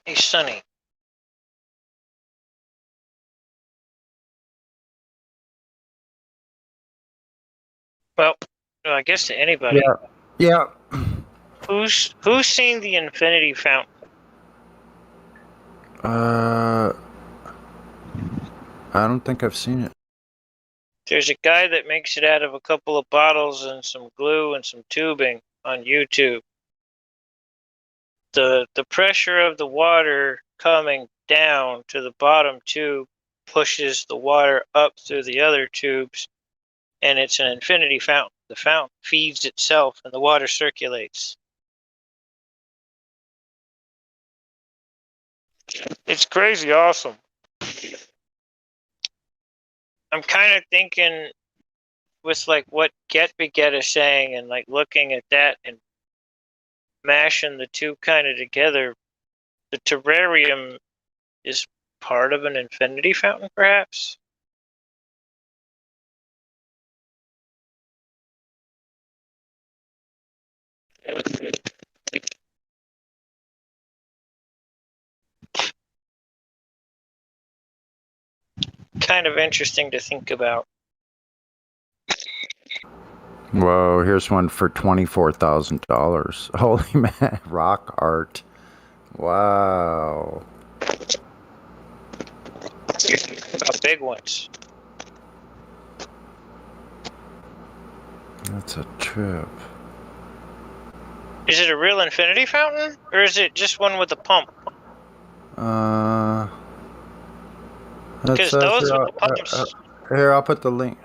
Hey, Sonny. Well, I guess to anybody. Yeah. Who's seen the Infinity Fountain? I don't think I've seen it. There's a guy that makes it out of a couple of bottles and some glue and some tubing on YouTube. The pressure of the water coming down to the bottom tube pushes the water up through the other tubes, and it's an infinity fountain. The fountain feeds itself and the water circulates. It's crazy awesome. I'm kind of thinking with like what Get Beget is saying and like looking at that and mashing the two kind of together, the terrarium is part of an infinity fountain, perhaps? Kind of interesting to think about. Whoa, here's one for $24,000. Holy man, rock art. Wow. About big ones. That's a trip. Is it a real infinity fountain, or is it just one with a pump? Because those with the pumps. Here, I'll put the link.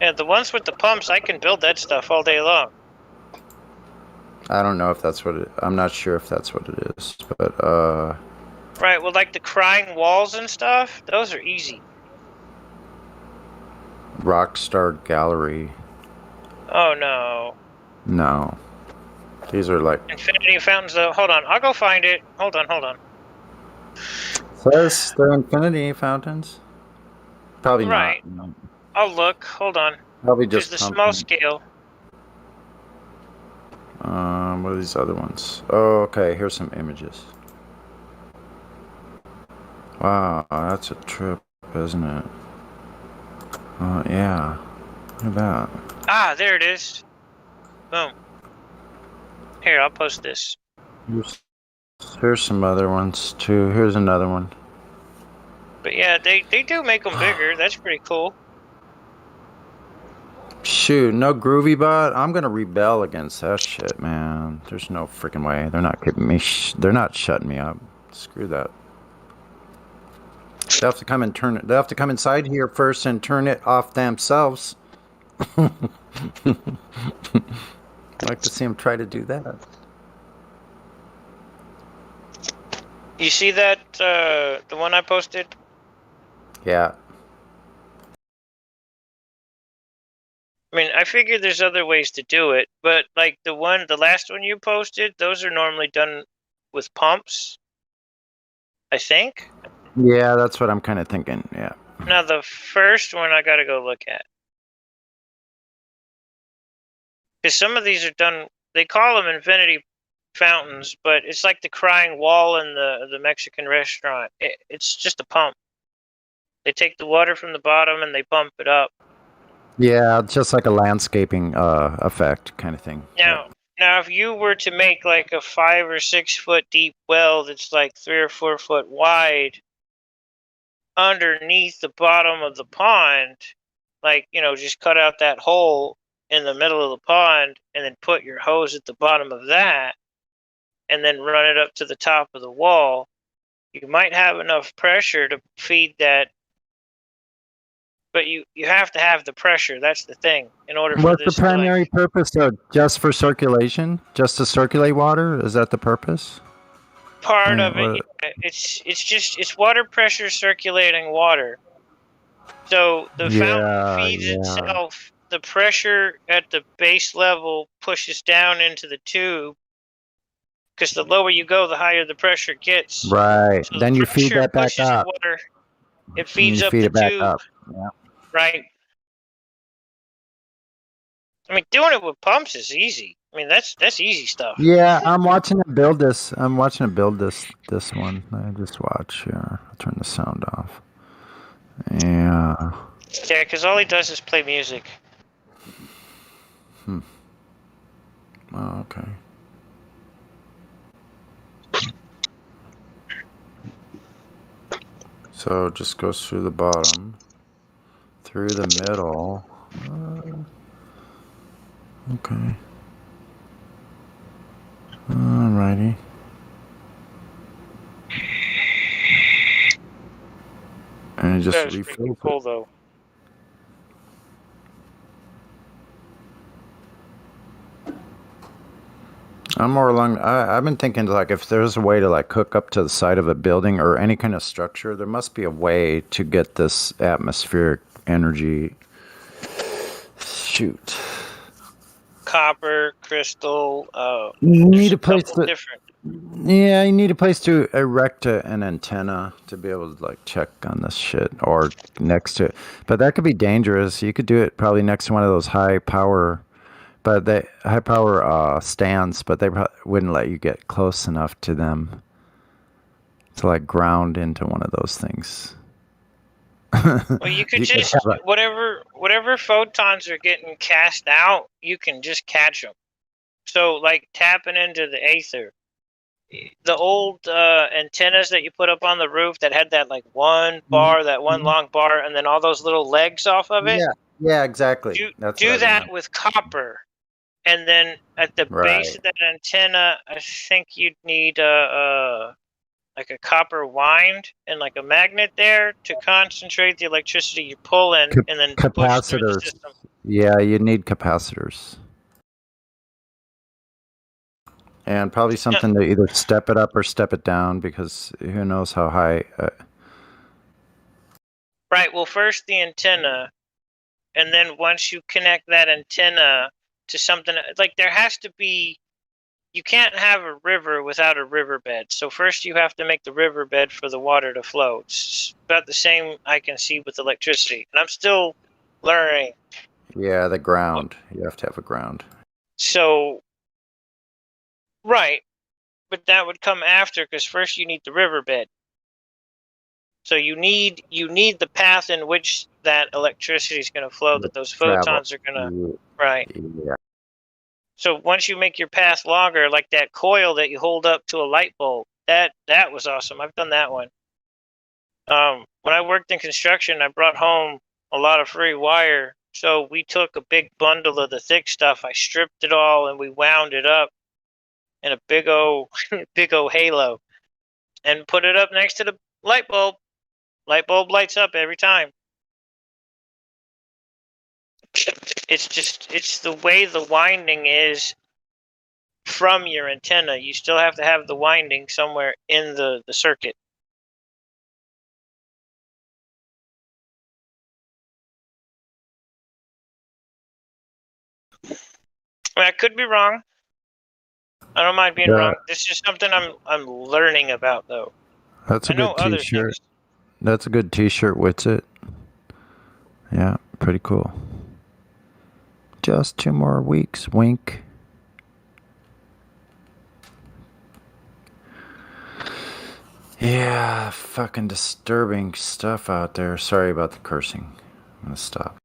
Yeah, the ones with the pumps, I can build that stuff all day long. I don't know if that's what it. I'm not sure if that's what it is, but Right, well, like the crying walls and stuff, those are easy. Rockstar Gallery. Oh no. No. These are like Infinity fountains, though. Hold on, I'll go find it. Hold on. Says they're infinity fountains. Probably right. not. No. I'll look. Hold on. Probably just the small scale. What are these other ones? Oh, okay. Here's some images. Wow, that's a trip, isn't it? Yeah. Look at that. Ah, there it is. Boom. Here, I'll post this. Here's some other ones too. Here's another one. But yeah, they do make them bigger. That's pretty cool. Shoot, no Groovy Bot. I'm gonna rebel against that shit, man. There's no freaking way. They're not keeping me. They're not shutting me up. Screw that. They have to come and turn it. They have to come inside here first and turn it off themselves. I'd like to see them try to do that. You see that, the one I posted? Yeah. I mean, I figure there's other ways to do it, but like the last one you posted, those are normally done with pumps, I think. Yeah, that's what I'm kind of thinking, yeah. Now the first one I gotta go look at. Because some of these are done, they call them infinity fountains, but it's like the crying wall in the Mexican restaurant. It's just a pump. They take the water from the bottom and they pump it up. Yeah, just like a landscaping effect kind of thing. Now, if you were to make like a 5 or 6 foot deep well that's like 3 or 4 foot wide underneath the bottom of the pond, like, just cut out that hole in the middle of the pond and then put your hose at the bottom of that and then run it up to the top of the wall, you might have enough pressure to feed that. But you have to have the pressure. That's the thing. In order for What's this the primary purpose? Just for circulation? Just to circulate water? Is that the purpose? Part of it, yeah. It's water pressure circulating water. So the fountain feeds itself. The pressure at the base level pushes down into the tube. Because the lower you go, the higher the pressure gets. Right. So then you feed that back up. Water. It feeds up the tube. Yeah. Right. I mean, doing it with pumps is easy. I mean, that's easy stuff. Yeah, I'm watching it build this. I'm watching it build this one. I just watch here. I'll turn the sound off. Yeah. Yeah, because all he does is play music. Oh, okay. So it just goes through the bottom, through the middle. Okay. Alrighty. And it just That was pretty refills cool, it. though. I'm more along. I've been thinking like if there's a way to like hook up to the side of a building or any kind of structure, there must be a way to get this atmospheric energy. Shoot. Copper, crystal. You There's need a a place couple to. different. Yeah, you need a place to erect an antenna to be able to like check on this shit or next to it. But that could be dangerous. You could do it probably next to one of those high power, but they high power stands, but they wouldn't let you get close enough to them to like ground into one of those things. Well, you could You could just have a, whatever photons are getting cast out, you can just catch them. So, like tapping into the aether. The old antennas that you put up on the roof that had that like one bar, that one long bar, and then all those little legs off of it. yeah, yeah, exactly. That's what I Do that remember. with copper, and then at the base Right. of that antenna, I think you'd need a like a copper wind and like a magnet there to concentrate the electricity you pull in, and then push through the Capacitors. system. Yeah, you need capacitors. And probably Yeah, something to either step it up or step it down because who knows how high. right. Well, first the antenna, and then once you connect that antenna to something, like there has to be, you can't have a river without a riverbed. So first you have to make the riverbed for the water to flow. It's about the same I can see with electricity, and I'm still learning. Yeah, the ground. You have to have a ground. So right, but that would come after, because first you need the riverbed. So you need the path in which that electricity is going to flow, The that those travel. photons are going to. Right. Yeah. So once you make your path longer, like that coil that you hold up to a light bulb, that was awesome. I've done that one. When I worked in construction, I brought home a lot of free wire. So we took a big bundle of the thick stuff, I stripped it all, and we wound it up in a big old halo, and put it up next to the light bulb. Light bulb lights up every time. It's the way the winding is from your antenna. You still have to have the winding somewhere in the circuit. I mean, I could be wrong. I don't mind being Yeah, wrong. This is something I'm learning about, though. that's I a know good other T-shirt. things. That's a good T-shirt with it. Yeah, pretty cool. Just 2 more weeks. Wink. Yeah, fucking disturbing stuff out there. Sorry about the cursing. I'm gonna stop.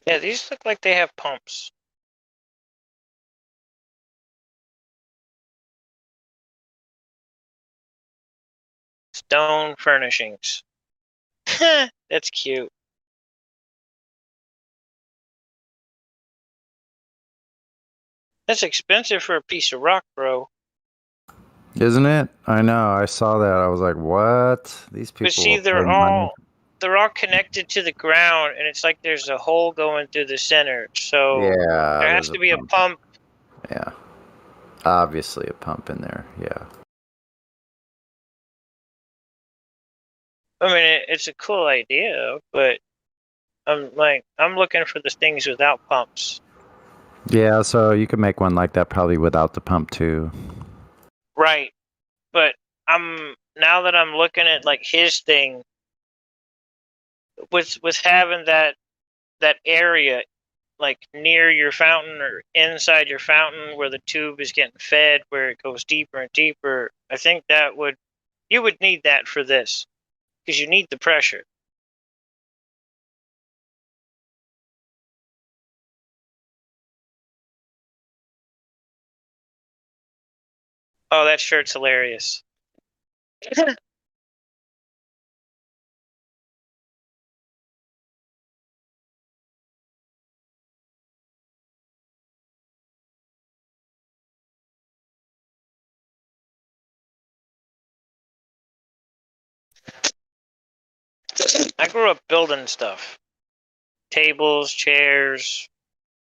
Yeah, these look like they have pumps. Stone furnishings. That's cute. That's expensive for a piece of rock, bro. Isn't it? I know. I saw that. I was like, what? These But people see, will pay money. they're all connected to the ground, and it's like there's a hole going through the center. So Yeah, there has there's a to be a pump. pump. Yeah. Obviously a pump in there. Yeah. I mean, it's a cool idea, but I'm looking for the things without pumps. Yeah, so you could make one like that probably without the pump too. Right. But now that I'm looking at like his thing with having that area, like near your fountain or inside your fountain where the tube is getting fed, where it goes deeper and deeper. I think you would need that for this because you need the pressure. Oh, that shirt's hilarious. I grew up building stuff: tables, chairs,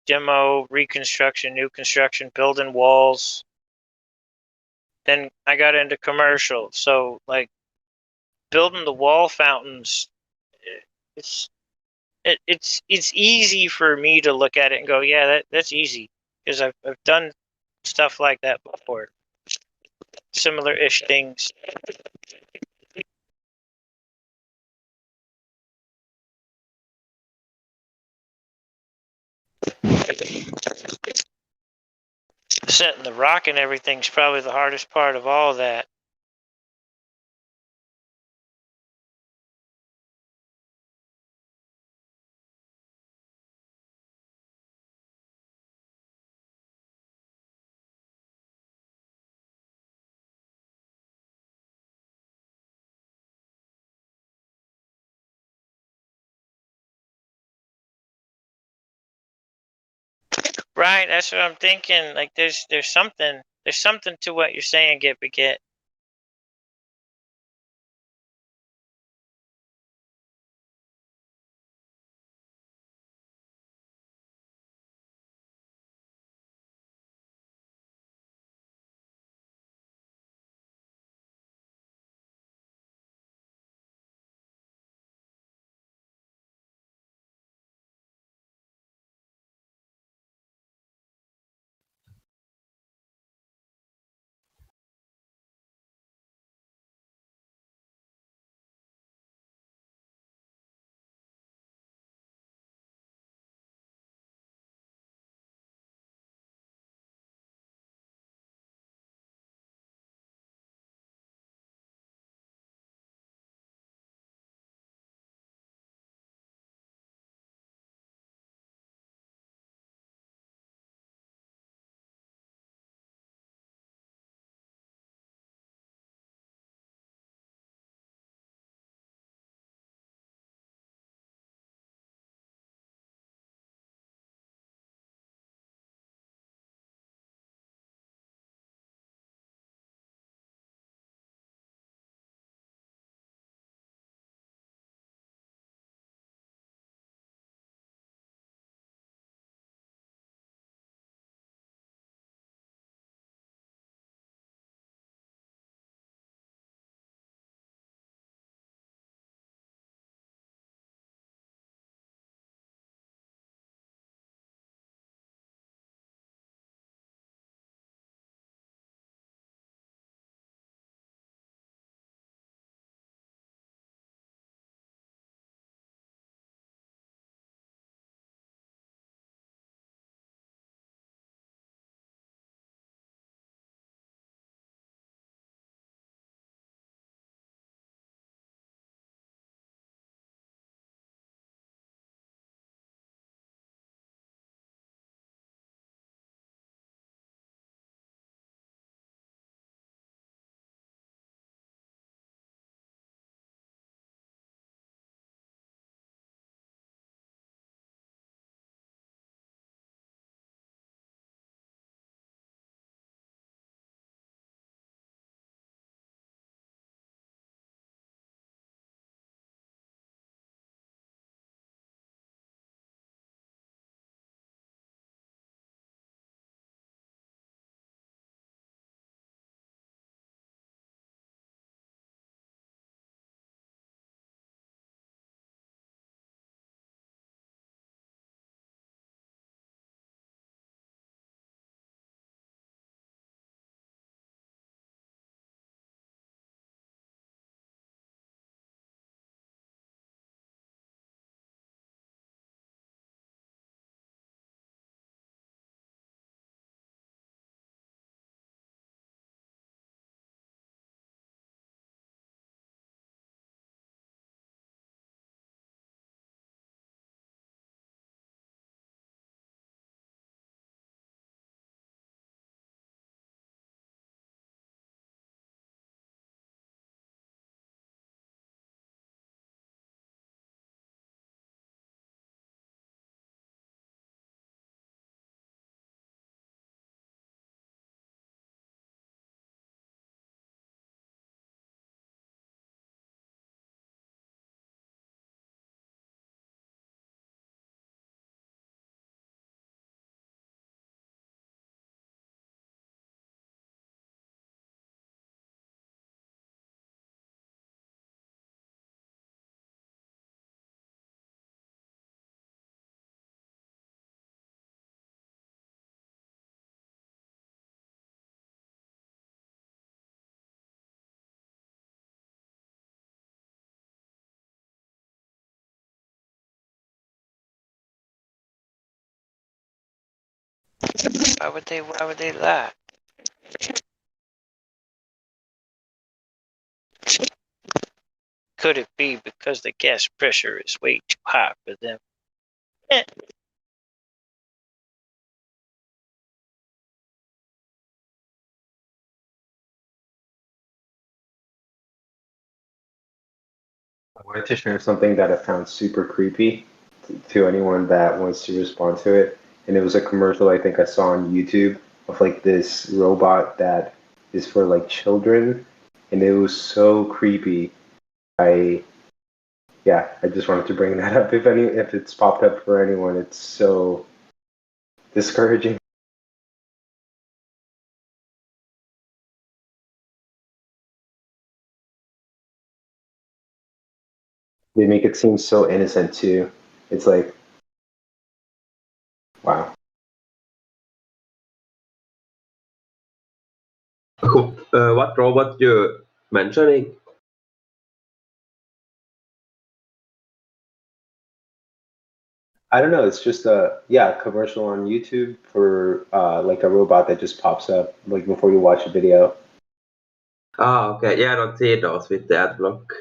demo, reconstruction, new construction, building walls. Then I got into commercial. So, like, building the wall fountains, it's it's easy for me to look at it and go, yeah, that's easy because I've done stuff like that before, similar-ish things. Setting the rock and everything's probably the hardest part of all that. Right, that's what I'm thinking. Like, there's something to what you're saying, get. Why would they lie? Could it be because the gas pressure is way too high for them? I wanted to share something that I found super creepy to anyone that wants to respond to it. And it was a commercial I think I saw on YouTube of like this robot that is for like children. And it was so creepy. I yeah, I just wanted to bring that up. If it's popped up for anyone, it's so discouraging. They make it seem so innocent too. It's like, wow. What robot you mentioning? I don't know. It's just a commercial on YouTube for like a robot that just pops up like before you watch a video. Ah, okay. Yeah, I don't see those with the ad block.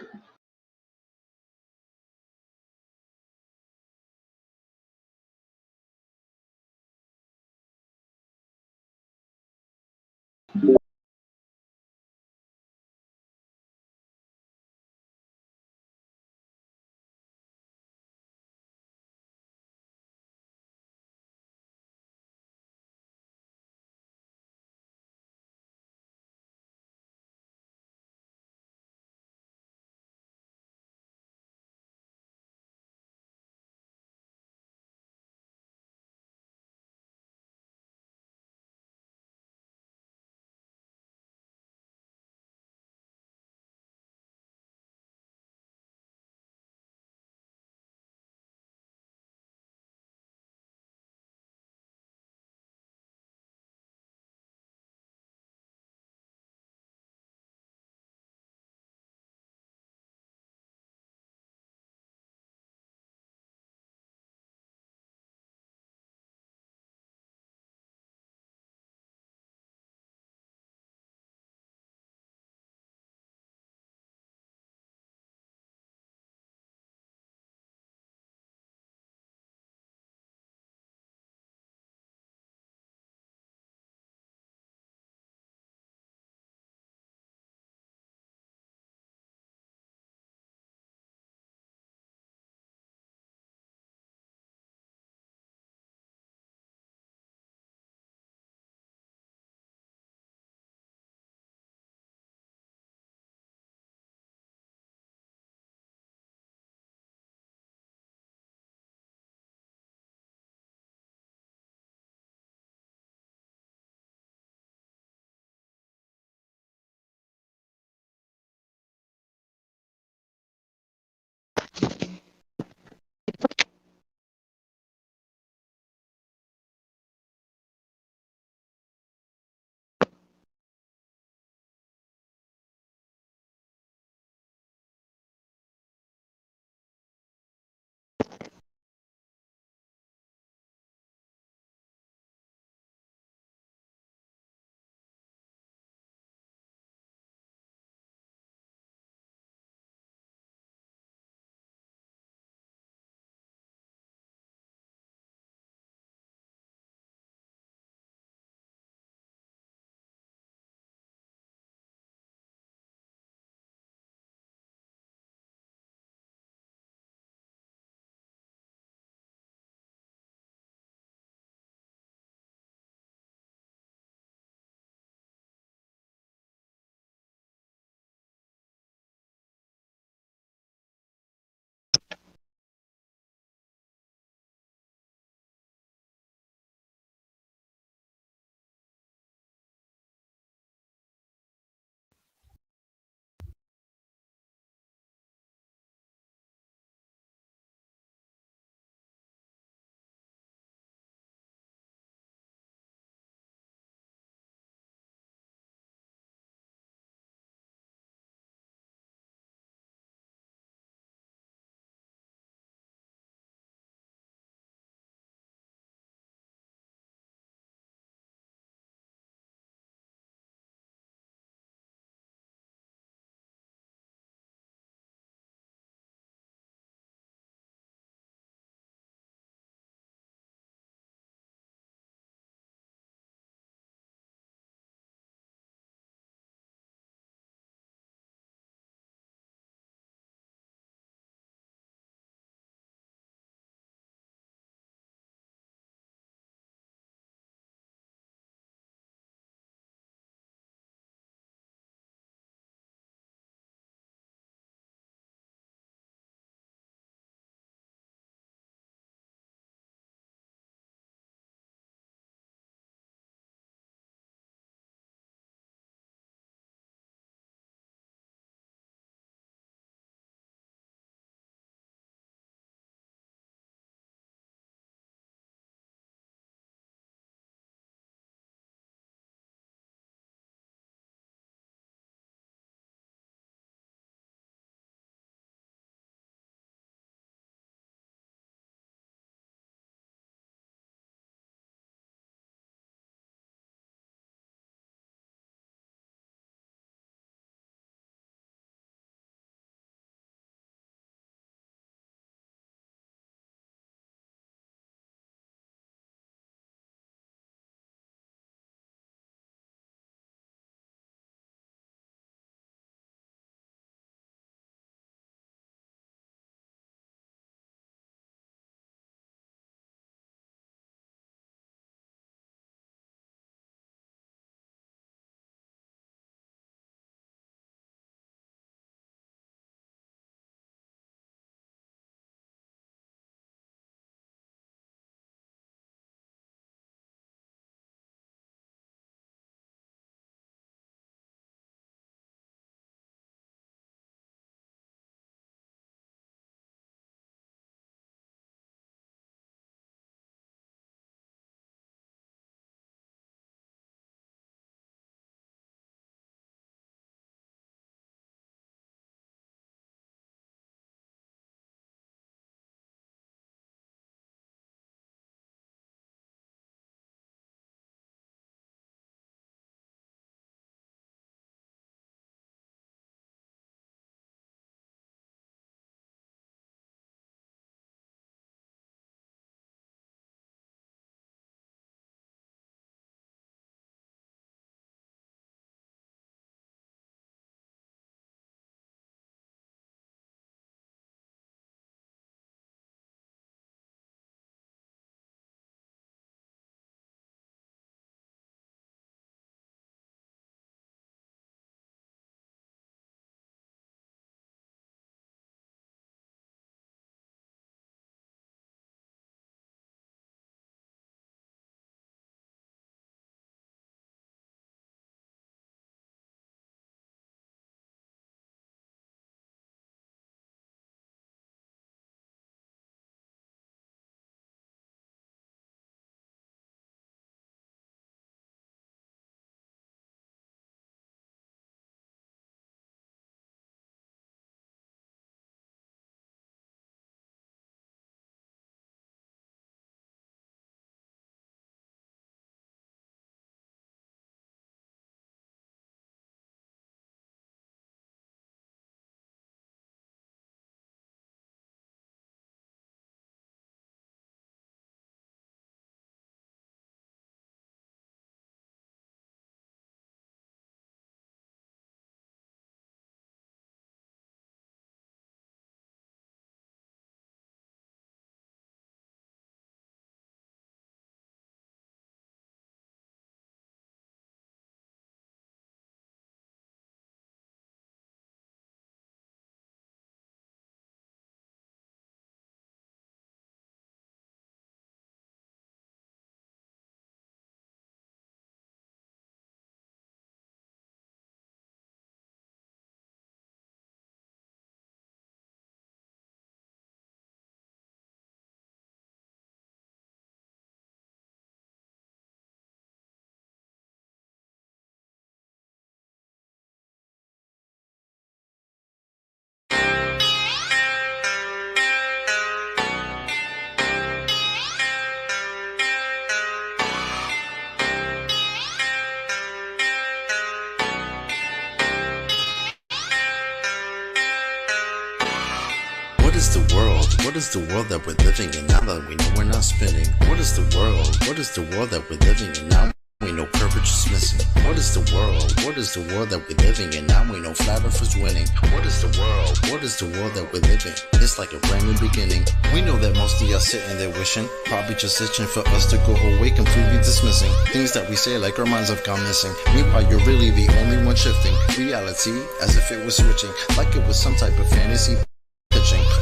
What is the world that we're living in now that we know we're not spinning? What is the world? What is the world that we're living in now? We know courage is missing. What is the world? What is the world that we're living in? Now we know flat earth is winning. What is the world? What is the world that we're living? It's like a brand new beginning. We know that most of y'all sitting there wishing, probably just itching for us to go away, completely dismissing things that we say like our minds have gone missing. Meanwhile, you're really the only one shifting reality as if it was switching, like it was some type of fantasy.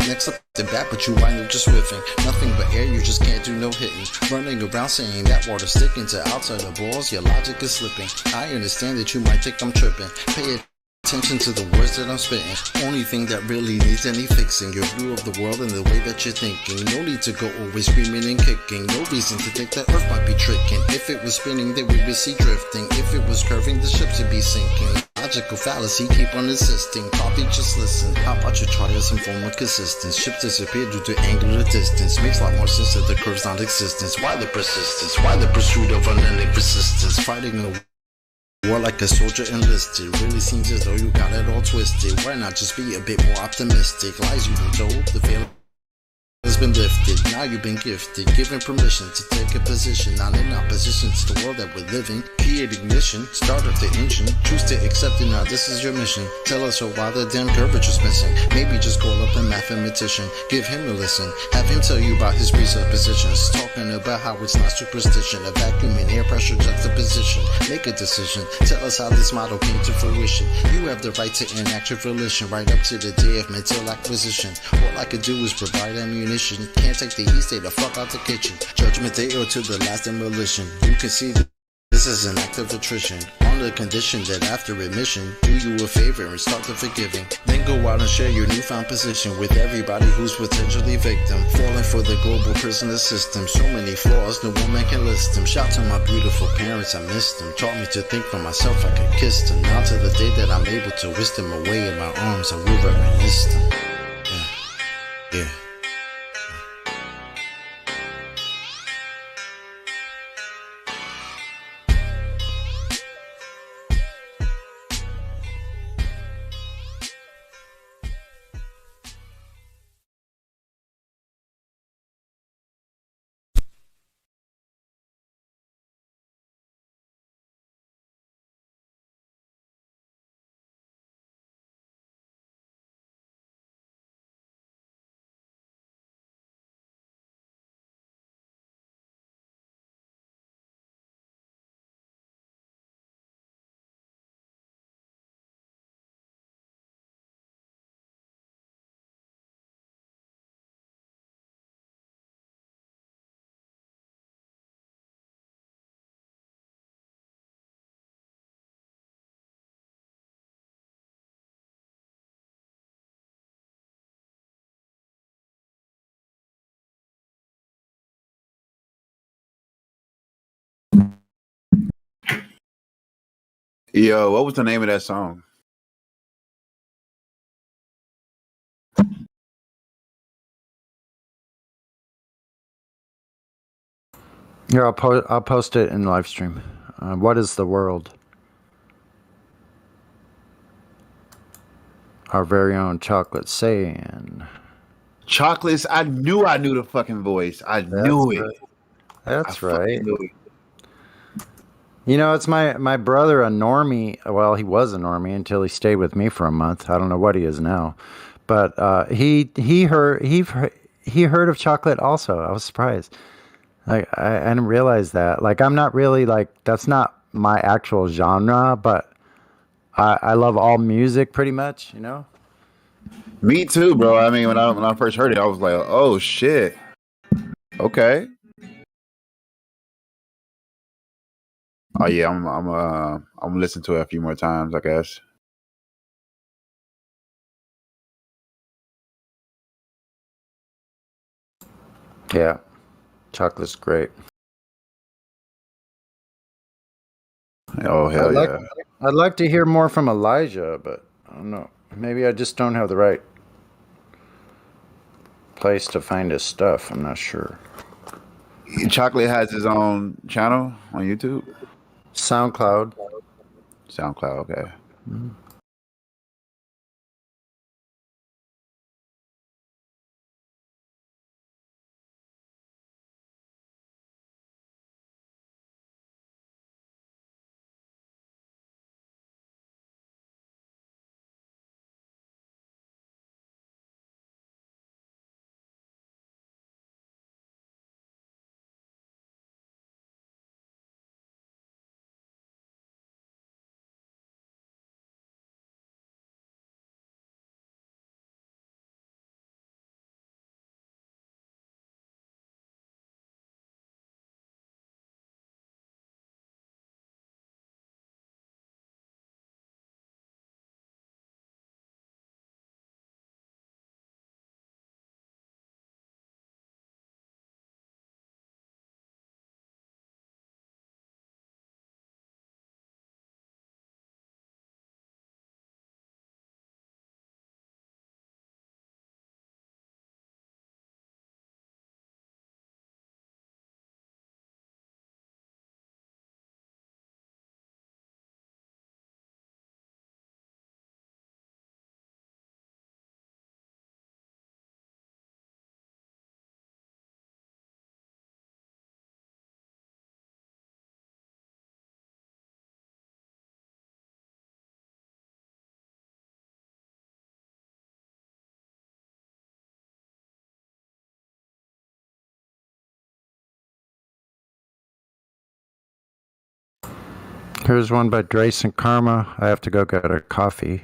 Next up the bat, but you wind up just whiffing. Nothing but air, you just can't do no hitting. Running around saying that water sticking to outside the balls, your logic is slipping. I understand that you might think I'm tripping. Pay attention to the words that I'm spitting. Only thing that really needs any fixing, your view of the world and the way that you're thinking. No need to go always screaming and kicking. No reason to think that Earth might be tricking. If it was spinning, then we would see drifting. If it was curving, the ships would be sinking. Logical fallacy, keep on insisting. Copy, just listen. How about you try some form of consistence? Ships disappear due to angular distance. Makes a lot more sense that the curve's non-existence. Why the persistence? Why the pursuit of unending persistence? Fighting a war like a soldier enlisted. Really seems as though you got it all twisted. Why not just be a bit more optimistic? Lies you've been told, the failure has been lifted. Now you've been gifted, given permission to take a position, not in opposition to the world that we're living. Key ignition, start up the engine. Choose to accept it, now this is your mission. Tell us why the damn curvature is missing. Maybe just call up a mathematician, give him a listen, have him tell you about his presuppositions. Talking about how it's not superstition, a vacuum and air pressure juxtaposition. Make a decision, tell us how this model came to fruition. You have the right to enact your volition, right up to the day of mental acquisition. All I could do is provide ammunition. Can't take the heat, stay the fuck out the kitchen. Judgment day or to the last demolition. You can see that this is an act of attrition, on the condition that after admission, do you a favor and start the forgiving. Then go out and share your newfound position with everybody who's potentially victim, falling for the global prisoner system. So many flaws, no woman can list them. Shout to my beautiful parents, I missed them. Taught me to think for myself, I could kiss them. Now to the day that I'm able to whisk them away in my arms, I will reminisce them. Yeah. Yo, what was the name of that song? Here, I'll post it in live stream. What is the world? Our very own Chocolate saying. Chocolates. I knew the fucking voice. I knew it. Right. That's I right. knew it. You know, it's my brother, a normie. Well, he was a normie until he stayed with me for a month. I don't know what he is now, but he heard of chocolate also. I was surprised. Like I didn't realize that. Like I'm not really like that's not my actual genre, but I love all music pretty much. You know. Me too, bro. I mean, when I first heard it, I was like, oh shit. Okay. Oh yeah, I'm listening to it a few more times, I guess. Yeah, chocolate's great. Oh hell yeah. I'd like to hear more from Elijah, but I don't know. Maybe I just don't have the right place to find his stuff. I'm not sure. Chocolate has his own channel on YouTube. SoundCloud. SoundCloud, okay. Mm-hmm. Here's one by Drace and Karma. I have to go get a coffee.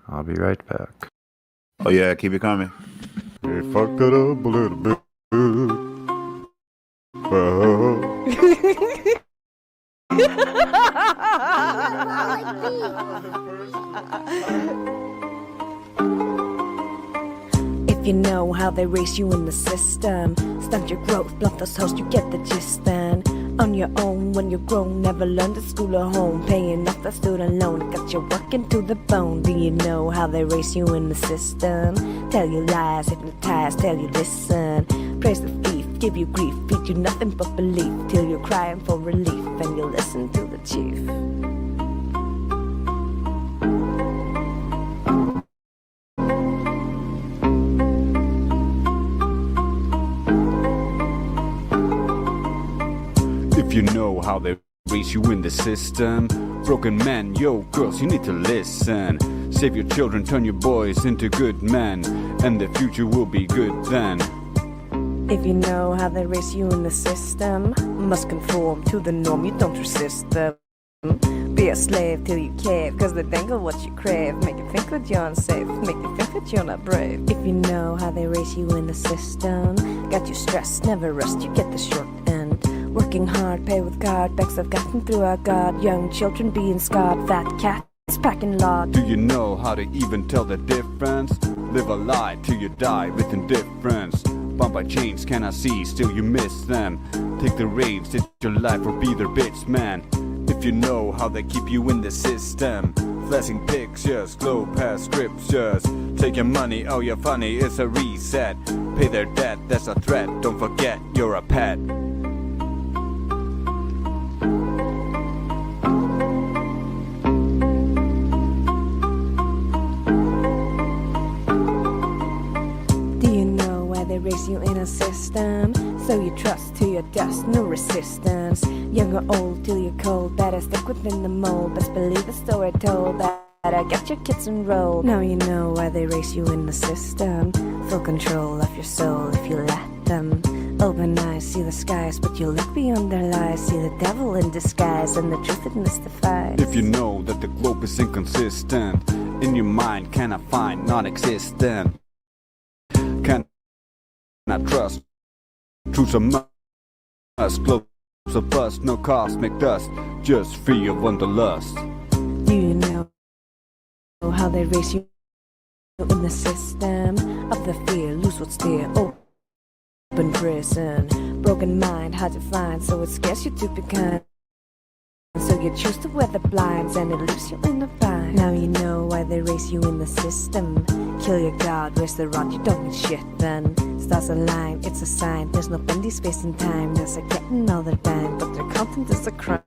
I'll be right back. Oh yeah, keep it coming. They fucked it up a little bit. If you know how they race you in the system, stunt your growth, blunt those hoes, you get the gist then. On your own when you're grown, never learned at school or home, paying off the student loan, got you working to the bone. Do you know how they race you in the system? Tell you lies, hypnotize, tell you listen. Praise the thief, give you grief, feed you nothing but belief, till you're crying for relief, and you listen to the chief. If you know how they raise you in the system, broken men, yo girls, you need to listen. Save your children, turn your boys into good men, and the future will be good then. If you know how they race you in the system, must conform to the norm, you don't resist them. Be a slave till you cave, cause they dangle what you crave, make you think that you're unsafe, make you think that you're not brave. If you know how they race you in the system, got you stressed, never rest, you get the short end. Working hard, pay with card, backs I've gotten through our God, young children being scarred, fat cats packing lard. Do you know how to even tell the difference? Live a lie till you die with indifference. Bound by chains, cannot see, still you miss them. Take the reins, it's your life or be their bitch, man. If you know how they keep you in the system, flashing pictures, glow past scriptures. Take your money, oh you're funny, it's a reset. Pay their debt, that's a threat, don't forget you're a pet. They race you in a system, so you trust to your dust, no resistance. Young or old till you're cold, better stick within the mold. Best believe the story told, better get your kids enrolled. Now you know why they race you in the system. Full control of your soul if you let them. Open eyes, see the skies, but you look beyond their lies. See the devil in disguise and the truth it mystifies. If you know that the globe is inconsistent, in your mind cannot find non-existent. Not trust, truth's a must, close a bust, no cosmic dust, just free of wanderlust. Do you know how they race you in the system of the fear, lose what's dear, open prison, broken mind, hard to find, so it scares you to be kind. So you choose to wear the blinds and it leaves you in the bind. Now you know why they race you in the system. Kill your god, raise the rod, you don't need shit then. Stars align, it's a sign, there's no bendy space and time. There's a getting all their dime, but their content is a crime.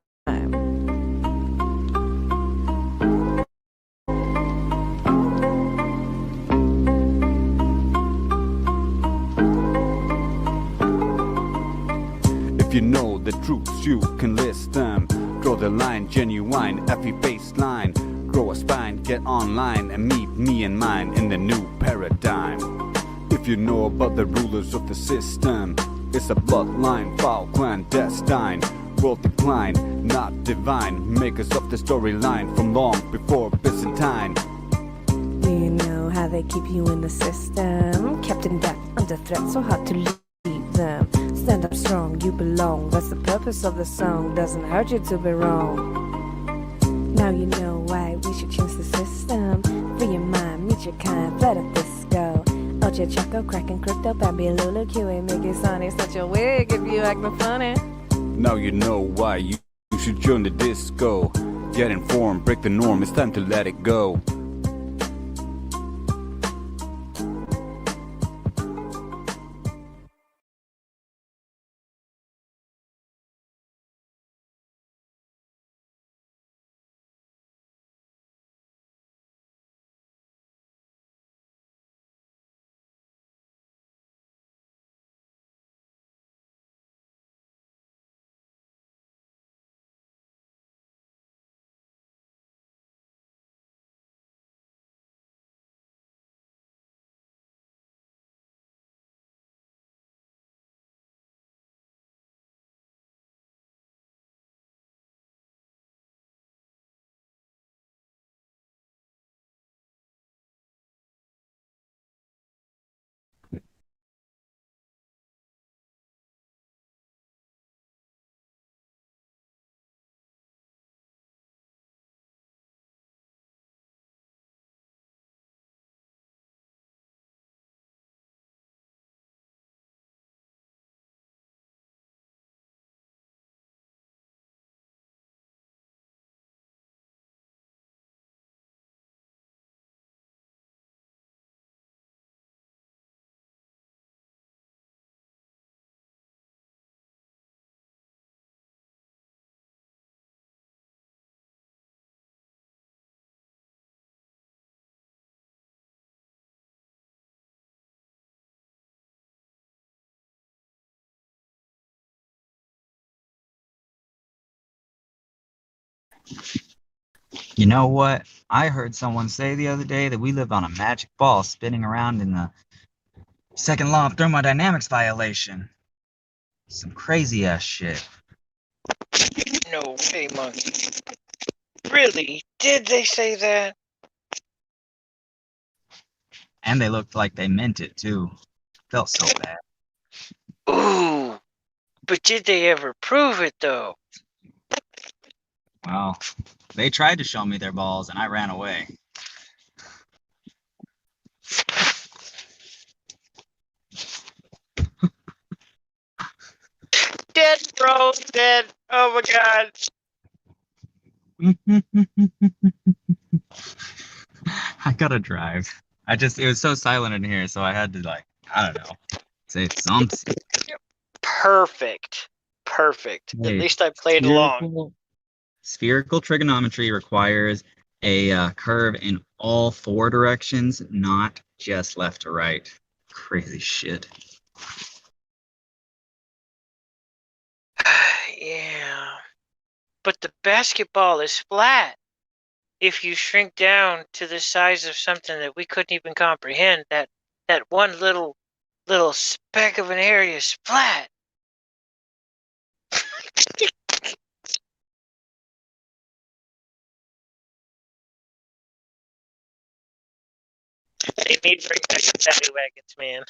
If you know the truths, you can list them. Draw the line, genuine, every baseline. Grow a spine, get online, and meet me and mine in the new paradigm. If you know about the rulers of the system, it's a bloodline, foul, clandestine. World decline, not divine. Makers of the storyline from long before Byzantine. Do you know how they keep you in the system? Kept in debt, under threat, so hard to leave them. Stand up strong, you belong. That's the purpose of the song. Doesn't hurt you to be wrong. Now you know why we should change the system. Free your mind, meet your kind, let it disco. Ocho Choco, cracking crypto, Bambi Lulu, QA, Mickey, Sonny, such a wig if you acting funny. Now you know why you should join the disco. Get informed, break the norm, it's time to let it go. You know what? I heard someone say the other day that we live on a magic ball spinning around in the second law of thermodynamics violation. Some crazy ass shit. No way, monkey. Really? Did they say that? And they looked like they meant it too. Felt so bad. Ooh. But did they ever prove it, though? Well, they tried to show me their balls and I ran away. Dead, bro. Dead. Oh my god. I gotta drive. It was so silent in here, so I had to, like, I don't know, say something. Perfect. Perfect. At Hey, least I played along. Spherical trigonometry requires a curve in all four directions, not just left to right. Crazy shit. Yeah. But the basketball is flat. If you shrink down to the size of something that we couldn't even comprehend, that one little speck of an area is flat. They need to bring back the paddy wagons, man.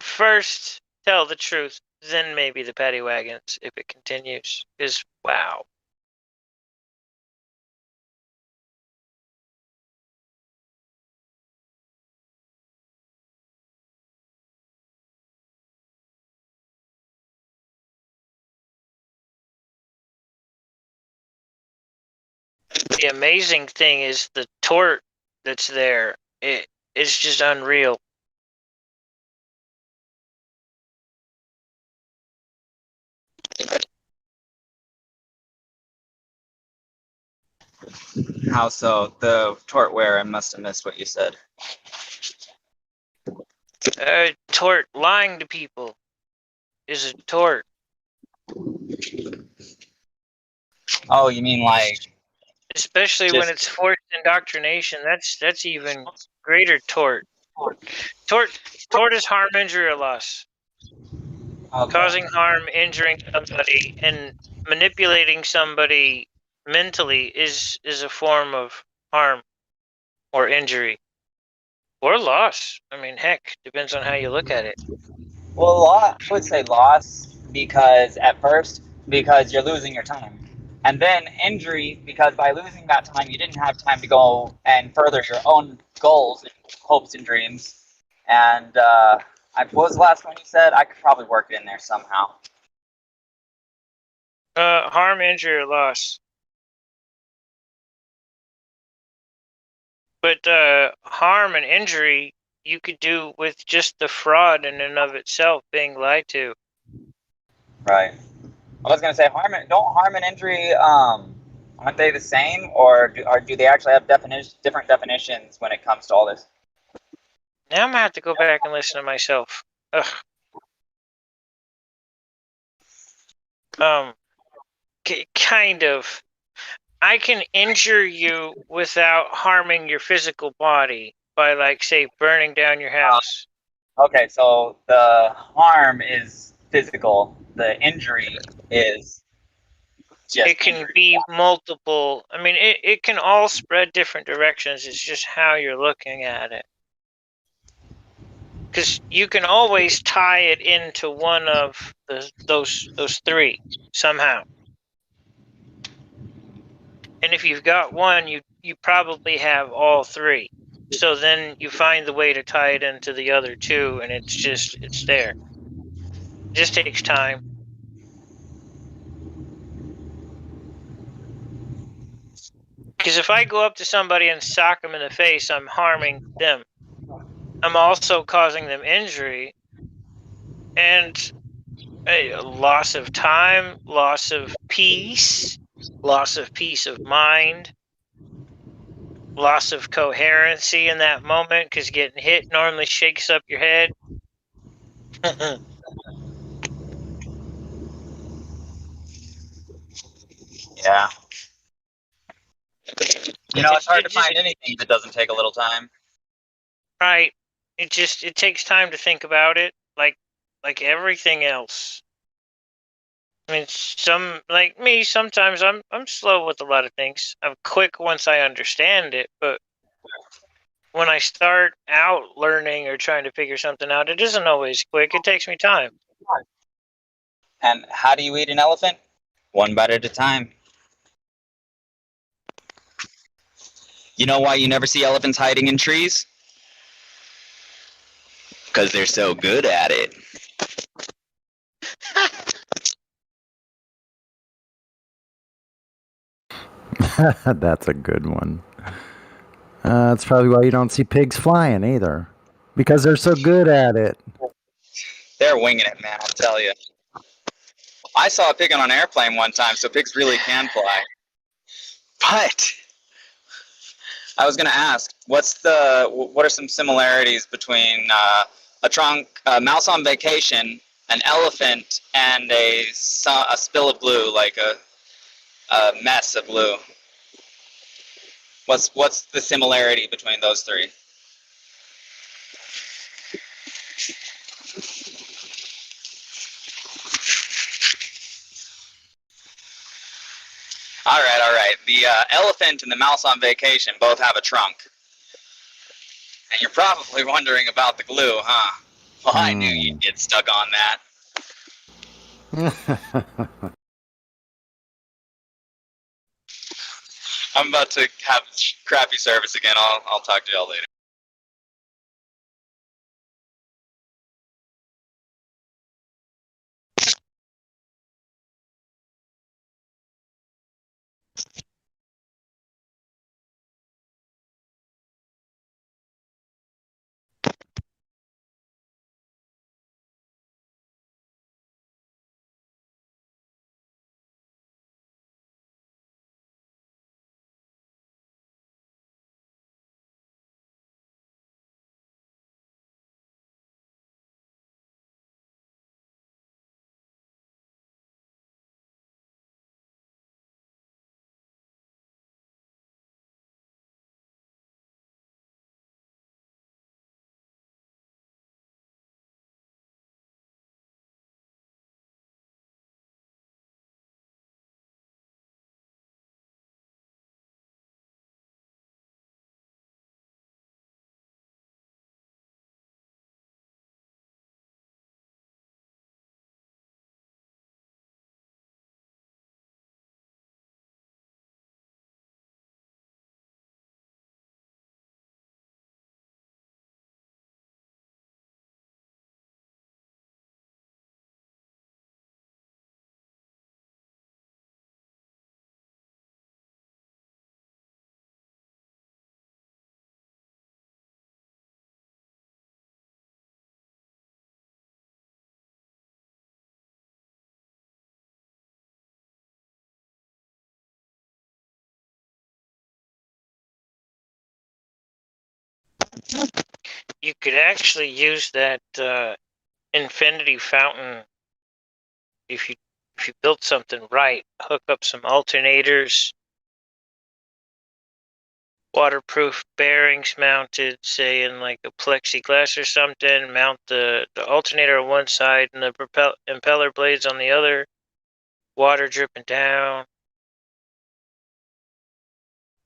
First, tell the truth, then maybe the paddy wagons, if it continues, is wow. The amazing thing is the torque that's there. It's just unreal. How so? The tort where? I must have missed what you said. Tort, lying to people is a tort. Oh, you mean like... Especially when it's forced indoctrination, that's even greater tort. Tort is harm, injury, or loss. Okay. Causing harm, injuring somebody, and manipulating somebody mentally is a form of harm or injury or loss. I mean, heck, depends on how you look at it. Well, I would say loss because you're losing your time. And then injury because by losing that time, you didn't have time to go and further your own goals and hopes and dreams. And what was the last one you said? I could probably work it in there somehow. Harm, injury, or loss. But harm and injury you could do with just the fraud in and of itself, being lied to. Right. I was gonna say don't harm and injury aren't they the same, or do they actually have different definitions when it comes to all this? Now I'm gonna have to go back and listen to myself. Ugh. Kind of. I can injure you without harming your physical body by, like, say, burning down your house. Okay, so the harm is physical. The injury is just it can be multiple. I mean, it can all spread different directions. It's just how you're looking at it. Because you can always tie it into one of those three somehow. And if you've got one, you probably have all three. So then you find the way to tie it into the other two, and it's there. It just takes time. Because if I go up to somebody and sock them in the face, I'm harming them. I'm also causing them injury and a loss of time, loss of peace of mind, loss of coherency in that moment, because getting hit normally shakes up your head. Yeah. You know, it's hard to find anything that doesn't take a little time. Right. It takes time to think about it, like everything else. I mean, like me, sometimes I'm slow with a lot of things. I'm quick once I understand it, but when I start out learning or trying to figure something out, it isn't always quick. It takes me time. And how do you eat an elephant? One bite at a time. You know why you never see elephants hiding in trees? Because they're so good at it. That's a good one. That's probably why you don't see pigs flying either, because they're so good at it. They're winging it, man, I'll tell you. I saw a pig on an airplane one time, so pigs really can fly. But I was going to ask, what are some similarities between a mouse on vacation, an elephant, and a spill of glue, like a mess of glue? What's the similarity between those three? All right. The elephant and the mouse on vacation both have a trunk. And you're probably wondering about the glue, huh? Well, I knew you'd get stuck on that. I'm about to have crappy service again. I'll talk to y'all later. You could actually use that infinity fountain if you built something right. Hook up some alternators, waterproof bearings mounted, say in like a plexiglass or something. Mount the alternator on one side and the impeller blades on the other. Water dripping down.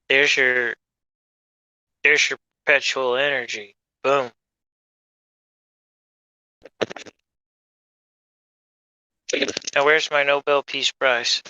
There's your perpetual energy. Boom. Now where's my Nobel Peace Prize?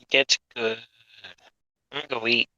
Gets good. I'm gonna go eat.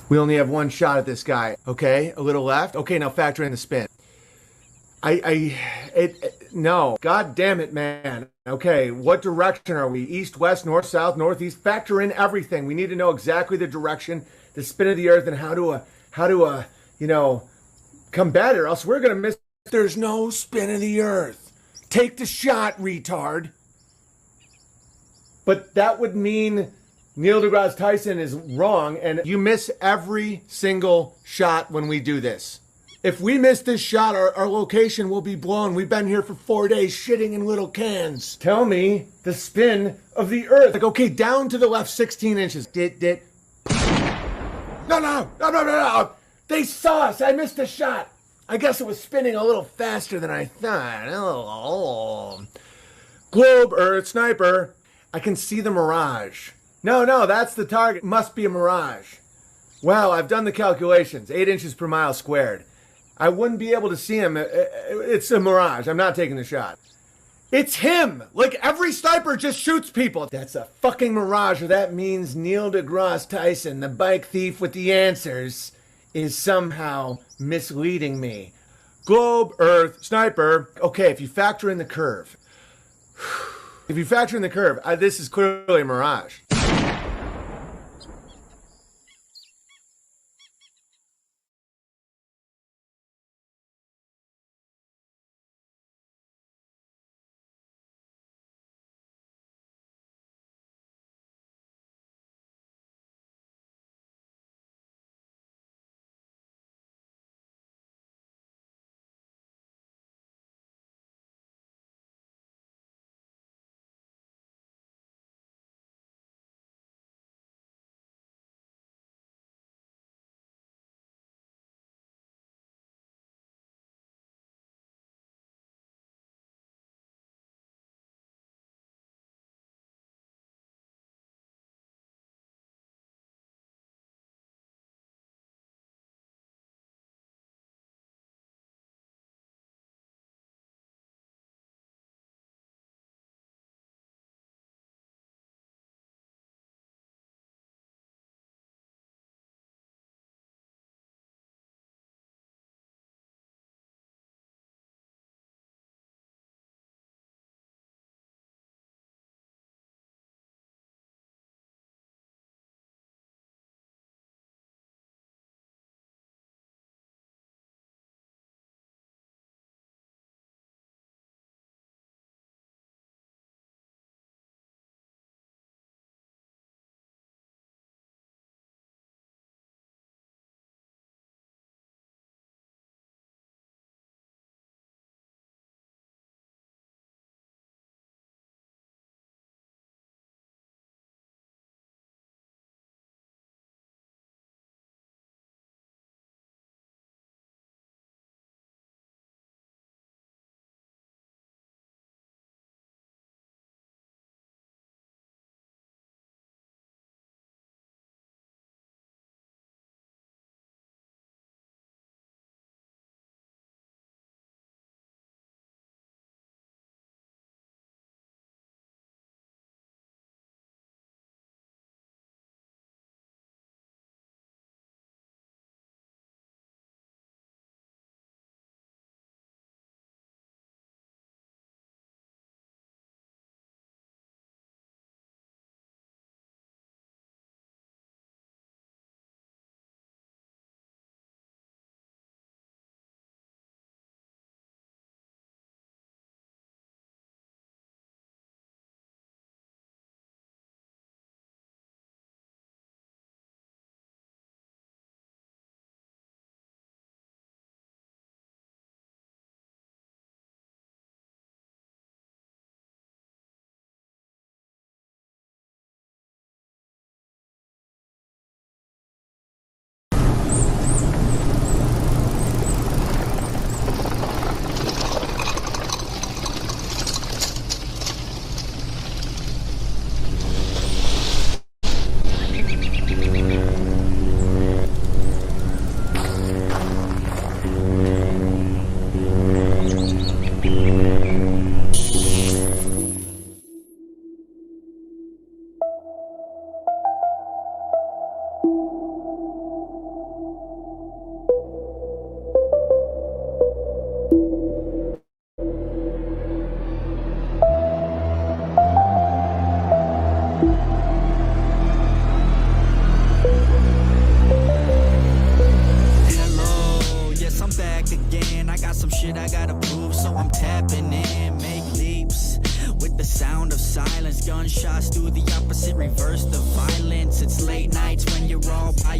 We only have one shot at this guy. Okay, a little left. Okay, now factor in the spin. No. God damn it, man. Okay, what direction are we? East, west, north, south, northeast? Factor in everything. We need to know exactly the direction, the spin of the earth, and how to combat it, or else we're gonna miss. There's no spin of the earth. Take the shot, retard. But that would mean Neil deGrasse Tyson is wrong, and you miss every single shot when we do this. If we miss this shot, our location will be blown. We've been here for 4 days shitting in little cans. Tell me the spin of the earth. Like, okay, down to the left 16 inches. No. They saw us. I missed a shot. I guess it was spinning a little faster than I thought. Oh. Globe, Earth, sniper. I can see the mirage. No, that's the target. Must be a mirage. Well, I've done the calculations. 8 inches per mile squared. I wouldn't be able to see him. It's a mirage. I'm not taking the shot. It's him! Like, every sniper just shoots people. That's a fucking mirage, or that means Neil deGrasse Tyson, the bike thief with the answers, is somehow misleading me. Globe, Earth, sniper. Okay, if you factor in the curve. This is clearly a mirage.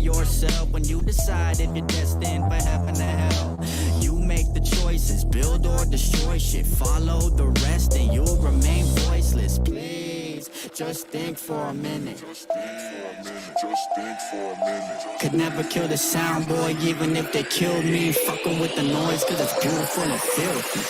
yourself when you decide if you're destined for heaven or hell. You make the choices, build or destroy shit. Follow the rest and you'll remain voiceless. Please, just think for a minute. Could never kill the sound boy, even if they killed me. Fucking with the noise, cause it's beautiful and filthy.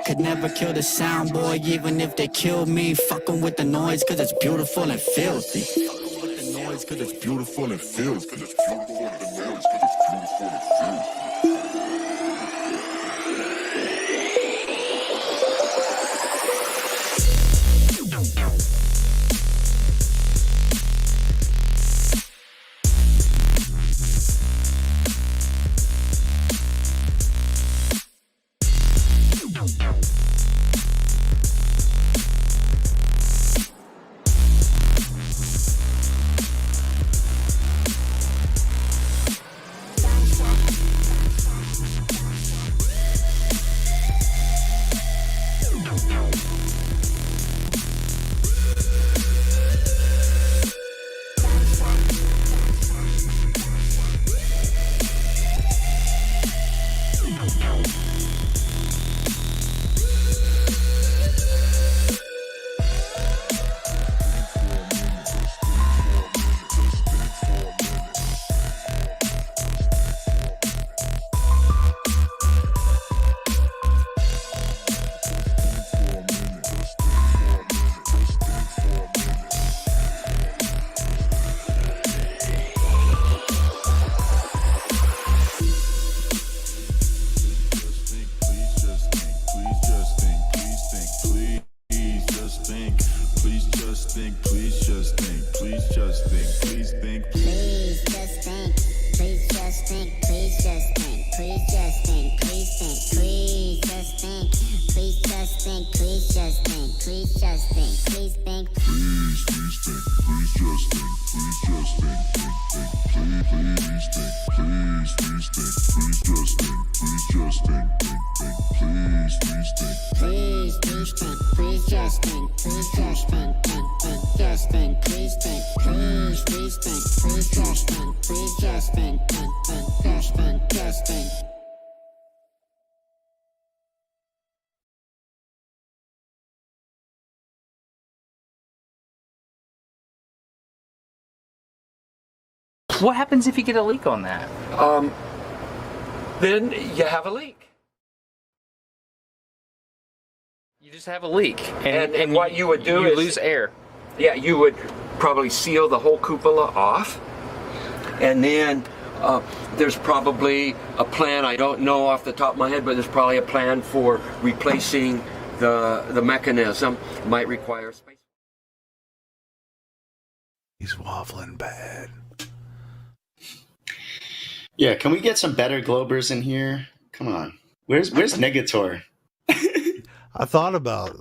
Could never kill the sound boy, even if they killed me. Fucking with the noise, cause it's beautiful and filthy. Fucking with the noise, cause it's beautiful and filthy. What happens if you get a leak on that? Then you have a leak. You just have a leak, and what you would do is lose air. Yeah, you would probably seal the whole cupola off, and then there's probably a plan. I don't know off the top of my head, but there's probably a plan for replacing the mechanism. It might require space. He's waffling bad. Yeah, can we get some better Globers in here? Come on. Where's Negator? I thought about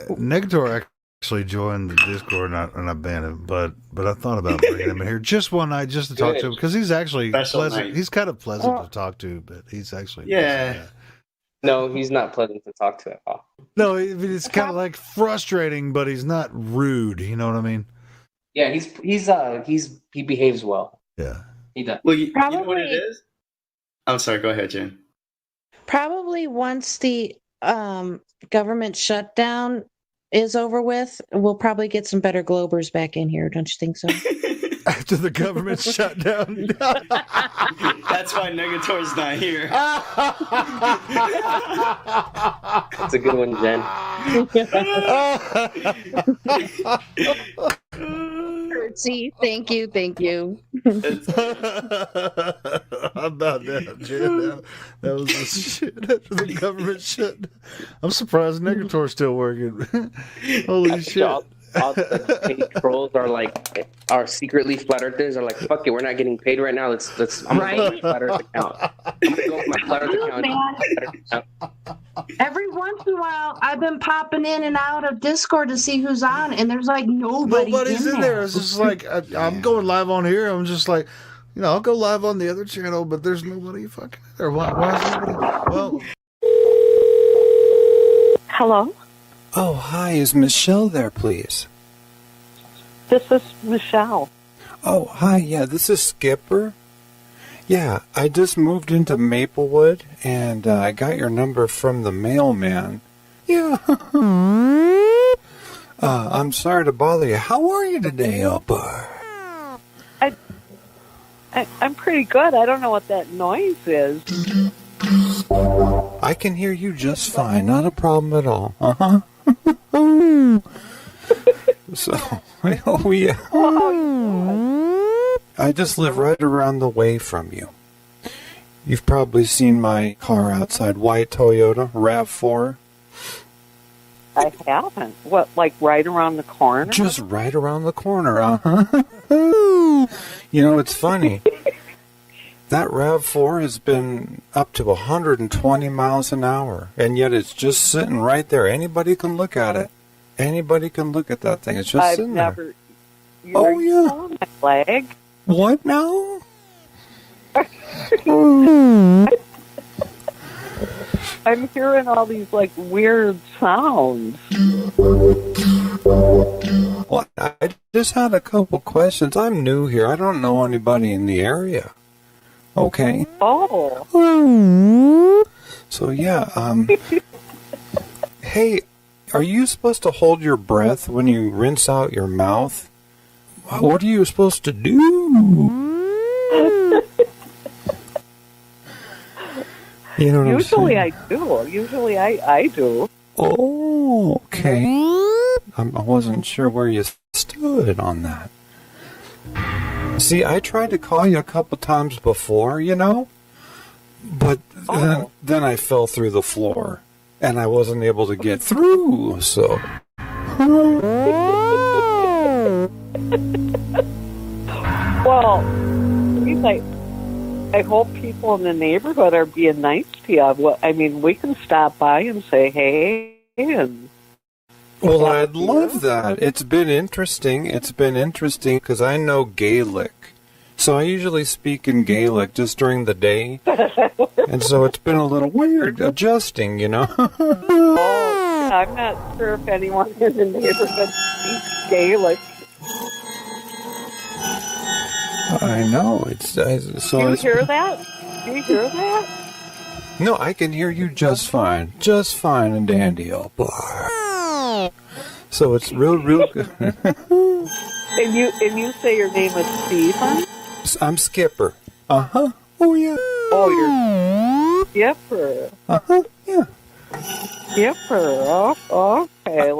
Negator actually joined the Discord and I banned him, but I thought about bringing him in here just one night just to talk to him because he's actually pleasant. Night. He's kind of pleasant to talk to, but he's actually No, he's not pleasant to talk to at all. No, it's kind of like frustrating, but he's not rude. You know what I mean? Yeah, he behaves well. Yeah. He does. Well, you know what it Probably- is? I'm sorry. Go ahead, Jen. Probably once the government shutdown is over with, we'll probably get some better Globers back in here. Don't you think so? After the government shut down. That's why Negator's not here. That's a good one, Jen. See, thank you. How about that, Jen? That was the shit after the government shut down. I'm surprised Negator's still working. Holy shit. All the paid trolls are secretly flat earthers. Are like, fuck it, we're not getting paid right now. I'm gonna go with my flat earth account. I'm gonna go with my flat earth account. Every once in a while, I've been popping in and out of Discord to see who's on, and there's like nobody's in there. It's just like I'm going live on here. I'm just like, I'll go live on the other channel, but there's nobody fucking there. Why is nobody? Well, hello. Oh, hi. Is Michelle there, please? This is Michelle. Oh, hi. Yeah, this is Skipper. Yeah, I just moved into Maplewood, and I got your number from the mailman. Yeah. I'm sorry to bother you. How are you today, Elbar? I'm pretty good. I don't know what that noise is. I can hear you just fine. Not a problem at all. Uh-huh. So, oh yeah. I just live right around the way from you. You've probably seen my car outside, white Toyota RAV4. I haven't. What, like right around the corner? Just right around the corner, uh-huh. It's funny. That RAV4 has been up to 120 miles an hour, and yet it's just sitting right there. Anybody can look at it. Anybody can look at that thing. It's just sitting there. Oh, yeah. On my leg. What now? I'm hearing all these, like, weird sounds. Well, I just had a couple questions. I'm new here. I don't know anybody in the area. Okay. Oh. So, yeah, hey, are you supposed to hold your breath when you rinse out your mouth? What are you supposed to do? You know what Usually I'm saying? I do. Usually I do. Oh, okay. I wasn't sure where you stood on that. See, I tried to call you a couple times before, but then I fell through the floor, and I wasn't able to get through, so... Well, I hope people in the neighborhood are being nice to you. I mean, we can stop by and say hey, and... Well, I'd love that. It's been interesting because I know Gaelic. So I usually speak in Gaelic just during the day. And so it's been a little weird adjusting, Oh, I'm not sure if anyone in the neighborhood speaks Gaelic. I know. Do you hear that? Do you hear that? No, I can hear you just fine. Just fine and dandy, oh boy. So it's real good. And you say your name is Stephen? I'm Skipper. Uh-huh. Oh, yeah. Oh, you're Skipper. Uh-huh, yeah. Skipper. Oh, okay.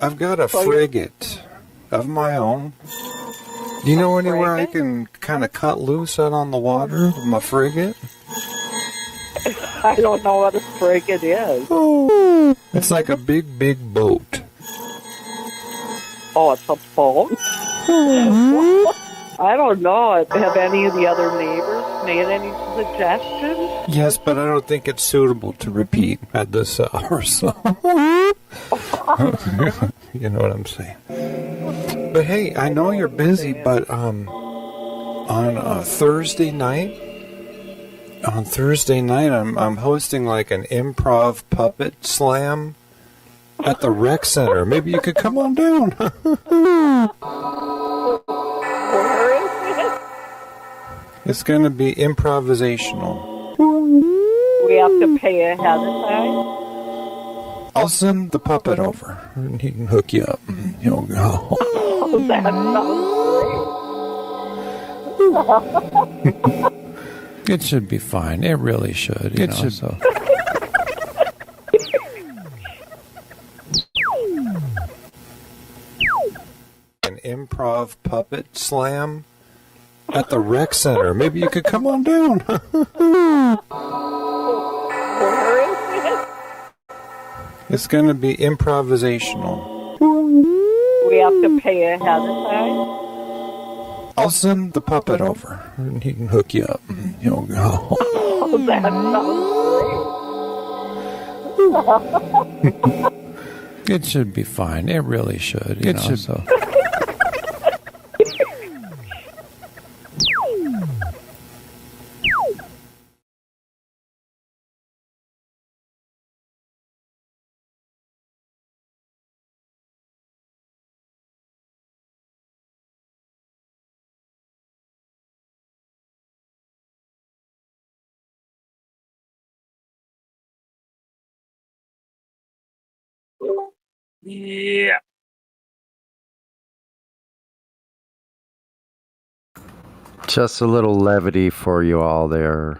I've got a frigate of my own. Do you know anywhere I can kind of cut loose out on the water with my frigate? I don't know what a frigate is. Oh, it's like a big, big boat. Oh, it's a boat? I don't know. Have any of the other neighbors made any suggestions? Yes, but I don't think it's suitable to repeat at this hour, so... You know what I'm saying. But hey, I know you're busy, but on Thursday night, I'm hosting like an improv puppet slam at the rec center. Maybe you could come on down. It's going to be improvisational. We have to pay ahead of time. I'll send the puppet over, and he can hook you up. And he'll go. Oh, that sounds great. It should be fine. It really should. You know, so. An improv puppet slam at the rec center. Maybe you could come on down. Where is it? It's going to be improvisational. We have to pay ahead of time. I'll send the puppet over, and he can hook you up. And he'll go. Oh, that sounds great. It should be fine. It really should. You know, so. Yeah. Just a little levity for you all there.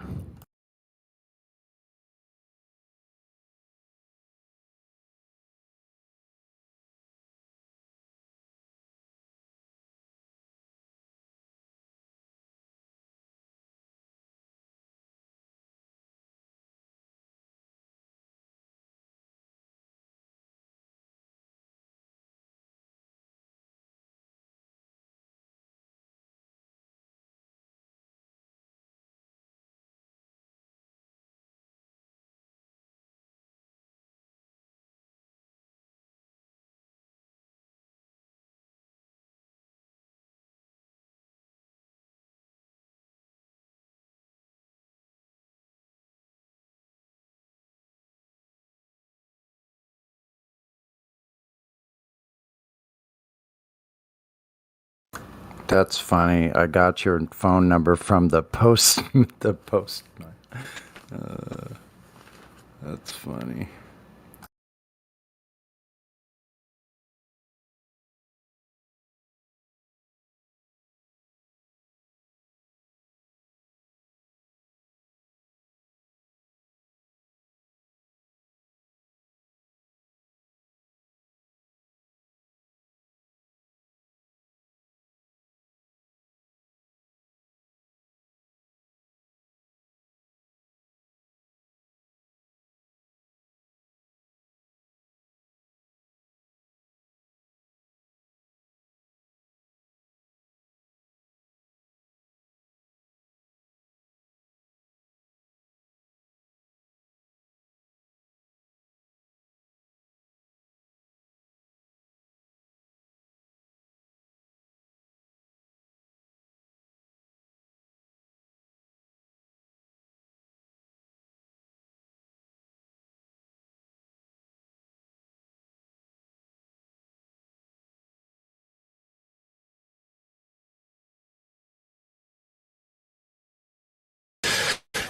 That's funny. I got your phone number from the post. The post. That's funny.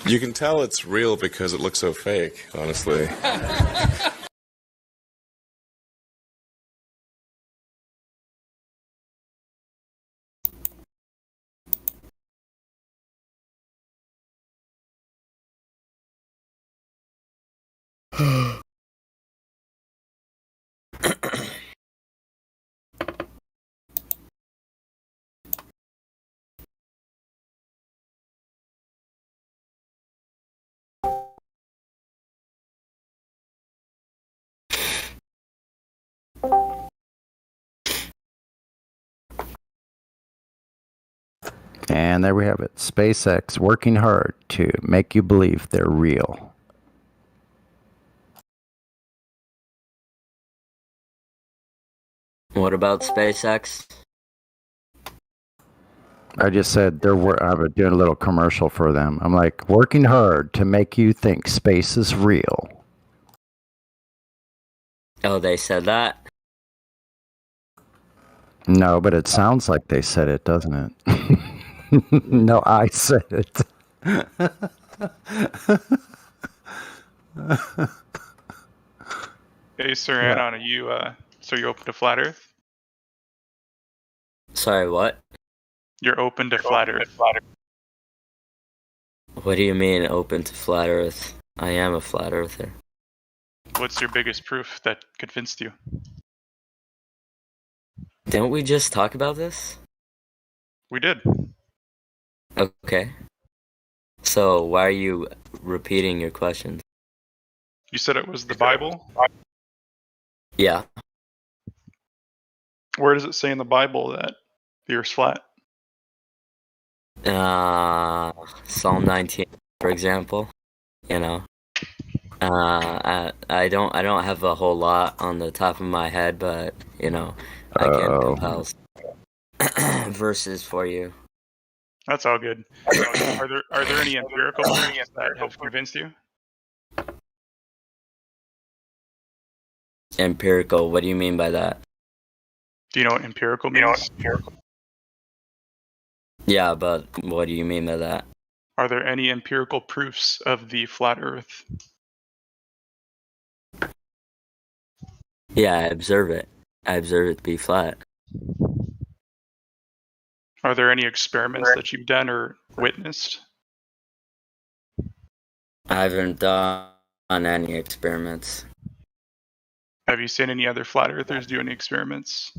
You can tell it's real because it looks so fake, honestly. And there we have it. SpaceX working hard to make you believe they're real. What about SpaceX? I just said I was doing a little commercial for them. I'm like, working hard to make you think space is real. Oh, they said that? No, but it sounds like they said it, doesn't it? No, I said it. Hey, Sir Anon, so you're open to flat Earth? Sorry, what? You're open to flat Earth. What do you mean open to flat Earth? I am a flat earther. What's your biggest proof that convinced you? Didn't we just talk about this? We did. Okay. So why are you repeating your questions? You said it was the Bible? Yeah. Where does it say in the Bible that the Earth's flat? Psalm 19, for example. You know. I don't have a whole lot on the top of my head, but you know, I can compile verses for you. That's all good. Are there any empirical proofs that have convinced you? Empirical, what do you mean by that? Do you know what empirical means? Yeah, but what do you mean by that? Are there any empirical proofs of the flat Earth? Yeah, I observe it. I observe it to be flat. Are there any experiments that you've done or witnessed? I haven't done any experiments. Have you seen any other flat earthers do any experiments?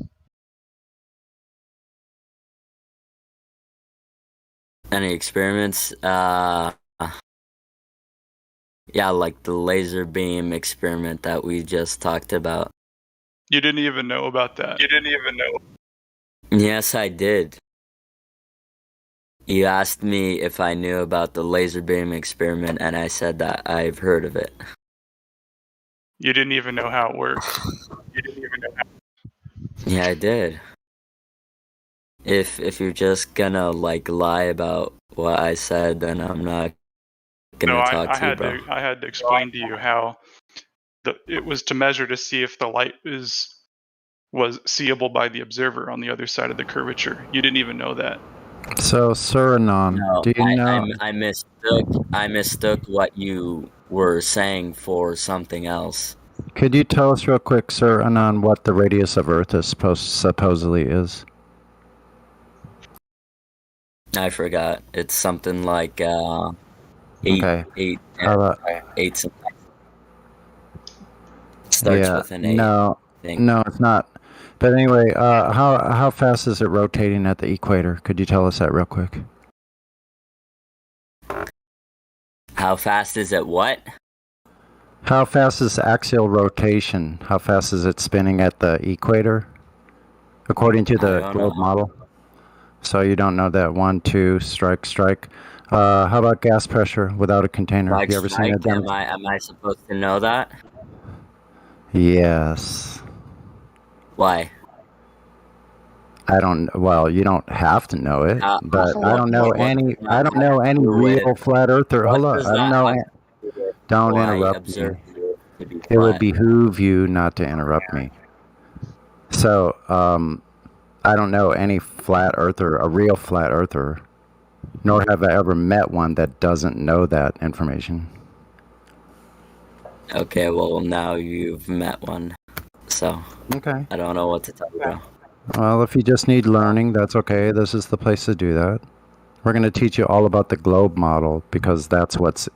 Any experiments? Yeah, like the laser beam experiment that we just talked about. You didn't even know about that. You didn't even know. Yes, I did. You asked me if I knew about the laser beam experiment, and I said that I've heard of it. You didn't even know how it works. You didn't even know how. Yeah, I did. If you're just gonna like lie about what I said, then I'm not gonna talk to you, bro. I had to explain to you how it was to measure to see if the light was seeable by the observer on the other side of the curvature. You didn't even know that. So, Suranon, do you know? I mistook what you were saying for something else. Could you tell us real quick, Suranon, what the radius of Earth is supposedly is? I forgot. It's something like eight Okay. something. Starts with an 8. No, it's not. But anyway, how fast is it rotating at the equator? Could you tell us that real quick? How fast is it what? How fast is axial rotation? How fast is it spinning at the equator? According to the globe model. So you don't know that. 1, 2, strike. How about gas pressure without a container? Have you ever seen it done? Am I supposed to know that? Yes. Why? Well, you don't have to know it, but I don't know any real flat earther. Hold on, I don't know. Don't interrupt me. It would behoove you not to interrupt me. So, I don't know any flat earther, a real flat earther, nor have I ever met one that doesn't know that information. Okay, well now you've met one, so okay. I don't know what to tell you, bro. Well, if you just need learning, that's okay. This is the place to do that. We're going to teach you all about the globe model because that's what's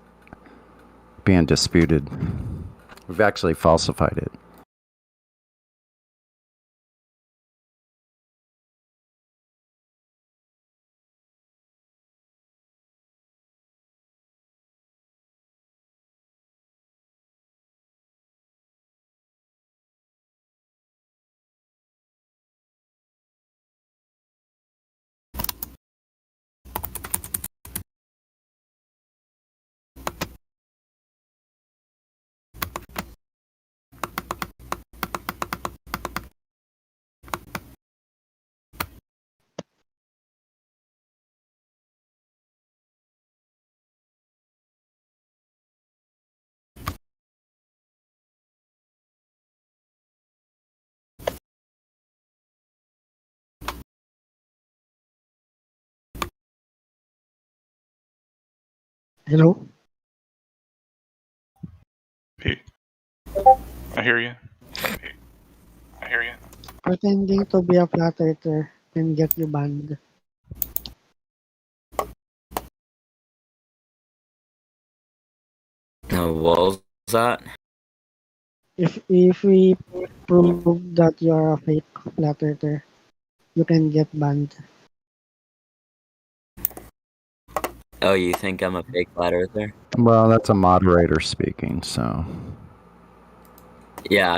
being disputed. We've actually falsified it. Hello? Hey, I hear you. I hear you. Pretending to be a flat earther can get you banned. No, what was that? If we prove that you're a fake flat earther, you can get banned. Oh, you think I'm a fake flat earther? Well, that's a moderator speaking, so Yeah,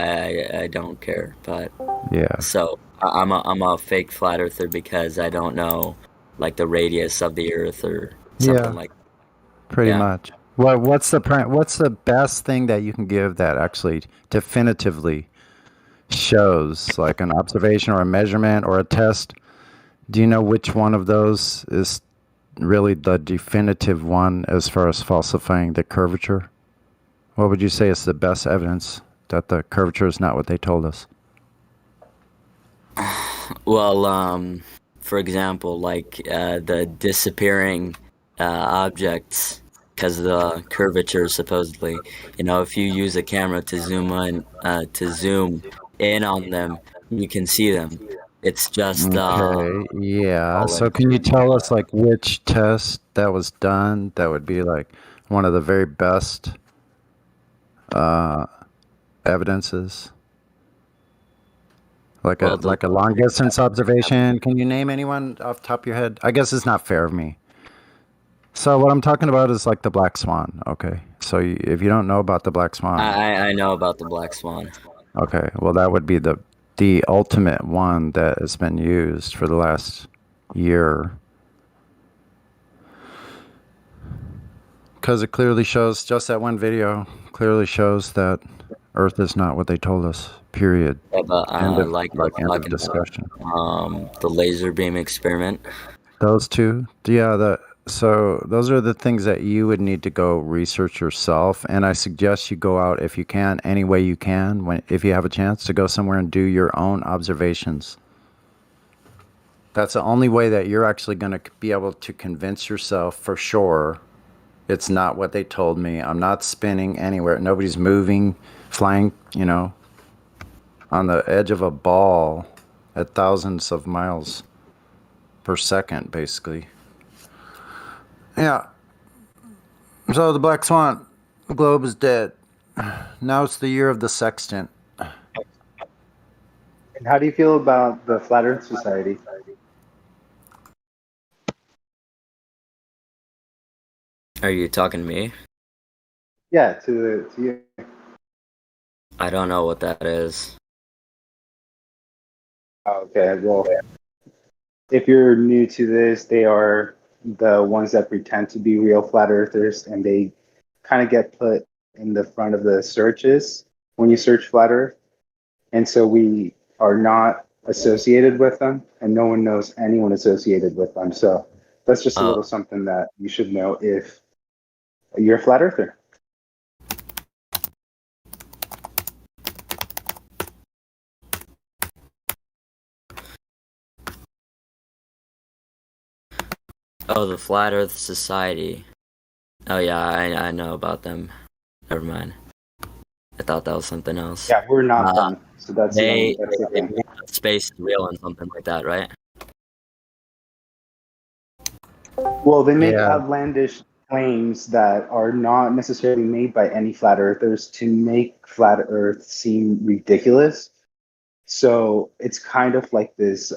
I don't care, but yeah. so I'm a fake flat earther because I don't know like the radius of the Earth or something Yeah, like. pretty Yeah. much. What's the best thing that you can give that actually definitively shows like an observation or a measurement or a test? Do you know which one of those is really the definitive one as far as falsifying the curvature? What would you say is the best evidence that the curvature is not what they told us? Well, for example, like the disappearing objects because of the curvature, supposedly. You know, if you use a camera to zoom in on them, you can see them. It's just Okay, yeah. So falling. can you tell us like which test that was done that would be like one of the very best uh evidences? Well, Like a long distance observation. Can you name anyone off the top of your head? I guess it's not fair of me. So what I'm talking about is like the black swan. Okay. So if you don't know about the black swan, I know about the black swan. okay, well that would be the ultimate one that has been used for the last year. Because it clearly shows, just that one video clearly shows that Earth is not what they told us. Period. Yeah, but End of like end of talking about discussion. the laser beam experiment. Those two, yeah. So those are the things that you would need to go research yourself. And I suggest you go out if you can, any way you can, if you have a chance to go somewhere and do your own observations. That's the only way that you're actually going to be able to convince yourself for sure it's not what they told me. I'm not spinning anywhere. Nobody's moving, flying, on the edge of a ball at thousands of miles per second, basically. Yeah. So the black swan, the globe is dead. Now it's the year of the sextant. And how do you feel about the Flat Earth Society? Are you talking to me? Yeah, to you. I don't know what that is. Okay, well, if you're new to this, they are the ones that pretend to be real flat earthers, and they kind of get put in the front of the searches when you search flat earth. And so we are not associated with them, and no one knows anyone associated with them. So that's just a little something that you should know if you're a flat earther. Oh, the Flat Earth Society. Oh yeah, I know about them. Never mind. I thought that was something else. Yeah, we're not them. So that's the They thing. believe that space is real and something like that, right? Well, they make outlandish claims that are not necessarily made by any flat earthers to make flat earth seem ridiculous. So it's kind of like this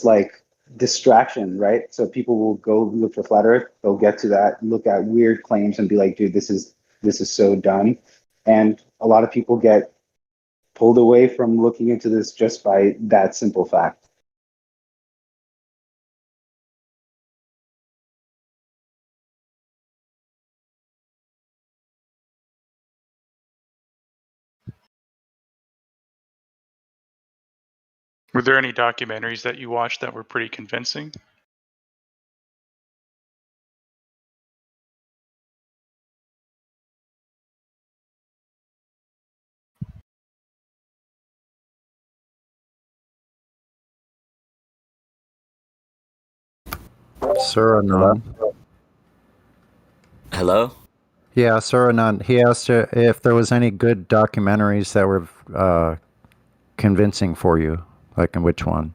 like distraction, right? So people will go look for flat earth, they'll get to that, look at weird claims and be like, dude, this is so dumb. And a lot of people get pulled away from looking into this just by that simple fact. Were there any documentaries that you watched that were pretty convincing? Suranon. Hello? Yeah, Suranan. He asked if there was any good documentaries that were convincing for you. Like, in which one?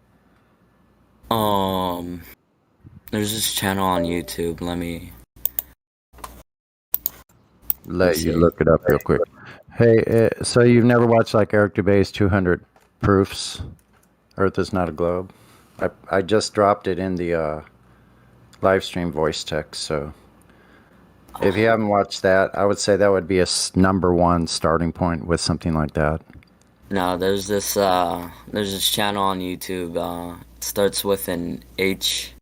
There's this channel on YouTube. Let me Let you see. look it up real quick. Hey, so you've never watched like Eric Dubay's 200 Proofs? Earth is not a globe. I just dropped it in the live stream voice text. So if you haven't watched that, I would say that would be a number one starting point with something like that. No, there's this channel on YouTube. It starts with an H.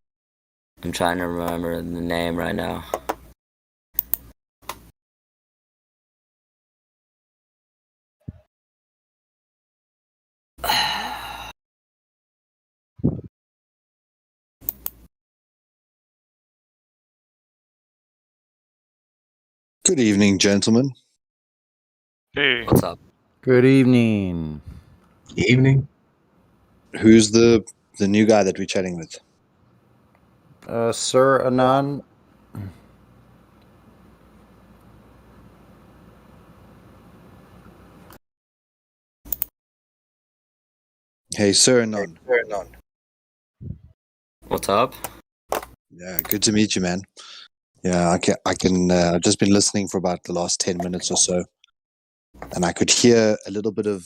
I'm trying to remember the name right now. Good evening, gentlemen. Hey. What's up? Good evening. Evening. Who's the new guy that we're chatting with? Sir Anan. Hey, Sir Anon. What's up? Yeah, good to meet you, man. Yeah, I can. I've just been listening for about the last 10 minutes or so, and I could hear a little bit of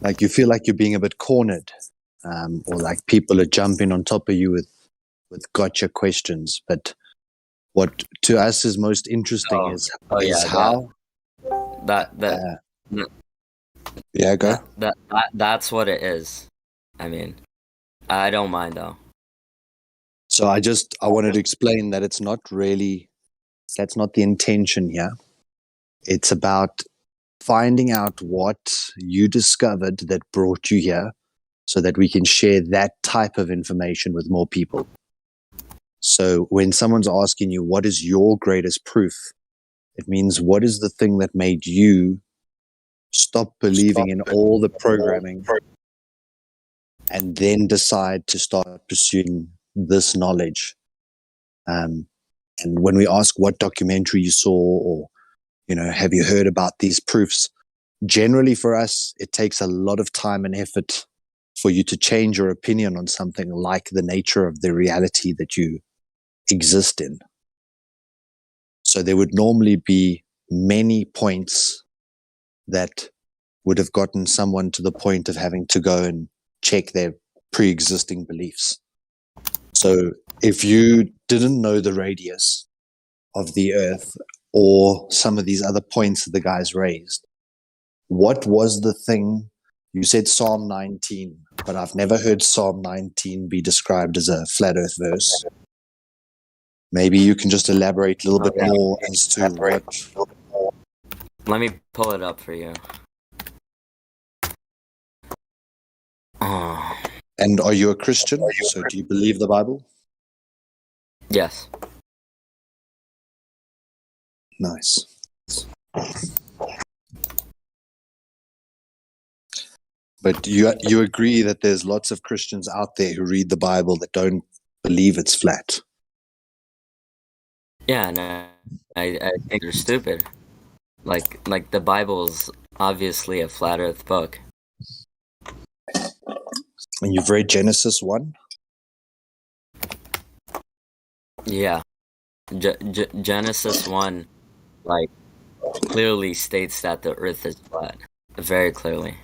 like you feel like you're being a bit cornered, or like people are jumping on top of you with gotcha questions. But what to us is most interesting is how that yeah, go. That's what it is. I mean, I don't mind though. So I wanted to explain that it's not really, that's not the intention here. It's about finding out what you discovered that brought you here so that we can share that type of information with more people. So when someone's asking you, what is your greatest proof? It means, what is the thing that made you stop believing in all the programming and then decide to start pursuing this knowledge? And when we ask what documentary you saw, or, have you heard about these proofs? Generally for us, it takes a lot of time and effort for you to change your opinion on something like the nature of the reality that you exist in. So there would normally be many points that would have gotten someone to the point of having to go and check their pre-existing beliefs. So if you didn't know the radius of the earth or some of these other points that the guys raised, what was the thing? You said Psalm 19, but I've never heard Psalm 19 be described as a flat earth verse. Maybe you can just elaborate a little bit more as to what. Let me pull it up for you. Oh. And are you a Christian? So do you believe the Bible? Yes. Nice. But you agree that there's lots of Christians out there who read the Bible that don't believe it's flat. Yeah, no, I think they're stupid. Like the Bible's obviously a flat Earth book. And you've read Genesis 1? Yeah, Genesis 1, like, clearly states that the Earth is flat, very clearly.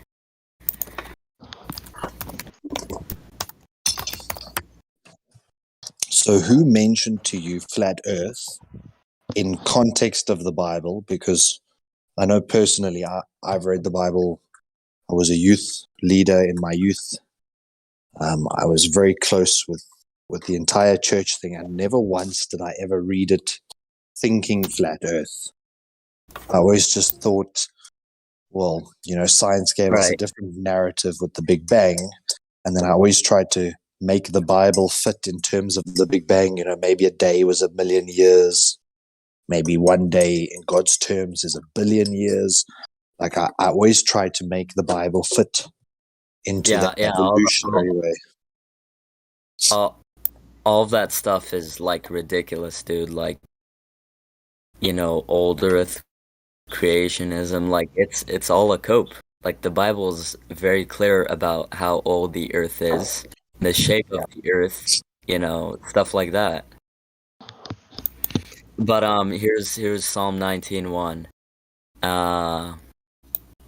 So who mentioned to you flat Earth in context of the Bible? Because I know personally, I've read the Bible. I was a youth leader in my youth. I was very close with the entire church thing, and never once did I ever read it thinking flat Earth. I always just thought, well, science gave us a different narrative with the Big Bang, and then I always tried to make the Bible fit in terms of the Big Bang. Maybe a day was 1,000,000 years. Maybe one day in God's terms is 1,000,000,000 years. Like I always try to make the Bible fit into that evolutionary way. All of that stuff is like ridiculous, dude. Like old Earth creationism. Like it's all a cope. Like the Bible's very clear about how old the Earth is, the shape of the Earth, stuff like that. But here's Psalm 19:1.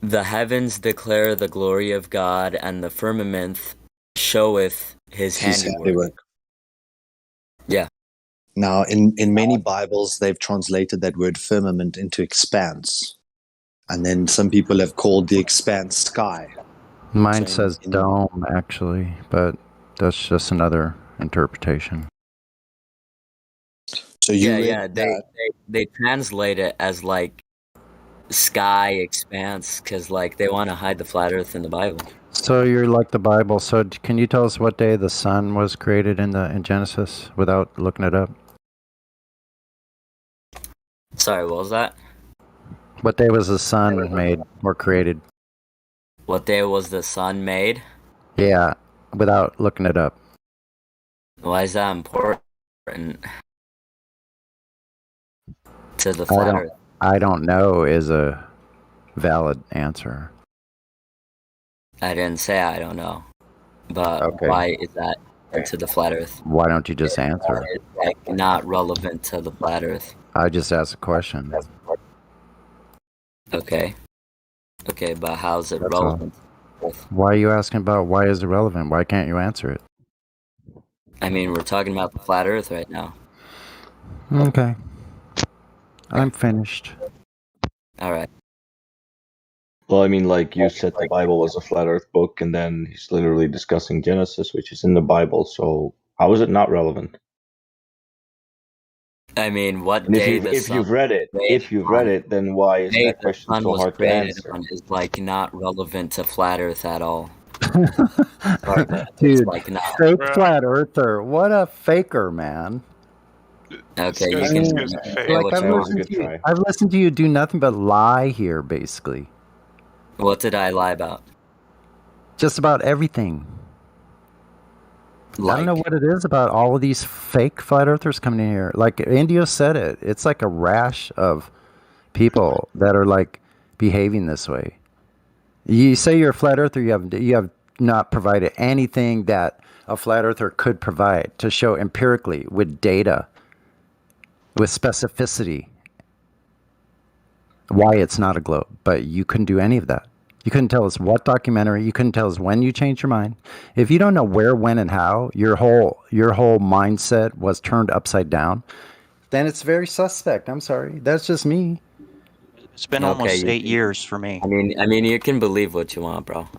The heavens declare the glory of God, and the firmament showeth his handiwork. Yeah. Now, in many Bibles, they've translated that word firmament into expanse. And then some people have called the expanse sky. Mine says dome, actually, but that's just another interpretation. So you they translate it as like sky expanse because like they want to hide the flat Earth in the Bible. So you're like the Bible. So can you tell us what day the sun was created in Genesis without looking it up? Sorry, what was that? What day was the sun made or created? What day was the sun made? Yeah, without looking it up. Why is that important to the flat Earth? I don't know is a valid answer. I didn't say I don't know, but why is that to the flat Earth? Why don't you just answer? It's like not relevant to the flat Earth. I just asked a question. Okay, but how's it relevant? Why are you asking about why is it relevant? Why can't you answer it? I mean, we're talking about the flat Earth right now. Okay. I'm finished. All right. Well, I mean, like you said, the Bible was a flat Earth book, and then he's literally discussing Genesis, which is in the Bible. So how is it not relevant? I mean, what And day if you've read it, then why is that question so hard to answer? Is like not relevant to flat Earth at all. Dude, like fake flat earther. What a faker, man. Okay, I've listened to you do nothing but lie here, basically. What did I lie about? Just about everything. I don't know what it is about all of these fake flat earthers coming in here. Like Indio said it. It's like a rash of people that are like behaving this way. You say you're a flat earther, you have not provided anything that a flat earther could provide to show empirically with data, with specificity, why it's not a globe. But you couldn't do any of that. You couldn't tell us what documentary. You couldn't tell us when you changed your mind. If you don't know where, when, and how your whole mindset was turned upside down, then it's very suspect. I'm sorry. That's just me. It's been almost 8 years for me. I mean, you can believe what you want, bro.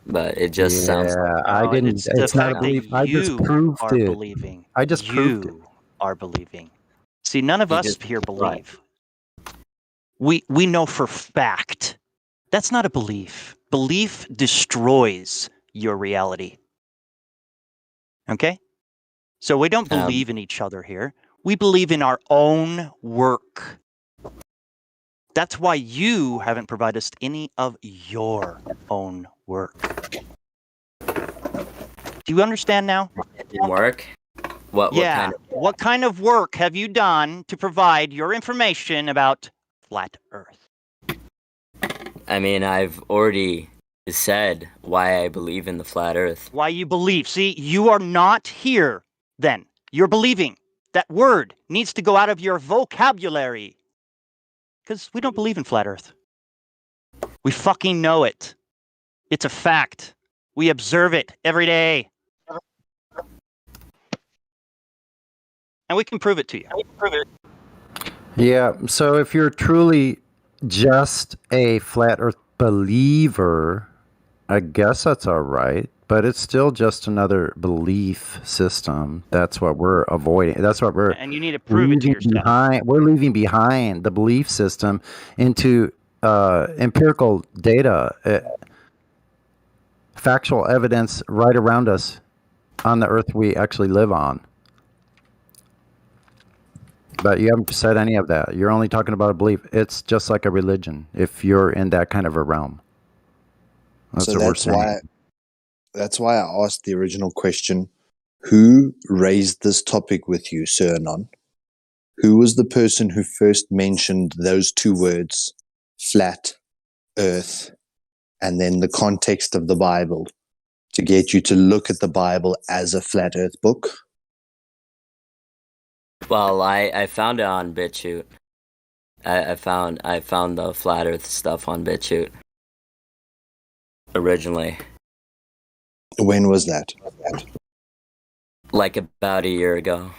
But it just sounds like I didn't. It's not a belief. I just proved it. Believing. I just proved it. You are believing. See, none of us here believe. We know for fact. That's not a belief. Belief destroys your reality. Okay? So we don't believe in each other here. We believe in our own work. That's why you haven't provided us any of your own work. Do you understand now? Work? What kind of What kind of work have you done to provide your information about flat Earth? I mean, I've already said why I believe in the flat Earth. Why you believe. See, you are not here then. You're believing. That word needs to go out of your vocabulary. Because we don't believe in flat Earth. We fucking know it. It's a fact. We observe it every day. And we can prove it to you. Yeah, so if you're truly just a flat Earth believer, I guess that's all right. But it's still just another belief system. That's what we're avoiding. That's what we're. And you need to prove it to yourself. We're leaving behind the belief system into empirical data, factual evidence right around us on the Earth we actually live on. But you haven't said any of that. You're only talking about a belief. It's just like a religion if you're in that kind of a realm. That's why I asked the original question, who raised this topic with you, Sir Anon? Who was the person who first mentioned those two words, flat earth, and then the context of the Bible to get you to look at the Bible as a flat earth book? Well, I found it on BitChute. I found the flat Earth stuff on BitChute originally. When was that? Like about a year ago.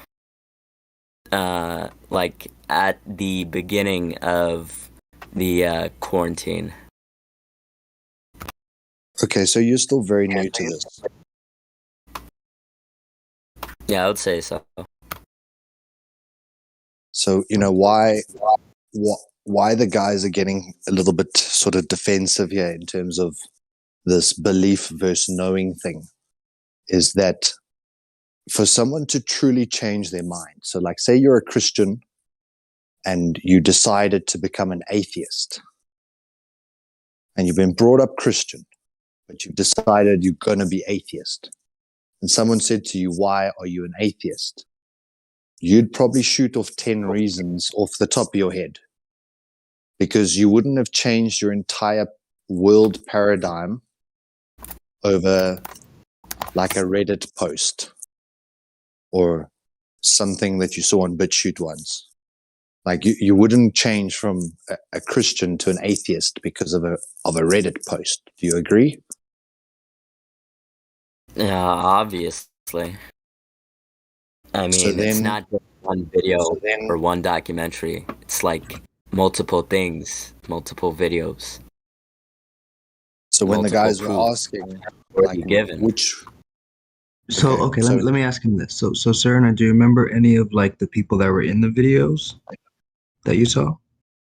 Like at the beginning of the quarantine. Okay, so you're still very new to this. Yeah, I would say so. So, why the guys are getting a little bit sort of defensive here in terms of this belief versus knowing thing is that for someone to truly change their mind, so like say you're a Christian and you decided to become an atheist and you've been brought up Christian, but you've decided you're going to be atheist. And someone said to you, why are you an atheist? You'd probably shoot off 10 reasons off the top of your head because you wouldn't have changed your entire world paradigm over like a Reddit post or something that you saw on BitChute once. Like you wouldn't change from a Christian to an atheist because of a Reddit post. Do you agree? Yeah, obviously. I mean, it's not just one video or one documentary. It's like multiple things, multiple videos. So when the guys were asking, like, which... So, okay, let me ask him this. So, Serena, do you remember any of like the people that were in the videos that you saw?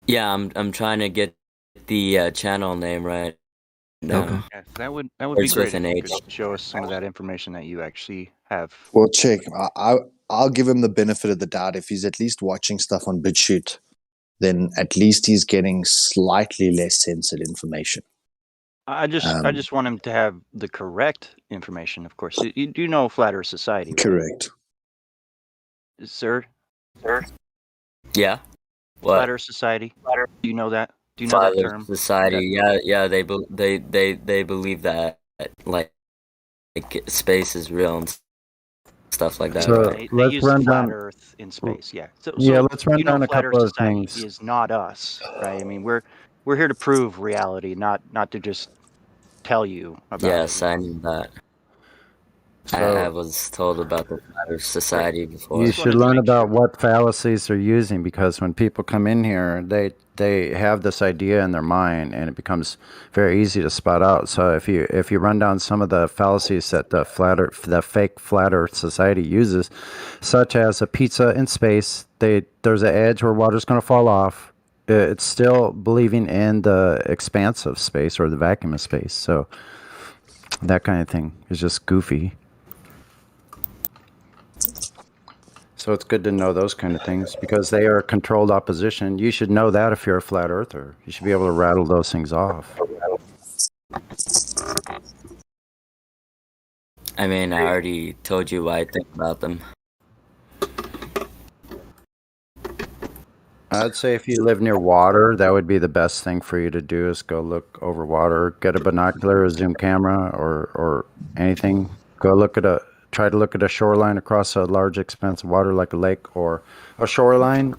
Yeah, I'm trying to get the channel name right now. Okay. Yes, that would be Starts great with an if you H. could show us some of that information that you actually have. Well, check. I'll give him the benefit of the doubt. If he's at least watching stuff on BitChute, then at least he's getting slightly less censored information. I just want him to have the correct information, of course. You do know Flat Earth Society, right? Correct. Sir? Yeah. What? Flat Earth Society. Do you know that? Do you know Flat that Earth term? Society. Yeah. They believe that like space is real and stuff like that. So right? They let's use run flat down. Earth in space. Yeah. So Let's run you know, down a Flat couple Earth of Society things. is not us, right? I mean, we're here to prove reality, not to just tell you about Yes, it. I knew that. I So was told about the Flat Earth Society before. you should learn about what fallacies they're using, because when people come in here, they have this idea in their mind, and it becomes very easy to spot out. So if you run down some of the fallacies that the fake Flat Earth Society uses, such as a pizza in space, there's an edge where water's going to fall off. It's still believing in the expanse of space or the vacuum of space. So that kind of thing is just goofy. So it's good to know those kind of things because they are controlled opposition. You should know that if you're a flat earther. You should be able to rattle those things off. I mean, I already told you what I think about them. I'd say if you live near water, that would be the best thing for you to do is go look over water, get a binocular, a zoom camera, or anything. Try to look at a shoreline across a large expanse of water like a lake or a shoreline.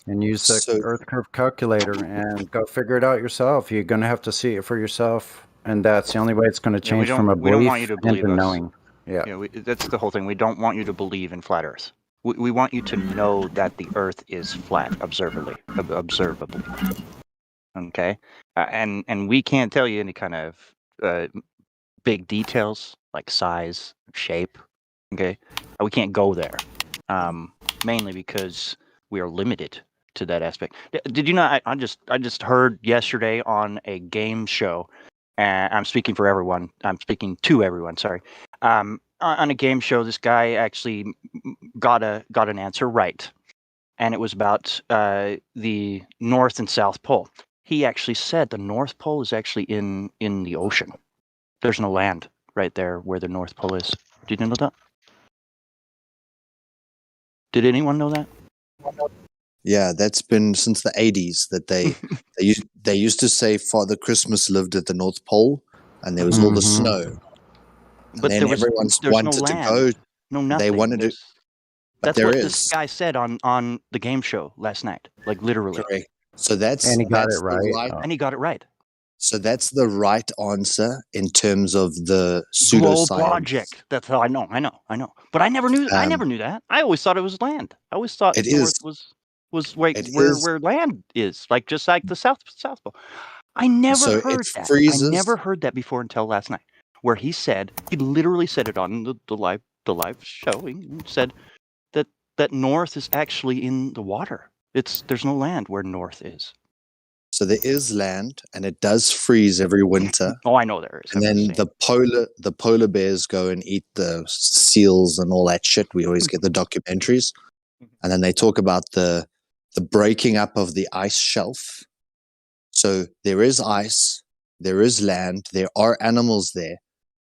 And use the Earth curve calculator and go figure it out yourself. You're going to have to see it for yourself. And that's the only way it's going to change from a we don't want you belief to believe into us. knowing. Yeah. That's the whole thing. We don't want you to believe in flat Earth. We want you to know that the Earth is flat, observably. Okay, and we can't tell you any kind of big details like size, shape. Okay, we can't go there, mainly because we are limited to that aspect. Did you know? I just heard yesterday on a game show. I'm speaking for everyone. I'm speaking to everyone. Sorry. On a game show, this guy actually got an answer right, and it was about the North and South Pole. He actually said the North Pole is actually in the ocean. There's no land right there where the North Pole is. Did you know that? Did anyone know that? Yeah, that's been since the 80s that they used to say Father Christmas lived at the North Pole, and there was all the snow. And But then there's no wanted to land, go. no nothing. They wanted to. But That's there what is. this guy said on the game show last night, like literally. Correct. So that's And he got that's it the right. And he got it right. So that's the right answer in terms of the Globe pseudoscience. project. That's how I know. But I never knew. I never knew that. I always thought it was land. I always thought It north is. was where It is. where land is, like just like the South Pole. I never So heard it that. I freezes. never heard that before until last night, where he literally said it on the live show. He said that north is actually in the water. There's no land where north is. So there is land, and it does freeze every winter. Oh, I know there is. And then the polar bears go and eat the seals and all that shit. We always get the documentaries, and then they talk about the breaking up of the ice shelf. So there is ice, there is land, there are animals there,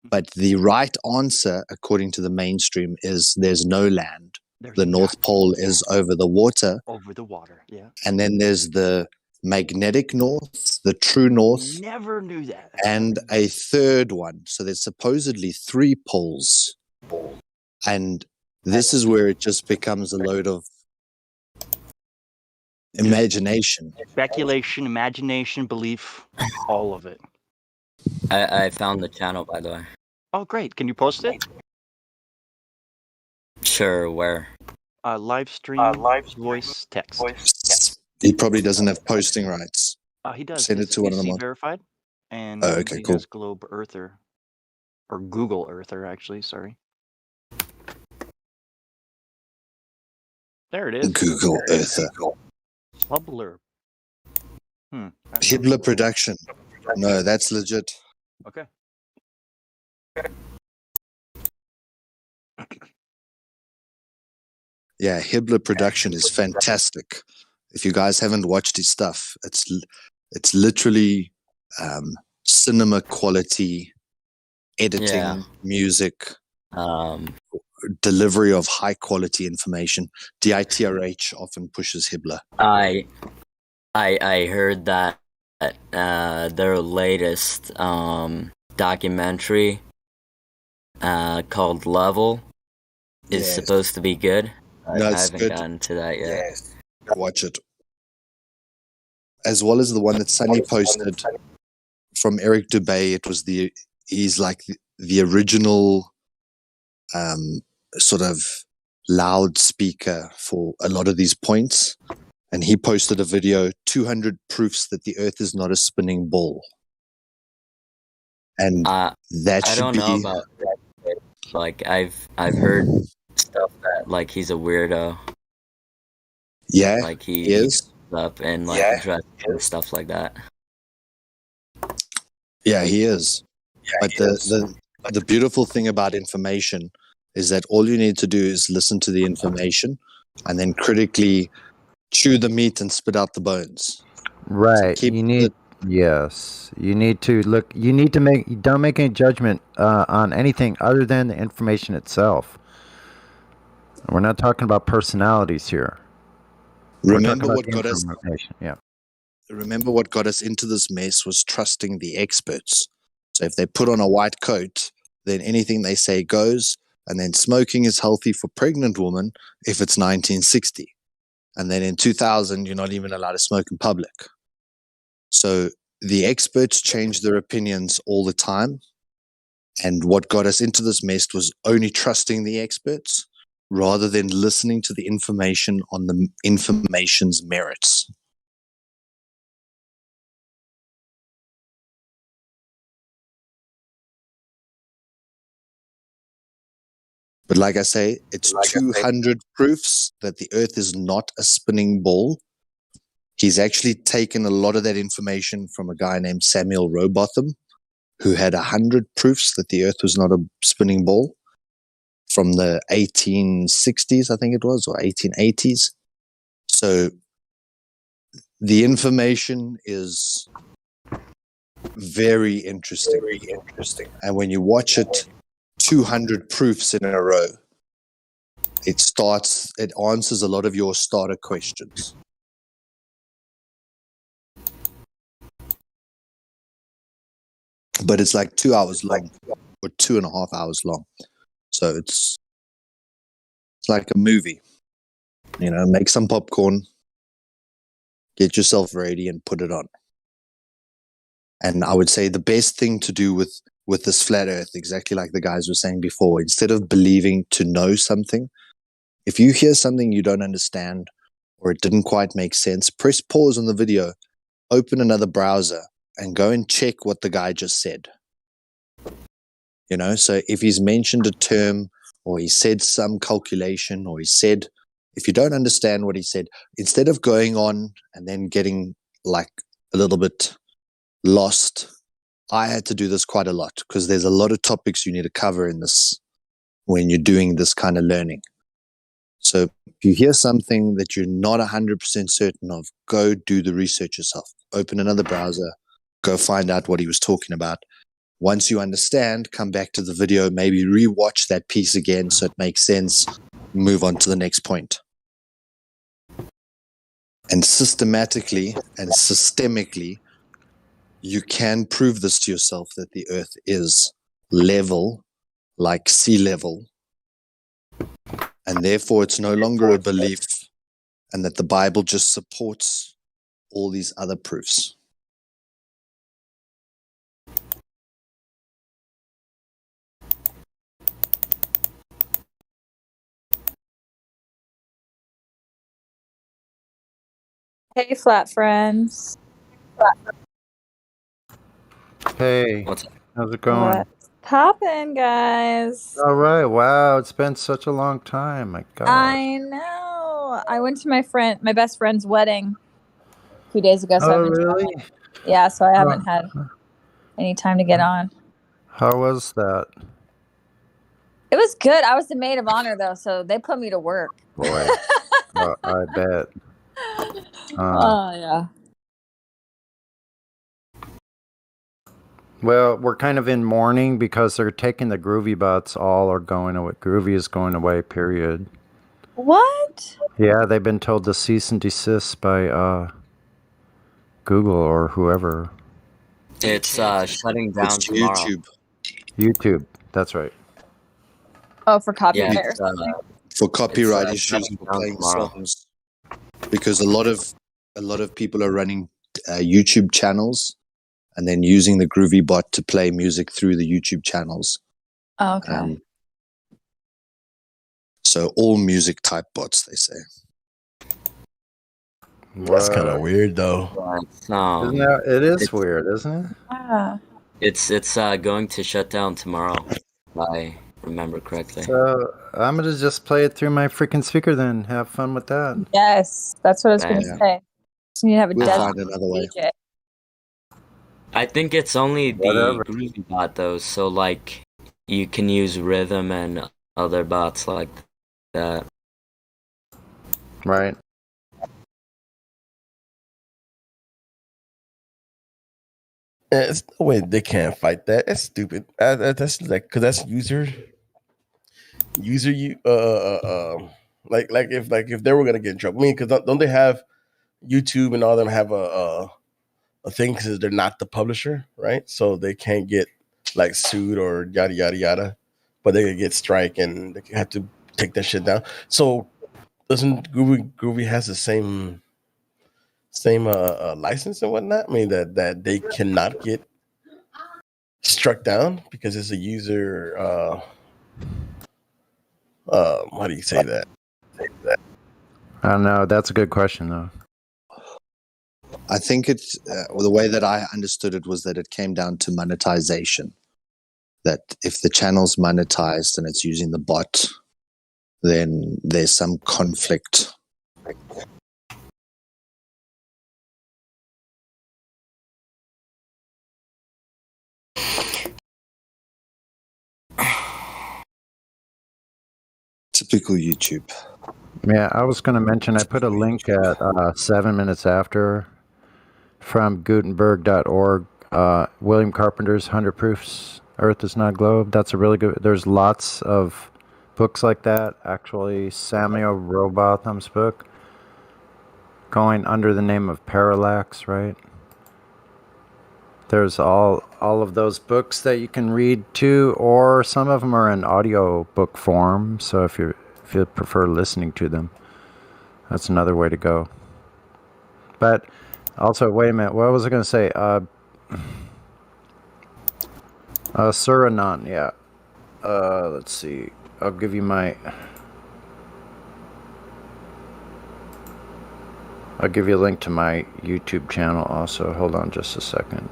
but the right answer, according to the mainstream, is there's no land. The North Pole is over the water. Over the water, yeah. And then there's the magnetic north, the true north, Never knew that. and a third one. So there's supposedly 3 poles. And this is where it just becomes a load of imagination. Speculation, imagination, belief, all of it. I found the channel, by the way. Oh, great. Can you post it? Sure, where? Live stream, voice, text. He probably doesn't have posting rights. He does. Send it to one of them. PC verified. And Oh, okay, he cool. has Globe Earther. Or Google Earther, actually, sorry. There it is. Google Earther. Hubler. Hibbler Production. No, that's legit. Okay. Yeah, Hibbler Production is fantastic. If you guys haven't watched his stuff, it's literally cinema quality editing, music, delivery of high quality information. DITRH often pushes Hibbler. I heard that their latest documentary called Level is supposed to be good. No, I it's haven't good. gotten to that yet. Yes. Watch it. As well as the one that Sunny posted from Eric Dubay. It was he's like the original sort of loudspeaker for a lot of these points. And he posted a video, 200 proofs that the earth is not a spinning ball. And that I should don't be... know about that. Like I've heard stuff that like he's a weirdo. Yeah, like he is up and like dressed and stuff like that. Yeah, he is. But the beautiful thing about information is that all you need to do is listen to the information and then critically chew the meat and spit out the bones. Right. So You need to look. You need to don't make any judgment on anything other than the information itself. We're not talking about personalities here. Remember what got us. Yeah. Remember what got us into this mess was trusting the experts. So if they put on a white coat, then anything they say goes. And then smoking is healthy for pregnant women if it's 1960. And then in 2000, you're not even allowed to smoke in public. So the experts change their opinions all the time. And what got us into this mess was only trusting the experts rather than listening to the information on the information's merits. But like I say, it's 200 proofs that the earth is not a spinning ball. He's actually taken a lot of that information from a guy named Samuel Rowbotham, who had 100 proofs that the earth was not a spinning ball from the 1860s, I think it was, or 1880s. So the information is very interesting. And when you watch it, 200 proofs in a row, it answers a lot of your starter questions. But it's like 2 hours long, or 2.5 hours long. So it's like a movie. Make some popcorn, get yourself ready, and put it on. And I would say the best thing to do with this flat earth, exactly like the guys were saying before, instead of believing to know something, if you hear something you don't understand or it didn't quite make sense, press pause on the video, open another browser, and go and check what the guy just said. So if he's mentioned a term, or he said some calculation, or if you don't understand what he said, instead of going on and then getting like a little bit lost, I had to do this quite a lot because there's a lot of topics you need to cover in this when you're doing this kind of learning. So if you hear something that you're not 100% certain of, go do the research yourself. Open another browser, go find out what he was talking about. Once you understand, come back to the video, maybe rewatch that piece again so it makes sense, move on to the next point. And systematically and systemically, you can prove this to yourself that the earth is level, like sea level, and therefore it's no longer a belief, and that the Bible just supports all these other proofs. Hey, flat friends. Hey, how's it going? What's poppin', guys? All right. Wow, it's been such a long time. My God. I know. I went to my best friend's wedding a few days ago. So Oh, I've been really? Yeah, so I haven't had any time to get on. How was that? It was good. I was the maid of honor, though, so they put me to work. Boy, I bet. Oh, yeah. Well, we're kind of in mourning because they're taking the groovy bots. All are going away. Groovy is going away, period. What? Yeah, they've been told to cease and desist by Google or whoever. It's shutting down It's tomorrow. YouTube, that's right. Oh, for copyright Yeah, or something? For copyright issues shutting for down playing tomorrow. songs, because a lot of people are running YouTube channels and then using the Groovy bot to play music through the YouTube channels. Oh, okay. So all music type bots, they say. That's kind of weird, though. Isn't that, it is weird, isn't it? Yeah. It's going to shut down tomorrow, if I remember correctly. So I'm gonna just play it through my freaking speaker then. Have fun with that. Yes, that's what I was going to Yeah. say. So you have a We'll desert find another way. DJ. I think it's only the Whatever. Groovy bot though, so like you can use Rhythm and other bots like that. Right. It's no way they can't fight that. That's stupid. That's like because that's user. You like if they were gonna get in trouble. I mean, because don't they have YouTube and all them have a thing because they're not the publisher, right? So they can't get like sued or yada yada yada, but they could get strike and they have to take that shit down. So doesn't Groovy has the same license and whatnot? I mean that they cannot get struck down because it's a user. How do you say that? I don't know. That's a good question though. I think it's the way that I understood it was that it came down to monetization. That if the channel's monetized and it's using the bot, then there's some conflict. Typical YouTube. Yeah, I was going to mention I put a link at 7 minutes after from Gutenberg.org. William Carpenter's 100 Proofs Earth is Not a Globe. That's a really good. There's lots of books like that. Actually, Samuel Rowbotham's book, going under the name of Parallax, right? There's all of those books that you can read too, or some of them are in audio book form. So if you prefer listening to them, that's another way to go. But also, wait a minute, what was I going to say? Suriname, yeah. Let's see. I'll give you a link to my YouTube channel also. Hold on just a second.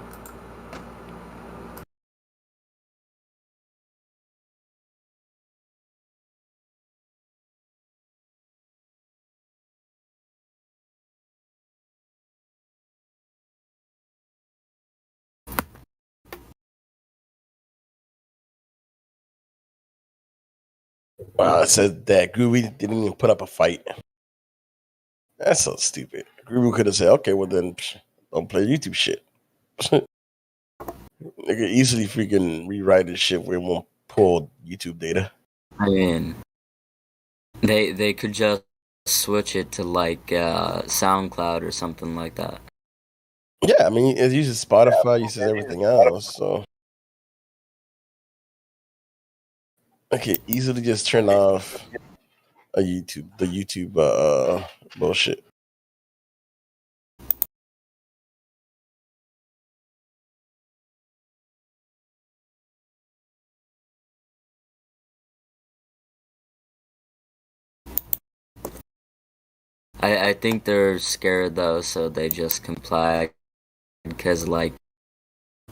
Wow, it says that Groovy didn't even put up a fight. That's so stupid. Groovy could have said, okay, well then, don't play YouTube shit. They could easily freaking rewrite this shit where it won't pull YouTube data. I mean, they could just switch it to like SoundCloud or something like that. Yeah, I mean, it uses Spotify, uses everything else, so okay, easily just turn off the YouTube bullshit. I think they're scared though, so they just comply because like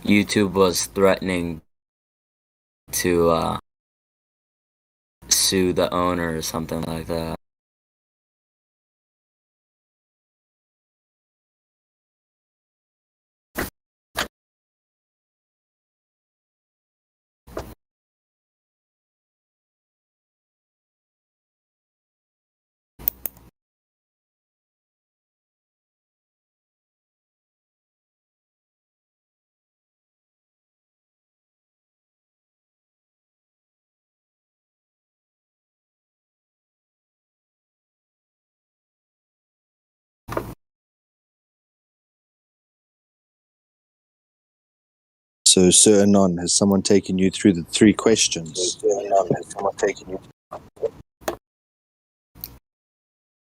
YouTube was threatening to sue the owner or something like that. So, Sir Anon, has someone taken you through the 3 questions?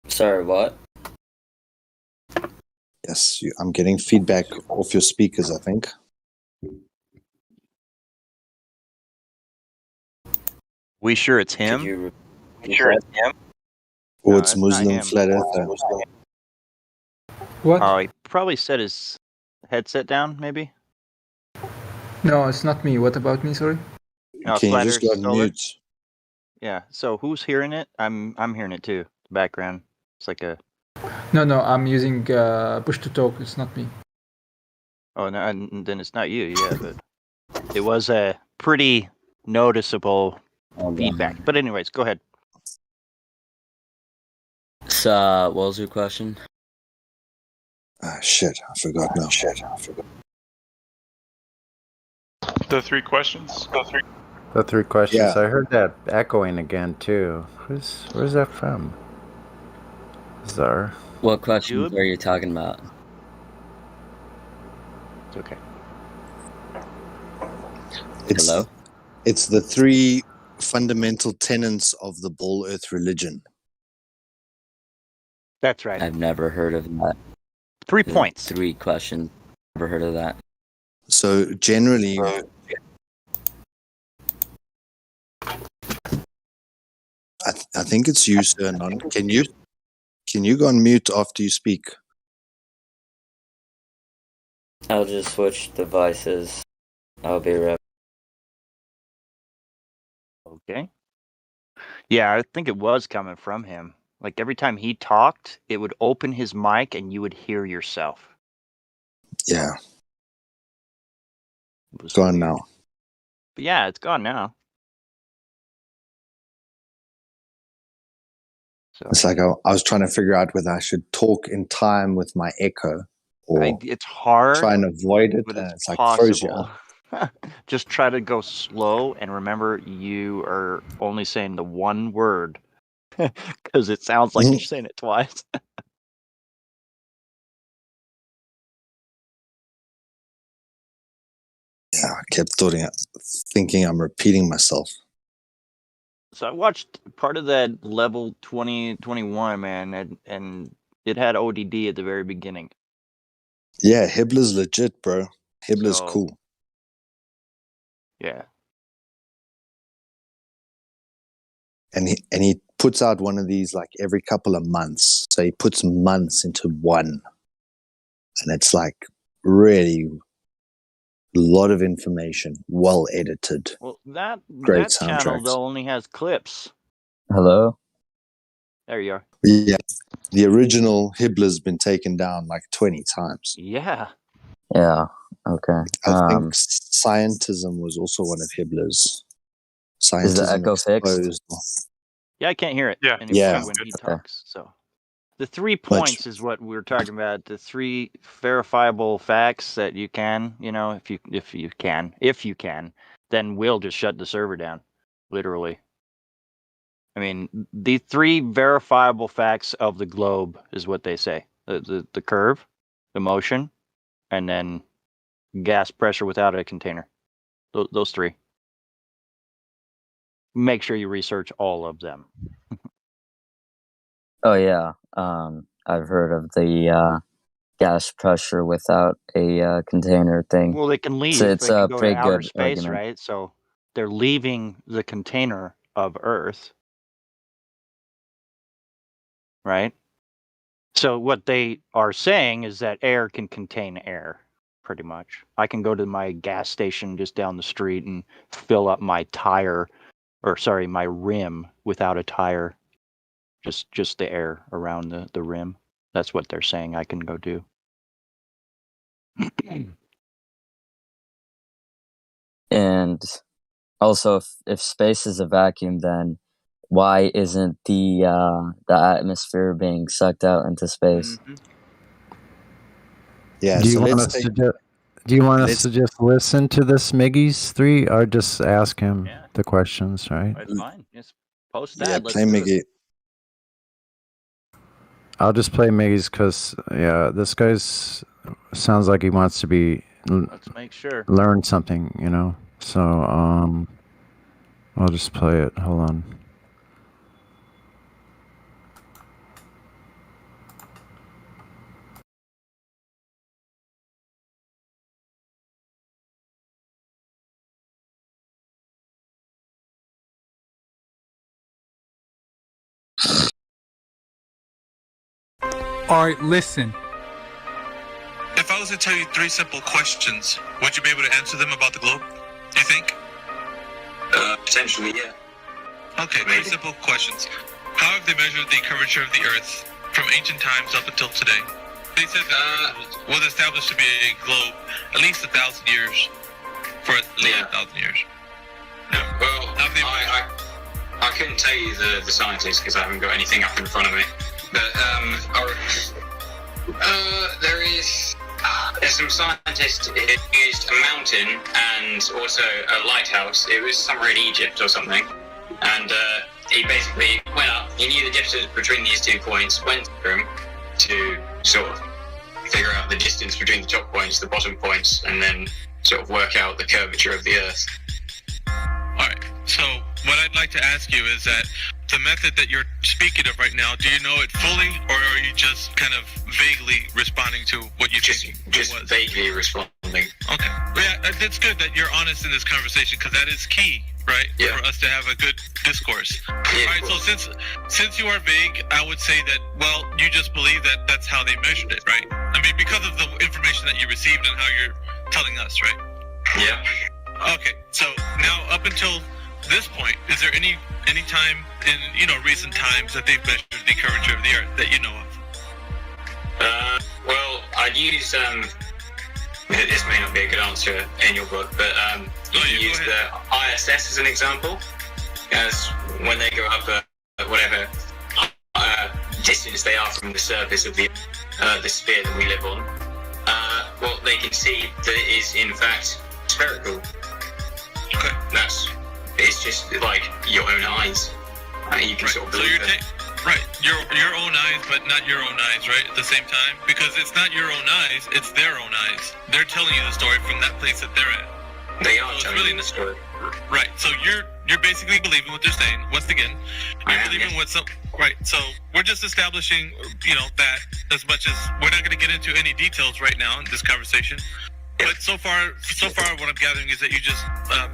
Sorry, what? Yes, I'm getting feedback off your speakers, I think. We sure it's him? Sure it's him? Or No, it's that's not Muslim him. Flat Earther. What? Oh, he probably set his headset down, maybe? No, it's not me. What about me? Sorry. No, Can you Flat just Earth go on Solar? mute? Yeah, so who's hearing it? I'm hearing it too. The background. It's like a... No, I'm using push to talk. It's not me. Oh, no, and then it's not you, yeah, but it was a pretty noticeable feedback. But anyways, go ahead. So, what was your question? Shit, I forgot now. The 3 questions. The 3 questions. Yeah. I heard that echoing again too. Where's that from? Bizarre. What questions are you talking about? It's okay. Hello? It's the 3 fundamental tenets of the Ball Earth religion. That's right. I've never heard of that. 3 points. 3 questions. Never heard of that. So generally, I think it's you, Sir Anon. Can you go on mute after you speak? I'll just switch devices. I'll be right. Okay. Yeah, I think it was coming from him. Like every time he talked, it would open his mic and you would hear yourself. Yeah. It was Gone weird. now. But yeah, it's gone now. So It's like I was trying to figure out whether I should talk in time with my echo or it's hard, try and avoid it. but And it's it's like throws you possible. out. Just try to go slow, and remember, you are only saying the one word because it sounds like you're saying it twice. Yeah, I kept thinking I'm repeating myself. So I watched part of that level 2021, man, and it had ODD at the very beginning. Yeah, Hibbler's legit, bro. Hibbler's So- cool. Yeah. And he puts out one of these like every couple of months. So he puts months into one. And it's like really a lot of information, well edited. Well, that Great channel soundtracks. though only has clips. Hello? There you are. Yeah. The original Hibbler's been taken down like 20 times. Yeah. Yeah. Okay. I think Scientism was also one of Hibbler's. Scientism Is the echo Exposed. fixed? Yeah, I can't hear it. Yeah. Yeah. When he Okay. talks. So the 3 points is what we're talking about. The 3 verifiable facts that you can, if you can, then we'll just shut the server down. Literally. I mean, the 3 verifiable facts of the globe is what they say. The curve, the motion, and then gas pressure without a container. Those 3. Make sure you research all of them. Oh yeah. I've heard of the gas pressure without a container thing. Well, they can leave. So it's they can a go pretty to outer good space, argument. right? So they're leaving the container of Earth, right? So what they are saying is that air can contain air, pretty much. I can go to my gas station just down the street and fill up my my rim without a tire. Just the air around the rim. That's what they're saying I can go do. And also, if space is a vacuum, then why isn't the atmosphere being sucked out into space? Mm-hmm. Yeah. Do you So want let's us take, to just listen to the Smiggies 3, or just ask him the questions? Right. That's fine. Just post that. yeah, Let's play do it. Miggy. I'll just play Miggy's because this guy's sounds like he wants to be Let's make sure. learn something, So I'll just play it. Hold on. All right, listen. If I was to tell you 3 simple questions, would you be able to answer them about the globe? Do you think? Potentially, yeah. Okay, 3 simple questions. How have they measured the curvature of the Earth from ancient times up until today? They said that was established to be a globe at least 1,000 years. For at least 1,000 years. Well, I couldn't tell you the scientists because I haven't got anything up in front of me. But there's some scientists who used a mountain and also a lighthouse. It was somewhere in Egypt or something. And he basically went up. He knew the distance between these 2 points, went through them to sort of figure out the distance between the top points, the bottom points, and then sort of work out the curvature of the Earth. Alright, so what I'd like to ask you is that the method that you're speaking of right now, do you know it fully, or are you just kind of vaguely responding to what you think Just vaguely responding. Okay. Well, yeah, it's good that you're honest in this conversation because that is key, right? Yeah. For us to have a good discourse. Yeah, All right. So since you are vague, I would say that you just believe that that's how they measured it, right? I mean, because of the information that you received and how you're telling us, right? Yeah. Okay. So now, up until this point, is there any time in recent times that they've measured the curvature of the Earth that you know of? Well, I'd use this may not be a good answer in your book, but you can use the ISS as an example, as when they go up whatever distance they are from the surface of the sphere that we live on, well, they can see that it is in fact spherical. Okay. It's just like your own eyes. You can sort of So believe you're it. right, your own eyes, but not your own eyes, right? At the same time, because it's not your own eyes, it's their own eyes. They're telling you the story from that place that they're at. They are So it's telling really you the story. right. So you're basically believing what they're saying. Once again, you're believing what some right. So we're just establishing, that as much as we're not going to get into any details right now in this conversation. But so far, what I'm gathering is that you just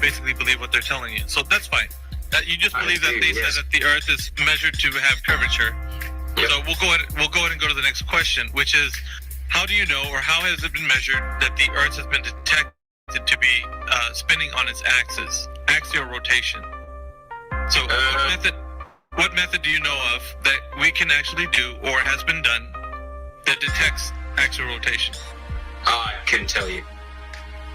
basically believe what they're telling you. So that's fine. That you just believe that they said that the Earth is measured to have curvature. So we'll go ahead and go to the next question, which is, how do you know, or how has it been measured that the Earth has been detected to be spinning on its axis, axial rotation? So what method do you know of that we can actually do, or has been done, that detects axial rotation? I couldn't tell you.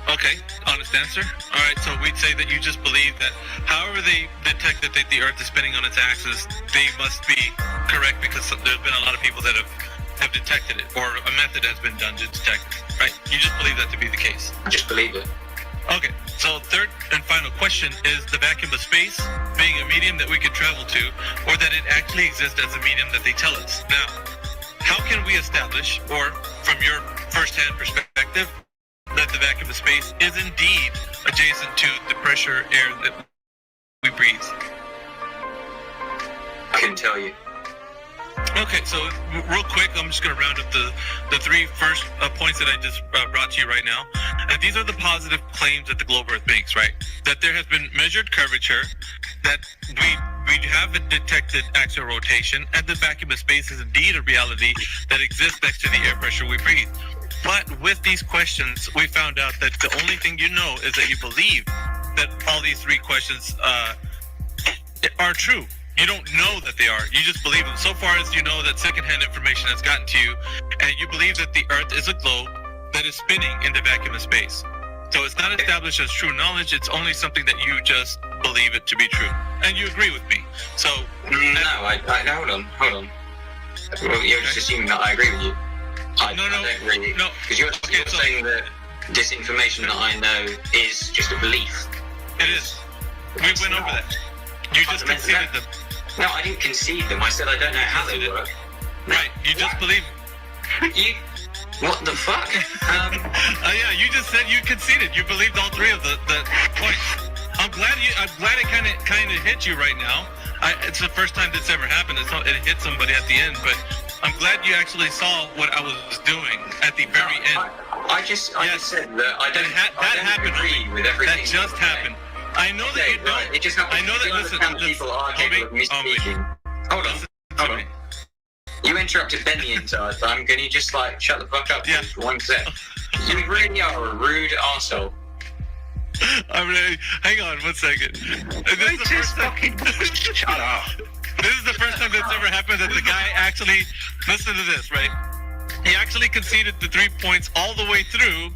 Okay, honest answer. All right, so we'd say that you just believe that however they detect that the Earth is spinning on its axis, they must be correct, because there's been a lot of people that have detected it, or a method has been done to detect it, right? You just believe that to be the case. I just believe it. Okay, so third and final question is the vacuum of space being a medium that we could travel to, or that it actually exists as a medium that they tell us. Now, how can we establish, or from your first-hand perspective, that the vacuum of space is indeed adjacent to the pressure air that we breathe? I couldn't tell you. Okay, so real quick, I'm just going to round up the three first points that I just brought to you right now. And these are the positive claims that the globe Earth makes, right? That there has been measured curvature, that we have detected axial rotation, and the vacuum of space is indeed a reality that exists next to the air pressure we breathe. But with these questions, we found out that the only thing you know is that you believe that all these three questions are true. You don't know that they are. You just believe them. So far as you know that secondhand information has gotten to you, and you believe that the Earth is a globe that is spinning in the vacuum of space. So it's not established as true knowledge. It's only something that you just believe it to be true. And you agree with me. So no, hold on. Well, you're just assuming that I agree with you. I don't really. No. Because you're saying that this information that I know is just a belief. It is. We went over that. You just conceded them. No, I didn't concede them. I said I don't know how they work. Right. You just believe. You. What the fuck? Yeah, you just said you conceded. You believed all three of the points. I'm glad it kind of hit you right now. It's the first time that's ever happened. It hit somebody at the end, but I'm glad you actually saw what I was doing at the very end. I just said that I don't agree with everything. That just happened. I know that you don't. Right. It just happened. I know that. Listen, people are capable of misspeaking. Hold on. You interrupted Ben the entire time. Can you just shut the fuck up for 1 sec? You really are a rude arsehole. Hang on 1 second. This is the first time. Shut up. This is the first time that's ever happened that the guy actually, listen to this, right? He actually conceded the 3 points all the way through.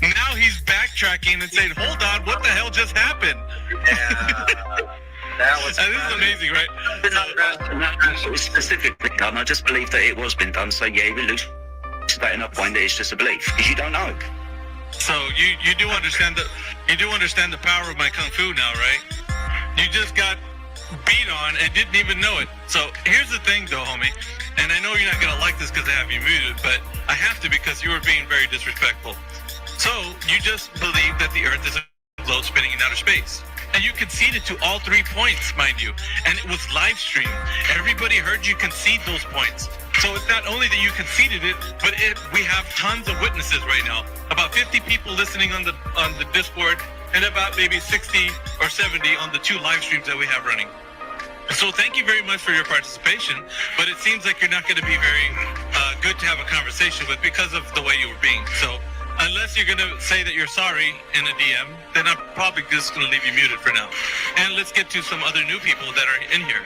Now he's backtracking and saying, hold on, what the hell just happened? That was this is amazing, right? It was specifically done. I just believe that it was been done. So yeah, we lose that enough point that it's just a belief because you don't know. So you do understand the power of my kung fu now, right? You just got beat on and didn't even know it. So here's the thing, though, homie. And I know you're not gonna like this because I have you muted, but I have to because you were being very disrespectful. So you just believe that the Earth is a globe spinning in outer space. And you conceded to all 3 points, mind you. And it was live streamed. Everybody heard you concede those points. So it's not only that you conceded it, but we have tons of witnesses right now. About 50 people listening on the Discord, and about maybe 60 or 70 on the 2 live streams that we have running. So thank you very much for your participation, but it seems like you're not going to be very good to have a conversation with because of the way you were being. So unless you're going to say that you're sorry in a DM, then I'm probably just going to leave you muted for now. And let's get to some other new people that are in here.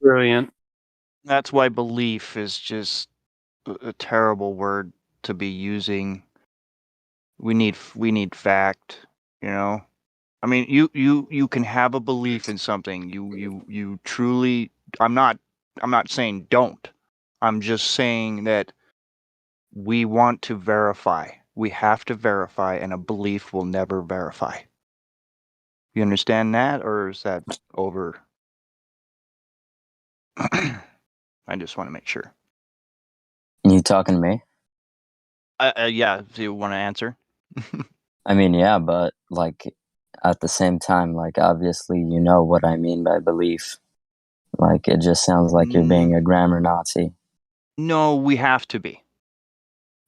Brilliant. That's why belief is just a terrible word to be using. We need fact, you know? I mean, you can have a belief in something. You truly, I'm not saying don't. I'm just saying that we want to verify. We have to verify, and a belief will never verify. You understand that, or is that over? I just want to make sure. You talking to me? Yeah, do you want to answer? I mean, yeah, but like at the same time, like obviously you know what I mean by belief. Like it just sounds like you're being a grammar Nazi. No, we have to be.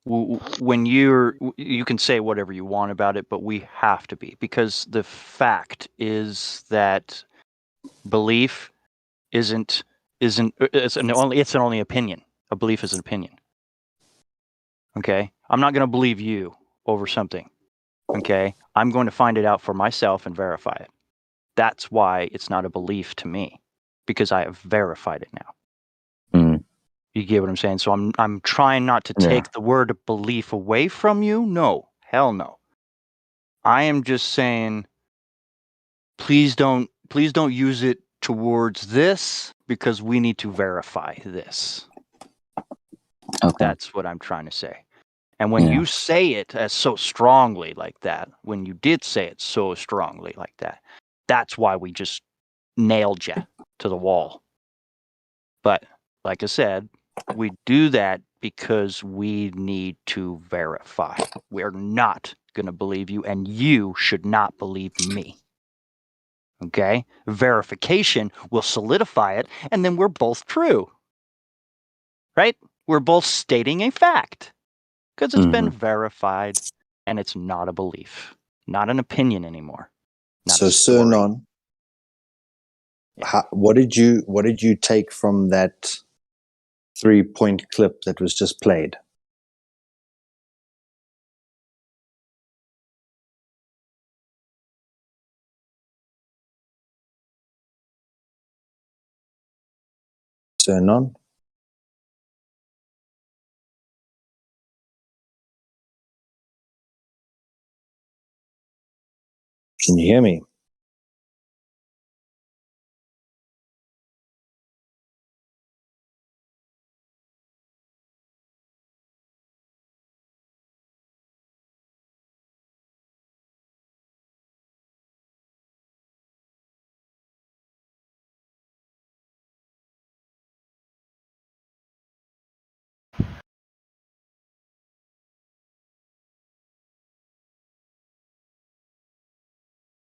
When you can say whatever you want about it, but we have to be, because the fact is that belief isn't it's an only opinion. A belief is an opinion. Okay, I'm not going to believe you over something. Okay, I'm going to find it out for myself and verify it. That's why it's not a belief to me, because I have verified it now. You get what I'm saying? So I'm trying not to take the word belief away from you. No, hell no. I am just saying, please don't use it towards this, because we need to verify this. Okay. That's what I'm trying to say. And when you say it as so strongly like that, when you did say it so strongly like that, that's why we just nailed you to the wall. But like I said, we do that because we need to verify. We're not going to believe you, and you should not believe me. Okay? Verification will solidify it, and then we're both true. Right? We're both stating a fact because it's been verified, and it's not a belief, not an opinion anymore. So, Sir Non, what did you take from that 3-point clip that was just played? Sir Non? Can you hear me?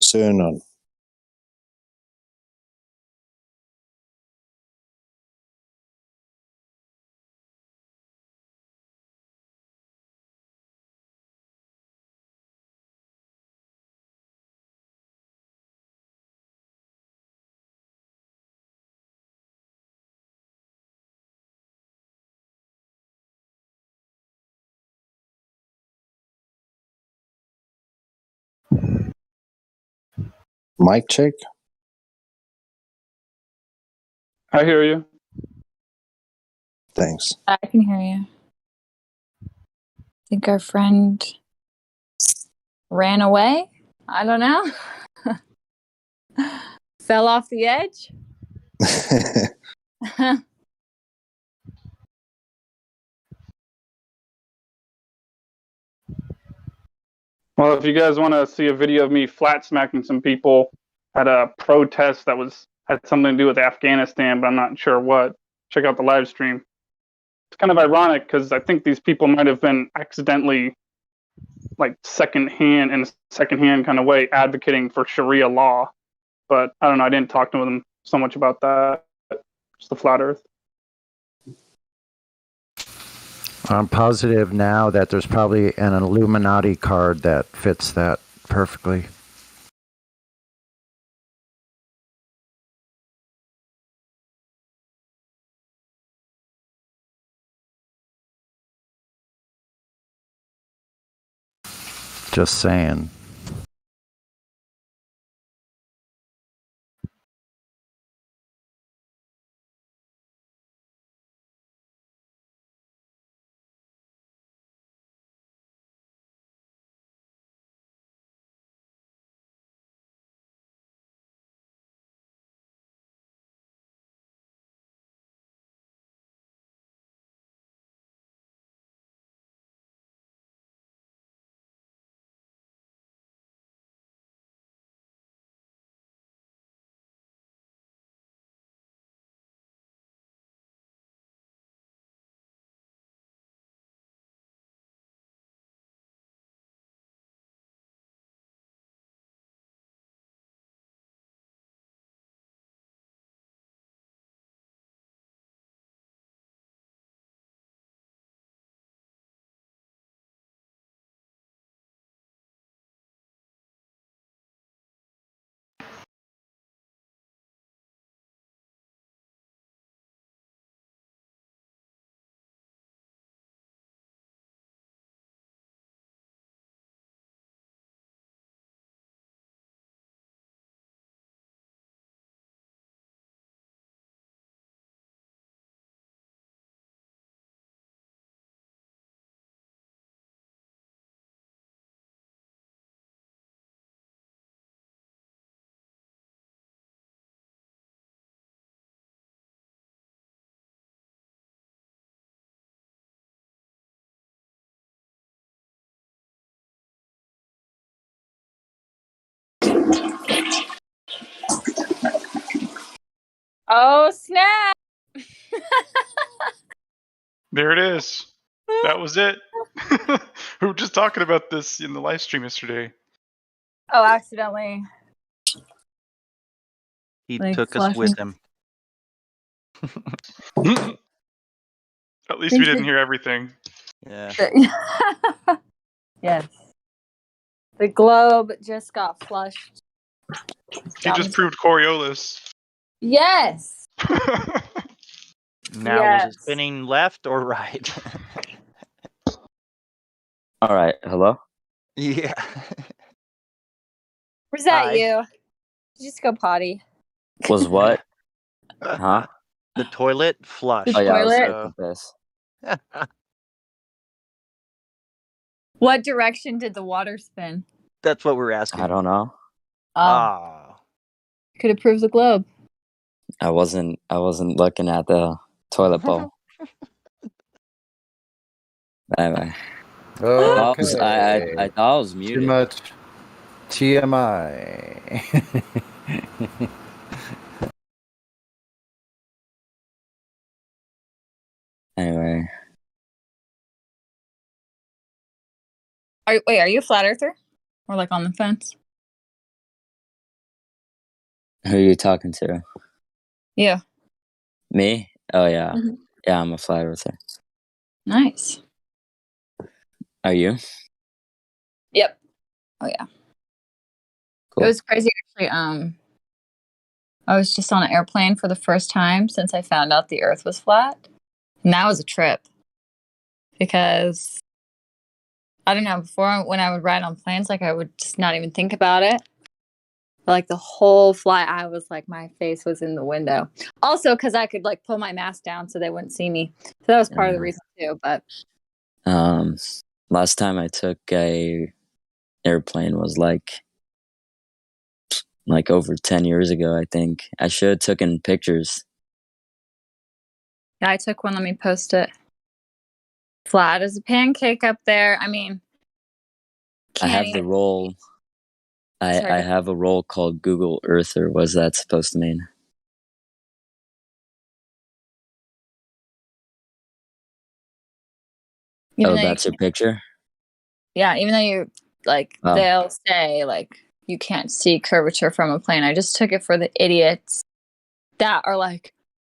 Sir Non? Mic check. I hear you. Thanks. I can hear you. I think our friend ran away. I don't know. Fell off the edge. Well, if you guys want to see a video of me flat smacking some people at a protest that had something to do with Afghanistan, but I'm not sure what, check out the live stream. It's kind of ironic because I think these people might have been accidentally, like secondhand kind of way, advocating for Sharia law. But I don't know. I didn't talk to them so much about that. Just the flat Earth. I'm positive now that there's probably an Illuminati card that fits that perfectly. Just saying. Oh snap! There it is. That was it. We were just talking about this in the live stream yesterday. Oh, accidentally. He Like took us with him. At least we didn't hear everything. Yeah. Yes. The globe just got flushed. He just proved Coriolis. Yes. Now was it spinning left or right? All right. Hello? Yeah. Was that Hi. you? Did you just go potty? Was what? Huh? The toilet flushed. The Oh, yeah, I was toilet? taking piss. What direction did the water spin? That's what we're asking. I don't know. Oh. Could have proved the globe. I wasn't looking at the toilet bowl. Anyway. Okay. I thought I was muted. Too much TMI. Anyway. Wait, are you a flat earther? Or like on the fence? Who are you talking to? Yeah. Me? Oh, yeah. Mhm. Yeah, I'm a flat earther. Nice. Are you? Yep. Oh yeah. Cool. It was crazy actually. I was just on an airplane for the first time since I found out the Earth was flat, and that was a trip because I don't know. Before, when I would ride on planes, like I would just not even think about it. But, like the whole flight, I was like, my face was in the window. Also, because I could like pull my mask down so they wouldn't see me. So that was part of the reason too. But Last time I took a airplane was like over 10 years ago, I think. I should have taken pictures. yeah, I took one. Let me post it. Flat as a pancake up there. I mean, I have even- the role. I have a role called Google Earther. What's that supposed to mean? Even though That's your picture? Yeah, even though you like Oh. they'll say like you can't see curvature from a plane. I just took it for the idiots that are like,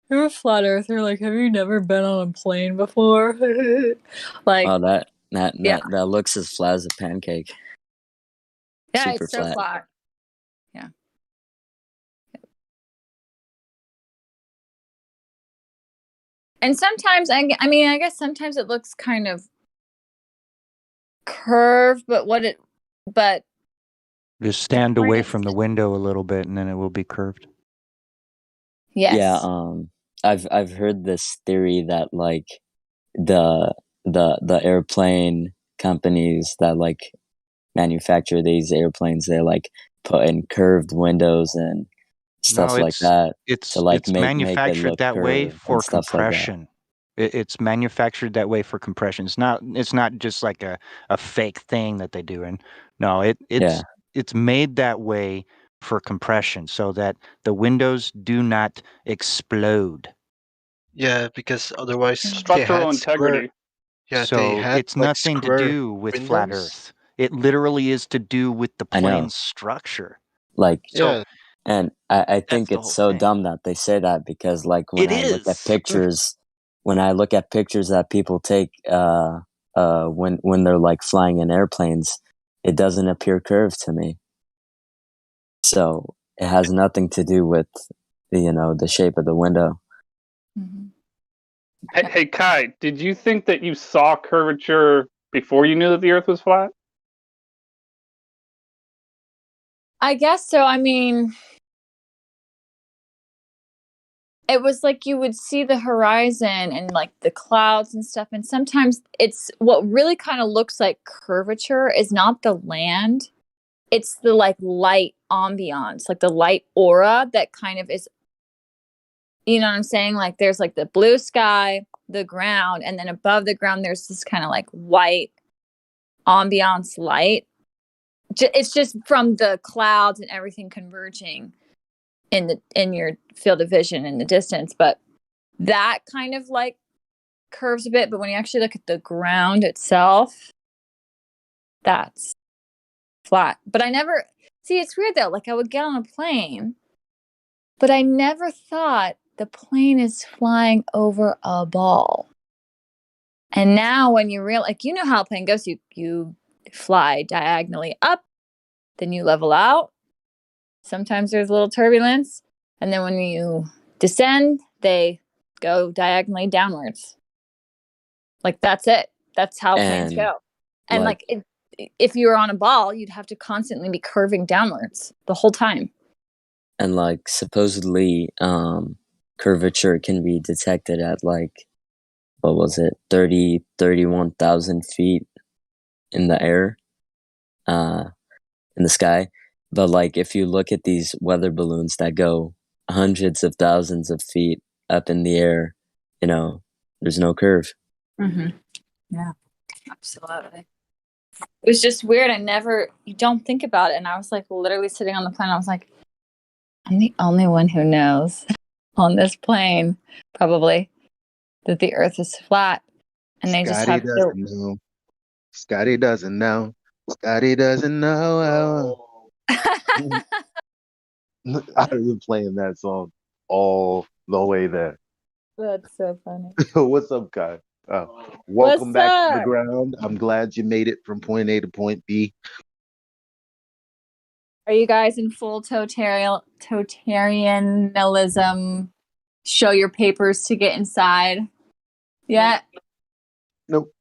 you're a flat earther, like have you never been on a plane before? Like Oh, that looks as flat as a pancake. yeah, Super it's so flat. flat. Yeah. And sometimes I guess sometimes it looks kind of curved, but Just stand away from the window a little bit, and then it will be curved. yes. Yeah, I've heard this theory that like the airplane companies that like manufacture these airplanes, they like put in curved windows and stuff like that. It's to like it's make it manufactured look that way curved for and stuff like that. compression. It's manufactured that way for compression. It's not just like a fake thing that they do. And no, it's made that way for compression so that the windows do not explode. Yeah, because otherwise they Structural had square. integrity. Yeah, they So had it's like nothing to square do with flat windows. Earth. It literally is to do with the I know. plane's structure. Like, Yeah. and I think the it's whole so thing. dumb that they say that because like when It I look at is. pictures, that people take when they're like flying in airplanes, it doesn't appear curved to me. So it has nothing to do with the shape of the window. Hey, Kai, did you think that you saw curvature before you knew that the Earth was flat? I guess so. I mean, it was like you would see the horizon and like the clouds and stuff. And sometimes it's what really kind of looks like curvature is not the land. It's the like light ambiance, like the light aura that kind of is, you know what I'm saying? Like there's like the blue sky, the ground, and then above the ground, there's this kind of like white ambiance light. It's just from the clouds and everything converging. in your field of vision in the distance, but that kind of like curves a bit. But when you actually look at the ground itself, that's flat. But I never see. It's weird though. Like I would get on a plane, but I never thought the plane is flying over a ball. And now when you like, you know how a plane goes, you fly diagonally up, then you level out. Sometimes there's a little turbulence. And then when you descend, they go diagonally downwards. Like that's it. That's how planes go. And like if you were on a ball, you'd have to constantly be curving downwards the whole time. And like supposedly curvature can be detected at like, what was it, 31,000 feet in the air, in the sky. But like if you look at these weather balloons that go hundreds of thousands of feet up in the air, you know, there's no curve. Mm-hmm. Yeah, absolutely. It was just weird. You don't think about it. And I was like literally sitting on the plane. I was like, I'm the only one who knows on this plane, probably, that the earth is flat. And they just have doesn't know. Scotty doesn't know. Scotty doesn't know. I've been playing that song all the way there. That's so funny. What's up, Kai? Welcome back to the ground. I'm glad you made it from point A to point B. Are you guys in full totalitarianism? Show your papers to get inside? Yeah. Nope.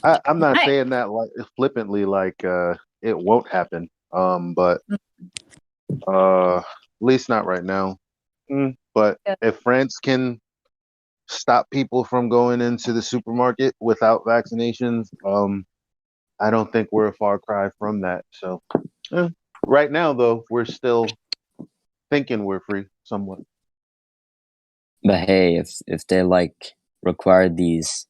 I'm not saying that like flippantly, like it won't happen. But at least not right now. But if France can stop people from going into the supermarket without vaccinations, I don't think we're a far cry from that. So right now, though, we're still thinking we're free somewhat. But hey, if they like require these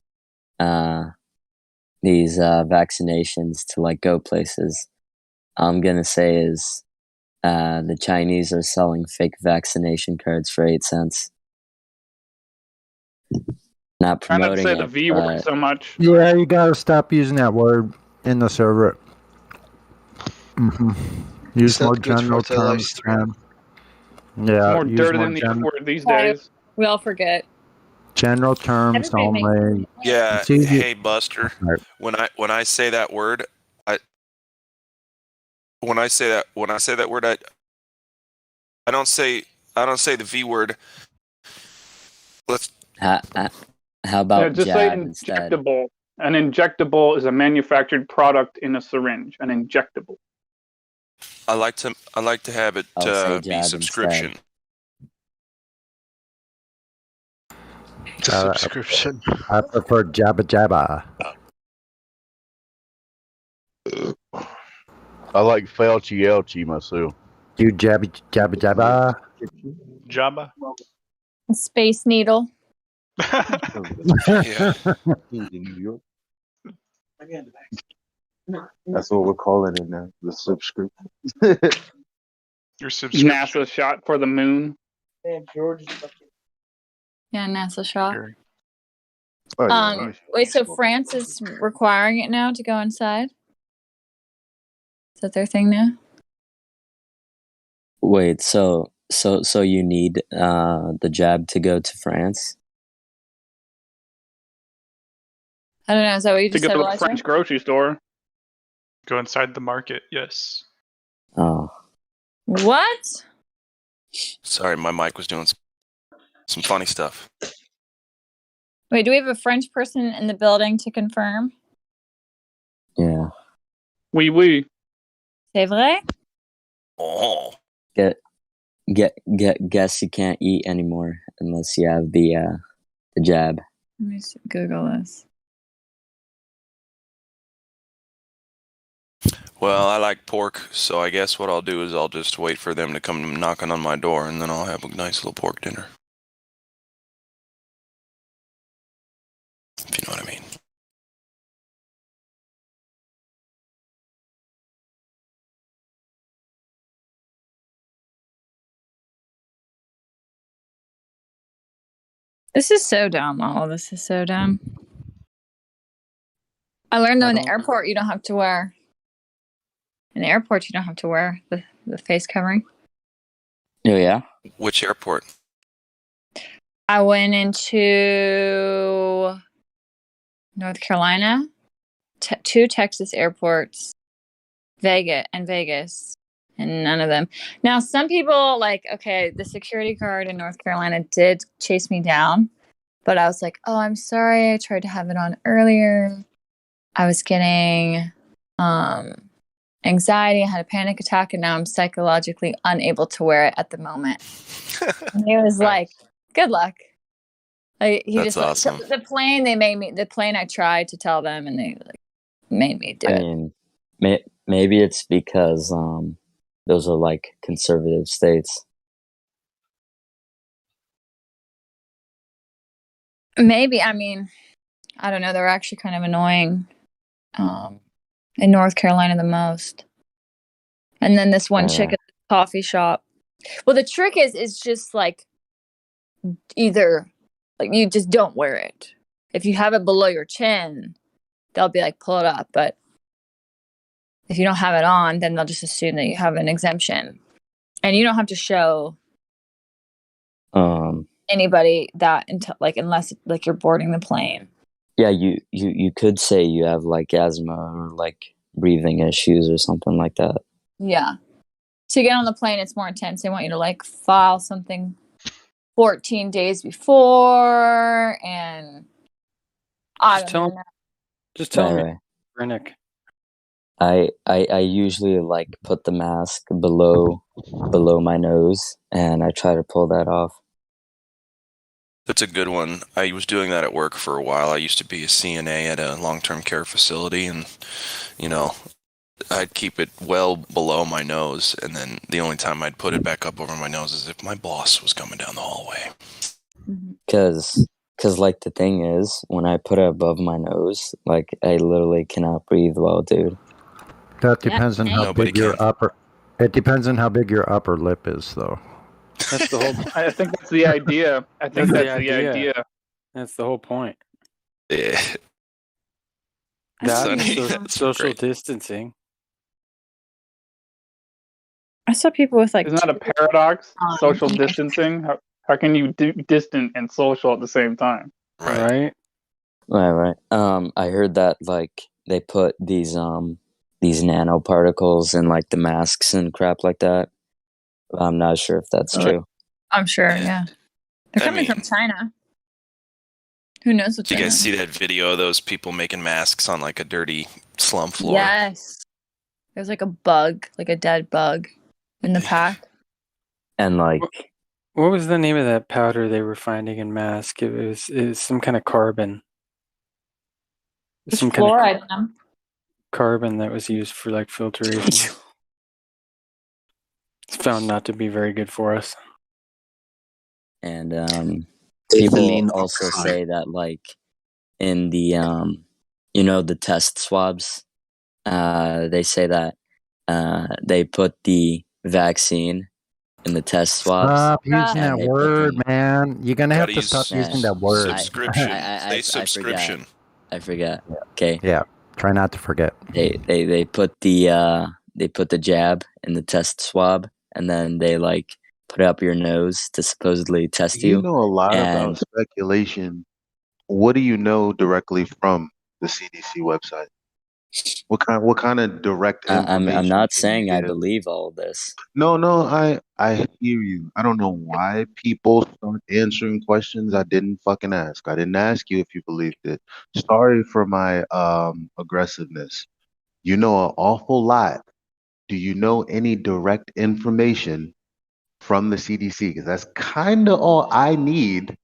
vaccinations to like go places, I'm gonna say is the Chinese are selling fake vaccination cards for 8 cents. Not Try not to promoting say the it, V word but so much. Yeah, you gotta stop using that word in the server. Use more general terms. Yeah, More use dirty more than the F word these Okay, days. we all forget. general terms Everybody makes only. Yeah. It's easy. Hey, Buster. When I say that word, when I say that word, I don't say the V word. Let's. how about Just say jab instead? injectable. An injectable is a manufactured product in a syringe. An injectable. I like to have it I'll say be jab subscription. Subscription. I prefer Jabba Jabba. I like Felchi Elchi myself. You Jabba Jabba Jabba. Jabba. A space needle. Yeah. In New York. That's what we're calling it now. The subscription. Your subscription. NASA shot for the moon. Yeah, NASA shot. Oh, yeah. Wait, so France is requiring it now to go inside? Is that their thing now? Wait, so you need the jab to go to France? I don't know. Is that what you To just go said, to the Elijah? French grocery store. Go inside the market. Yes. Oh. What? Sorry, my mic was doing some funny stuff. Wait, do we have a French person in the building to confirm? Yeah. Oui. C'est vrai? Oh. Guess you can't eat anymore unless you have the jab. Let me Google this. Well, I like pork, so I guess what I'll do is I'll just wait for them to come knocking on my door, and then I'll have a nice little pork dinner. If you know what I mean. This is so dumb. All of this is so dumb. I learned though in the airport you don't have to wear. In the airport you don't have to wear the face covering. Oh yeah. Which airport? I went into North Carolina, 2 Texas airports, Vegas, and none of them. Now, some people okay, the security guard in North Carolina did chase me down, but I was like, oh, I'm sorry. I tried to have it on earlier. I was getting anxiety. I had a panic attack, and now I'm psychologically unable to wear it at the moment. And he was like, good luck. That's awesome. The plane, I tried to tell them, and they made me do it. I mean, maybe it's because those are conservative states. Maybe. I mean, I don't know. They're actually kind of annoying in North Carolina the most. And then this one chick at the coffee shop. Well, the trick is just either you just don't wear it. If you have it below your chin, they'll be pull it up. But if you don't have it on, then they'll just assume that you have an exemption. And you don't have to show anybody that until unless you're boarding the plane. Yeah, you could say you have asthma or breathing issues or something like that. Yeah. To get on the plane, it's more intense. They want you to file something 14 days before, and I don't know. Just tell me, Right. Rennick. I usually put the mask below my nose, and I try to pull that off. That's a good one. I was doing that at work for a while. I used to be a CNA at a long-term care facility, and I'd keep it well below my nose, and then the only time I'd put it back up over my nose is if my boss was coming down the hallway. Because the thing is, when I put it above my nose, I literally cannot breathe well, dude. That depends on how Nobody big your can. upper. It depends on how big your upper lip is, though. That's the whole. I think that's the idea. I think that's the idea. That's the whole point. Yeah. That Sonny, and that's social great. distancing. I saw people with Isn't that a paradox? Social distancing. How can you do distant and social at the same time? Right. Right. I heard that they put these nanoparticles in the masks and crap like that. I'm not sure if that's true. I'm sure, yeah. They're coming from China. Who knows what's Did in you guys them? see that video of those people making masks on a dirty slum floor? Yes. There's a bug, a dead bug in the pack. And what was the name of that powder they were finding in mask? It was some kind of carbon. There's Some fluoride in them. Carbon that was used for filtration. It's found not to be very good for us. And people also say that in the the test swabs, they say that they put the vaccine in the test swabs. Stop using that word, man. You're gonna have to stop using that word. Subscription. I subscription. I forget. Okay. Yeah. Try not to forget. They put the jab in the test swab, and then they put it up your nose to supposedly test you. You know a lot about speculation. What do you know directly from the CDC website? What kind of direct information? I'm not can saying you I give? believe all this. No, I hear you. I don't know why people start answering questions I didn't fucking ask. I didn't ask you if you believed it. Sorry for my aggressiveness. You know an awful lot. Do you know any direct information from the CDC? Because that's kind of all I need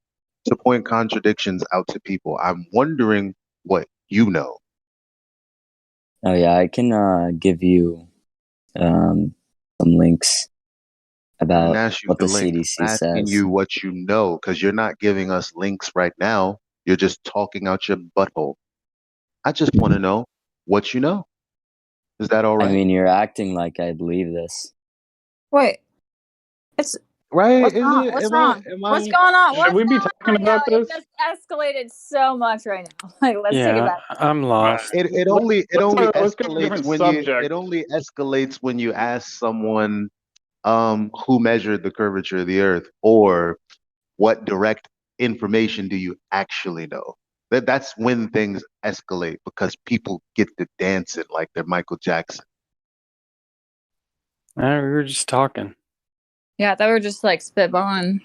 to point contradictions out to people. I'm wondering what you know. Oh yeah, I can give you some links I didn't about ask you what the the link. CDC I'm asking says. you what you know, because you're not giving us links right now. You're just talking out your butthole. I just want to know what you know. Is that all right? I mean, you're acting like I believe this. Wait. It's Right? What's Isn't wrong? it? What's Am I? wrong? Am What's I? going on? Should What's we be going talking on, yo? about It this? just escalated so much right now. Like, let's take it Yeah, back. I'm lost. It Let's only let's go to a escalates different when you subject. ask someone who measured the curvature of the Earth, or what direct information do you actually know? That's when things escalate because people get to dancing like they're Michael Jackson. We were just talking. Yeah, they were just like spitballing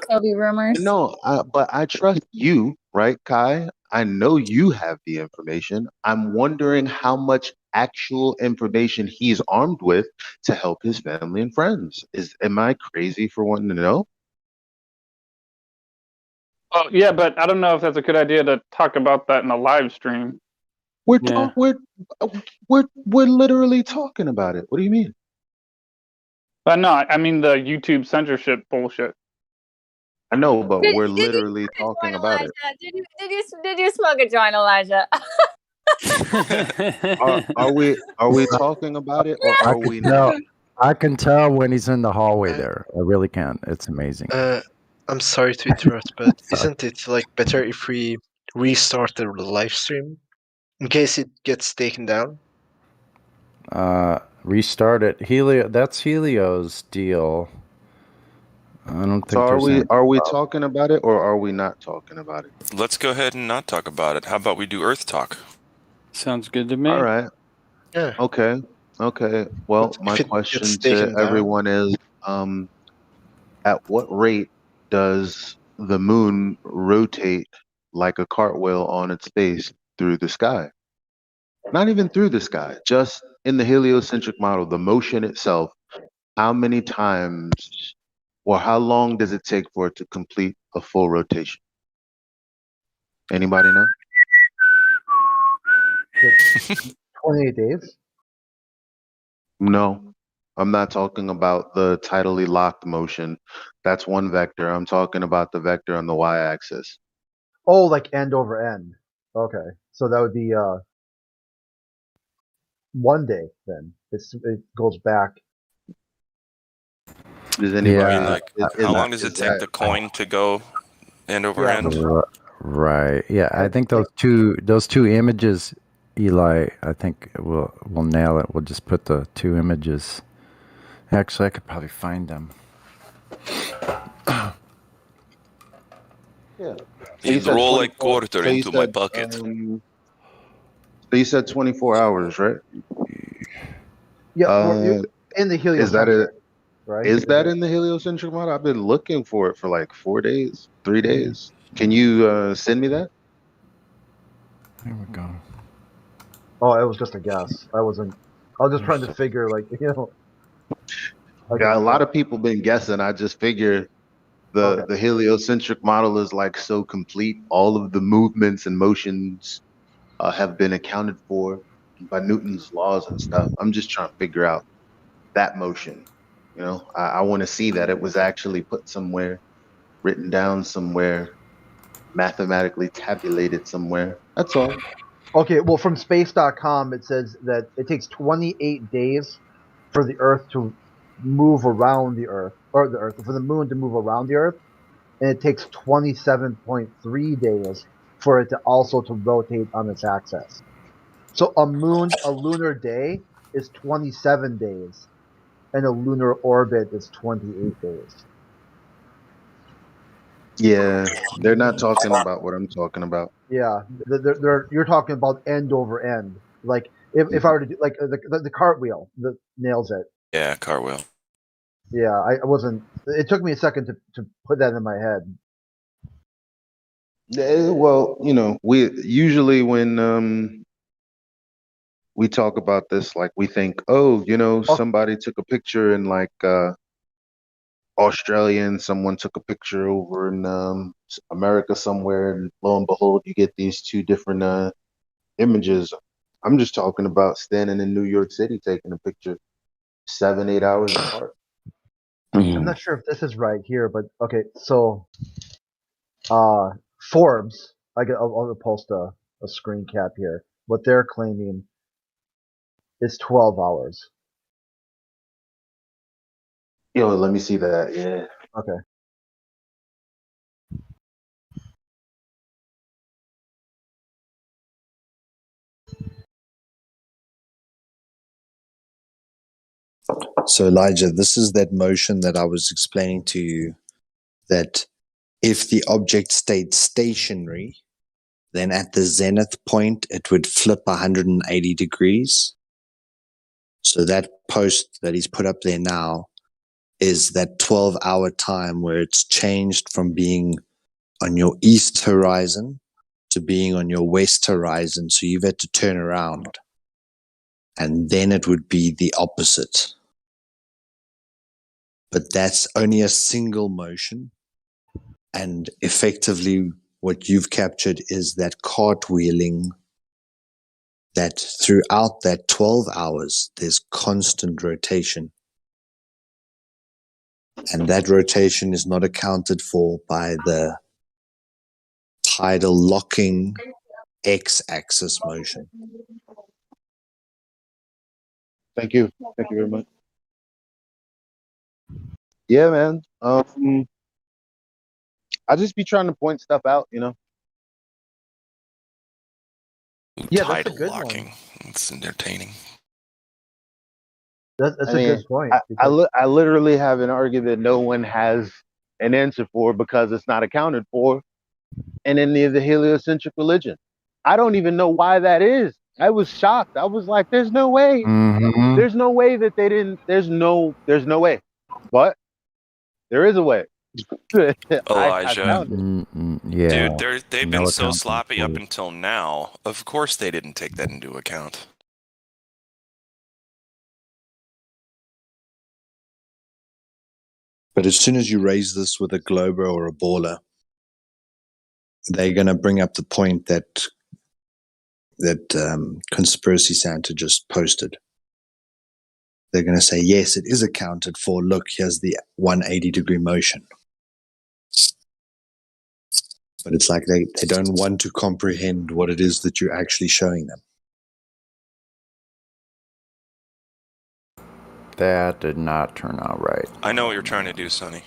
Kobe rumors. No, but I trust you, right, Kai? I know you have the information. I'm wondering how much actual information he's armed with to help his family and friends. Am I crazy for wanting to know? Oh yeah, but I don't know if that's a good idea to talk about that in a live stream. We're Yeah. we're literally talking about it. What do you mean? But no, I mean the YouTube censorship bullshit. I know, but Did, we're did you literally smoke a talking joint, about Elijah? it. Did you smoke a joint, Elijah? Are we talking about it or I are can we tell. not? I can tell when he's in the hallway there. I really can. It's amazing. I'm sorry to interrupt, but isn't it like better if we restart the live stream in case it gets taken down? Restart it. That's Helio's deal. I don't So think there's any are we problem. talking about it or are we not talking about it? Let's go ahead and not talk about it. How about we do Earth talk? Sounds good to me. All right. Yeah. Okay. Okay. Well, But my if it gets question to taken down, everyone is, um, at what rate does the moon rotate like a cartwheel on its face through the sky? Not even through the sky, just in the heliocentric model, the motion itself. How many times or how long does it take for it to complete a full rotation? Anybody know? 28 days. No, I'm not talking about the tidally locked motion. That's one vector. I'm talking about the vector on the y-axis. Oh, like end over end. Okay, so that would be 1 day then. It goes back. Does I anybody? mean, like, how long does it take the coin to go end over Yeah. end? Right. Yeah. I think those two images, Eli, I think we'll nail it. We'll just put the two images. Actually, I could probably find them. Yeah. He'd roll a quarter So you into my said, bucket. so you said 24 hours, right? Yeah, you're in the Is that heliocentric, right? is that in the heliocentric model? I've been looking for it for like 4 days, 3 days. Can you send me that? There we go. Oh, it was just a guess. I was just trying to figure, like, Yeah, a lot of people been guessing. I just figure the heliocentric model is like so complete. All of the movements and motions have been accounted for by Newton's laws and stuff. I'm just trying to figure out that motion. You know, I want to see that it was actually put somewhere, written down somewhere, mathematically tabulated somewhere. That's all. Okay, well, from space.com, it says that it takes 28 days for the Earth to move around the Earth, or for the moon to move around the Earth, and it takes 27.3 days for it to also to rotate on its axis. So a lunar day is 27 days, and a lunar orbit is 28 days. Yeah, they're not talking about what I'm talking about. Yeah, you're talking about end over end. Like if I were to do like the cartwheel, that nails it. Yeah, cartwheel. Yeah, I wasn't. It took me a second to put that in my head. Yeah, well, you know, we usually when we talk about this, like we think, oh, you know, somebody took a picture in like Australia and someone took a picture over in America somewhere, and lo and behold, you get these two different images. I'm just talking about standing in New York City taking a picture 7, 8 hours apart. I'm not sure if this is right here, but okay. So, Forbes, I'll post a screen cap here. What they're claiming is 12 hours. Yo, let me see that. Yeah. Okay. So Elijah, this is that motion that I was explaining to you, that if the object stayed stationary, then at the zenith point, it would flip 180 degrees. So that post that he's put up there now is that 12-hour time where it's changed from being on your east horizon to being on your west horizon. So you've had to turn around. And then it would be the opposite. But that's only a single motion. And effectively, what you've captured is that cartwheeling, that throughout that 12 hours, there's constant rotation. And that rotation is not accounted for by the tidal locking x-axis motion. Thank you. Thank you very much. Yeah, man. I just be trying to point stuff out, you know. Yeah, that's a Tidal good locking. one. It's entertaining. That's I a mean, good point. I literally have an argument no one has an answer for because it's not accounted for in any of the heliocentric religion. I don't even know why that is. I was shocked. I was like, there's no way. Mm-hmm. There's no way that they didn't. There's no way. But there is a way. I Elijah. found it. Yeah. Dude, they've No been so accounting sloppy for up it. until now. Of course they didn't take that into account. But as soon as you raise this with a glober or a baller, they're going to bring up the point that Conspiracy Santa just posted. They're going to say, yes, it is accounted for. Look, here's the 180-degree motion. But it's like they don't want to comprehend what it is that you're actually showing them. That did not turn out right. I know what you're trying to do, Sonny.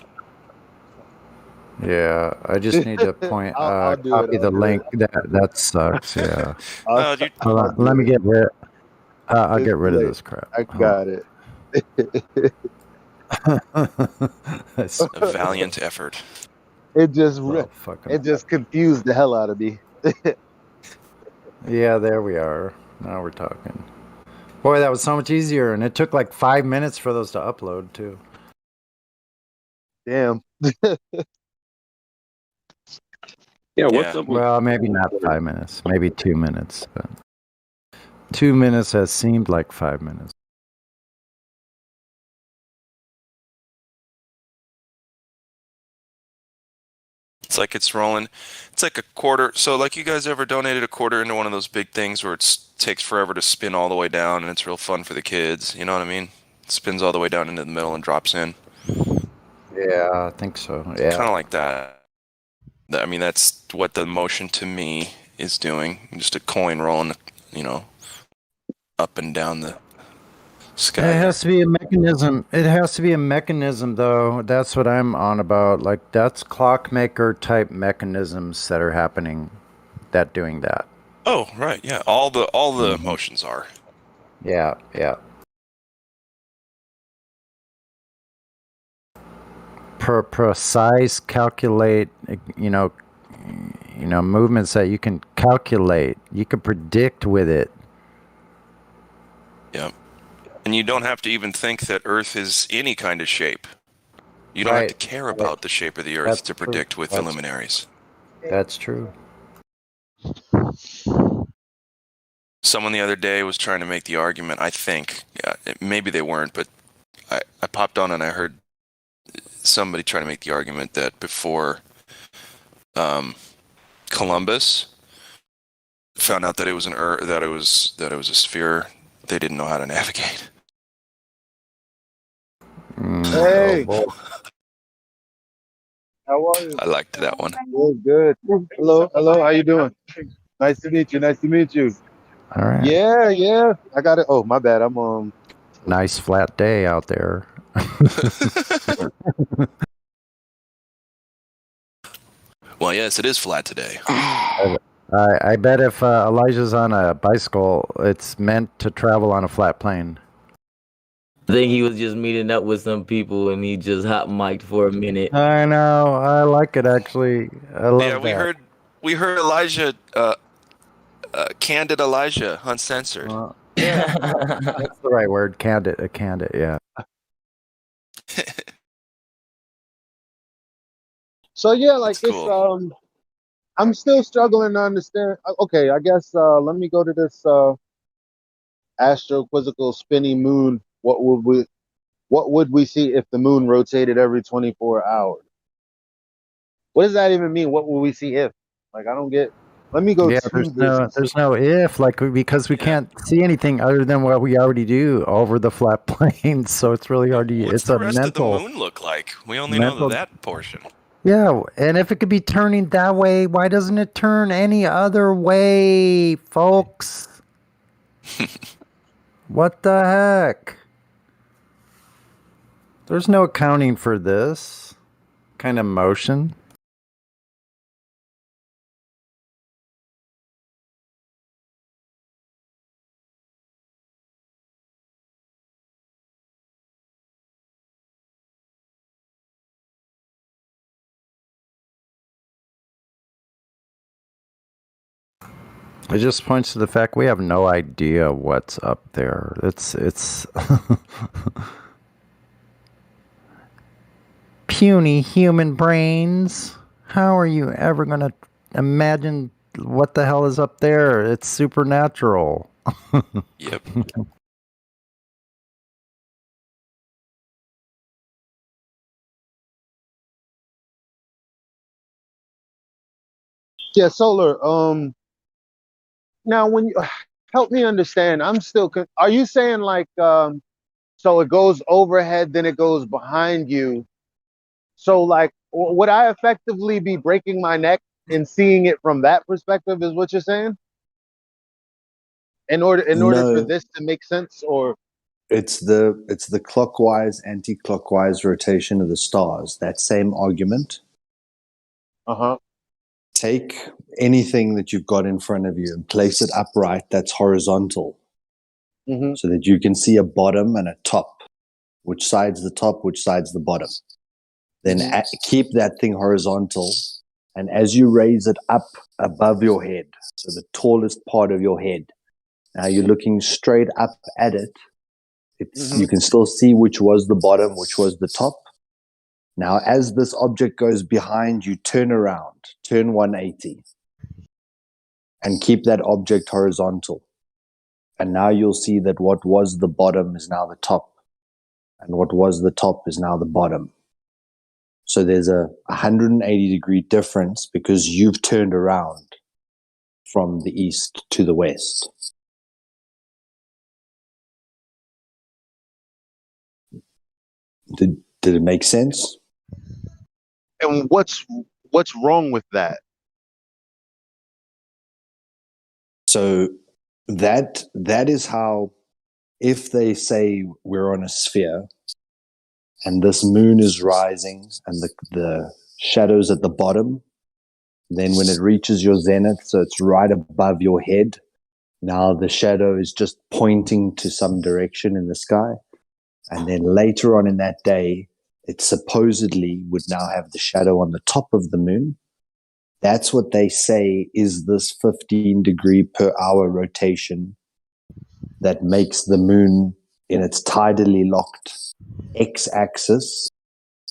Yeah, I just need to point. I'll do copy it. the link. That sucks. Yeah. Dude, Hold on. Let me get rid. I'll get rid of this crap. I got it. A valiant effort. It just confused the hell out of me. Yeah, there we are. Now we're talking. Boy, that was so much easier, and it took like 5 minutes for those to upload too. Damn. Yeah, what's up with... Well, maybe not 5 minutes, maybe 2 minutes, but 2 minutes has seemed like 5 minutes. It's like it's rolling. It's like a quarter. So, like, you guys ever donated a quarter into one of those big things where it takes forever to spin all the way down, and it's real fun for the kids? You know what I mean? It spins all the way down into the middle and drops in. Yeah, I think so. Yeah. Kind of like that. I mean, that's what the motion to me is doing. Just a coin rolling, you know, up and down the sky. It has to be a mechanism. It has to be a mechanism, though. That's what I'm on about. Like, that's clockmaker type mechanisms that are happening, that doing that. Oh, right, yeah. All the motions are. Yeah, yeah. Precise calculate, you know, movements that you can calculate. You can predict with it. Yeah. And you don't have to even think that Earth is any kind of shape. You don't have to care about the shape of the Earth to predict with the luminaries. That's true. Someone the other day was trying to make the argument, I think, maybe they weren't, but I popped on and I heard somebody trying to make the argument that before Columbus found out that it was that it was a sphere, they didn't know how to navigate. Hey, how are you? I liked that one. Good. Hello, how you doing? Nice to meet you. All right. Yeah. I got it. Oh, my bad. I'm Nice flat day out there. Well, yes, it is flat today. I bet if Elijah's on a bicycle, it's meant to travel on a flat plane. I think he was just meeting up with some people and he just hot mic'd for a minute. I know. I like it actually. I love that. We heard Elijah, candid Elijah, uncensored. Yeah, that's the right word. Candid, yeah. So yeah, like it's I'm still struggling to understand. Okay, I guess let me go to this astrophysical spinning moon. What would we see if the moon rotated every 24 hours? What does that even mean? What will we see if? Like, I don't get. Let me go Yeah, to this. there's no if, like, because we can't see anything other than what we already do over the flat plane. So it's really hard to. What's It's the a rest mental. of the moon look like? We only know that portion. Yeah, and if it could be turning that way, why doesn't it turn any other way, folks? What the heck? There's no accounting for this kind of motion. It just points to the fact we have no idea what's up there. It's puny human brains. How are you ever going to imagine what the hell is up there? It's supernatural. Yep. Yeah, solar. Now when you help me understand, I'm still. Are you saying like so it goes overhead, then it goes behind you? So like, would I effectively be breaking my neck in seeing it from that perspective? Is what you're saying? In order for this to make sense, or it's the clockwise, anti-clockwise rotation of the stars. That same argument. Take anything that you've got in front of you and place it upright. That's horizontal, so that you can see a bottom and a top. Which side's the top? Which side's the bottom? Then keep that thing horizontal, and as you raise it up above your head, so the tallest part of your head, now you're looking straight up at it. You can still see which was the bottom, which was the top. Now, as this object goes behind you, turn around, turn 180, and keep that object horizontal. And now you'll see that what was the bottom is now the top, and what was the top is now the bottom. So there's a 180-degree difference because you've turned around from the east to the west. Did it make sense? And what's wrong with that? So that is how, if they say we're on a sphere and this moon is rising and the shadow's at the bottom, then when it reaches your zenith, so it's right above your head, now the shadow is just pointing to some direction in the sky. And then later on in that day, it supposedly would now have the shadow on the top of the moon. That's what they say is this 15-degree per hour rotation that makes the moon in its tidally locked x-axis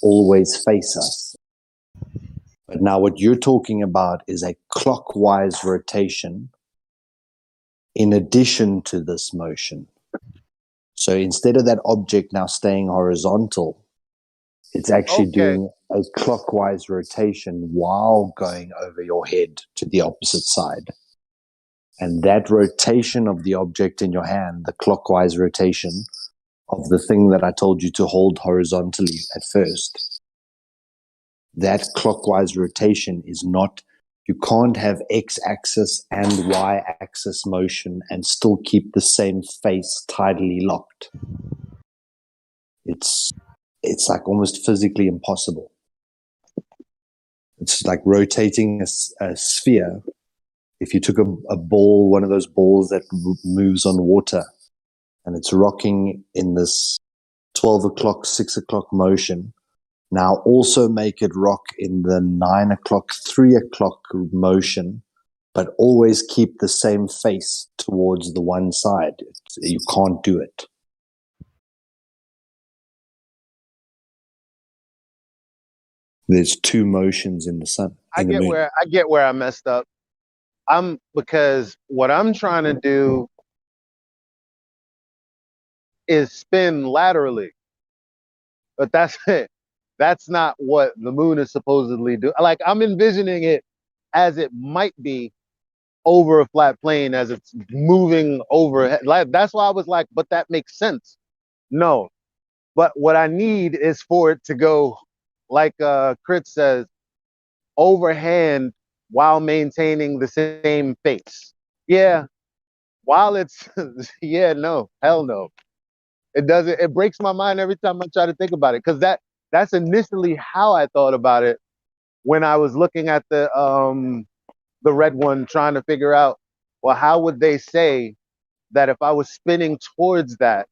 always face us. But now what you're talking about is a clockwise rotation in addition to this motion. So instead of that object now staying horizontal, it's actually doing a clockwise rotation while going over your head to the opposite side. And that rotation of the object in your hand, the clockwise rotation of the thing that I told you to hold horizontally at first, that clockwise rotation is not, you can't have x-axis and y-axis motion and still keep the same face tidally locked. It's it's like almost physically impossible. It's like rotating a sphere. If you took a ball, one of those balls that moves on water, and it's rocking in this 12 o'clock, 6 o'clock motion, now also make it rock in the 9 o'clock, 3 o'clock motion, but always keep the same face towards the one side. You can't do it. There's two motions in the sun. I get where I messed up. Because what I'm trying to do is spin laterally, but that's it. That's not what the moon is supposedly do. Like, I'm envisioning it as it might be over a flat plane as it's moving overhead. Like, that's why I was like, but that makes sense. No, but what I need is for it to go, like Crit says, overhand while maintaining the same face. Yeah, while it's yeah, no, hell no. It doesn't. It breaks my mind every time I try to think about it, because that's initially how I thought about it when I was looking at the red one, trying to figure out, well, how would they say that if I was spinning towards that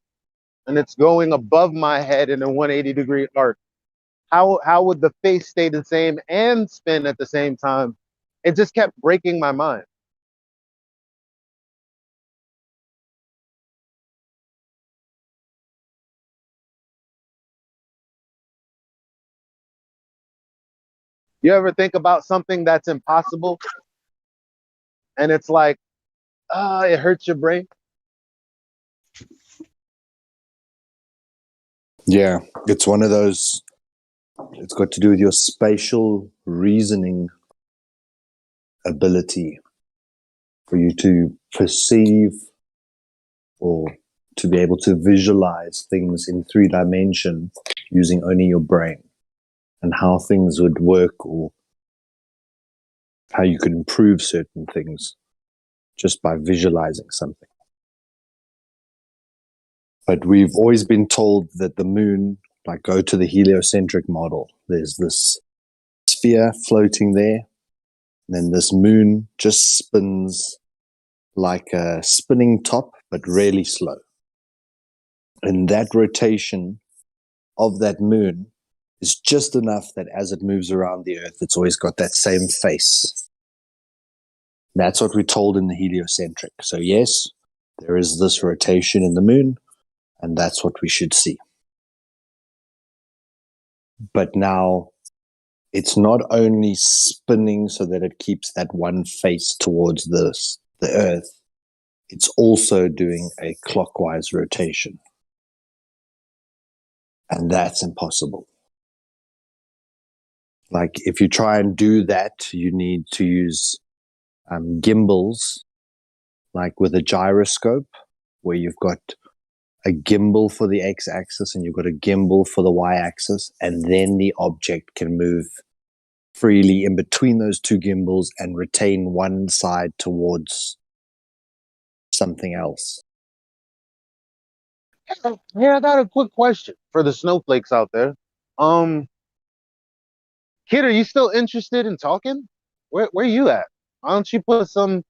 and it's going above my head in a 180-degree arc, how would the face stay the same and spin at the same time? It just kept breaking my mind. You ever think about something that's impossible and it's like, it hurts your brain? Yeah, it's one of those, it's got to do with your spatial reasoning ability for you to perceive or to be able to visualize things in 3 dimension using only your brain, and how things would work or how you could improve certain things just by visualizing something. But we've always been told that the moon, like, go to the heliocentric model. There's this sphere floating there, and then this moon just spins like a spinning top, but really slow. And that rotation of that moon is just enough that as it moves around the Earth, it's always got that same face. That's what we're told in the heliocentric. So yes, there is this rotation in the moon, and that's what we should see. But now, it's not only spinning so that it keeps that one face towards the Earth, it's also doing a clockwise rotation. And that's impossible. Like, if you try and do that, you need to use gimbals, like with a gyroscope, where you've got a gimbal for the x-axis and you've got a gimbal for the y-axis, and then the object can move freely in between those two gimbals and retain one side towards something else. Yeah, I got a quick question for the snowflakes out there. Kid, are you still interested in talking? Where you at? Why don't you put some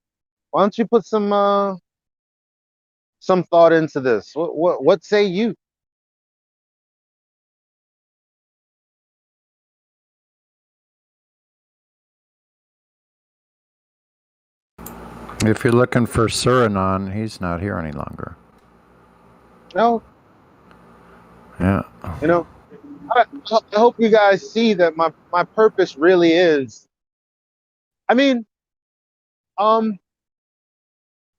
thought into this? What say you? If you're looking for Suranon, he's not here any longer. No. Yeah. You know, I hope you guys see that my purpose really is. I mean,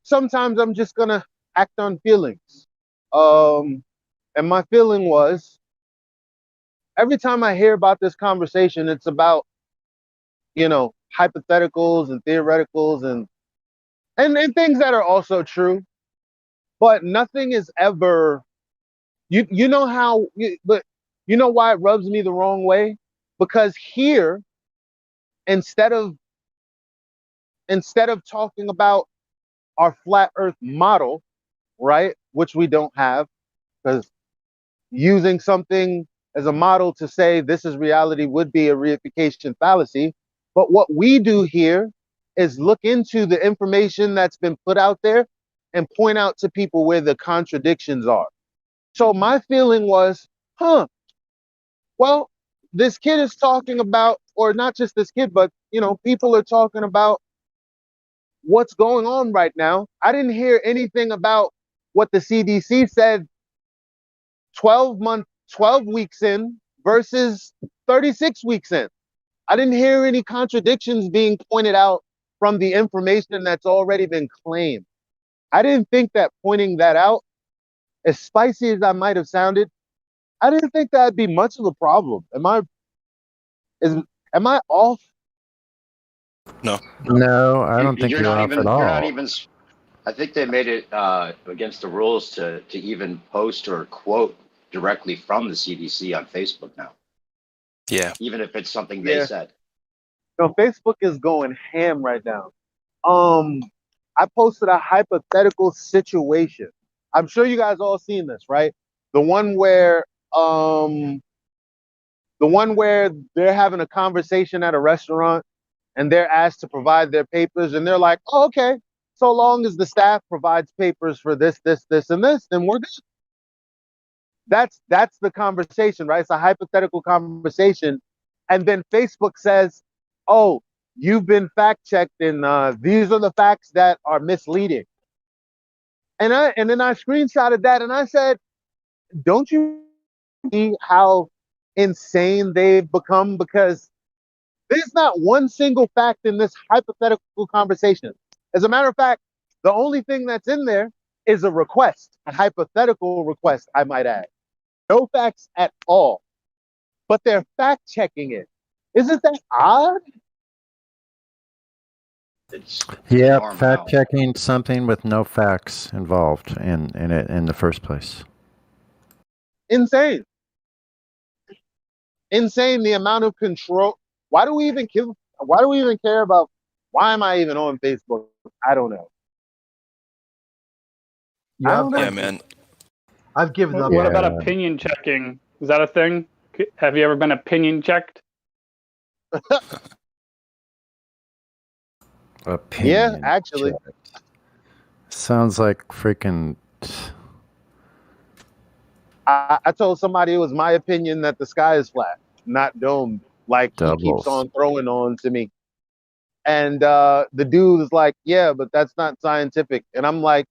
sometimes I'm just gonna act on feelings. And my feeling was, every time I hear about this conversation, it's about, hypotheticals and theoreticals and things that are also true, but nothing is ever. You know how, but you know why it rubs me the wrong way? Because here, instead of talking about our flat Earth model, right, which we don't have, because using something as a model to say this is reality would be a reification fallacy. But what we do here is look into the information that's been put out there and point out to people where the contradictions are. So my feeling was, well, this kid is talking about, or not just this kid, but people are talking about what's going on right now. I didn't hear anything about what the CDC said 12 weeks in versus 36 weeks in. I didn't hear any contradictions being pointed out from the information that's already been claimed. I didn't think that pointing that out, as spicy as I might have sounded, I didn't think that'd be much of a problem. Am I off? No. No, I don't think You're you're not off even. at You're not all. even. I think they made it against the rules to even post or quote directly from the CDC on Facebook now. Yeah. Even if it's something they said. No, Facebook is going ham right now. I posted a hypothetical situation. I'm sure you guys all seen this, right? The one where they're having a conversation at a restaurant and they're asked to provide their papers and they're like, oh, okay, so long as the staff provides papers for this, and this, then we're good. That's the conversation, right? It's a hypothetical conversation. And then Facebook says, oh, you've been fact checked and these are the facts that are misleading. And then I screenshotted that and I said, don't you see how insane they've become? Because there's not one single fact in this hypothetical conversation. As a matter of fact, the only thing that's in there is a request, a hypothetical request, I might add. No facts at all. But they're fact checking it. Isn't that odd? Yeah, fact checking something with no facts involved in it in the first place. Insane. Insane the amount of control. Why do we even care about, why am I even on Facebook? I don't know. Yeah, man. I've given up. What about opinion checking? Is that a thing? Have you ever been opinion checked? Opinion actually. checked. Sounds like freaking. I told somebody it was my opinion that the sky is flat, not domed, like he keeps on throwing on to me. And the dude is like, yeah, but that's not scientific. And I'm like,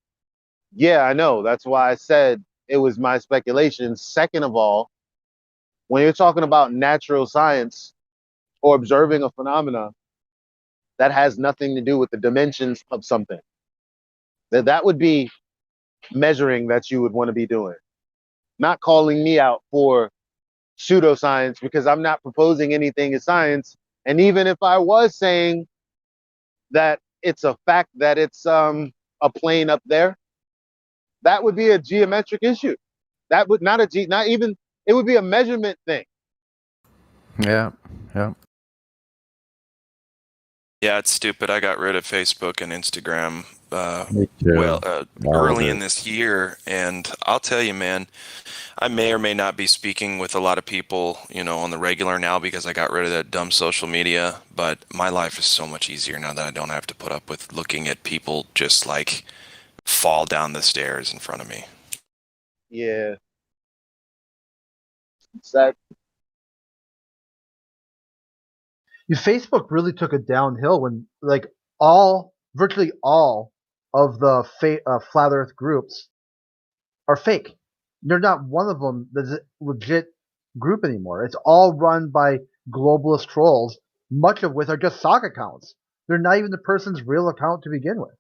yeah, I know. That's why I said it was my speculation. Second of all, when you're talking about natural science or observing a phenomena, that has nothing to do with the dimensions of something. That would be measuring that you would want to be doing. Not calling me out for pseudoscience because I'm not proposing anything as science. And even if I was saying that it's a fact that it's a plane up there, that would be a geometric issue. That would not even, it would be a measurement thing. Yeah. Yeah, it's stupid. I got rid of Facebook and Instagram Me too. early in this year, and I'll tell you, man, I may or may not be speaking with a lot of people, on the regular now because I got rid of that dumb social media, but my life is so much easier now that I don't have to put up with looking at people just like fall down the stairs in front of me. Yeah. Exactly. Facebook really took it downhill when virtually all of the flat Earth groups are fake. They're not one of them that's a legit group anymore. It's all run by globalist trolls, much of which are just sock accounts. They're not even the person's real account to begin with.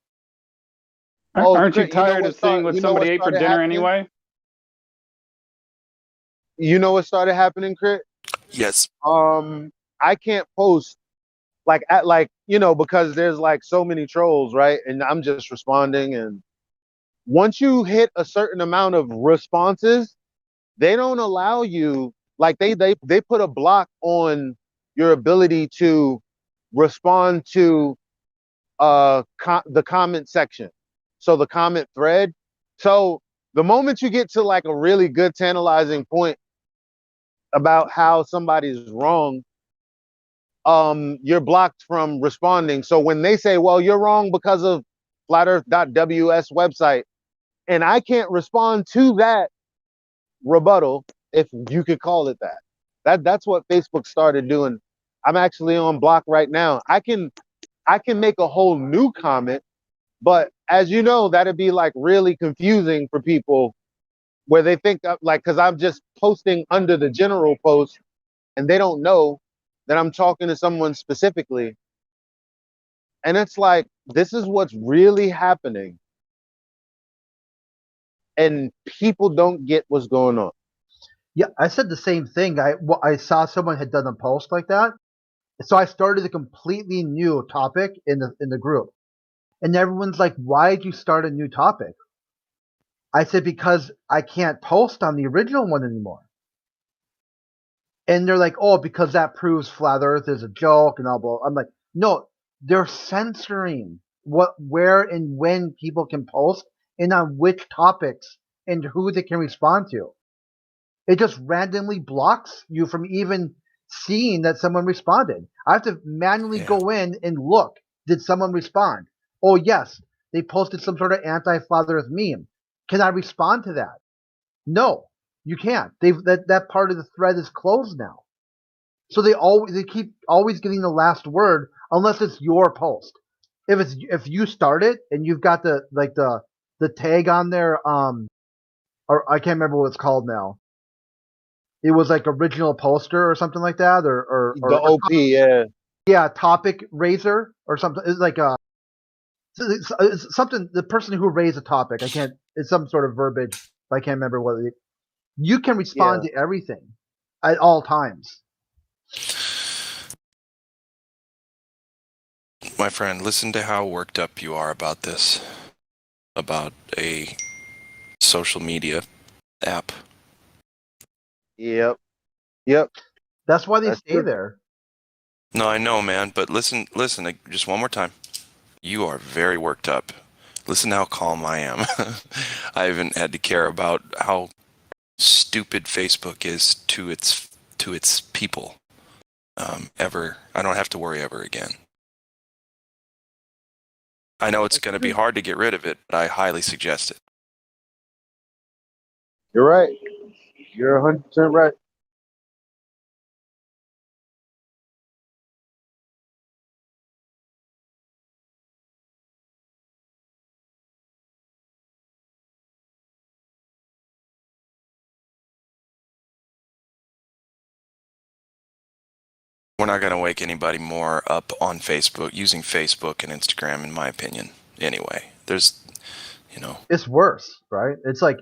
Aren't you tired of seeing what somebody ate for dinner anyway? You know what started happening, Crit? Yes. I can't post because there's like so many trolls, right? And I'm just responding. And once you hit a certain amount of responses, they don't allow you, like they put a block on your ability to respond to the comment section. So the comment thread. So the moment you get to like a really good tantalizing point, about how somebody's wrong, you're blocked from responding. So when they say, well, you're wrong because of flatearth.ws website, and I can't respond to that rebuttal, if you could call it that. That's what Facebook started doing. I'm actually on block right now. I can make a whole new comment, but as you know, that'd be like really confusing for people where they think like, because I'm just posting under the general post and they don't know that I'm talking to someone specifically. And it's like, this is what's really happening. And people don't get what's going on. Yeah, I said the same thing. I saw someone had done a post like that, so I started a completely new topic in the group, and everyone's like, "Why did you start a new topic?" I said, "Because I can't post on the original one anymore." And they're like, "Oh, because that proves flat Earth is a joke and all blah." I'm like, "No, they're censoring where, and when people can post, and on which topics, and who they can respond to. It just randomly blocks you from even seeing that someone responded. I have to manually go in and look. Did someone respond? Oh, yes. They posted some sort of anti-Flat Earth meme. Can I respond to that? No, you can't. That part of the thread is closed now. So they keep always getting the last word unless it's your post. If you start it and you've got the tag on there, or I can't remember what it's called now. It was like original poster or something like that, or the OP, yeah, topic raiser or something. It's like it's something. The person who raised a topic, I can't. It's some sort of verbiage, but I can't remember what it. You can respond to everything at all times. My friend, listen to how worked up you are about this, about a social media app. Yep. That's why they stay there. No, I know, man, but listen, just one more time. You are very worked up. Listen to how calm I am. I haven't had to care about how stupid Facebook is to its people ever. I don't have to worry ever again. I know it's going to be hard to get rid of it, but I highly suggest it. You're right. You're 100% right. We're not going to wake anybody more up on Facebook, using Facebook and Instagram, in my opinion. Anyway, there's, It's worse, right? It's like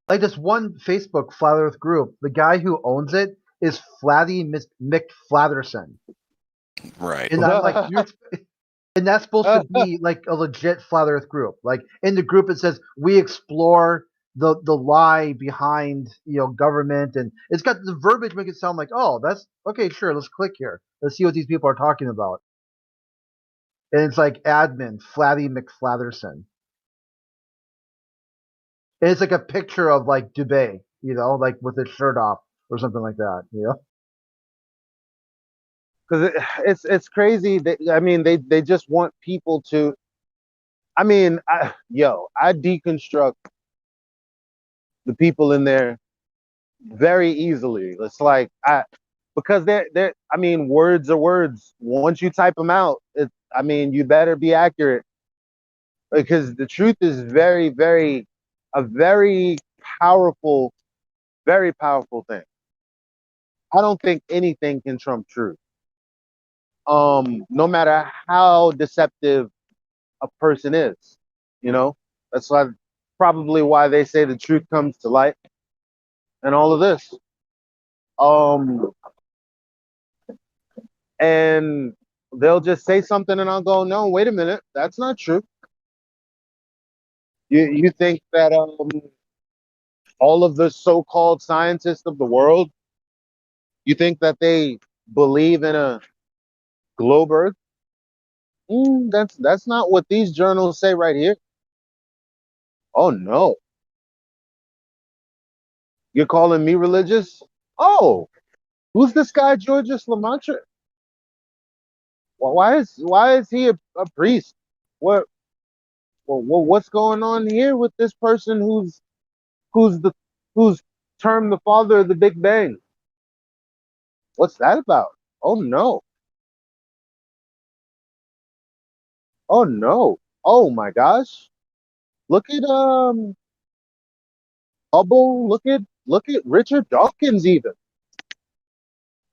like this one Facebook Flat Earth group. The guy who owns it is Flatty Mick Flatherson. Right. And I'm like, and that's supposed to be like a legit Flat Earth group. Like in the group, it says we explore the lie behind government, and it's got the verbiage make it sound like, oh, that's okay, sure, let's click here, let's see what these people are talking about. And it's like admin Flatty McFlatherson. And it's like a picture of like Dubé, like with his shirt off or something like that, Because it's crazy. They just want people to. I deconstruct the people in there very easily. It's like because they're. Words are words. Once you type them out, you better be accurate, because the truth is very, very, a very powerful thing. I don't think anything can trump truth. No matter how deceptive a person is, that's probably why they say the truth comes to light and all of this. And they'll just say something and I'll go, no, wait a minute, that's not true. You think that all of the so-called scientists of the world, you think that they believe in a globe Earth? That's not what these journals say right here. Oh no. You're calling me religious? Oh, who's this guy, Georges Lamont? Why is he a priest? What's going on here with this person who's the who's termed the father of the Big Bang? What's that about? Oh no. Oh no. Oh my gosh. Look at Hubble, look at Richard Dawkins even.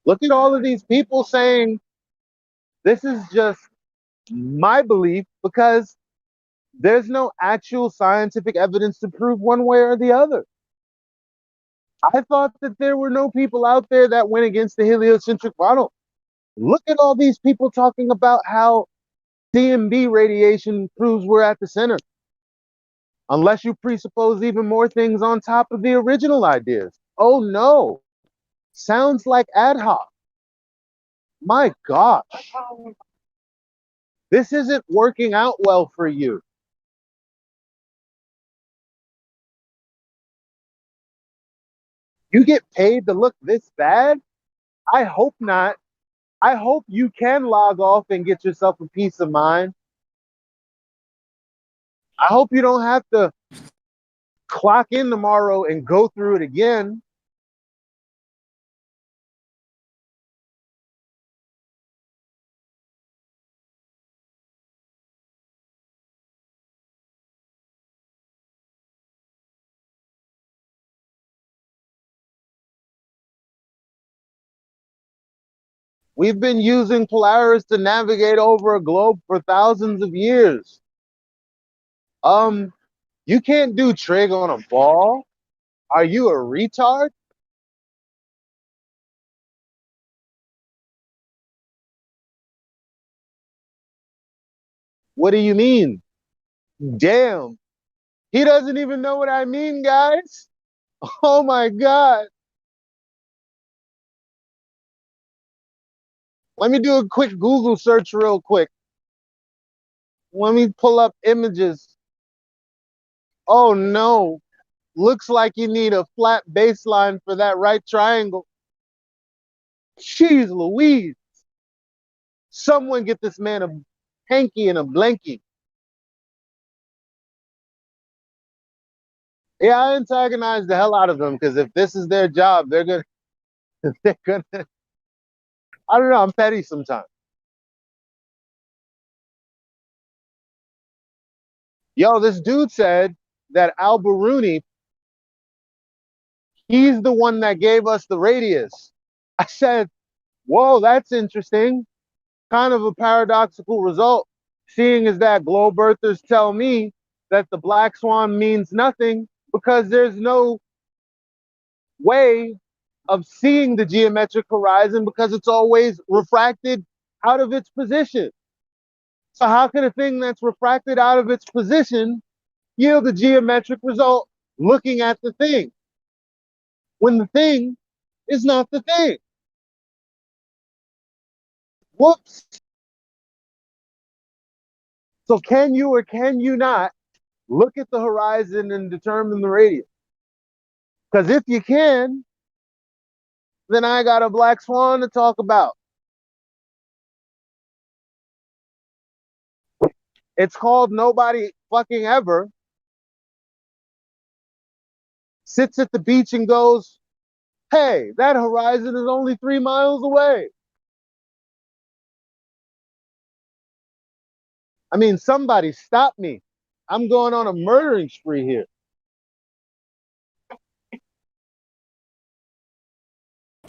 Look at all of these people saying this is just my belief because there's no actual scientific evidence to prove one way or the other. I thought that there were no people out there that went against the heliocentric model. Look at all these people talking about how CMB radiation proves we're at the center. Unless you presuppose even more things on top of the original ideas. Oh no. Sounds like ad hoc. My gosh. This isn't working out well for you. You get paid to look this bad? I hope not. I hope you can log off and get yourself a peace of mind. I hope you don't have to clock in tomorrow and go through it again. We've been using Polaris to navigate over a globe for thousands of years. You can't do trig on a ball. Are you a retard? What do you mean? Damn. He doesn't even know what I mean, guys. Oh my God. Let me do a quick Google search real quick. Let me pull up images. Oh no. Looks like you need a flat baseline for that right triangle. Jeez Louise. Someone get this man a hanky and a blankie. Yeah, I antagonize the hell out of them because if this is their job, they're gonna I don't know, I'm petty sometimes. Yo, this dude said that Al-Biruni, he's the one that gave us the radius. I said, whoa, that's interesting. Kind of a paradoxical result, seeing as that globe earthers tell me that the black swan means nothing because there's no way of seeing the geometric horizon because it's always refracted out of its position. So how can a thing that's refracted out of its position yield a geometric result looking at the thing when the thing is not the thing? Whoops. So can you or can you not look at the horizon and determine the radius? Because if you can, then I got a black swan to talk about. It's called Nobody Fucking Ever sits at the beach and goes, hey, that horizon is only 3 miles away. I mean, somebody stop me. I'm going on a murdering spree here.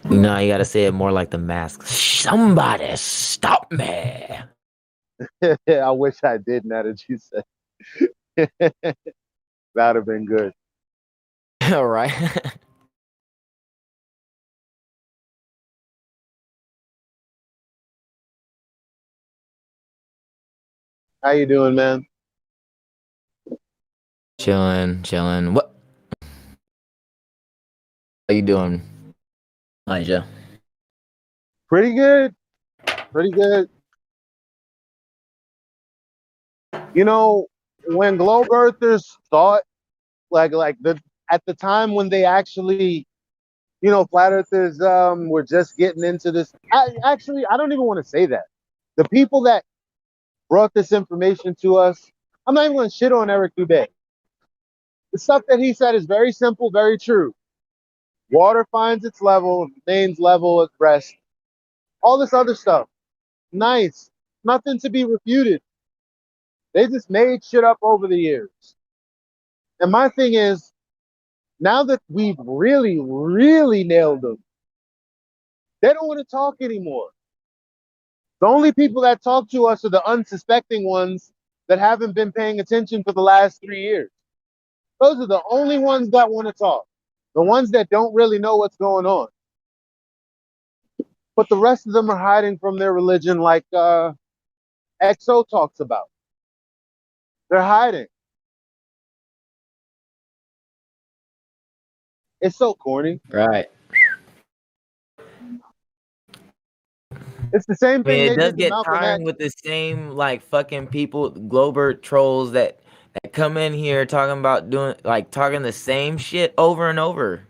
No, you gotta say it more like the Mask. Somebody stop me. I wish I did now that you said. That'd have been good. All right. How you doing, man? Chilling. What? How you doing, Elijah? Pretty good. Pretty good. You know, when globe earthers thought like the at the time when they actually, flat earthers were just getting into this. Actually, I don't even want to say that. The people that brought this information to us, I'm not even going to shit on Eric Dubé. The stuff that he said is very simple, very true. Water finds its level, remains level at rest. All this other stuff, nice. Nothing to be refuted. They just made shit up over the years. And my thing is, now that we've really, really nailed them, they don't want to talk anymore. The only people that talk to us are the unsuspecting ones that haven't been paying attention for the last 3 years. Those are the only ones that want to talk. The ones that don't really know what's going on. But the rest of them are hiding from their religion like XO talks about. They're hiding. It's so corny. Right. It's the same I thing mean, they it does did to get Malcolm tiring X. with the same like fucking people, Glober trolls that come in here talking about talking the same shit over and over.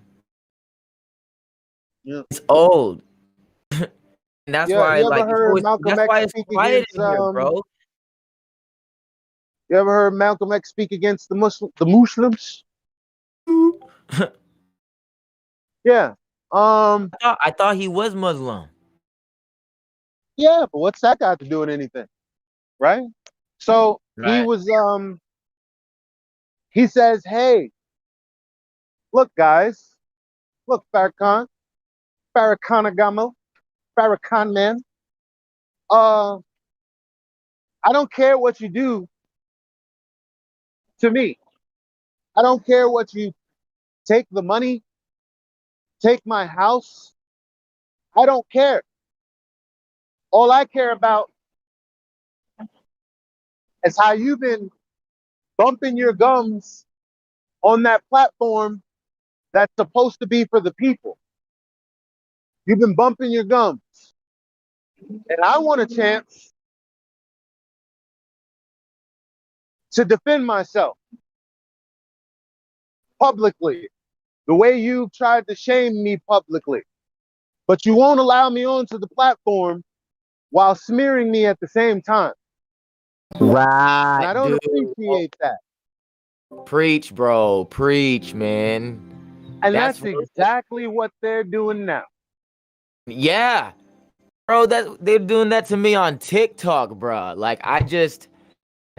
Yeah. It's old. And that's Yeah, why you ever like it's heard always Malcolm that's X why it's speak quiet against in here, bro. You ever heard Malcolm X speak against the Muslims? Yeah. I thought he was Muslim. Yeah, but what's that got to do with anything? Right? So he Right. was he says, hey, look guys, look Farrakhan man, I don't care what you do to me. I don't care what you take the money, take my house. I don't care. All I care about is how you've been bumping your gums on that platform that's supposed to be for the people. You've been bumping your gums. And I want a chance to defend myself publicly, the way you've tried to shame me publicly. But you won't allow me onto the platform while smearing me at the same time. Right, And I don't dude. appreciate that. Preach, bro. Preach, man. And that's exactly what they're doing now. Yeah. Bro, they're doing that to me on TikTok, bro. Like I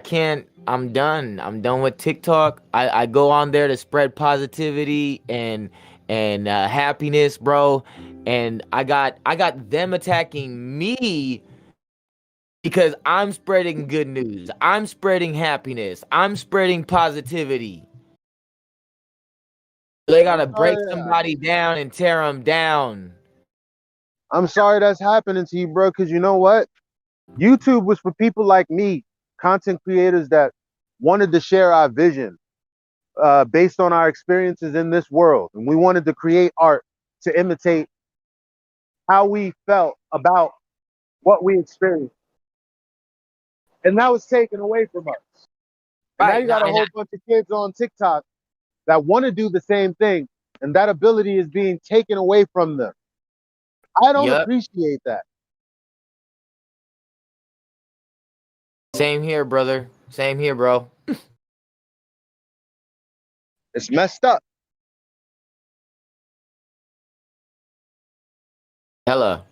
can't. I'm done. I'm done with TikTok. I go on there to spread positivity and happiness, bro. And I got them attacking me because I'm spreading good news. I'm spreading happiness. I'm spreading positivity. They gotta break somebody down and tear them down. I'm sorry that's happening to you, bro, because you know what? YouTube was for people like me, content creators that wanted to share our vision based on our experiences in this world. And we wanted to create art to imitate how we felt about what we experienced. And that was taken away from us. And now you got a whole bunch of kids on TikTok that want to do the same thing, and that ability is being taken away from them. I don't appreciate that. Same here, brother. Same here, bro. It's messed up. Hella.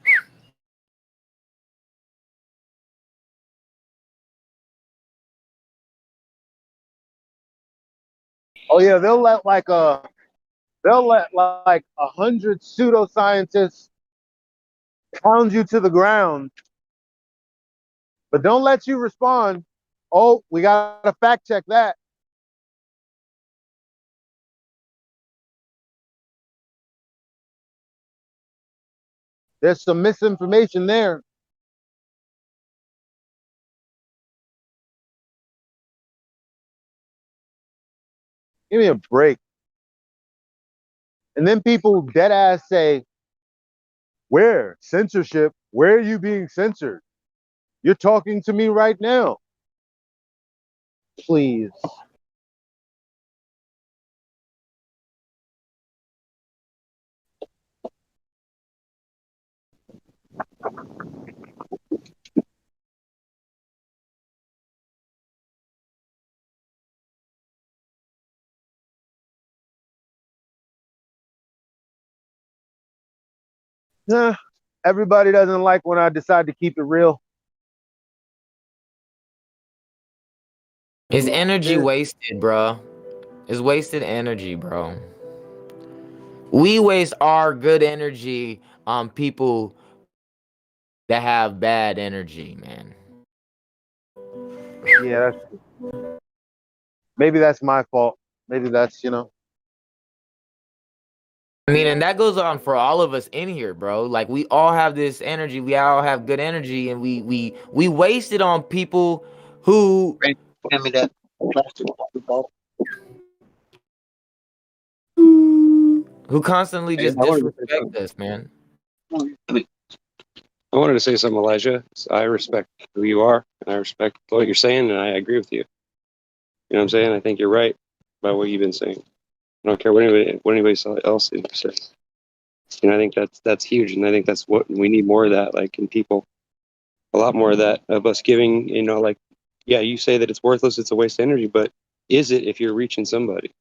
Oh yeah, they'll let like 100 pseudoscientists pound you to the ground, but don't let you respond. Oh, we gotta fact check that. There's some misinformation there. Give me a break. And then people dead ass say, where? Censorship? Where are you being censored? You're talking to me right now. Please. Yeah, everybody doesn't like when I decide to keep it real. It's energy wasted, bro. It's wasted energy, bro. We waste our good energy on people that have bad energy, man. Yeah, maybe that's my fault. Maybe that's, I mean, and that goes on for all of us in here, bro. Like we all have this energy, we all have good energy, and we waste it on people who Hand me that plastic ball. who constantly just I wanted to say disrespect something. us, man. I wanted to say something, Elijah. I respect who you are, and I respect what you're saying, and I agree with you. You know what I'm saying? I think you're right about what you've been saying. I don't care what anybody else says. And I think that's huge, and I think that's what we need more of that, like in people, a lot more of that, of us giving. Like, yeah, you say that it's worthless, it's a waste of energy, but is it if you're reaching somebody?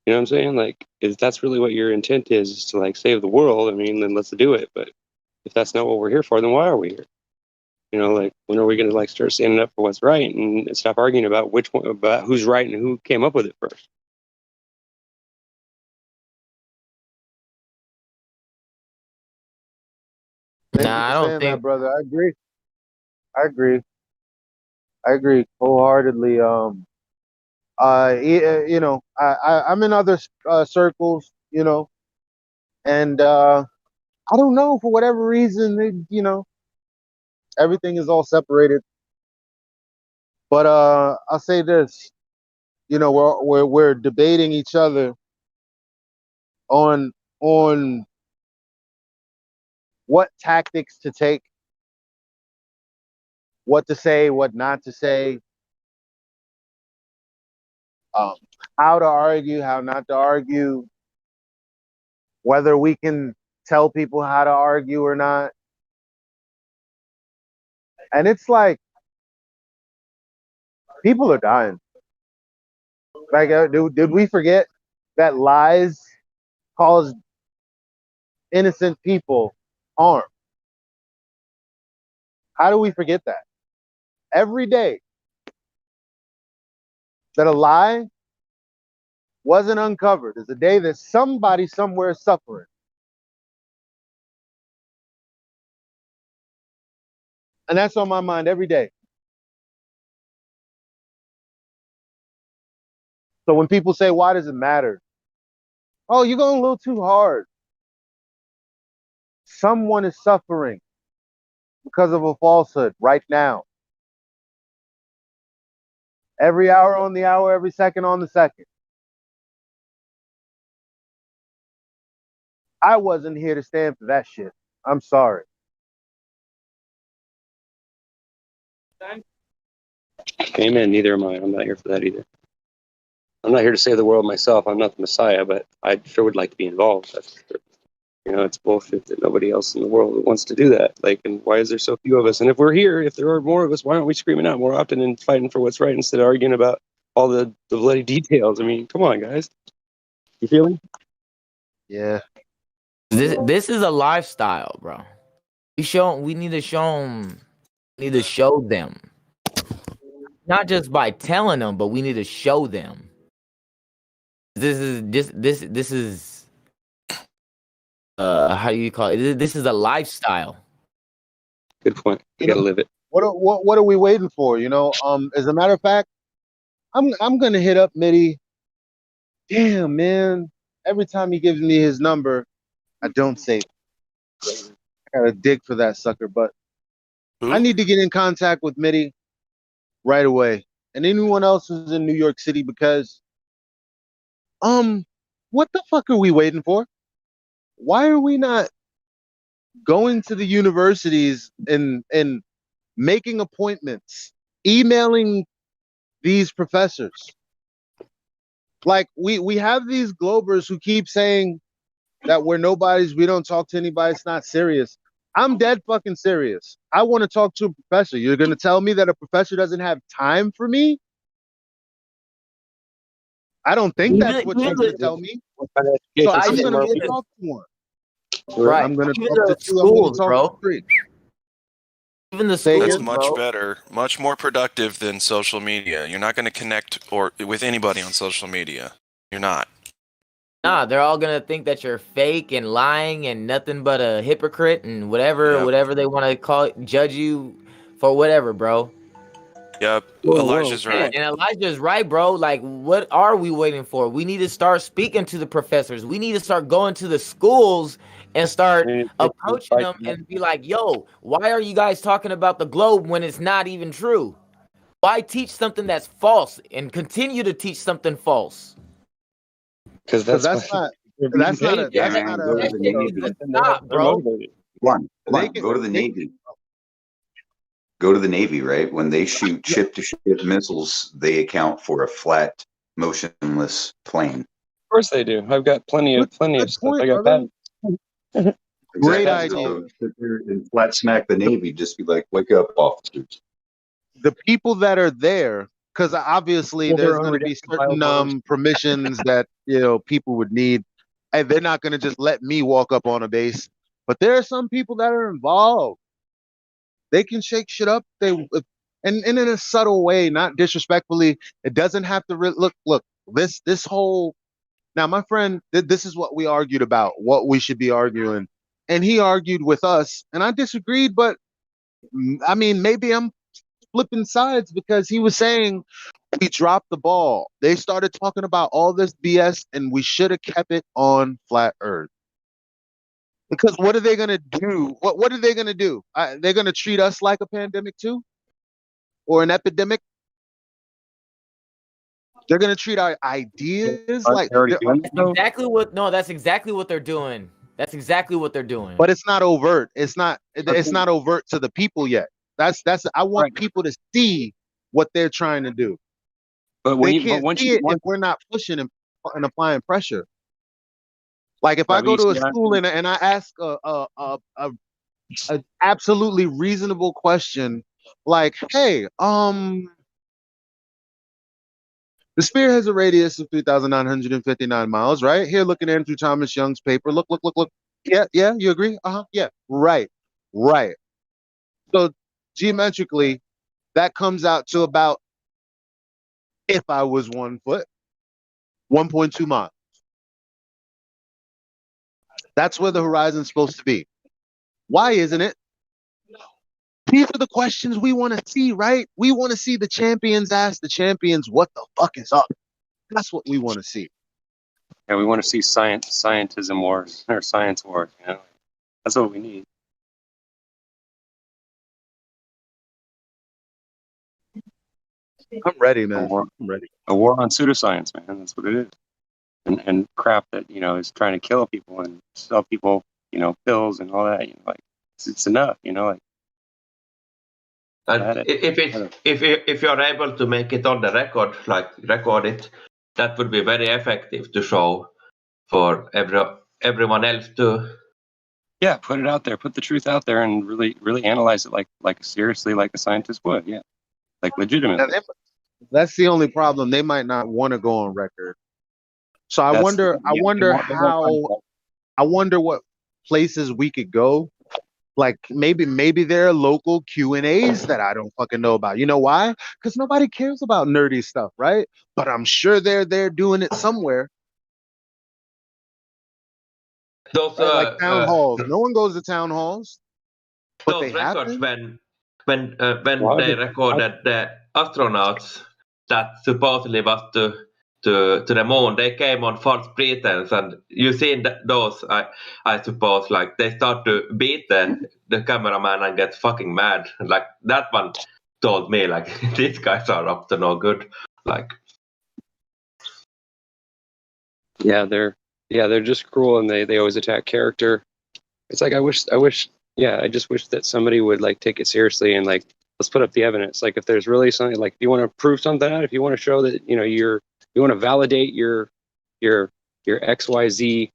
You know what I'm saying? Like, if that's really what your intent is to like save the world, I mean, then let's do it. But if that's not what we're here for, then why are we here? Like, when are we going to like start standing up for what's right and stop arguing about about who's right and who came up with it first? Thank you Nah, I for don't saying that, think. brother. I agree wholeheartedly. I'm in other circles, and I don't know, for whatever reason, everything is all separated. But I'll say this, we're debating each other on what tactics to take, what to say, what not to say, how to argue, how not to argue, whether we can tell people how to argue or not. And it's like people are dying. Like, did we forget that lies cause innocent people harm? How do we forget that? Every day that a lie wasn't uncovered is a day that somebody somewhere is suffering. And that's on my mind every day. So when people say, why does it matter? Oh, you're going a little too hard. Someone is suffering because of a falsehood right now. Every hour on the hour, every second on the second. I wasn't here to stand for that shit. I'm sorry. Amen. Neither am I. I'm not here for that either. I'm not here to save the world myself. I'm not the Messiah, but I sure would like to be involved. That's for sure. It's bullshit that nobody else in the world wants to do that. Like, and why is there so few of us? And if we're here, if there are more of us, why aren't we screaming out more often and fighting for what's right instead of arguing about all the bloody details? I mean, come on, guys. You feeling? Yeah. This is a lifestyle, bro. We need to show them. Need to show them, not just by telling them, but we need to show them. This is how do you call it? This is a lifestyle. Good point. You gotta live it. What are we waiting for? As a matter of fact, I'm gonna hit up Mitty. Damn, man. Every time he gives me his number, I don't save it. I gotta dig for that sucker, but I need to get in contact with Mitty right away. And anyone else who's in New York City, because what the fuck are we waiting for? Why are we not going to the universities and making appointments, emailing these professors? Like, we have these Globers who keep saying that we're nobodies, we don't talk to anybody, it's not serious. I'm dead fucking serious. I want to talk to a professor. You're going to tell me that a professor doesn't have time for me? I don't think that's what you're going to tell me. So I'm going to go talk to one. Right. I'm gonna Even talk the to two. I'm gonna schools, talk bro. to three. Even the Say schools, That's again? much bro. better, much more productive than social media. You're not going to connect or with anybody on social media. You're not. Nah, they're all gonna think that you're fake and lying and nothing but a hypocrite and whatever they want to call it, judge you for whatever, bro. Yep. Whoa, Elijah's whoa. right. And Elijah's right, bro. Like, what are we waiting for? We need to start speaking to the professors. We need to start going to the schools and start approaching them and be like, yo, why are you guys talking about the globe when it's not even true? Why teach something that's false and continue to teach something false? Because Because that's why they're being paid. Yeah, man. that, Go to that the shit needs Navy. to stop, They're bro. motivated. They can, Go to the they, Navy. Go to the Navy, right? When they shoot ship-to-ship missiles, they account for a flat, motionless plane. Of course they do. I've got plenty of good stuff. point, I got brother. patents. Great Exactly. idea. So sit there and flat smack the Navy. Just be like, "Wake up, officers!" The people that are there, because obviously Well, they're there's going to be certain unredacted permissions that people would need, and they're not going to just let me walk up on a base. But there are some people that are involved. They can shake shit up. And in a subtle way, not disrespectfully. It doesn't have to look. This whole now, my friend, this is what we argued about, what we should be arguing, and he argued with us, and I disagreed. But I mean, maybe I'm flipping sides because he was saying we dropped the ball. They started talking about all this BS, and we should have kept it on flat Earth. Because what are they gonna do? What are they gonna do? They're gonna treat us like a pandemic too, or an epidemic. They're gonna treat our ideas Aren't like. they already doing that, though? Exactly what? No, that's exactly what they're doing. That's exactly what they're doing. But it's not overt. It's not overt to the people yet. That's I want Right. people to see what they're trying to do. But when They you, but can't once see you, it if we're not pushing and applying pressure. Like if I right, but go you to a see, school and I ask a absolutely reasonable question, like, hey, the sphere has a radius of 3,959 miles, right? Here, looking at Andrew Thomas Young's paper. Look. Yeah, you agree? Yeah, right. So geometrically, that comes out to about, if I was 1 foot, 1.2 miles. That's where the horizon's supposed to be. Why isn't it? These are the questions we want to see, right? We want to see the champions ask the champions, what the fuck is up? That's what we want to see. yeah, we want to see scientism wars or science wars. That's what we need. I'm ready, man. I'm ready. A war on pseudoscience, man. That's what it is. And crap that is trying to kill people and sell people pills and all that. Like it's enough. Like. And if you're able to make it on the record, like record it, that would be very effective to show for everyone else to. Yeah, put it out there. Put the truth out there, and really analyze it like seriously, like a scientist would. Yeah, like legitimately. That's the only problem. They might not want to go on record. So I wonder what places we could go. Like maybe there are local Q&As that I don't fucking know about. You know why? Because nobody cares about nerdy stuff, right? But I'm sure they're doing it somewhere. Those like town halls. No one goes to town halls. But those they records happen. when they recorded the astronauts that supposedly was to the moon, they came on false pretense, and you seen those, I suppose, like they start to beat the cameraman and get fucking mad. Like that one told me, like these guys are up to no good. Like, yeah, they're just cruel, and they always attack character. It's like I just wish that somebody would like take it seriously and like let's put up the evidence. Like if there's really something, like if you want to prove something out, if you want to show that you want to validate your XYZ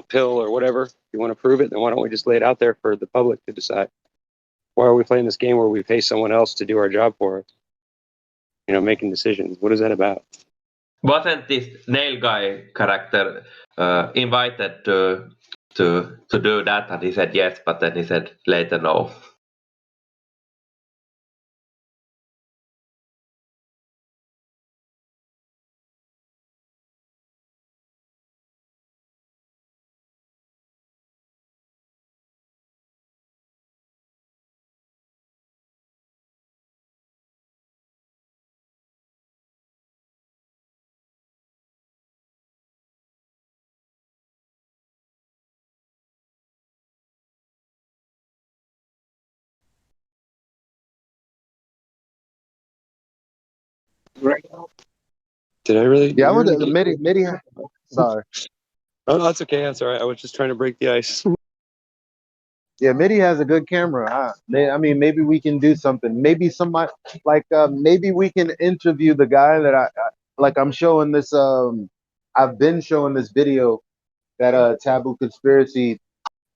pill or whatever, if you want to prove it, then why don't we just lay it out there for the public to decide? Why are we playing this game where we pay someone else to do our job for us? Making decisions. What is that about? wasn't this nail guy character invited to to do that, and he said yes, but then he said later no. Right. Did I really? Yeah, I you would really get- Midi. Sorry. Oh, that's okay. That's all right. I was just trying to break the ice. Yeah, Midi has a good camera. I mean, maybe we can do something. Maybe somebody maybe we can interview the guy that like. I'm showing this. I've been showing this video that Taboo Conspiracy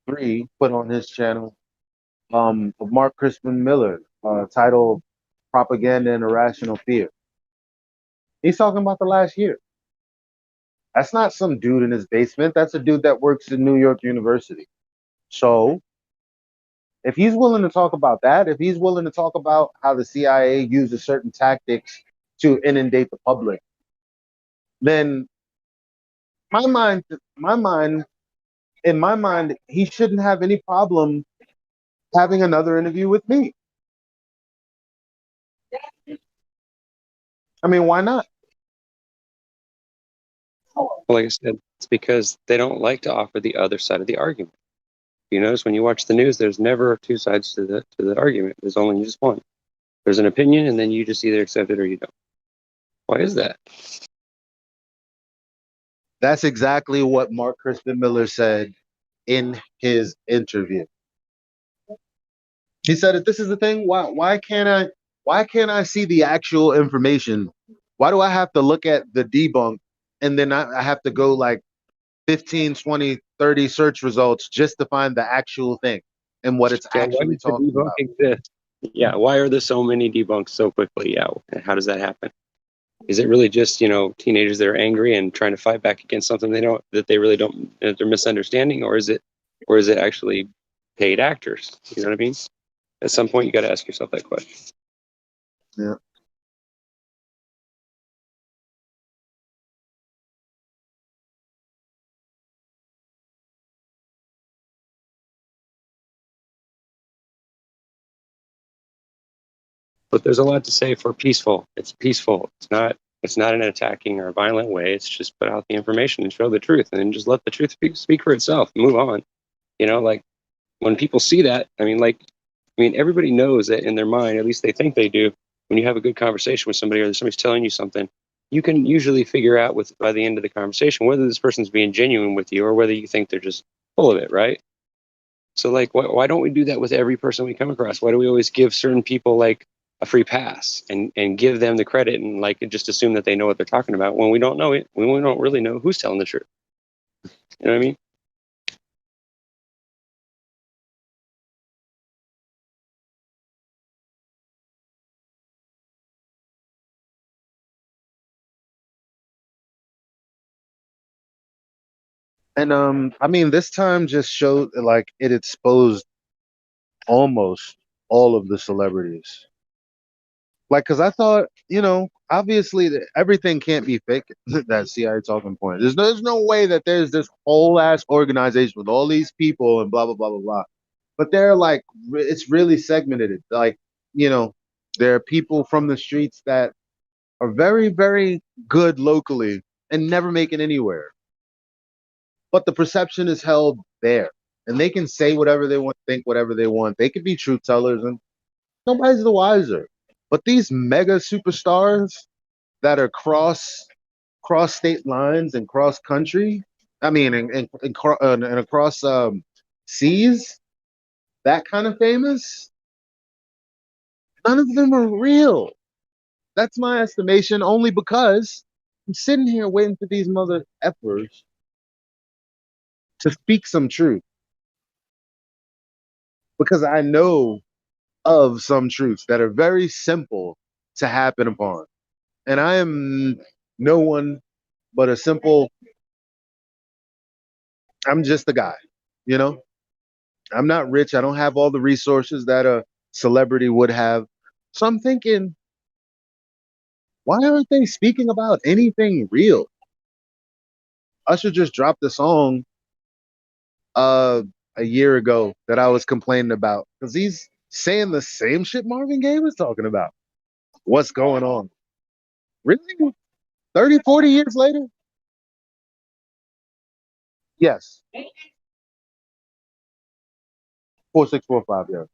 3 put on his channel. Of Mark Crispin Miller, titled "Propaganda and Irrational Fear." He's talking about the last year. That's not some dude in his basement. That's a dude that works in New York University. So if he's willing to talk about that, if he's willing to talk about how the CIA uses certain tactics to inundate the public, then in my mind, he shouldn't have any problem having another interview with me. I mean, why not? Well, like I said, it's because they don't like to offer the other side of the argument. You notice when you watch the news, there's never two sides to the argument. There's only just one. There's an opinion, and then you just either accept it or you don't. Why is that? That's exactly what Mark Crispin Miller said in his interview. He said, if this is the thing, why can't I see the actual information? Why do I have to look at the debunk and then I have to go like 15, 20, 30 search results just to find the actual thing and what it's Yeah, why actually does the talking debunk about? exist? Yeah, why are there so many debunks so quickly? Yeah, and how does that happen? Is it really just teenagers that are angry and trying to fight back against something they really don't that they're misunderstanding, or is it actually paid actors? You know what I mean? At some point, you got to ask yourself that question. Yeah. But there's a lot to say for peaceful. It's peaceful. It's not in an attacking or violent way. It's just put out the information and show the truth, and then just let the truth speak for itself. Move on. Like when people see that, everybody knows that in their mind, at least they think they do. When you have a good conversation with somebody or somebody's telling you something, you can usually figure out by the end of the conversation whether this person's being genuine with you or whether you think they're just full of it, right? So why don't we do that with every person we come across? Why do we always give certain people like a free pass and give them the credit and just assume that they know what they're talking about when we don't know it, when we don't really know who's telling the truth? You know what I mean? And this time just showed like it exposed almost all of the celebrities. Like, because I thought, obviously everything can't be fake. That CIA talking point. There's no way that there's this whole ass organization with all these people and blah blah blah blah blah. But they're like, it's really segmented. Like, there are people from the streets that are very very good locally and never make it anywhere. But the perception is held there, and they can say whatever they want, think whatever they want. They could be truth tellers, and nobody's the wiser. But these mega superstars that are cross state lines and cross country, and across seas, that kind of famous, none of them are real. That's my estimation, only because I'm sitting here waiting for these mother effers to speak some truth. Because I know of some truths that are very simple to happen upon. And I am no one but I'm just a guy. You know, I'm not rich. I don't have all the resources that a celebrity would have. So I'm thinking, why aren't they speaking about anything real? Usher just dropped a song uh a year ago that I was complaining about because he's saying the same shit Marvin Gaye was talking about. What's going on? Really? 30, 40 years later? Yes. 4645, yeah.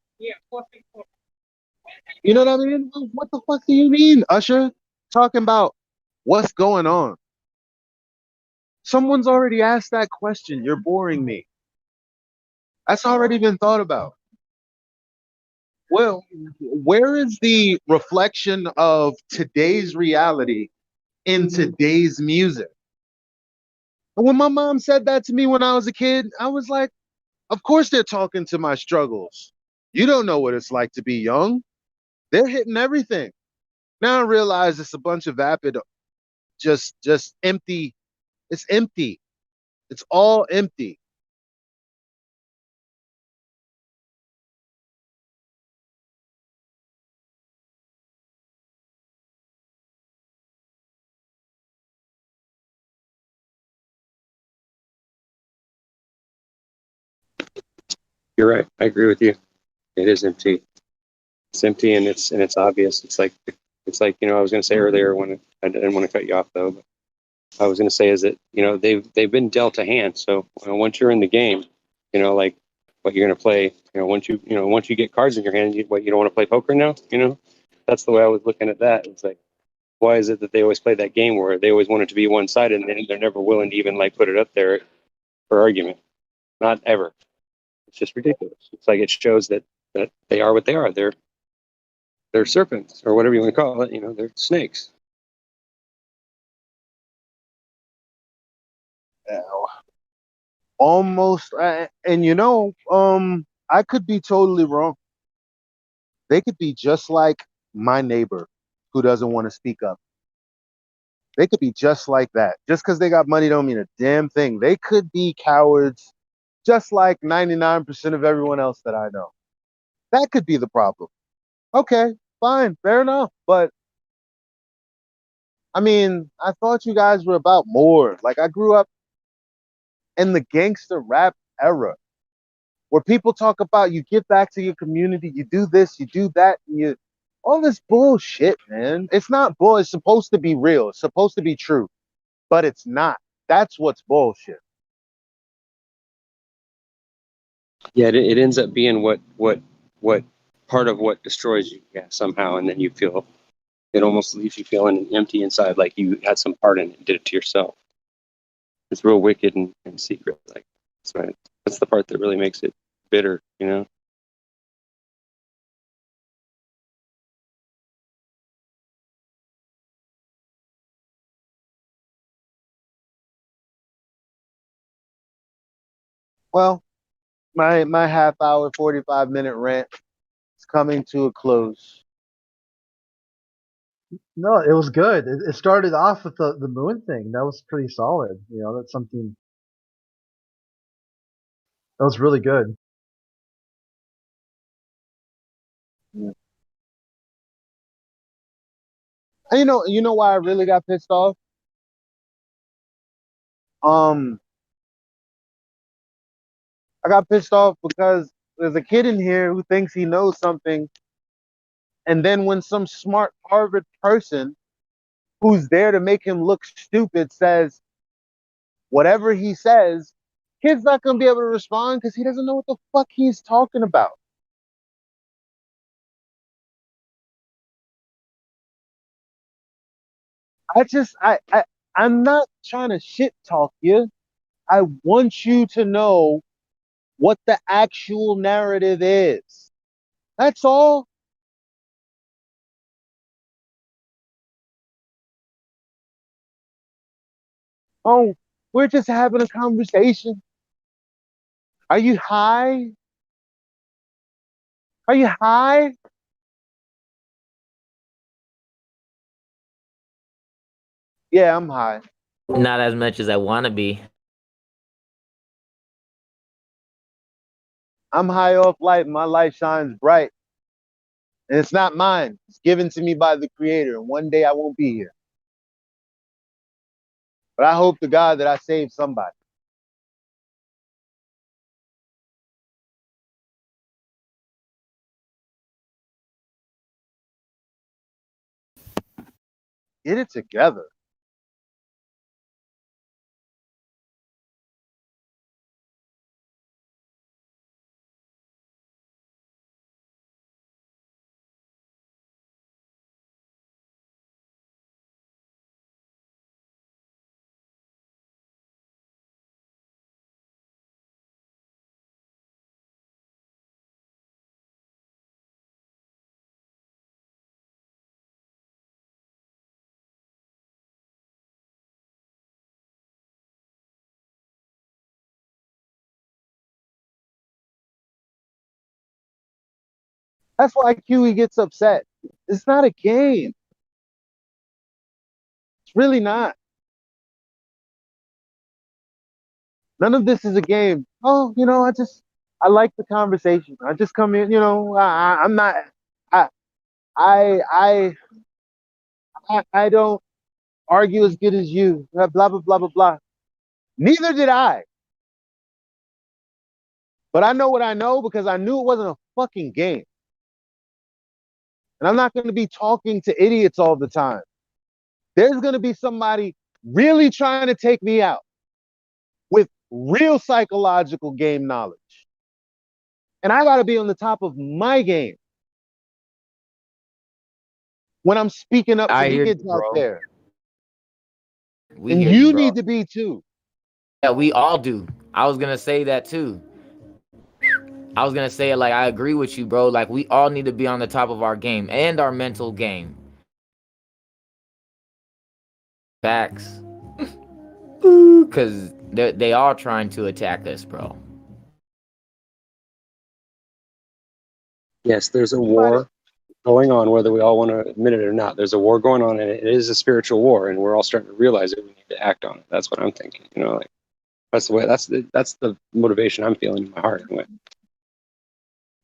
You know what I mean? What the fuck do you mean, Usher? Talking about what's going on? Someone's already asked that question. You're boring me. That's already been thought about. Well, where is the reflection of today's reality in today's music? When my mom said that to me when I was a kid, I was like, of course they're talking to my struggles. You don't know what it's like to be young. They're hitting everything. Now I realize it's a bunch of vapid, just empty. It's empty. It's all empty. You're right. I agree with you. It is empty. It's empty and it's obvious. It's like I was going to say earlier when I didn't want to cut you off though. But I was going to say is that they've been dealt a hand. So once you're in the game, like what you're going to play. Once you get cards in your hand, you don't want to play poker now. That's the way I was looking at that. It's like, why is it that they always play that game where they always want it to be one sided and then they're never willing to even like put it up there for argument? Not ever. It's just ridiculous. It's like it shows that they are what they are. They're serpents or whatever you want to call it. They're snakes. Almost, and I could be totally wrong. They could be just like my neighbor who doesn't want to speak up. They could be just like that. Just because they got money don't mean a damn thing. They could be cowards just like 99% of everyone else that I know. That could be the problem. Okay, fine, fair enough. But I mean, I thought you guys were about more. Like I grew up in the gangster rap era where people talk about you give back to your community, you do this, you do that, and you all this bullshit, man. It's not bull. It's supposed to be real. It's supposed to be true, but it's not. That's what's bullshit. Yeah, it ends up being what part of what destroys you, yeah, somehow, and then you feel it almost leaves you feeling empty inside, like you had some part in it and did it to yourself. It's real wicked and secret. Like that's the part that really makes it bitter. Well, my half hour, 45-minute rant is coming to a close. No, it was good. It started off with the moon thing. That was pretty solid. That's something that was really good. Yeah. And you know why I really got pissed off? I got pissed off because there's a kid in here who thinks he knows something, and then when some smart Harvard person who's there to make him look stupid says whatever he says, kid's not gonna be able to respond because he doesn't know what the fuck he's talking about. I'm not trying to shit talk you. I want you to know what the actual narrative is. That's all. Oh, we're just having a conversation. Are you high? Are you high? Yeah, I'm high. Not as much as I want to be. I'm high off light. My light shines bright. And it's not mine. It's given to me by the Creator. And one day I won't be here. But I hope to God that I saved somebody. Get it together. That's why Kiwi gets upset. It's not a game. It's really not. None of this is a game. Oh, I like the conversation. I just come in, I'm not, I, I, I don't argue as good as you. Blah blah blah blah blah. Neither did I. But I know what I know because I knew it wasn't a fucking game. And I'm not going to be talking to idiots all the time. There's going to be somebody really trying to take me out with real psychological game knowledge. And I got to be on the top of my game when I'm speaking up to the kids out there. And you need to be too. Yeah, we all do. I was going to say that too. I was going to say it like I agree with you, bro. Like we all need to be on the top of our game and our mental game. Facts. Because they are trying to attack us, bro. Yes, there's a war going on, whether we all want to admit it or not. There's a war going on, and it is a spiritual war, and we're all starting to realize it. We need to act on it. That's what I'm thinking. That's the way. That's the motivation I'm feeling in my heart. Anyway.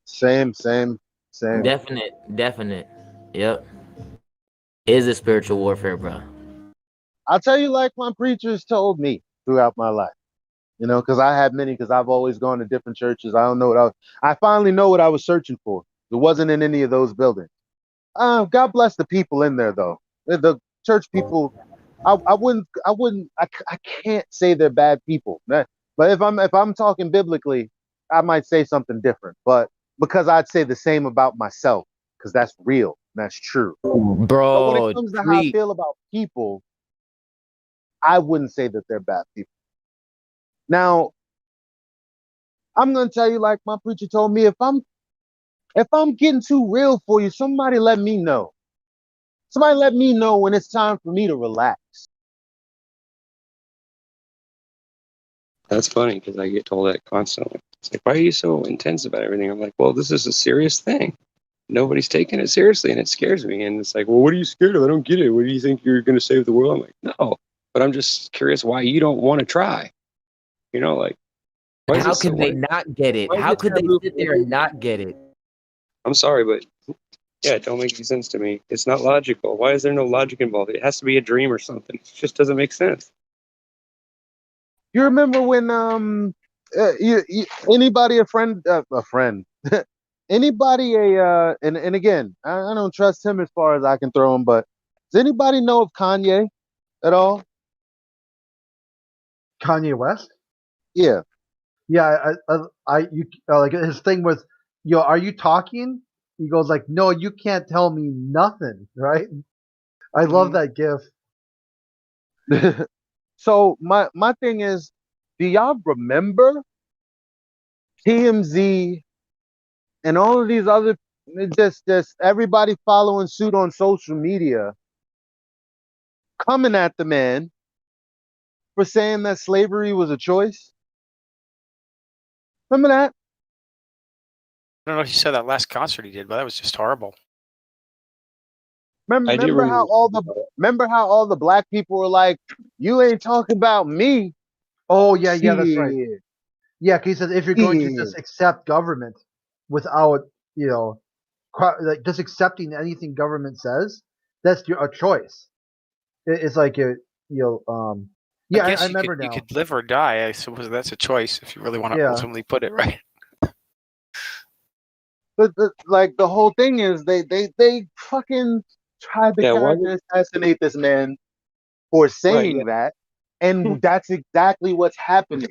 Same. Definite. Yep. It is a spiritual warfare, bro. I'll tell you like my preachers told me throughout my life. Because I had many, because I've always gone to different churches. I don't know what I finally know what I was searching for. It wasn't in any of those buildings. God bless the people in there, though. The church people, I can't say they're bad people. But if I'm talking biblically, I might say something different. But because I'd say the same about myself, because that's real, and that's true. Bro, but when it comes to how I feel about people, I wouldn't say that they're bad people. Now, I'm gonna tell you like my preacher told me, if I'm getting too real for you, somebody let me know. Somebody let me know when it's time for me to relax. That's funny because I get told that constantly. It's like, why are you so intense about everything? I'm like, well, this is a serious thing. Nobody's taking it seriously, and it scares me. And it's like, well, what are you scared of? I don't get it. What do you think you're going to save the world? I'm like, no. But I'm just curious why you don't want to try. How could they not get it? How could they sit there and not get it? I'm sorry, but yeah, it don't make any sense to me. It's not logical. Why is there no logic involved? It has to be a dream or something. It just doesn't make sense. You remember when anybody a friend anybody and again, I don't trust him as far as I can throw him, but does anybody know of Kanye at all? Kanye West? Yeah. Yeah, like his thing was, are you talking? He goes like, no, you can't tell me nothing, right? I love that gif. So my thing is, do y'all remember TMZ and all of these other just everybody following suit on social media coming at the man for saying that slavery was a choice? Remember that? I don't know if you saw that last concert he did, but that was just horrible. Remember how all the black people were like, "You ain't talking about me." Oh yeah, that's right. Yeah, because he says if you're going to just accept government without, like just accepting anything government says, that's a choice. It's like I guess I you remember could, you now. could live or die. I suppose that's a choice if you really want to Yeah. ultimately put it right. But like the whole thing is they fucking tried to character assassinate this man for saying that, and that's exactly what's happening.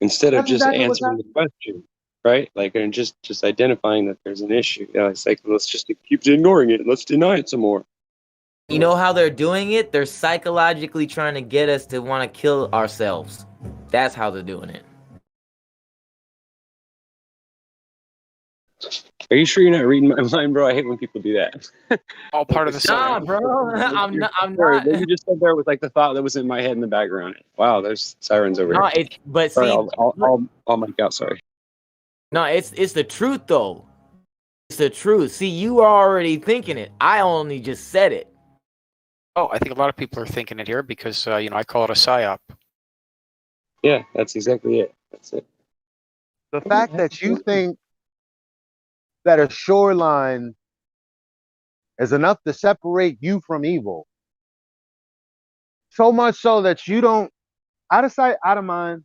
Instead of That's just exactly what's answering the question, right? Like, and just identifying that there's an issue. It's like, let's just keep ignoring it. Let's deny it some more. You know how they're doing it? They're psychologically trying to get us to want to kill ourselves. That's how they're doing it. Are you sure you're not reading my mind, bro? I hate when people do that. All part of the same. Nah, bro. I'm not. What you just said there was like the thought that was in my head in the background. Wow, there's sirens over No, here. but Sorry, see, I'll mic out. Sorry. No, it's the truth though. It's the truth. See, you are already thinking it. I only just said it. Oh, I think a lot of people are thinking it here because I call it a psyop. Yeah, that's exactly it. That's it. The fact that you think that a shoreline is enough to separate you from evil, so much so that you don't, out of sight, out of mind.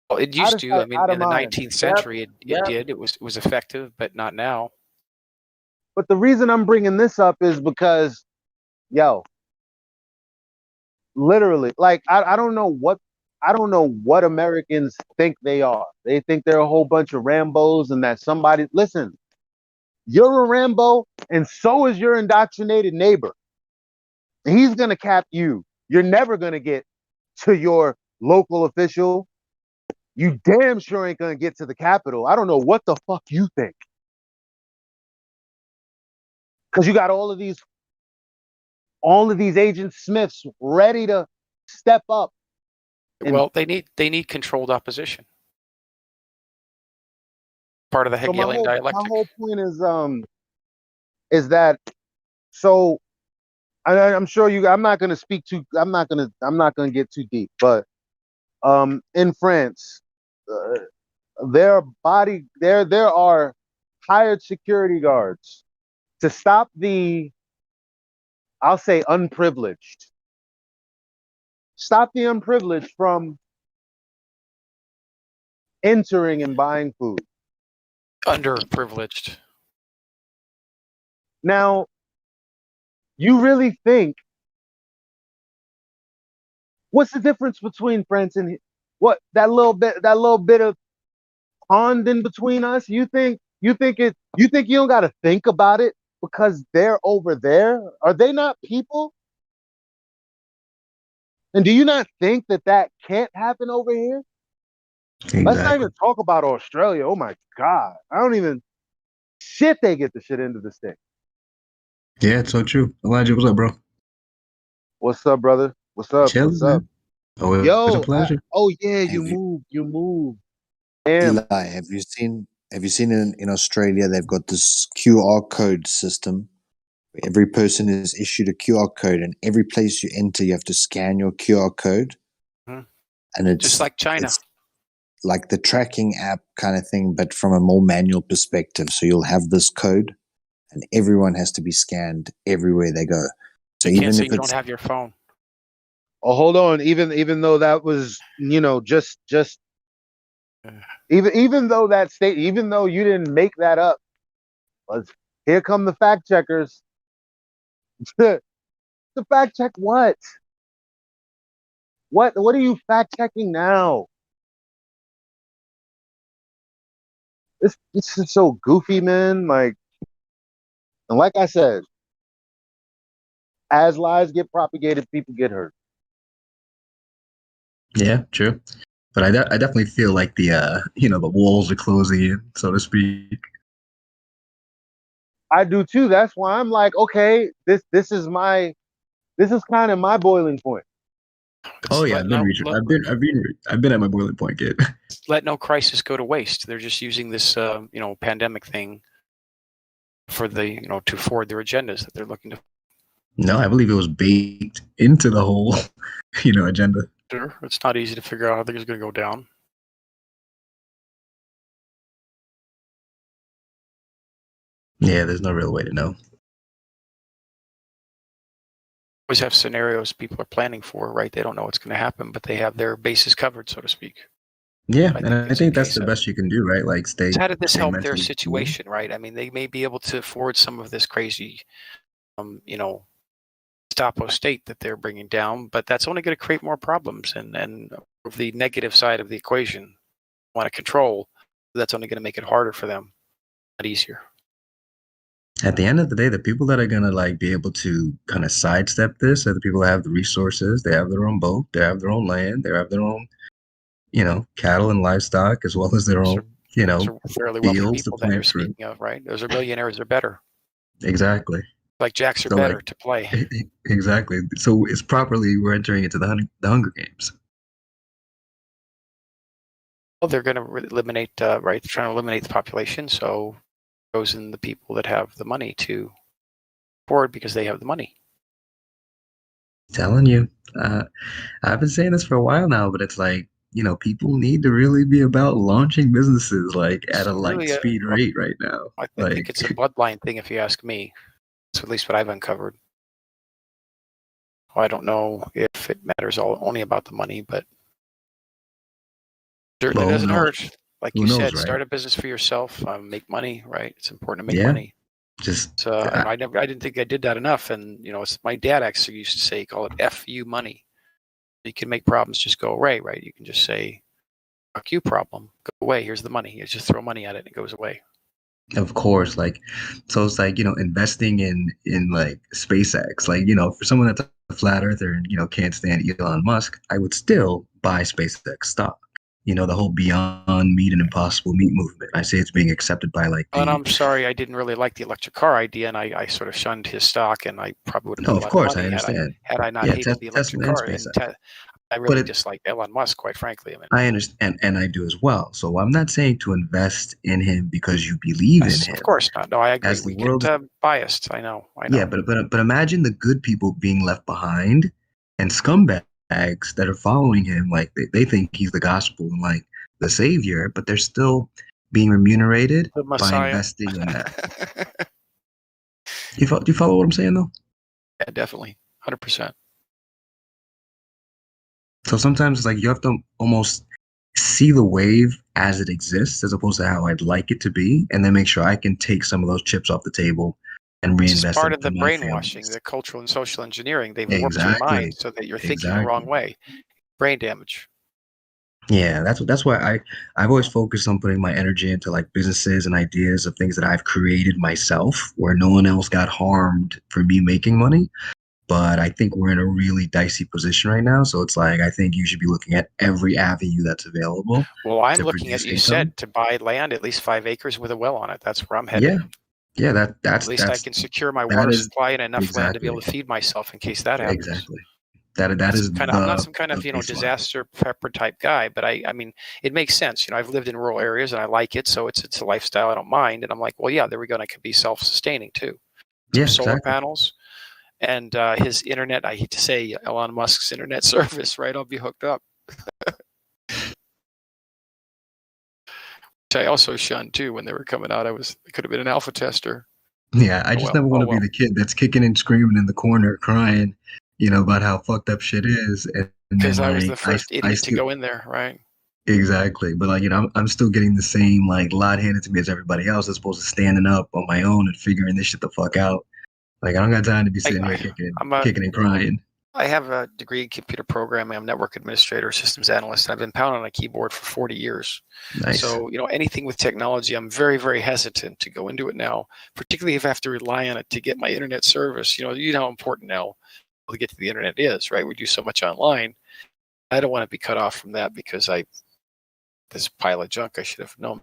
Well, it used to. I mean, in the 19th century, it did. It was effective, but not now. But the reason I'm bringing this up is because, literally, like I don't know what Americans think they are. They think they're a whole bunch of Rambos and that somebody. Listen, you're a Rambo, and so is your indoctrinated neighbor. He's gonna cap you. You're never gonna get to your local official. You damn sure ain't gonna get to the Capitol. I don't know what the fuck you think. Because you got all of these Agent Smiths ready to step up. Well, they need controlled opposition. Part of the Hegelian dialectic. My whole point is that so I'm sure I'm not gonna get too deep, but in France, there are hired security guards to stop the, I'll say, unprivileged. Stop the unprivileged from entering and buying food. Underprivileged. Now, you really think, what's the difference between France and what that little bit of pond in between us? You think you don't got to think about it because they're over there? Are they not people? And do you not think that can't happen over here? Exactly. Let's not even talk about Australia. Oh my God. They get the shit into this thing. Yeah, it's so true. Elijah, what's up, bro? What's up, brother? What's up? Chilling, What's up? man. Oh, Yo, it's a pleasure. You moved. Damn. Eli, have you seen in Australia they've got this QR code system. Every person is issued a QR code, and every place you enter, you have to scan your QR code. Mm-hmm. And it's just like China. It's like the tracking app kind of thing, but from a more manual perspective. So you'll have this code, and everyone has to be scanned everywhere they go. So you even can't say if you it's don't have your phone. Oh, hold on. Even though that was, just even though that state, even though you didn't make that up, here come the fact checkers. The fact check what? What are you fact checking now? It's just so goofy, man. And like I said, as lies get propagated, people get hurt. Yeah, true. But I definitely feel like the walls are closing in, so to speak. I do too. That's why I'm like, okay, this is kind of my boiling point. I've been at my boiling point, kid. Let no crisis go to waste. They're just using this pandemic thing for to forward their agendas that they're looking to. No, I believe it was baked into the whole agenda. Sure, it's not easy to figure out how things are going to go down. Yeah, there's no real way to know. Always have scenarios people are planning for, right? They don't know what's going to happen, but they have their bases covered, so to speak. Yeah, I and think I it's a think that's case the of. best you can do, right? Like So how did this stay help their mentally cool. situation, right? I mean, they may be able to forward some of this crazy, Stapo state that they're bringing down, but that's only going to create more problems and the negative side of the equation. Want to control, that's only going to make it harder for them, not easier. At the end of the day, the people that are gonna like be able to kind of sidestep this are the people that have the resources. They have their own boat, they have their own land, they have their own, cattle and livestock, as well as their Those own, are fairly wealthy fields to people that you're plant fruit. speaking of, right? Those are millionaires are better. Exactly. Like jacks are So better like to play. exactly. So it's properly we're entering into the Hunger Games. Well, they're going to eliminate, right? They're trying to eliminate the population, so it goes in the people that have the money to afford because they have the money. Telling you, I've been saying this for a while now, but it's like people need to really be about launching businesses like at It's a light really speed rate right now. I Like think it's a bloodline thing, if you ask me. That's at least what I've uncovered. I don't know if it matters only about the money, but certainly well, who doesn't knows? hurt. Like Who you knows, said, right? start a business for yourself, make money, right? It's important to make Yeah. money. Just So I didn't think I did that enough. And it's my dad actually used to say, call it F you money. You can make problems just go away, right? You can just say, fuck you problem, go away. Here's the money. You just throw money at it and it goes away. of course, like so it's like investing in like SpaceX, like for someone that's a flat earther and can't stand Elon Musk, I would still buy SpaceX stock. The whole Beyond Meat and Impossible Meat movement. I say it's being accepted by like And the I'm sorry, I didn't really like the electric car idea, and I sort of shunned his stock, and I probably would have no, put a of lot of course I money understand. had I not Yeah, hated the electric Tesla and car. SpaceX, And I but really it, dislike Elon Musk, quite frankly. I mean, I understand, and I do as well. So I'm not saying to invest in him because you believe in yes, him. of course not. No, I agree. As the We world, get biased. I know. yeah, but imagine the good people being left behind, and scumbags that are following him, like they think he's the gospel and like the savior, but they're still being remunerated The by Messiah. investing in that. Do you follow what I'm saying though? Yeah, definitely, 100%. So sometimes it's like you have to almost see the wave as it exists, as opposed to how I'd like it to be, and then make sure I can take some of those chips off the table and This is reinvest part it of the into my brainwashing, families. the cultural and social engineering. They've warped your Exactly. mind so that you're thinking the wrong way. Brain damage. Yeah, that's why I've always focused on putting my energy into like businesses and ideas of things that I've created myself, where no one else got harmed for me making money. But I think we're in a really dicey position right now. So it's like I think you should be looking at every avenue that's available Well, I'm to looking at, produce you income. said, to buy land, at least 5 acres with a well on it. That's where I'm headed. Yeah, At least I can secure my that water is supply and enough land to be exactly able to feed myself in case that happens. exactly that I'm is not some kind the of baseline. disaster prepper type guy, but I mean it makes sense. I've lived in rural areas and I like it, so it's a lifestyle I don't mind. And I'm like, well, yeah, there we go. And I can be self-sustaining too. Yeah, Solar exactly. panels and his internet. I hate to say Elon Musk's internet service, right? I'll be hooked up. Which I also shunned too when they were coming out. I could have been an alpha tester. Yeah, I just never want to be the kid that's kicking and screaming in the corner, crying, about how fucked up shit is, and Because then I was like the first I idiot to still go in there, right? exactly, but like I'm still getting the same like lot handed to me as everybody else, as opposed to standing up on my own and figuring this shit the fuck out. Like I don't got time to be sitting here kicking and crying. I have a degree in computer programming. I'm a network administrator, systems analyst. And I've been pounding on a keyboard for 40 years. Nice. So, anything with technology, I'm very, very hesitant to go into it now, particularly if I have to rely on it to get my internet service. You know how important now to get to the internet is, right? We do so much online. I don't want to be cut off from that because this pile of junk I should have known.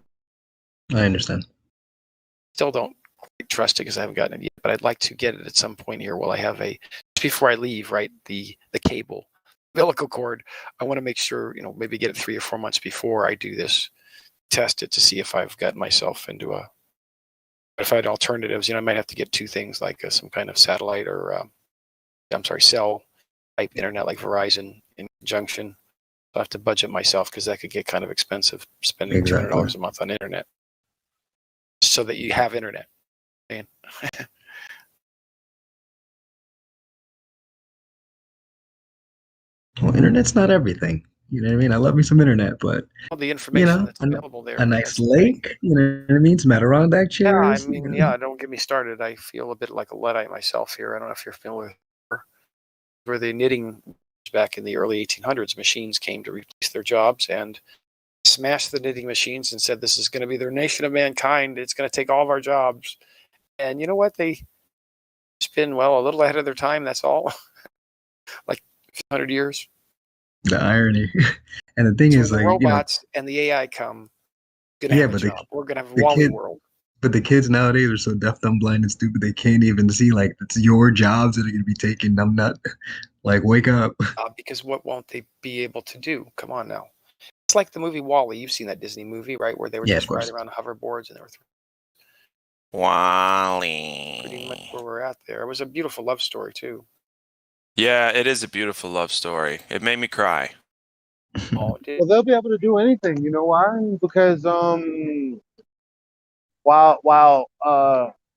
I understand. Still don't quite trust it because I haven't gotten it yet, but I'd like to get it at some point here while I have before I leave, right? The cable, umbilical cord. I want to make sure, maybe get it 3 or 4 months before I do this, test it to see if I've gotten myself into if I had alternatives, I might have to get 2 things like some kind of satellite or, cell type internet like Verizon in conjunction. I'll have to budget myself because that could get kind of expensive, spending $200 a month on internet so that you have internet. Well, internet's not everything. You know what I mean? I love me some internet, but Well, the you information know, that's available there. a nice That's the thing. lake. You know what I mean? Some Adirondack Yeah, I chairs. mean, yeah. Don't get me started. I feel a bit like a luddite myself here. I don't know if you're familiar with where the knitting back in the early 1800s, machines came to replace their jobs and smashed the knitting machines and said, "This is going to be the nation of mankind. It's going to take all of our jobs." And you know what? They spin well a little ahead of their time. That's all. Like 100 years. The irony. And the thing So is, when the like, you know, robots and the AI come, we're gonna yeah, have a but job. We're gonna have a the Wally kid, world. but the kids nowadays are so deaf, dumb, blind, and stupid they can't even see like it's your jobs that are gonna be taken. I'm not like wake up. Because what won't they be able to do? Come on now. It's like the movie Wall-E. You've seen that Disney movie, right? Where they were Yeah, just of course. riding around hoverboards and they were Wally. pretty much where we're at there. It was a beautiful love story too. Yeah, it is a beautiful love story. It made me cry. Oh, Well, they'll be able to do anything. You know why? Because while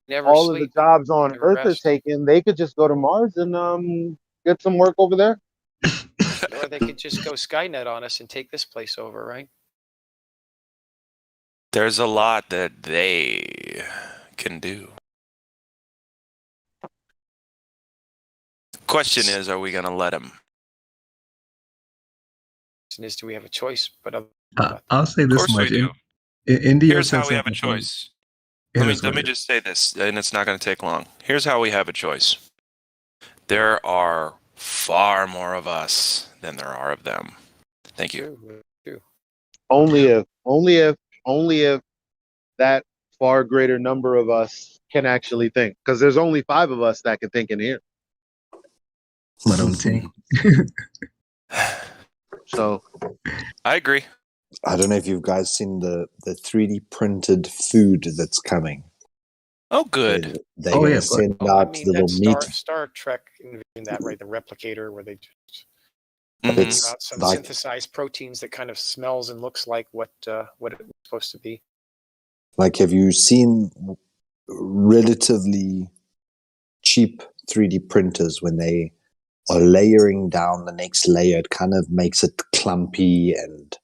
never all of the sleep, jobs on never Earth are rest. taken, they could just go to Mars and get some work over there. Or they could just go Skynet on us and take this place over, right? There's a lot that they can do. Question is, are we going to let them? Is do we have a choice? But I'll say Of this course we much: do. India Here's said how we have a something funny. choice. It Let is me what it is. just say this, and it's not going to take long. Here's how we have a choice. There are far more of us than there are of them. Thank you. Only if that far greater number of us can actually think. Because there's only 5 of us that can think in here. Let them think. So I agree. I don't know if you guys seen the 3D printed food that's coming. Oh, good. They're Oh, going yeah, to but- send I out mean, the little that's meat. Star Trek envisioned that, right? The replicator where they just It's out some like synthesized proteins that kind of smells and looks like what it's supposed to be. have you seen relatively cheap 3D printers when they are layering down the next layer? It kind of makes it clumpy and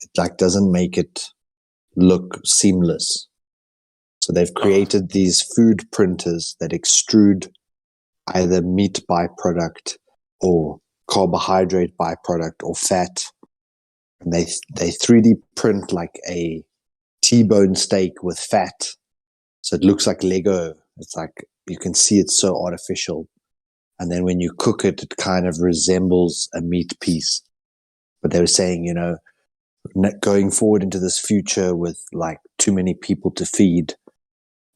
it like doesn't make it look seamless. So they've created these food printers that extrude either meat byproduct or carbohydrate byproduct or fat. And they 3D print like a T-bone steak with fat. So it looks like Lego. It's like you can see it's so artificial. And then when you cook it, it kind of resembles a meat piece. But they were saying, you know, going forward into this future with like too many people to feed,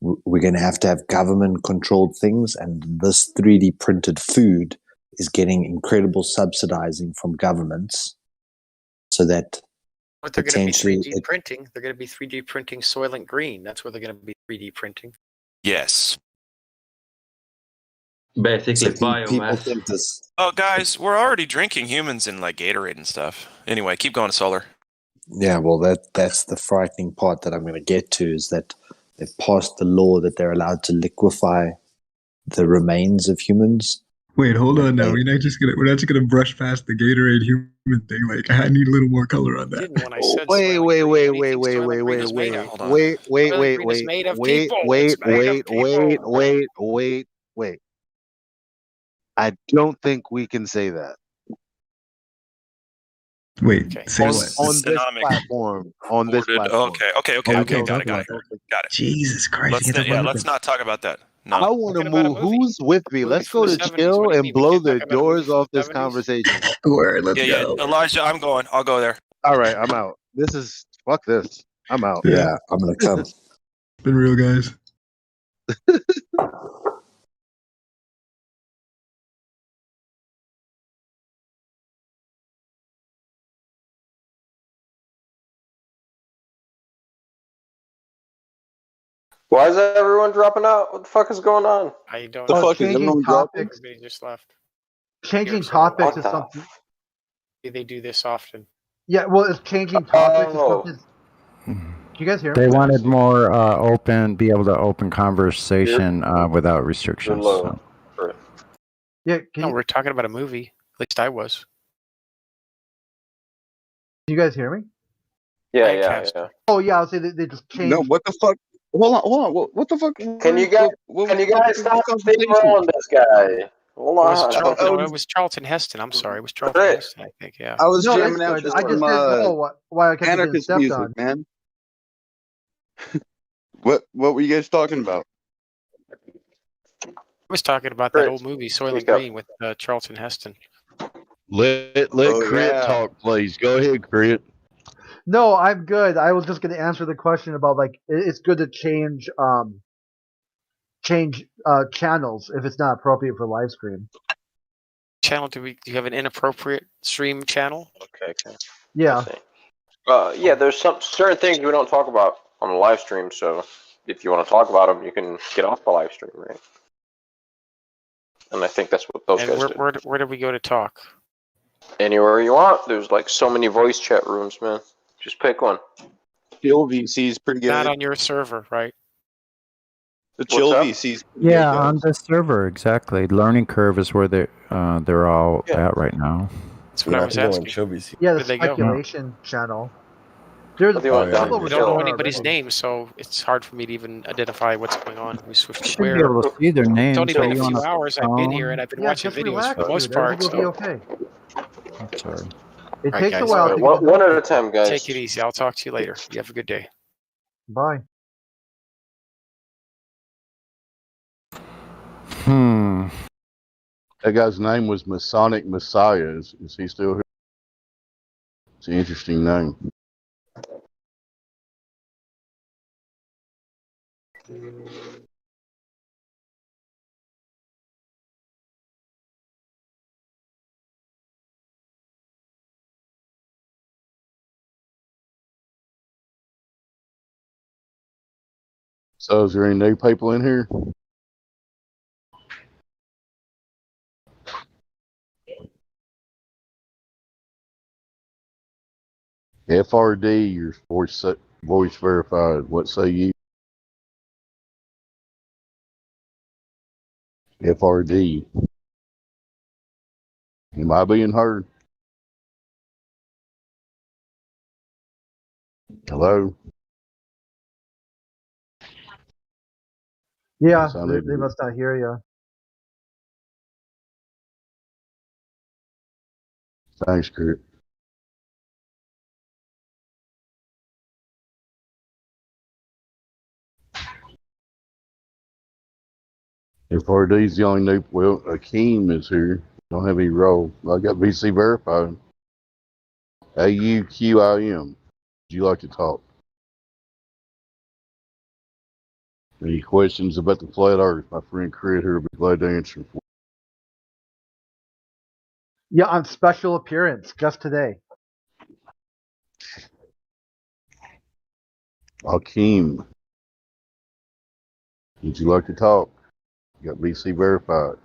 we're going to have government controlled things. And this 3D printed food is getting incredible subsidizing from governments so that What they're going to be potentially 3D printing, they're going to be 3D printing Soylent Green. That's where they're going to be 3D printing. Yes. Basically, people biomass. think this. Oh, guys, we're already drinking humans in like Gatorade and stuff. Anyway, keep going, Solar. Yeah, well, that's the frightening part that I'm going to get to is that they've passed the law that they're allowed to liquefy the remains of humans. Wait, hold on now. We're not just gonna brush past the Gatorade human thing. Like, I need a little more color on that. Didn't when I said wait, Soylent wait, Green, wait, anything wait, Soylent wait, Green wait, is made wait, of. Hold on. wait, wait, Soylent wait, Green is wait, made of wait, people. wait, It's made of people. wait. I don't think we can say that. Wait, say on, what? on this platform. On this platform. Okay, Oh, we got can't talk it. about that. Got it. Jesus Christ, we can't talk about Let's nothing. not talk about that. I No. want to Talking about a move. movie. Who's with me? Movie Let's from go the to 70s. chill What do you and mean we blow can't the talk about a movie doors from off the this 70s? conversation. Word, let's Yeah, go. Elijah, I'm going. I'll go there. All right, I'm out. Fuck this. I'm out. Yeah, I'm going to come. Been real, guys. Why is everyone dropping out? What the fuck is going on? I don't Oh, know. changing topics. Everybody just left. Changing topics is What the something. They do this often. Yeah, well, it's changing topics. Oh. Is something you guys hear me? They wanted more open, be able to open conversation without restrictions. So. Yeah, No, we're talking about a movie. At least I was. Can you guys hear me? Yeah. Oh yeah, I'll say they just changed. No, what the fuck? Hold on. What the fuck? Can you guys stop steamrolling this guy? Hold It was on. Charlton, no, it was Charlton Heston. I'm sorry. It was Charlton Heston, I think. Yeah. I was No, jamming that's out good. to I just some didn't know why I kept getting anarchist stepped music, on. man. What were you guys talking about? I was talking about that old movie, Soylent Green, with Charlton Heston. Let Crit talk, please. Go ahead, Crit. No, I'm good. I was just going to answer the question about like it's good to change channels if it's not appropriate for live stream. Channel? Do you have an inappropriate stream channel? Okay. Yeah. Yeah, there's some certain things we don't talk about on the live stream, so if you want to talk about them, you can get off the live stream, right? And I think that's what those And guys do. where do we go to talk? Anywhere you want. There's like so many voice chat rooms, man. Just pick one. Chill VC's pretty good. Not on your server, right? The Chill VC's Yeah, on the server, exactly. Learning Curve is where they're all at right now. That's what I was asking. Yeah, Where the did they go? speculation channel. There's We don't know anybody's name, so it's hard for me to even identify what's going on. We switched You to should be able to see their names. It's only Are been you a on few a hours I've been here, phone? and I've been Yeah, watching just videos relax, for the most dude. part. Everything will be okay. I'm sorry. It All right, takes a guys. while. To get One at a time, guys. Take it easy. I'll talk to you later. You have a good day. Bye. That guy's name was Masonic Messiah. Is he still here? It's an interesting name. So is there any new people in here? FRD, your voice verified. What say you? FRD. Am I being heard? Hello? Yeah, Sounded they must not hear you. Thanks, Kurt. FRD's the only new. Well, Akeem is here. Don't have any role. I got VC verified. AUQIM. Would you like to talk? Any questions about the flat earth? My friend Crit here will be glad to answer. Yeah, on special appearance just today. Akeem. Would you like to talk? You got VC verified.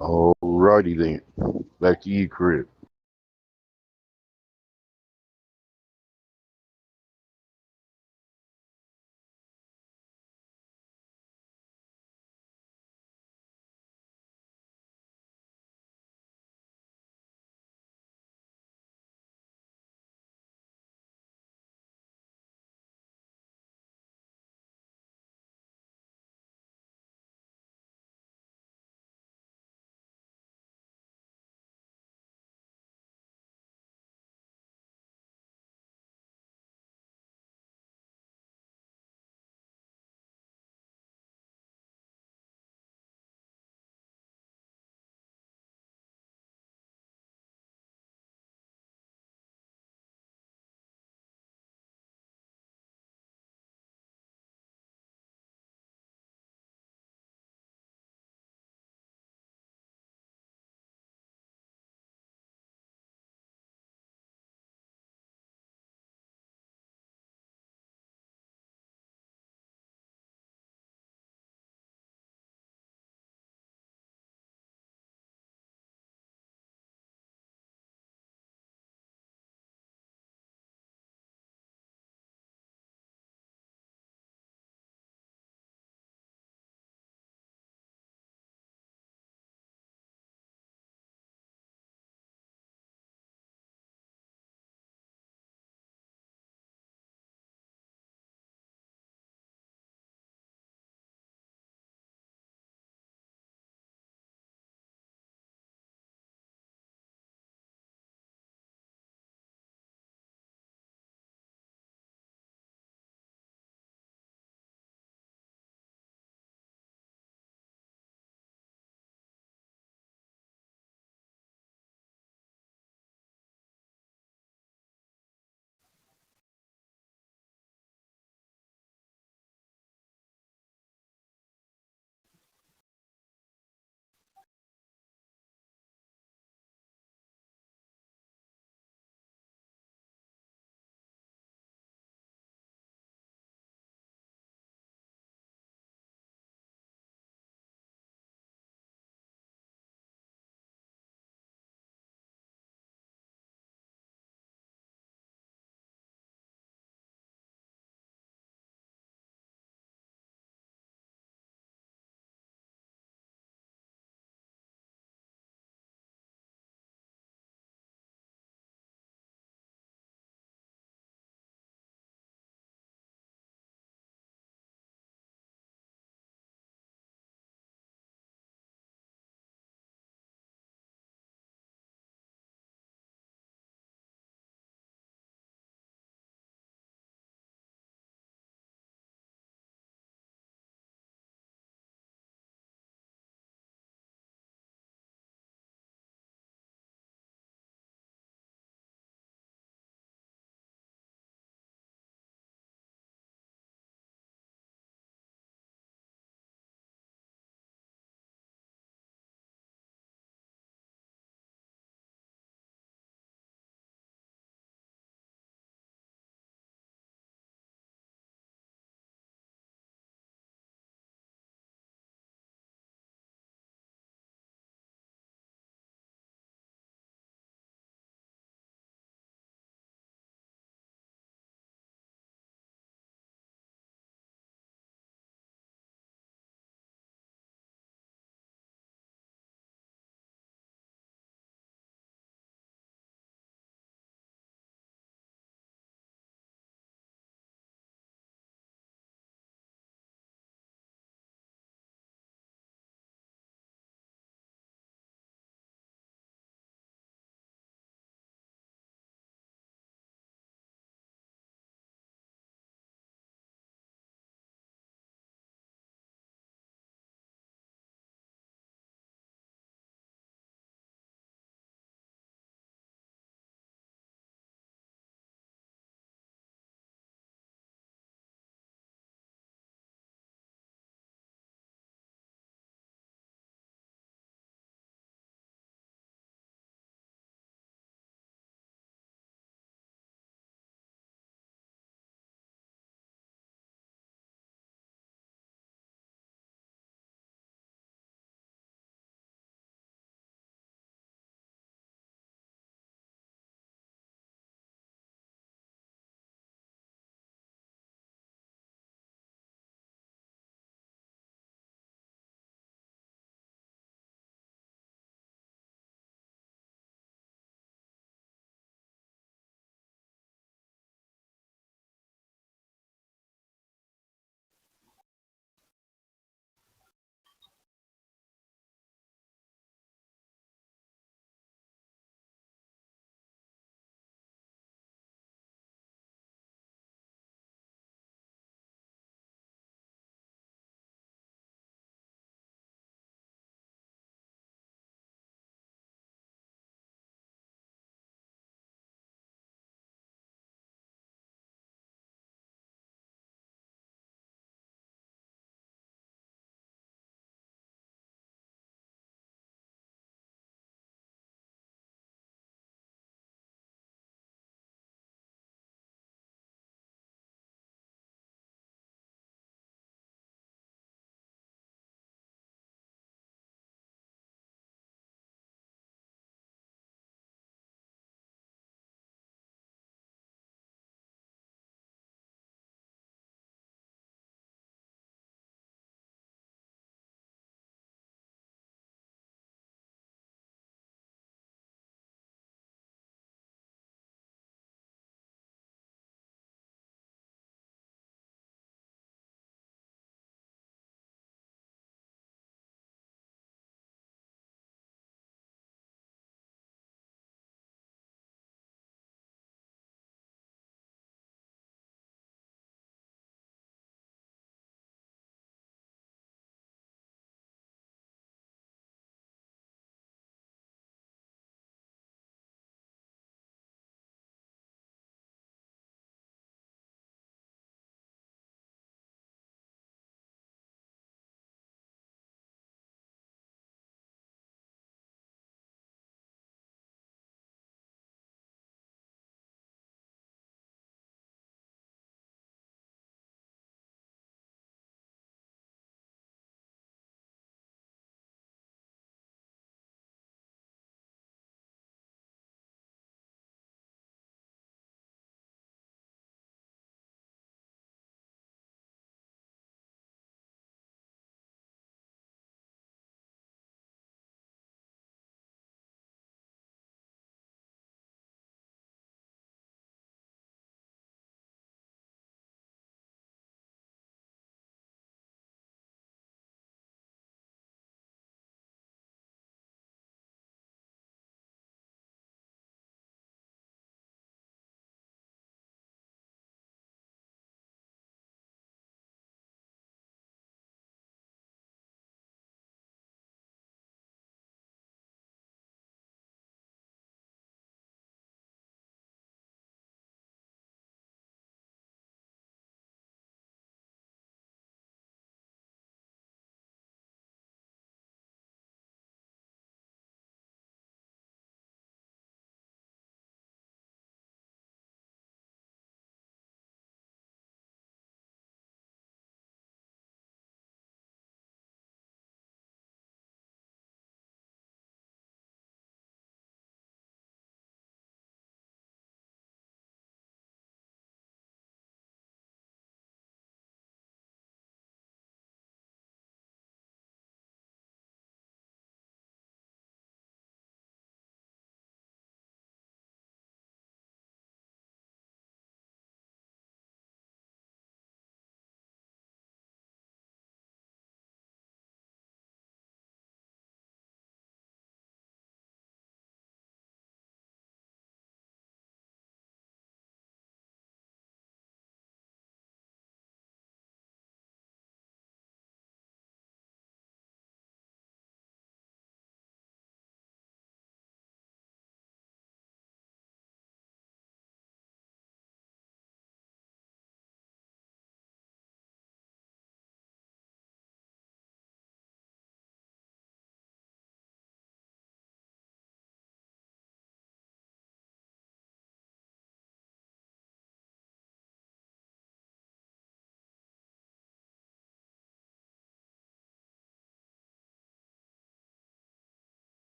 Alrighty then. Back to you, Crit.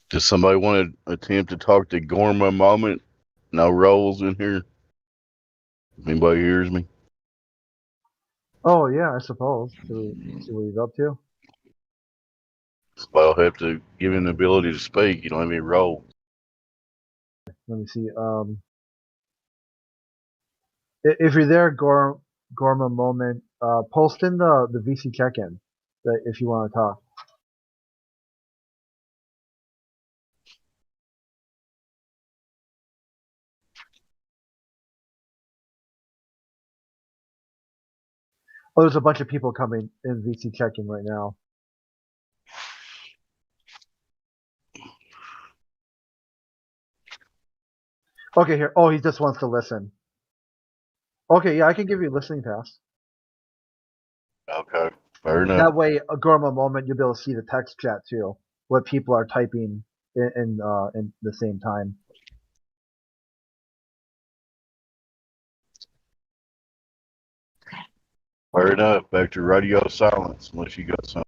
Does somebody want to attempt to talk to Gorma moment? No rolls in here. If anybody hears me. Oh yeah, I suppose. To see what he's up to. I'll have to give him the ability to speak. You don't have any roll. Let me see. If you're there, Gorma moment, post in the VC check-in that if you want to talk. Oh, there's a bunch of people coming in VC check-in right now. Okay, here. Oh, he just wants to listen. Okay, yeah, I can give you a listening pass. Okay, fair enough. That way, a Gorma moment, you'll be able to see the text chat too, what people are typing in the same time. Fair enough. Back to radio silence, unless you got something.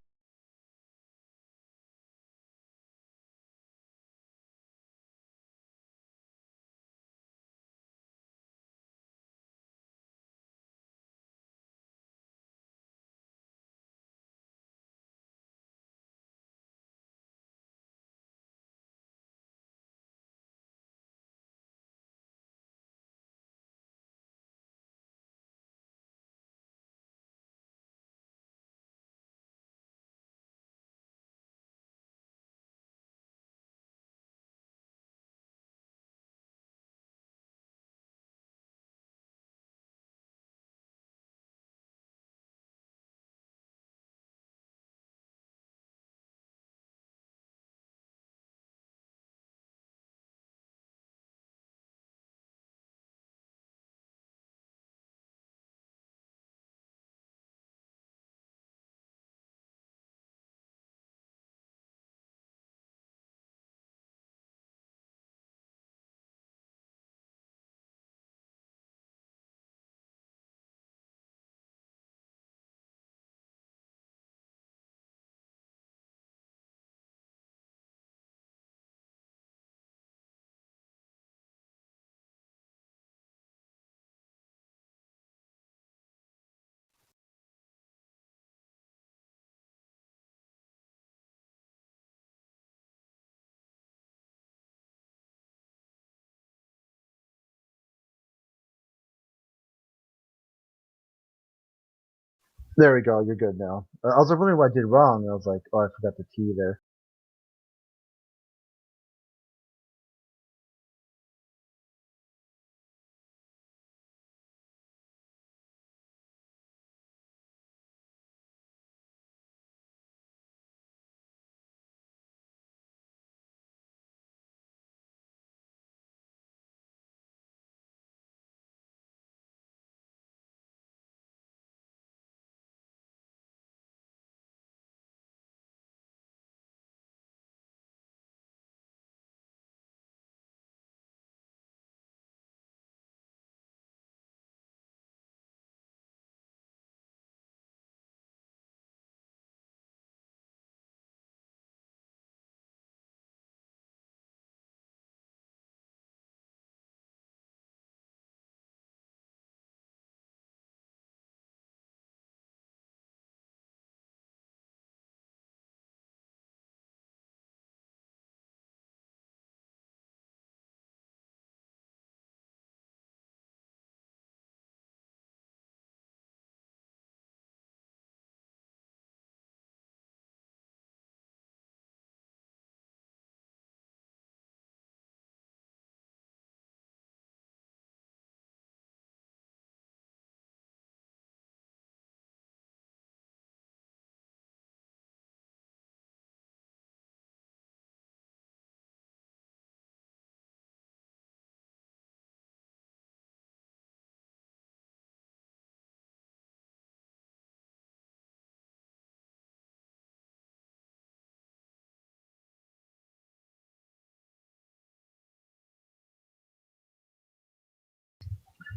There we go. You're good now. I was wondering what I did wrong. I was like, oh, I forgot the T there.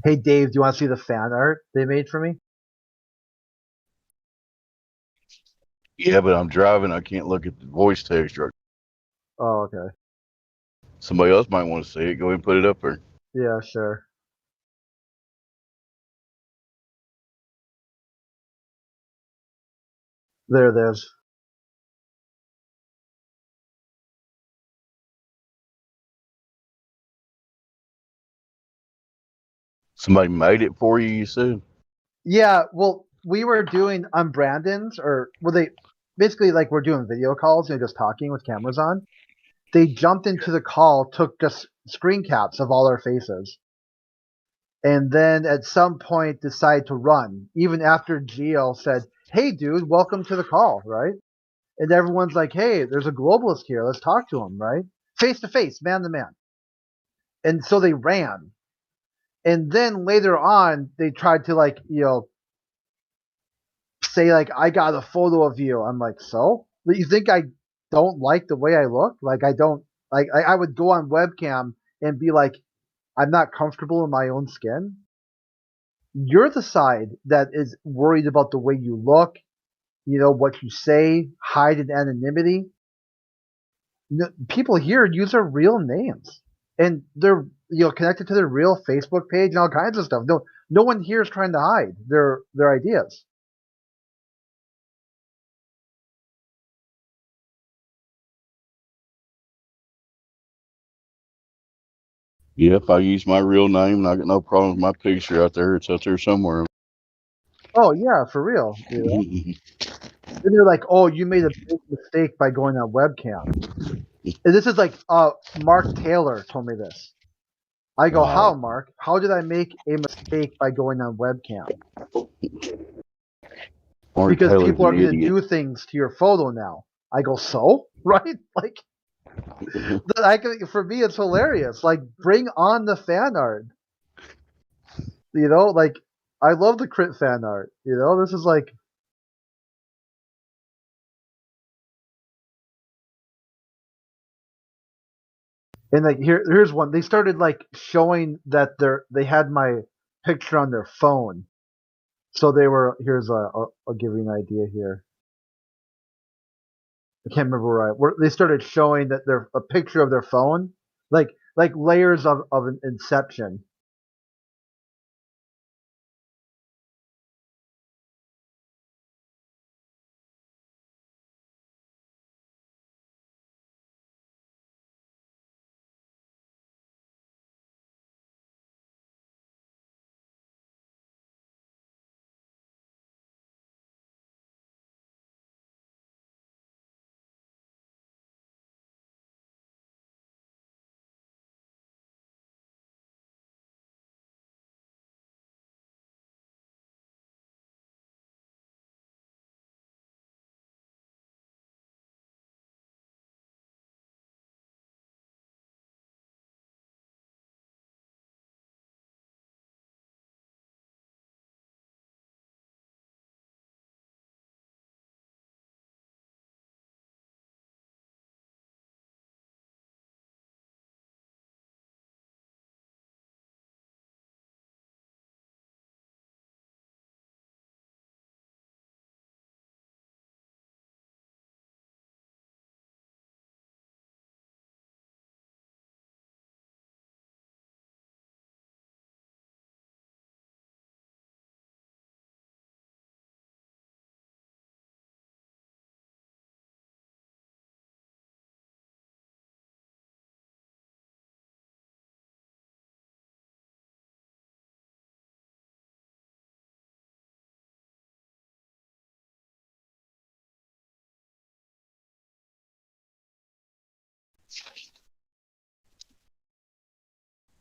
Hey, Dave, do you want to see the fan art they made for me? Yeah, but I'm driving. I can't look at the voice text right. Oh, okay. Somebody else might want to see it. Go ahead and put it up there. Yeah, sure. There it is. Somebody made it for you, you said? Yeah, well, we were doing on Brandon's, or well, they basically like we're doing video calls, just talking with cameras on. They jumped into the call, took just screen caps of all our faces, and then at some point decided to run, even after Gio said, "Hey, dude, welcome to the call," right? And everyone's like, "Hey, there's a globalist here. Let's talk to him," right? Face to face, man to man. And so they ran. And then later on, they tried to say like, "I got a photo of you." I'm like, "So? You think I don't like the way I look? Like I don't like I would go on webcam and be like, I'm not comfortable in my own skin." You're the side that is worried about the way you look, what you say, hide in anonymity. People here use their real names, and they're connected to their real Facebook page and all kinds of stuff. No one here is trying to hide their ideas. Yeah, if I use my real name and I got no problem with my picture out there, it's out there somewhere. Oh yeah, for real. Then they're like, "Oh, you made a big mistake by going on webcam." And this is like, Mark Taylor told me this. I go, "How, Mark? How did I make a mistake by going on webcam?" Mark Because Taylor's people are an going to idiot. do things to your photo now. I go, "So?" Right? Like, for me, it's hilarious. Like, bring on the fan art. Like, I love the crit fan art. This is like, and like here's one. They started like showing that they had my picture on their phone, so they were. I'll give you an idea here. I can't remember where they started showing that they're a picture of their phone, like layers of an Inception.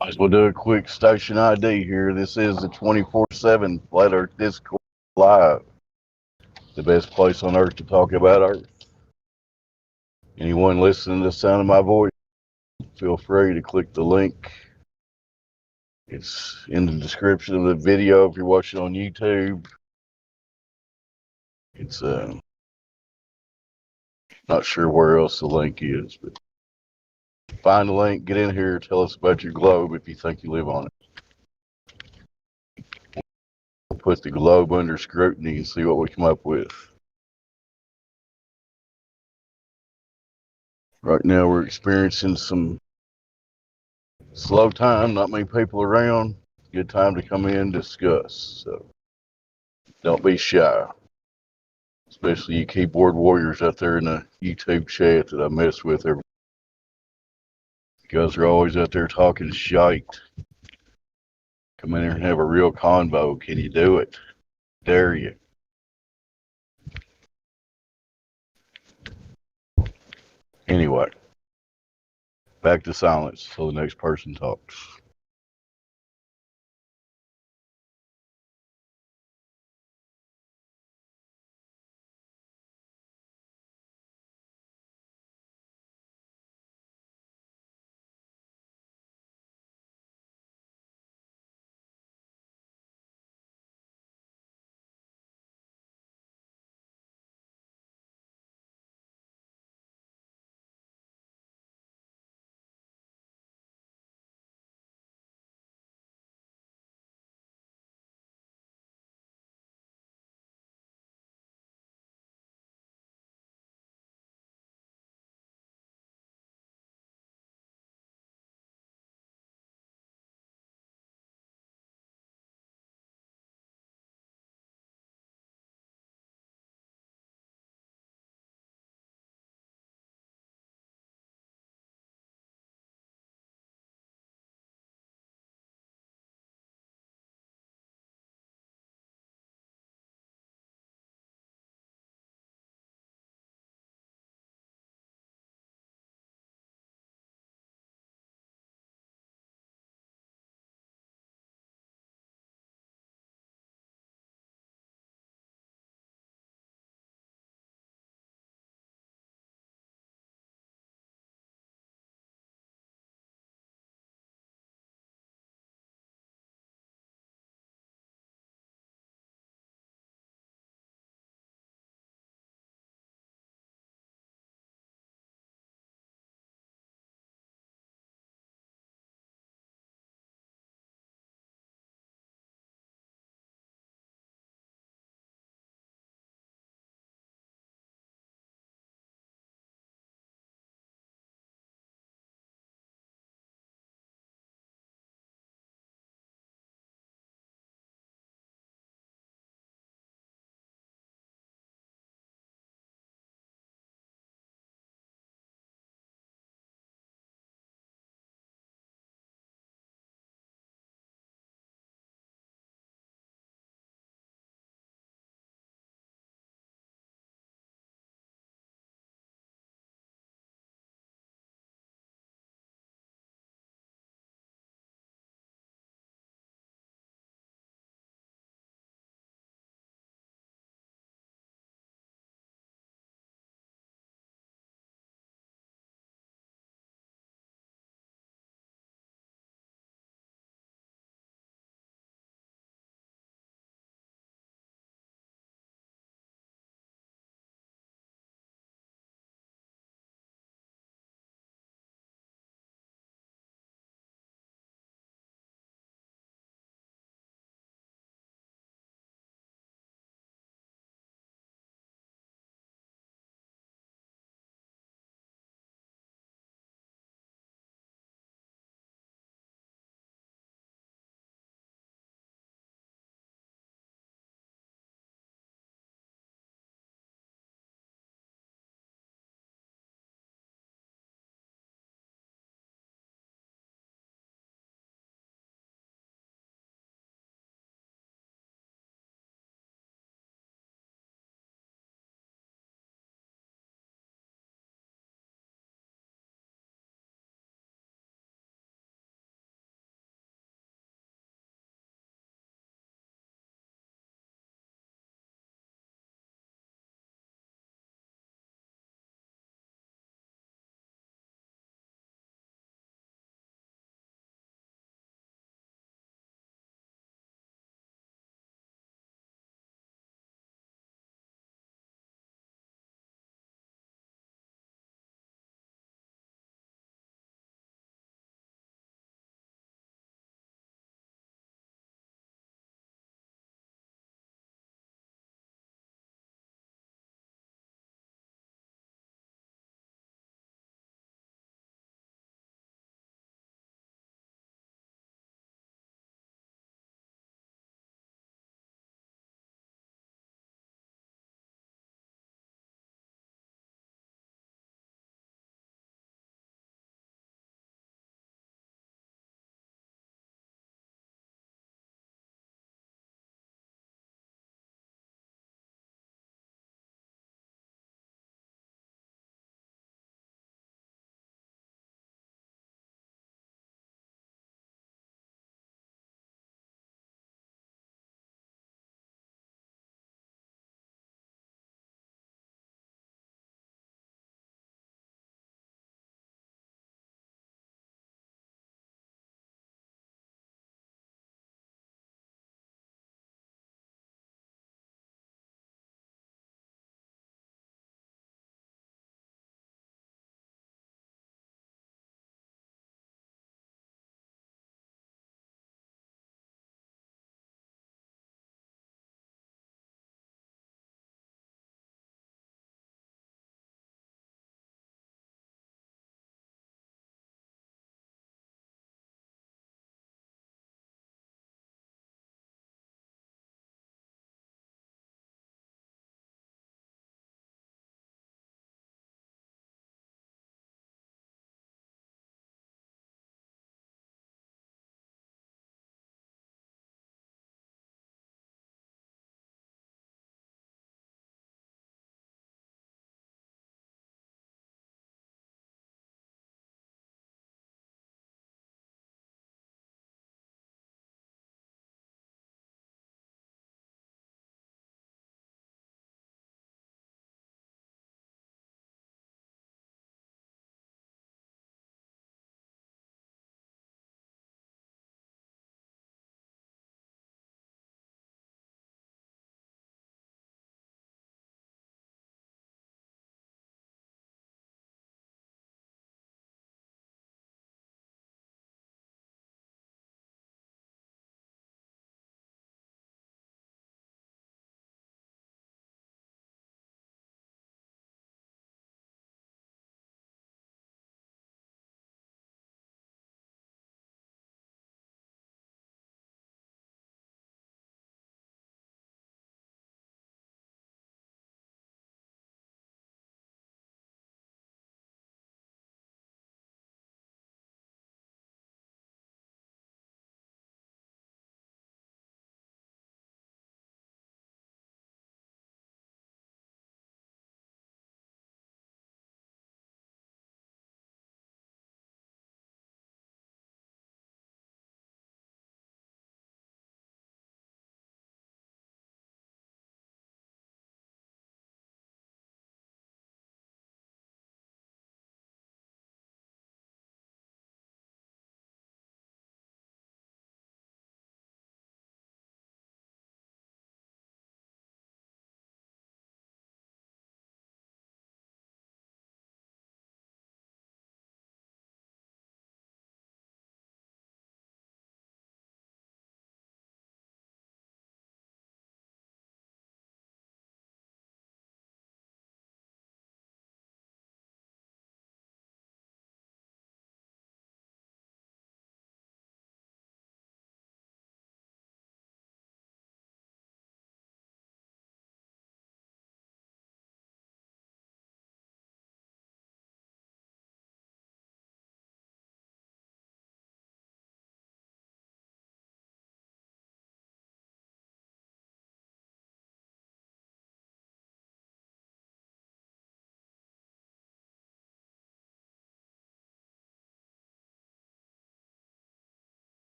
Might as well do a quick station ID here. This is the 24/7 Flat Earth Discord Live, the best place on earth to talk about Earth. Anyone listening to the sound of my voice, feel free to click the link. It's in the description of the video if you're watching on YouTube. It's not sure where else the link is, but find the link, get in here, tell us about your globe if you think you live on it. We'll put the globe under scrutiny and see what we come up with. Right now, we're experiencing some slow time, not many people around. Good time to come in and discuss. So don't be shy, especially you keyboard warriors out there in the YouTube chat that I mess with. You guys are always out there talking shite. Come in here and have a real convo. Can you do it? Dare you? Anyway, back to silence till the next person talks.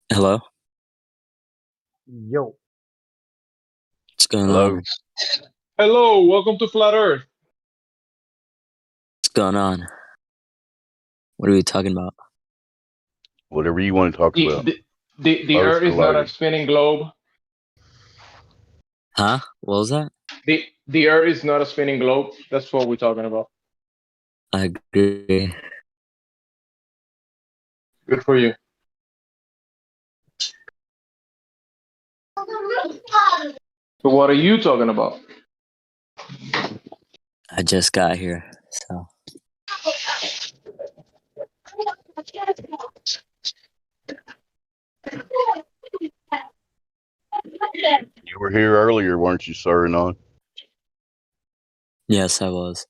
Hello? Yo. What's going Hello? on? Hello, welcome to Flat Earth. What's going on? What are we talking about? Whatever you want to talk about. The Earth Earth is not a related. spinning globe. Huh? What was that? The Earth is not a spinning globe. That's what we're talking about. I agree. Good for you. So what are you talking about? I just got here, so. You were here earlier, weren't you, sir? And on? Yes, I was.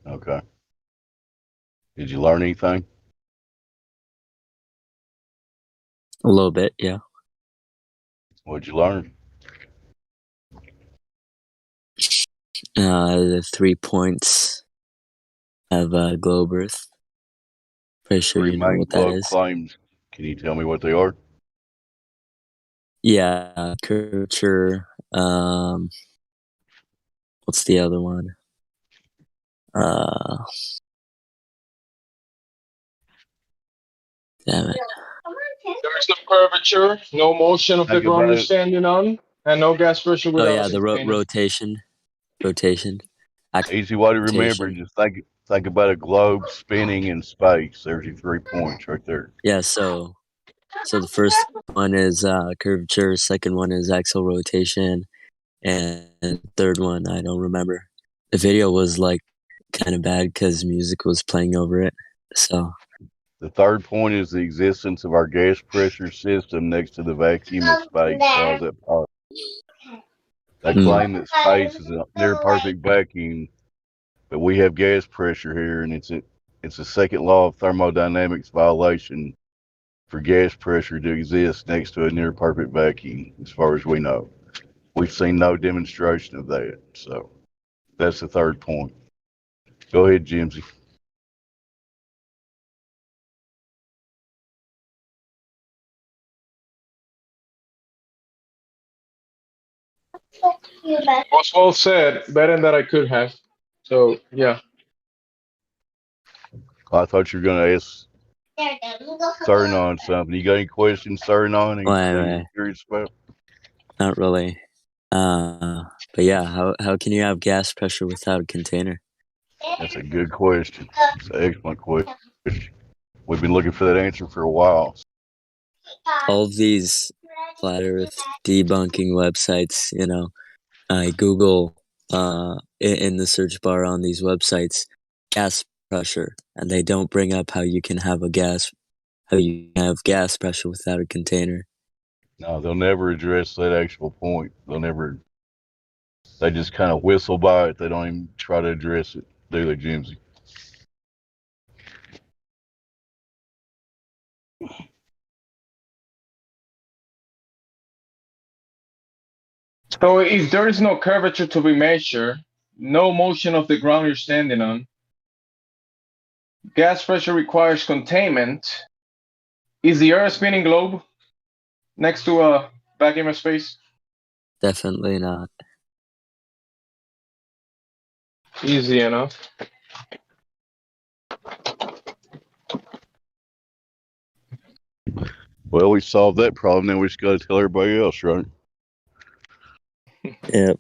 Okay. Did you learn anything? A little bit, yeah. What'd you learn? The 3 points of globe Earth. Pretty sure Three you know main what that globe is. claims. Can you tell me what they are? Yeah, curvature. What's the other one? Damn it. There is no curvature, no motion of the Think ground about you're it. standing on, and no gas pressure Oh without yeah, the spinning. rotation. Easy way to remember. Rotation. Just think about a globe spinning in space. There's your 3 points right there. Yeah, so the first one is curvature, second one is axial rotation, and third one I don't remember. The video was like kind of bad because music was playing over it. So The third point is the existence of our gas pressure system next to the vacuum of space. How is that possible? They claim that space is a near perfect vacuum, but we have gas pressure here, and it's a second law of thermodynamics violation for gas pressure to exist next to a near perfect vacuum, as far as we know. We've seen no demonstration of that. So that's the third point. Go ahead, Jimsy. Was well said, better than I could have. So yeah. I thought you were going to ask Cernon something. You got any questions, Cernon? Anything you're curious about? not really. But yeah, how can you have gas pressure without a container? That's a good question. It's an excellent question. We've been looking for that answer for a while. All of these flat Earth debunking websites, you know, I Google in the search bar on these websites gas pressure, and they don't bring up how you can have gas pressure without a container. No, they'll never address that actual point. They just kind of whistle by it. They don't even try to address it, do they, Jimsy? So if there is no curvature to be measured, no motion of the ground you're standing on, gas pressure requires containment. Is the Earth a spinning globe next to a vacuum of space? Definitely not. Easy enough. Well, we solved that problem. Now we just got to tell everybody else, right? Yep.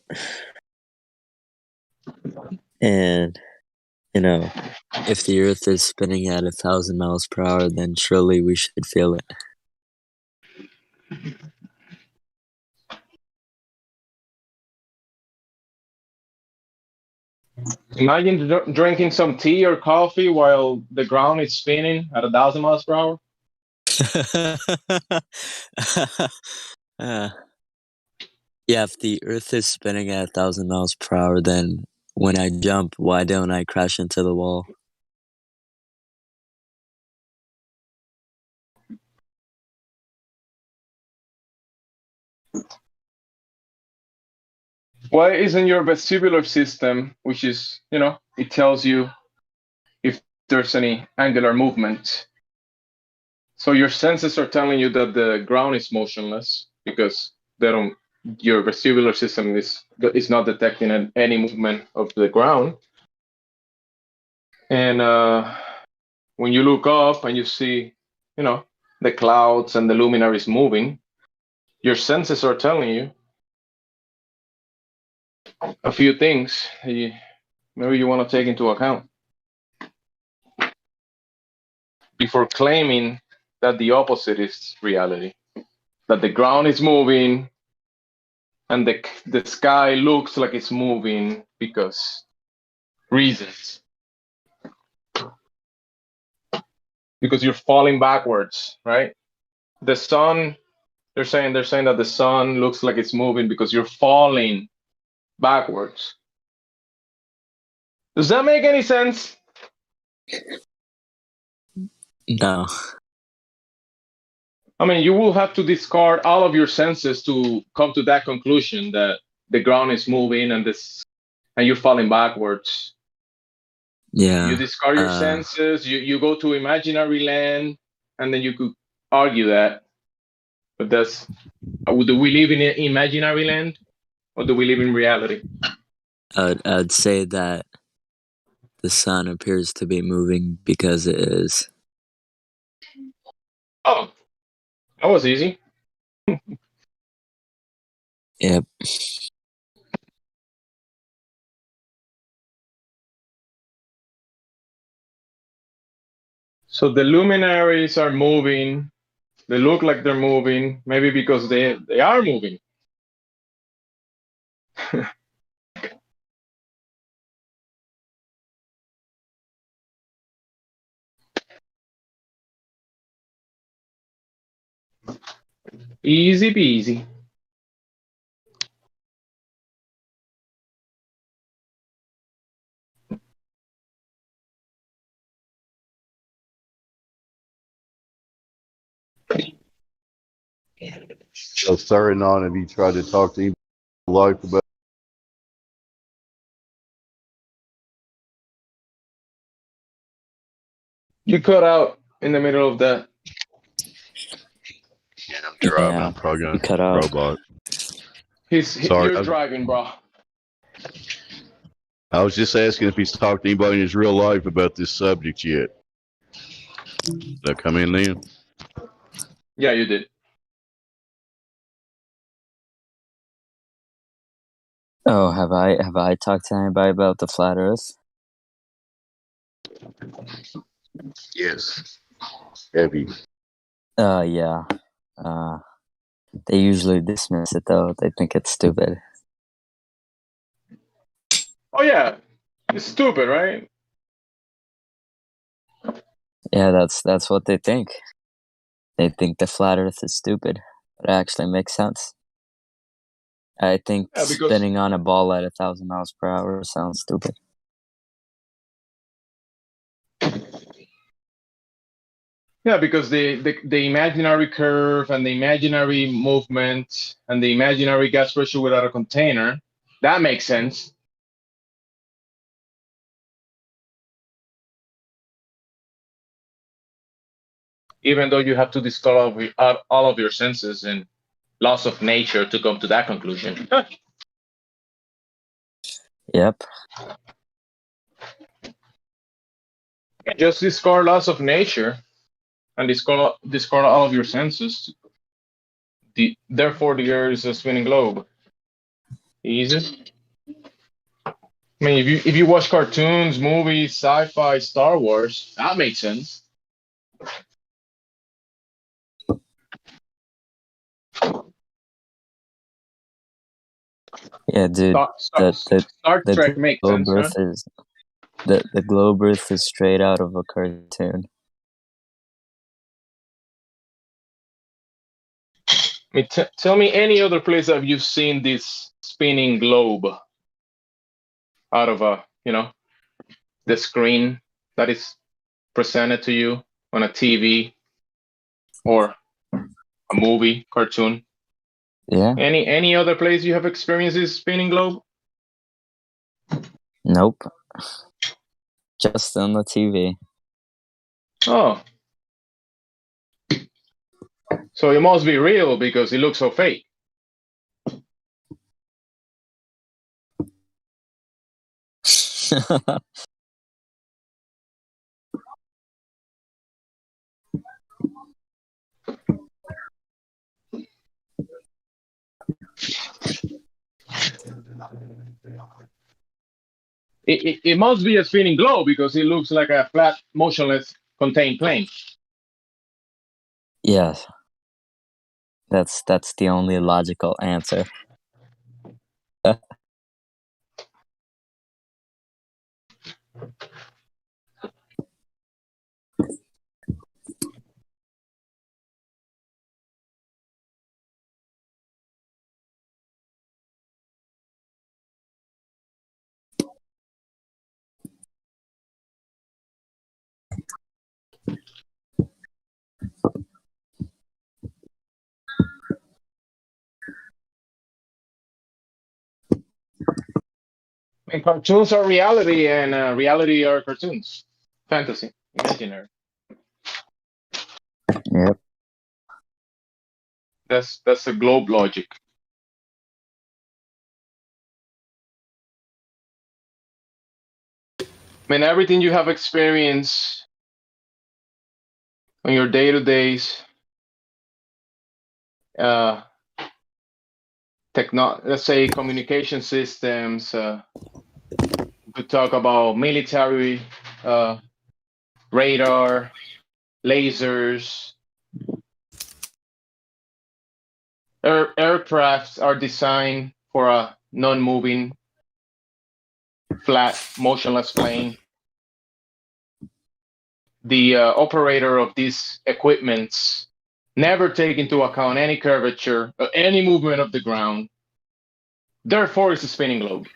And, you know, if the Earth is spinning at 1,000 miles per hour, then surely we should feel it. Imagine drinking some tea or coffee while the ground is spinning at 1,000 miles per hour. Yeah, if the Earth is spinning at 1,000 miles per hour, then when I jump, why don't I crash into the wall? Why isn't your vestibular system, which is, it tells you if there's any angular movement, So your senses are telling you that the ground is motionless because your vestibular system is not detecting any movement of the ground. And when you look up and you see, the clouds and the luminaries moving, your senses are telling you a few things maybe you want to take into account before claiming that the opposite is reality, that the ground is moving and the sky looks like it's moving because reasons. Because you're falling backwards, right? The sun, they're saying that the sun looks like it's moving because you're falling backwards. Does that make any sense? No. I mean, you will have to discard all of your senses to come to that conclusion that the ground is moving and you're falling backwards. Yeah. You discard your senses, you go to imaginary land, and then you could argue that. But do we live in an imaginary land or do we live in reality? I'd say that the sun appears to be moving because it is. Oh, that was easy. Yep. So the luminaries are moving. They look like they're moving, maybe because they are moving. Easy peasy. So, sorry, non, have you tried to talk to him life about? You cut out in the middle of that. Yeah, I'm driving. I'm probably gonna cut out. robot. You're driving, bro. I was just asking if he's talked to anybody in his real life about this subject yet. Did I come in then? Yeah, you did. Oh, have I talked to anybody about the flat Earth? Yes. Heavy. Yeah. They usually dismiss it though. They think it's stupid. Oh yeah, it's stupid, right? Yeah, that's what they think. They think the flat Earth is stupid. But it actually makes sense. I think spinning on a ball at 1,000 miles per hour sounds stupid. Yeah, because the imaginary curve and the imaginary movement and the imaginary gas pressure without a container, that makes sense. Even though you have to discard all of your senses and laws of nature to come to that conclusion. Yep. Just discard laws of nature and discard all of your senses. Therefore, the Earth is a spinning globe. Easy. I mean, if you watch cartoons, movies, sci-fi, Star Wars, that makes sense. Yeah, dude. Star Trek makes globe sense, Earth is the globe Earth is straight out of a cartoon. I mean, tell me any other place that you've seen this spinning globe out of the screen that is presented to you on a TV or a movie, cartoon. Yeah. Any other place you have experienced this spinning globe? Nope. Just on the TV. Oh. So it must be real because it looks so fake. It must be a spinning globe because it looks like a flat, motionless, contained plane. Yes. That's the only logical answer. And cartoons are reality, and reality are cartoons. Fantasy, imaginary. Yep. That's the globe logic. I mean, everything you have experienced on your day-to-days, let's say communication systems. We talk about military, radar, lasers. Aircrafts are designed for a non-moving, flat, motionless plane. The operator of these equipments never take into account any curvature or any movement of the ground. Therefore, it's a spinning globe.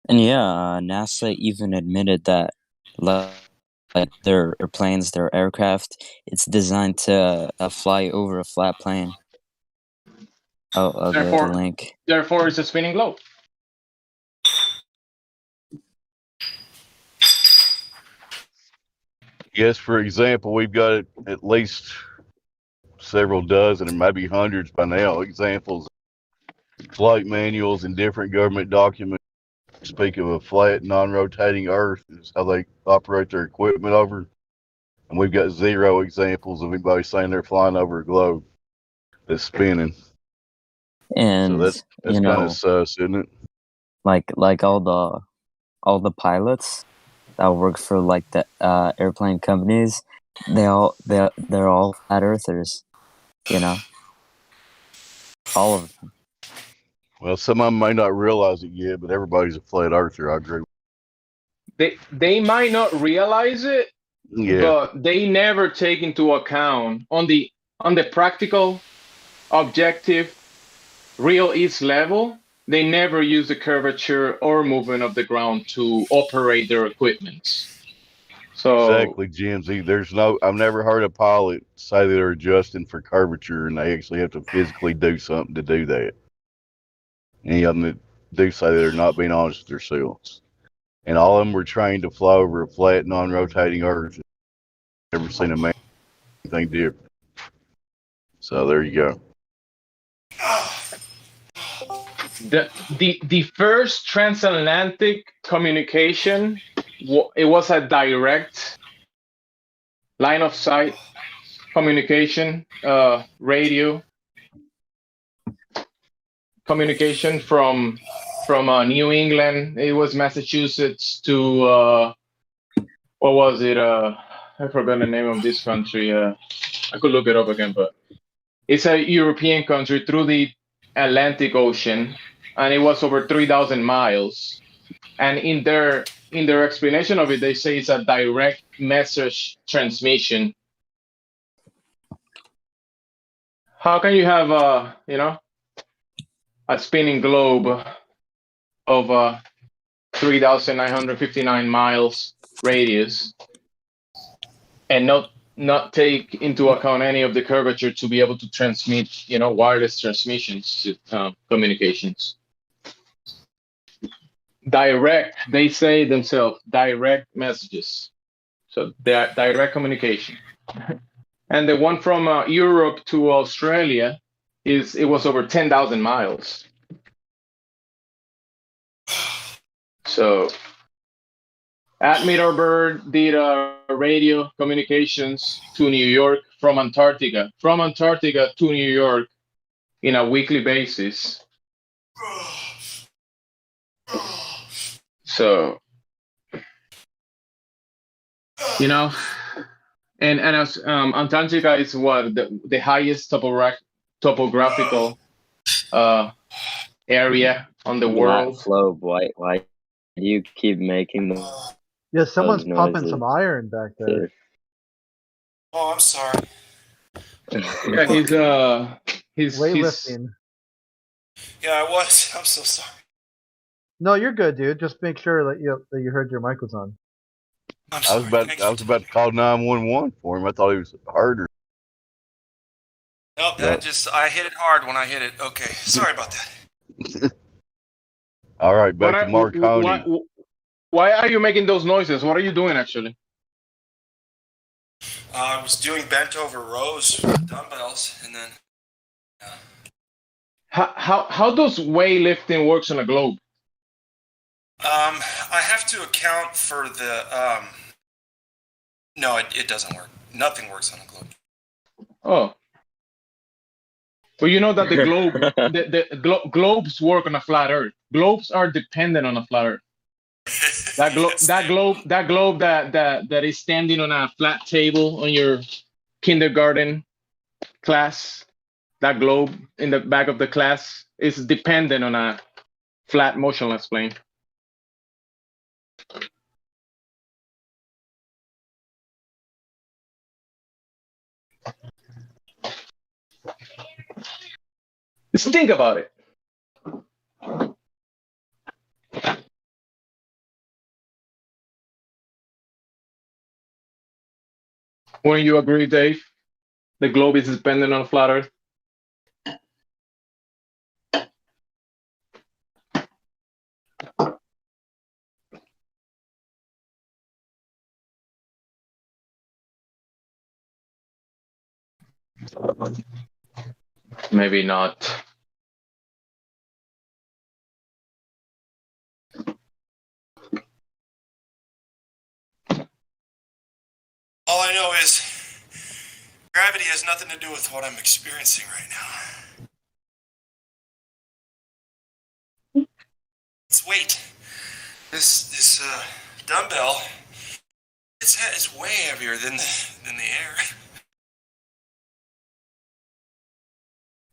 And yeah, NASA even admitted that, like their airplanes, their aircraft, it's designed to fly over a flat plane. Oh, the link. Therefore, it's a spinning globe. Yes, for example, we've got at least several dozen and maybe hundreds by now examples of flight manuals and different government documents speak of a flat, non-rotating Earth is how they operate their equipment over. And we've got zero examples of anybody saying they're flying over a globe that's spinning. And so that's kind of sus, isn't it? Like all the pilots that work for like the airplane companies, they're all flat earthers, you know. All of them. Well, some of them may not realize it yet, but everybody's a flat earther. I agree. They might not realize it, Yeah. but they never take into account on the practical, objective, real East level. They never use the curvature or movement of the ground to operate their equipment. So Exactly, Jimsy. I've never heard a pilot say they're adjusting for curvature and they actually have to physically do something to do that. Any of them that do say they're not being honest with themselves. And all of them were trained to fly over a flat, non-rotating Earth. Never seen a man do anything different. So there you go. The first transatlantic communication, it was a direct line of sight communication, radio communication from New England. It was Massachusetts to what was it? I forgot the name of this country. I could look it up again, but it's a European country through the Atlantic Ocean, and it was over 3,000 miles. And in their explanation of it, they say it's a direct message transmission. How can you have a spinning globe of 3,959 miles radius and not take into account any of the curvature to be able to transmit, wireless transmissions to communications? Direct, they say themselves, direct messages. So direct communication. And the one from Europe to Australia it was over 10,000 miles. So Admiral Byrd did radio communications to New York from Antarctica to New York in a weekly basis. So, you know, and Antarctica is what the highest topographical area on the world. Globe, why do you keep making them? Yeah, someone's pumping noises? some iron back there. Oh, I'm sorry. Yeah, he's weightlifting. Yeah, I was. I'm so sorry. No, you're good, dude. Just make sure that you heard your mic was on. I'm I was about to call 911 for him. I thought he was hurt or. Nope, I hit it hard when I hit it. Okay, sorry about that. All right, back to Marconi. Why are you making those noises? What are you doing actually? I was doing bent over rows with dumbbells, and then. How does weightlifting works on a globe? I have to account for the. No, it doesn't work. Nothing works on a globe. Oh. Well, you know that the globe, globes work on a flat Earth. Globes are dependent on a flat Earth. That globe that is standing on a flat table on your kindergarten class, that globe in the back of the class is dependent on a flat motionless plane. Just think about it. Wouldn't you agree, Dave? The globe is dependent on a flat Earth. Maybe not. All I know is gravity has nothing to do with what I'm experiencing right now. It's weight. This dumbbell, it's way heavier than the air.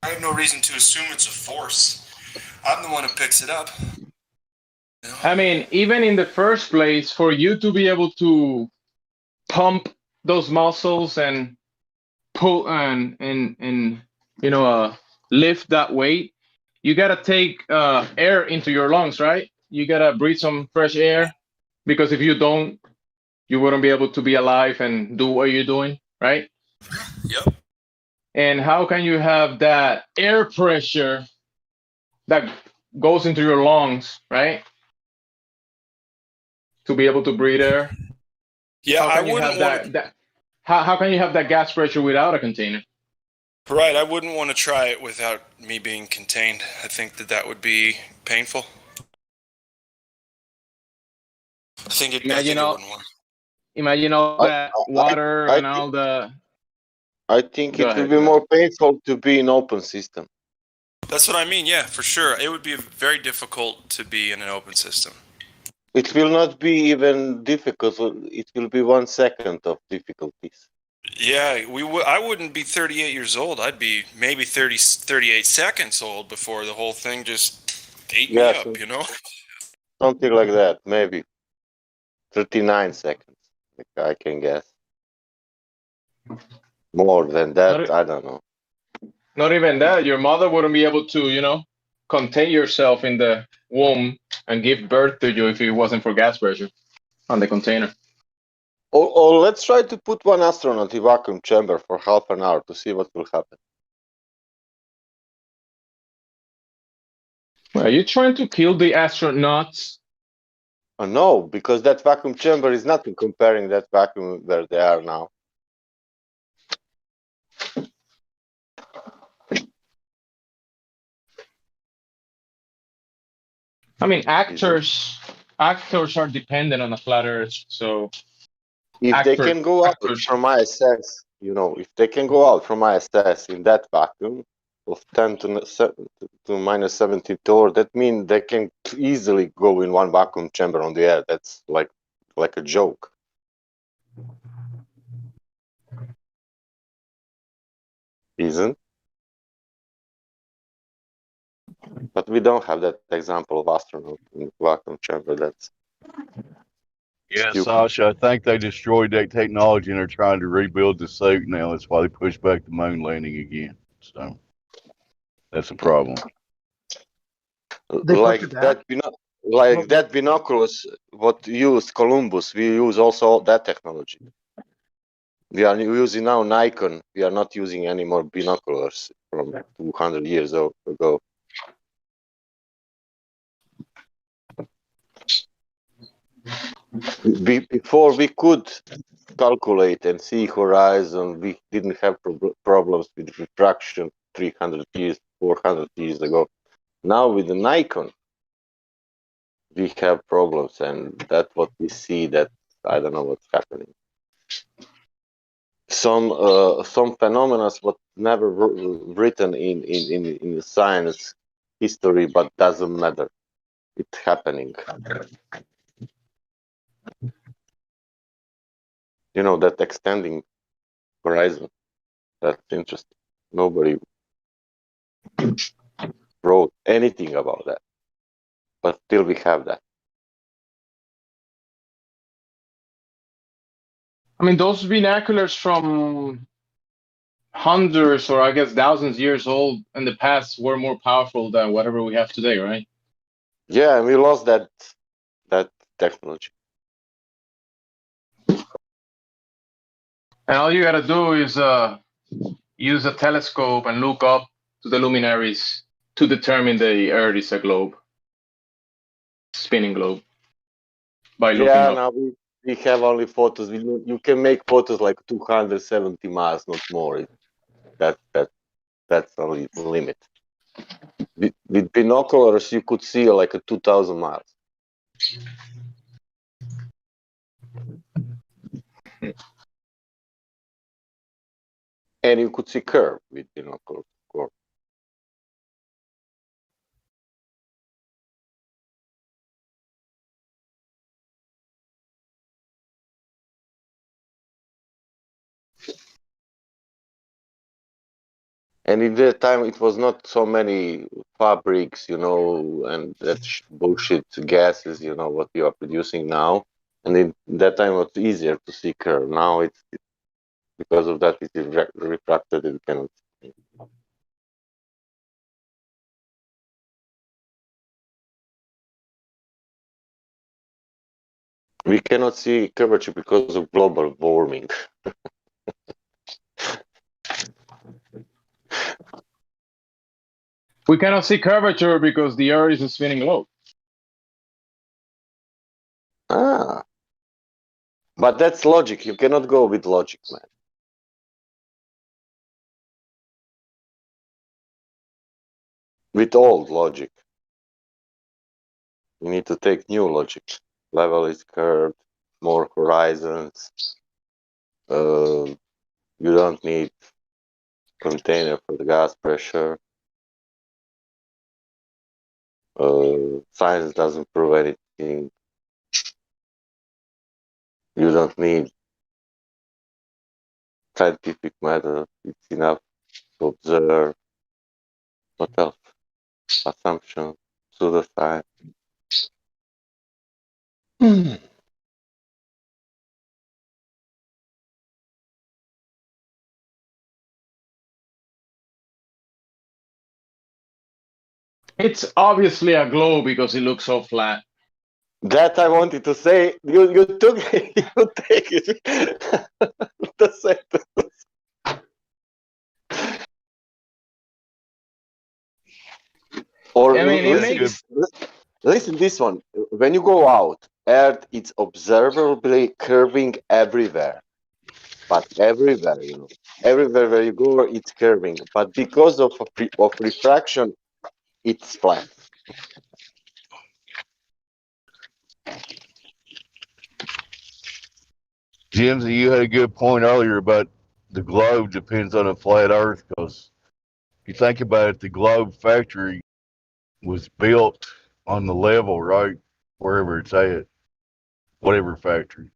I have no reason to assume it's a force. I'm the one who picks it up. I mean, even in the first place, for you to be able to pump those muscles and pull and lift that weight, you gotta take air into your lungs, right? You gotta breathe some fresh air, because if you don't, you wouldn't be able to be alive and do what you're doing, right? Yep. And how can you have that air pressure that goes into your lungs, right? To be able to breathe air. Yeah, I wouldn't want that. How can you have that gas pressure without a container? Right, I wouldn't want to try it without me being contained. I think that would be painful. I think it wouldn't work. Imagine all that water and all the. I think it will be more painful to be in open system. That's what I mean. Yeah, for sure. It would be very difficult to be in an open system. It will not be even difficult. It will be 1 second of difficulties. Yeah, I wouldn't be 38 years old. I'd be maybe 38 seconds old before the whole thing just ate me up, you know? Something like that, maybe. 39 seconds, I can guess. More than that, I don't know. Not even that. Your mother wouldn't be able to, contain yourself in the womb and give birth to you if it wasn't for gas pressure on the container. Or let's try to put one astronaut in vacuum chamber for half an hour to see what will happen. Are you trying to kill the astronauts? Oh, no, because that vacuum chamber is nothing comparing that vacuum where they are now. I mean, actors are dependent on a flat Earth, so if they can go out from ISS, if they can go out from ISS in that vacuum of 10 to minus 17 torr, that means they can easily go in one vacuum chamber on the air. That's like a joke. Isn't? But we don't have that example of astronaut in vacuum chamber. That's Yeah, stupid. Sasha, I think they destroyed that technology and are trying to rebuild the suit now. That's why they pushed back the moon landing again. So that's a problem. Like that, that binoculars, what used Columbus, we use also that technology. We are using now Nikon. We are not using any more binoculars from 200 years ago. Before we could calculate and see horizon, we didn't have problems with refraction 300 years, 400 years ago. Now with the Nikon, we have problems, and that's what we see. That I don't know what's happening. Some phenomena what never written in the science history, but doesn't matter. It's happening. That extending horizon. That's interesting. Nobody wrote anything about that, but still we have that. I mean, those binoculars from hundreds or I guess thousands years old in the past were more powerful than whatever we have today, right? Yeah, and we lost that technology. And all you gotta do is use a telescope and look up to the luminaries to determine the Earth is a globe, spinning globe. By looking up. Now we have only photos. You can make photos like 270 miles, not more. That's only the limit. With binoculars, you could see like 2,000 miles. And you could see curve with binoculars, of course. And in that time, it was not so many fabrics, and that bullshit gases, what you are producing now. And in that time, it was easier to see curve. Now it's because of that, it is refracted. It cannot. We cannot see curvature because of global warming. We cannot see curvature because the Earth is a spinning globe. But that's logic. You cannot go with logic, man. With old logic. You need to take new logic. Level is curved, more horizons. You don't need container for the gas pressure. Science doesn't prove anything. You don't need scientific method. It's enough to observe. What else? Assumption, pseudoscience. It's obviously a globe because it looks so flat. That I wanted to say. You took you take it. The sentence. Or I mean, it makes. Listen this one. When you go out, Earth it's observably curving everywhere. But everywhere, everywhere where you go, it's curving. But because of refraction, it's flat. Jimsy, you had a good point earlier about the globe depends on a flat Earth, because if you think about it, the globe factory was built on the level, right? Wherever it's at, whatever factory.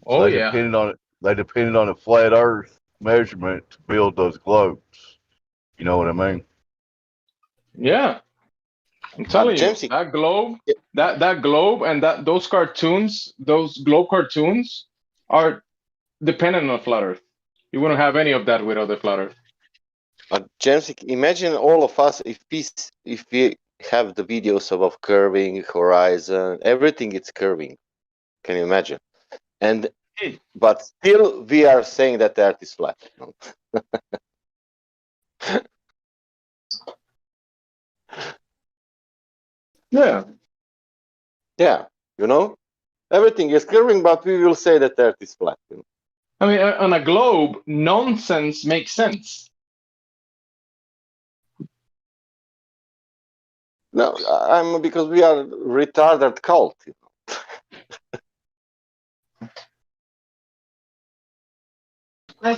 So Oh they yeah, depended on it. They depended on a flat Earth measurement to build those globes. You know what I mean? yeah. I'm telling you, Jamesy, that globe, that globe, and those cartoons, those globe cartoons, are dependent on flat Earth. You wouldn't have any of that without the flat Earth. Jamesy, imagine all of us if we have the videos of curving horizon, everything is curving. Can you imagine? And but still we are saying that the Earth is flat. Yeah. Yeah, you know, everything is curving, but we will say that the Earth is flat. You know? I mean, on a globe, nonsense makes sense. No, I'm because we are retarded cult. You know?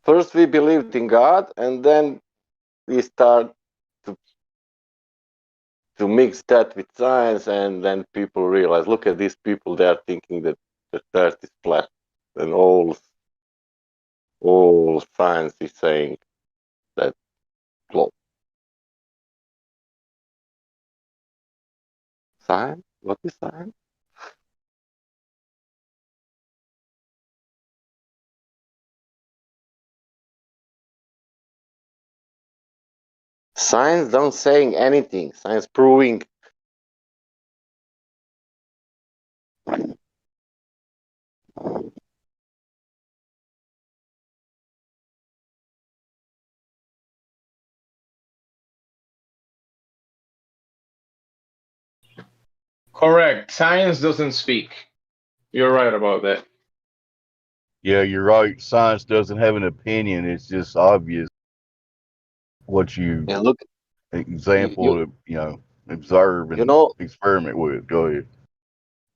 First we believed in God, and then we start to mix that with science, and then people realize, look at these people, they are thinking that the Earth is flat, and all science is saying that globe. Science? What is science? Science don't saying anything. Science proving. Correct. Science doesn't speak. You're right about that. Yeah, you're right. Science doesn't have an opinion. It's just obvious what you And look, example, observe you and know, experiment with. Go ahead.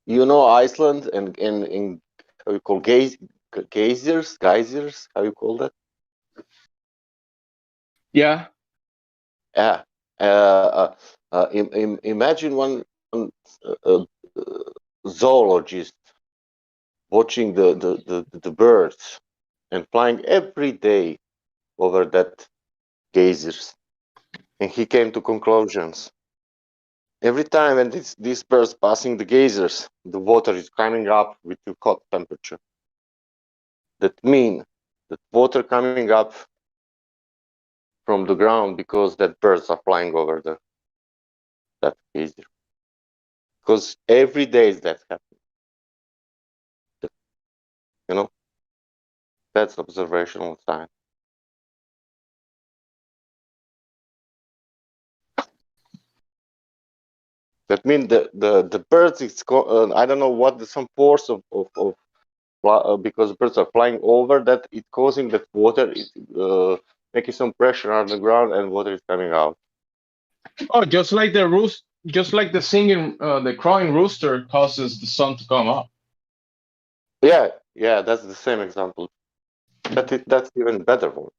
you know Iceland and in how you call geysers, how you call that? Yeah. Yeah. Imagine one uh, zoologist watching the birds and flying every day over that geysers, and he came to conclusions. Every time when these birds passing the geysers, the water is coming up with a hot temperature. That means that water coming up from the ground because that birds are flying over that geyser. Because every day that happens. You know, that's observational science. That means the birds I don't know what some force of because birds are flying over that it causing that water is making some pressure on the ground and water is coming out. Oh, just like the singing, the crowing rooster causes the sun to come up. Yeah, that's the same example. That's even better one.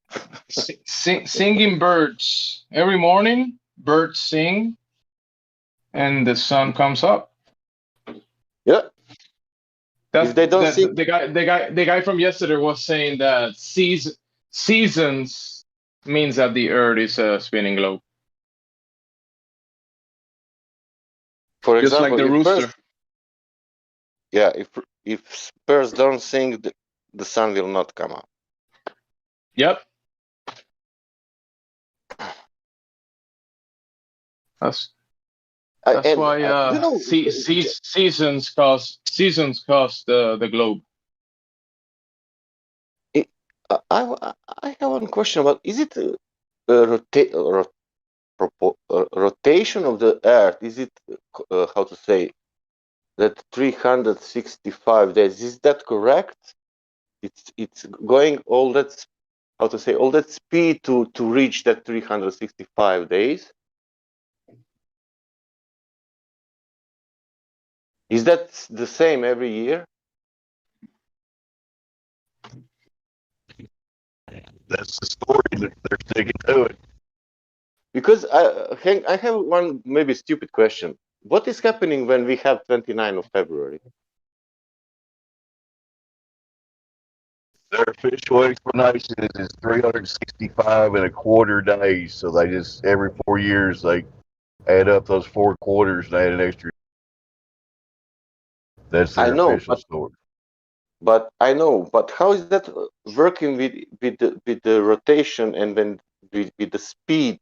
Singing birds every morning. Birds sing, and the sun comes up. Yeah. That's if they don't sing, the guy from yesterday was saying that seasons means that the Earth is a spinning globe. for Just example, like the if rooster. birds, if birds don't sing, the sun will not come up. Yep. That's why you know, seasons cause the globe. I have one question about: is it rotation of the Earth? Is it how to say that 365 days? Is that correct? It's going all that how to say, all that speed to reach that 365 days? Is that the same every year? That's the story that they're sticking to it. Because I have one maybe stupid question. What is happening when we have 29th of February? Their official explanation is it's 365 and a quarter days. So they just, every 4 years, they add up those 4 quarters and add an extra. That's their official story. But I know, but how is that working with the rotation and then with the speed?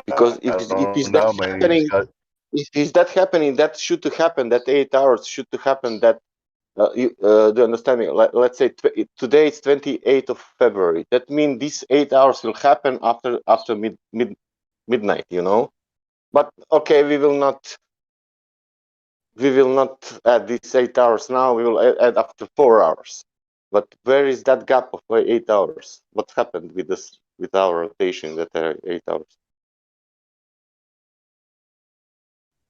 Because if is that happening, is that happening? That should to happen. That 8 hours should to happen. That do you understand me? Let's say today it's 28th of February. That means these 8 hours will happen after midnight. You know, but okay, we will not add these 8 hours now. We will add after 4 hours. But where is that gap of 8 hours? What happened with this, with our rotation that 8 hours?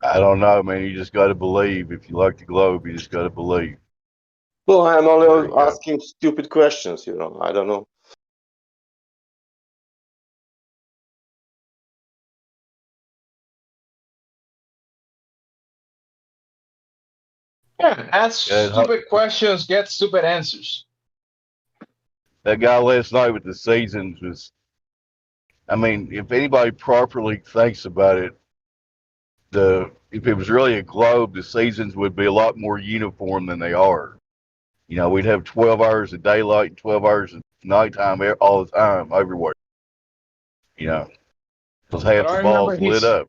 I don't know, man. You just got to believe. If you like the globe, you just got to believe. Well, I'm only asking stupid questions, you know. I don't know. Yeah, ask stupid questions, get stupid answers. That guy last night with the seasons was, I mean, if anybody properly thinks about it, if it was really a globe, the seasons would be a lot more uniform than they are. You know, we'd have 12 hours of daylight and 12 hours of nighttime all the time, everywhere. You know, because half the balls lit up.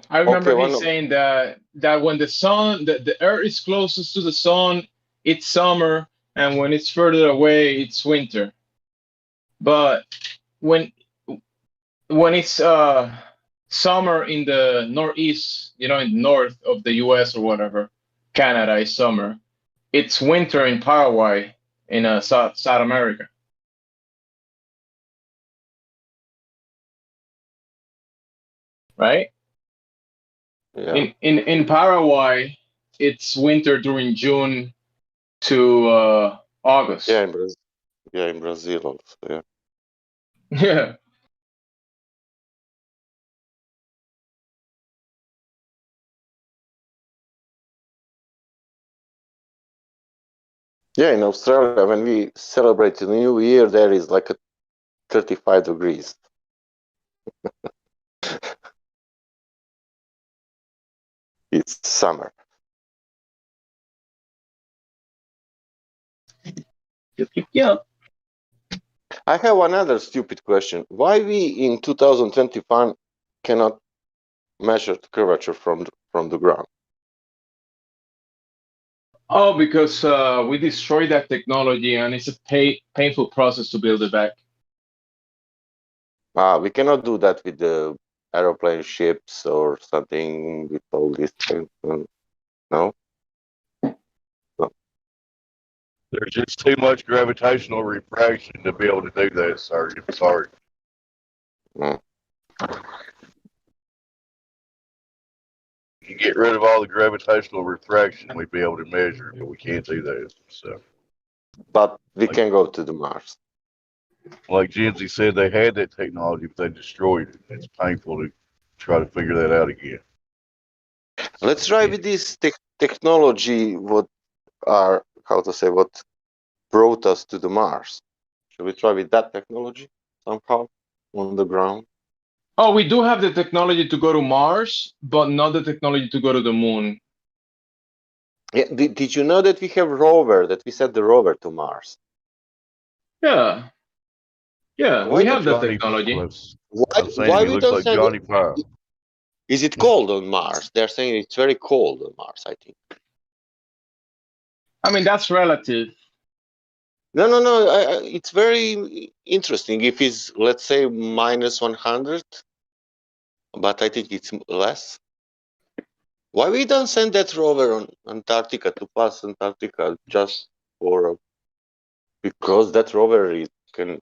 I remember he's saying that when the sun, the Earth is closest to the sun, it's summer, and when it's further away, it's winter. But when it's summer in the northeast, you know, in the north of the U.S. or whatever, Canada is summer. It's winter in Paraguay, in South America. Right? Yeah. In Paraguay, it's winter during June to August. Yeah, in Brazil also. Yeah. Yeah. Yeah, in Australia, when we celebrate the New Year, there is like a 35 degrees. It's summer. Yeah. I have another stupid question. Why we in 2021 cannot measure the curvature from the ground? Oh, because we destroyed that technology, and it's a painful process to build it back. We cannot do that with the aeroplane ships or something with all these things. No? There's just too much gravitational refraction to be able to do that, sir. I'm sorry. You get rid of all the gravitational refraction, we'd be able to measure it, but we can't do that. So, but we can go to the Mars. Like Genzi said, they had that technology, but they destroyed it. It's painful to try to figure that out again. Let's try with this technology. What brought us to the Mars? Should we try with that technology somehow on the ground? Oh, we do have the technology to go to Mars, but not the technology to go to the moon. Yeah, did you know that we have rover, that we sent the rover to Mars? Yeah. Yeah, we have the technology. Why we don't send it? Is it cold on Mars? They're saying it's very cold on Mars, I think. I mean, that's relative. No. It's very interesting. If it's, let's say, minus 100, but I think it's less. Why we don't send that rover on Antarctica to pass Antarctica? Just or because that rover can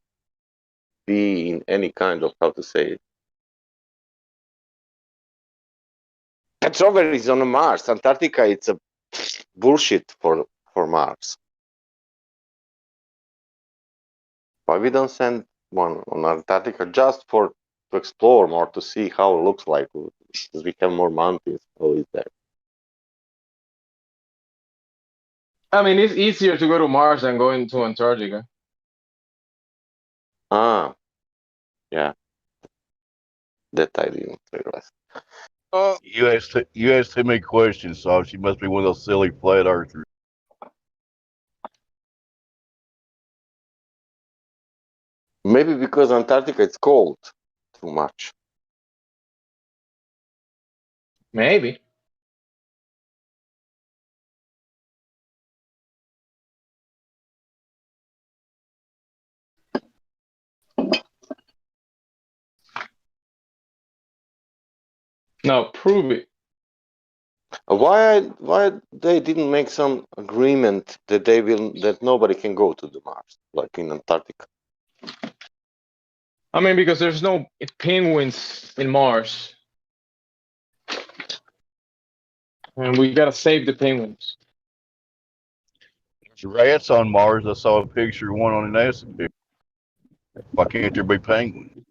be in any kind of, how to say it. That rover is on Mars. Antarctica, it's a bullshit for Mars. Why we don't send one on Antarctica just to explore more, to see how it looks like, because we have more mountains. How is that? I mean, it's easier to go to Mars than going to Antarctica. Ah, yeah. That I didn't realize. You asked too many questions, so she must be one of those silly flat earthers. Maybe because Antarctica it's cold too much. Maybe. No, prove it. Why they didn't make some agreement that nobody can go to the Mars like in Antarctica? I mean, because there's no penguins in Mars, and we gotta save the penguins. There's rats on Mars. I saw a picture of one on the NASA picture. Why can't there be penguins?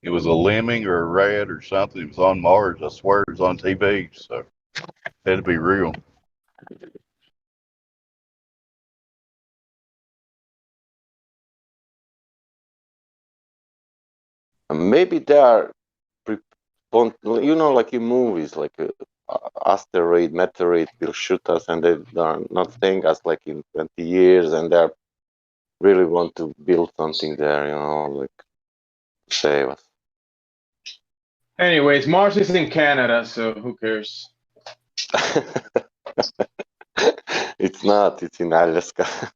It was a lemming or a rat or something. It was on Mars. I swear it was on TV. So it had to be real. Maybe they are, like in movies, like asteroid, meteorite will shoot us, and they are not saying us like in 20 years, and they really want to build something there, like save us. Anyways, Mars is in Canada, so who cares? It's not. It's in Alaska.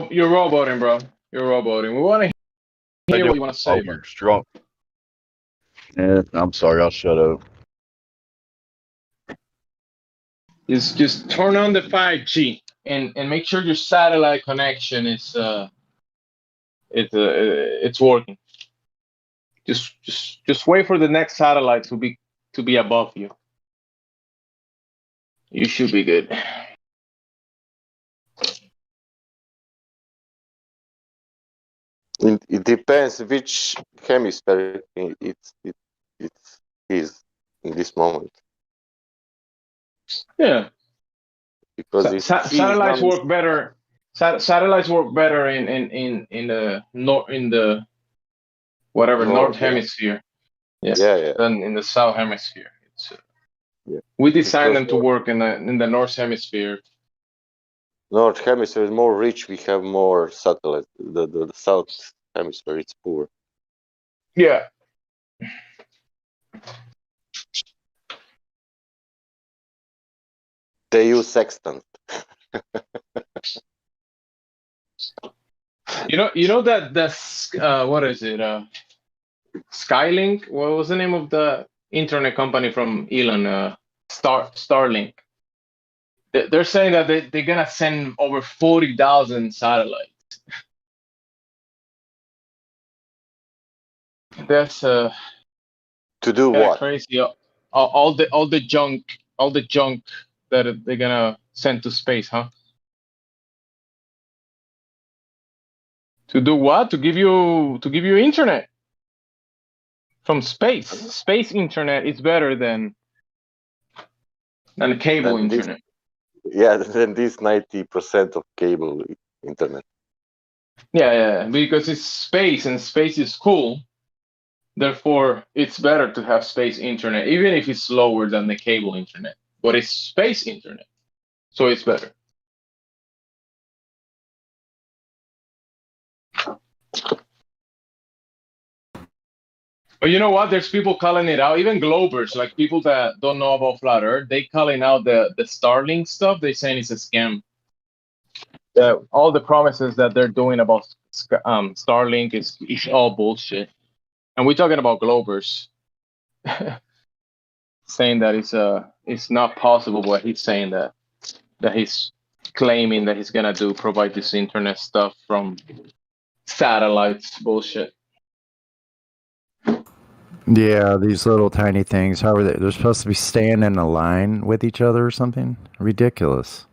You're roboting, bro. You're roboting. We want to hear what you want to say, bro. You're strong. Yeah, I'm sorry. I'll shut up. Just turn on the 5G and make sure your satellite connection is it's working. Just wait for the next satellite to be above you. You should be good. It depends which hemisphere it is in this moment. Yeah. Because if satellites work better. Satellites work better in the north hemisphere. Yeah. Than in the south hemisphere. We designed them to work in the north hemisphere. North hemisphere is more rich. We have more satellites. The south hemisphere it's poor. Yeah. They use sextant. You know that that's what is it? Skylink. What was the name of the internet company from Elon? Starlink. They're saying that they're gonna send over 40,000 satellites. That's to do what? Crazy. All the junk that they're gonna send to space, huh? To do what? To give you internet from space. Space internet is better than cable internet. Then this 90% of cable internet. Yeah, because it's space and space is cool. Therefore, it's better to have space internet, even if it's slower than the cable internet. But it's space internet, so it's better. But you know what? There's people calling it out, even Globers, like people that don't know about flat Earth, they calling out the Starlink stuff. They saying it's a scam. All the promises that they're doing about Starlink is all bullshit. And we're talking about Globers saying that it's not possible. What he's saying that he's claiming that he's gonna provide this internet stuff from satellites. Bullshit. Yeah, these little tiny things. How are they? They're supposed to be staying in a line with each other or something? Ridiculous.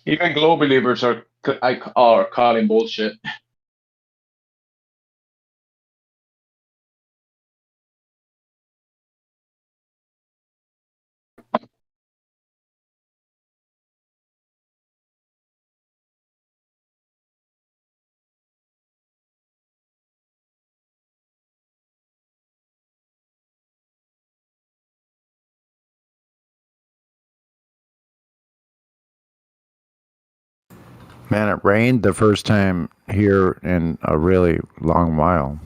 Even globe believers are calling bullshit. Man, it rained the first time here in a really long while.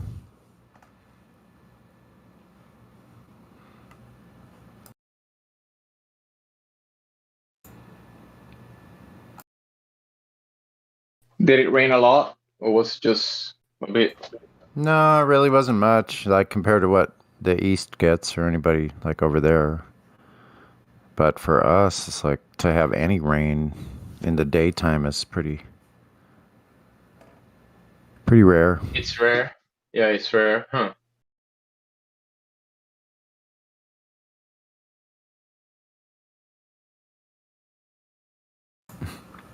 Did it rain a lot, or was it just a bit? No, it really wasn't much, like compared to what the East gets or anybody like over there. But for us, it's like to have any rain in the daytime is pretty rare. It's rare. Yeah, it's rare. Huh.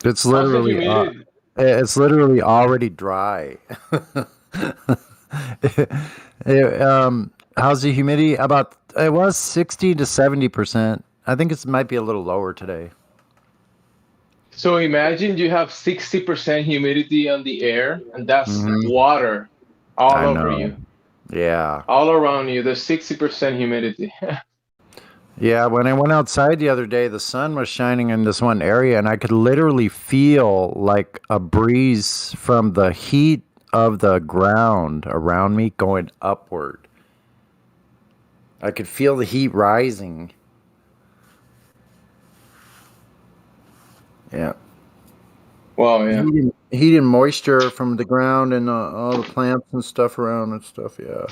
It's How's the literally humidity? already dry. How's the humidity? It was 60 to 70%. I think it might be a little lower today. So imagine you have 60% humidity on the air, and that's water all I over know. you. Yeah. All around you, there's 60% humidity. Yeah, when I went outside the other day, the sun was shining in this one area, and I could literally feel like a breeze from the heat of the ground around me going upward. I could feel the heat rising. Yeah. Wow, yeah. Heat and moisture from the ground and all the plants and stuff around and stuff, yeah.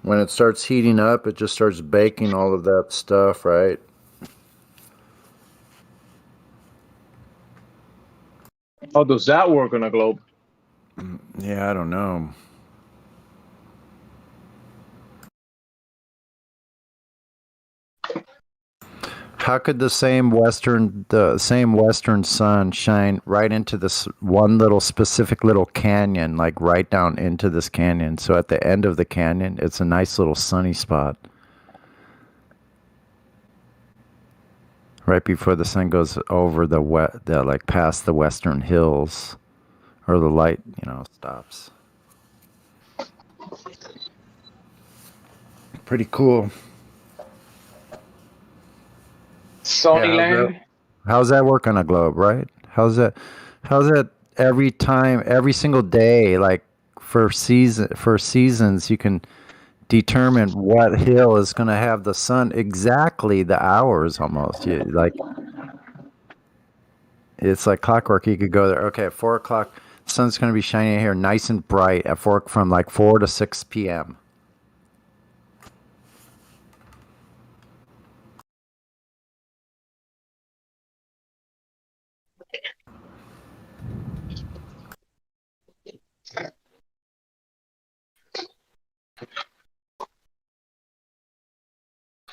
When it starts heating up, it just starts baking all of that stuff, right? How does that work on a globe? Yeah, I don't know. How could the same western sun shine right into this one little specific little canyon, like right down into this canyon? So at the end of the canyon, it's a nice little sunny spot. Right before the sun goes over like past the western hills, or the light, stops. Pretty cool. Sunnyland. How's that work on a globe, right? How's that every time, every single day, like for seasons, you can determine what hill is going to have the sun exactly the hours almost. It's like clockwork. You could go there. Okay, at 4 o'clock, the sun's going to be shining here nice and bright at from like 4 to 6 p.m.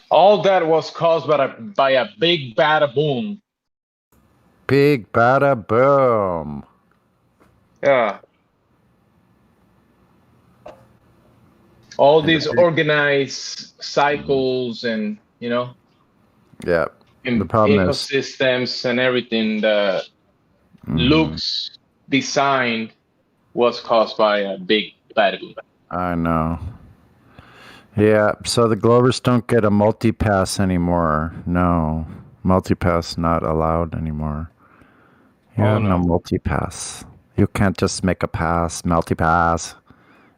All that was caused by a big bada boom. Big bada boom. Yeah. All these organized cycles and, Yeah. and The problem is, ecosystems and everything that looks designed was caused by a big bada boom. I know. Yeah, so the Glovers don't get a multi-pass anymore. No, multi-pass not allowed anymore. Yeah, Oh no no. multi-pass. You can't just make a pass, multi-pass,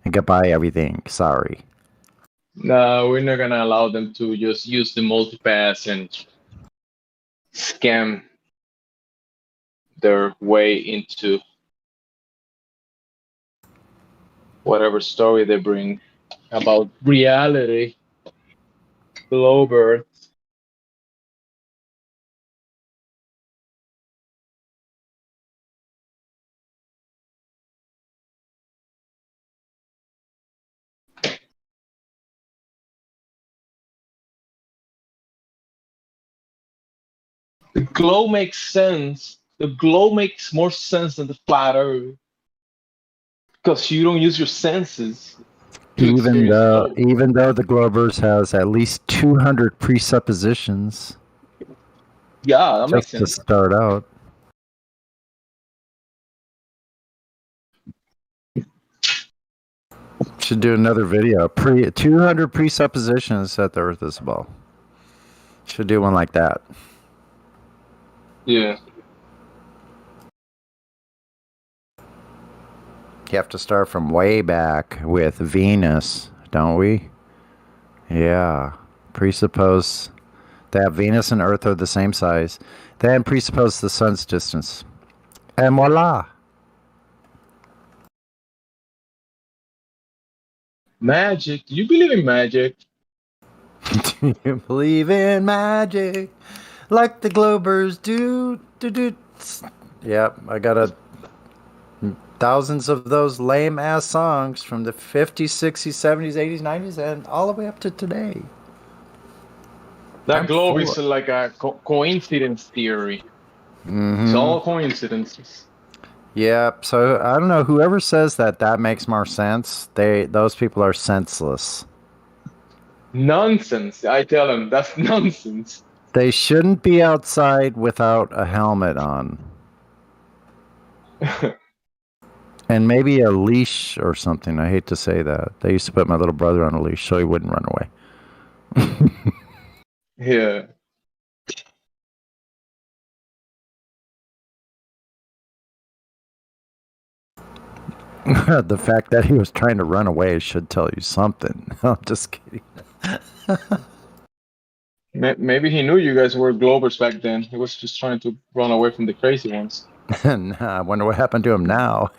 and get by everything. Sorry. No, we're not gonna allow them to just use the multipass and scam their way into whatever story they bring about reality, globe Earth. The globe makes sense. The globe makes more sense than the flat Earth because you don't use your senses to experience the globe. Even though the Globers has at least 200 presuppositions Yeah, that makes just to sense. start out. Should do another video. 200 presuppositions that the Earth is a ball. Should do one like that. Yeah. You have to start from way back with Venus, don't we? Yeah. Presuppose that Venus and Earth are the same size. Then presuppose the sun's distance. And voila. Magic. Do you believe in magic? Do you believe in magic like the Globers do? Yep, I got thousands of those lame ass songs from the 50s, 60s, 70s, 80s, 90s, and all the way up to today. That globe is like a coincidence theory. It's all coincidences. Yep. So I don't know. Whoever says that makes more sense. Those people are senseless. Nonsense. I tell them that's nonsense. They shouldn't be outside without a helmet on. And maybe a leash or something. I hate to say that. They used to put my little brother on a leash so he wouldn't run away. Yeah. The fact that he was trying to run away should tell you something. I'm just kidding. Maybe he knew you guys were Globers back then. He was just trying to run away from the crazy ones. Nah, I wonder what happened to him now.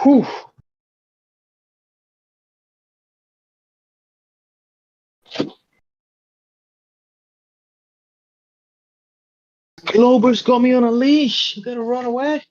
Whew. Globers got me on a leash. You gotta run away.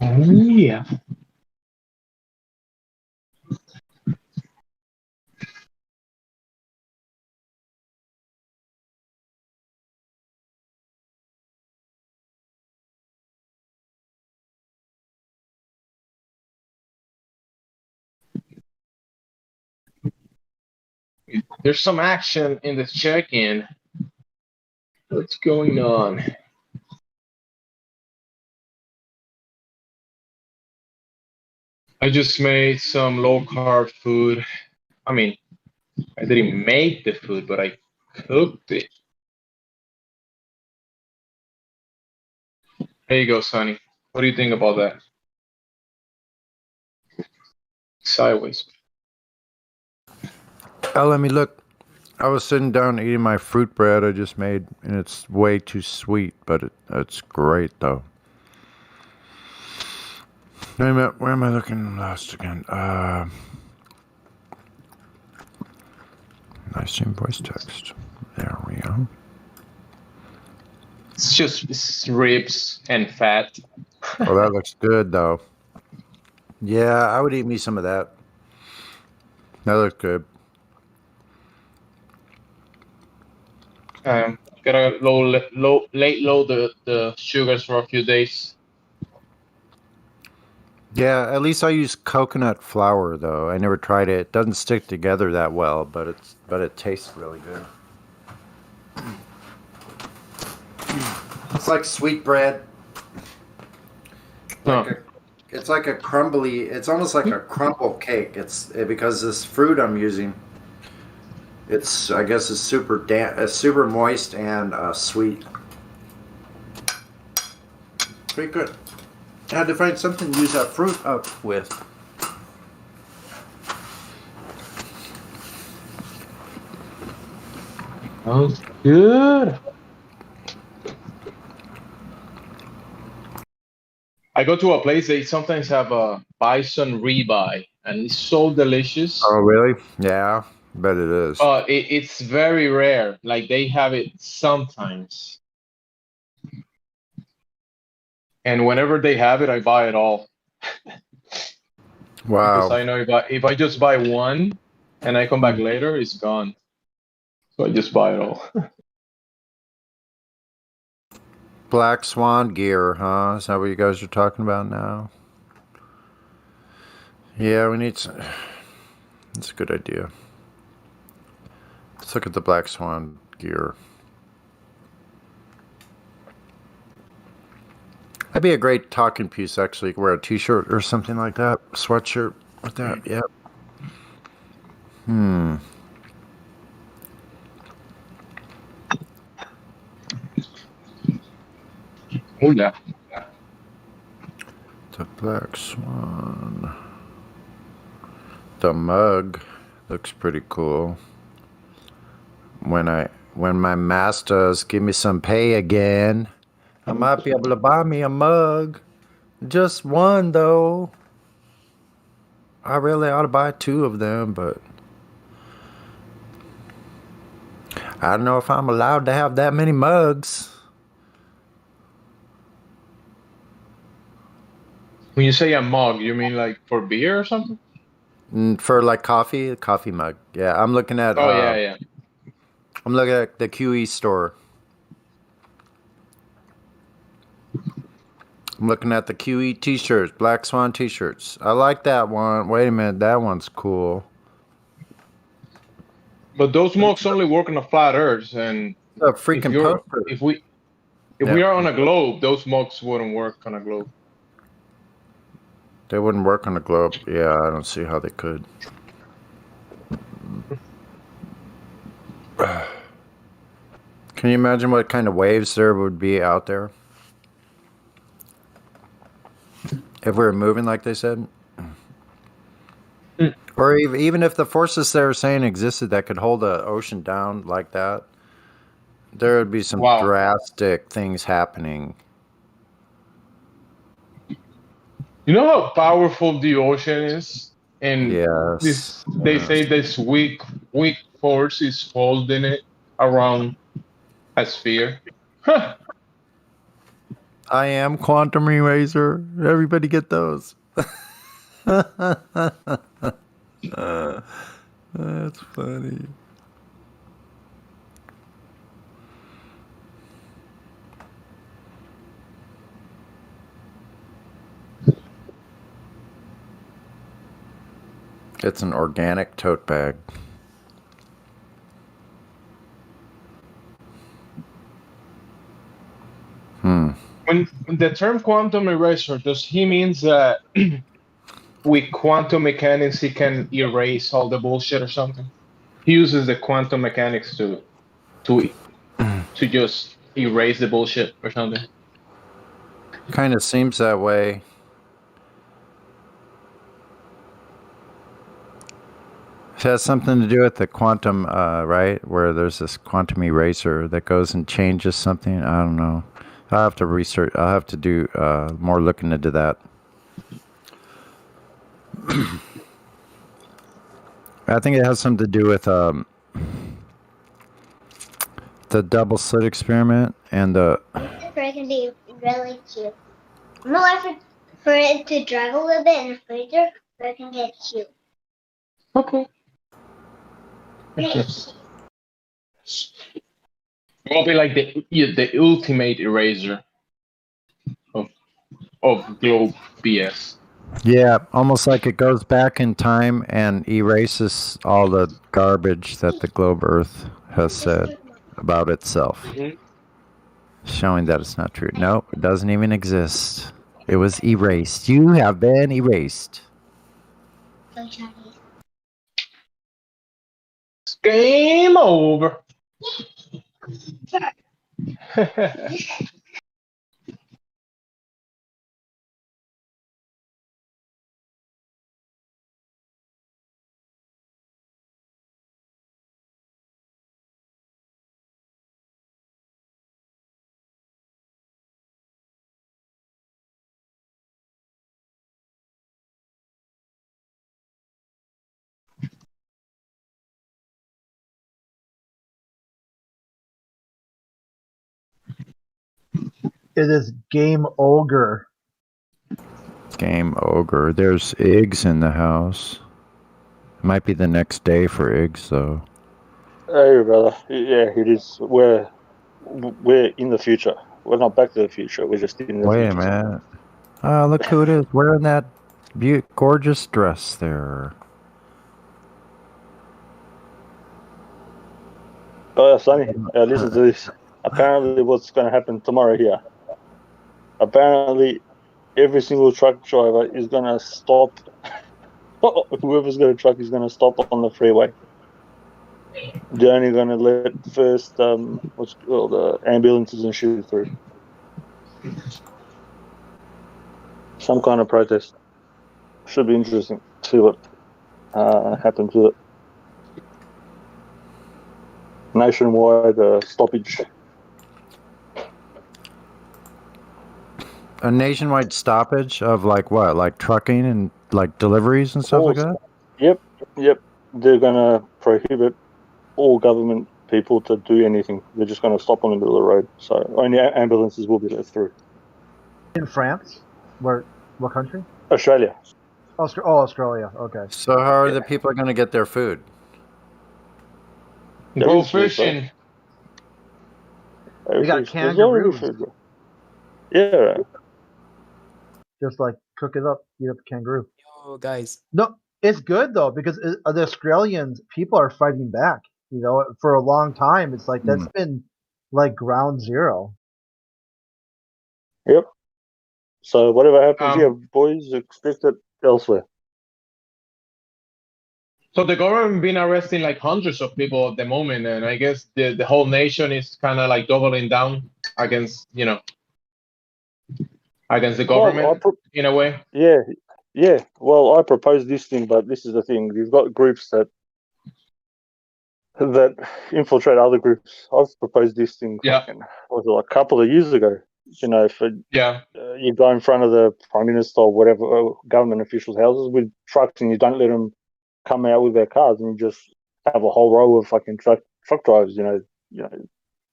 Oh yeah. There's some action in the check-in. What's going on? I just made some low-carb food. I mean, I didn't make the food, but I cooked it. There you go, Sonny. What do you think about that? Sideways. Oh, let me look. I was sitting down eating my fruit bread I just made, and it's way too sweet, but it's great, though. Wait a minute, where am I looking last again? Livestream voice text. There we go. It's just ribs and fat. Oh, that looks good, though. Yeah, I would eat me some of that. That looks good. Gotta late load the sugars for a few days. Yeah, at least I use coconut flour, though. I never tried it. It doesn't stick together that well, but it tastes really good. It's like sweet bread. It's like a crumbly. It's almost like a crumble cake. Because this fruit I'm using. I guess it's super moist and sweet. Pretty good. I had to find something to use that fruit up with. Sounds good. I go to a place, they sometimes have a bison ribeye, and it's so delicious. Oh, really? Yeah, bet it is. It's very rare. Like, they have it sometimes. And whenever they have it, I buy it all. Wow. Because I know if I just buy one and I come back later, it's gone. So I just buy it all. Black Swan gear, huh? Is that what you guys are talking about now? Yeah, we need some. That's a good idea. Let's look at the Black Swan gear. That'd be a great talking piece, actually. You could wear a t-shirt or something like that. Sweatshirt with that, yeah. Oh, yeah. The Black Swan. The mug looks pretty cool. When my masters give me some pay again, I might be able to buy me a mug. Just one, though. I really ought to buy 2 of them, but I don't know if I'm allowed to have that many mugs. When you say a mug, you mean like for beer or something? For like coffee, a coffee mug. Yeah, I'm looking at. Oh, yeah. I'm looking at the QE store. I'm looking at the QE t-shirts, Black Swan t-shirts. I like that one. Wait a minute, that one's cool. But those mugs only work on a flat Earth, and a freaking poster. If we are on a globe, those mugs wouldn't work on a globe. They wouldn't work on a globe. Yeah, I don't see how they could. Can you imagine what kind of waves there would be out there? If we were moving like they said? Or even if the forces they were saying existed that could hold the ocean down like that, there would be some drastic things happening. You know how powerful the ocean is? And they say this weak force is holding it around a sphere. Huh. I am quantum eraser. Everybody get those. That's funny. It's an organic tote bag. When the term quantum eraser, does he means that with quantum mechanics he can erase all the bullshit or something? He uses the quantum mechanics to just erase the bullshit or something. Kind of seems that way. It has something to do with the quantum, right? Where there's this quantum eraser that goes and changes something. I don't know. I'll have to research. I'll have to do more looking into that. I think it has something to do with the double slit experiment and the. For it can be really cute. I'm allowed for it to drive a little bit in the freezer, so it can get cute. Okay. Yes. It will be like the ultimate eraser of globe BS. Yeah, almost like it goes back in time and erases all the garbage that the globe Earth has said about itself. Showing that it's not true. No, it doesn't even exist. It was erased. You have been erased. Game over. It is game ogre. Game ogre. There's eggs in the house. Might be the next day for eggs, though. Hey, brother. Yeah, it is. We're in the future. We're not back to the future. We're just in the Wait a future. minute. Oh, look who it is wearing that gorgeous dress there. Oh, Sonny, listen to this. Apparently, what's going to happen tomorrow here? Apparently, every single truck driver is going to stop. Whoever's got a truck is going to stop on the freeway. They're only going to let first what's called ambulances and shit through. Some kind of protest. Should be interesting. See what happens with it. Nationwide stoppage. A nationwide stoppage of like what? Like trucking and like deliveries and stuff like that? Yep. They're going to prohibit all government people to do anything. They're just going to stop on the middle of the road. So only ambulances will be let through. In France? What country? Australia. Australia. Okay. So how are the people going to get their food? Go fishing. We got kangaroos. Yeah. Just like cook it up, eat up a kangaroo. Yo, guys. No, it's good though because the Australians people are fighting back. You know, for a long time, it's like that's been like ground zero. Yep. So whatever happens here, boys, expect it elsewhere. So the government been arresting like hundreds of people at the moment, and I guess the whole nation is kind of like doubling down against against the government in a way. Yeah. Well, I proposed this thing, but this is the thing: you've got groups that infiltrate other groups. I've proposed this thing. Was it like a couple of years ago? You know, you go in front of the prime minister or whatever government officials' houses with trucks, and you don't let them come out with their cars, and you just have a whole row of fucking truck drivers. You know,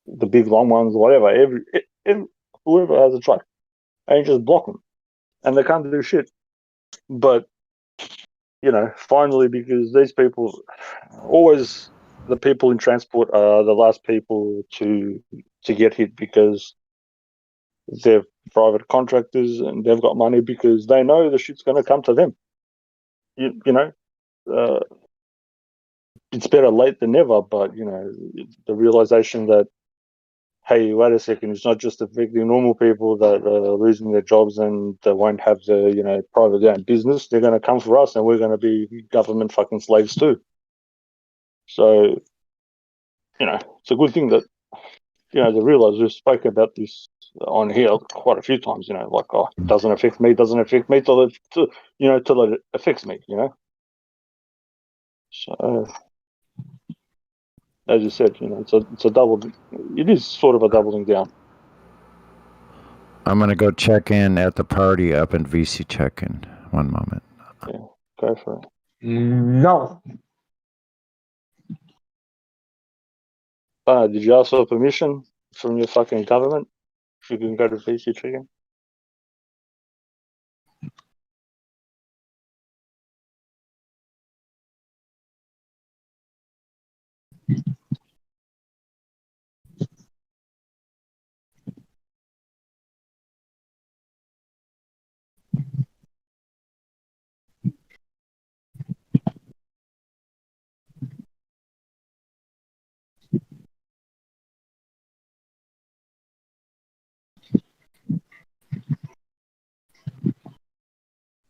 the big long ones, whatever. Every whoever has a truck, and you just block them, and they can't do shit. But finally, because these people always, the people in transport are the last people to get hit because they're private contractors and they've got money because they know the shit's going to come to them. It's better late than never, but the realization that, hey, wait a second, it's not just affecting normal people that are losing their jobs and they won't have the private owned business. They're going to come for us, and we're going to be government fucking slaves too. So it's a good thing that they realize. We've spoken about this on here quite a few times. Like, oh, it doesn't affect me till it affects me. So as you said, it's a double. It is sort of a doubling down. I'm gonna go check in at the party up in VC check-in. One moment. Yeah, go for it. No. Did you ask for permission from your fucking government if you can go to VC chicken?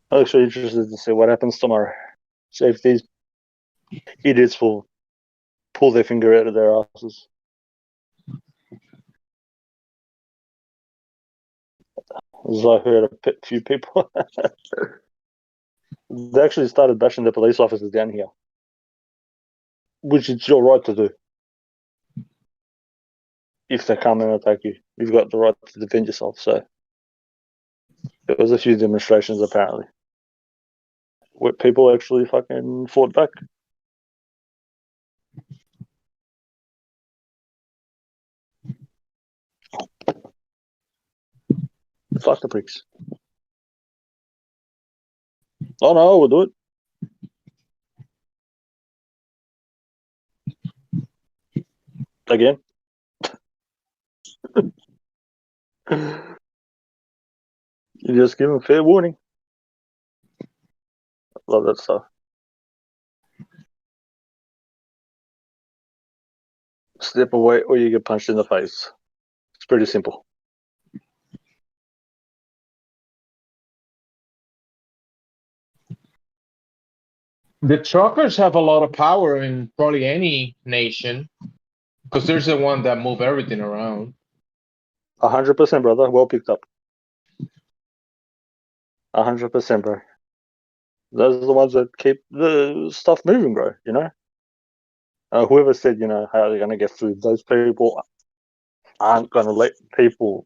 I'm actually interested to see what happens tomorrow. See if these idiots will pull their finger out of their asses. As I heard a few people, they actually started bashing the police officers down here, which it's your right to do. If they come and attack you, you've got the right to defend yourself. So there was a few demonstrations apparently where people actually fucking fought back. Fuck the pricks. Oh no, we'll do it. Again. You just give them fair warning. Love that stuff. Step away or you get punched in the face. It's pretty simple. The truckers have a lot of power in probably any nation because they're the one that move everything around. 100%, brother. Well picked up. 100%, bro. Those are the ones that keep the stuff moving, bro. Whoever said, how they're going to get food, those people aren't going to let people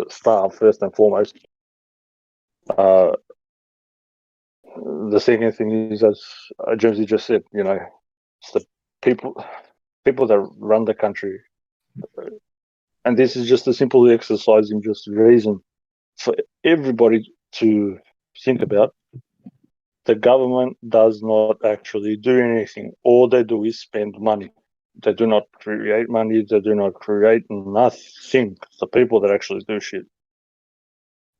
starve first and foremost. The second thing is, as Jonesy just said, it's the people that run the country. And this is just a simple exercise in just reason for everybody to think about. The government does not actually do anything. All they do is spend money. They do not create money. They do not create nothing. It's the people that actually do shit.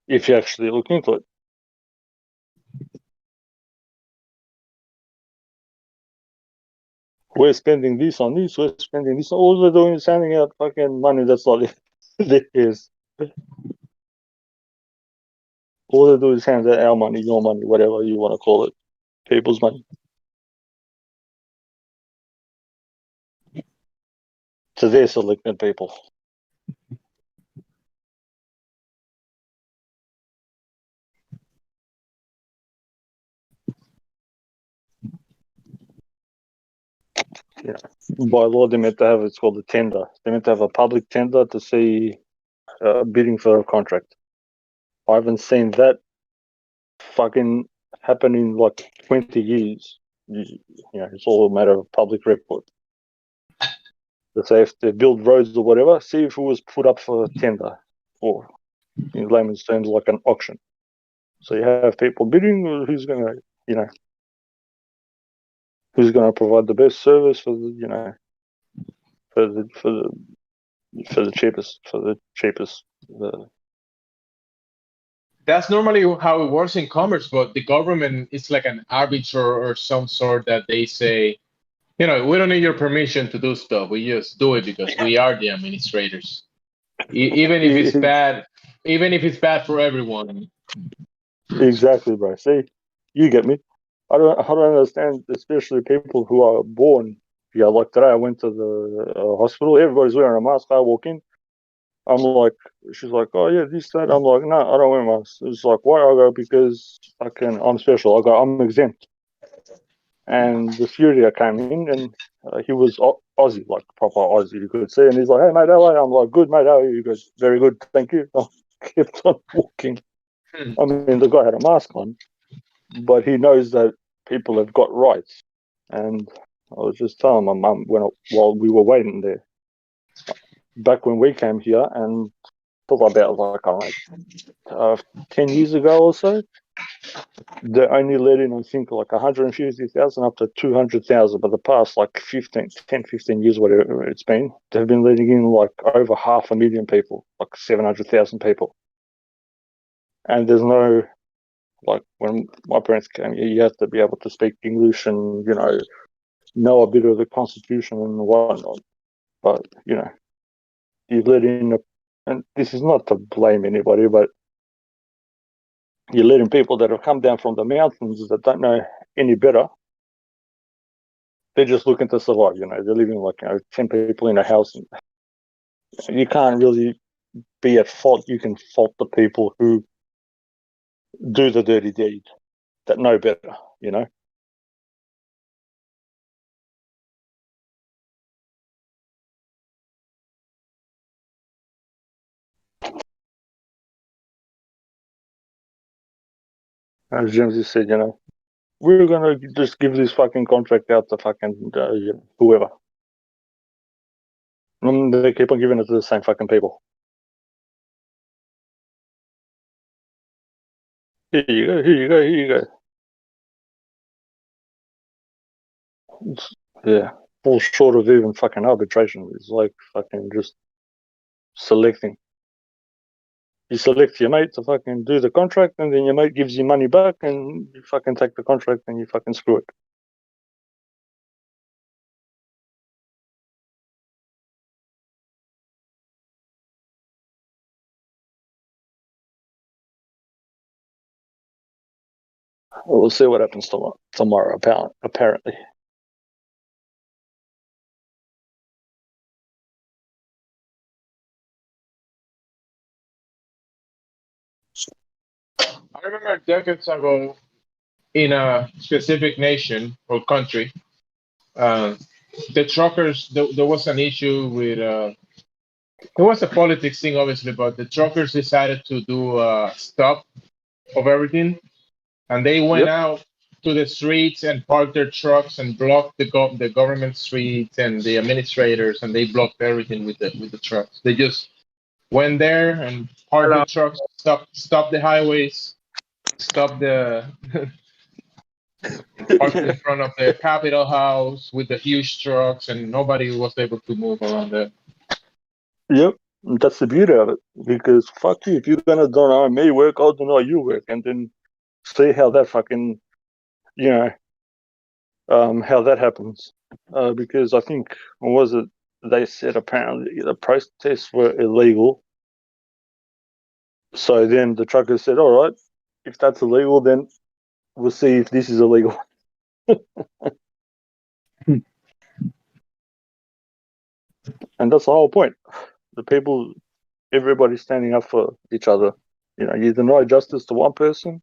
If you actually look into it. We're spending this on this. We're spending this. All they're doing is handing out fucking money. That's all it is. All they do is hand out our money, your money, whatever you want to call it. People's money. To their selected people. Yeah. By law, they meant to have it's called a tender. They meant to have a public tender to see bidding for a contract. I haven't seen that fucking happen in like 20 years. It's all a matter of public record. Let's say if they build roads or whatever, see if it was put up for tender or in layman's terms, like an auction. So you have people bidding. Who's going to, who's going to provide the best service for the, for the cheapest. That's normally how it works in commerce, but the government is like an arbiter or some sort that they say, we don't need your permission to do stuff. We just do it because we are the administrators. Even if it's bad, for everyone. Exactly, bro. See, you get me. I don't understand, especially people who are born. Yeah, like today, I went to the hospital. Everybody's wearing a mask. I walk in. I'm like, she's like, oh yeah, this that. I'm like, no, I don't wear masks. It's like, why? I go, because I'm special. I go, I'm exempt. And the security came in, and he was Aussie, like proper Aussie, you could see. And he's like, hey mate, how are you? I'm like, good mate, how are you? He goes, very good, thank you. I kept on walking. I mean, the guy had a mask on, but he knows that people have got rights. And I was just telling my mum while we were waiting there, back when we came here, and probably about like 10 years ago or so, they only let in, I think, like 150,000 up to 200,000. But the past like 10, 15 years, whatever it's been, they've been letting in like over 500,000 people, like 700,000 people. And there's no, like when my parents came here, you have to be able to speak English and, know a bit of the Constitution and whatnot. But, you let in, and this is not to blame anybody, but you're letting people that have come down from the mountains that don't know any better. They're just looking to survive, They're living like 10 people in a house. And you can't really be at fault. You can fault the people who do the dirty deed that know better, As James said, we're gonna just give this fucking contract out to fucking whoever. And they keep on giving it to the same fucking people. Here you go, here you go, here you go. Yeah, falls short of even fucking arbitration. It's like fucking just selecting. You select your mate to fucking do the contract, and then your mate gives you money back, and you fucking take the contract and you fucking screw it. We'll see what happens tomorrow, apparently. I remember decades ago in a specific nation or country, the truckers, there was an issue with, there was a politics thing, obviously, but the truckers decided to do a stop of everything. And they went out to the streets and parked their trucks and blocked the government streets and the administrators, and they blocked everything with the trucks. They just went there and parked the trucks, stopped the highways, stopped the parked in front of the Capitol House with the huge trucks, and nobody was able to move around there. Yep, that's the beauty of it. Because fuck you, if you're gonna deny me work, I'll deny you work, and then see how that fucking, how that happens. Because I think, what was it? They said apparently the protests were illegal. So then the truckers said, all right, if that's illegal, then we'll see if this is illegal. And that's the whole point. The people, everybody's standing up for each other. You deny justice to one person,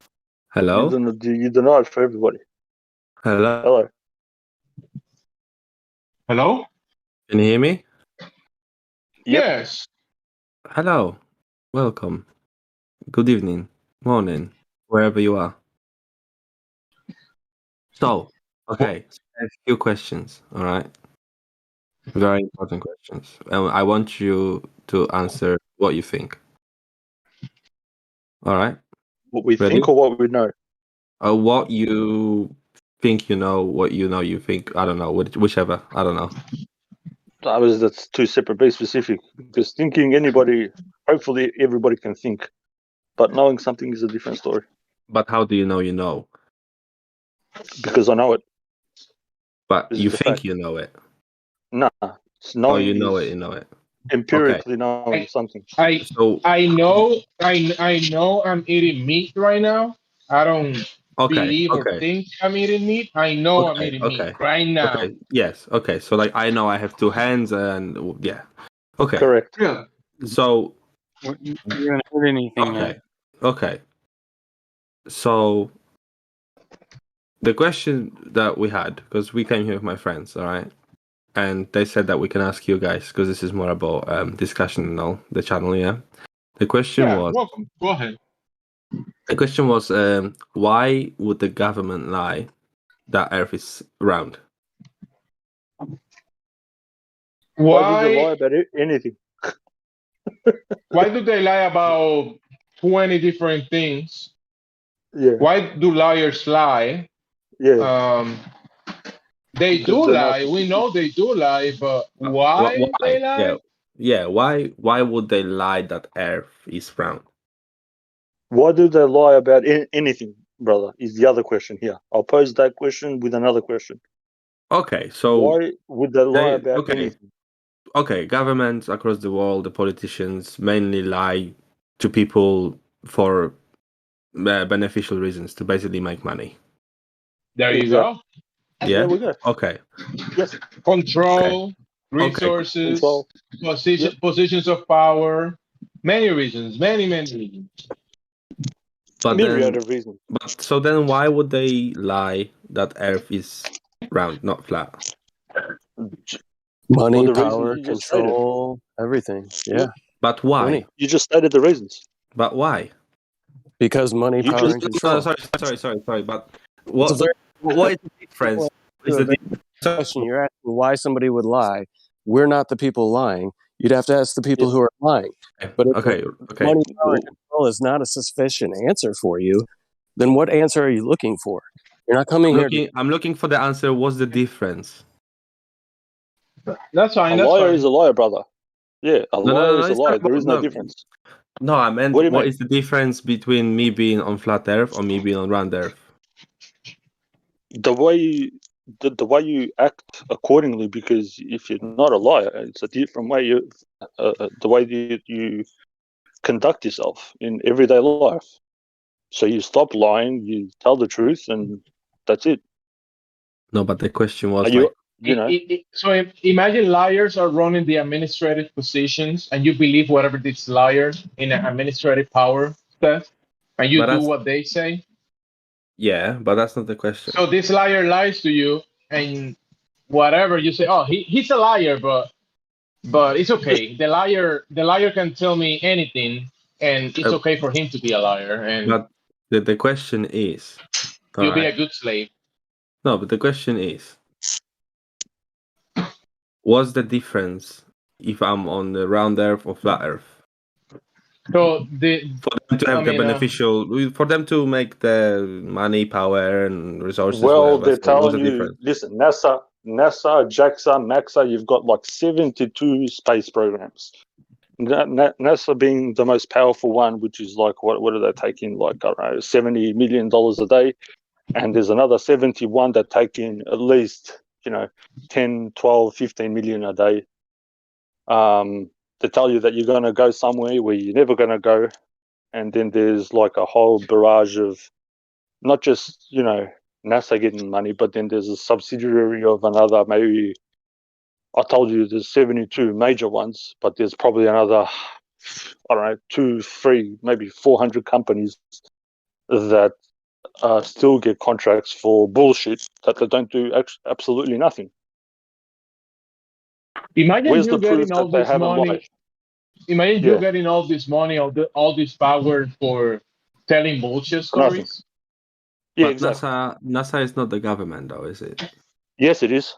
Hello? you deny it for everybody. Hello? Hello. Hello? Can you hear me? Yes. Hello. Welcome. Good evening. Morning. Wherever you are. So, okay. I have a few questions, all right? Very important questions. I want you to answer what you think. All right. What we Ready? think or what we know? What you think you know, what you know you think. I don't know. Whichever. I don't know. That's two separate. Be specific, because thinking hopefully everybody can think, but knowing something is a different story. But how do you know you know? Because I know it. But This you is a think fact. you know it. Nah, Oh, you know it. You know it. Empirically knowing something. I know I'm eating meat right now. I don't believe or think I'm eating meat. I know I'm eating meat right now. Okay. Yes. Okay. So like I know I have two hands and yeah. Okay. Correct. Yeah. So You're gonna hurt anything. Okay. So the question that we had, because we came here with my friends, all right, and they said that we can ask you guys because this is more about discussion and all the channel. Yeah. The question was. Welcome. Go ahead. The question was, why would the government lie that Earth is round? Why do they lie about anything? Why do they lie about 20 different things? Yeah. Why do liars lie? Yeah. They Because do they're not lie. We know they do lie, but why they lie? Yeah. Why would they lie that Earth is round? Why do they lie about anything, brother? Is the other question here. I'll pose that question with another question. Okay, so why would they lie about anything? Okay, governments across the world, the politicians mainly lie to people for beneficial reasons, to basically make money. There you go. Yeah. There we go. Okay. Yes. Control, resources, Control. positions of power, many reasons, many reasons. But myriad of reasons. But so then, why would they lie that Earth is round, not flat? Money, the power, reasons you just control, everything. Yeah. But why? Money. You just stated the reasons. But why? Because money, power, and control. Sorry. But what is the difference? Question you're asking why somebody would lie. We're not the people lying. You'd have to ask the people who are lying. But if money, power, and control is not a sufficient answer for you, then what answer are you looking for? You're not coming here. I'm looking for the answer. What's the difference? That's fine. A liar is a liar, brother. Yeah, a liar is a liar. There is no difference. No, I meant What do you what mean? is the difference between me being on flat Earth or me being on round Earth? The way you act accordingly, because if you're not a liar, it's a different way. The way you conduct yourself in everyday life. So you stop lying, you tell the truth, and that's it. No, but the question was So imagine liars are running the administrative positions, and you believe whatever this liar in an administrative power says, and you do what they say. Yeah, but that's not the question. So this liar lies to you, and whatever you say, oh, he's a liar, but it's okay. The liar can tell me anything, and it's okay for him to be a liar. And but the question is, you'll be a good slave. No, but the question is, what's the difference if I'm on the round Earth or flat Earth? So for them to have the beneficial, for them to make the money, power, and resources. Well, whatever. they're So what's telling the you, difference? listen, NASA, JAXA, MAXA, you've got like 72 space programs. NASA being the most powerful one, which is like, what are they taking? Like, I don't know, $70 million a day. And there's another 71 that take in at least, 10, 12, 15 million a day. To tell you that you're going to go somewhere where you're never going to go. And then there's like a whole barrage of not just, NASA getting money, but then there's a subsidiary of another, maybe, I told you there's 72 major ones, but there's probably another, I don't know, 2, 3, maybe 400 companies that still get contracts for bullshit that they don't do absolutely nothing. Imagine Where's you the proof getting all that they this haven't money. lied? Imagine you getting all this money, all this power for telling bullshit stories. Nothing. Yeah, but exactly. NASA is not the government, though, is it? Yes, it is.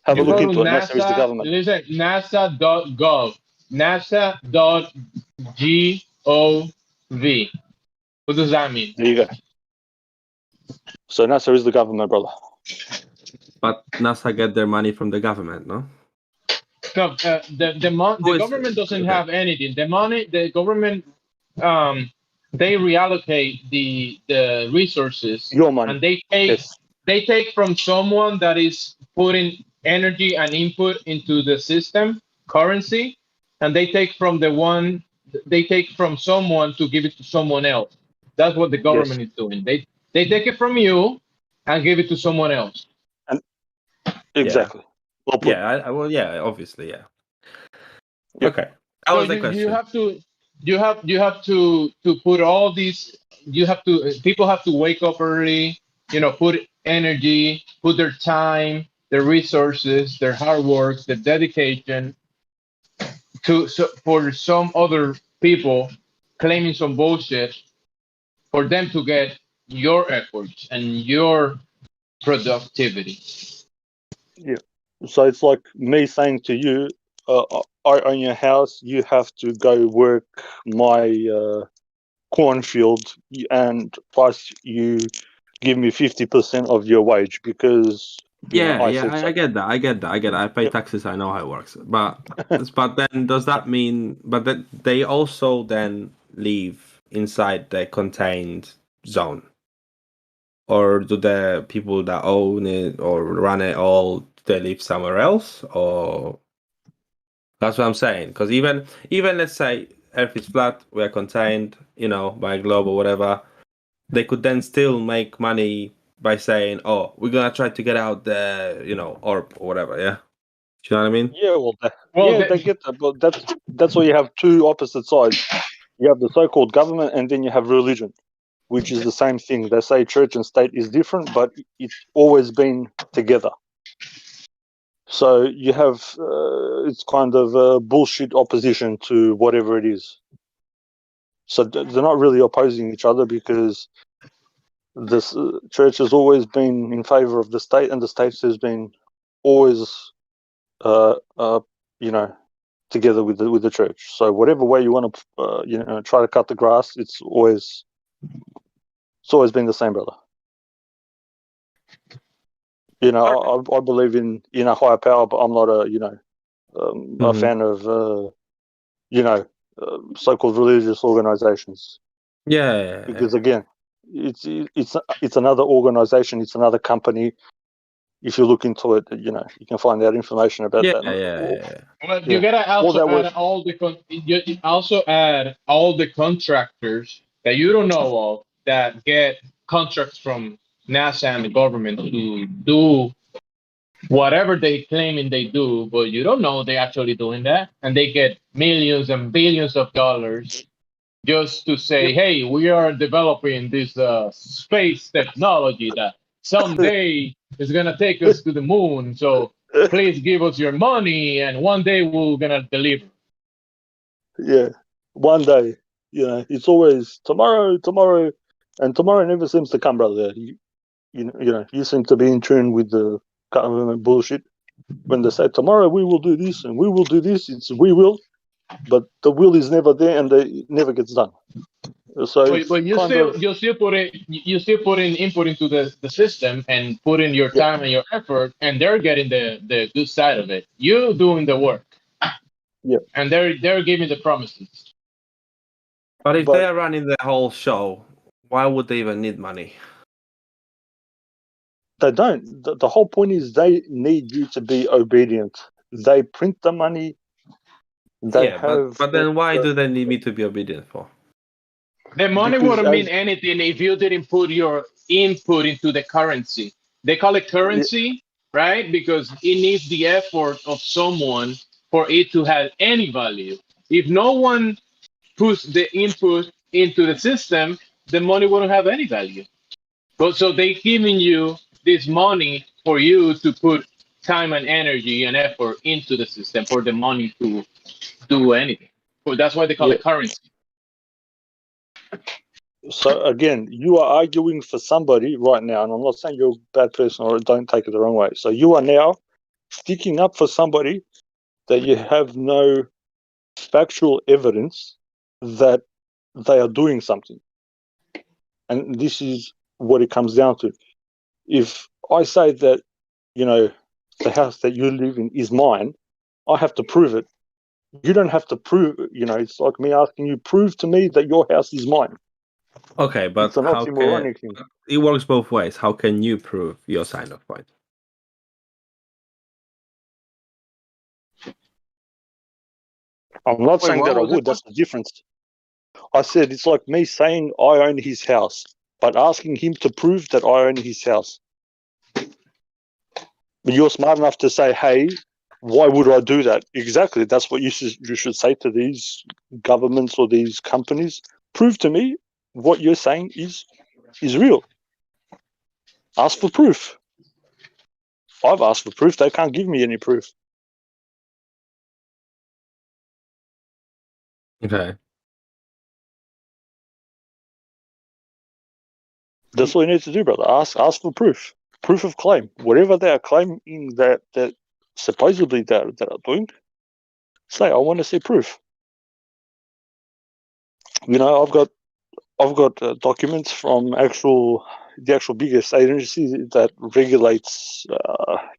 Have a look into it. NASA is the government. Listen, NASA.gov. NASA.gov. What does that mean? There you go. So NASA is the government, brother. But NASA get their money from the government, no? No, the government doesn't have anything. The government, they reallocate the resources, Your money. and they take from someone that is putting energy and input into the system, currency, and they take from someone to give it to someone else. That's what the government is doing. They take it from you and give it to someone else. And exactly. Well put. Yeah, obviously, yeah. Yep. Okay. That was the question. You have to put all these. People have to wake up early. Put energy, put their time, their resources, their hard work, their dedication for some other people claiming some bullshit for them to get your efforts and your productivity. Yeah. So it's like me saying to you, I own your house. You have to go work my cornfield, and plus you give me 50% of your wage because I said so. I get that. I pay taxes. I know how it works. But then does that mean? But that they also then live inside the contained zone, or do the people that own it or run it all they live somewhere else? Or that's what I'm saying. Because even let's say Earth is flat, we are contained, by a globe or whatever. They could then still make money by saying, "Oh, we're gonna try to get out the, orb or whatever." Yeah, do you know what I mean? Yeah, they get that, but that's why you have two opposite sides. You have the so-called government, and then you have religion, which is the same thing. They say church and state is different, but it's always been together. So you have it's kind of a bullshit opposition to whatever it is. So they're not really opposing each other because this church has always been in favor of the state, and the state has been always, together with the church. So whatever way you want to, try to cut the grass, it's always been the same, brother. I believe in a higher power, but I'm not a fan of so-called religious organizations. Yeah. Because again, it's another organization, it's another company. If you look into it, you can find out information about that. Well, you gotta also add all the contractors that you don't know of that get contracts from NASA and the government to do whatever they claiming they do, but you don't know they're actually doing that, and they get millions and billions of dollars just to say, "Hey, we are developing this space technology that someday is gonna take us to the moon. So please give us your money, and one day we're gonna deliver." Yeah, one day. It's always tomorrow, and tomorrow never seems to come, brother. You seem to be in tune with the government bullshit. When they say tomorrow we will do this and we will do this, it's we will, but the will is never there and it never gets done. So but you still put in input into the system and put in your time and your effort, and they're getting the good side of it. You doing the work. Yeah. And they're giving the promises. But if they are running the whole show, why would they even need money? They don't. The whole point is they need you to be obedient. They print the money. But then why do they need me to be obedient for? The money wouldn't mean anything if you didn't put your input into the currency. They call it currency, right? Because it needs the effort of someone for it to have any value. If no one puts the input into the system, the money wouldn't have any value. But so they're giving you this money for you to put time and energy and effort into the system for the money to do anything. So that's why they call it currency. So again, you are arguing for somebody right now, and I'm not saying you're a bad person or don't take it the wrong way. So you are now sticking up for somebody that you have no factual evidence that they are doing something. And this is what it comes down to. If I say that, the house that you live in is mine, I have to prove it. You don't have to prove, it's like me asking you, prove to me that your house is mine. Okay, but It's an how can oxymoronic thing. it works both ways? How can you prove your side of point? I'm not saying that I would. That's the difference. I said it's like me saying I own his house, but asking him to prove that I own his house. But you're smart enough to say, hey, why would I do that? Exactly. That's what you should say to these governments or these companies. Prove to me what you're saying is real. Ask for proof. I've asked for proof. They can't give me any proof. Okay. That's all you need to do, brother. Ask for proof. Proof of claim. Whatever they are claiming that supposedly that are doing, say, I want to see proof. I've got documents from the actual biggest agency that regulates,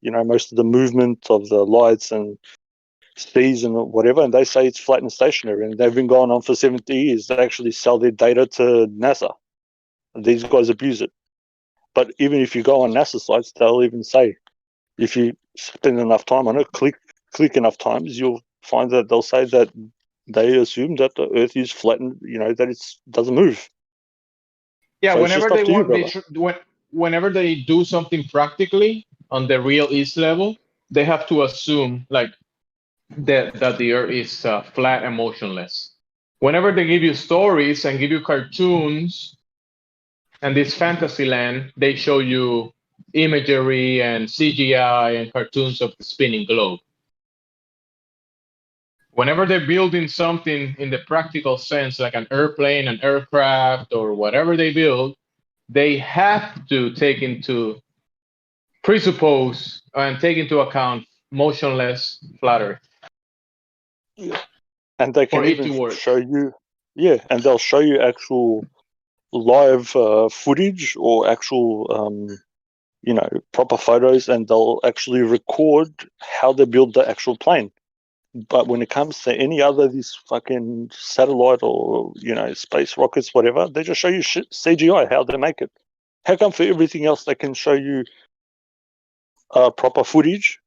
most of the movement of the lights and speeds and whatever, and they say it's flat and stationary, and they've been going on for 70 years. They actually sell their data to NASA. And these guys abuse it. But even if you go on NASA sites, they'll even say, if you spend enough time on it, click enough times, you'll find that they'll say that they assume that the Earth is flattened, that it doesn't move. Yeah, So whenever whenever they do something practically on the real East level, they have to assume like that the Earth is flat and motionless. Whenever they give you stories and give you cartoons and this fantasy land, they show you imagery and CGI and cartoons of the spinning globe. Whenever they're building something in the practical sense, like an airplane, an aircraft, or whatever they build, they have to presuppose and take into account motionless flat Earth. Yeah. And they can even show you, and they'll show you actual live footage or actual, proper photos, and they'll actually record how they build the actual plane. But when it comes to any other these fucking satellite or space rockets, whatever, they just show you CGI how they make it. How come for everything else they can show you proper footage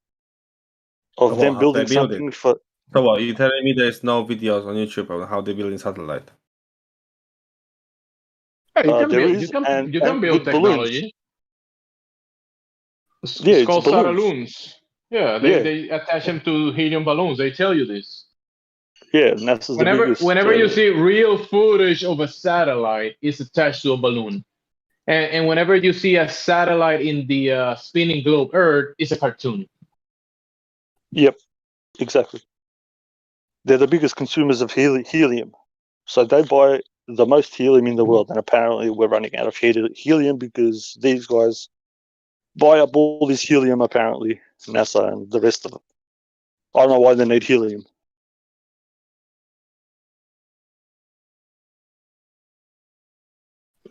of them building something for? So what? You telling me there's no videos on YouTube of how they build a satellite? Yeah, you can build technology. It's called Satelloons. Yeah, they attach them to helium balloons. They tell you this. Yeah, and that's the biggest. Whenever you see real footage of a satellite, it's attached to a balloon. And whenever you see a satellite in the spinning globe Earth, it's a cartoon. Yep, exactly. They're the biggest consumers of helium. So they buy the most helium in the world. And apparently we're running out of helium because these guys buy up all this helium, apparently, NASA and the rest of it. I don't know why they need helium.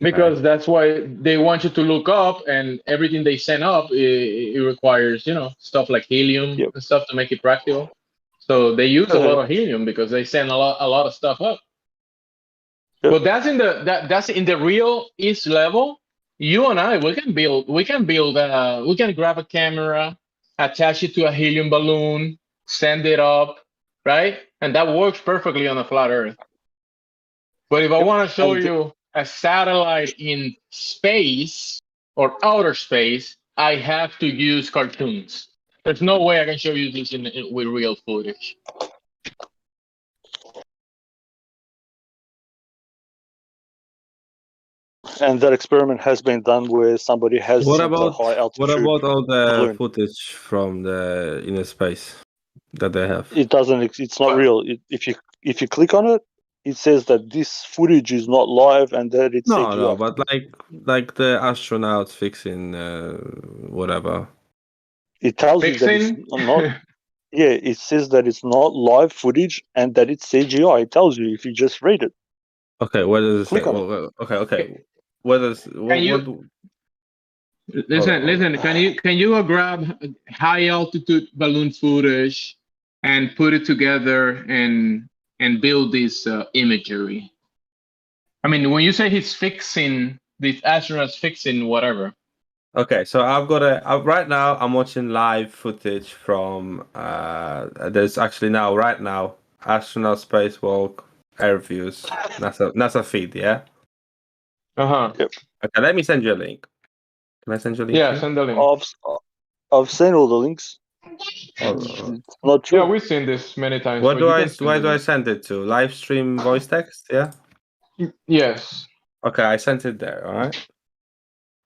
Because that's why they want you to look up, and everything they send up, it requires, stuff like helium and stuff to make it practical. So they use a lot of helium because they send a lot of stuff up. Yep. But that's in the real East level. You and I, we can grab a camera, attach it to a helium balloon, send it up, right? And that works perfectly on a flat Earth. But if I want to show you a satellite in space or outer space, I have to use cartoons. There's no way I can show you this with real footage. And that experiment has been done where somebody has What sent a about high altitude all the balloon. footage from the inner space that they have? It doesn't. It's not real. If you click on it, it says that this footage is not live and that it's CGI. No, but like the astronauts fixing whatever. It tells you that it's not. Yeah, it says that it's not live footage and that it's CGI. It tells you if you just read it. Okay, what does it Click say? on it. Okay. Whether Can you what listen? Can you grab high altitude balloon footage and put it together and build this imagery? I mean, when you say he's fixing these astronauts, fixing whatever. Okay, so I've got right now I'm watching live footage from there's actually right now astronaut spacewalk air views NASA feed, yeah. Yep. Okay, let me send you a link. Can I send you a link? Yeah, here? send the link. I've seen all the links. It's not true. Yeah, we've seen this many times. What but do you I? can send Why the do I link. send it to? Livestream voice text, yeah. Yes. Okay, I sent it there. All right.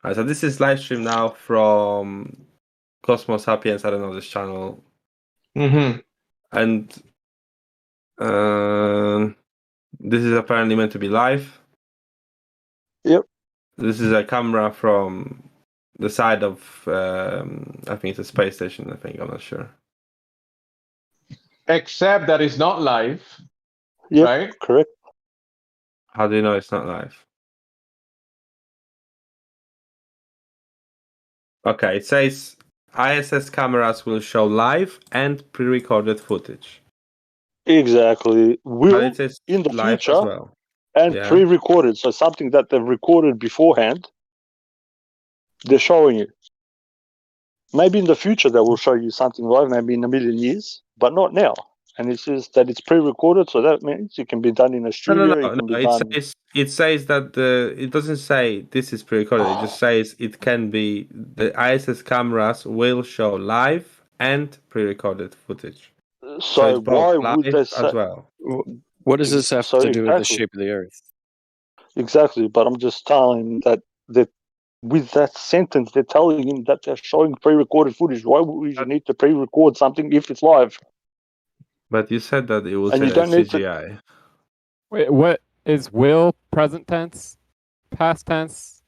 All right, so this is Livestream now from Cosmos Sapiens. I don't know this channel. Mm-hmm. And this is apparently meant to be live. Yep. This is a camera from the side of I think it's a space station. I think I'm not sure. Except that it's not live. Yep, right? Correct. How do you know it's not live? Okay, it says ISS cameras will show live and pre-recorded footage. Exactly. But Will it says in the live future as well. and Yeah. pre-recorded. So something that they've recorded beforehand, they're showing you. Maybe in the future they will show you something live, maybe in a million years, but not now. And it says that it's pre-recorded, so that means it can be done in a studio. It can be done. It says that it doesn't say this is pre-recorded. It just says it can be the ISS cameras will show live and pre-recorded footage. So it's both why live would they say? as well. What does this have So to do with the exactly. shape of the Earth? Exactly, but I'm just telling that with that sentence, they're telling him that they're showing pre-recorded footage. Why would you need to pre-record something if it's live? But you said that it will And say you don't need to. CGI. Wait, what is will present tense, past tense?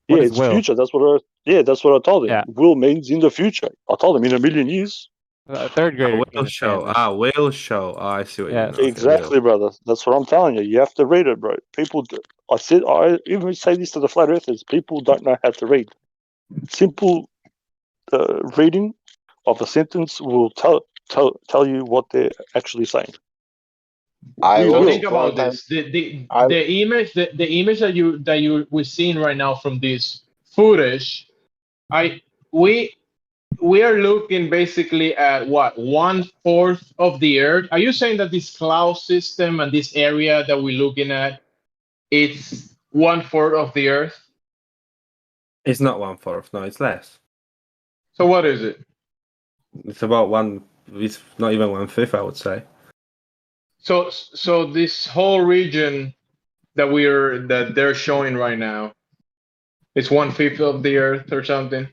What Yeah, is it's will? future. That's what I told him. Yeah. Will means in the future. I told him in a million years. Third grader can Will understand show. this. Will show. Oh, I see what you mean. Yes. Okay, Exactly, brother. That's what I'm telling you. You have to read it, bro. I even say this to the flat earthers. People don't know how to read. Simple reading of a sentence will tell you what they're actually saying. So think about this. The image that we're seeing right now from this footage, we are looking basically at what 1/4 of the Earth. Are you saying that this cloud system and this area that we're looking at, it's 1/4 of the Earth? It's not 1/4. No, it's less. So what is it? It's about one. It's not even 1/5, I would say. So this whole region that they're showing right now, it's 1/5 of the Earth or something.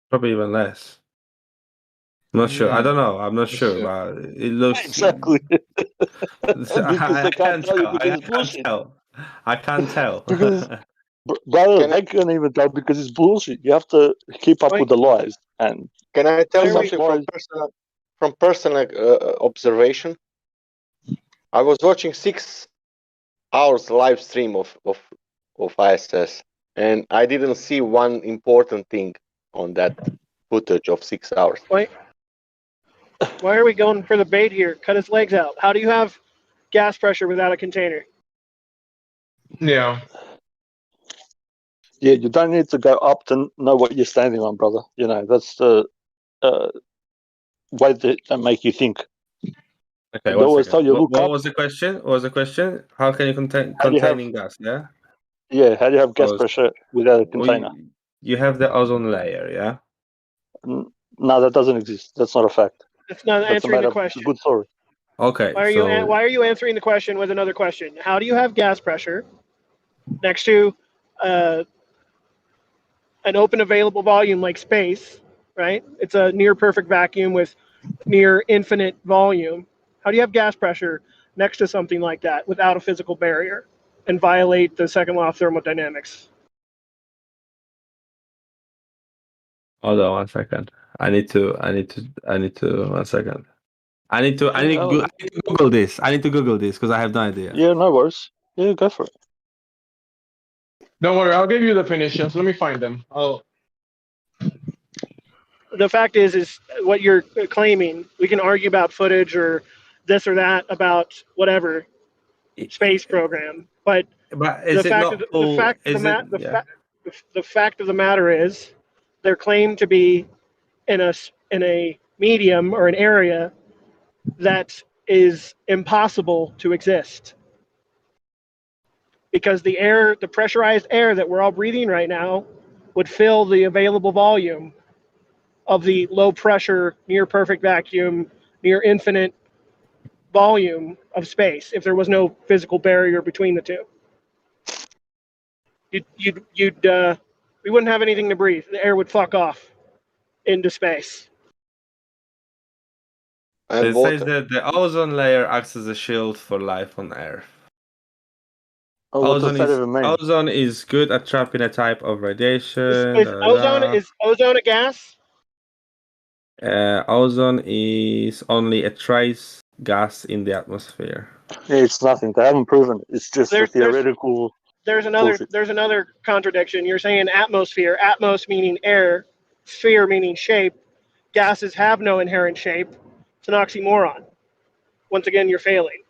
Probably even less. I'm not sure. I don't know. I'm not sure, see. but it looks Exactly. I can't tell. I can't tell. I can't tell. Because, brother, they can't even tell because it's bullshit. You have to keep up with the lies. And can I tell some something lies- from personal observation? I was watching 6 hours live stream of ISS, and I didn't see one important thing on that footage of 6 hours. Why are we going for the bait here? Cut his legs out. How do you have gas pressure without a container? Yeah. Yeah, you don't need to go up to know what you're standing on, brother. You know, that's the way that make you think. Okay, They one always second. tell you, What look up. was the question? What was the question? How can you How do you have- containing gas? Yeah. Yeah, how do you have gas Because- pressure without a well, container? you have the ozone layer, yeah. No, that doesn't exist. That's not a fact. That's not That's a answering the matter. It's a question. good story. Okay. Why are you answering the question with another question? How do you have gas pressure next to an open available volume like space, right? It's a near perfect vacuum with near infinite volume. How do you have gas pressure next to something like that without a physical barrier and violate the second law of thermodynamics? Hold on 1 second. I need to 1 second. I need to Google this. I need to Google this because I have no idea. Yeah, no worries. Yeah, go for it. Don't worry, I'll give you definitions. Let me find them. The fact is what you're claiming. We can argue about footage or this or that about whatever space program, but is it not Paul? the fact of the matter is, they're claimed to be in a medium or an area that is impossible to exist, because the pressurized air that we're all breathing right now would fill the available volume of the low pressure, near perfect vacuum, near infinite volume of space if there was no physical barrier between the two. We wouldn't have anything to breathe. The air would fuck off into space. It says that the ozone layer acts as a shield for life on Earth. What does that even mean? Ozone is good at trapping a type of radiation. Is ozone a gas? Ozone is only a trace gas in the atmosphere. Yeah, it's nothing. They haven't proven it. It's just a theoretical. There's another contradiction. You're saying atmosphere. Atmos meaning air, sphere meaning shape. Gases have no inherent shape. It's an oxymoron. Once again, you're failing.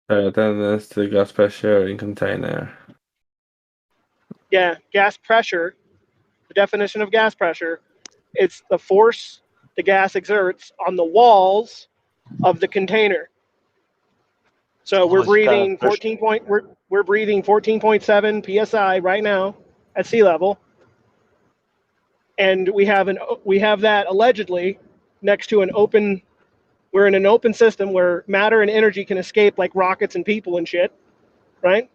Then there's the gas pressure in container. Yeah, gas pressure. The definition of gas pressure, it's the force the gas exerts on the walls of the container. So we're breathing 14.7 psi right now at sea level, and we have that allegedly next to an open. We're in an open system where matter and energy can escape like rockets and people and shit, right?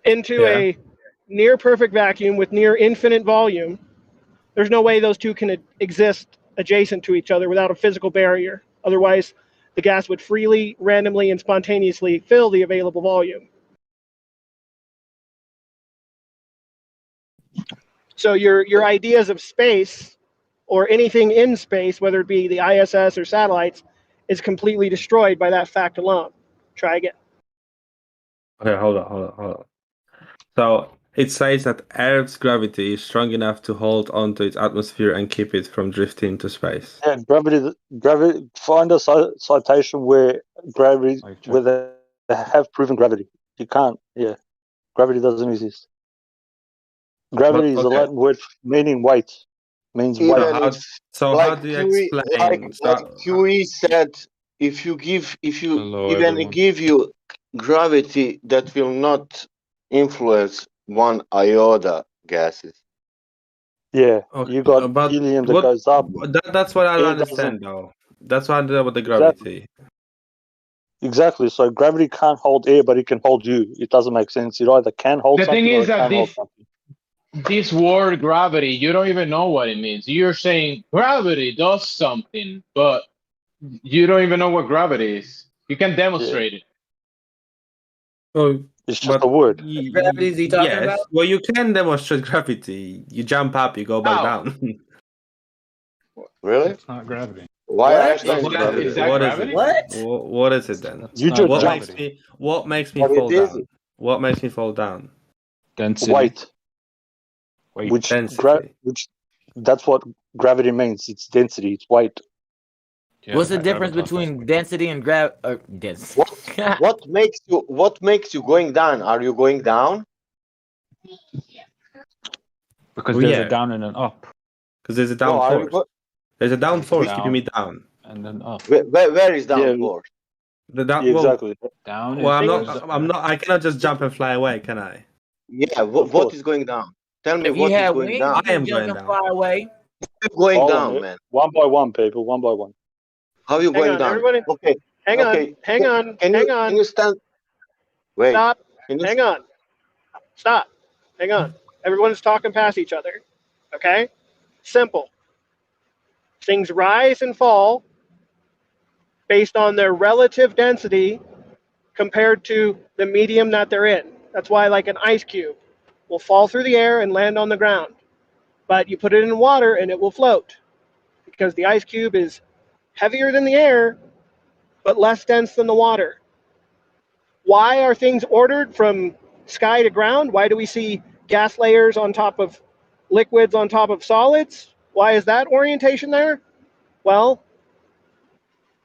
Into a near perfect vacuum with near infinite volume. There's no way those two can exist adjacent to each other without a physical barrier. Otherwise, the gas would freely, randomly, and spontaneously fill the available volume. So your ideas of space or anything in space, whether it be the ISS or satellites, is completely destroyed by that fact alone. Try again. Okay, hold on. So it says that Earth's gravity is strong enough to hold onto its atmosphere and keep it from drifting into space. Yeah, gravity. Find a citation where gravity, where they have proven gravity. You can't. Yeah, gravity doesn't exist. Gravity is a Latin word meaning weight. Means weight. How do you explain? Like QE said, if you give gravity that will not influence one iota gases. Yeah, you got helium that goes up. That's what I don't understand, though. That's what I do with the gravity. Exactly. So gravity can't hold air, but it can hold you. It doesn't make sense. It either can hold the something thing or is it that can't hold something. This word gravity, you don't even know what it means. You're saying gravity does something, but you don't even know what gravity is. You can demonstrate it. Oh, it's just a word. What gravity is he talking about? Well, you can demonstrate gravity. You jump up, you go back down. Really? It's not gravity. Why What? Einstein's gravity? Is it? What? What is it then? You just What makes me What fall it is? down? What makes me fall down? Density. Weight. Which that's what gravity means. It's density. It's weight. Yeah, what's the difference between density and density? What makes you going down? Are you going down? Because there's a down and an up. Because there's a down force. There's a down force keeping me down. And then up. Where is down force? The down. Exactly. Down. Well, I'm not. I cannot just jump and fly away, can I? Yeah. What is going down? Tell me if what you is had going wings, down. you can jump and fly away. Going down, man. One by one, people. One by one. How are you going down? Everybody, okay. Hang on. Can you stand? Wait. Stop. Hang on. Stop. Hang on. Everyone's talking past each other. Okay? Simple. Things rise and fall based on their relative density compared to the medium that they're in. That's why, like an ice cube will fall through the air and land on the ground. But you put it in water and it will float because the ice cube is heavier than the air, but less dense than the water. Why are things ordered from sky to ground? Why do we see gas layers on top of liquids on top of solids? Why is that orientation there? Well,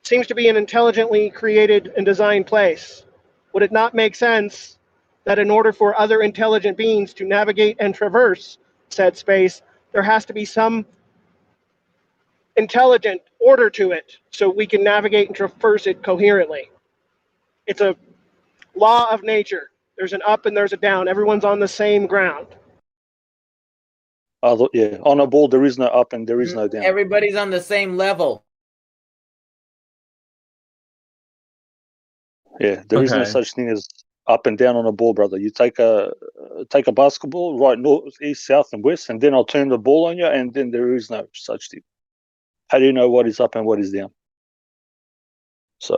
seems to be an intelligently created and designed place. Would it not make sense that in order for other intelligent beings to navigate and traverse said space, there has to be some intelligent order to it so we can navigate and traverse it coherently? It's a law of nature. There's an up and there's a down. Everyone's on the same ground. Yeah, on a ball there is no up and there is no down. Everybody's on the same level. Yeah, there is no such thing as up and down on a ball, brother. You take a basketball right north, east, south, and west, and then I'll turn the ball on you, and then there is no such thing. How do you know what is up and what is down? So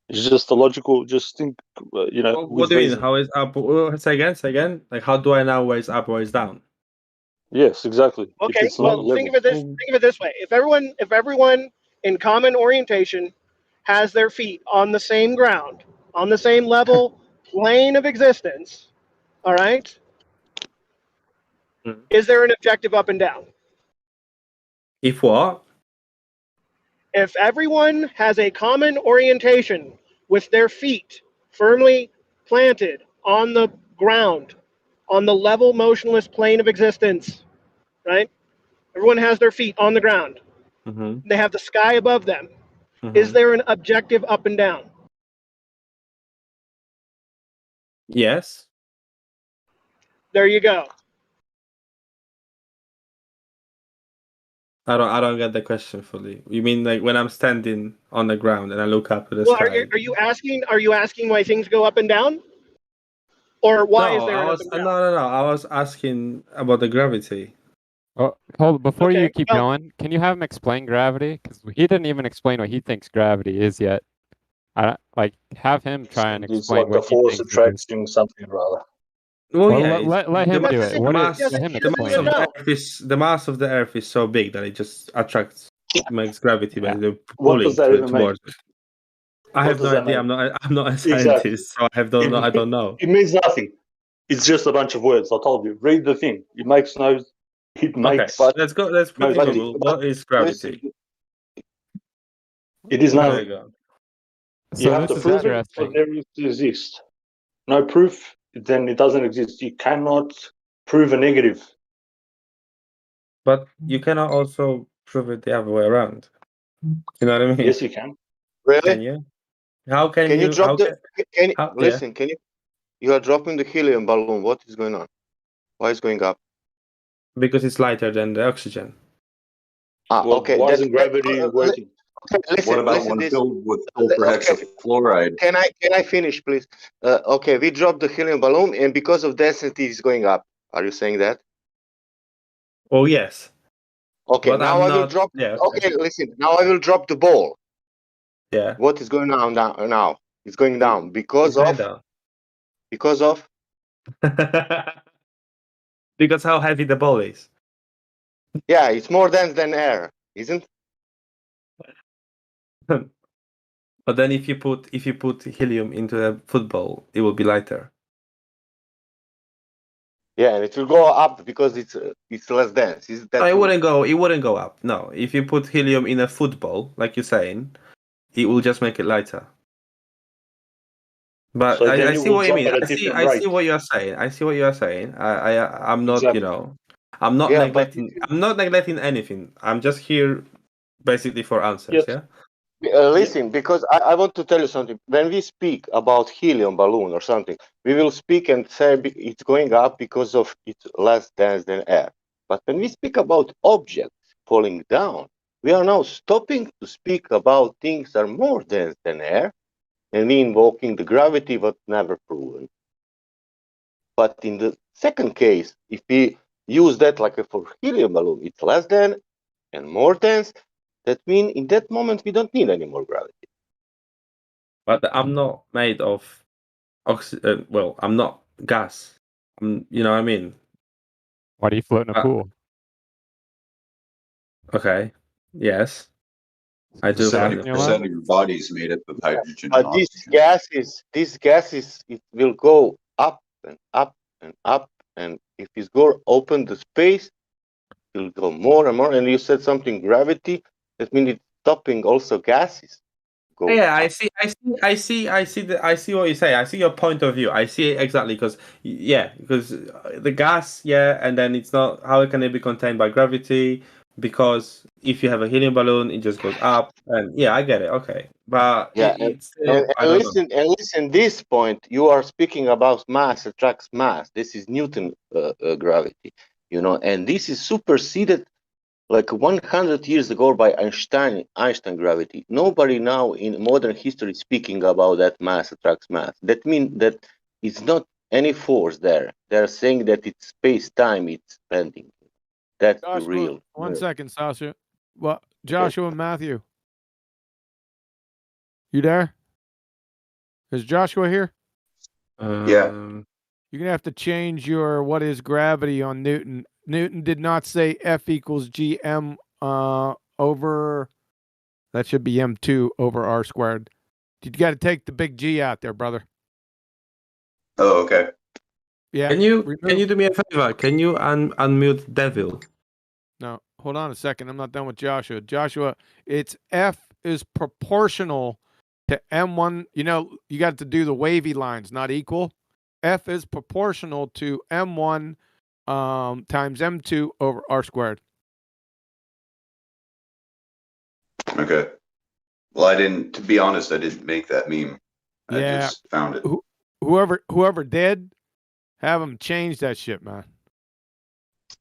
it's just a logical. Just think, What do you mean? How is up? Say again. Like, how do I know where is up, where is down? Yes, exactly. Okay, well, think of it this way: if everyone in common orientation has their feet on the same ground, on the same level plane of existence, all right? Is there an objective up and down? If what? If everyone has a common orientation with their feet firmly planted on the ground, on the level motionless plane of existence, right? Everyone has their feet on the ground. Mm-hmm. They have the sky above them. Mm-hmm. Is there an objective up and down? Yes. There you go. I don't get the question fully. You mean like when I'm standing on the ground and I look up at the Well, sky? are you asking why things go up and down? Or why is there an up and down? No. I was asking about the gravity. Oh, hold before you Okay, keep well- going. Can you have him explain gravity? Because he didn't even explain what he thinks gravity is yet. Have him try and It's explain like the what he force thinks it is. attracting something rather. Well, Well, yeah. let him do it. The What mass, is, let him the explain mass of it. the Earth is the mass of the Earth is so big that it just attracts, makes gravity basically What pulling does that even mean? towards it. I have no does that idea. mean? I'm not a Exactly. scientist, so I don't know. It means nothing. It's just a bunch of words. I told you. Read the thing. It makes no. It makes. Okay, let's go. Let's put no in sense. Google. What is gravity? It is There nothing. you go. You So have to this is prove it interesting. for there to exist. No proof, then it doesn't exist. You cannot prove a negative. But you cannot also prove it the other way around. You know what I mean? Yes, you can. Really? Can you? How can, Can you you? drop How the? Can you how, yeah. listen? Can you? You are dropping the helium balloon. What is going on? Why is going up? Because it's lighter than the oxygen. Well, Okay. why isn't gravity working? Listen, listen this. hexafluoride? Can I finish, please? Okay, we dropped the helium balloon, and because of density, it's going up. Are you saying that? Oh yes. Okay. But now I'm I will not. drop. Yeah. Okay, listen. Now I will drop the ball. Yeah. What is going on now? It's going down because It's going of. down. Because of. Because how heavy the ball is. Yeah, it's more dense than air, isn't? But then if you put helium into a football, it will be lighter. Yeah, and it will go up because it's less dense. Is that No, true? it wouldn't go up. No. If you put helium in a football, like you're saying, it will just make it lighter. But So then I it see will what you drop mean. at a I see different rate. what you're saying. I see what you're saying. I'm not, Exactly. I'm not Yeah, neglecting anything. I'm just here basically for answers, Yes. yeah? Listen, because I want to tell you something. When we speak about helium balloon or something, we will speak and say it's going up because of it's less dense than air. But when we speak about objects falling down, we are now stopping to speak about things that are more dense than air, and we invoking the gravity was never proven. But in the second case, if we use that like for helium balloon, it's less than and more dense. That means in that moment we don't need any more gravity. But I'm not made of well, I'm not gas. You know what I mean? Why do you float in a pool? Okay. Yes. I do. 70% of your body is made up of hydrogen and But oxygen. these gases, it will go up and up and up, and if it go open the space, it will go more and more. And you said something gravity. That means it's stopping also gases. Go Yeah, up. I see what you say. I see your point of view. I see it exactly because the gas, and then it's not. How can it be contained by gravity? Because if you have a helium balloon, it just goes up, and I get it. Okay, but Yeah, it's still, I don't know. and listen. This point, you are speaking about mass attracts mass. This is Newton gravity, and this is superseded like 100 years ago by Einstein gravity. Nobody now in modern history is speaking about that mass attracts mass. That means that it's not any force there. They're saying that it's space-time, it's bending. That's the Joshua, real. one second, Sasha. Well, Joshua and Matthew. You there? Is Joshua here? Yeah. You're gonna have to change your what is gravity on Newton. Newton did not say F equals gm over. That should be m2 over r squared. You got to take the big G out there, brother. Oh, okay. Yeah. Can you do me a favor? Can you unmute Devil? No, hold on a second. I'm not done with Joshua. Joshua, it's F is proportional to M1. You got to do the wavy lines, not equal. F is proportional to M1 times M2 over R squared. Okay. Well, to be honest, I didn't make that meme. I Yeah. just found it. Whoever did, have them change that shit, man.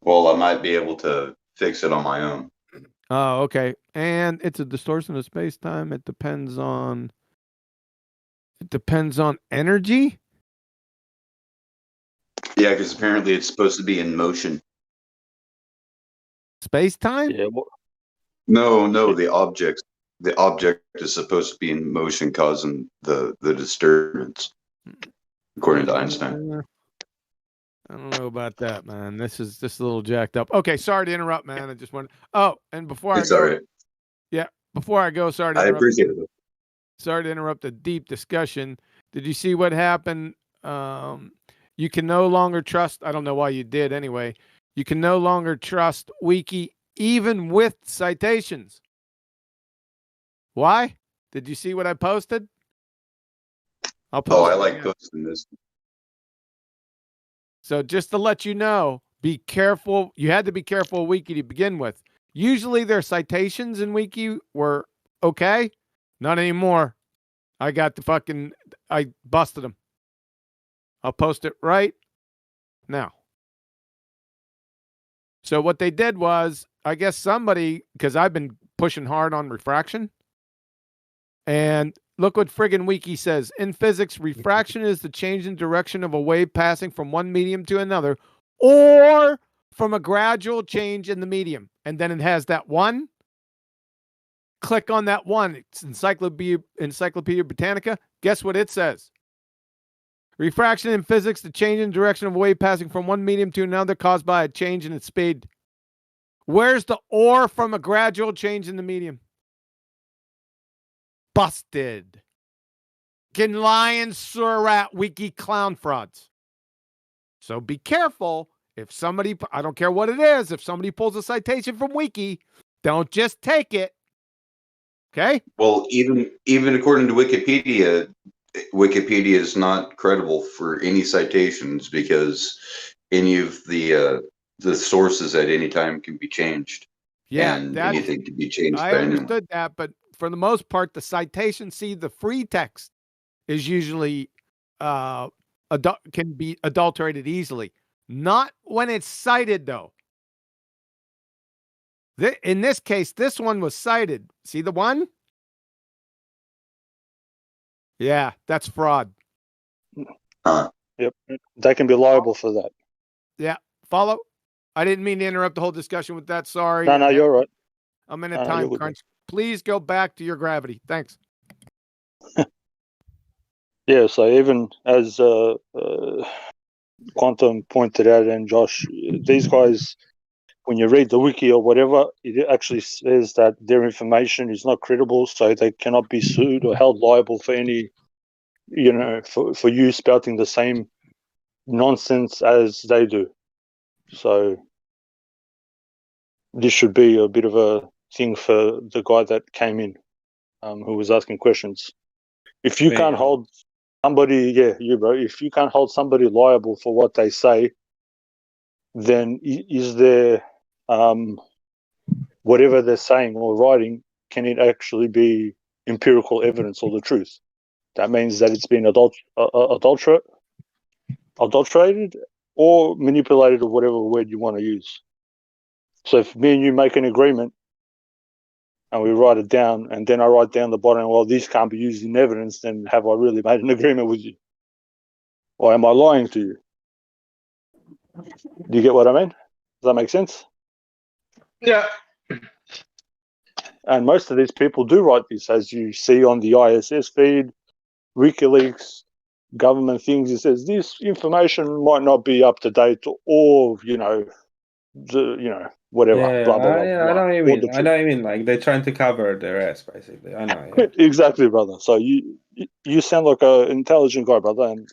Well, I might be able to fix it on my own. Oh, okay. And it's a distortion of space-time. It depends on energy. Yeah, because apparently it's supposed to be in motion. Space-time? Yeah. No, the object is supposed to be in motion, causing the disturbance, according to Einstein. I don't know about that, man. This is just a little jacked up. Okay, sorry to interrupt, man. I just wanted. Oh, and before It's I go, all right. yeah, before I go, sorry to I interrupt. appreciate it. Sorry to interrupt a deep discussion. Did you see what happened? You can no longer trust. I don't know why you did anyway. You can no longer trust Wiki even with citations. Why? Did you see what I posted? I'll post. Oh, I like posting this. So just to let you know, be careful. You had to be careful of Wiki to begin with. Usually their citations in Wiki were okay. Not anymore. I busted them. I'll post it right now. So what they did was, I guess somebody, because I've been pushing hard on refraction, and look what friggin' Wiki says. In physics, refraction is the change in direction of a wave passing from one medium to another, or from a gradual change in the medium. And then it has that one. Click on that one. It's Encyclopedia Britannica. Guess what it says? Refraction in physics, the change in direction of a wave passing from one medium to another caused by a change in its speed. Where's the or from a gradual change in the medium? Busted. Can lion, surat, Wiki clown frauds. So be careful. If somebody, I don't care what it is, if somebody pulls a citation from Wiki, don't just take it. Okay? Well, even according to Wikipedia is not credible for any citations because any of the sources at any time can be changed. Yeah, and anything can be changed I by anyone. understood that, but for the most part, the citation, the free text is usually can be adulterated easily. Not when it's cited, though. In this case, this one was cited. See the one? Yeah, that's fraud. Yep, that can be liable for that. Yeah, follow. I didn't mean to interrupt the whole discussion with that. Sorry. No, you're right. I'm in a time crunch. Please go back to your gravity. Thanks. Yeah, so even as Quantum pointed out and Josh, these guys when you read the wiki or whatever, it actually says that their information is not credible, so they cannot be sued or held liable for any, for you spouting the same nonsense as they do. So this should be a bit of a thing for the guy that came in, who was asking questions. If you can't hold somebody, you bro, if you can't hold somebody liable for what they say, then is there whatever they're saying or writing, can it actually be empirical evidence or the truth? That means that it's been adulterated or manipulated, or whatever word you want to use. So if me and you make an agreement and we write it down, and then I write down the bottom, well, these can't be used in evidence, then have I really made an agreement with you? Or am I lying to you? Do you get what I mean? Does that make sense? Yeah. And most of these people do write this, as you see on the ISS feed, WikiLeaks, government things. It says this information might not be up to date, or whatever. Yeah, Blah blah blah. I know what you All mean. the I know what you mean. Like they're trying to cover their ass, basically. I know. Yeah. Exactly, brother. So you sound like an intelligent guy, brother, and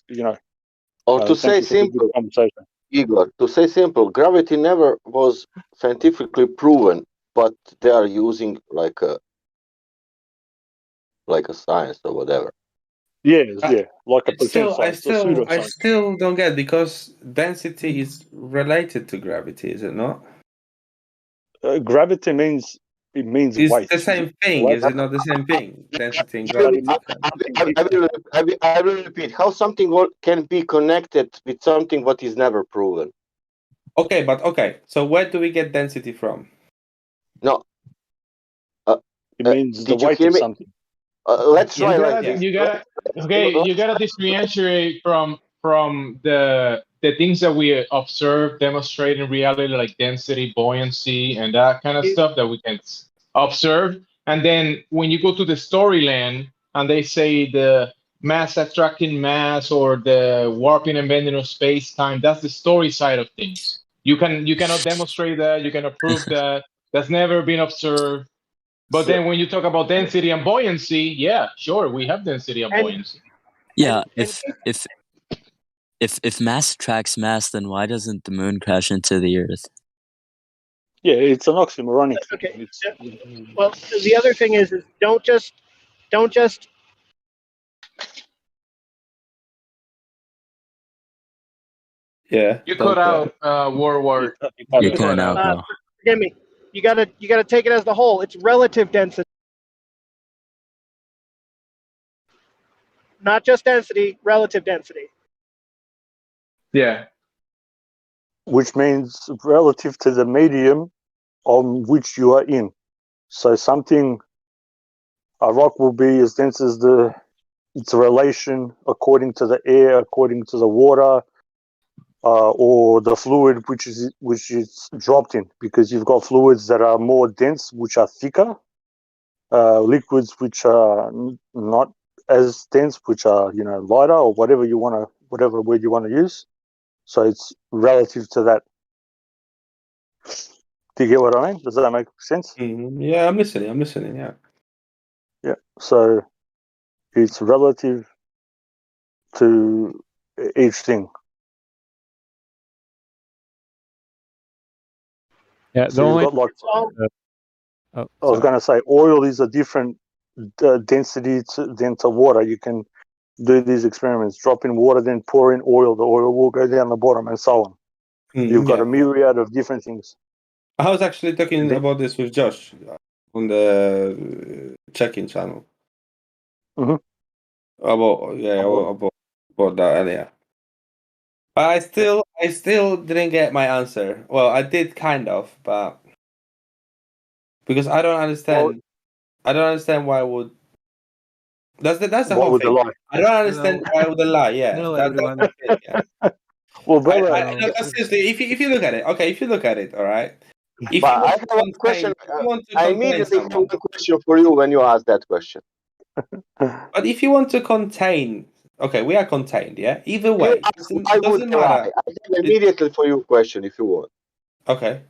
Or to thank say you for the simple, good conversation. Igor, to say simple, gravity never was scientifically proven, but they are using like a science or whatever. Yes, like a pretend I science, a pseudo I science. still don't get, because density is related to gravity, is it not? Gravity means It's weight. the same thing, Weight. is it not the same thing? Density and gravity. I will repeat how something can be connected with something what is never proven. Okay. So where do we get density from? No. It means the Did you weight hear of me? something. Let's try You gotta differentiate from the things that we observe, demonstrate in reality, like density, buoyancy, and that kind of stuff that we can observe. And then when you go to the storyland and they say the mass attracting mass or the warping and bending of space time, that's the story side of things. You cannot demonstrate that. You cannot prove that. That's never been observed. But then when you talk about density and buoyancy, yeah, sure, we have density and buoyancy. Yeah, if mass attracts mass, then why doesn't the moon crash into the Earth? Yeah, it's an oxymoronic thing. Okay. Well, the other thing is don't just. Yeah. You cut out War. You're cutting out, bro. Forgive me. You gotta take it as the whole. It's relative density, not just density. Relative density. Yeah. Which means relative to the medium on which you are in. So a rock will be as dense as its relation according to the air, according to the water, or the fluid which is dropped in, because you've got fluids that are more dense, which are thicker, liquids which are not as dense, which are lighter, or whatever word you want to use. So it's relative to that. Do you get what I mean? Does that make sense? Mm-hmm. Yeah, I'm listening. Yeah. Yeah. So it's relative to each thing. Yeah, so you've got like. I was going to say oil is a different density than to water. You can do these experiments, drop in water, then pour in oil. The oil will go down the bottom, and so on. You've got a myriad of different things. I was actually talking about this with Josh on the check-in channel. Mm-hmm. About that earlier. But I still didn't get my answer. Well, I did kind of, but because I don't understand. I don't understand why would. That's the whole thing. I don't understand why would they lie. Yeah, Hello, that's everyone. the thing. Yeah. Well, brother, no, seriously, if you look at it, okay, if you look at it, all right. If But you I want have to a contain, question. if you want to I contain immediately have someone, a question for you when you ask that question. but if you want to contain, okay, we are contained, yeah. Either way, I would doesn't lie. matter. I have immediately for you a question if you want. Okay.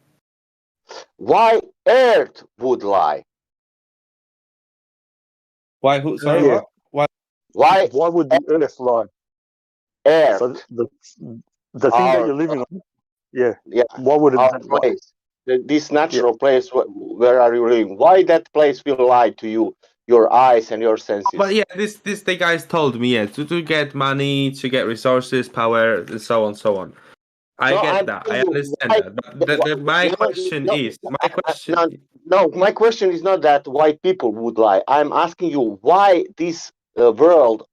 why Earth would lie? Why? Who? Sorry, Yeah. what? Why? Why would the Earth lie? Earth. So the thing that Our, you're living on. Yeah. yeah, Why would it our lie? place. This natural place where are you living? Why that place will lie to you, your eyes and your senses? But yeah, this the guys told me, yeah, to get money, to get resources, power, and so on, so on. I So get I'm that. telling I you, understand why, that. But my question is, no, my question is not that why people would lie. I'm asking you why this world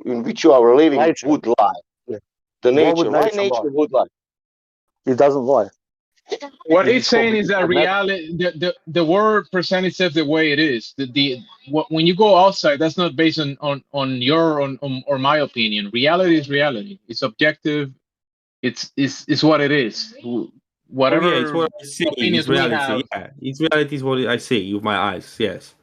in which you are living Nature. would lie. Yeah. The Why would nature. Why nature lie? nature would lie? It doesn't lie. What Because it's saying is that reality, the world presents itself the way it is. When you go outside, that's not based on your or my opinion. Reality is reality. It's objective. It's what it is. oh Whatever yeah, it's what I see. It's opinions we reality. have. Yeah, it's reality is what I see with my eyes. Yes,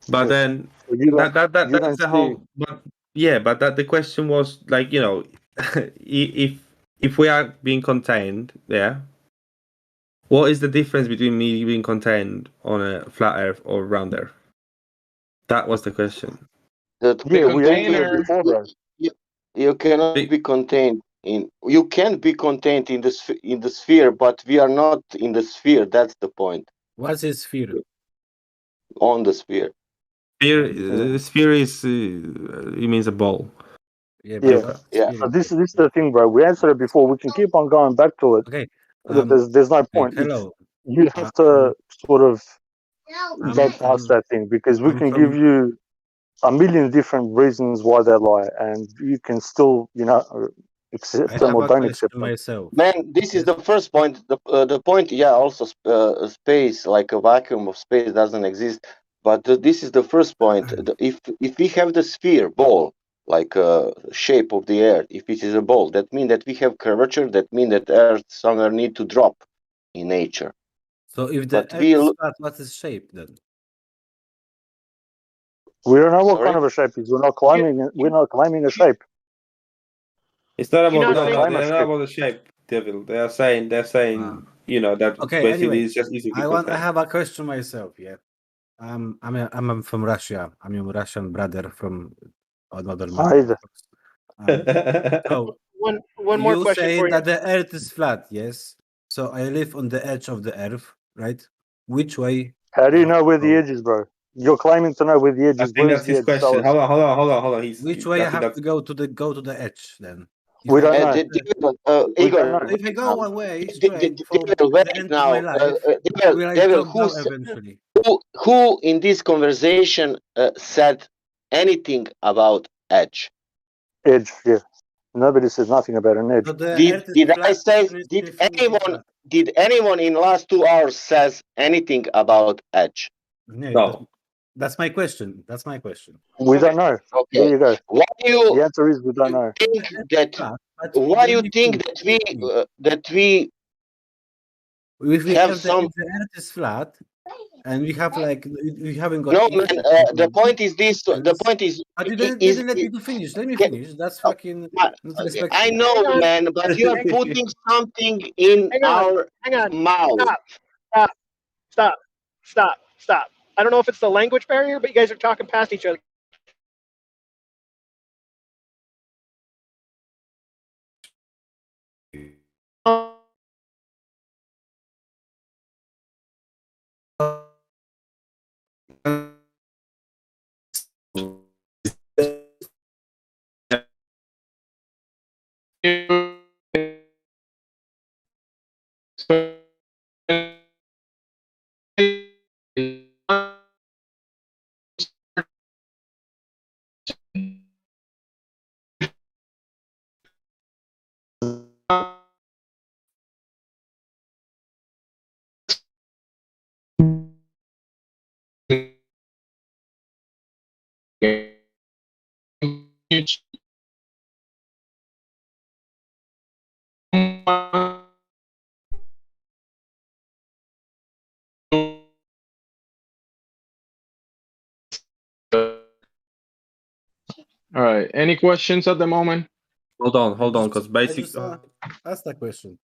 but Yes. then So you don't, you that's don't the see. whole. But yeah, but that the question was like, you know, if we are being contained, yeah. What is the difference between me being contained on a flat Earth or round Earth? That was the question. Yeah, we answered it before, bro. You cannot be contained in. You can be contained in the sphere, but we are not in the sphere. That's the point. What's a sphere? On the sphere. Sphere is it means a ball. Yeah, Yeah. Yeah. So this is the thing, bro. We answered it before. We can keep on going back to it. Okay. But there's no point. Hello. You have to sort of I'm- go past I'm- that thing because we I'm can from- give you a million different reasons why they lie, and you can still, accept them or don't accept them. myself. Man, this is the first point. The point, yeah, also space, like a vacuum of space, doesn't exist. But this is the first point. If we have the sphere ball, like shape of the Earth, if it is a ball, that means that we have curvature. That means that Earth somewhere need to drop in nature. So if the But Earth we is look. flat, what is shape then? We don't know what Sorry? kind of a shape it is. We're not claiming it. We're not claiming a shape. It's not Do you about not think- they're not about the shape, Devil. They're saying you know that Okay. basically Anyway, it's just easy to I contain. have a question myself. Yeah. I'm from Russia. I'm a Russian brother from another mother. So one more you question say for you. that the Earth is flat, yes? So I live on the edge of the Earth, right? Which way? How do you know where the edge is, bro? You're claiming to know where the edge I is. think Where's that's the his edge? Show question. us. Hold on. Which way I have to go to the edge then? We don't know. We Igor, don't know. If I go away Devil, straight for wait the end of now. my life, will I Devil, drop down eventually? who in this conversation said anything about edge? Edge, yeah. Nobody says nothing about an edge. So the Earth is Did I flat. say? There is definitely Did anyone in last 2 hours says anything about edge? No. That's my question. That's my question. We don't know. Okay. There you go. Why you The answer is we don't know. think that? Why you think that we If we have have some? the Earth is flat, and we have we haven't got. No, man. The point is this. The point is. But you didn't let me to finish. Let me finish. That's fucking not respectful. I know, man, but you are putting something in our mouth. Stop. I don't know if it's the language barrier, but you guys are talking past each other. All right. Any questions at the moment? Hold on, because I just asked that question.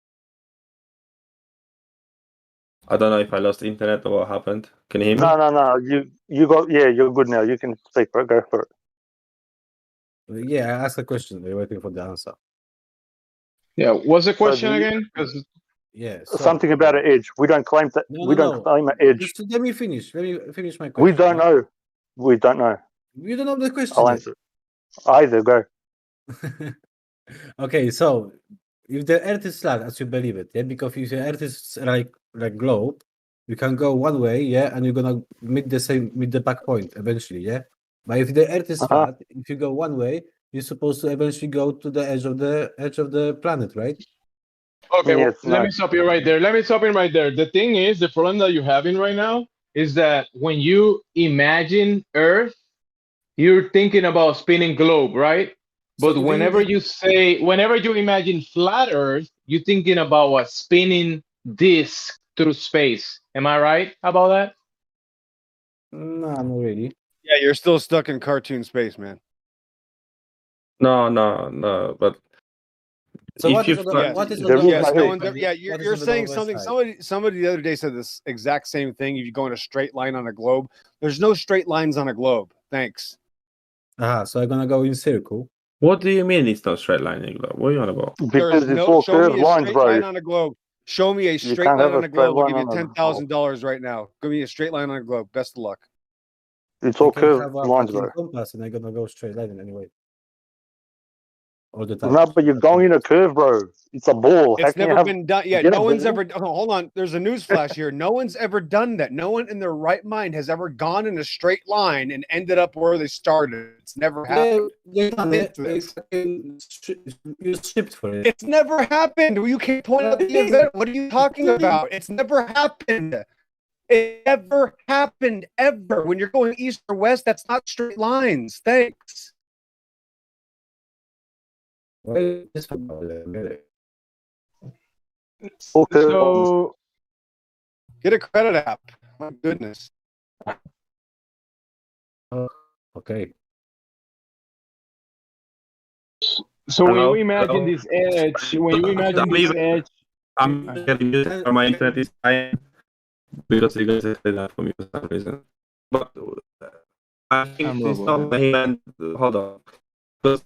I don't know if I lost internet or what happened. Can you hear me? No. You got. Yeah, you're good now. You can speak. Bro. Go for it. Yeah, I asked a question. They're waiting for the answer. Yeah, what's the question So again? 'Cause Yeah, something about an edge. We don't claim that. No, we don't claim an edge. Just let me finish. Let me finish my question. We don't know. We don't know. You don't know the question. I'll yet. answer. Either go. Okay, so if the Earth is flat, as you believe it, yeah, because if the Earth is like globe, you can go one way, yeah, and you're gonna meet the back point eventually, yeah. But if the Earth is flat, if you go one way, you're supposed to eventually go to the edge of the planet, right? Okay, well, let me stop you right there. The thing is, the problem that you're having right now is that when you imagine Earth, you're thinking about spinning globe, right? So But if whenever you imagine flat Earth, you're thinking about a spinning disc through space. Am I right about that? No, not really. Yeah, you're still stuck in cartoon space, man. No. But so what is on the other side? You're saying something. Somebody the other day said this exact same thing. If you go in a straight line on a globe, there's no straight lines on a globe. Thanks. So I'm gonna go in circle. What do you mean it's not straight line, Iglo? What are you on about? Because it's all curved lines, bro. Line on a globe. Show me a straight line on a globe. I'll give you $10,000 right now. Give me a straight line on a globe. Best of luck. It's all curved lines, bro. Compass and I'm gonna go straight line anyway. All the time. No, but you're going in a curve, bro. It's a ball. It's never been done. Yeah, no one's ever. Hold on. There's a news flash here. No one's ever done that. No one in their right mind has ever gone in a straight line and ended up where they started. It's never happened. You shipped for it. It's never happened. You can't point out the event. What are you talking about? It's never happened. It never happened ever. When you're going east or west, that's not straight lines. Thanks. So get a credit app. My goodness. Okay. So when you imagine this edge, I'm getting used for my internet is fine because you guys said that for me for some reason. But I think it's not the hold on. Because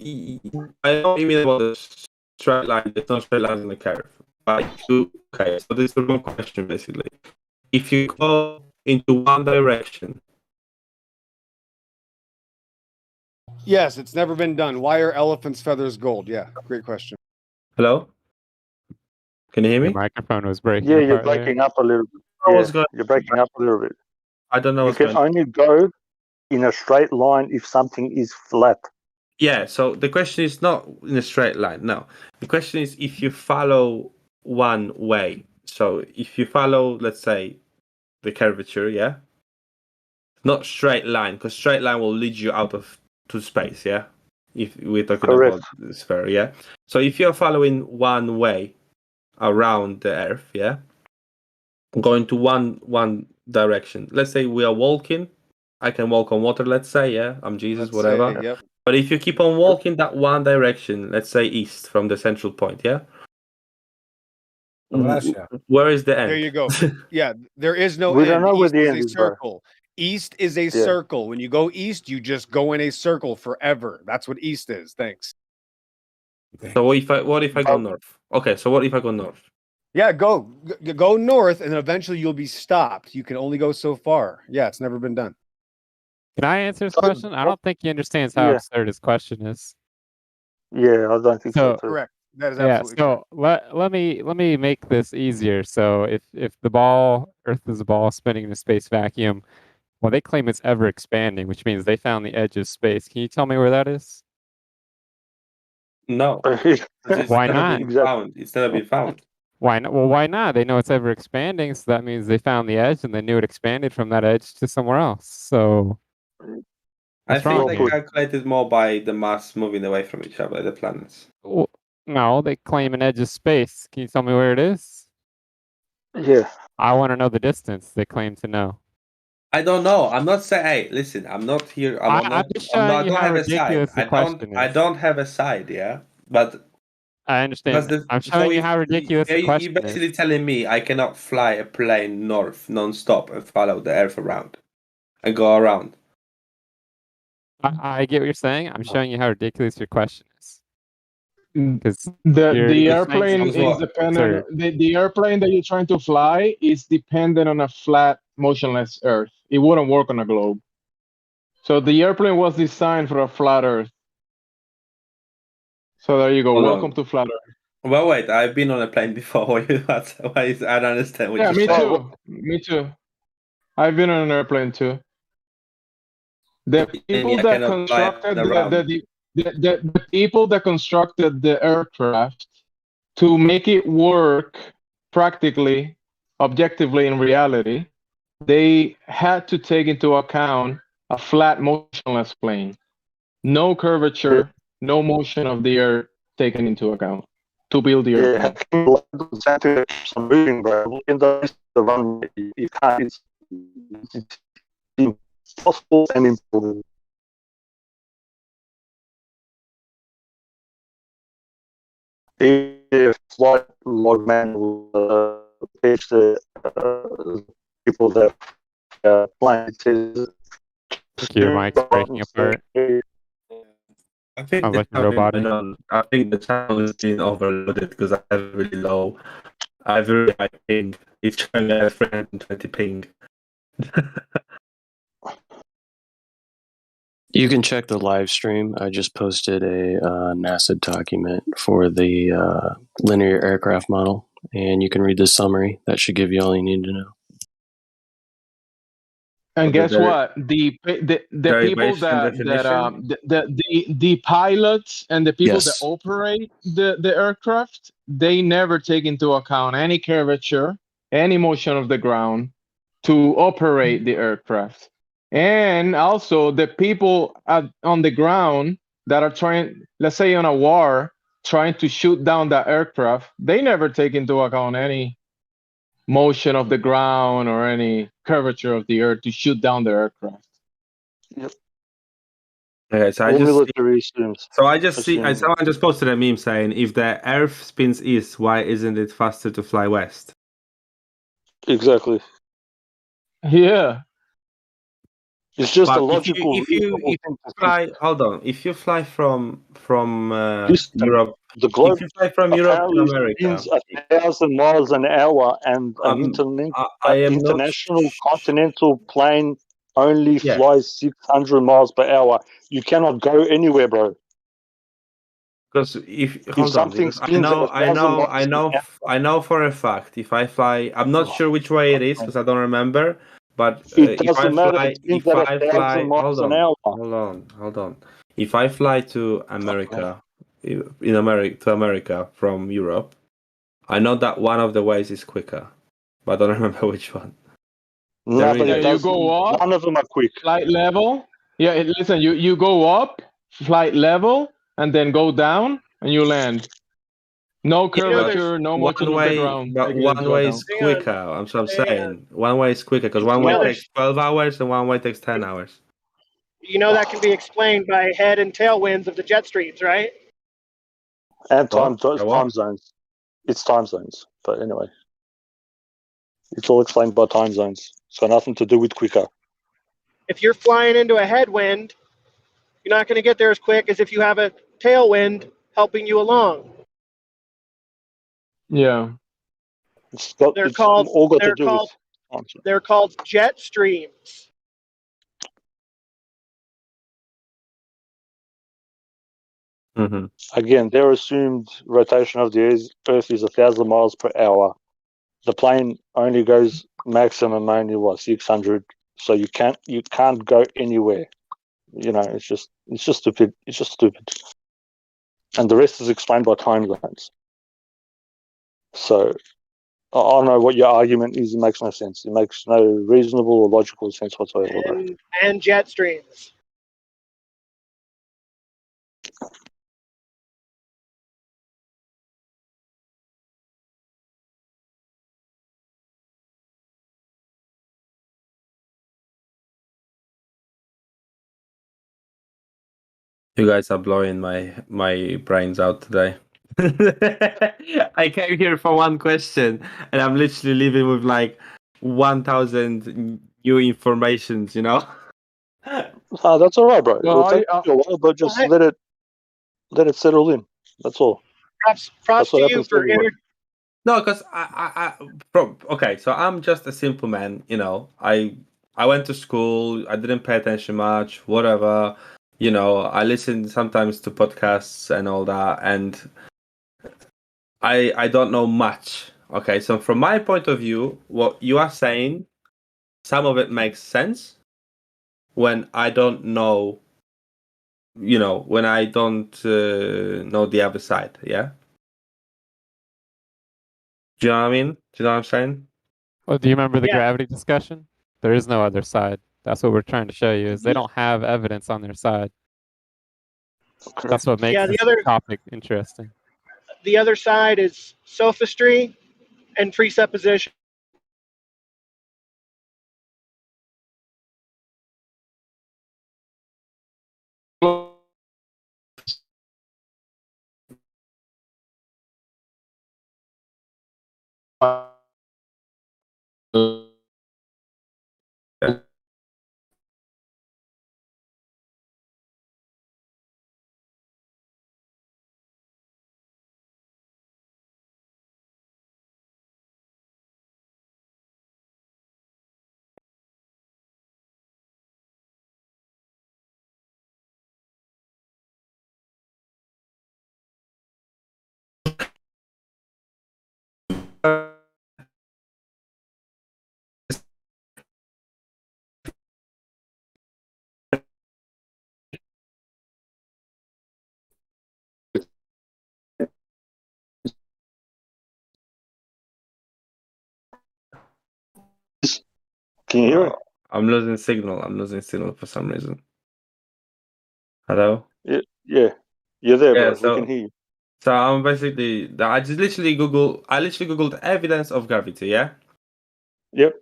I don't mean about the straight line, there's no straight line in the curve. But okay, so this is the wrong question basically. If you go into one direction. Yes, it's never been done. Why are elephants' feathers gold? Yeah, great question. Hello? Can you hear me? Your microphone was breaking. Yeah, you're breaking up a little bit. Yeah, you're breaking up a little bit. I don't know. You can only go in a straight line if something is flat. Yeah, so the question is not in a straight line. No, the question is if you follow one way. So if you follow, let's say, the curvature, yeah, not straight line, because straight line will lead you out of to space, yeah. If we're talking about the sphere, yeah. So if you're following one way around the Earth, yeah, going to one direction. Let's say we are walking. I can walk on water. Let's say, yeah, I'm Jesus, whatever. Yep. But if you keep on walking that one direction, let's say east from the central point, yeah? Russia. Where is the end? There you go. Yeah, there is no We end. don't know where East the is end a is, bro. circle. East is a circle. When you go east, you just go in a circle forever. That's what east is. Thanks. So what if I go north? Okay, so what if I go north? Yeah, go north, and then eventually you'll be stopped. You can only go so far. Yeah, it's never been done. Can I answer his question? I don't think he understands how absurd his question is. Yeah, I don't think so. Correct. That is absolutely so let me make this easier. So if the Earth is a ball spinning in a space vacuum, well, they claim it's ever expanding, which means they found the edge of space. Can you tell me where that is? No. Why not? It's never been found. Why not? Well, why not? They know it's ever expanding, so that means they found the edge and they knew it expanded from that edge to somewhere else. So I think they calculated more by the mass moving away from each other, the planets. Well, no, they claim an edge of space. Can you tell me where it is? Yeah. I want to know the distance they claim to know. I don't know. I'm not saying. Hey, listen. I'm not here. I'm just showing you how ridiculous the question is. I don't have a side. Yeah, but I understand. I'm showing you how ridiculous the you're question is. basically telling me I cannot fly a plane north non-stop and follow the Earth around and go around. I get what you're saying. I'm showing you how ridiculous your question is. Because The airplane is dependent. The airplane that you're trying to fly is dependent on a flat, motionless Earth. It wouldn't work on a globe. So the airplane was designed for a flat Earth. So there you go. Hold Welcome on. to flat Earth. Well, wait. I've been on a plane before. I don't understand what Yeah, you're me saying. too. Me too. I've been on an airplane too. The people I that cannot fly constructed around. the people that constructed the aircraft to make it work practically, objectively in reality, they had to take into account a flat, motionless plane. No curvature, no motion of the earth taken into account to build the airplane. Yeah, keeps on moving, bro. Look in the runway. You can't. It's impossible and impossible. If flight logman will page the people that flying, it says your mic's breaking apart. I think Sounds the like you're channel, robotic. I think the channel is being overloaded because I have really low. I have very high ping. It's showing a 320 ping. You can check the live stream. I just posted a NASA document for the linear aircraft model, and you can read the summary. That should give you all you need to know. And guess what? The people derivation that definition? the pilots and the people that Yes. operate the aircraft, they never take into account any curvature, any motion of the ground to operate the aircraft. And also the people on the ground that are trying, let's say on a war, trying to shoot down the aircraft, they never take into account any motion of the ground or any curvature of the earth to shoot down the aircraft. Yep. Okay, so I All just military streams. so I just see Assume- someone just posted a meme saying if the Earth spins east, why isn't it faster to fly west? Exactly. Yeah. It's just a But logical, if you reasonable thing to fly, think. hold on. If you fly from Listen, Europe, the globe if you fly from Europe to apparently America, spins 1,000 miles an hour, and an I am not. international continental plane only Yeah. flies 600 miles per hour. You cannot go anywhere, bro. Because if hold on, something because spins at 1,000 miles an hour, I know for a fact if I fly, I'm not sure which way it is because I don't remember. But it if I doesn't matter. fly, It spins if at I 1,000 fly, miles an hour. hold on. If I fly to America, to America from Europe, I know that one of the ways is quicker, but I don't remember which one. No, but You go up. None of them are quick. Flight level. Yeah, listen. You go up, flight level, and then go down, and you land. No curvature, no motion of the ground. But taken one into way account. is quicker. I'm saying one way is quicker because one way know, takes 12 hours and one way takes 10 hours. You know that can be explained by head and tail winds of the jet streams, right? And time zones. It's time zones. But anyway, it's all explained by time zones. It's got nothing to do with quicker. If you're flying into a headwind, you're not going to get there as quick as if you have a tailwind helping you along. Yeah. They're called jet streams. Mm-hmm. Again, their assumed rotation of the Earth is 1,000 miles per hour. The plane only goes maximum only 600, so you can't go anywhere. You know, it's just stupid. It's just stupid. And the rest is explained by time zones. So I don't know what your argument is. It makes no sense. It makes no reasonable or logical sense whatsoever. And jet streams. You guys are blowing my brains out today. I came here for one question, and I'm literally leaving with like 1,000 new informations. You know. That's all right, bro. Well, It'll take you a while, but just let it settle in. That's all. Props That's what to you happens to for everybody. No, because okay, so I'm just a simple man. You know, I went to school. I didn't pay attention much. Whatever. You know, I listen sometimes to podcasts and all that, and I don't know much. Okay, so from my point of view, what you are saying, some of it makes sense when I don't know. You know, when I don't know the other side. Yeah. Do you know what I mean? Do you know what I'm saying? Well, do you remember the Yeah. gravity discussion? There is no other side. That's what we're trying to show you is they don't have evidence on their side. That's what makes this topic interesting. The other side is sophistry and presupposition. Can you hear it? I'm losing signal. I'm losing signal for some reason. Hello? Yeah. You're there, Yeah, bro. We can hear you. so I'm basically I literally googled evidence of gravity, yeah? Yep.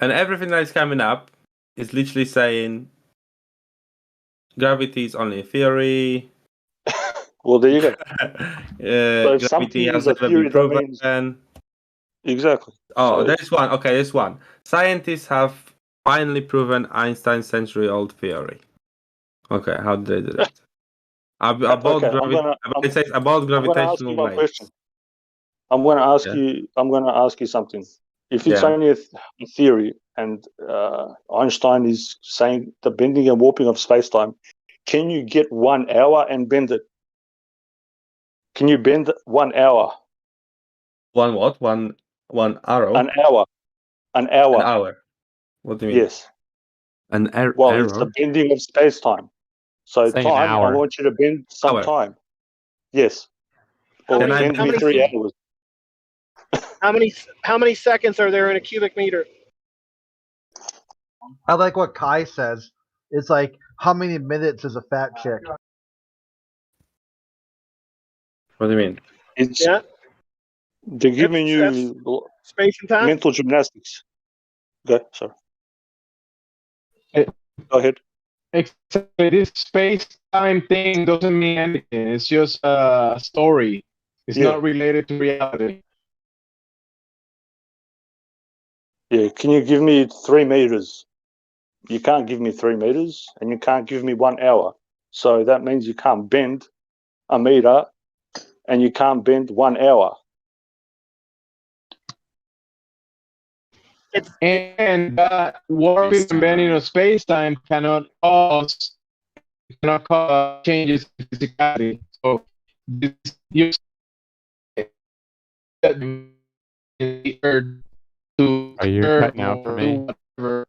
And everything that is coming up is literally saying gravity is only a theory. Well, there you go. So if Gravity something has is a never been theory, that proven. means exactly. Oh, So there's one. Okay, there's one. Scientists have finally proven Einstein's century-old theory. Okay, how did they do that? About okay, it says about I'm gonna ask gravitational you one waves. question. I'm gonna ask Yeah. you. I'm gonna ask you something. If it's Yeah. only a theory, and Einstein is saying the bending and warping of space-time, can you get 1 hour and bend it? Can you bend 1 hour? One what? One arrow? An hour. An hour. An hour. What do you mean? Yes. An Well, arrow? it's the bending of space-time. So Say an time, I hour. want you to bend some Hour. time. Yes. Or Can I bend bend me 3 hours. How many seconds are there in a cubic meter? I like what Kai says. It's like, how many minutes is a fat chick? What do you mean? It's they're giving you space and time. mental gymnastics. Okay, sorry. Go ahead. Exactly. This space-time thing doesn't mean anything. It's just a story. It's Yeah. not related to reality. Yeah, can you give me 3 meters? You can't give me 3 meters, and you can't give me 1 hour. So that means you can't bend a meter, and you can't bend 1 hour. And that warping and bending of space-time cannot cause changes in physicality. So this you the Earth to Are you curve cutting out for or me? whatever.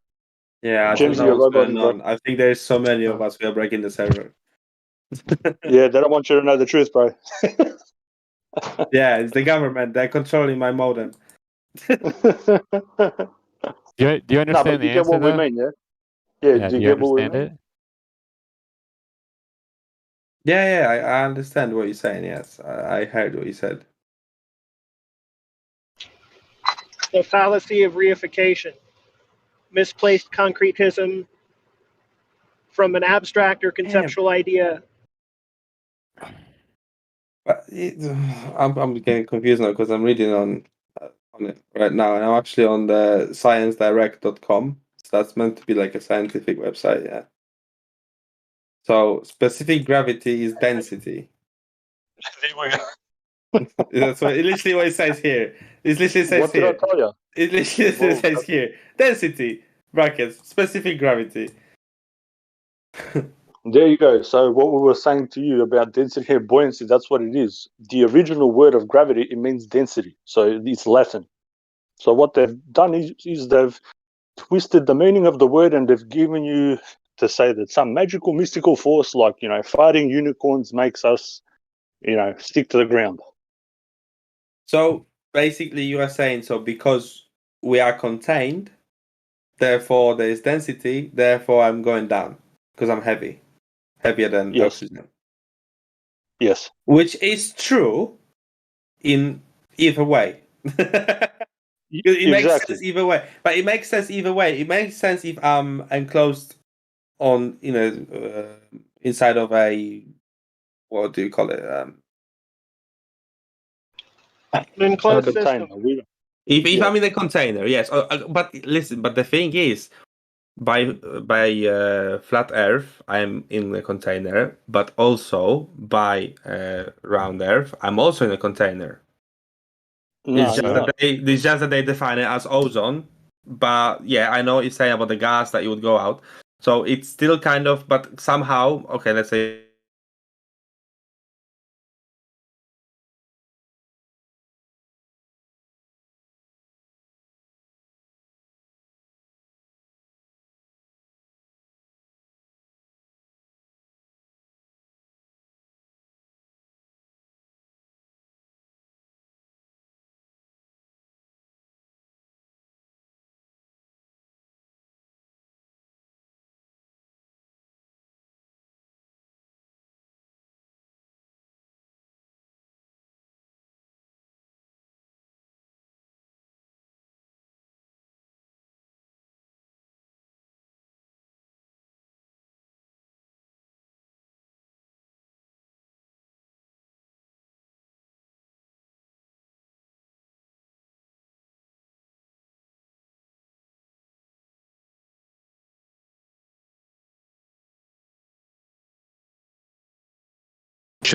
Yeah, I James, don't know you're what's roboting, going bro. on. I think there's so many of us. We are breaking the server. Yeah, they don't want you to know the truth, bro. Yeah, it's the government. They're controlling my modem. Do you No, understand but the you get answer what we though? mean, yeah? Yeah, Yeah, do do you you get what we understand mean? it? Yeah, I understand what you're saying. Yes, I heard what you said. The fallacy of reification, misplaced concretism from an abstract or conceptual idea. But I'm getting confused now because I'm reading on it right now, and I'm actually on the sciencedirect.com. So that's meant to be like a scientific website, yeah. So specific gravity is density. That's what literally what it says here. It literally says What did I here. tell you? It literally Well, says here. Density brackets specific gravity. there you go. So what we were saying to you about density and buoyancy, that's what it is. The original word of gravity, it means density. So it's Latin. So what they've done is they've twisted the meaning of the word and they've given you to say that some magical mystical force like, fighting unicorns makes us, stick to the ground. So basically you are saying so because we are contained, therefore there is density, therefore I'm going down because I'm heavy. Heavier than oxygen. Yes. Which is true in either way. It makes sense either way. But it makes sense either way. It makes sense if I'm enclosed on, inside of a, what do you call it? An enclosed system. If I'm in a container, yes. But listen, but the thing is, by flat Earth, I'm in a container, but also by round Earth, I'm also in a container. No, It's just that they define it as ozone. But yeah, I know it's saying about the gas that it would go out. So it's still kind of, but somehow, okay, let's say.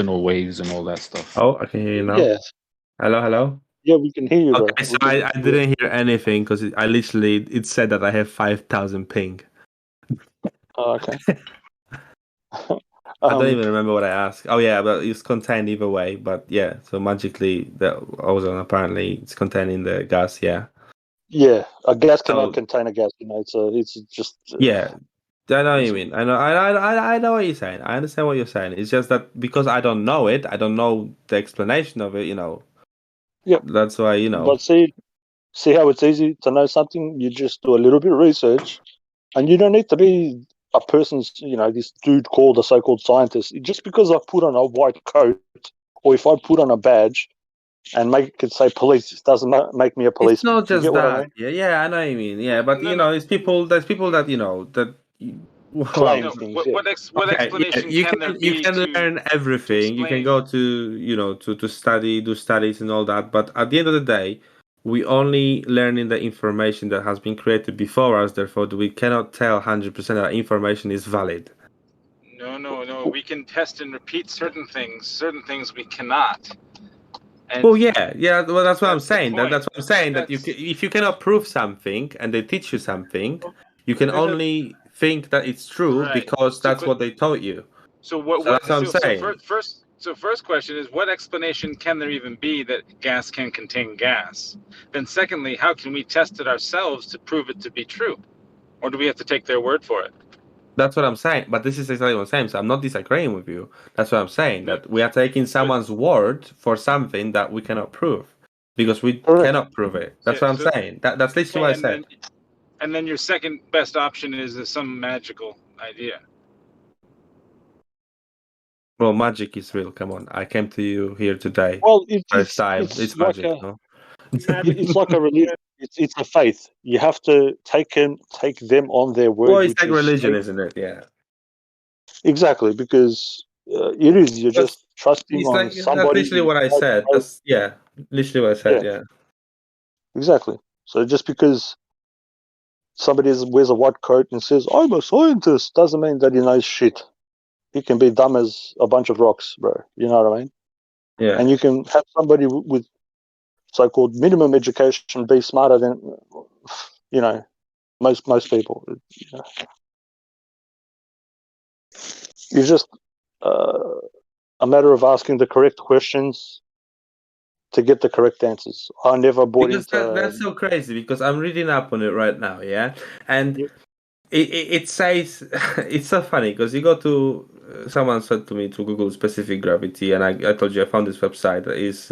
Waves and all that stuff. Oh, I can hear you now. Yes. Hello. Yeah, we can hear you, bro. Okay, so I didn't hear anything because it said that I have 5,000 ping. Oh, okay. I don't even remember what I asked. Oh yeah, but it's contained either way. But yeah, so magically the ozone apparently it's contained in the gas. Yeah. Yeah, a gas cannot contain a gas. It's just. Yeah, I know what you mean. I know what you're saying. I understand what you're saying. It's just that because I don't know it, I don't know the explanation of it. Yeah. That's why But see how it's easy to know something. You just do a little bit of research, and you don't need to be a person's. This dude called a so-called scientist. Just because I put on a white coat, or if I put on a badge, and make it say police, doesn't make me a policeman. It's not just you get that. What I mean? Yeah, I know what you mean. Yeah, but it's people. There's people that that. Claim Well, things. what explanation you can learn everything. You can go to to study, do studies and all that. But at the end of the day, we only learning the information that has been created before us. Therefore, we cannot tell 100% that information is valid. No. We can test and repeat certain things. Certain things we cannot. And well, yeah. Well, that's what I'm saying. That's what I'm saying. That if you cannot prove something and they teach you something, you can only think that it's true because that's what they taught you. So that's what I'm saying. First question is, what explanation can there even be that gas can contain gas? Then secondly, how can we test it ourselves to prove it to be true? Or do we have to take their word for it? That's what I'm saying. But this is exactly what I'm saying. So I'm not disagreeing with you. That's what I'm saying. That we are taking someone's word for something that we cannot prove because we cannot prove it. That's what I'm saying. That's literally what I said. And then your second best option is some magical idea. Well, magic is real. Come on, I came to you here today. Well, first time. It's like magic, no? It's like a religion. It's a faith. You have to take them on their word. Well, it's like religion, isn't it? Yeah. Exactly, because it is. You're just trusting It's on like that's somebody. literally what I said. That's literally what I said. Yeah. Exactly. So just because somebody wears a white coat and says, "I'm a scientist," doesn't mean that he knows shit. He can be dumb as a bunch of rocks, bro. You know what I mean? Yeah. And you can have somebody with so-called minimum education be smarter than, most people. It's just a matter of asking the correct questions to get the correct answers. I never bought Because into. that's so crazy because I'm reading up on it right now, yeah, and it says it's so funny because you go to someone said to me to Google specific gravity, and I told you I found this website that is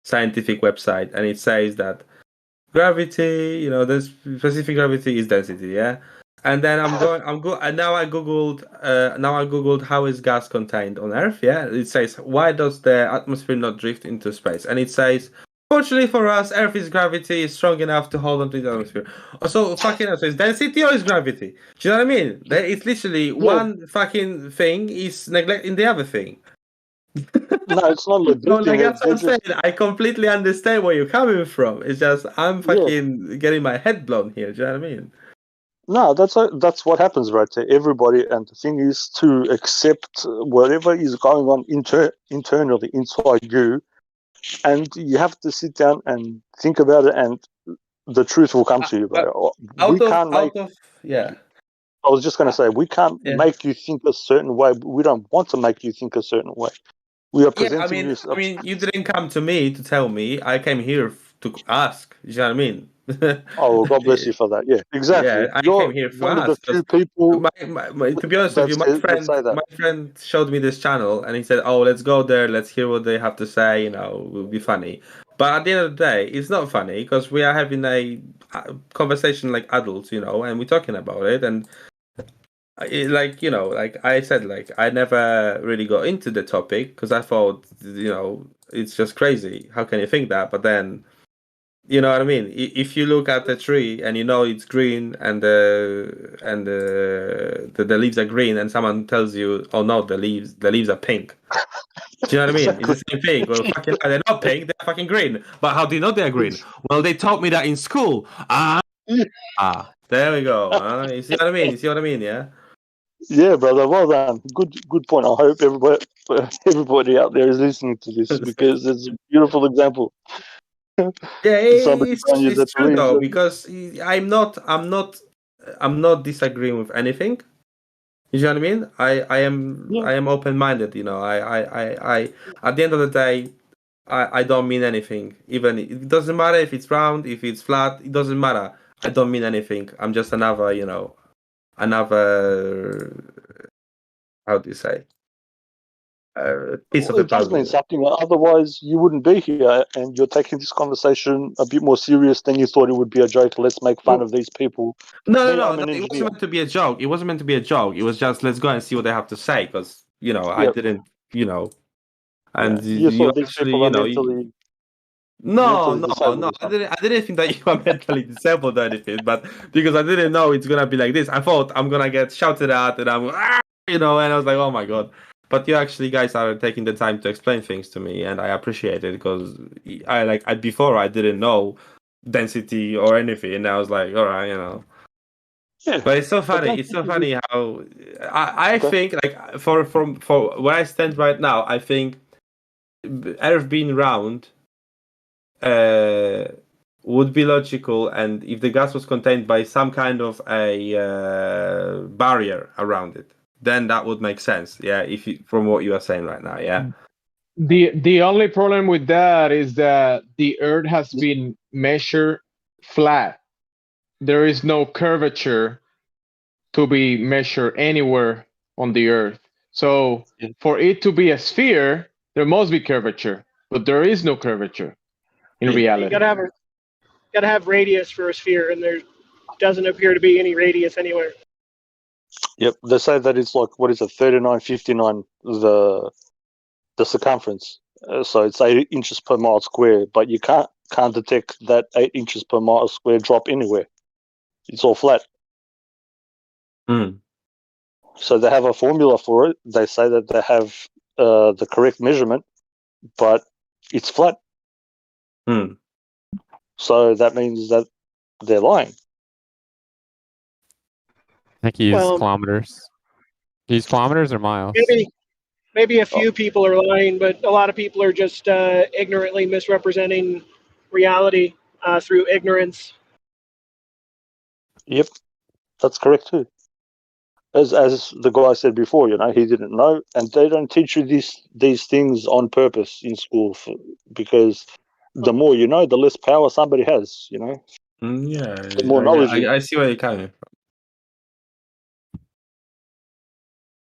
scientific website, and it says that gravity, the specific gravity is density, yeah. And then and now I googled how is gas contained on Earth, yeah. It says why does the atmosphere not drift into space, and it says fortunately for us, Earth's gravity is strong enough to hold onto the atmosphere. So fucking hell, so it's density or is gravity? Do you know what I mean? It's literally one fucking thing is neglecting the other thing. No, it's not No, neglecting like it. that's what I'm saying. I completely understand where you're coming from. It's just I'm fucking getting my head blown here. Do you know what I mean? No, that's what happens right there. Everybody, and the thing is to accept whatever is going on internally inside you, and you have to sit down and think about it, and the truth will come to you, bro. We can't make. Yeah. I was just going to say we can't Yeah. make you think a certain way. We don't want to make you think a certain way. We are Yeah, presenting you. I mean, you didn't come to me to tell me. I came here to ask. You know what I mean? Oh, well, God bless you for that. Yeah, exactly. Yeah, I You're came here for one of the us. few people. To be honest with you, that say that. my friend showed me this channel, and he said, "Oh, let's go there. Let's hear what they have to say. It will be funny." But at the end of the day, it's not funny because we are having a conversation like adults, and we're talking about it. And like I said, like I never really got into the topic because I thought, it's just crazy. How can you think that? But then. You know what I mean? If you look at the tree and it's green and the leaves are green, and someone tells you, "Oh no, the leaves are pink." Do you know what I mean? It's the same thing. Well, fucking, they're not pink; they're fucking green. But how do you know they're green? Well, they taught me that in school. There we go. You see what I mean? You see what I mean? Yeah. Yeah, brother. Well done. Good point. I hope everybody out there is listening to this because it's a beautiful example. Yeah, Somebody telling you it's that true leaves though are- because I'm not disagreeing with anything. You know what I mean? I am open minded. I at the end of the day, I don't mean anything. Even it doesn't matter if it's round, if it's flat. It doesn't matter. I don't mean anything. I'm just another how do you say piece of Well, the it does mean puzzle. something. Otherwise, you wouldn't be here, and you're taking this conversation a bit more serious than you thought it would be a joke. Let's make fun of these people. No, Me, I'm no. an It engineer. wasn't meant to be a joke. It wasn't meant to be a joke. It was just let's go and see what they have to say because I Yep. didn't and You you thought these actually people are mentally No, disabled or I something. didn't think that you are mentally disabled or anything, but because I didn't know it's gonna be like this, I thought I'm gonna get shouted at and and I was like, oh my god. But you actually guys are taking the time to explain things to me, and I appreciate it because before I didn't know density or anything, and I was like, all right, Yeah. But it's so funny. But It's so funny how I Okay. think like for where I stand right now, I think Earth being round would be logical, and if the gas was contained by some kind of a barrier around it, then that would make sense. Yeah, from what you are saying right now, yeah. The only problem with that is that the Earth has been measured flat. There is no curvature to be measured anywhere on the Earth. So for it to be a sphere, there must be curvature, but there is no curvature in You reality. gotta have radius for a sphere, and there doesn't appear to be any radius anywhere. Yep. They say that it's like what is it, 3959 the circumference. So it's 8 inches per mile square, but you can't detect that 8 inches per mile square drop anywhere. It's all flat. So they have a formula for it. They say that they have the correct measurement, but it's flat. So that means that they're lying. I think you use Well, kilometers. Do you use kilometers or miles? Maybe a few people are lying, but a lot of people are just ignorantly misrepresenting reality through ignorance. Yep, that's correct too. As the guy said before, he didn't know, and they don't teach you these things on purpose in school because the more you know, the less power somebody has. Yeah, the more knowledge. I see where you're coming from.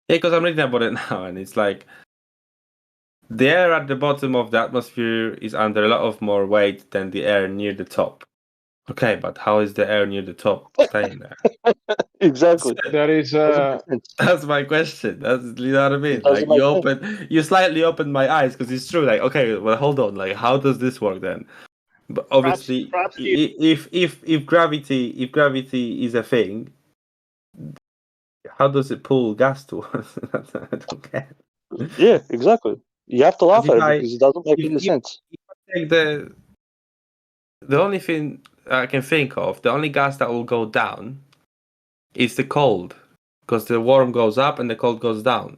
Yeah, because I'm reading about it now, and it's like the air at the bottom of the atmosphere is under a lot of more weight than the air near the top. Okay, but how is the air near the top staying there? Exactly. That is That's my question. That's, you know what I mean? doesn't Like you slightly opened my eyes because it's true. Like, okay, well, hold on. Like, how does this work then? But obviously, props to you. if gravity is a thing, how does it pull gas to us? I don't get. Yeah, exactly. You have to laugh at it If because it doesn't make if any you sense. take the only thing I can think of, the only gas that will go down is the cold, because the warm goes up and the cold goes down.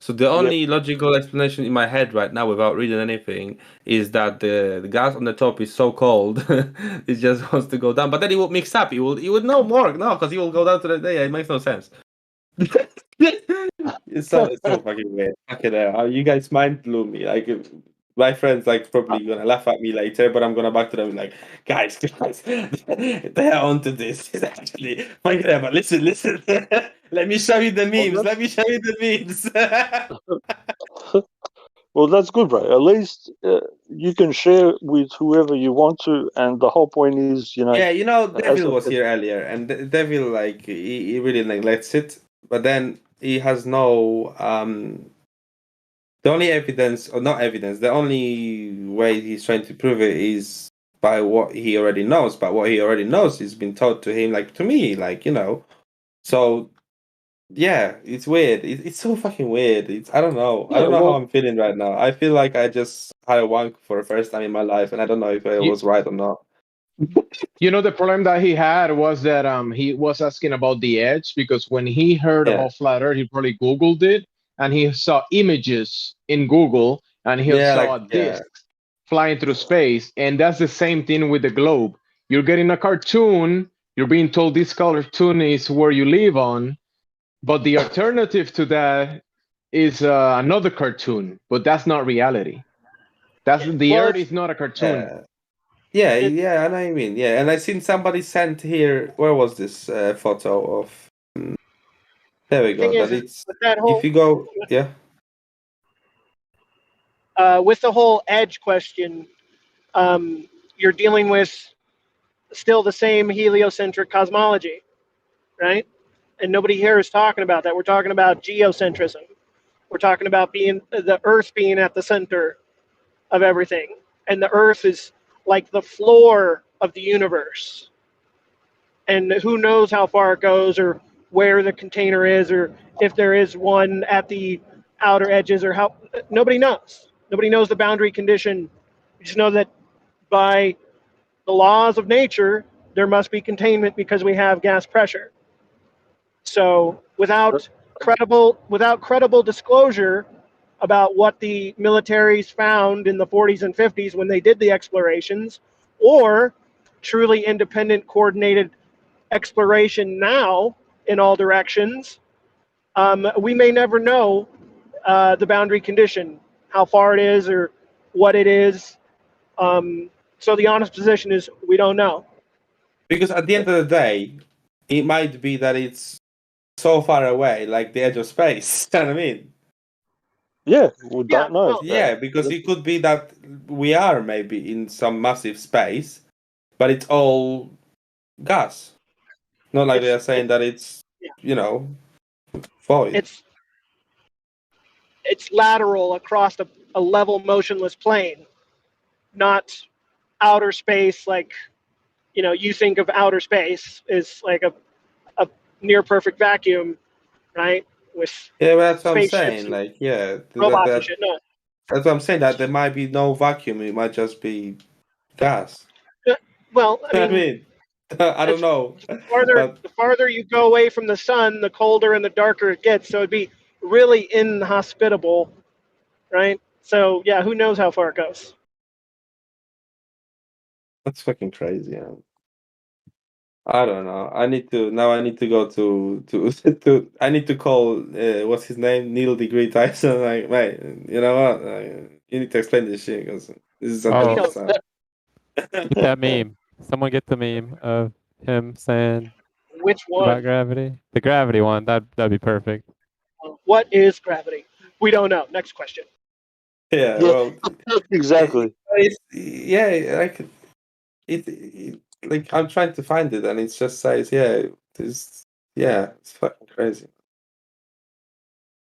So the only logical explanation in my head right now, without reading anything, is that the gas on the top is so cold, it just wants to go down. But then it will mix up. It would no more, no, because it will go down to the day. It makes no sense. it's so fucking weird. Fucking hell. You guys mind blew me. Like my friends like probably gonna laugh at me later, but I'm gonna back to them like, guys, they're onto this. It's actually fucking hell, but listen. Let me show you the memes. Let me show you the memes. Well, that's good, bro. At least you can share with whoever you want to, and the whole point is, Yeah, as Devil I was said, here earlier, and Devil like he really neglects it, but then he has no the only evidence, or not evidence, the only way he's trying to prove it is by what he already knows. But what he already knows has been taught to him, like to me, like So yeah, it's weird. It's so fucking weird. I don't know. I Yeah, don't know how well, I'm feeling right now. I feel like I just had a wank for the first time in my life, and I don't know if it you, was right or not. the problem that he had was that he was asking about the edge because when he heard Yeah. about flat Earth, he probably Googled it and he saw images in Google and he Yeah, saw a disc flying through space, and that's the same thing with the globe. You're getting a cartoon. You're being told this cartoon is where you live on, but the alternative to that is another cartoon, but that's not reality. That's the Earth is not a cartoon. Yeah, I know what you mean. Yeah, and I seen somebody sent here. Where was this photo of? There we go. Thing That is, it's with that if whole you go, yeah. with the whole edge question, you're dealing with still the same heliocentric cosmology, right? And nobody here is talking about that. We're talking about geocentrism. We're talking about the Earth being at the center of everything, and the Earth is like the floor of the universe. And who knows how far it goes, or where the container is, or if there is one at the outer edges, or how. Nobody knows. Nobody knows the boundary condition. We just know that by the laws of nature, there must be containment because we have gas pressure. So without credible disclosure about what the militaries found in the 40s and 50s when they did the explorations, or truly independent coordinated exploration now in all directions, we may never know the boundary condition, how far it is or what it is. So the honest position is we don't know. Because at the end of the day, it might be that it's so far away, like the edge of space. You know what I mean? Yeah, we don't know. Yeah, because it could be that we are maybe in some massive space, but it's all gas. Not like they are saying that it's void. It's lateral across a level motionless plane, not outer space. Like, you think of outer space as like a near perfect vacuum, right? with Yeah, but that's what I'm spaceships saying. and Like, yeah, robots and shit. No. that's what I'm saying. That there might be no vacuum. It might just be gas. Well, I I mean, mean, I don't know, but the farther you go away from the sun, the colder and the darker it gets. So it'd be really inhospitable, right? So yeah, who knows how far it goes? that's fucking crazy. Yeah. I don't know. I need to go to I need to call what's his name, Neil deGrasse Tyson. Like, mate, you know what? You need to explain this shit because this is something Oh, else. get that meme. Someone get the meme of him saying Which about one? gravity. The gravity one. That'd be perfect. What is gravity? We don't know. Next question. Yeah, Yeah, well, exactly. yeah, like like I'm trying to find it, and it just says, it's fucking crazy.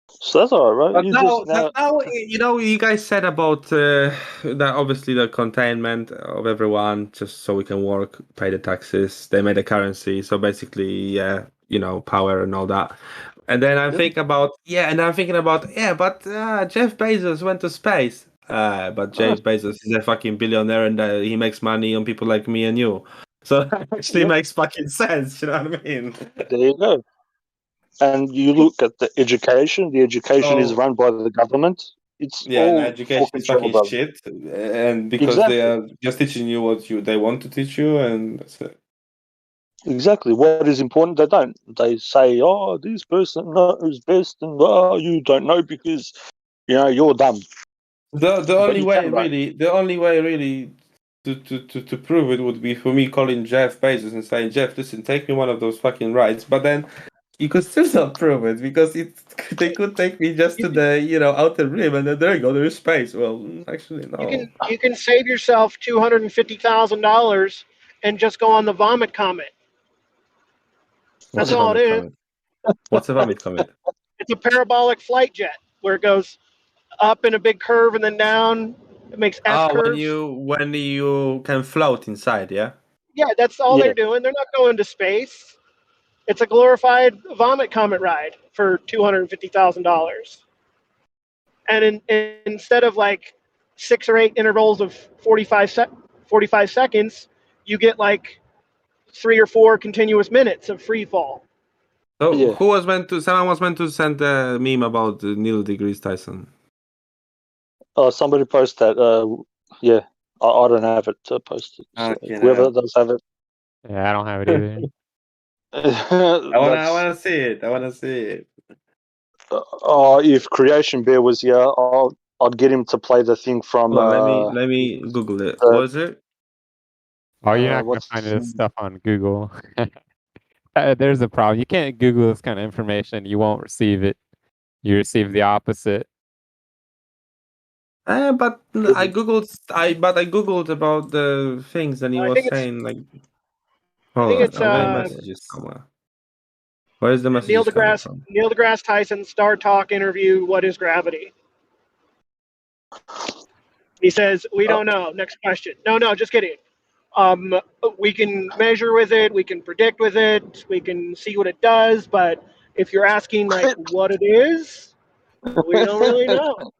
So that's all right, right? But You now, just now. you guys said about that obviously the containment of everyone, just so we can work, pay the taxes. They made a currency, so basically, power and all that. And then I'm Yep. thinking about, but Jeff Bezos went to space. But Jeff Bezos is a fucking billionaire, and he makes money on people like me and you. So that actually Yep. makes fucking sense. You know what I mean? There you go. And you look at the education. The education is So run by the government. It's yeah, and all for education is control fucking by shit, and because they exactly, are just teaching you what they want to teach you, and that's it. exactly. What is important, they don't. They say, "Oh, this person knows best," and you don't know because you're dumb. The But only you way can learn. really, to prove it would be for me calling Jeff Bezos and saying, Jeff, listen, take me one of those fucking rides. But then you could still not prove it because they could take me just to the outer rim, and then there you go, there is space. Well, actually, no. You can save yourself $250,000 and just go on the Vomit Comet. What's That's a all it vomit is. comet? What's a vomit comet? It's a parabolic flight jet where it goes up in a big curve and then down. It makes S Oh, curves. when you can float inside, yeah. Yeah, that's all Yeah. they're doing. They're not going to space. It's a glorified Vomit Comet ride for $250,000. And instead of like 6 or 8 intervals of 45 seconds, you get like 3 or 4 continuous minutes of free fall. So Yeah. someone was meant to send a meme about Neil deGrasse Tyson. Oh, somebody post that. Yeah, I don't have it to post it. So whoever does have it. Yeah, I don't have it either. I wanna see it. I wanna see it. If Creation Bear was here, I'd get him to play the thing from. Hold on, let me Google it. the- What is it? Oh, you're not gonna what's find this stuff on Google. There's a problem. You can't Google this kind of information. You won't receive it. You receive the opposite. But I googled about the things, and he I was think it's saying like, I hold think on, it's I'm getting messages somewhere. Where is the messages coming from? Neil deGrasse Tyson Star Talk interview. What is gravity? He says we don't know. Next question. No, just kidding. We can measure with it. We can predict with it. We can see what it does. But if you're asking like what it is, we don't really know.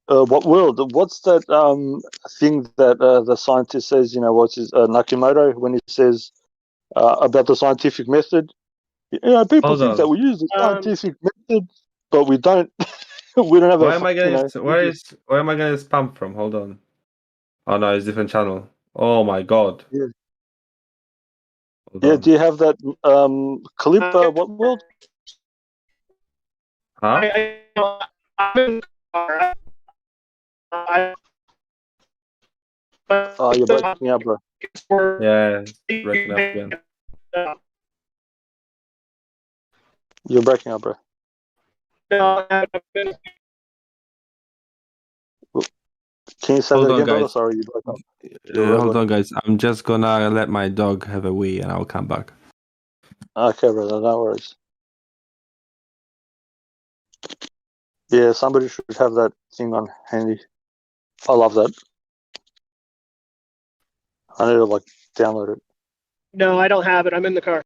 What world? What's that thing that the scientist says? What's his Nakimoto when he says about the scientific method? People Hold think that on. we use the scientific method, but we don't. We don't have Where a. am I getting where am I getting spam from? Hold on. Oh no, it's a different channel. Oh my god. Yeah. Hold Yeah. on. Do you have that clip? What world? Huh? Oh, you're breaking up, bro. Yeah, it's breaking up again. You're breaking up, bro. Can you say Hold that on, again, brother? guys. Sorry, you broke up. Hold on, guys. I'm just gonna let my dog have a wee, and I'll come back. Okay, brother. No worries. Yeah, somebody should have that thing on handy. I love that. I need to download it. No, I don't have it. I'm in the car.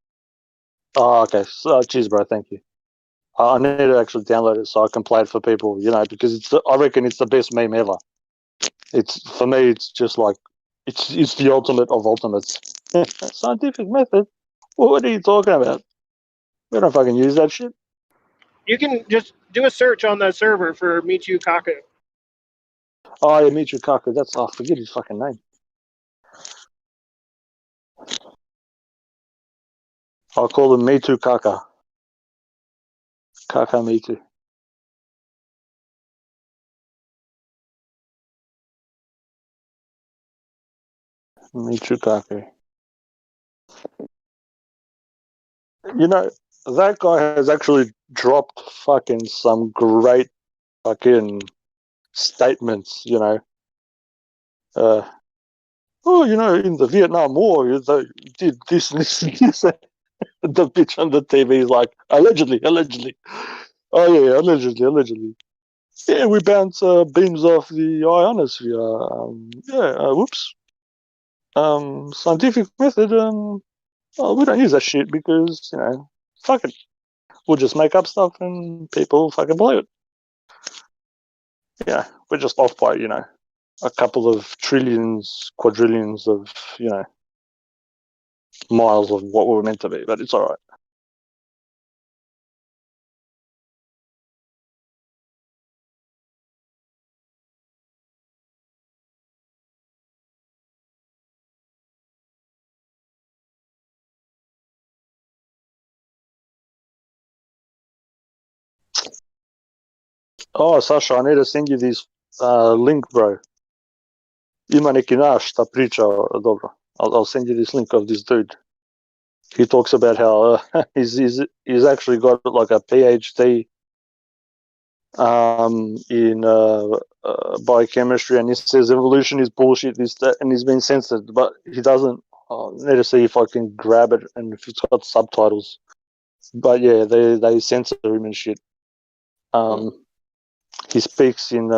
Oh, okay. So, cheers, bro. Thank you. I need to actually download it so I can play it for people, because I reckon it's the best meme ever. For me, it's just like, it's the ultimate of ultimates. Scientific method? What are you talking about? We don't fucking use that shit. You can just do a search on the server for Michio Kaku. Oh, yeah, Michio Kaku. I forget his fucking name. I'll call him Me Too Kaka. Kaka Me Too. Michio Kaku. That guy has actually dropped fucking some great fucking statements, in the Vietnam War, they did this and this and this. The bitch on the TV is like, allegedly. Oh, yeah, allegedly. Yeah, we bounce beams off the ionosphere. Whoops. Scientific method, we don't use that shit because, fuck it. We'll just make up stuff and people fucking believe it. Yeah, we're just off by, a couple of trillions, quadrillions of, miles of what we were meant to be, but it's all right. Oh, Sasha, I need to send you this link, bro. Ima neki naš ta priča, dobro. I'll send you this link of this dude. He talks about how he's actually got like a PhD in biochemistry, and he says evolution is bullshit, this, that, and he's been censored, but he doesn't. I need to see if I can grab it and if it's got subtitles. But yeah, they censor him and shit. He speaks in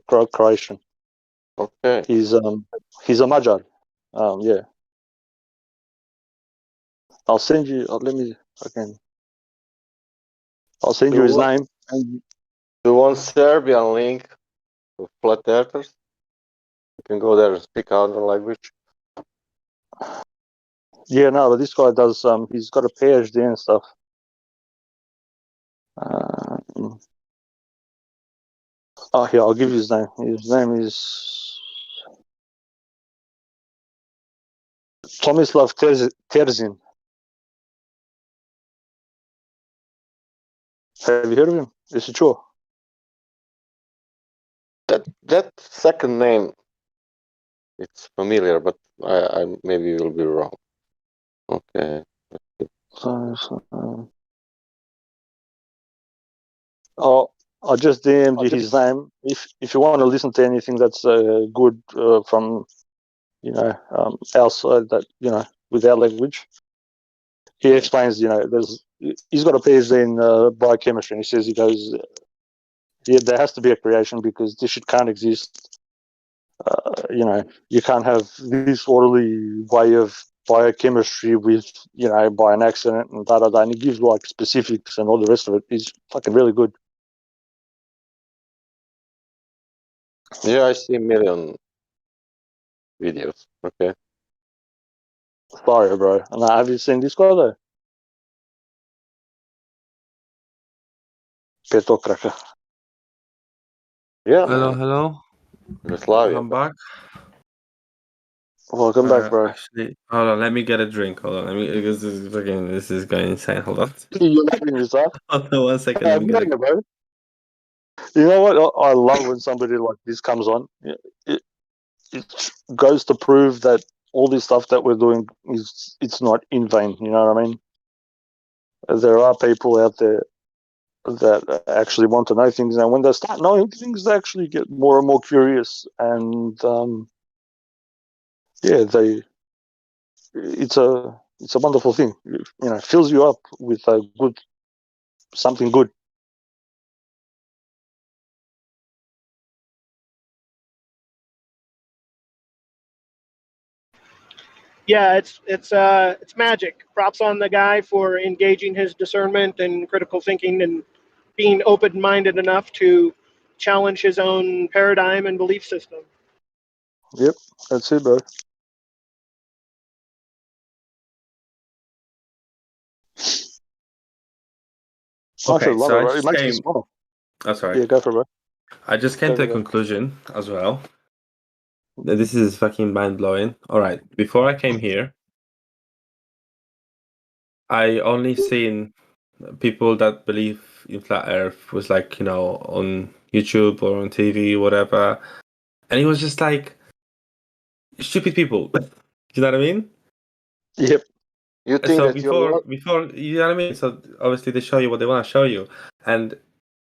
Croatian. Okay. He's a Magyar. Yeah. I'll send you. Let me again. I'll send you his name. Do you want Serbian link to flat earthers? You can go there and speak other language. Yeah, no, but this guy does. He's got a PhD and stuff. Here, I'll give you his name. His name is Tomislav Terzin. Have you heard of him? Is it true? That second name, it's familiar, but I maybe will be wrong. Okay. I just DM'd you his name. If you want to listen to anything that's good from outside that with our language, he explains. He's got a PhD in biochemistry, and he goes, yeah, there has to be a creation because this shit can't exist. You can't have this orderly way of biochemistry with by an accident and da da da. And he gives like specifics and all the rest of it. He's fucking really good. Yeah, I see a million videos. Okay. Sorry, bro. And have you seen this guy though? Peto Kraka. Yeah, Hello, man. hello. Yugoslavia. I'm back. Welcome back, bro. Actually, hold on. Let me get a drink. Hold on. Let me because this is going insane. Hold on. You're laughing yourself. Hold on 1 second. Let me get a... Bro. You know what? I love when somebody like this comes on. It goes to prove that all this stuff that we're doing it's not in vain. You know what I mean? There are people out there that actually want to know things, and when they start knowing things, they actually get more and more curious. And it's a wonderful thing. It fills you up with something good. Yeah, it's magic. Props on the guy for engaging his discernment and critical thinking and being open-minded enough to challenge his own paradigm and belief system. Yep, that's it, bro. Okay, so I just It makes me came. smile. Oh, sorry. Yeah, go for it, bro. I just came to a conclusion as well. This is fucking mind blowing. All right, before I came here, I only seen people that believe in flat Earth was like, you know, on YouTube or on TV, whatever, and it was just like stupid people. You know what I mean? Yep. You think So that you're before, you know what I mean? So obviously they show you what they want to show you, and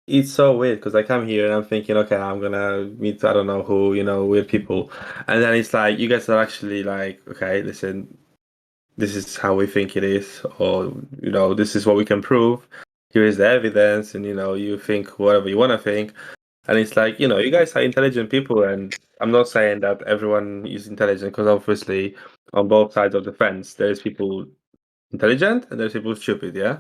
it's so weird because I come here and I'm thinking, okay, I'm gonna meet I don't know who, you know, weird people, and then it's like you guys are actually like, okay, listen, this is how we think it is, or you know, this is what we can prove. Here is the evidence, and you know, you think whatever you want to think, and it's like, you know, you guys are intelligent people, and I'm not saying that everyone is intelligent because obviously on both sides of the fence there's people intelligent and there's people stupid, yeah.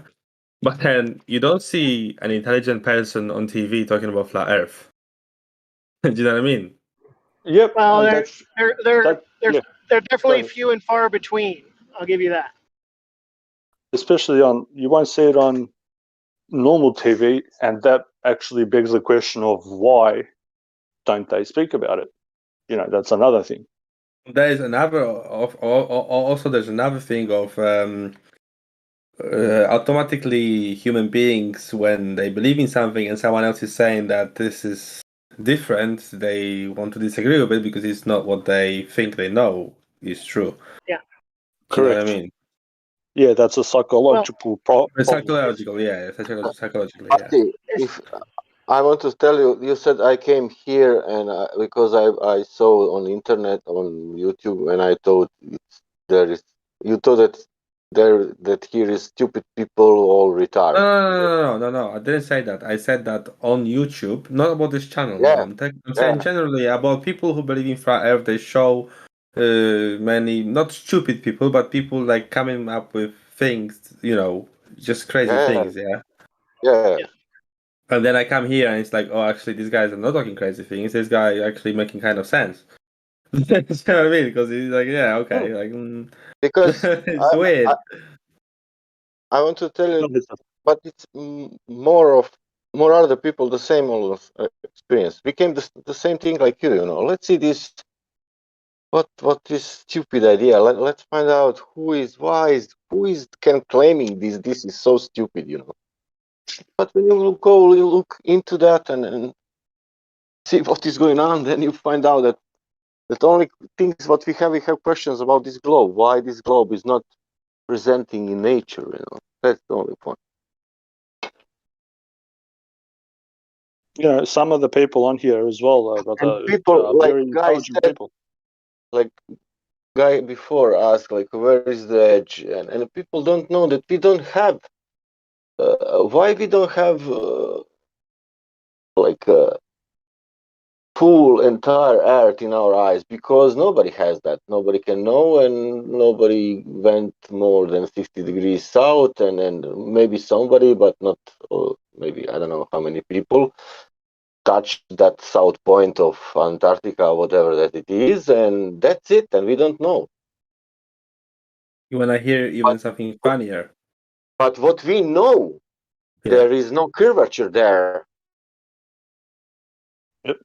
But then you don't see an intelligent person on TV talking about flat Earth. Do you know what I mean? Yep. Well, and they're yeah. they're definitely Go ahead. few and far between. I'll give you that. Especially you won't see it on normal TV, and that actually begs the question of why don't they speak about it? You know, that's another thing. There is another also there's another thing of automatically human beings when they believe in something and someone else is saying that this is different, they want to disagree with it because it's not what they think they know is true. Yeah. Do you know what I Correct. mean? Yeah, that's a psychological problem. It's psychological, yeah. Psychologically, yeah. Okay, if I want to tell you, you said I came here and because I saw on internet on YouTube and I thought there is you thought that here is stupid people all retarded. No. I didn't say that. I said that on YouTube, not about this channel. Yeah. No, I'm saying generally about people who believe in flat Earth. They show many not stupid people, but people like coming up with things, you know, just crazy things. Yeah. Yeah. And then I come here and it's like, oh, actually, these guys are not talking crazy things. This guy actually making kind of sense. You know what I mean? Because he's like, yeah, okay, like Because it's weird. I want to tell you, but it's more other people the same experience. Became the same thing like you know. Let's see this. What is stupid idea? Let's find out who is can claiming this. This is so stupid, you know. But when you look into that and see what is going on, then you find out that the only things what we have questions about this globe. Why this globe is not presenting in nature? You know, that's the only point. You know, some of the people on here as well, And people like very guys intelligent said, people. like guy before asked, like where is the edge, and people don't know that we don't have. Why we don't have like full entire earth in our eyes? Because nobody has that. Nobody can know, and nobody went more than 60 degrees south, and maybe somebody, but not maybe I don't know how many people touched that south point of Antarctica, whatever that it is, and that's it. And we don't know. You wanna hear even something funnier? But what we know, there is no curvature there. Yep.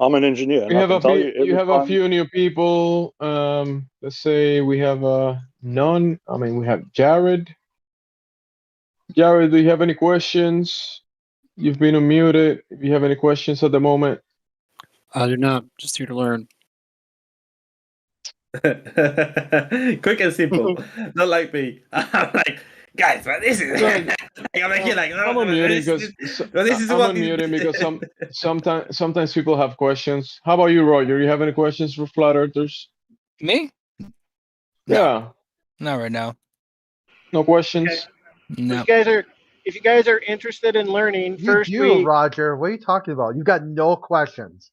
I'm an engineer, and We I have can a tell few. you You every have a time. few new people. Let's say we have none. I mean, we have Jared. Jared, do you have any questions? You've been unmuted. If you have any questions at the moment. I do not. Just here to learn. Quick and simple. Not like me. I'm like, guys, but this is. I'm like, you're like, I'm unmuting because this is I'm what unmuting because sometimes people have questions. How about you, Roger? You have any questions for flat earthers? Me? Yeah. Not right now. No questions. No. If you guys are interested in learning, first Roger. What are you talking about? You've got no questions.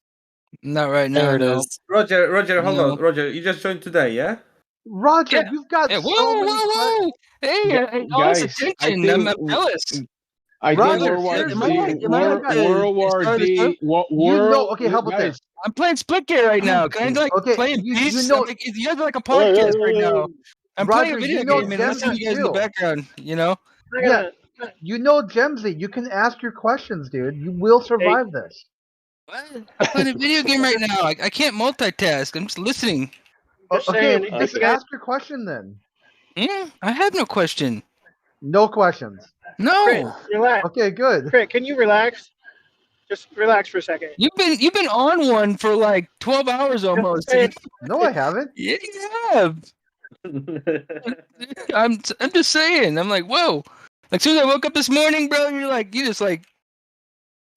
Not right now. There it no. is. Roger, hold No. on. Roger, you just joined today, yeah? Roger, Yeah. you've got Yeah, whoa, so many whoa, questions. whoa! Hey, all this Guys, attention. I'm jealous. I think Roger, World War seriously, Am I like the World War star of the show? D, you know. Okay, how about guys, this? I'm playing split gear right now. Can I like Okay, play in you peace? know, I'm like, you guys are like a podcast right now. I'm playing Roger, a you video know game and listening to Dempsey you guys in the too. background. You know. Yeah, you know Gemsy. You can ask your questions, dude. You will survive this. What? I'm playing a video game right now. I can't multitask. I'm just listening. Okay, just ask your question then. Yeah, I have no question. No questions. No. Crit, relax. Okay, good. Crit, can you relax? Just relax for a second. You've been on one for like 12 hours almost. No, I haven't. Yeah, you have. I'm just saying. I'm like, whoa. Like, as soon as I woke up this morning, bro, you just like,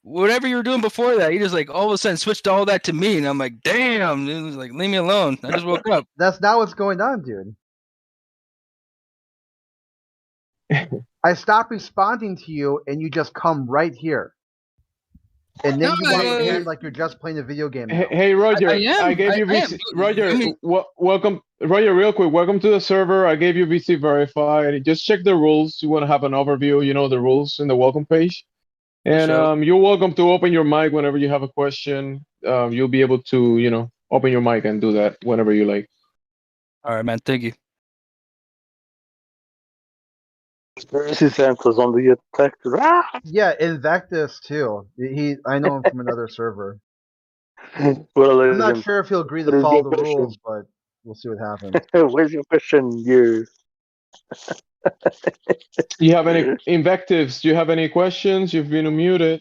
whatever you were doing before that, you just like all of a sudden switched all that to me, and I'm like, damn. It was like, leave me alone. I just woke up. That's not what's going on, dude. I stop responding to you, and you just come right here. And then you want to pretend like you're just playing a video game. Now. Hey Roger, I gave you VC. Roger, welcome. Roger, real quick, welcome to the server. I gave you VC verified. Just check the rules. You want to have an overview. You know the rules in the welcome page. And you're welcome to open your mic whenever you have a question. You'll be able to, open your mic and do that whenever you like. All right, man. Thank you. His answers on the attack. Yeah, Invectus too. I know him from another server. Well, I'm not sure if he'll agree to follow the rules, but we'll see what happens. Where's your question, you? You have any invectives? Do you have any questions? You've been unmuted.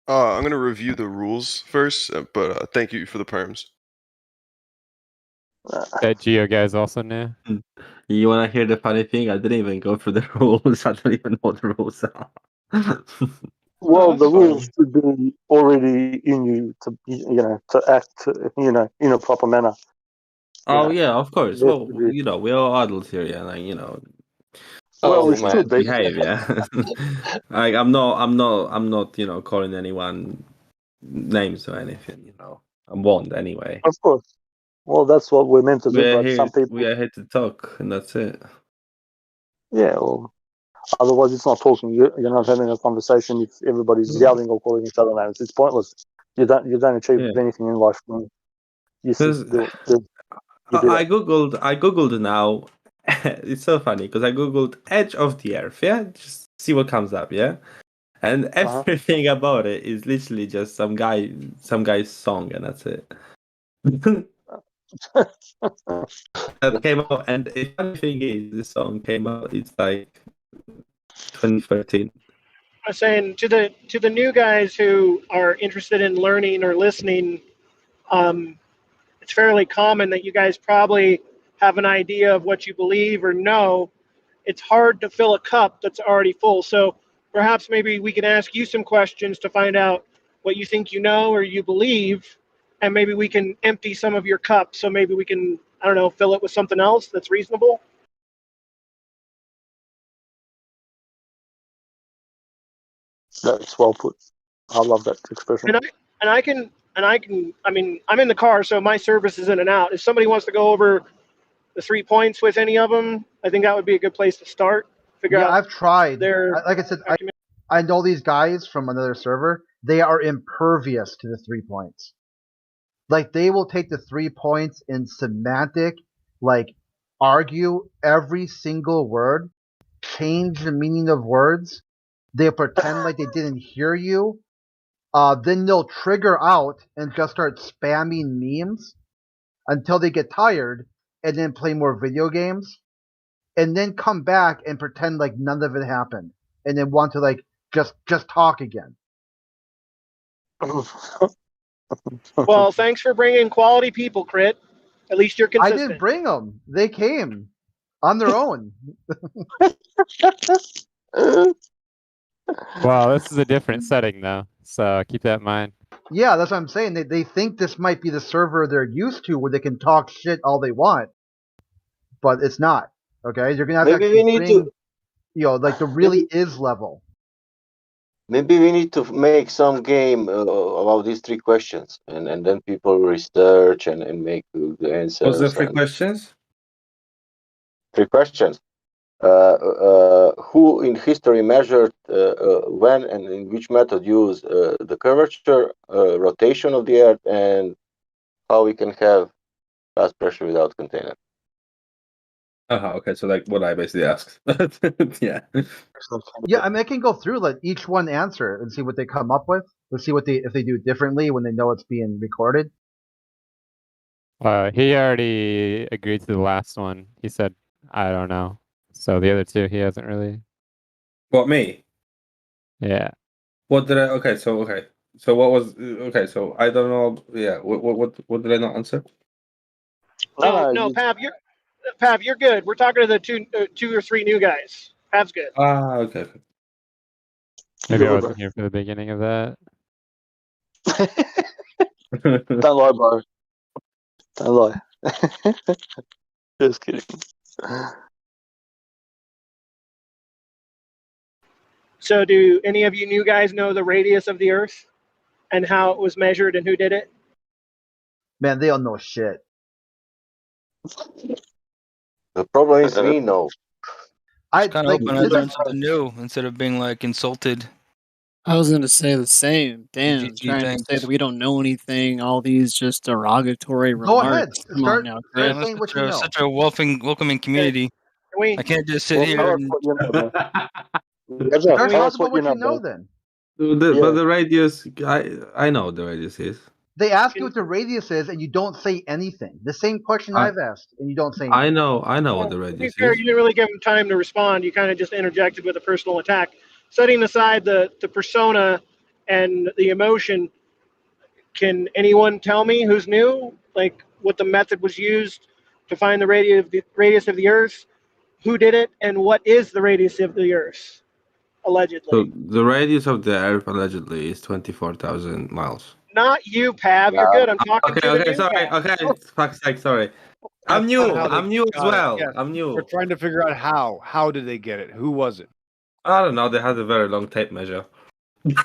I'm gonna review the rules first, but thank you for the perms. That Geo guy's also new. You want to hear the funny thing? I didn't even go through the rules. I don't even know what the rules are. Well, the rules should be already in you to act, in a proper manner. Oh yeah, of course. Well, we're all adults here, yeah. Like Well, it's true, behave, yeah. Like I'm not, calling anyone names or anything. I won't anyway. Of course. Well, that's what we're meant to do. But some people, we are here to talk, and that's it. yeah. Well, otherwise, it's not talking. You're not having a conversation if everybody's yelling or calling each other names. It's pointless. You don't achieve anything in life. I googled now. It's so funny because I googled "edge of the earth." Yeah, just see what comes up. Yeah, and everything about it is literally just some guy's song, and that's it. That came out, and the funny thing is, this song came out. It's like 2013. I'm saying to the new guys who are interested in learning or listening, it's fairly common that you guys probably have an idea of what you believe or know. It's hard to fill a cup that's already full. So perhaps maybe we can ask you some questions to find out what you think you know or you believe, and maybe we can empty some of your cup. So maybe we can, I don't know, fill it with something else that's reasonable. That's well put. I love that expression. I mean, I'm in the car, so my service is in and out. If somebody wants to go over the 3 points with any of them, I think that would be a good place to start. Figure out. I've tried. Like I said, I know these guys from another server. They are impervious to the 3 points. Like, they will take the 3 points in semantic, argue every single word, change the meaning of words. They pretend like they didn't hear you. Then they'll trigger out and just start spamming memes until they get tired, and then play more video games, and then come back and pretend like none of it happened, and then want to just talk again. Well, thanks for bringing quality people, Crit. At least you're consistent. I didn't bring them; they came on their own. Wow, this is a different setting though, so keep that in mind. Yeah, that's what I'm saying. They think this might be the server they're used to, where they can talk shit all they want, but it's not. Okay, you're gonna have Maybe to we need bring, the really is level. Maybe we need to make some game about these 3 questions, and then people research and make the answers. What's the 3 questions? three questions. Who in history measured when and in which method use the curvature, rotation of the Earth, and how we can have gas pressure without container? Okay, so like what I basically asked. Yeah. Yeah, I mean, I can go through like each one answer and see what they come up with. Let's see what if they do differently when they know it's being recorded. He already agreed to the last one. He said, I don't know. So the other two, he hasn't really. What, me? Yeah. What did I? Okay, so what was? Okay, so I don't know. Yeah. What did I not answer? No, Pav, you're good. We're talking to the two or three new guys. Pav's good. Okay. Maybe I wasn't here for the beginning of that. Don't lie, bro. Don't lie. Just kidding. So, do any of you new guys know the radius of the Earth and how it was measured and who did it? Man, they don't know shit. The problem is we know. It's kind of open. I learned something new instead of being like insulted. I was gonna say the same. Damn, GG, trying thanks. to say that we don't know anything. All these just derogatory Go remarks. ahead. Come on now, Yeah, Chris. saying what you know. Such a welcoming community. I can't just sit here and. Start talking about what you know then. But the radius, I know what the radius is. They ask you what the radius is, and you don't say anything. The same question I've asked, and you don't say anything. I know what the To be radius fair, is. you didn't really give him time to respond. You kind of just interjected with a personal attack. Setting aside the persona and the emotion, can anyone tell me who's new? Like what the method was used to find the radius of the Earth? Who did it, and what is the radius of the Earth? Allegedly. So the radius of the Earth allegedly is 24,000 miles. Not you, Pav. You're good. I'm talking to the new Sorry. guy. Okay, fuck's sake, sorry. I'm That's new. not how they I'm new as got it. well. Yes. I'm new. We're trying to figure out how. How did they get it? Who was it? I don't know. They had a very long tape measure.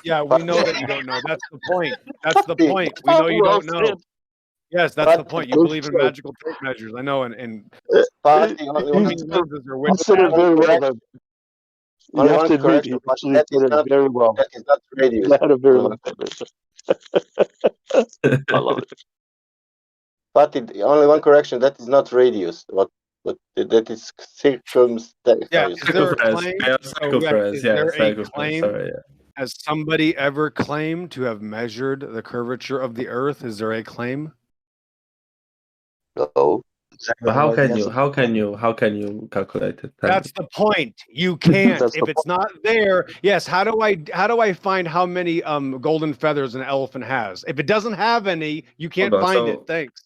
Yeah, we know that you don't know. That's the point. That's the point. We know you don't know. Yes, that's the point. You believe in magical tape measures. I know, and Only one correction, but that is not radius. I love it. But only one correction. That is not radius. What that is circumstance. yeah, is there a claim? Circumference, yeah, circumference. Sorry, yeah. Has somebody ever claimed to have measured the curvature of the Earth? Is there a claim? No. But how can you calculate it? That's the point. You can't. If it's not there, yes. How do I find how many golden feathers an elephant has? If it doesn't have any, you can't find it. Thanks.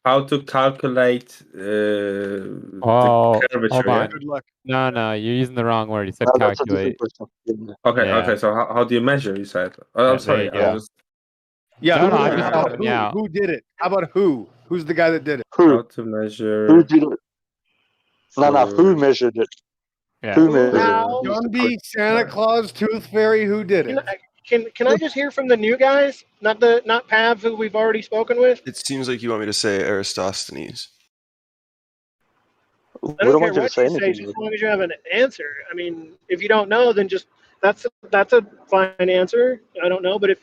How to calculate the curvature? Hold on. Yeah? Good luck. No, you're using the wrong word. You said calculate. Okay. So how do you measure? You said. Oh, I'm sorry. Yeah. No, I'm just helping you out. Who did it? How about who? Who's the guy that did it? How to measure? Who did it? No, who measured it? Yeah. Who measured it? Gumby, Santa Claus, Tooth Fairy. Who did it? Can I just hear from the new guys? Not Pav, who we've already spoken with. It seems like you want me to say Aristosthenes. I don't care what you say, just as long as you have an answer. I mean, if you don't know, then just that's a fine answer. I don't know, but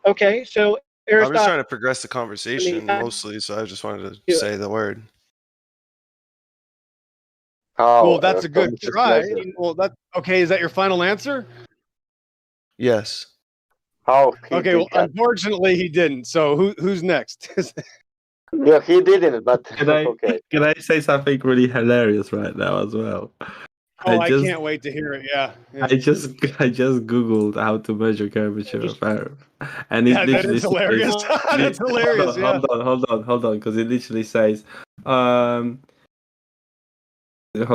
okay, so I'm Aristophanes. just trying to progress the conversation mostly, so I just wanted to say the word. Well, that's a good try. Well, okay. Is that your final answer? Yes. How? Okay. Well, unfortunately, he didn't. So who's next? Yeah, he didn't. But okay. Can I say something really hilarious right now as well? Oh, I can't wait to hear it. Yeah. I just googled how to measure curvature of Earth, and it that literally is hilarious. says, That's hilarious. Hold on, because it literally says, hold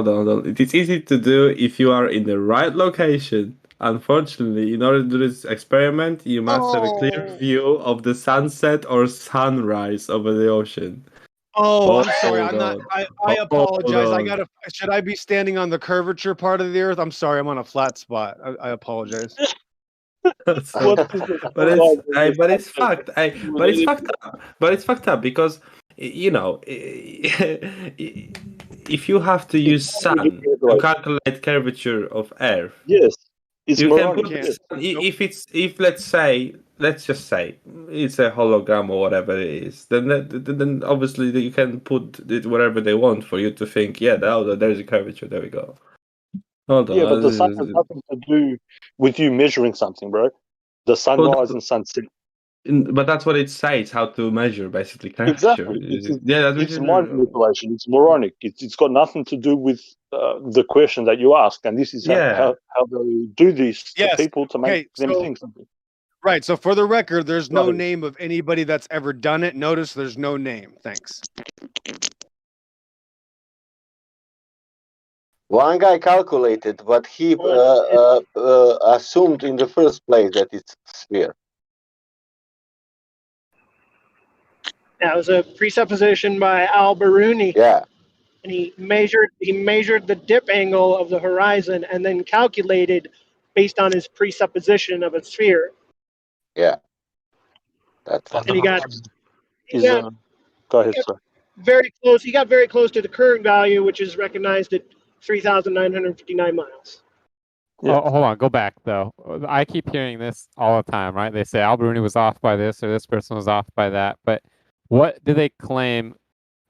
on. It is easy to do if you are in the right location. Unfortunately, in order to do this experiment, you must have a clear view of the sunset or sunrise over the ocean. Oh, I'm sorry. I'm not. I apologize. Should I be standing on the curvature part of the Earth? I'm sorry. I'm on a flat spot. I apologize. But it's fucked. But it's fucked up. But it's fucked up because you If you have to use sun to calculate curvature of Earth, yes, it's you can moronic. put Yes. if let's just say it's a hologram or whatever it is, then obviously you can put it wherever they want for you to think, there's a curvature. There we go. Hold on. Yeah, but the sun has nothing to do with you measuring something, bro. The sunrise and sunset. But that's what it says, how to measure basically curvature. Exactly. It's mind manipulation. It's moronic. It's got nothing to do with the question that you ask, and this is how they do this to people to make them think something. Right. So for the record, there's no name of anybody that's ever done it. Notice there's no name. Thanks. One guy calculated, but he assumed in the first place that it's a sphere. That was a presupposition by Al-Biruni. Yeah. And he measured the dip angle of the horizon and then calculated based on his presupposition of a sphere. Yeah. That's and he got go ahead, sir. Very close. He got very close to the current value, which is recognized at 3,959 miles. Oh, hold on, go back though. I keep hearing this all the time, right? They say Al-Biruni was off by this or this person was off by that, but what do they claim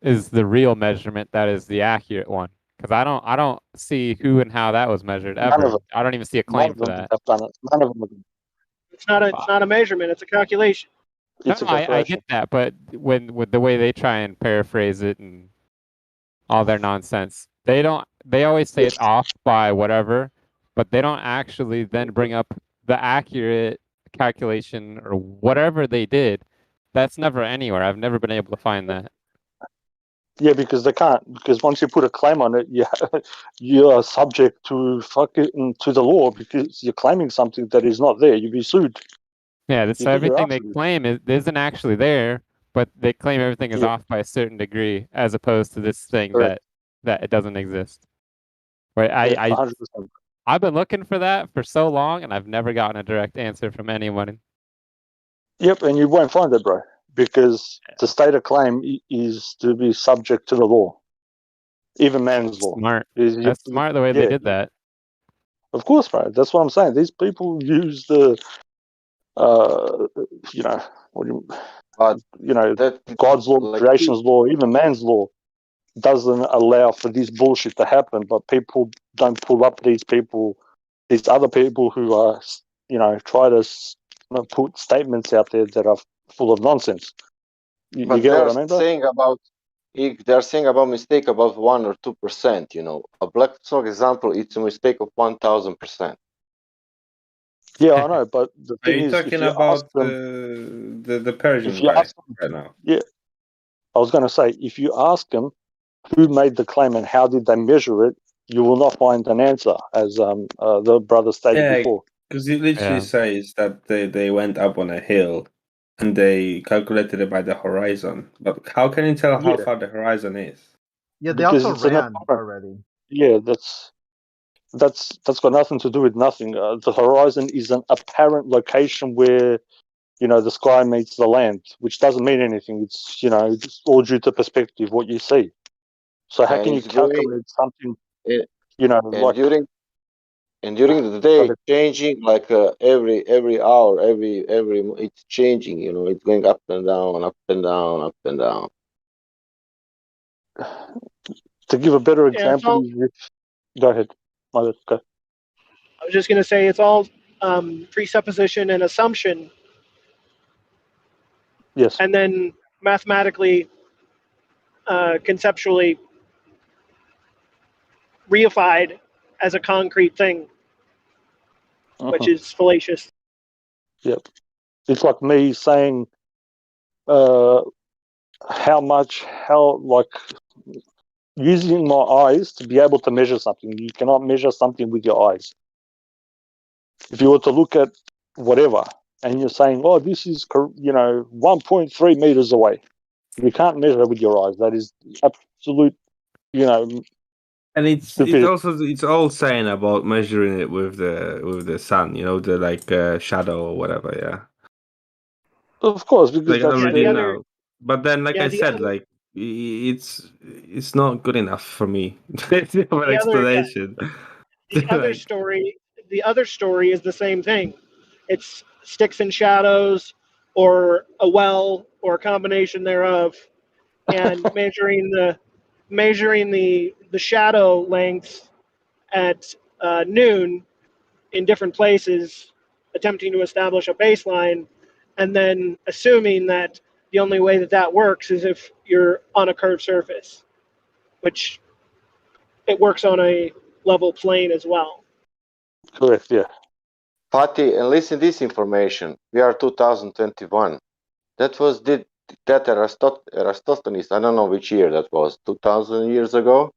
is the real measurement that is the accurate one? Because I don't see who and how that was measured ever. I don't even see a claim for that. None of them. It's not a measurement. It's a calculation. I get that, but with the way they try and paraphrase it and all their nonsense, they always say it's off by whatever, but they don't actually then bring up the accurate calculation or whatever they did. That's never anywhere. I've never been able to find that. Yeah, because they can't. Because once you put a claim on it, you are subject to to the law because you're claiming something that is not there. You'll be sued. Yeah, so everything they claim isn't actually there, but they claim everything is off by a certain degree, as opposed to this thing that it doesn't exist. Right? I've been looking for that for so long, and I've never gotten a direct answer from anyone. Yep, and you won't find it, bro, because to state a claim is to be subject to the law, even man's law. Smart. That's smart the way they did that. Of course, bro. That's what I'm saying. These people use the, God's law, creation's law, even man's law doesn't allow for this bullshit to happen. But people don't pull up these other people who are, try to put statements out there that are full of nonsense. You get what I mean, bro? They're saying about mistake about 1 or 2%. A black sock example, it's a mistake of 1,000%. Yeah, I know, but the Are thing you is, talking about the Persian guy right now? Yeah, I was going to say, if you ask them who made the claim and how did they measure it, you will not find an answer, as the brother stated before. Because it literally says that they went up on a hill and they calculated it by the horizon. But how can you tell how far the horizon is? Yeah, they Because also it's ran already. Yeah, that's got nothing to do with nothing. The horizon is an apparent location where, the sky meets the land, which doesn't mean anything. It's, just all due to perspective, what you see. So how can you calculate something, And during the day, it's changing like every hour, every it's changing. It's going up and down, up and down, up and down. To give a better example, go ahead. Go. I was just going to say it's all presupposition and assumption. Yes. And then mathematically, conceptually reified as a concrete thing, which is fallacious. Yep. It's like me saying using my eyes to be able to measure something. You cannot measure something with your eyes. If you were to look at whatever and you're saying, oh, this is 1.3 meters away, you can't measure it with your eyes. That is absolute, And it's stupidity. it's all saying about measuring it with the sun, the shadow or whatever, yeah. Of course, because I already that's know. But then, like I said, it's not good enough for me. It's an explanation. The other story, is the same thing. It's sticks and shadows, or a well, or a combination thereof, and measuring the shadow lengths at noon in different places, attempting to establish a baseline, and then assuming that the only way that works is if you're on a curved surface, which it works on a level plane as well. Correct, yeah. Fatih, and listen this information. We are 2021. That was that Aristophanes, I don't know which year that was, 2000 years ago.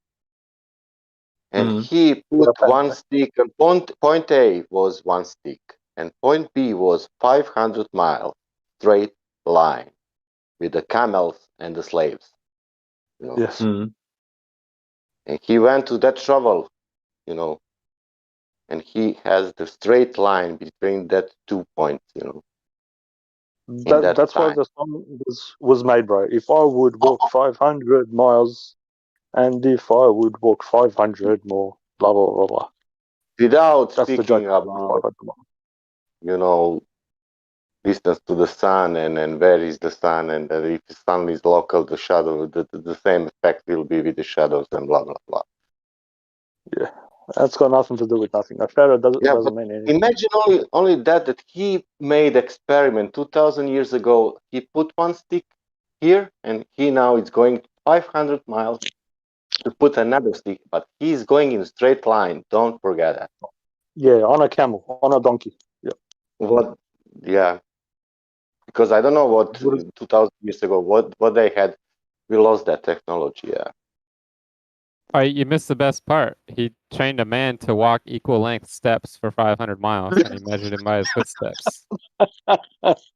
And he put one stick, and point A was one stick, and point B was 500 miles straight line with the camels and the slaves. You know. Yes. And he went to that travel, you know, and he has the straight line between that 2 points, you know. That's why the song was made, bro. If I would walk 500 miles, and if I would walk 500 more, blah blah blah blah. Without That's speaking about, you know, distance to the sun and where is the sun, and that if the sun is local, the shadow, the same effect will be with the shadows and blah blah blah. Yeah, that's got nothing to do with nothing. A shadow doesn't mean anything. Imagine only that he made experiment 2000 years ago. He put one stick here, and he now is going 500 miles to put another stick, but he's going in a straight line. Don't forget that. Yeah, on a camel, on a donkey. Yeah. What? Yeah. Because I don't know what 2000 years ago what they had. We lost that technology. Yeah. Oh, you missed the best part. He trained a man to walk equal length steps for 500 miles, and he measured him by his footsteps. I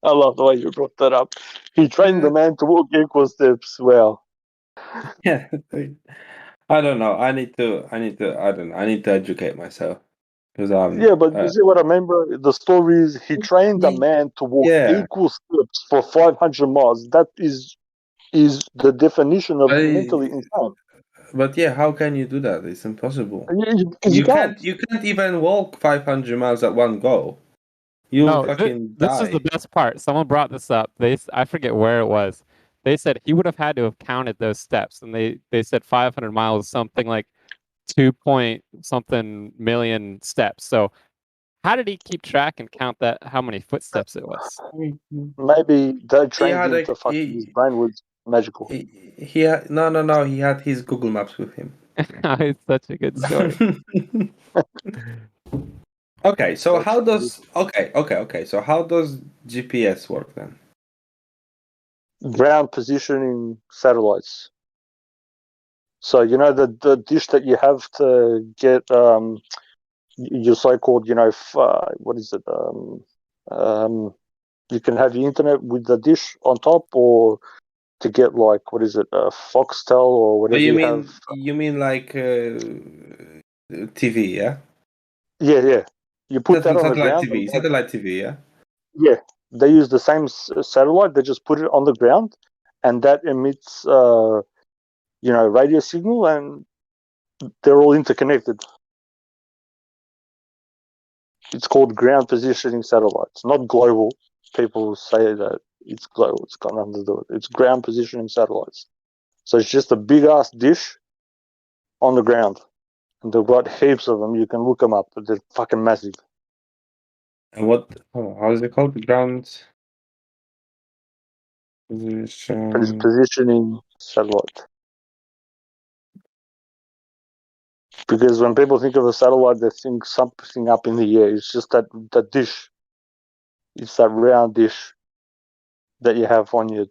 love the way you brought that up. He trained the man to walk equal steps. Well, Yeah, I don't know. I need to. I don't know. I need to educate myself because yeah, but you see what I mean, bro? The story is he trained a man to walk equal steps for 500 miles. That is the definition of mentally insane. But yeah, how can you do that? It's impossible. You can't. You can't even walk 500 miles at one go. You'll No, fucking this die. is the best part. Someone brought this up. I forget where it was. They said he would have had to have counted those steps, and they said 500 miles, something like 2 point something million steps. So how did he keep track and count that? How many footsteps it was? Maybe they trained had him a- to fucking he- his brain was magical. He had no. He had his Google Maps with him. It's such a good story. Okay, so how does So how does GPS work then? Ground positioning satellites. So you know the dish that you have to get your so-called what is it you can have your internet with the dish on top, or to get like what is it Foxtel or whatever you mean have. you mean like TV, yeah? Yeah. You put that on the Satellite ground. TV, satellite TV, yeah. Yeah, they use the same satellite. They just put it on the ground, and that emits radio signal, and they're all interconnected. It's called ground positioning satellites, not global. People say that it's global. It's got nothing to do with it. It's ground positioning satellites. So it's just a big ass dish on the ground, and they've got heaps of them. You can look them up. They're fucking massive. And how is it called? Ground positioning satellite. Because when people think of a satellite, they think something up in the air. It's just that dish. It's that round dish that you have on your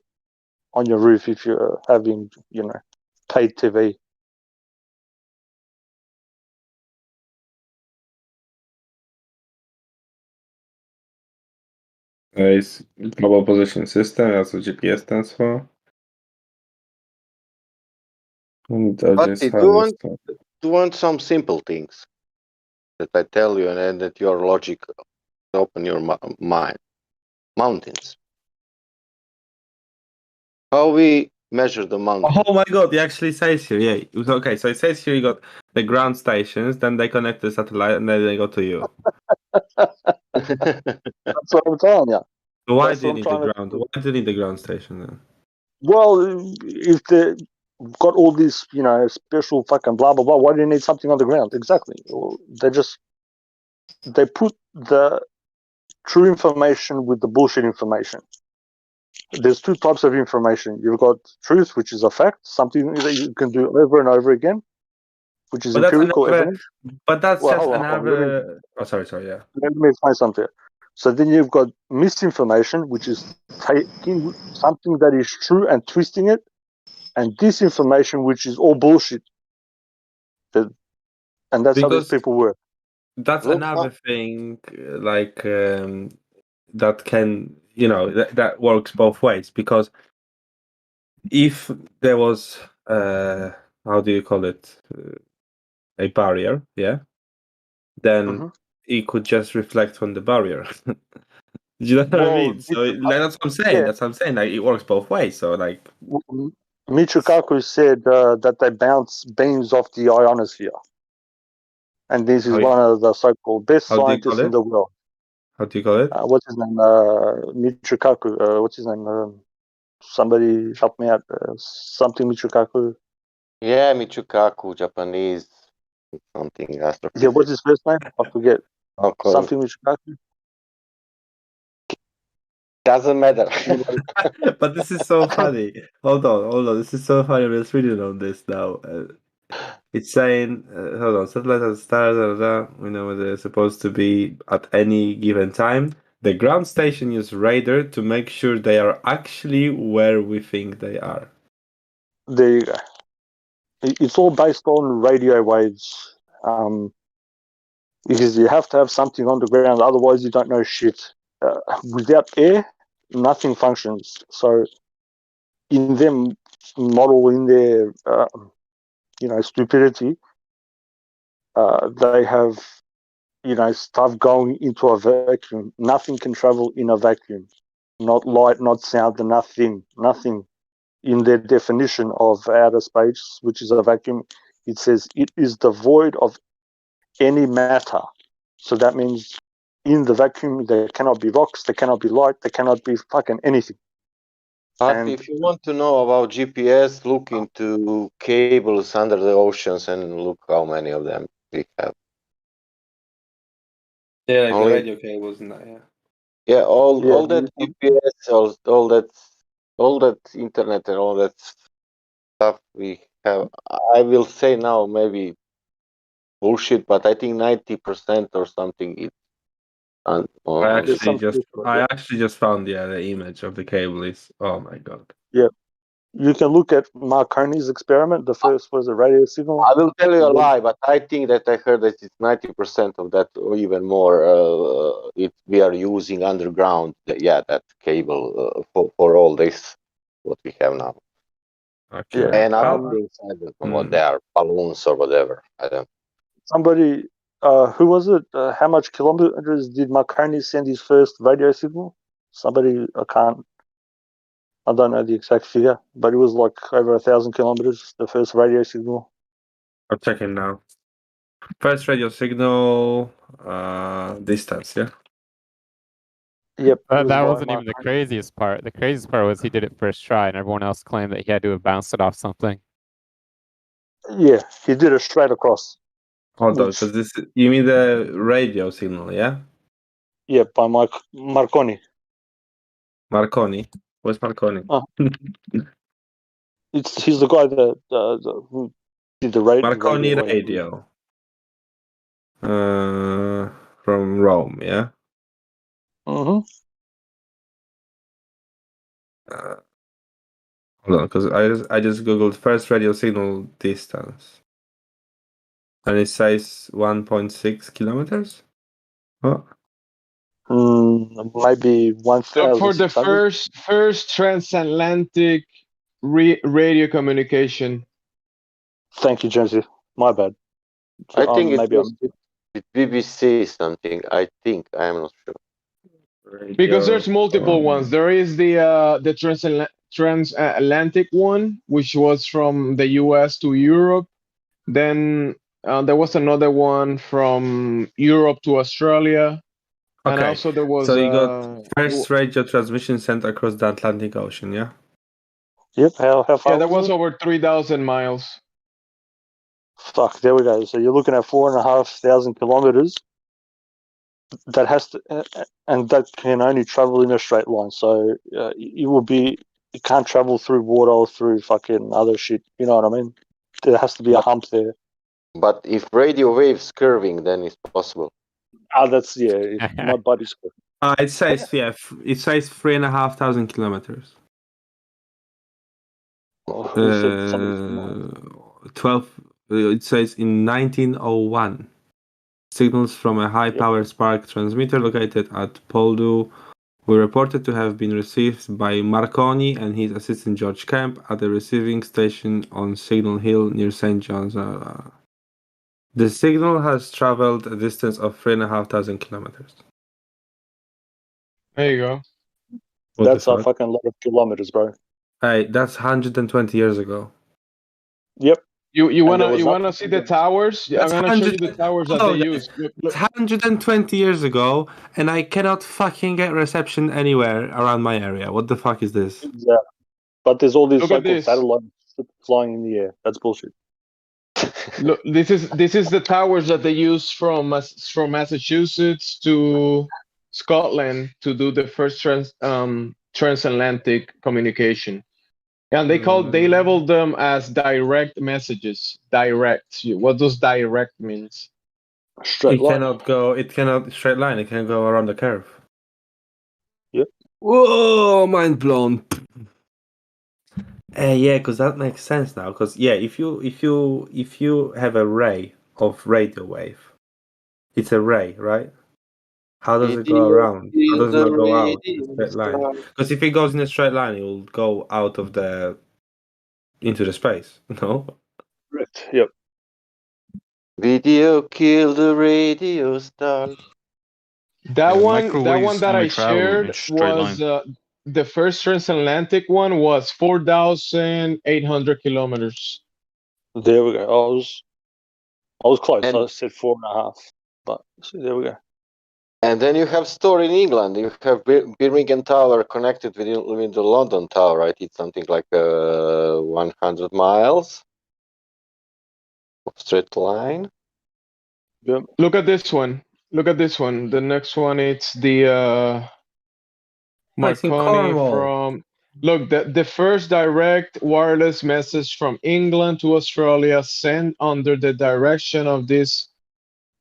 roof if you're having paid TV. It's Global Position System. That's what GPS stands for. But do you want some simple things that I tell you, and then that your logic open your mind? Mountains. How we measure the mountain. Oh my god, it actually says here, yeah. Okay, so it says here you got the ground stations, then they connect the satellite, and then they go to you. That's what I'm telling you. So why That's do you what I'm need the trying to. ground? Why do you need the ground station then? Well, if they got all this, special fucking blah blah blah, why do you need something on the ground? Exactly. Well, they put the true information with the bullshit information. There's two types of information. You've got truth, which is a fact, something that you can do over and over again, which is But that's empirical another. evidence. But that's Well, just hold on. another. Oh, sorry, yeah. Let me explain something. So then you've got misinformation, which is taking something that is true and twisting it, and disinformation, which is all bullshit. And that's how these Because people work. that's another thing, like that can that works both ways. Because if there was how do you call it, a barrier, yeah, then it could just reflect on the barrier. You know what I mean? So that's what I'm saying. Yeah. That's what I'm saying. Like it works both ways. So like Michikaku said that they bounce beams off the ionosphere. And this is one of the so-called best how do you call scientists in it? the world. How do you call it? What's his name? Michikaku. What's his name? Somebody help me out. Something Michikaku. Yeah, Michikaku, Japanese, something Yeah, astrophysics. what's his first name? I forget. Okay. Something Michikaku. Doesn't matter. But this is so funny. Hold on. This is so funny. I'm just reading on this now. It's saying, hold on, satellites and stars, we know where they're supposed to be at any given time. The ground station uses radar to make sure they are actually where we think they are. There you go. It's all based on radio waves. Because you have to have something on the ground, otherwise you don't know shit. Without air, nothing functions. So, in them model, in their stupidity, they have stuff going into a vacuum. Nothing can travel in a vacuum. Not light, not sound, nothing. In their definition of outer space, which is a vacuum, it says it is devoid of any matter. So that means in the vacuum there cannot be rocks, there cannot be light, there cannot be fucking anything. But if you want to know about GPS, look into cables under the oceans and look how many of them we have. Yeah, like Only- the radio cables and that, yeah. Yeah, all that GPS, all that internet and all that stuff we have. I will say now maybe bullshit, but I think 90% or something is. I actually just found the image of the cable. Is oh my god. Yeah. You can look at Marconi's experiment. The first was a radio signal. I will tell you a lie, but I think that I heard that it's 90% of that, or even more. We are using underground. That cable for all this what we have now. Okay. Yeah. And other things, I don't know what they are, balloons or whatever. I don't. Somebody, who was it? How much kilometers did Marconi send his first radio signal? Somebody, I don't know the exact figure, but it was like over 1,000 kilometers, the first radio signal. I'm checking now. First radio signal distance, yeah. Yep. That wasn't even the craziest part. The craziest part was he did it first try, and everyone else claimed that he had to have bounced it off something. Yeah, he did it straight across. Hold on, because you mean the radio signal, yeah? Yeah, by Marconi. Marconi. Where's Marconi? He's the guy that who did the radio. Marconi radio. From Rome, yeah. Mm-hmm. Hold on, because I just googled first radio signal distance, and it says 1.6 kilometers. Oh. Maybe 1,000. So for the first transatlantic radio communication. Thank you, Jonesy. My bad. I think it maybe was with BBC something. I think I am not sure. Because there's multiple ones. There is the transatlantic one, which was from the U.S. to Europe. Then there was another one from Europe to Australia, and Okay, also there was so you got first radio transmission sent across the Atlantic Ocean, yeah? Yep. How far yeah, that was it? over 3,000 miles. Fuck. There we go. So you're looking at 4,500 kilometers. That has to, and that can only travel in a straight line. So you can't travel through water or through fucking other shit. You know what I mean? There has to be a hump there. But if radio waves curving, then it's possible. That's my buddy's. It says it says 3,500 kilometers. 12. It says in 1901. Signals from a high-powered spark transmitter located at Poldhu were reported to have been received by Marconi and his assistant George Kemp at the receiving station on Signal Hill near St. John's. The signal has traveled a distance of 3,500 kilometers. There you go. That's a fucking lot of kilometers, bro. Hey, that's 120 years ago. Yep. You wanna see the towers? That's I'm gonna show you the towers that they use. It's 120 years ago, and I cannot fucking get reception anywhere around my area. What the fuck is this? Yeah, but there's all these Look at so-called this. satellites flying in the air. That's bullshit. Look, this is the towers that they use from Massachusetts to Scotland to do the first transatlantic communication. And they labeled them as direct messages. Direct. What does direct means? It cannot straight line. It can go around the curve. Yep. Whoa, mind blown. Yeah, because that makes sense now. Because if you have a ray of radio wave, it's a ray, right? How does it go around? How does it not go out in a straight line? Because if it goes in a straight line, it will go out of into the space. No. Correct. Yep. Video kill the radio star. That one that I shared was the first transatlantic one was 4,800 kilometers. There we go. I was close. I said 4.5, but there we go. And then you have store in England. You have Birmingham Tower connected with the London Tower, right? It's something like 100 miles of straight line. Yep. Look at this one. Look at this one. The next one, it's the Marconi from. Look, the first direct wireless message from England to Australia sent under the direction of this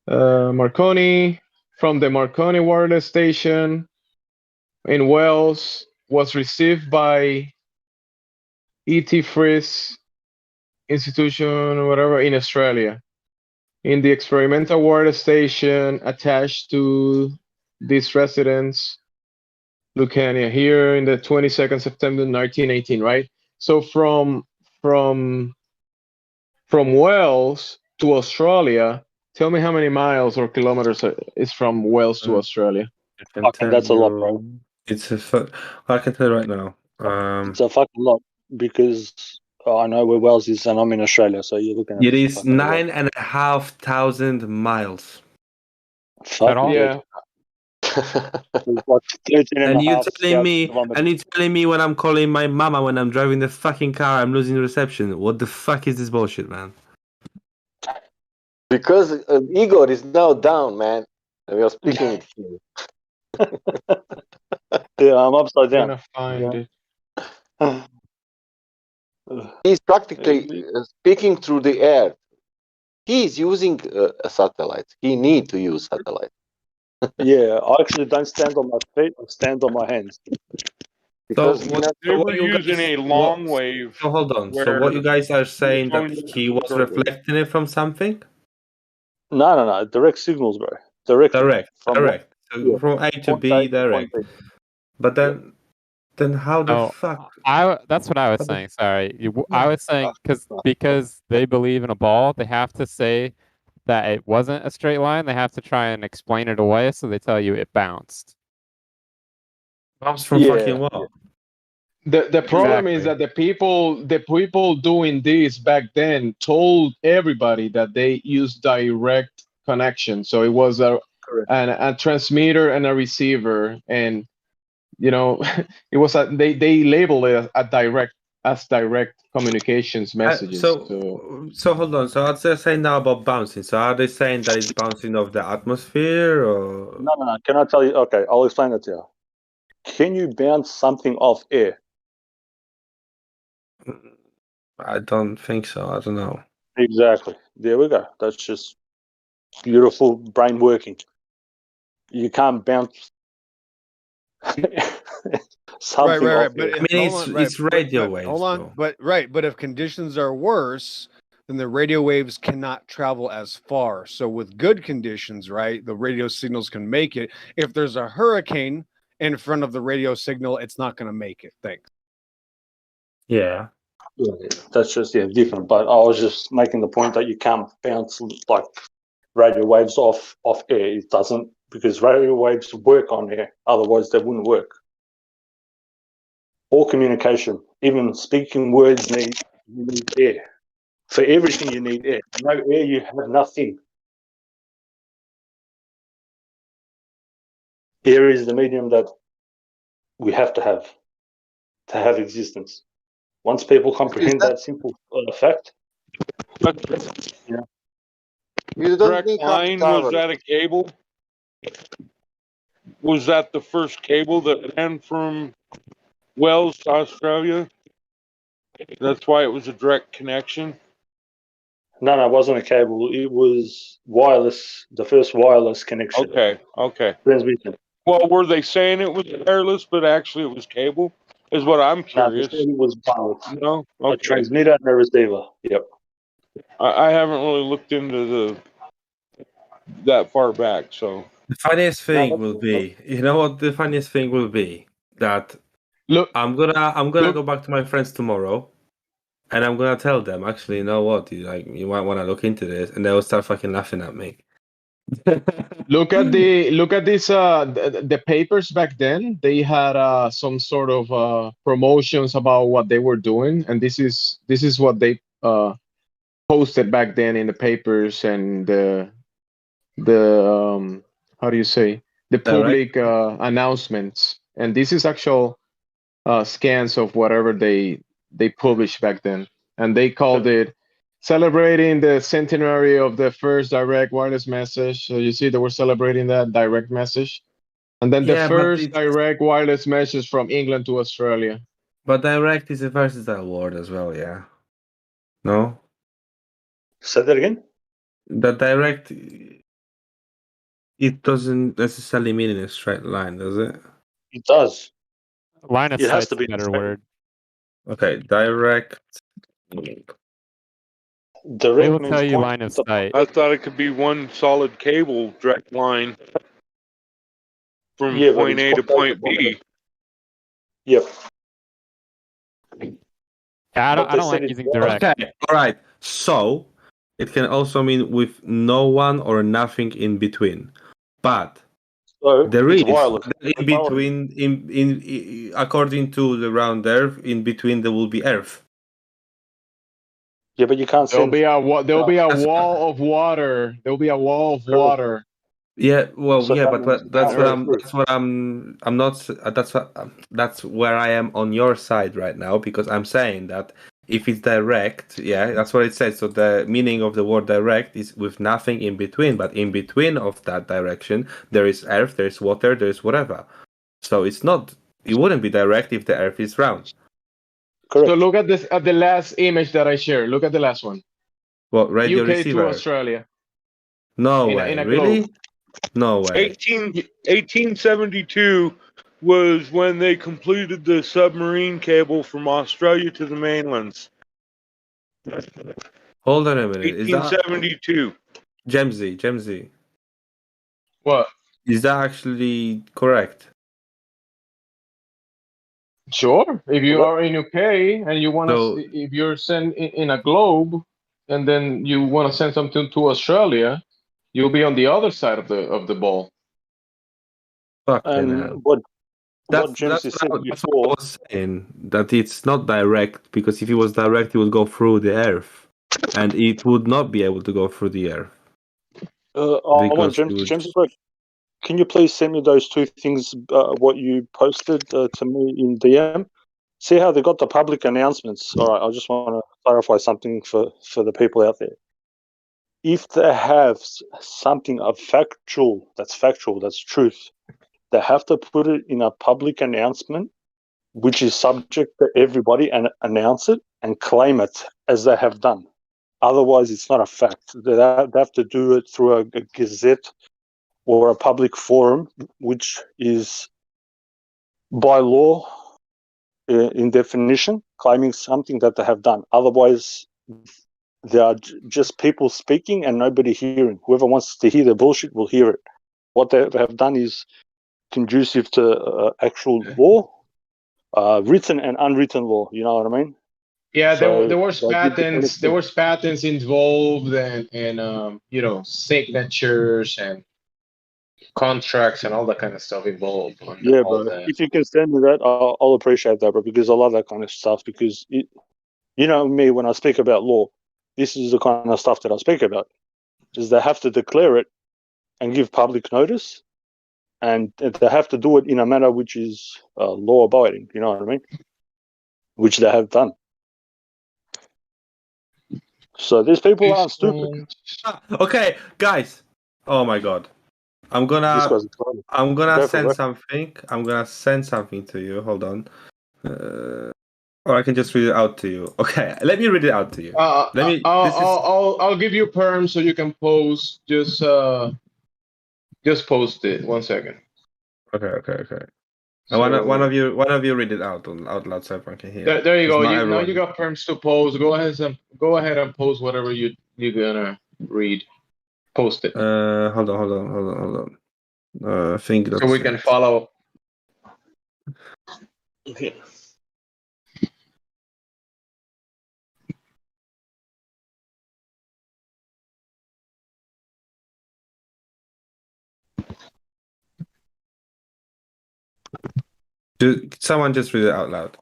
Marconi from the Marconi wireless station in Wales was received by E.T. Fries Institution or whatever in Australia. In the experimental wireless station attached to this residence, Lucania, here in the 22nd September 1918, right? So from Wales to Australia, tell me how many miles or kilometers is from Wales to Australia? That's a lot, bro. I can tell you right now. It's a fucking lot because I know where Wales is and I'm in Australia, so you're looking at It is 9,500 miles. Fuck yeah. And you're telling me when I'm calling my mama when I'm driving the fucking car, I'm losing reception. What the fuck is this bullshit, man? Because Igor is now down, man. And we are speaking to him. Yeah, I'm upside down. I'm gonna find it. He's practically speaking through the air. He's using a satellite. He need to use satellite. Yeah, I actually don't stand on my feet. I stand on my hands. Because they were using a long wave. So hold on. So what you guys are saying that he was reflecting it from something? No. Direct signals, bro. Direct. So from A to B, direct. But then how the fuck? That's what I was saying. Sorry, I was saying because they believe in a ball, they have to say that it wasn't a straight line. They have to try and explain it away, so they tell you it bounced. Bounced from fucking what? The problem is that the people doing this back then told everybody that they used direct connection. So it was a transmitter and a receiver, and you know, it was they labeled it as direct communications messages. So hold on. So what's they saying now about bouncing? So are they saying that it's bouncing off the atmosphere, or No. Can I tell you? Okay, I'll explain it to you. Can you bounce something off air? I don't think so. I don't know. Exactly. There we go. That's just beautiful brain working. You can't bounce something Right. off But air. I mean, it's radio but waves. hold on. Though. But if conditions are worse, then the radio waves cannot travel as far. So with good conditions, right, the radio signals can make it. If there's a hurricane in front of the radio signal, it's not going to make it. Thanks. Yeah. That's just different. But I was just making the point that you can't bounce like radio waves off air. It doesn't, because radio waves work on air. Otherwise, they wouldn't work. All communication, even speaking words, you need air. For everything, you need air. No air, you have nothing. Air is the medium that we have to have existence. Once people comprehend that simple fact, You don't Direct need line, was that a cable? Was that the first cable that ran from Wales to Australia? That's why it was a direct connection. No, it wasn't a cable. It was wireless. The first wireless connection. Okay. Transmission. Well, were they saying it was wireless, but actually it was cable? Is what I'm No, they curious. said it was wireless. No, A okay. transmitter and a receiver. Yep. I haven't really looked into that far back, so. The funniest thing will be, you know what? The funniest thing will be that I'm gonna go back to my friends tomorrow, and I'm gonna tell them, actually, you know what? You might want to look into this, and they'll start fucking laughing at me. Look at this the papers back then. They had some sort of promotions about what they were doing, and this is what they posted back then in the papers and the how do you say, the public announcements. And this is actual scans of whatever they published back then, and they called it celebrating the centenary of the first direct wireless message. So you see that we're celebrating that direct message, and then the first direct wireless message from England to Australia. But direct is a versatile word as well, yeah. No? Say that again? The direct, it doesn't necessarily mean in a straight line, does it? It does. Line of It has sight's to be a better straight. word. Okay, direct. They will tell you line of sight. I thought it could be one solid cable direct line from Yeah, but point it's A to point called B. Yep. I don't like using direct. Okay, all right. So it can also mean with no one or nothing in between, but there it's is wireless. in between. In according to the round Earth, in between there will be Earth. Yeah, but you can't There'll send. be a wall of water. There'll be a wall of water. Yeah, well, So yeah, that but means that's it's what very I'm. true. That's what I'm not. That's where I am on your side right now, because I'm saying that if it's direct, yeah, that's what it says. So the meaning of the word direct is with nothing in between, but in between of that direction there is Earth, there is water, there is whatever. So it's not. It wouldn't be direct if the Earth is round. Correct. So look at this at the last image that I shared. Look at the last one. What, radio UK receiver? to Australia. No in way. a Really? globe. No way. 1872 was when they completed the submarine cable from Australia to the mainlands. Hold on a minute. Is that 1872. Gemsy? What? Is that actually correct? Sure. If you are in UK and you want to, So- if you're sent in a globe, and then you want to send something to Australia, you'll be on the other side of the ball. Fucking hell. What what James That's said what I before. was saying, that it's not direct, because if it was direct, it would go through the Earth, and it would not be able to go through the Earth. I want Because James. it would... James, bro, can you please send me those two things? What you posted to me in DM. See how they got the public announcements. All right, I just want to clarify something for the people out there. If they have something of factual, that's truth, they have to put it in a public announcement, which is subject to everybody, and announce it and claim it as they have done. Otherwise, it's not a fact. They have to do it through a gazette or a public forum, which is by law, in definition, claiming something that they have done. Otherwise, they are just people speaking and nobody hearing. Whoever wants to hear the bullshit will hear it. What they have done is conducive to actual law, written and unwritten law. You know what I mean? Yeah, So there was I did the patents. There was patents involved, and you know, signatures and contracts and all that kind of stuff involved on yeah, all bro. that. If you can send me that, I'll appreciate that, bro, because I love that kind of stuff. Because you know me, when I speak about law, this is the kind of stuff that I speak about. Is they have to declare it and give public notice, and they have to do it in a manner which is law abiding. You know what I mean? Which they have done. So these people aren't stupid. Okay, guys. Oh my god. I'm This gonna guy's excited. send Go for it. something. I'm gonna send something to you. Hold on. Or I can just read it out to you. Okay, let me read it out to you. Let me. I'll give you perm so you can post. Just post it. 1 second. Okay. So, one of you read it out loud so everyone can hear. There you go. Not Now everyone. you got perms to post. Go ahead and post whatever you're gonna read. Post it. Hold on. I think that's So we can follow. Okay. Someone just read it out loud,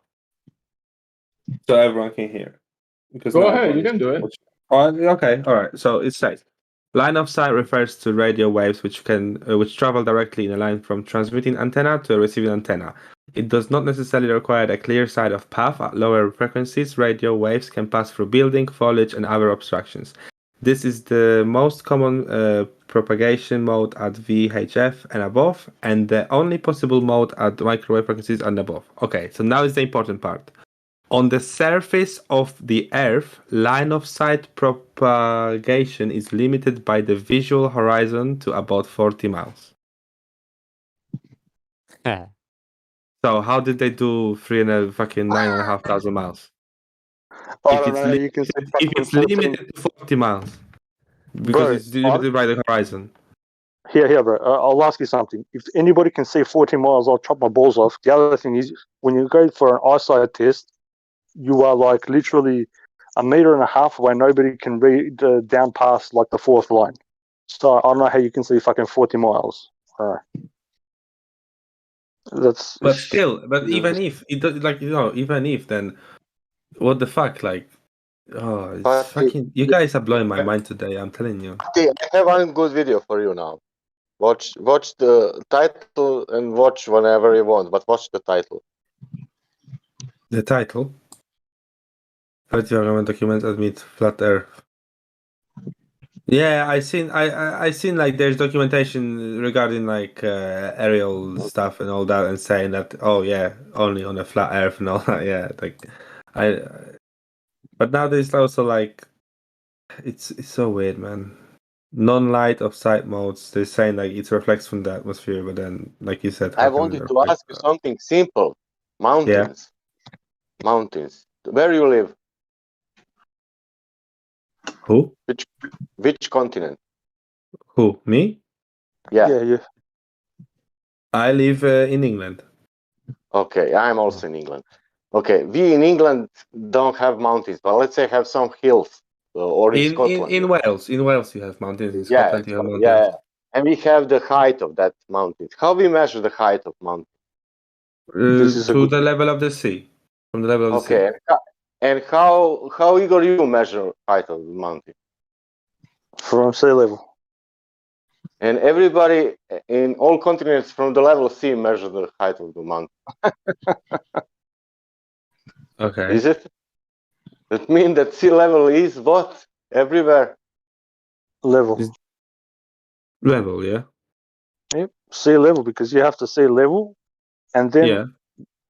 so everyone can hear. Because Go not ahead, everyone you is can do it. watching. Oh, okay, all right. So it says, line of sight refers to radio waves which travel directly in a line from transmitting antenna to a receiving antenna. It does not necessarily require a clear sight of path. At lower frequencies, radio waves can pass through building, foliage, and other obstructions. This is the most common propagation mode at VHF and above, and the only possible mode at microwave frequencies and above. Okay, so now is the important part. On the surface of the Earth, line of sight propagation is limited by the visual horizon to about 40 miles. So how did they do 9,500 miles? I If don't it's know how you can say fucking 14. limited to 40 miles, because Bro, it's limited by the horizon. Here, bro. I'll ask you something. If anybody can see 14 miles, I'll chop my balls off. The other thing is, when you go for an eyesight test, you are like literally 1.5 meters away. Nobody can read down past like the fourth line. So I don't know how you can see fucking 40 miles. That's. But still, even if it does, even if, then what the fuck, like, oh, it's But fucking. You guys are blowing my mind today. I'm telling you. okay, I have one good video for you now. Watch the title and watch whenever you want, but watch the title. The title. Earth Government Documents Admit Flat Earth. Yeah, I seen like there's documentation regarding like aerial stuff and all that, and saying that only on a flat Earth and all that. Yeah, like but now there's also like it's so weird, man. Non-light of sight modes. They're saying like it reflects from the atmosphere, but then like you said, I wanted to ask you something simple. Mountains. Yeah. Mountains. Where you live? Who? Which continent? Who? Me? Yeah. I live in England. Okay, I'm also in England. Okay, we in England don't have mountains, but let's say have some hills. Or in Scotland. In Wales. In Wales you have mountains. In Scotland you have mountains. Yeah. And we have the height of that mountain. How we measure the height of mountain? This is a To good. the level of the sea. From the level of the sea. Okay, and how Igor you measure height of the mountain? From sea level. And everybody in all continents from the level of sea measure the height of the mountain. Okay. Is it? That means that sea level is what? Everywhere. Level. Level, yeah. Yep. Sea level, because you have to sea level, and then Yeah.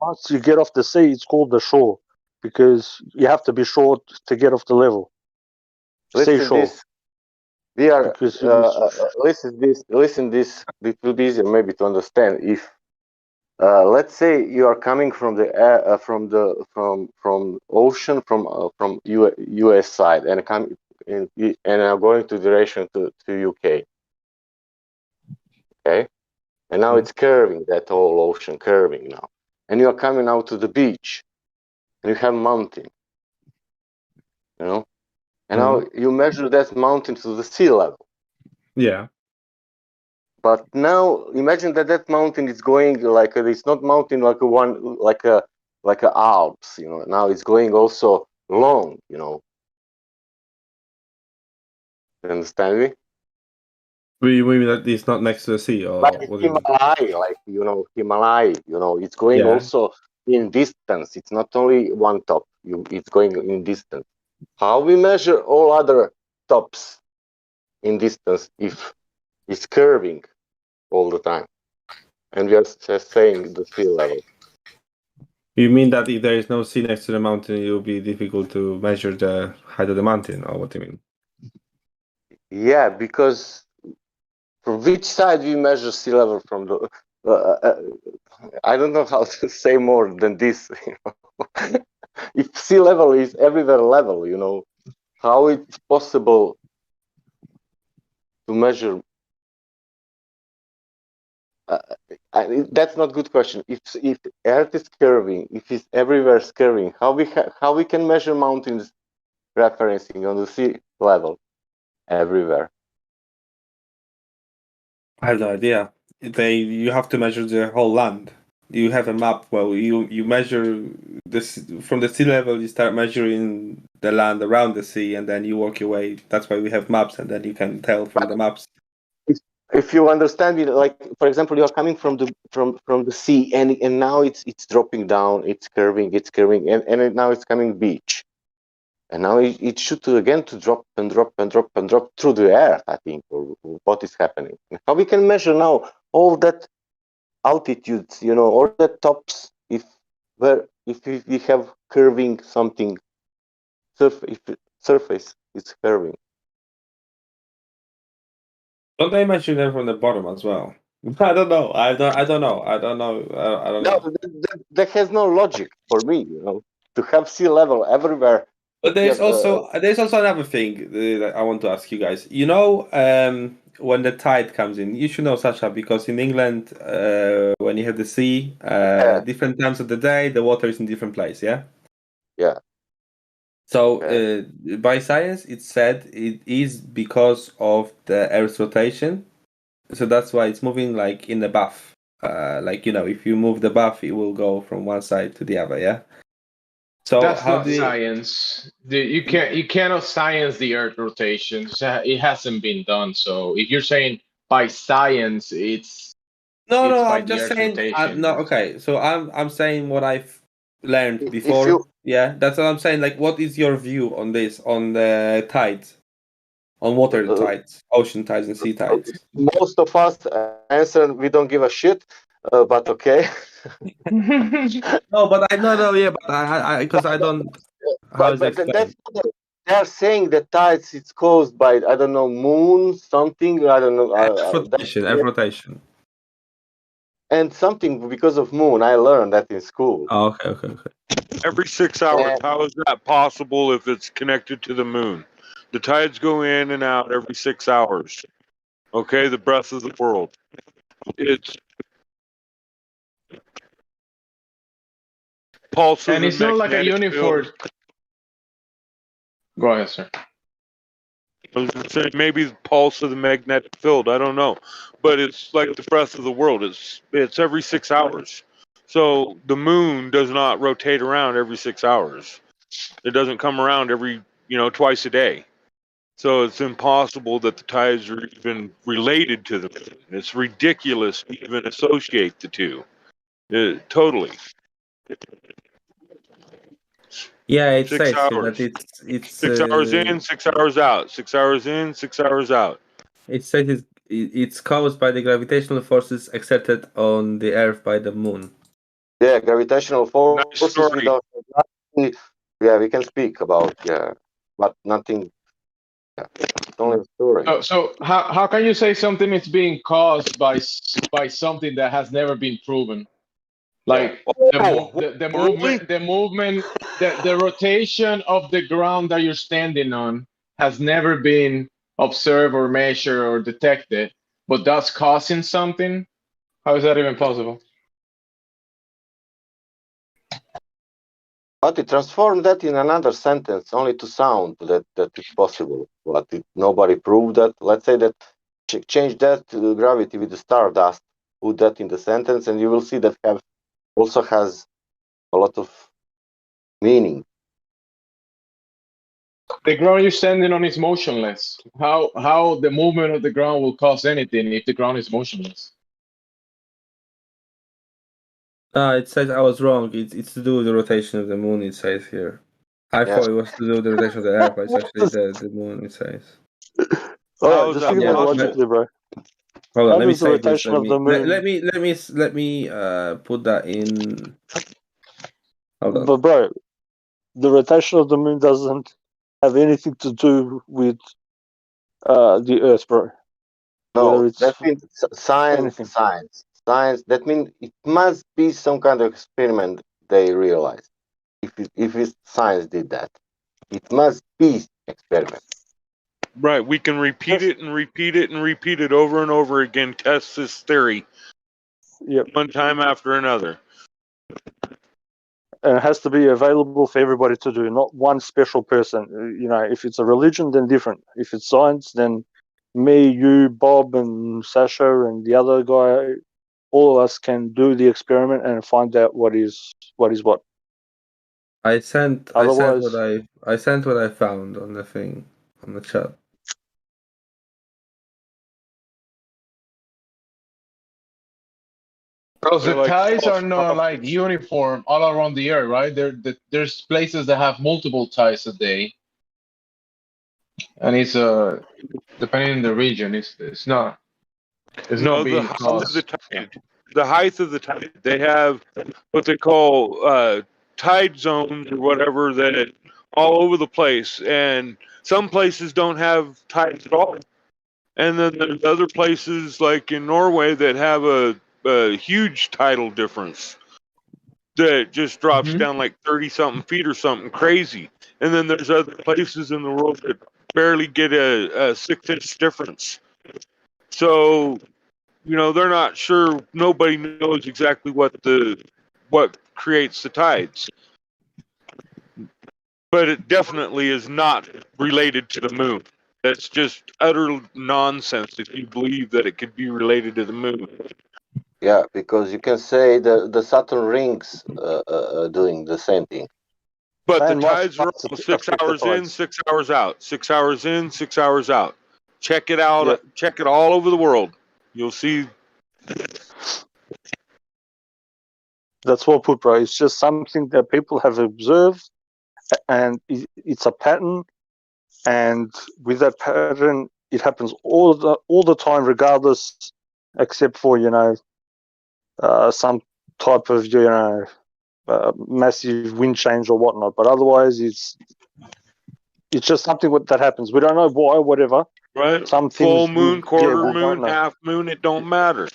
once you get off the sea, it's called the shore, because you have to be short to get off the level. Listen Seashore. this. We are Because it was- listen this. It will be easier maybe to understand if let's say you are coming from the air, from ocean from US side and come and are going to direction to UK. Okay, and now it's curving, that whole ocean curving now, and you are coming out to the beach, and you have mountain, you know, and now you measure that mountain to the sea level. Yeah. But now imagine that mountain is going like it's not mountain like a one like a Alps, you know. Now it's going also long, you know. You understand me? You mean that it's not next to the sea, or Like what is it? Himalaya, like Himalaya, you know, it's going Yeah. also in distance. It's not only one top. It's going in distance. How we measure all other tops in distance if it's curving all the time, and we are just saying the sea level. You mean that if there is no sea next to the mountain, it will be difficult to measure the height of the mountain, or what do you mean? Yeah, because from which side we measure sea level from the? I don't know how to say more than this. You know? If sea level is everywhere level, you know, how it's possible to measure? That's not a good question. If Earth is curving, if it's everywhere curving, how we can measure mountains referencing on the sea level everywhere? I have no idea. You have to measure the whole land. You have a map. Well, you measure this from the sea level. You start measuring the land around the sea, and then you work your way. That's why we have maps, and then you can tell from the maps. If you understand it, like for example, you are coming from the sea, and now it's dropping down, it's curving, and now it's coming beach, and now it should again to drop and drop and drop and drop through the earth, I think, or what is happening. How we can measure now all that altitudes, you know, or the tops, if we have curving something, if surface is curving. Don't they measure them from the bottom as well? I don't know. I don't know. I don't know. No, that has no logic for me, you know, to have sea level everywhere. But there's also another thing that I want to ask you guys. You know, when the tide comes in, you should know, Sasha, because in England, when you have the sea, different times of the day, the water is in different place. Yeah. Yeah. So by science, it's said it is because of the Earth's rotation. So that's why it's moving like in the buff. Like, you know, if you move the buff, it will go from one side to the other. Yeah. So That's how not do you? science. You cannot science the Earth rotation. It hasn't been done. So if you're saying by science, it's No, by I'm the just Earth's saying. rotation. No, okay. So I'm saying what I've learned before. Yeah, that's what I'm saying. Like, what is your view on this? On the tides, on water tides, ocean tides, and sea tides. Most of us answer we don't give a shit, but okay. No, but yeah, but I because I don't. How is it explained? They are saying that tides it's caused by I don't know moon something I don't know Earth rotation. And something because of moon. I learned that in school. Oh, okay. Every 6 hours. How is that possible if it's connected to the moon? The tides go in and out every 6 hours. Okay, the breath of the world. It's pulse of And the it's not like a magnetic uniform. field. Go ahead, sir. I was going to say maybe the pulse of the magnetic field. I don't know, but it's like the breath of the world. It's every 6 hours. So the moon does not rotate around every 6 hours. It doesn't come around every, twice a day. So it's impossible that the tides are even related to the moon. It's ridiculous to even associate the two. Totally. Yeah, it 6 says here hours. that it's 6 hours in, 6 hours out. 6 hours in, 6 hours out. it says it's caused by the gravitational forces exerted on the Earth by the moon. Yeah, gravitational forces. story. We don't. Yeah, we can speak about but nothing. Yeah, it's only a story. So how can you say something is being caused by something that has never been proven? Like the movement, the rotation of the ground that you're standing on has never been observed or measured or detected, but that's causing something. How is that even possible? But it transformed that in another sentence, only to sound that it's possible. But nobody proved that. Let's say that change that to the gravity with the stardust, put that in the sentence, and you will see that also has a lot of meaning. The ground you're standing on is motionless. How the movement of the ground will cause anything if the ground is motionless? It says I was wrong. It's to do with the rotation of the moon, it says here. I thought it was to do with the rotation of the Earth, but it's actually the moon, it says. All right, just think about it logically, bro. Hold on, How let me does the save this. rotation of the moon? Let me put that in. Hold on. But bro, the rotation of the moon doesn't have anything to do with the Earth, bro. No, that means science. That means it must be some kind of experiment they realized. If it's science did that, it must be experiment. Right, we can repeat it and repeat it and repeat it over and over again. Test this theory. One time after another. And it has to be available for everybody to do, not one special person. If it's a religion, then different. If it's science, then me, you, Bob, and Sasha, and the other guy, all of us can do the experiment and find out what is what. I sent Otherwise, what I found on the thing on the chat. Because the tides are not like uniform all around the earth, right? There's places that have multiple tides a day, and it's depending on the region, it's not being caused. The height of the tide. They have what they call tide zones or whatever that all over the place, and some places don't have tides at all. And then there's other places like in Norway that have a huge tidal difference that just drops down like 30-something feet or something crazy. And then there's other places in the world that barely get a 6-inch difference. So, they're not sure. Nobody knows exactly what creates the tides. But it definitely is not related to the moon. That's just utter nonsense if you believe that it could be related to the moon. Yeah, because you can say the Saturn rings doing the same thing. But the tides are all 6 hours in, 6 hours out. 6 hours in, 6 hours out. Check it out. Yep. Check it all over the world. You'll see. that's well put, bro. It's just something that people have observed, and it's a pattern. And with that pattern, it happens all the time, regardless, except for some type of massive wind change or whatnot. But otherwise, it's just something that happens. We don't know why, whatever. Right. Some full things moon, quarter we moon, don't know. half moon. It don't matter.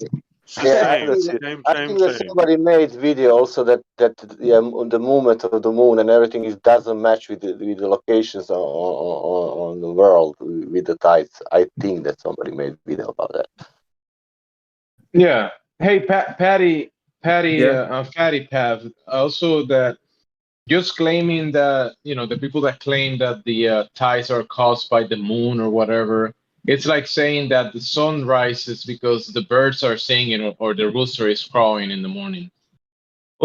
It's the Yeah, same. I think that somebody made video also that the movement of the moon and everything doesn't match with the locations on the world with the tides. I think that somebody made video about that. Yeah. Hey, Patty, Fatty Pav. Also, that just claiming that the people that claim that the tides are caused by the moon or whatever. It's like saying that the sun rises because the birds are singing or the rooster is crowing in the morning.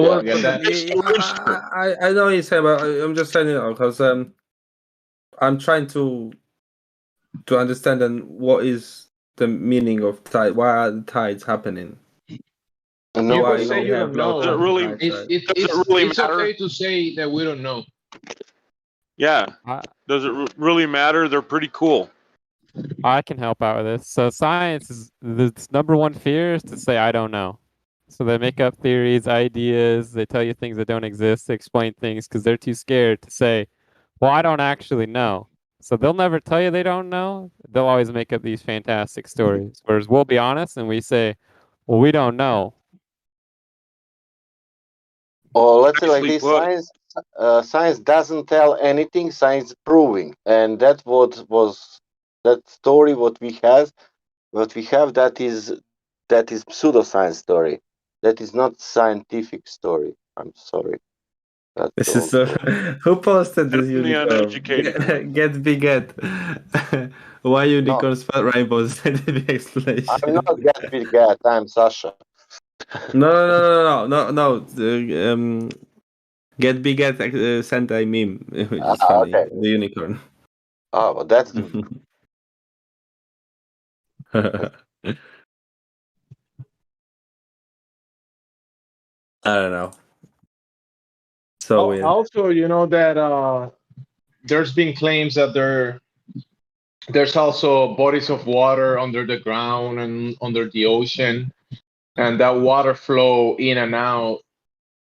Well, Yeah, that- I know what you're saying, but I'm just saying, because I'm trying to understand then what is the meaning of tide. Why are the tides happening? And You Why could say we you have don't low know. tide, It's right? it's okay to say that we don't know. Yeah. Does it really matter? They're pretty cool. I can help out with this. So science is the number one fear is to say I don't know. So they make up theories, ideas. They tell you things that don't exist. They explain things because they're too scared to say, "Well, I don't actually know." So they'll never tell you they don't know. They'll always make up these fantastic stories. Whereas we'll be honest and we say, "Well, we don't know." Or let's say like Nicely this: put. science doesn't tell anything. Science proving, and that's what was that story. What we have that is pseudoscience story. That is not scientific story. I'm sorry. That's This is all. who posted this I'm the uneducated unicorn? Get big get. Why No, unicorns fat rainbows? Scientific explanation. I'm not Get Big Gat. I'm Sasha. No. Get big get sent a meme, which is funny. Okay. The unicorn. Oh, well, that's I don't know. So weird. Also, you know that there's been claims that there's also bodies of water under the ground and under the ocean, and that water flow in and out.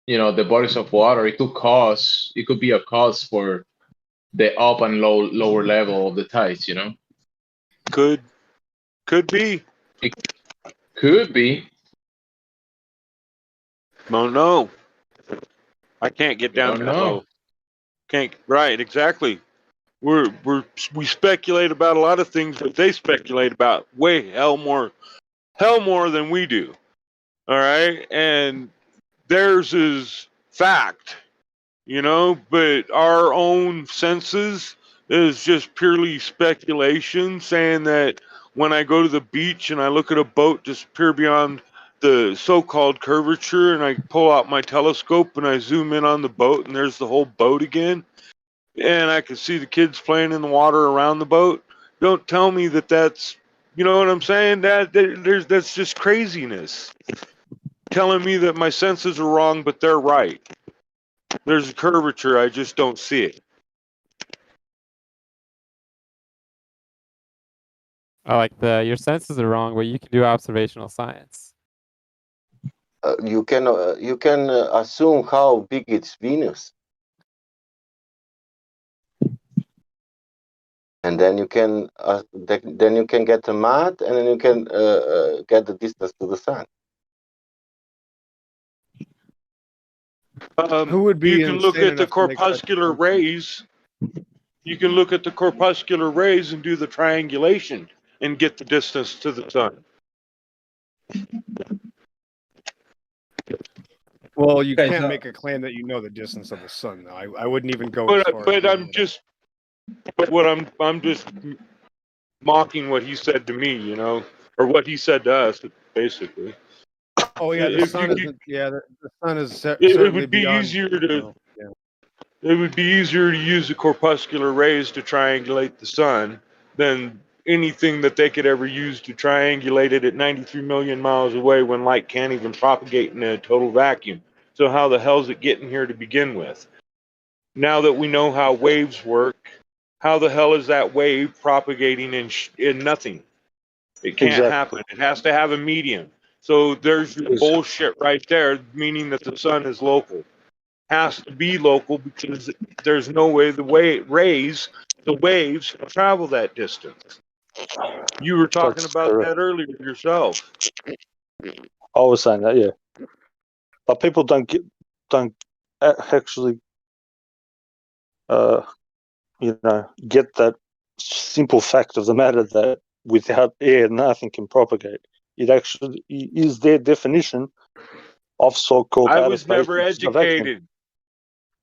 You know, the bodies of water. It could be a cause for the up and lower level of the tides. You know, Could be. it could be. Don't know. I can't get down Don't that know. low. Can't. Right. Exactly. We speculate about a lot of things, but they speculate about way hell more than we do. All right, and theirs is fact, you know, but our own senses is just purely speculation, saying that when I go to the beach and I look at a boat disappear beyond the so-called curvature and I pull out my telescope and I zoom in on the boat and there's the whole boat again, and I can see the kids playing in the water around the boat. Don't tell me that that's, you know what I'm saying? That's just craziness. Telling me that my senses are wrong, but they're right. There's a curvature, I just don't see it. I like your senses are wrong, but you can do observational science. You can assume how big it's Venus, and then you can get the math, and then you can get the distance to the sun. Who would be You can look insane at the enough to make such corpuscular rays. You can look at the corpuscular rays and do the triangulation and get the distance to the sun. Well, you Okay, can't so- make a claim that you know the distance of the sun. Though. I wouldn't even go as far. But I'm just mocking what he said to me, you know, or what he said to us, basically. Oh yeah, the If sun you- is. Yeah, the sun is It certainly would be beyond. easier to. You know, yeah. It would be easier to use the corpuscular rays to triangulate the sun than anything that they could ever use to triangulate it at 93 million miles away when light can't even propagate in a total vacuum. So how the hell is it getting here to begin with? Now that we know how waves work, how the hell is that wave propagating in nothing? It can't Exactly. happen. It has to have a medium. So there's your bullshit right there, meaning that the sun is local. Has to be local because there's no way the waves can travel that distance. You were talking That's about correct. that earlier yourself. I was saying that, yeah. But people don't actually, get that simple fact of the matter that without air, nothing can propagate. It actually is their definition of so-called I outer was space. never which is a vacuum. educated.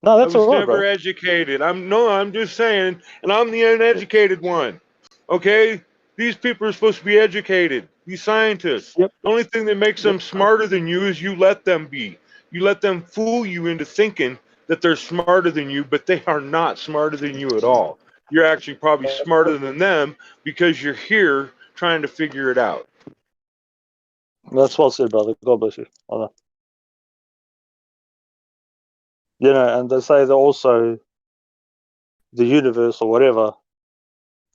No, I that's was all right, never bro. educated. I'm just saying, and I'm the uneducated one. Okay? These people are supposed to be educated. These scientists. Yep. The only thing that makes them smarter than you is you let them be. you let them fool you into thinking that they're smarter than you, but they are not smarter than you at all. You're actually probably smarter than them because you're here trying to figure it out. That's well said, brother. God bless you. Honor. You know, and they say that also the universe or whatever,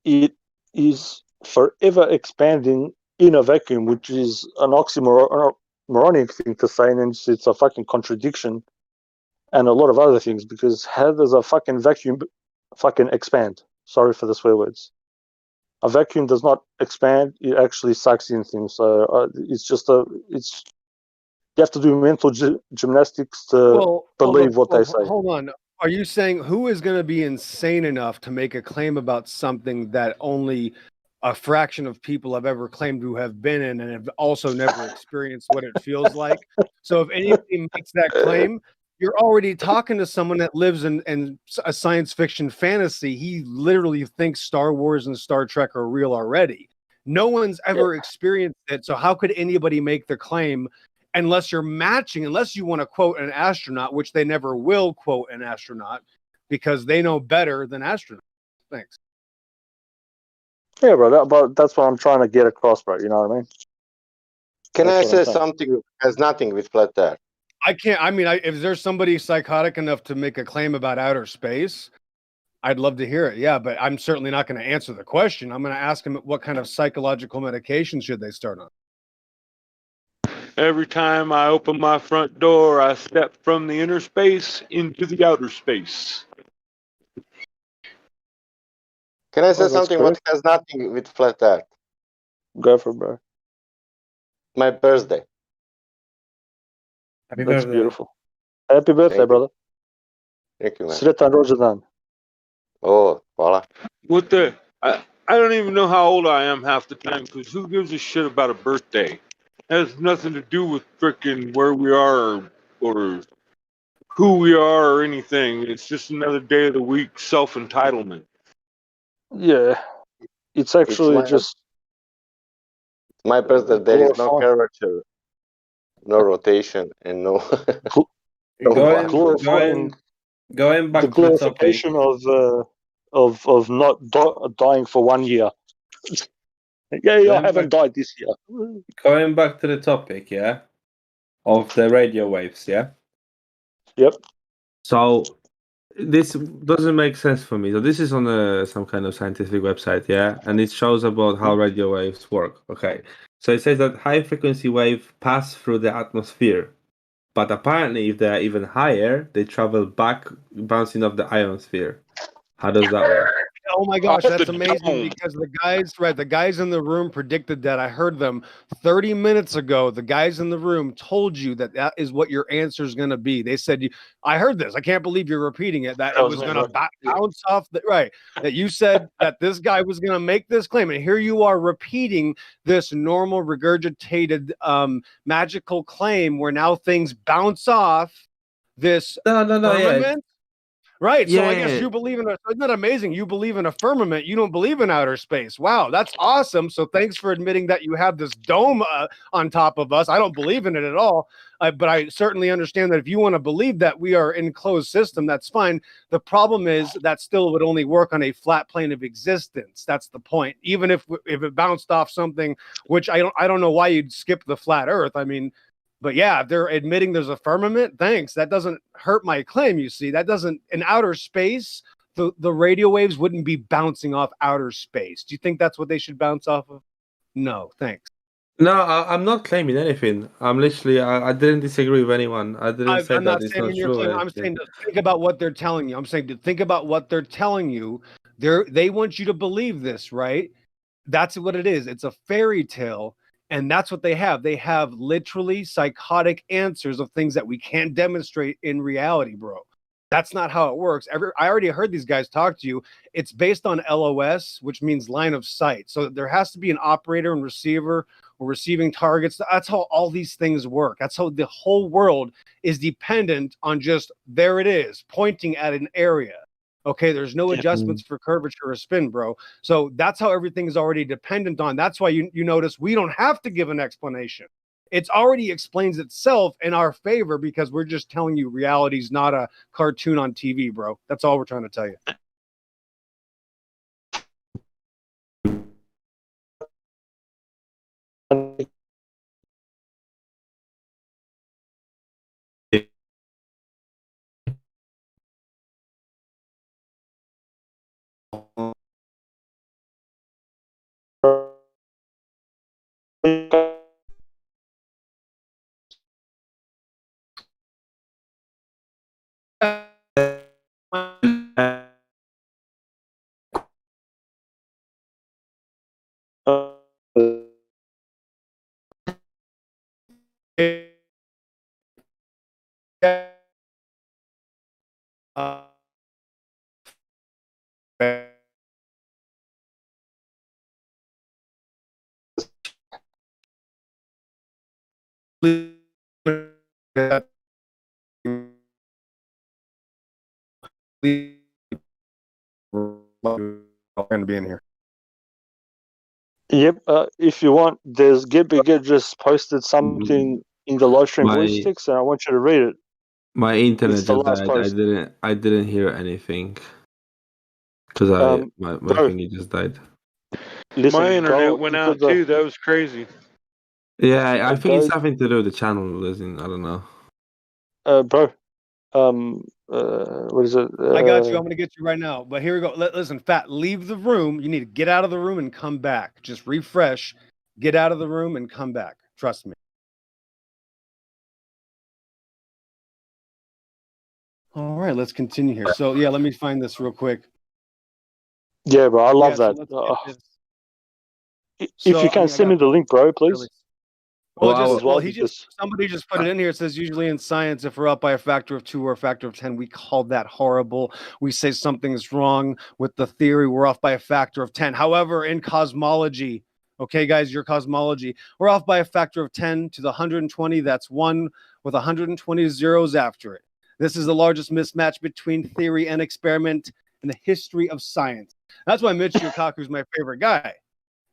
it is forever expanding in a vacuum, which is an oxymoronic thing to say, and it's a fucking contradiction, and a lot of other things, because how does a fucking vacuum fucking expand? Sorry for the swear words. A vacuum does not expand; it actually sucks in things. So it's just it's you have to do mental gymnastics to believe what they say. Hold on. Are you saying who is going to be insane enough to make a claim about something that only a fraction of people have ever claimed to have been in and have also never experienced what it feels like? So if anybody makes that claim, you're already talking to someone that lives in a science fiction fantasy. He literally thinks Star Wars and Star Trek are real already. No one's ever experienced it. So how could anybody make the claim unless you're matching, unless you want to quote an astronaut, which they never will quote an astronaut because they know better than astronauts. Thanks. Yeah, bro, but that's what I'm trying to get across, bro. You know what I mean? Can I say something that has nothing with flat earth? I can't. I mean, if there's somebody psychotic enough to make a claim about outer space, I'd love to hear it. Yeah, but I'm certainly not going to answer the question. I'm going to ask him what kind of psychological medication should they start on. Every time I open my front door, I step from the inner space into the outer space. Can I say something what has nothing with flat earth? Go for it, bro. My birthday. Happy That's birthday. beautiful. Happy birthday, Thank you. brother. Thank you, man. Sretan rođendan. Oh, voila. What the? I don't even know how old I am half the time because who gives a shit about a birthday? It has nothing to do with frickin' where we are or who we are or anything. It's just another day of the week, self-entitlement. Yeah, it's actually just my birthday. There is no curvature, no rotation, and no. glorifying going back the to the topic. glorification of not dying for 1 year. Yeah, I haven't died this year. Going back to the topic, yeah, of the radio waves, yeah. Yep. So this doesn't make sense for me. So this is on some kind of scientific website, yeah, and it shows about how radio waves work. Okay, so it says that high frequency waves pass through the atmosphere, but apparently, if they're even higher, they travel back, bouncing off the ionosphere. How does that work? Oh my gosh, Off that's the amazing dome. because the guys in the room predicted that. I heard them 30 minutes ago. The guys in the room told you that that is what your answer is going to be. They said, I heard this. I can't believe you're repeating it. That it was going to bounce off the right. That you said that this guy was going to make this claim. And here you are repeating this normal regurgitated magical claim where now things bounce off this firmament. Yeah. Right. So I Yeah. guess you believe in isn't that amazing? You believe in a firmament. You don't believe in outer space. Wow, that's awesome. So thanks for admitting that you have this dome on top of us. I don't believe in it at all. But I certainly understand that if you want to believe that we are in closed system, that's fine. The problem is that still would only work on a flat plane of existence. That's the point. Even if it bounced off something, which I don't know why you'd skip the flat Earth. I mean, but yeah, if they're admitting there's a firmament, thanks. That doesn't hurt my claim, you see. That doesn't, in outer space, the radio waves wouldn't be bouncing off outer space. Do you think that's what they should bounce off of? No, thanks. No, I'm not claiming anything. I'm literally, I didn't disagree with anyone. I didn't say I'm that not it's saying not you're true. claiming, I'm saying to think about what they're telling you. I'm saying to think about what they're telling you. They want you to believe this, right? That's what it is. It's a fairy tale. And that's what they have. They have literally psychotic answers of things that we can't demonstrate in reality, bro. That's not how it works. I already heard these guys talk to you. It's based on LOS, which means line of sight. So there has to be an operator and receiver or receiving targets. That's how all these things work. That's how the whole world is dependent on just there it is, pointing at an area. Okay, there's no adjustments for curvature or spin, bro. So that's how everything is already dependent on. That's why you notice we don't have to give an explanation. It's already explains itself in our favor because we're just telling you reality's not a cartoon on TV, bro. That's all we're trying to tell you. Going to be in here. Yep. If you want, there's Get just posted something in the Livestream voice My text, and I want you to read it. my internet It's the just last died. post. I didn't hear anything because my Bro, thingy just died. listen, My internet go went into out too. That was crazy. Yeah, I think go, it's something to do with the channel. Listen, I don't know. bro. What is it? I got you. I'm going to get you right now. But here we go. Listen, Fat, leave the room. You need to get out of the room and come back. Just refresh, get out of the room and come back. Trust me. All right, let's continue here. So, yeah, let me find this real quick. Yeah, bro, I love so that. let's get this. If you can send me the link, bro, please. Well, Because somebody just put it in here. It says usually in science, if we're up by a factor of 2 or a factor of 10, we call that horrible. We say something's wrong with the theory. We're off by a factor of 10. However, in cosmology, okay, guys, your cosmology, we're off by a factor of 10 to the 120. That's 1 with 120 zeros after it. This is the largest mismatch between theory and experiment in the history of science. That's why Mitch Yukaku is my favorite guy.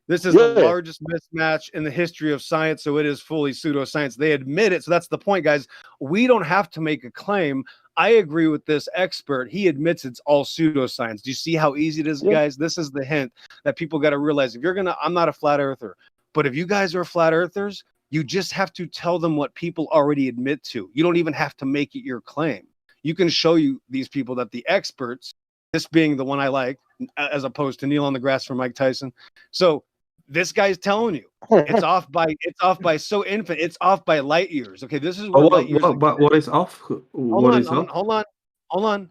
This is the largest mismatch in the history of science, so it is fully pseudoscience. They admit it, so that's the point, guys. We don't have to make a claim. I agree with this expert. He admits it's all pseudoscience. Do you see how easy it is, guys? This is the hint that people got to realize. If you're going to, I'm not a flat earther, but if you guys are flat earthers, you just have to tell them what people already admit to. You don't even have to make it your claim. You can show you these people that the experts, this being the one I like, as opposed to Neil on the Grass for Mike Tyson. So this guy's telling you it's off by so infinite. It's off by light years. Okay, this is where light years. What is off? Hold on.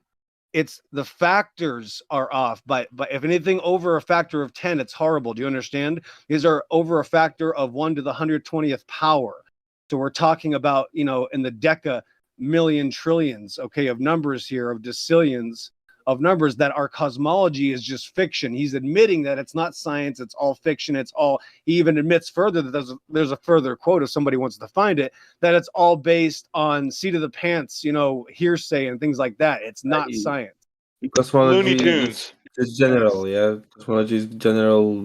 It's the factors are off, but if anything over a factor of 10, it's horrible. Do you understand? These are over a factor of 1 to the 120th power. So we're talking about, in the deca million trillions, okay, of numbers here, of decillions of numbers, that our cosmology is just fiction. He's admitting that it's not science, it's all fiction. He even admits further that there's a further quote, if somebody wants to find it, that it's all based on seat of the pants, hearsay and things like that. It's not science. Cosmology Looney Tunes. is general, yeah. Cosmology is general.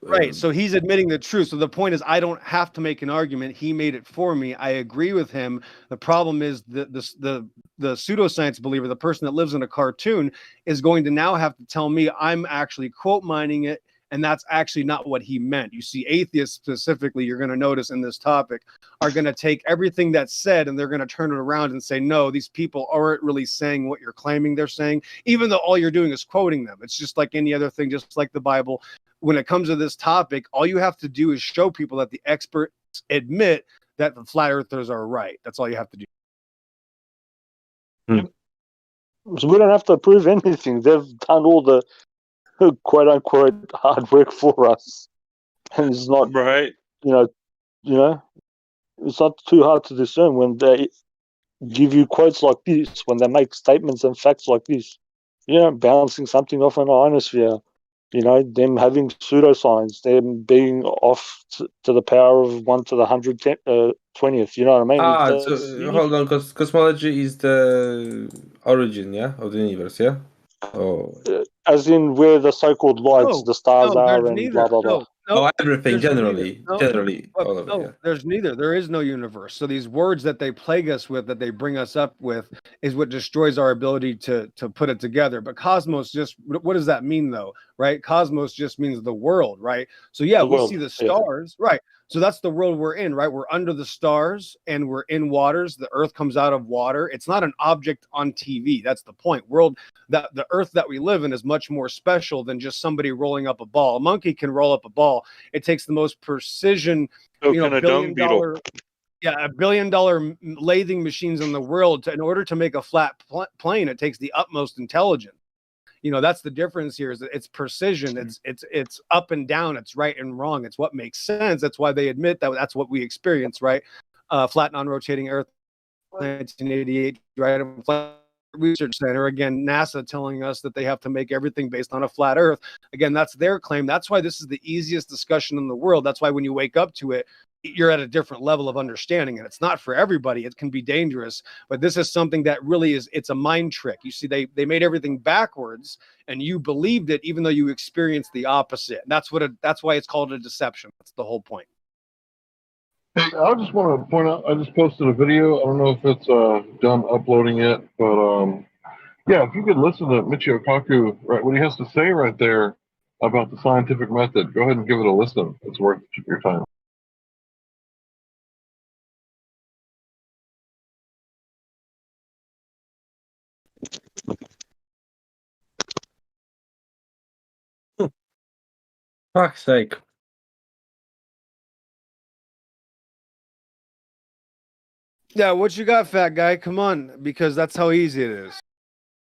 Right. So he's admitting the truth. So the point is, I don't have to make an argument. He made it for me. I agree with him. The problem is the pseudoscience believer, the person that lives in a cartoon, is going to now have to tell me I'm actually quote mining it, and that's actually not what he meant. You see, atheists specifically, you're going to notice in this topic, are going to take everything that's said and they're going to turn it around and say, no, these people aren't really saying what you're claiming they're saying, even though all you're doing is quoting them. It's just like any other thing, just like the Bible. When it comes to this topic, all you have to do is show people that the experts admit that the flat earthers are right. That's all you have to do. So we don't have to prove anything. They've done all the quote unquote hard work for us, and it's not right. It's not too hard to discern when they give you quotes like this, when they make statements and facts like this. Bouncing something off an ionosphere. Them having pseudoscience, them being off to the power of 1 to the 120th. You know what I mean? So hold on, because cosmology is the origin, yeah, of the universe, yeah. As in where the so-called lights, the stars are, and blah blah blah. Oh, everything there's neither. generally, No, generally, but all of it. no, Yeah. there's neither. There is no universe. So these words that they plague us with, that they bring us up with, is what destroys our ability to put it together. But cosmos just, what does that mean though? Right? Cosmos just means the world, right? So yeah, The we world, see the yeah. stars, right? So that's the world we're in, right? We're under the stars and we're in waters. The earth comes out of water. It's not an object on TV. That's the point. That the earth that we live in is much more special than just somebody rolling up a ball. A monkey can roll up a ball. It takes the most precision, So can a dung beetle. $1 billion lathing machines in the world in order to make a flat plane. It takes the utmost intelligence. That's the difference here, is that it's precision. It's up and down. It's right and wrong. It's what makes sense. That's why they admit that that's what we experience, right? Flat non-rotating Earth, 1988, right? Flat Research Center. Again, NASA telling us that they have to make everything based on a flat Earth. Again, that's their claim. That's why this is the easiest discussion in the world. That's why when you wake up to it, you're at a different level of understanding, and it's not for everybody. It can be dangerous, but this is something that really it's a mind trick. You see, they made everything backwards, and you believed it even though you experienced the opposite. That's why it's called a deception. That's the whole point. Hey, I just want to point out, I just posted a video. I don't know if it's done uploading yet, but yeah, if you could listen to Michio Kaku, right, what he has to say right there about the scientific method, go ahead and give it a listen. It's worth your time. Fuck's sake. Yeah, what you got, fat guy? Come on, because that's how easy it is.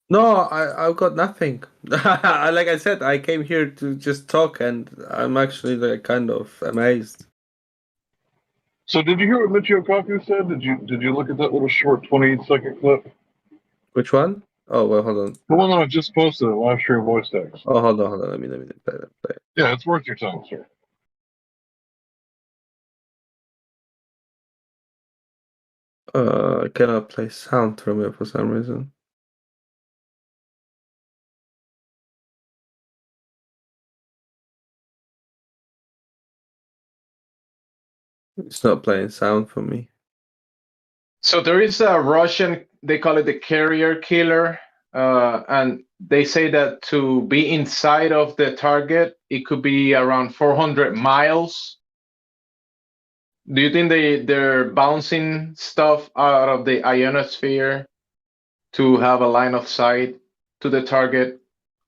No, I've got nothing. Like I said, I came here to just talk, and I'm actually like kind of amazed. So did you hear what Michio Kaku said? Did you look at that little short 28-second clip? Which one? Oh, well, hold on. The one that I just posted, live stream voice text. Oh, hold on. Let me play it. Yeah, it's worth your time, sir. I cannot play sound from it for some reason. It's not playing sound for me. So there is a Russian, they call it the carrier killer, and they say that to be inside of the target, it could be around 400 miles. Do you think they're bouncing stuff out of the ionosphere to have a line of sight to the target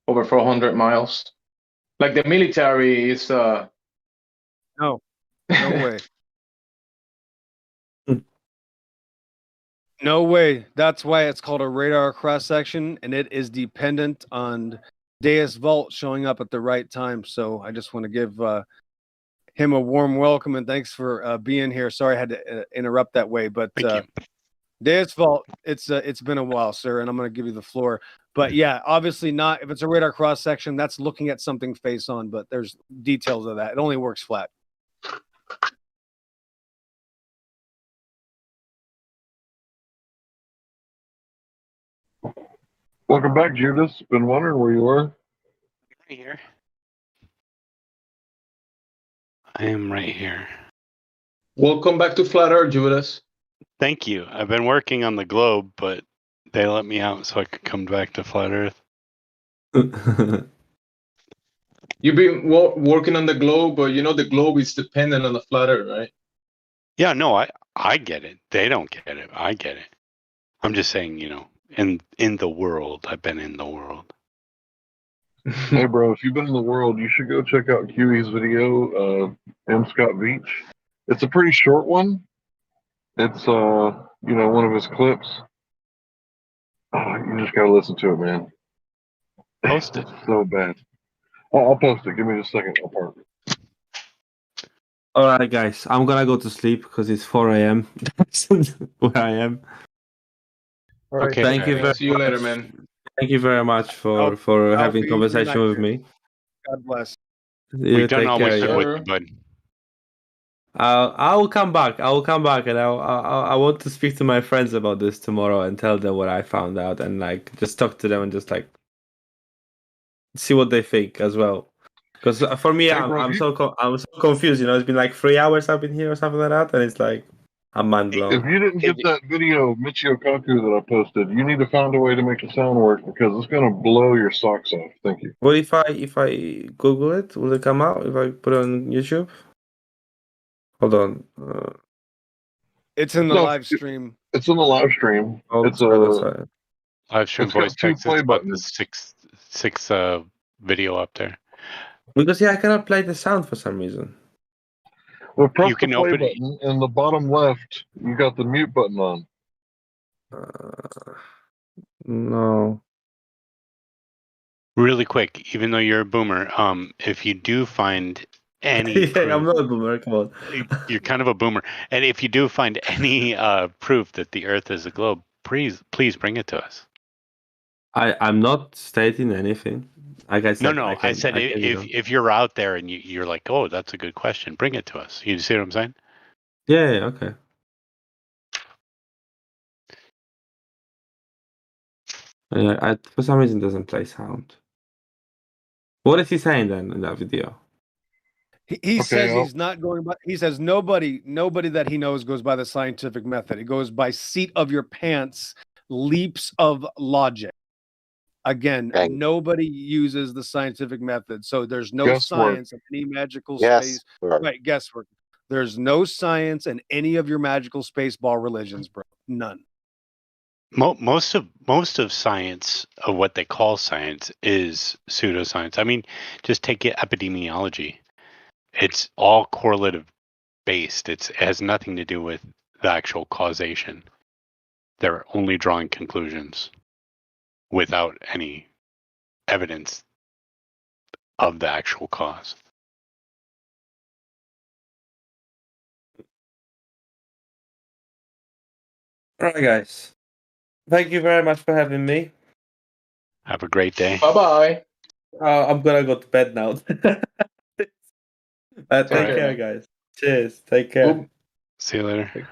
over 400 miles? Like the military is... No way. No way. That's why it's called a radar cross section, and it is dependent on Deus Vault showing up at the right time. So I just want to give him a warm welcome and thanks for being here. Sorry I had to interrupt that way, but Deus Vault, it's been a while, sir, and I'm going to give you the floor. But yeah, obviously not. If it's a radar cross section, that's looking at something face on, but there's details of that. It only works flat. Welcome back, Judas. Been wondering where you were. Right here. I am right here. Welcome back to Flat Earth, Judas. Thank you. I've been working on the globe, but they let me out so I could come back to Flat Earth. You've been working on the globe, but the globe is dependent on the Flat Earth, right? Yeah, no, I get it. They don't get it. I get it. I'm just saying, in the world. I've been in the world. Hey, bro, if you've been in the world, you should go check out QE's video, M. Scott Beach. It's a pretty short one. It's, one of his clips. You just gotta listen to it, man. Post it. It's so bad. I'll post it. Give me just a second. I'll park it. All right, guys. I'm gonna go to sleep because it's 4 a.m. where I am. All right. Okay. Thank you very See you much. later, man. Thank you very much for having Alfie, conversation good night, with me. God bless. We've done take all we care, could yeah. with you, bud. I will come back. I will come back, and I want to speak to my friends about this tomorrow and tell them what I found out, and just talk to them and just see what they think as well. Because for me, Hey, bro, I'm so confused. You know, it's been like 3 hours I've been here or something like that, and it's like I'm mind blown. If you didn't get that video of Michio Kaku that I posted, you need to find a way to make the sound work because it's gonna blow your socks off. Thank you. What if I Google it? Will it come out if I put it on YouTube? Hold on. It's in the No, live stream. It's in the live stream. It's that's right. Live stream It's got voice two text. play It's about the buttons. six video up there. Because I cannot play the sound for some reason. Well, press You can the play open it. button in the bottom left. You got the mute button on. No. Really quick, even though you're a boomer, if you do find any Yeah, proof, I'm not a boomer. Come on. you're kind of a boomer, and if you do find any proof that the Earth is a globe, please bring it to us. I'm not stating anything. Like I said, No, I said if you're out there and you're like, oh, that's a good question, bring it to us. You see what I'm saying? Yeah, okay. Yeah, for some reason it doesn't play sound. What is he saying then in that video? He says he's not going by. He says nobody that he knows goes by the scientific method. It goes by seat of your pants, leaps of logic. Again, nobody uses the scientific method, so there's no science in any magical space. Right, guesswork. There's no science in any of your magical space ball religions, bro. None. Most of science, of what they call science, is pseudoscience. I mean, just take epidemiology. It's all correlative based. It has nothing to do with the actual causation. They're only drawing conclusions without any evidence of the actual cause. All right, guys. Thank you very much for having me. Have a great day. Bye-bye. I'm gonna go to bed now. Take care, guys. Cheers. Take care. See you later.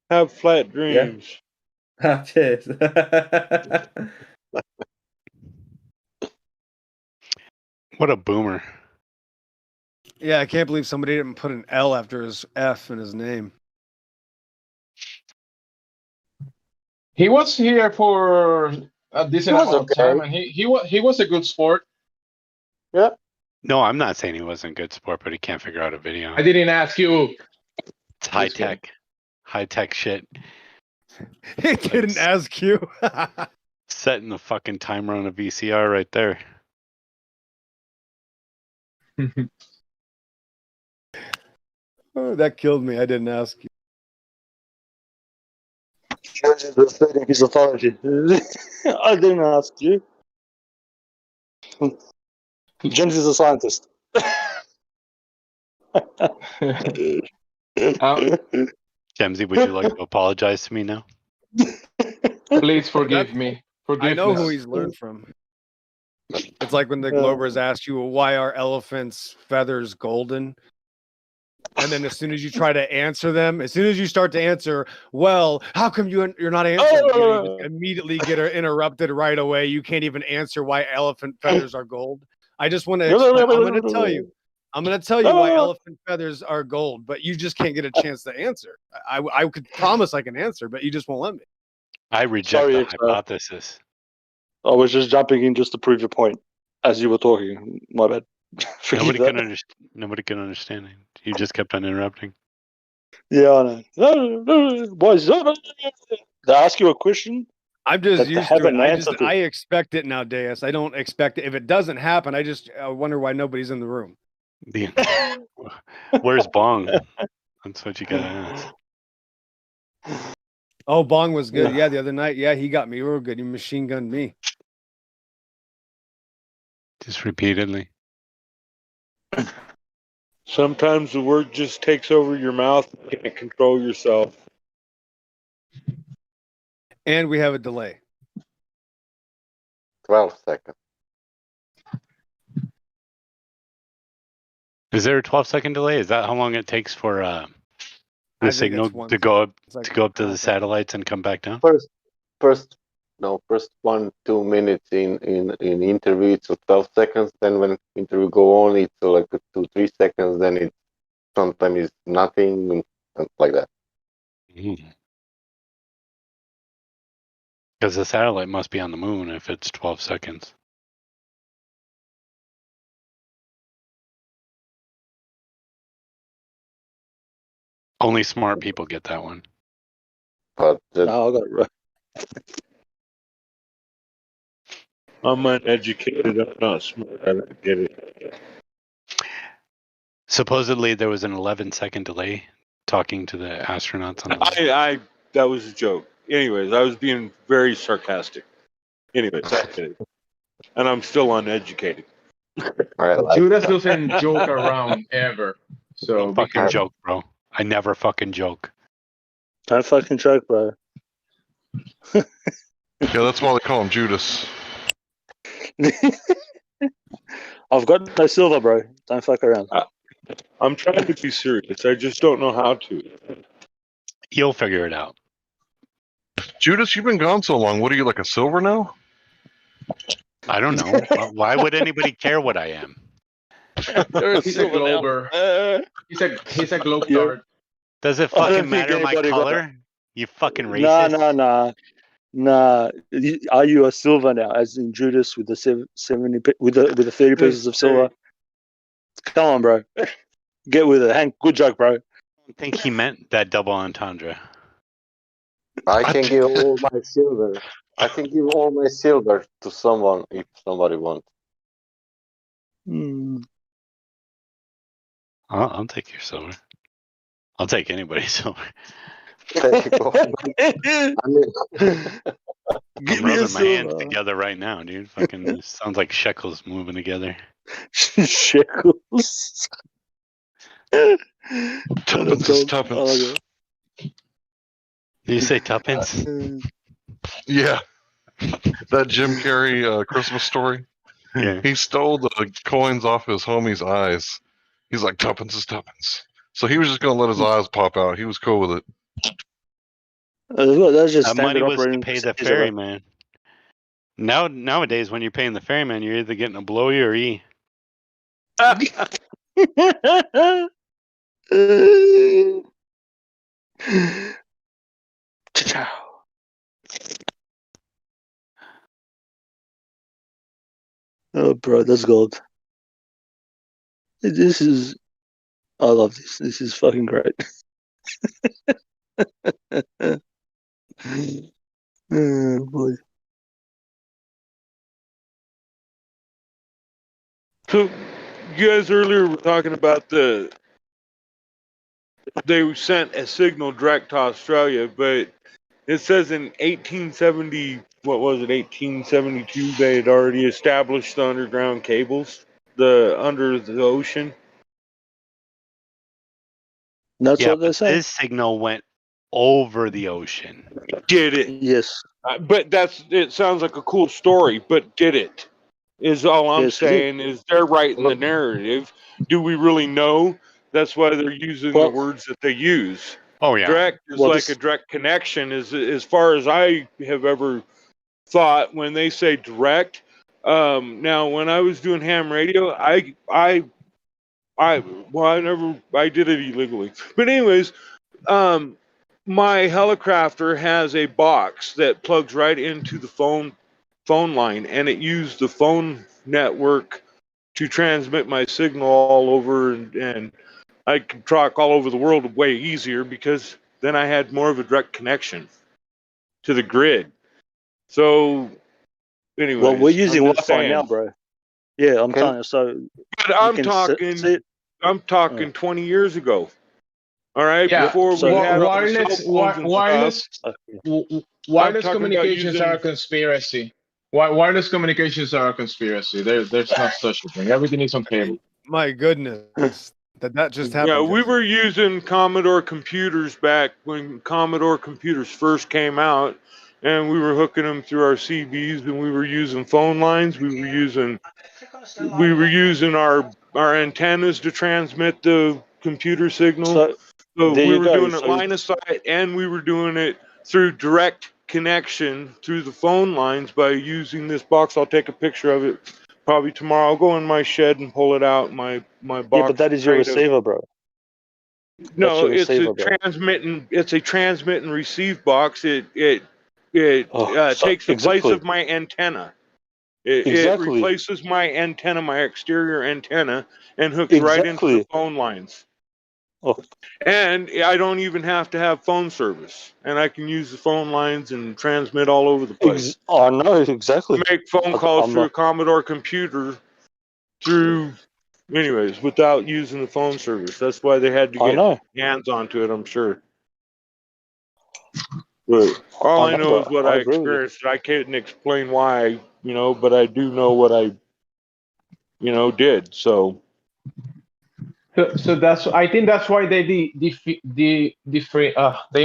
Have flat dreams. Yeah. Cheers. What a boomer. Yeah, I can't believe somebody didn't put an L after his F in his name. He was here for a decent amount of time, and he was a good sport. Yeah. No, I'm not saying he wasn't good sport, but he can't figure out a video. I didn't ask you. It's high tech shit. He didn't ask you. Setting the fucking timer on a VCR right there. Oh, that killed me. I didn't ask you. Judge is respecting his authority. I didn't ask you. James is a scientist. Jamesy, would you like to apologize to me now? Please forgive me. I know who he's learned from. It's like when the Globers asked you, why are elephants' feathers golden? And then as soon as you try to answer them, as soon as you start to answer, well, how come you're not answering? You just immediately get interrupted right away. You can't even answer why elephant feathers are gold. I just want to I'm going to tell you. I'm going to tell you why elephant feathers are gold, but you just can't get a chance to answer. I could promise I can answer, but you just won't let me. I reject the hypothesis. I was just jumping in just to prove your point as you were talking. My bad. Nobody can understand it. You just kept on interrupting. Yeah, I know. Boys, they ask you a question. I'm just used to it. I it. expect it now, Deus. I don't expect it. If it doesn't happen, I wonder why nobody's in the room. Where's Bong? That's what you gotta ask. Oh, Bong was good. Yeah, the other night. Yeah, he got me real good. He machine gunned me. Just repeatedly. Sometimes the word just takes over your mouth. You can't control yourself. And we have a delay. 12 seconds. Is there a 12-second delay? Is that how long it takes for the signal to go up to the satellites and come back down? First, No, first 1-2 minutes in interview it's 12 seconds. Then when interview go on, it's like 2-3 seconds. Then it sometimes is nothing and like that. Because the satellite must be on the moon if it's 12 seconds. Only smart people get that one. But No, I got it right. I'm uneducated. I'm not smart. I don't get it. Supposedly there was an 11-second delay talking to the astronauts on the moon. That was a joke. Anyways, I was being very sarcastic. Anyways, I get it. And I'm still uneducated. Judas doesn't joke around ever. So Don't fucking joke, bro. I never fucking joke. Don't fucking joke, bro. Yeah, that's why they call him Judas. I've got no silver, bro. Don't fuck around. I'm trying to be serious. I just don't know how to. You'll figure it out. Judas, you've been gone so long. What are you, like a silver now? I don't know. Why would anybody care what I am? He's a glober. He's a globe guard. Does it fucking matter my color? You fucking Nah, racist. nah. Are you a silver now, as in Judas with the 70 with the 30 pieces of silver? Come on, bro. Get with it. Hank, good joke, bro. I don't think he meant that double entendre. I can give all my silver. I can give all my silver to someone if somebody wants. I'll take your silver. I'll take anybody's silver. There you go. I'm rubbing my hands together right now, dude. Fucking it sounds like shekels moving together. Shekels. Tuppence is tuppence. Did you say tuppence? Yeah. That Jim Carrey Christmas story. Yeah. He stole the coins off his homie's eyes. He's like, tuppence is tuppence. So he was just going to let his eyes pop out. He was cool with it. That's just That money standard was to operating pay the procedure, bro. ferryman. Nowadays, when you're paying the ferryman, you're either getting a blowy or E. Oh, bro, that's gold. This is. I love this. This is fucking great. Oh, boy. So, you guys earlier were talking about they sent a signal direct to Australia, but it says in 1870, what was it, 1872, they had already established the underground cables, under the ocean. That's Yeah, what they but say. this signal went over the ocean. Did it? Yes. But it sounds like a cool story, but did it? Is all I'm Yes, it saying is they're writing the narrative. Do we really know? That's why they're using the words that they use. Oh yeah. Direct is like a direct connection. As far as I have ever thought, when they say direct. Now, when I was doing ham radio, I did it illegally. But anyways, my Helicrafter has a box that plugs right into the phone line, and it used the phone network to transmit my signal all over, and I could talk all over the world way easier because then I had more of a direct connection to the grid. So, anyways, well, we're using I'm just Wi-Fi now, saying. bro. Yeah, I'm telling you. So, But I'm talking 20 years ago. All right, Yeah, before we had all the cell wireless, phones and stuff. wireless talking about communications using- are a conspiracy. Wireless communications are a conspiracy. There's not such a thing. Everything is on cable. My goodness, that just happened. Yeah, we were using Commodore computers back when Commodore computers first came out, and we were hooking them through our CBs, and we were using phone lines. We were using our antennas to transmit the computer signal. So there we you were go. doing it line of sight, and we were doing it through direct connection through the phone lines by using this box. I'll take a picture of it probably tomorrow. I'll go in my shed and pull it out. My box. Yeah, but that is your receiver, bro. No, That's your receiver, bro. It's a transmit and receive box. It takes the place exactly. of my antenna. It Exactly. replaces my antenna, my exterior antenna, and hooks right into the phone lines. Oh. And I don't even have to have phone service, and I can use the phone lines and transmit all over the place. Oh no, exactly. Make phone calls through a Commodore computer anyways, without using the phone service. That's why they had to get hands onto it, I'm sure. But all I know is what I experienced. I couldn't explain why, but I do know what I, did. So that's, I think that's why they they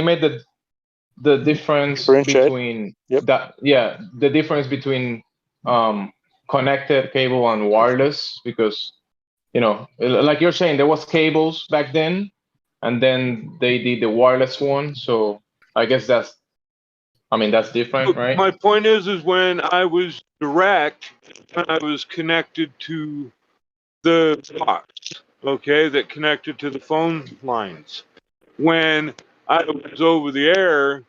made the difference between the difference between connected cable and wireless, because like you're saying, there was cables back then, and then they did the wireless one. So I guess that's different, right? my point is when I was direct, I was connected to the box, that connected to the phone lines. When I was over the air,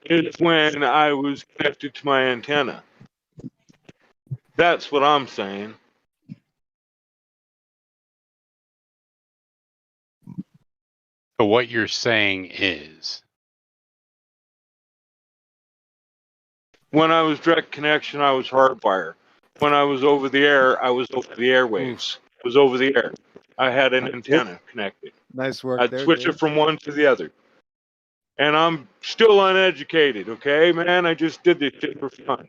it's when I was connected to my antenna. That's what I'm saying. So what you're saying is, when I was direct connection, I was hardwire. When I was over the air, I was over the airwaves. I was over the air. I had an antenna connected. Nice work. I'd there, switch Dave. it from one to the other. And I'm still uneducated, okay, man? I just did this shit for fun.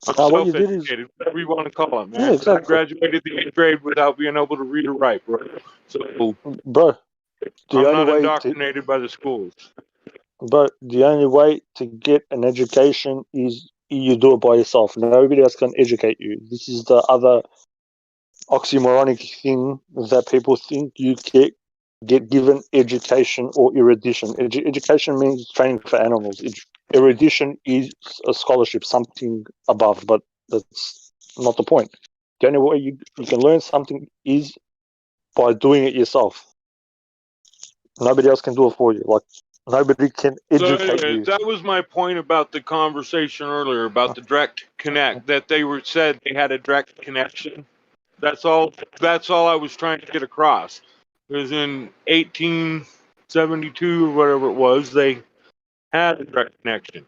I'm self-educated, whatever you want to call it, man. Yeah, exactly. I graduated the 8th grade without being able to read or write, bro. So, bro, I'm not indoctrinated by the schools. But the only way to get an education is you do it by yourself. Nobody else can educate you. This is the other oxymoronic thing that people think you get given education or erudition. Education means training for animals. Erudition is a scholarship, something above, but that's not the point. The only way you can learn something is by doing it yourself. Nobody else can do it for you. Like, nobody can educate you. That was my point about the conversation earlier about the direct connect, that they said they had a direct connection. That's all I was trying to get across. Because in 1872 or whatever it was, they had a direct connection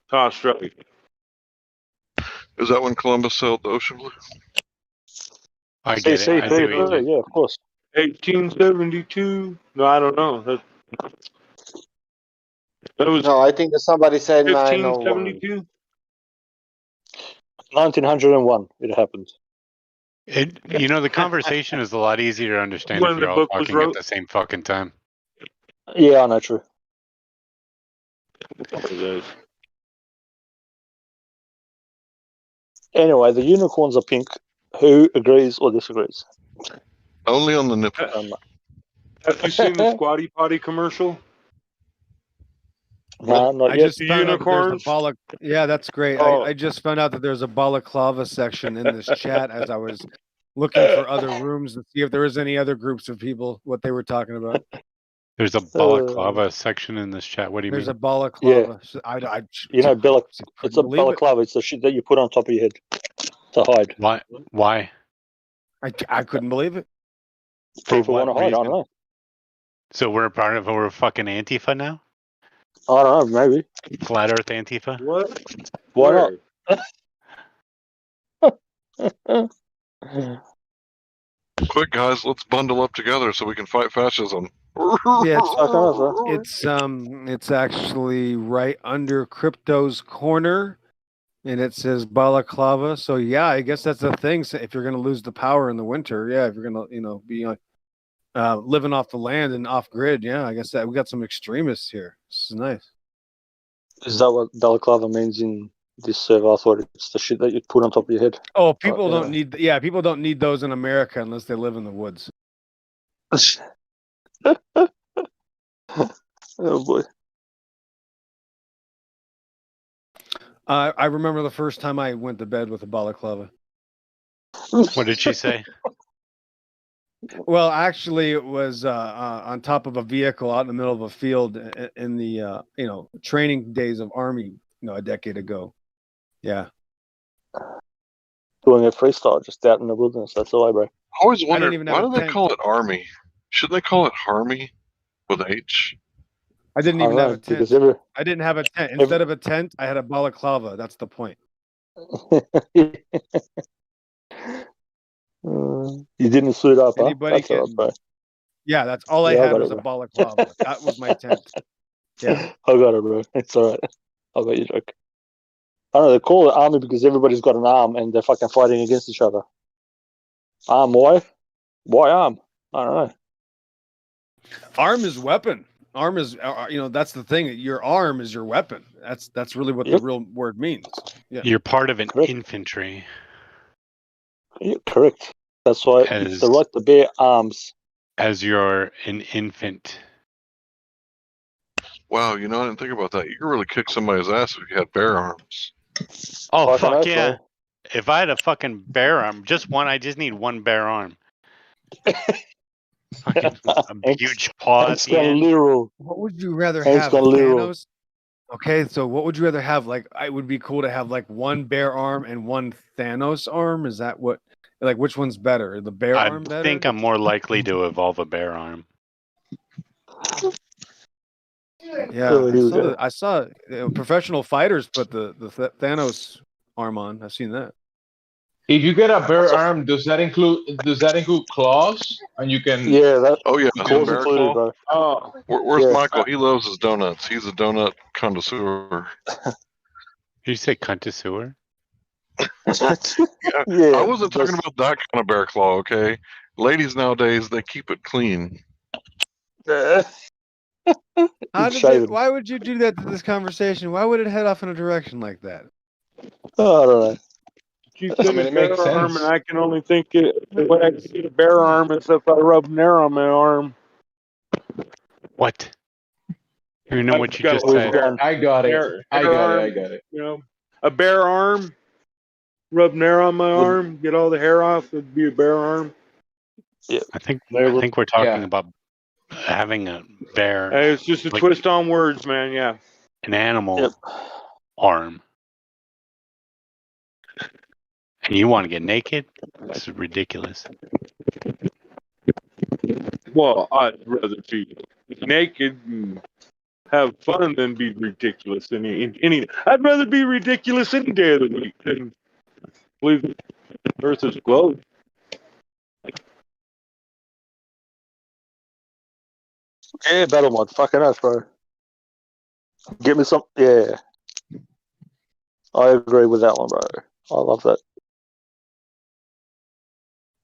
to Australia. Is that when Columbus sailed the ocean blue? I get it. I see what you mean. Yeah, of course. 1872? No, I don't know. That was No, I think that somebody said 1572. 1901, it happened. The conversation is a lot easier to understand When if the you're all book was talking at wrote? the same fucking time. Yeah, I know, true. Anyway, the unicorns are pink. Who agrees or disagrees? Only on the nipple. Have you seen the Squatty Potty commercial? No, not I yet. just found out that there's a yeah, that's great. Oh. I just found out that there's a balaclava section in this chat as I was looking for other rooms to see if there was any other groups of people, what they were talking about. There's a balaclava section in this chat. What do you There's mean? a balaclava. Yeah. I it's a balaclava. It's the shit that you put on top of your head to hide. Why? I couldn't believe it. People want to hide. I don't know. So we're part of a fucking Antifa now? I don't know. Maybe. Flat Earth Antifa? What? Why not? Quick, guys, let's bundle up together so we can fight fascism. Yeah, it's actually right under Crypto's corner, and it says balaclava. So yeah, I guess that's the thing. So if you're gonna lose the power in the winter, yeah, if you're gonna be living off the land and off grid, yeah, I guess that we got some extremists here. This is nice. Is that what balaclava means in this server? I thought it's the shit that you put on top of your head. Oh, people don't need. Yeah, people don't need those in America unless they live in the woods. Oh boy. I remember the first time I went to bed with a balaclava. What did she say? Well, actually, it was on top of a vehicle out in the middle of a field in the training days of Army, a decade ago. Yeah. Doing a freestyle just out in the wilderness. That's all, bro. I always I wondered, didn't even have why a do they tent. call it Army? Shouldn't they call it Harmy with H? I didn't even have a tent. Because every, I didn't have a tent. Instead of a tent, I had a balaclava. That's the point. you didn't suit up, huh? Anybody That's all right, can. bro. Yeah, that's all I Yeah, I had got was it, a bro. balaclava. That was my tent. Yeah. I got it, bro. It's all right. I got you, joke. I don't know. They call it army because everybody's got an arm and they're fucking fighting against each other. Arm, why? Why arm? I don't know. Arm is weapon. Arm is, that's the thing. Your arm is your weapon. That's really what the real word means. Yeah. You're part of an infantry. You're correct. That's why it's the right to bear arms. As you're an infant. Wow, I didn't think about that. You could really kick somebody's ass if you had bare arms. Oh, fuck yeah. If I had a fucking bare arm, just one, I just need one bare arm. Fucking a huge paw at the end. What would you rather Hank's have, got literal. Thanos? Okay, so what would you rather have? Like, it would be cool to have like one bear arm and one Thanos arm. Is that what? Like, which one's better? The bear I arm better? think I'm more likely to evolve a bare arm. Yeah, Oh, I saw professional fighters put the Thanos arm on. I've seen that. If you get a bare arm, does that include claws? And you can Oh yeah, Claws bear included, claw. bro. Oh. Where's Yeah. Michael? He loves his donuts. He's a donut connoisseur. Did you say connoisseur? Yeah, I wasn't talking about that kind of bear claw. Okay, ladies nowadays they keep it clean. Why would you do that to this conversation? Why would it head off in a direction like that? Oh, I don't know. You said it a makes bear arm, sense. and I can only think the way I see a bear arm is if I rub nair on my arm. What? You know what you Got just a said. bear- I got it. bear- I bear got it. arm, I got it. A bare arm, rub nair on my arm, get all the hair off, it'd be a bare arm. Yeah, I think we're talking about having a bear. Hey, it's just a like twist on words, man. Yeah. an animal arm. And you want to get naked? This is ridiculous. Well, I'd rather be naked and have fun than be ridiculous. I'd rather be ridiculous any day of the week than believe the Earth is globe. Yeah, battle mod. Fucking us, bro. Give me some. Yeah. I agree with that one, bro. I love that.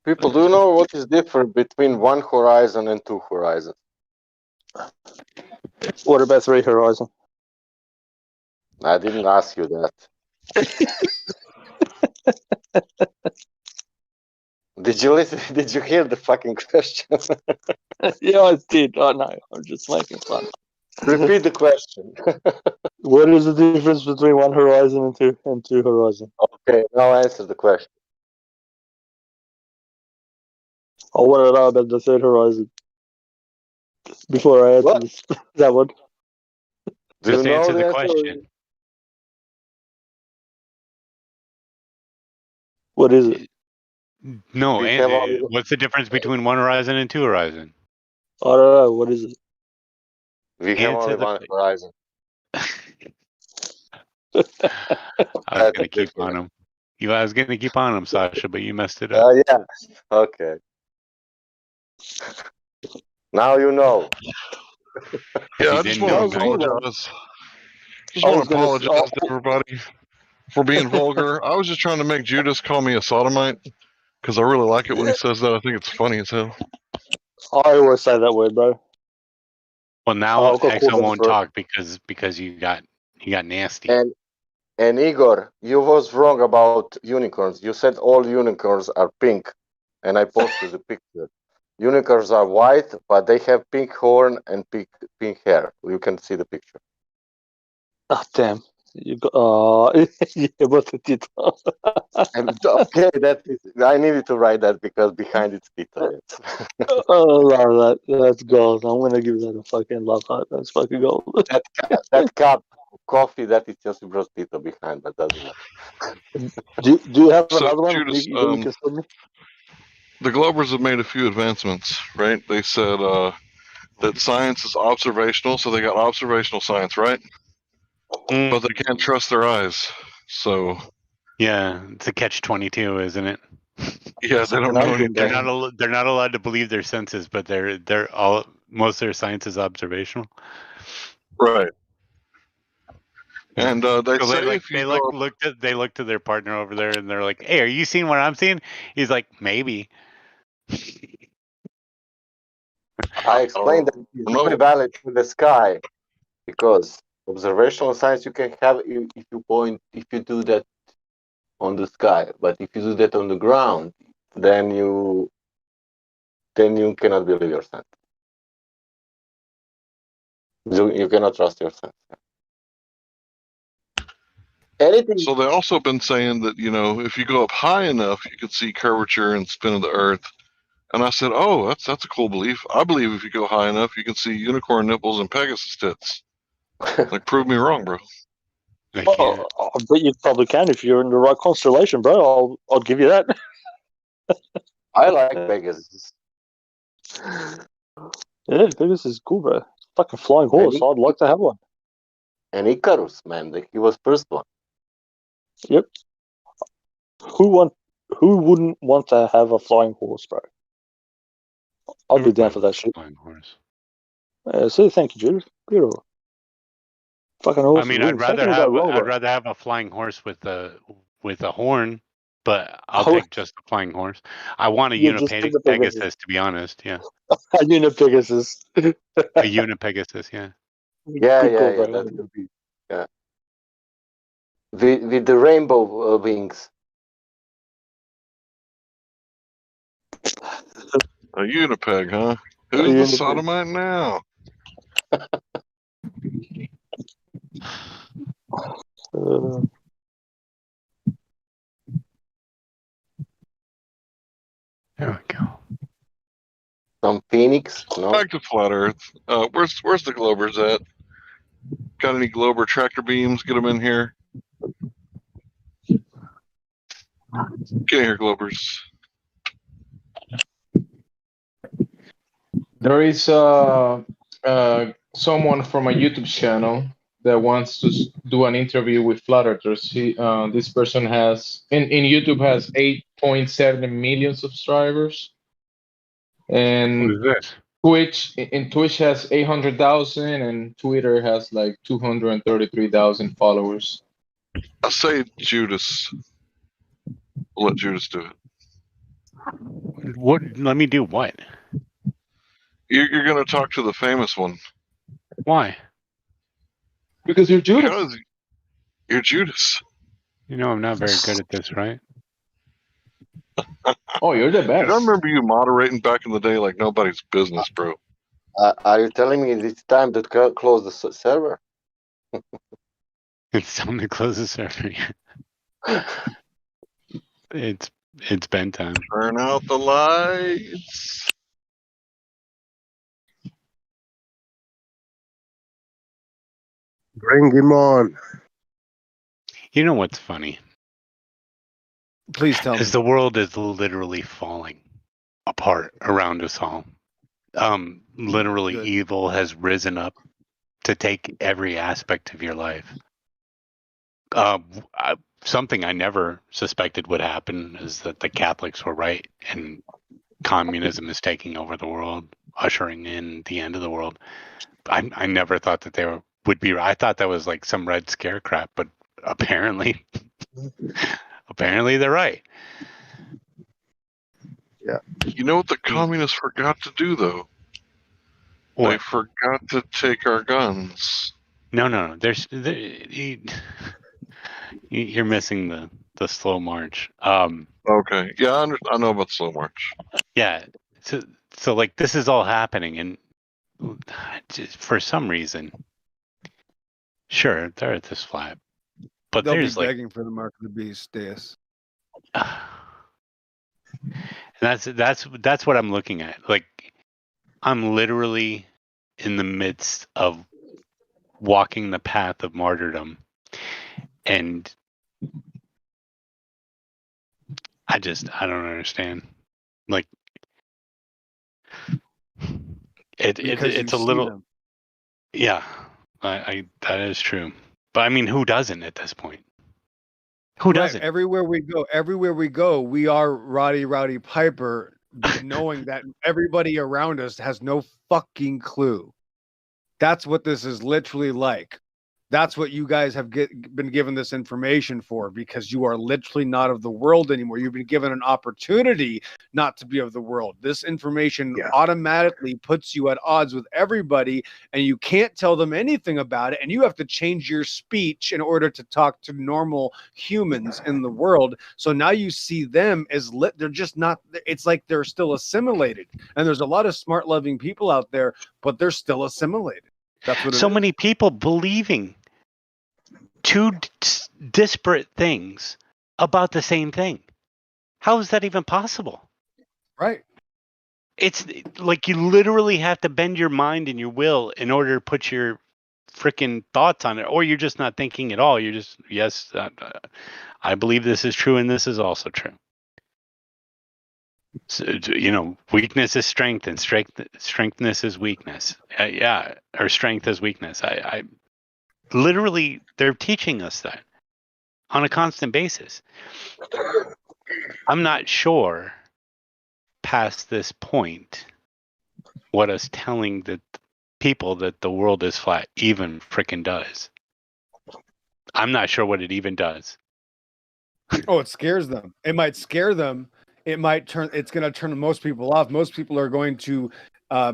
People, do you know what is different between one horizon and two horizons? What about 3 Horizon? I didn't ask you that. Did you listen? Did you hear the fucking question? Yeah, I did. I know. I'm just making fun. Repeat the question. What is the difference between 1 Horizon and two Horizon? Okay, now answer the question. I want to know about the 3rd Horizon before I answer this. That one. Do you Just know answer the answer? question. What is it? No, We have only- what's the difference between one horizon and two horizon? I don't know. What is it? We have Answer only the- one horizon. I was gonna keep on him. I was gonna keep on him, Sasha, but you messed it up. Yeah. Okay. Now you know. Yeah, I He's just in want to no night. apologize. Just want to apologize to everybody for being vulgar. I was just trying to make Judas call me a sodomite because I really like it when he says that. I think it's funny as hell. I always say that word, bro. Well, now Oh, go Exo cool, won't bro. talk because you got nasty. And Igor, you was wrong about unicorns. You said all unicorns are pink, and I posted the picture. Unicorns are white, but they have pink horn and pink hair. You can see the picture. Oh, damn. You got, yeah, but Tito. Okay, that is. I needed to write that because behind it's Peter. Yes. Oh, that's gold. I'm gonna give that a fucking love heart. That's fucking gold. that cup of coffee that is just brought Peter behind, but doesn't matter. Do you have So, another one Judas, that you can send me? the Globers have made a few advancements, right? They said that science is observational, so they got observational science, right? But they can't trust their eyes, so Yeah, it's a catch-22, isn't it? yeah, they don't know anything. They're not allowed to believe their senses, but they're all most of their science is observational. Right. And they So say if you go they look to their partner over there and they're like, "Hey, are you seeing what I'm seeing?" He's like, "Maybe." I explained that it's only valid to the sky because observational science you can have if you do that on the sky, but if you do that on the ground, then you cannot believe your sense. You cannot trust your sense. Anything. So they also been saying that, you know, if you go up high enough, you can see curvature and spin of the Earth. And I said, oh, that's a cool belief. I believe if you go high enough, you can see unicorn nipples and Pegasus tits. Like, prove me wrong, bro. Well, I bet you probably can if you're in the right constellation, bro. I'll give you that. I like Pegasus. Yeah, Pegasus is cool, bro. Fucking flying horse. I'd like to have one. And Icarus, man, he was first one. Yep. Who wouldn't want to have a flying horse, bro? I'd be down for that shit. Flying horse. Yeah, so thank you, Judas. Beautiful. Fucking horse. I mean, I'd rather have a flying horse with a horn, but I'll take just a flying horse. I want a Unipegasus, to be honest. Yeah, a Unipegasus. A Unipegasus, yeah. Yeah, that could be. Yeah. With the rainbow wings. A Unipeg, huh? Who's the sodomite now? There we go. Some Phoenix. No. Back to flat Earth. Where's the Globers at? Got any Glober tractor beams? Get them in here. Get in here, Globers. There is someone from a YouTube channel that wants to do an interview with flat earthers. This person has in YouTube has 8.7 million subscribers, and What is this? Twitch has 800,000, and Twitter has like 233,000 followers. I say Judas. We'll let Judas do it. What? Let me do what? You're going to talk to the famous one. Why? Because you're Judas. Because you're Judas. You know I'm not very good at this, right? Oh, you're the best. I remember you moderating back in the day like nobody's business, bro. Are you telling me it's time to close the server? It's time to close the server. It's bedtime. Turn out the lights. Bring him on. You know what's funny? Please tell me. Is the world is literally falling apart around us all. Literally, evil has risen up to take every aspect of your life. Something I never suspected would happen is that the Catholics were right and communism is taking over the world, ushering in the end of the world. I never thought that they would be right. I thought that was like some Red Scare crap, but apparently they're right. Yeah. You know what the communists forgot to do, though? What? They forgot to take our guns. No. You're missing the slow march. Okay. Yeah, I know about the slow march. Yeah. So like this is all happening, and just for some reason, sure, the Earth is flat, But They'll be there's like begging for the mark of the beast, Deus. that's what I'm looking at. Like I'm literally in the midst of walking the path of martyrdom, and I don't understand. Like Because you it's a see little them. yeah. I that is true. But I mean, who doesn't at this point? Who Right. doesn't? Everywhere we go, we are Roddy Piper, knowing that everybody around us has no fucking clue. That's what this is literally like. That's what you guys have been given this information for, because you are literally not of the world anymore. You've been given an opportunity not to be of the world. This information automatically puts you at odds with everybody, and you can't tell them anything about it. And you have to change your speech in order to talk to normal humans in the world. So now you see them as they're just not, it's like they're still assimilated. And there's a lot of smart, loving people out there, but they're still assimilated. That's what it So is. many people believing two disparate things about the same thing. How is that even possible? Right. It's like you literally have to bend your mind and your will in order to put your freaking thoughts on it, or you're just not thinking at all. You're just, yes, I believe this is true and this is also true. So, weakness is strength and strengthness is weakness. Or strength is weakness. I literally, they're teaching us that on a constant basis. I'm not sure past this point what us telling the people that the world is flat even frickin' does. I'm not sure what it even does. Oh, it scares them. It might scare them. It's going to turn most people off. Most people are going to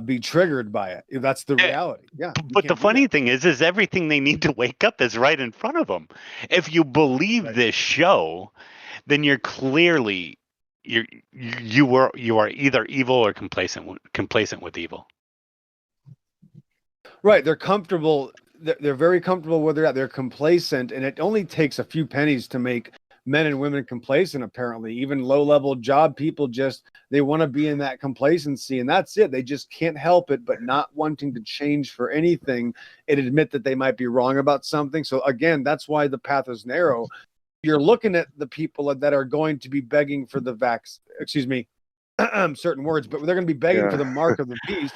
be triggered by it. That's the reality. Yeah. But the funny thing is everything they need to wake up is right in front of them. If you believe this show, then you're clearly you are either evil or complacent with evil. Right. They're comfortable. They're very comfortable where they're at. They're complacent, and it only takes a few pennies to make men and women complacent. Apparently, even low-level job people they want to be in that complacency, and that's it. They just can't help it, but not wanting to change for anything and admit that they might be wrong about something. So again, that's why the path is narrow. You're looking at the people that are going to be begging for the certain words, but they're going to be begging for the mark of the beast.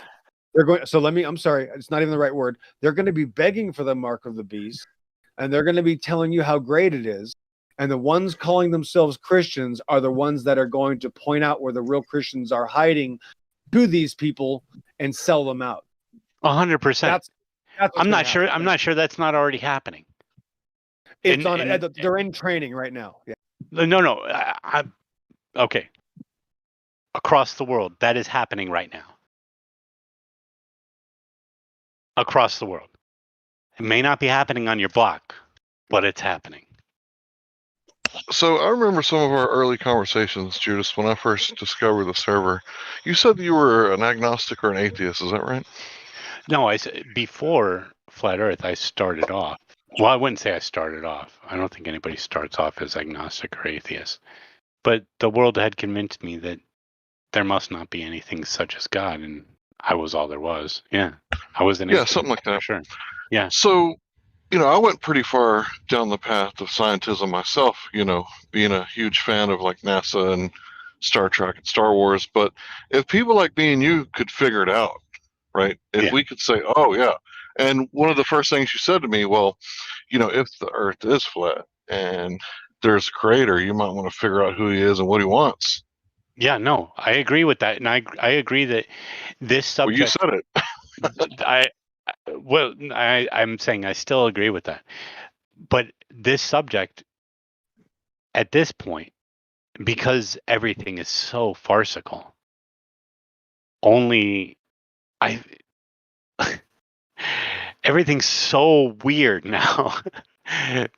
I'm sorry, it's not even the right word. They're going to be begging for the mark of the beast, and they're going to be telling you how great it is. And the ones calling themselves Christians are the ones that are going to point out where the real Christians are hiding to these people and sell them out. 100%. I'm not sure. happen. I'm not sure that's not already happening. They're in training right now. Yeah. No. Okay. Across the world, that is happening right now. Across the world. It may not be happening on your block, but it's happening. So I remember some of our early conversations, Judas, when I first discovered the server. You said you were an agnostic or an atheist. Is that right? No, before Flat Earth, I started off. Well, I wouldn't say I started off. I don't think anybody starts off as agnostic or atheist. But the world had convinced me that there must not be anything such as God, and I was all there was. Yeah, I was an atheist. Yeah, something like that. Sure. Yeah. So, I went pretty far down the path of scientism myself, being a huge fan of like NASA and Star Trek and Star Wars. But if people like me and you could figure it out, right? If we could say, oh, yeah. And one of the first things you said to me, well, if the earth is flat and there's a creator, you might want to figure out who he is and what he wants. Yeah, no, I agree with that. And I agree that this subject. Well, you said it. I'm saying I still agree with that. But this subject, at this point, because everything is so farcical, everything's so weird now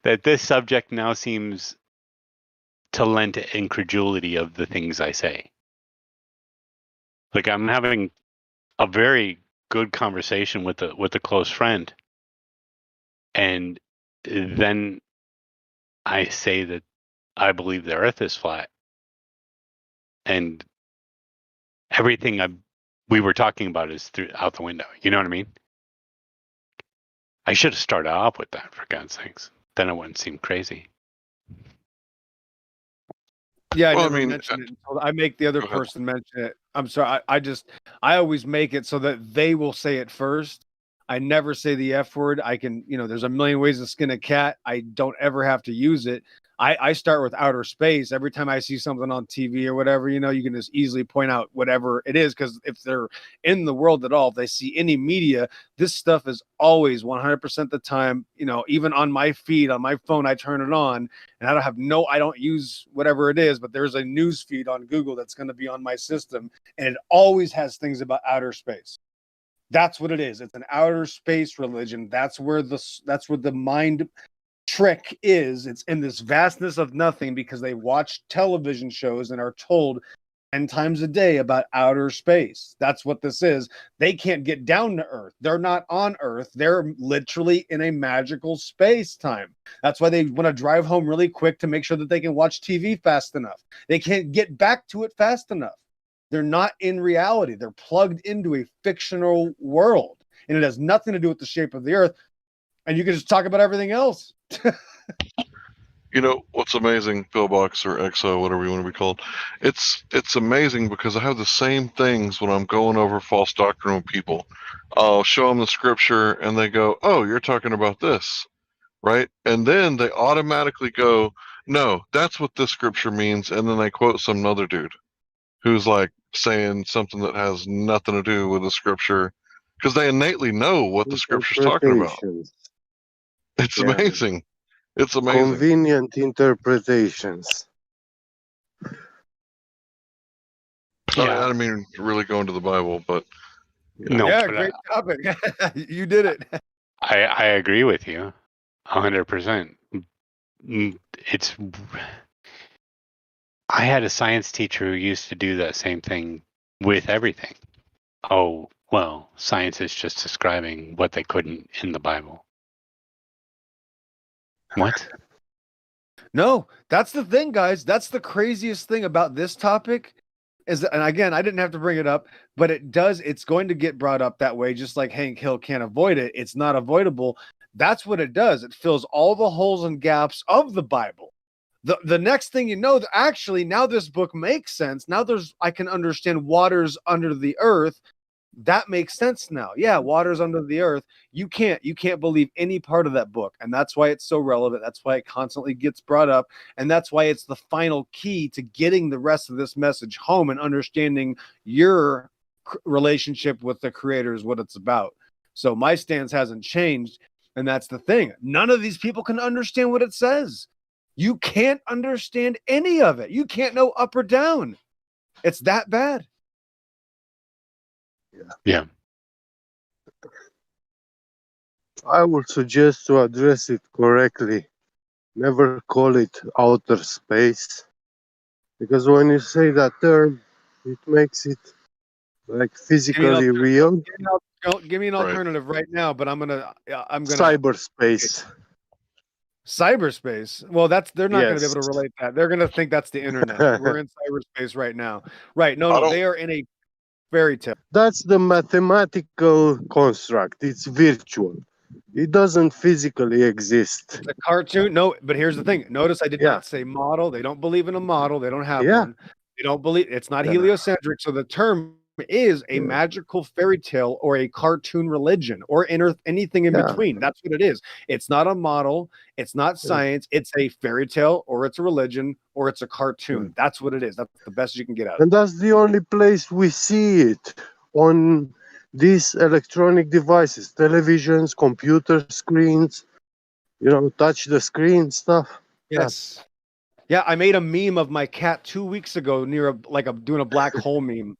that this subject now seems to lend to incredulity of the things I say. Like I'm having a very good conversation with a close friend, and then I say that I believe the Earth is flat, and everything we were talking about is out the window. You know what I mean? I should have started off with that, for God's sakes. Then it wouldn't seem crazy. Yeah, I Well, I never mean, mentioned it until I make the other person mention it. I'm sorry. I always make it so that they will say it first. I never say the F word. I can, there's a million ways to skin a cat. I don't ever have to use it. I start with outer space. Every time I see something on TV or whatever, you can just easily point out whatever it is. Because if they're in the world at all, if they see any media, this stuff is always 100% of the time, even on my feed, on my phone, I turn it on and I don't use whatever it is, but there's a news feed on Google that's going to be on my system. And it always has things about outer space. That's what it is. It's an outer space religion. That's where the mind trick is. It's in this vastness of nothing because they watch television shows and are told 10 times a day about outer space. That's what this is. They can't get down to Earth. They're not on Earth. They're literally in a magical space time. That's why they want to drive home really quick to make sure that they can watch TV fast enough. They can't get back to it fast enough. They're not in reality. They're plugged into a fictional world, and it has nothing to do with the shape of the Earth. And you can just talk about everything else. You know what's amazing, Pillbox or EXO, whatever you want to be called. It's amazing because I have the same things when I'm going over false doctrine with people. I'll show them the scripture and they go, "Oh, you're talking about this, right?" And then they automatically go, "No, that's what this scripture means," and then they quote some other dude who's like saying something that has nothing to do with the scripture because they innately know what the scripture's talking about. Interpretations. It's Yeah. amazing. It's amazing. Convenient interpretations. I don't mean to really go into the Bible, but No, yeah, but great topic. You did it. I agree with you 100%. It's I had a science teacher who used to do that same thing with everything. Oh, well, science is just describing what they couldn't in the Bible. What? No, that's the thing, guys. That's the craziest thing about this topic is that, and again, I didn't have to bring it up, but it's going to get brought up that way, just like Hank Hill can't avoid it. It's not avoidable. That's what it does. It fills all the holes and gaps of the Bible. The next thing you know, actually, now this book makes sense. Now I can understand waters under the earth. That makes sense now. Yeah, waters under the earth. You can't believe any part of that book. And that's why it's so relevant. That's why it constantly gets brought up. And that's why it's the final key to getting the rest of this message home and understanding your relationship with the creator is what it's about. So my stance hasn't changed. And that's the thing. None of these people can understand what it says. You can't understand any of it. You can't know up or down. It's that bad. Yeah. I would suggest to address it correctly. Never call it outer space. Because when you say that term, it makes it like physically real. Give me an alternative right now, but I'm gonna Cyberspace. Cyberspace. Well, they're not going to be Yes. able to relate that. They're going to think that's the internet. We're in cyberspace right now. Right. No, they are in a fairy tale. That's the mathematical construct. It's virtual. It doesn't physically exist. It's a cartoon. No, but here's the thing. Notice I did not say model. They don't believe in a model. They don't have one. They don't believe it's not heliocentric. So the term is a magical fairy tale or a cartoon religion or anything in between. That's what it is. It's not a model. It's not science. It's a fairy tale or it's a religion or it's a cartoon. That's what it is. That's the best you can get out of it. And that's the only place we see it, on these electronic devices, televisions, computer screens, touch the screen stuff. Yes. Yeah, I made a meme of my cat 2 weeks ago near doing a black hole meme.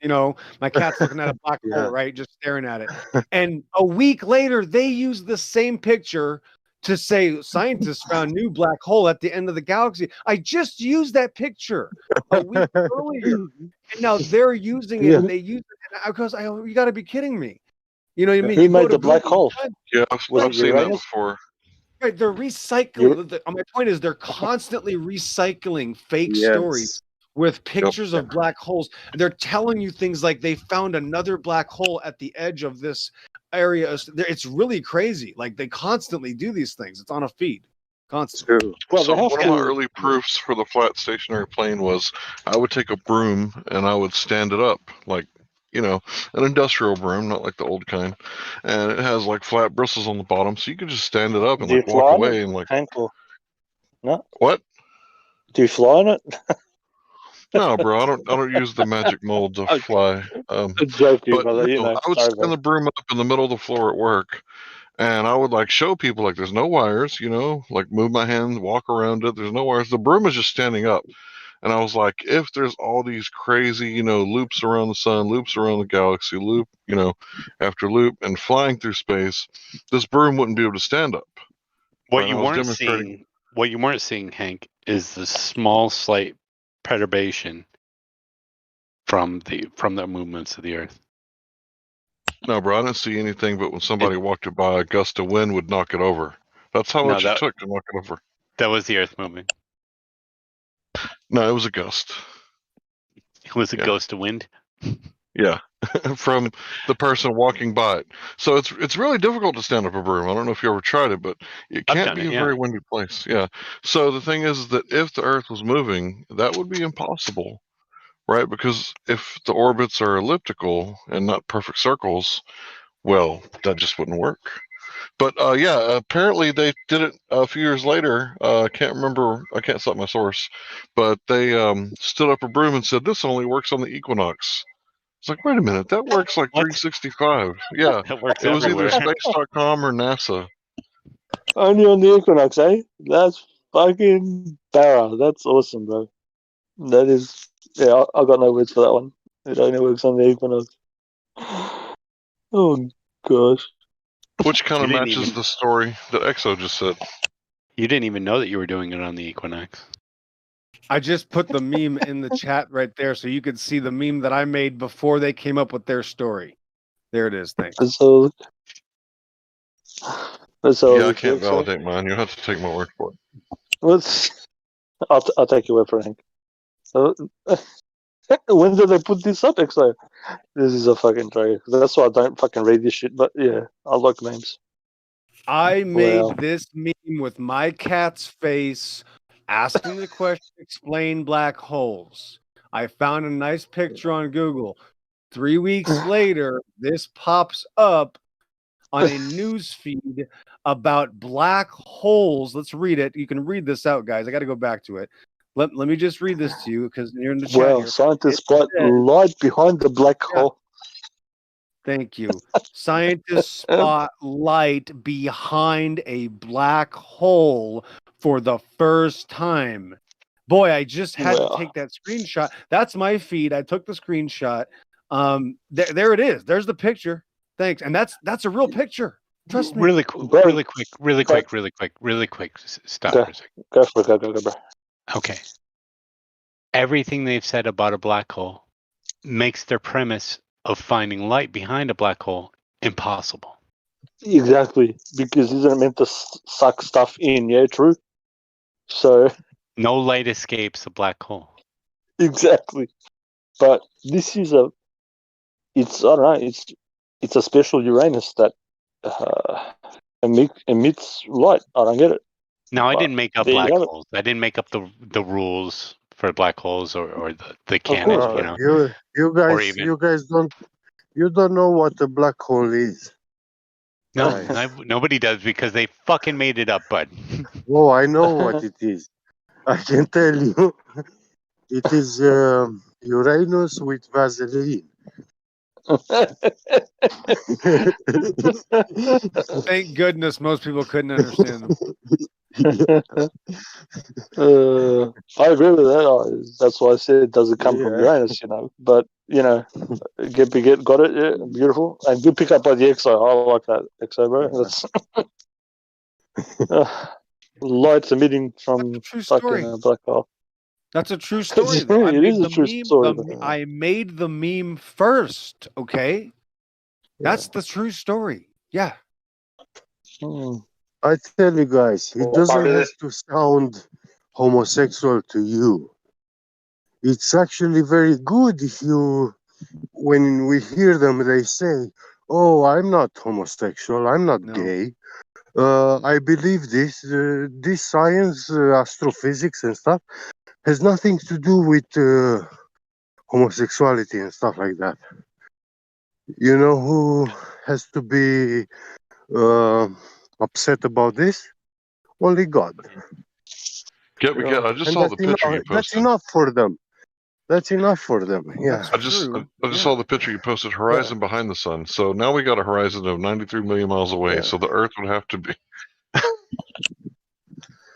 My cat's looking at a black hole, right? Just staring at it. And a week later, they used the same picture to say scientists found new black hole at the end of the galaxy. I just used that picture a week earlier. And now they're using it. And they use it. And because you got to be kidding me. You know what I mean? Who made the black hole? Yeah, I've seen that before. Right, they're recycling. My point is, they're constantly recycling fake stories with pictures of black holes. They're telling you things like they found another black hole at the edge of this area. It's really crazy. Like they constantly do these things. It's on a feed, constantly. So one of my early proofs for the flat stationary plane was I would take a broom and I would stand it up, like, you know, an industrial broom, not like the old kind, and it has like flat bristles on the bottom, so you could just stand it up and Do you like walk fly on away it, and like. Hank, or no? What? Do you fly on it? No, bro, I don't use the magic mold to fly. I'm joking, But brother. You no, know, I would sorry, stand the broom up in the middle of the floor at work, and I would like show people like there's no wires, you know, like move my hand, walk around it. There's no wires. The broom is just standing up. And I was like, if there's all these crazy, you know, loops around the sun, loops around the galaxy, loop, you know, after loop, and flying through space, this broom wouldn't be able to stand up. What Right? you I was weren't demonstrating. seeing, what you weren't seeing, Hank, is the small, slight perturbation from the movements of the Earth. No, bro, I didn't see anything. But when somebody walked it by, a gust of wind would knock it over. That's how much it took to knock it over. That was the Earth moving. No, it was a gust. It was a ghost of wind. Yeah, from the person walking by it. So it's really difficult to stand up a broom. I don't know if you ever tried it, but it can't done be it, a yeah. very windy place. Yeah. So the thing is that if the Earth was moving, that would be impossible, right? Because if the orbits are elliptical and not perfect circles, well, that just wouldn't work. But yeah, apparently they did it a few years later. I can't remember. I can't cite my source, but they stood up a broom and said this only works on the equinox. It's like, wait a minute, that works like 365. Yeah, That works it was everywhere. either space.com or NASA. Only on the Equinox, eh? That's fucking barra. That's awesome, bro. That is, yeah, I got no words for that one. It only works on the Equinox. Oh, gosh. Which kind of You didn't matches even- the story that Exo just said. You didn't even know that you were doing it on the equinox. I just put the meme in the chat right there so you could see the meme that I made before they came up with their story. There it is. Thanks. So, Yeah, I can't validate mine. You'll have to take my word for it. I'll take your word for it, Hank. So, when did they put this up, Exo? This is a fucking joke. That's why I don't fucking read this shit. But yeah, I like memes. I made Wow. this meme with my cat's face asking the question, explain black holes. I found a nice picture on Google. 3 weeks later, this pops up on a news feed about black holes. Let's read it. You can read this out, guys. I got to go back to it. Let me just read this to you because you're in the chat Wow, here. scientists spot light behind the black hole. Thank you. Scientists spot light behind a black hole for the first time. Boy, I just had to take that screenshot. That's my feed. I took the screenshot. There it is. There's the picture. Thanks. And that's a real picture. Trust me. Really quick. Stop for a second. Go for it. Go, bro. Okay. Everything they've said about a black hole makes their premise of finding light behind a black hole impossible. Exactly, because isn't it meant to suck stuff in? Yeah, true. So no light escapes a black hole. Exactly, but this is it's I don't know. It's a special Uranus that emits light. I don't get it. Now, I But didn't make up there you black have it. holes. I didn't make up the rules for black holes or the canon. course, You know, You you don't know what a black hole is. no, Guys. nobody does because they fucking made it up, bud. Oh, I know what it is. I can tell you. It is Uranus with Vaseline. Thank goodness most people couldn't understand them. I agree with that. That's why I said it doesn't come from Uranus, you know. But you know, got it. Yeah, beautiful and good pick up by the EXO. I like that EXO, bro. That's lights emitting from fucking a black hole. That's a true story. Though. I It made is a the true meme, story. I made the meme first. Okay, that's the true story. Yeah. I tell you guys, it Well, doesn't part of have to sound homosexual to you. It's actually very good if you, when we hear them, they say, "Oh, I'm not homosexual. I'm not gay. I believe this. This science, astrophysics, and stuff has nothing to do with homosexuality and stuff like that." You know who has to be upset about this? Only God. Get You me, get. know, I just and saw the picture you that's posted. enough for them. That's enough for them. Yeah. I just saw the picture you posted. Horizon behind the sun. So now we got a horizon of 93 million miles away. So the Earth would have to be.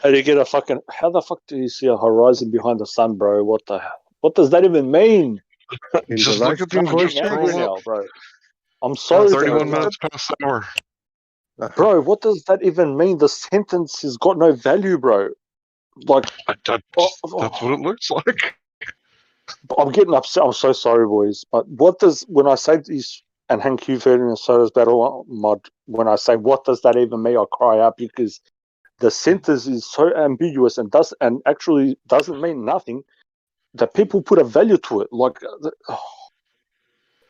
How do you get a fucking? How the fuck do you see a horizon behind the sun, bro? What the? What does that even mean? In the Just look live at stream the voice just Angry scroll up. now, bro. I'm sorry, 31 though, minutes past the hour. bro. What does that even mean? The sentence has got no value, bro. Like, That's what it looks like. I'm getting upset. I'm so sorry, boys. But what does when I say these? And Hank, you've heard in Soda's Battle mod. When I say what does that even mean, I cry out because the sentence is so ambiguous and actually doesn't mean nothing. That people put a value to it. Like,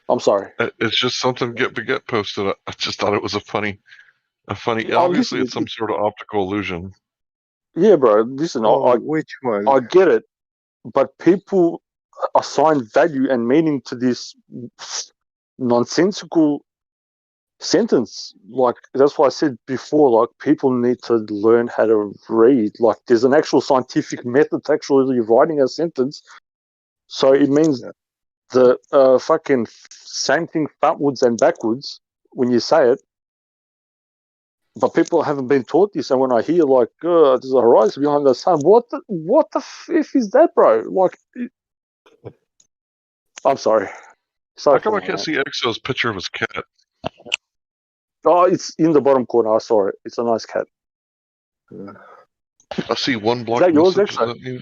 I'm sorry. It's just something get posted. I just thought it was a funny. Oh, Obviously, listen, it's some sort of optical illusion. Yeah, bro. Listen, which one? I get it, but people assign value and meaning to this nonsensical sentence. Like that's why I said before. Like people need to learn how to read. Like there's an actual scientific method to actually writing a sentence. So it means the fucking same thing frontwards and backwards when you say it. But people haven't been taught this, and when I hear like, "There's a horizon behind the sun," what the f is that, bro? Like, I'm sorry. How come I can't see Exo's picture of his cat? Oh, it's in the bottom corner. I saw it. It's a nice cat. I see one Is blocked that yours, message. Exo?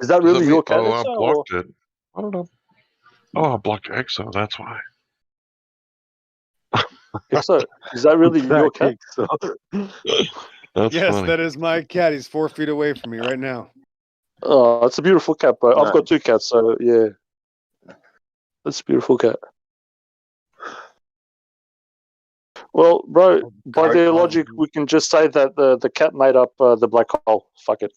Is that really your cat, Oh, I Exo? blocked it. I don't know. Oh, I blocked Exo. That's why. Exo, is that really your cat? That's yes, funny. that is my cat. He's 4 feet away from me right now. Oh, it's a beautiful cat, bro. I've got 2 cats, so yeah, it's a beautiful cat. Well, bro, by their logic, we can just say that the cat made up the black hole. Fuck it.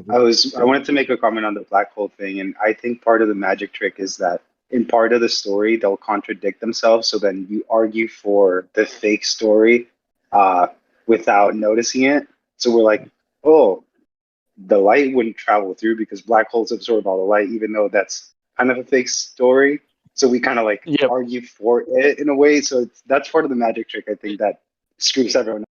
I wanted to make a comment on the black hole thing, and I think part of the magic trick is that in part of the story they'll contradict themselves, so then you argue for the fake story without noticing it. So we're like, oh, the light wouldn't travel through because black holes absorb all the light, even though that's kind of a fake story. So we kind of like argue for it in a way. So that's part of the magic trick, I think, that screws everyone up.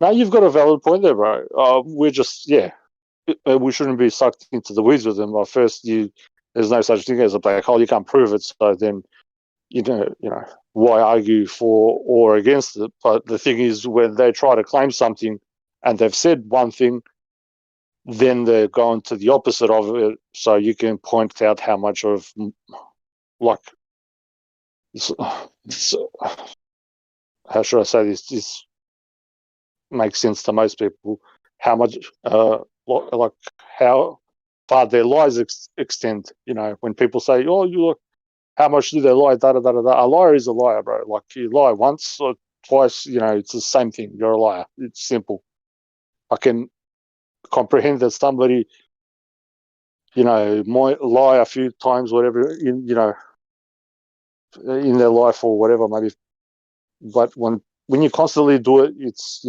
Now you've got a valid point there, bro. We're just we shouldn't be sucked into the weeds with them. Like first, there's no such thing as a black hole. You can't prove it. So then, you know, why argue for or against it? But the thing is, when they try to claim something and they've said one thing, then they're going to the opposite of it. So you can point out how much of like, how should I say this? This makes sense to most people. How much, like how far their lies extend. You know, when people say, "Oh, you look, how much do they lie?" Da da da da da. A liar is a liar, bro. Like you lie once or twice, you know, it's the same thing. You're a liar. It's simple. I can comprehend that somebody, you know, might lie a few times, whatever, in their life or whatever, maybe. But when you constantly do it, it's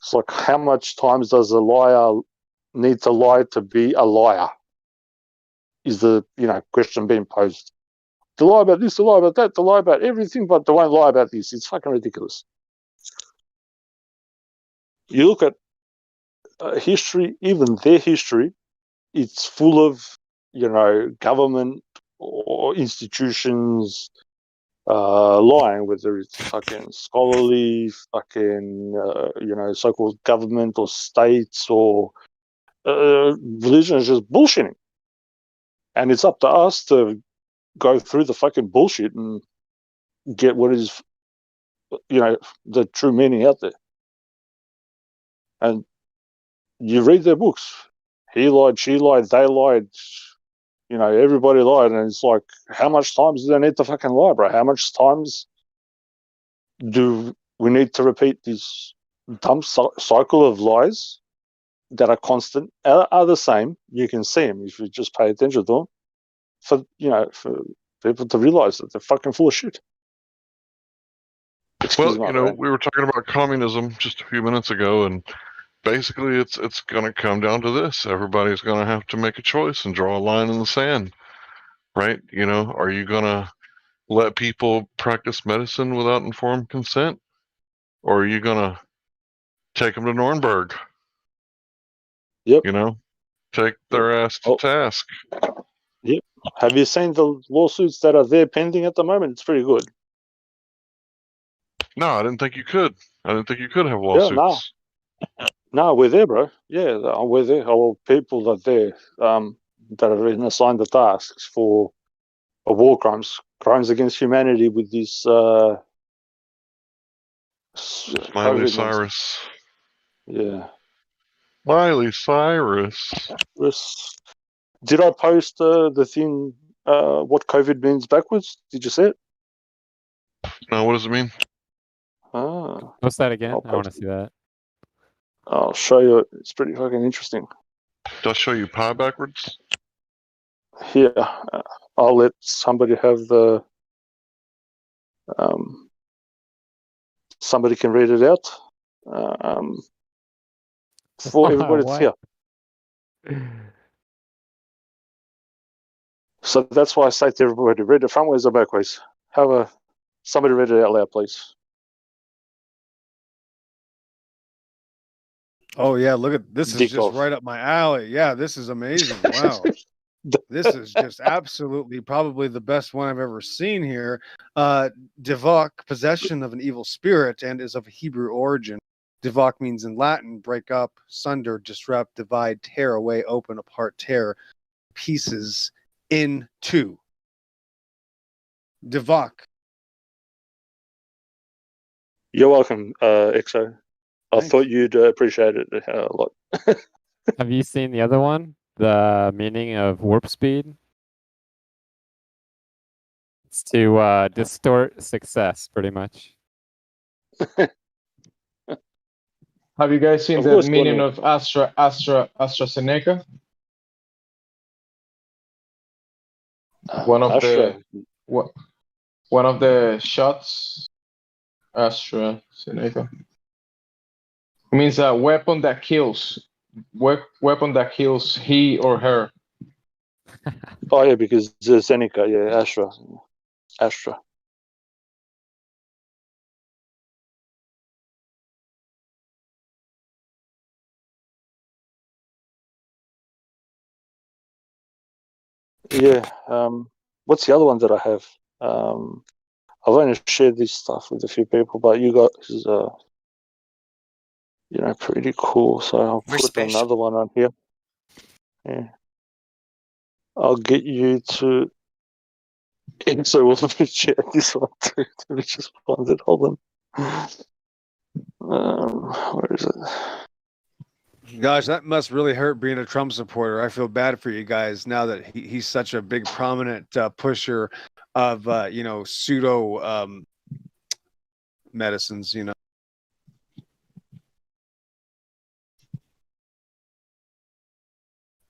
It's like how much times does a liar need to lie to be a liar? Is the question being posed? To lie about this, to lie about that, to lie about everything, but they won't lie about this. It's fucking ridiculous. You look at history, even their history, it's full of government or institutions lying, whether it's fucking scholarly, fucking so-called government or states or religion is just bullshitting. And it's up to us to go through the fucking bullshit and get what is, the true meaning out there. And you read their books. He lied, she lied, they lied. Everybody lied, and it's like, how much times do they need to fucking lie, bro? How much times do we need to repeat this dumb cycle of lies that are constant, are the same? You can see them if you just pay attention to them. For people to realize that they're fucking full of shit. Well, we were talking about communism just a few minutes ago, and basically it's going to come down to this. Everybody's going to have to make a choice and draw a line in the sand, right? Are you going to let people practice medicine without informed consent? Or are you going to take them to Nuremberg? Yep. Take their ass to task. Yep. Have you seen the lawsuits that are there pending at the moment? It's pretty good. No, I didn't think you could. I didn't think you could have lawsuits. Yeah, no, we're there, bro. Yeah, we're there. Our people are there that have been assigned the tasks for war crimes against humanity with this Miley Cyrus. Yeah. Miley Cyrus. Did I post the thing, what COVID means backwards? Did you see it? No, what does it mean? What's that again? I want to see that. I'll show you. It's pretty fucking interesting. Does show you pi backwards? Yeah. I'll let somebody have the... somebody can read it out. For everybody to hear. So that's why I say to everybody, read it frontwards or backwards. Somebody read it out loud, please. Oh yeah, look at this. Dick Is just off. right up my alley. Yeah, this is amazing. Wow. This is just absolutely probably the best one I've ever seen here. Devok, possession of an evil spirit, and is of Hebrew origin. Devok means in Latin, break up, sunder, disrupt, divide, tear away, open, apart, tear, pieces in two. Devok. You're welcome, Exo. I thought you'd appreciate it a lot. Have you seen the other one? The meaning of warp speed? It's to distort success, pretty much. Have you guys seen the meaning of AstraZeneca? One of the shots, AstraZeneca. It means a weapon that kills. Weapon that kills he or her. Oh yeah, because Zeneca, yeah, Astra. Yeah. What's the other one that I have? I've only shared this stuff with a few people, but you guys, pretty cool. So I'll put another one on here. Yeah. I'll get you to. So we'll share this one too. Let me just find it. Hold on. Where is it? Gosh, that must really hurt being a Trump supporter. I feel bad for you guys now that he's such a big, prominent pusher of, pseudo medicines,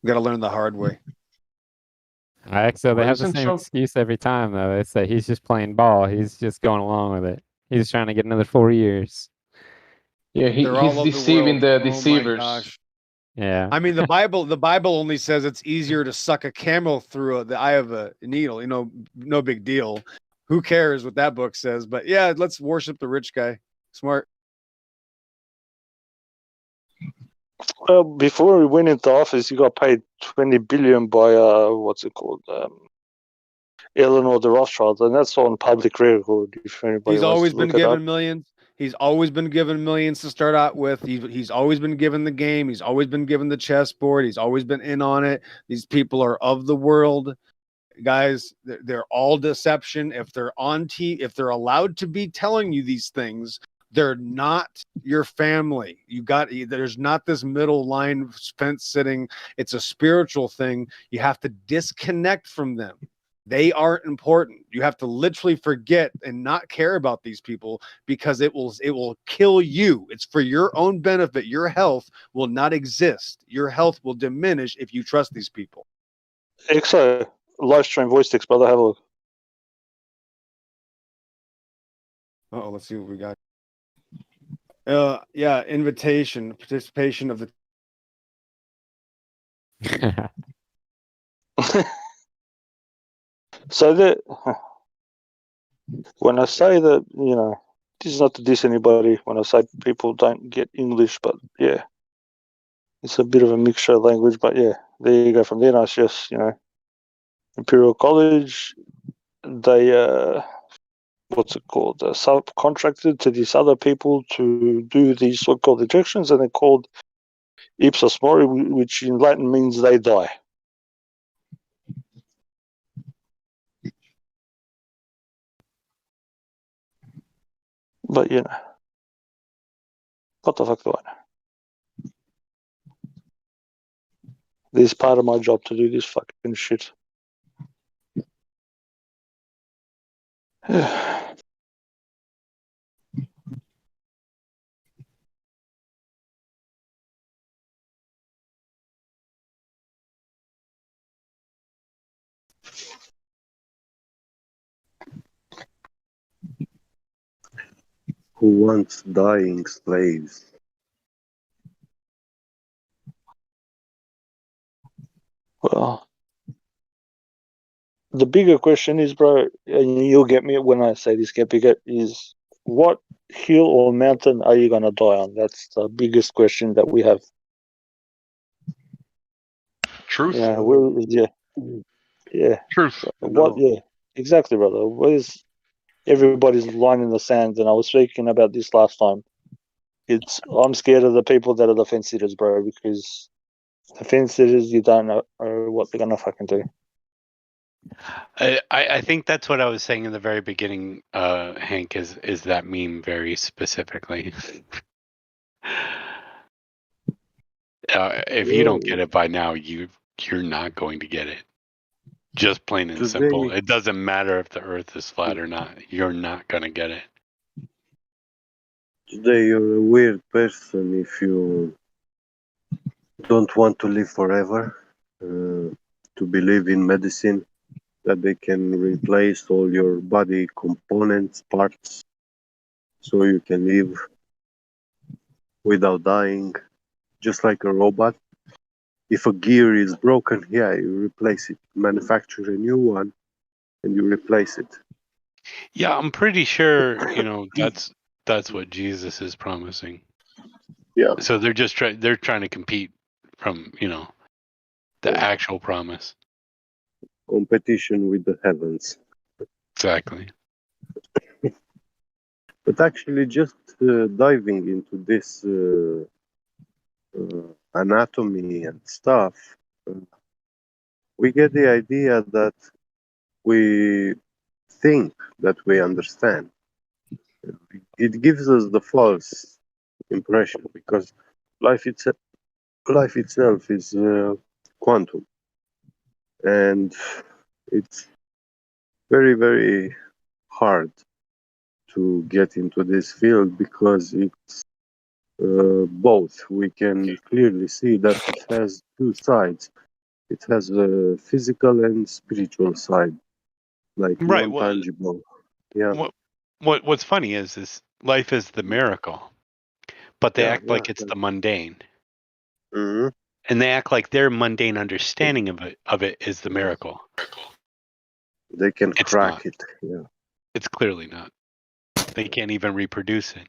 Got to learn the hard way. So they have the same excuse every time, though. They say he's just playing ball. He's just going along with it. He's trying to get another 4 years. Yeah, he's deceiving the deceivers. Oh my gosh. Yeah. I mean, the Bible only says it's easier to suck a camel through the eye of a needle. No big deal. Who cares what that book says? But yeah, let's worship the rich guy. Smart. Well, before he went into office, he got paid $20 billion by what's it called, Eleanor the Rothschild, and that's on public record. If anybody He's wants always to been look it up. given millions. He's always been given millions to start out with. He's always been given the game. He's always been given the chessboard. He's always been in on it. These people are of the world. guys, they're all deception. If they're on if they're allowed to be telling you these things, they're not your family. There's not this middle line fence sitting. It's a spiritual thing. You have to disconnect from them. They aren't important. You have to literally forget and not care about these people, because it will kill you. It's for your own benefit. Your health will not exist. Your health will diminish if you trust these people. EXO, Livestream voice text, brother. Have a look. Oh, let's see what we got. Yeah, invitation, participation of the. So that when I say that, this is not to diss anybody. When I say people don't get English, but yeah, it's a bit of a mixture of language. But yeah, there you go. From there, it's just Imperial College. They what's it called? Subcontracted to these other people to do these so-called ejections, and they're called ipsos mori, which in Latin means they die. But what the fuck do I know? This is part of my job to do this fucking shit. Who wants dying slaves? Well, the bigger question is, bro, and you'll get me when I say this, get bigger, is what hill or mountain are you going to die on? That's the biggest question that we have. Truth. Yeah. Truth. What? Yeah, exactly, brother. Where's everybody's line in the sand? And I was speaking about this last time. I'm scared of the people that are the fence sitters, bro, because the fence sitters, you don't know what they're gonna fucking do. I think that's what I was saying in the very beginning, Hank, is that meme very specifically. If you don't get it by now, you're not going to get it. Just plain and simple. It doesn't matter if the Earth is flat or not. You're not going to get it. Today you're a weird person if you don't want to live forever, to believe in medicine, that they can replace all your body components, parts, so you can live without dying, just like a robot. If a gear is broken, yeah, you replace it, manufacture a new one, and you replace it. Yeah, I'm pretty sure, that's what Jesus is promising. Yeah. So they're just they're trying to compete from, the actual promise. Competition with the heavens. Exactly. But actually, just diving into this anatomy and stuff, we get the idea that we think that we understand. It gives us the false impression because life itself is quantum, and it's very, very hard to get into this field because it's both. We can clearly see that it has two sides. It has a physical and spiritual side, like Right. non-tangible. Yeah. What's funny is life is the miracle, but they Yeah, act like it's the mundane. Mm-hmm. And they act like their mundane understanding of it is the miracle. They can It's crack not. it. Yeah. It's clearly not. They can't even reproduce it.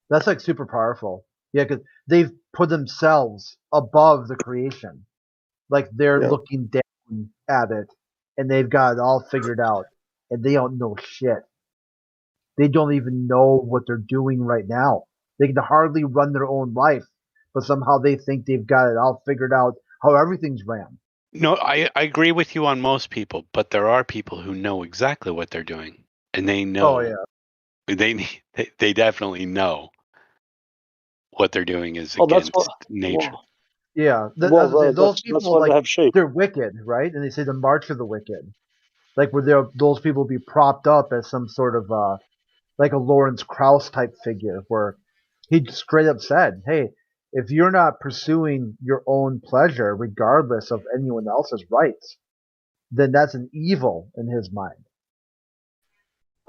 That's like super powerful. Yeah, because they've put themselves above the creation. Like they're Yeah. looking down at it and they've got it all figured out. And they don't know shit. They don't even know what they're doing right now. They can hardly run their own life, but somehow they think they've got it all figured out how everything's ran. No, I agree with you on most people, but there are people who know exactly what they're doing, and they know. Oh yeah. They definitely know what they're doing is Oh, that's against what. nature. Well, Yeah, well, those that's people why they like have sheep. they're wicked, right? And they say the march of the wicked, like where those people be propped up as some sort of like a Lawrence Krauss type figure, where he straight up said, "Hey, if you're not pursuing your own pleasure, regardless of anyone else's rights, then that's an evil in his mind."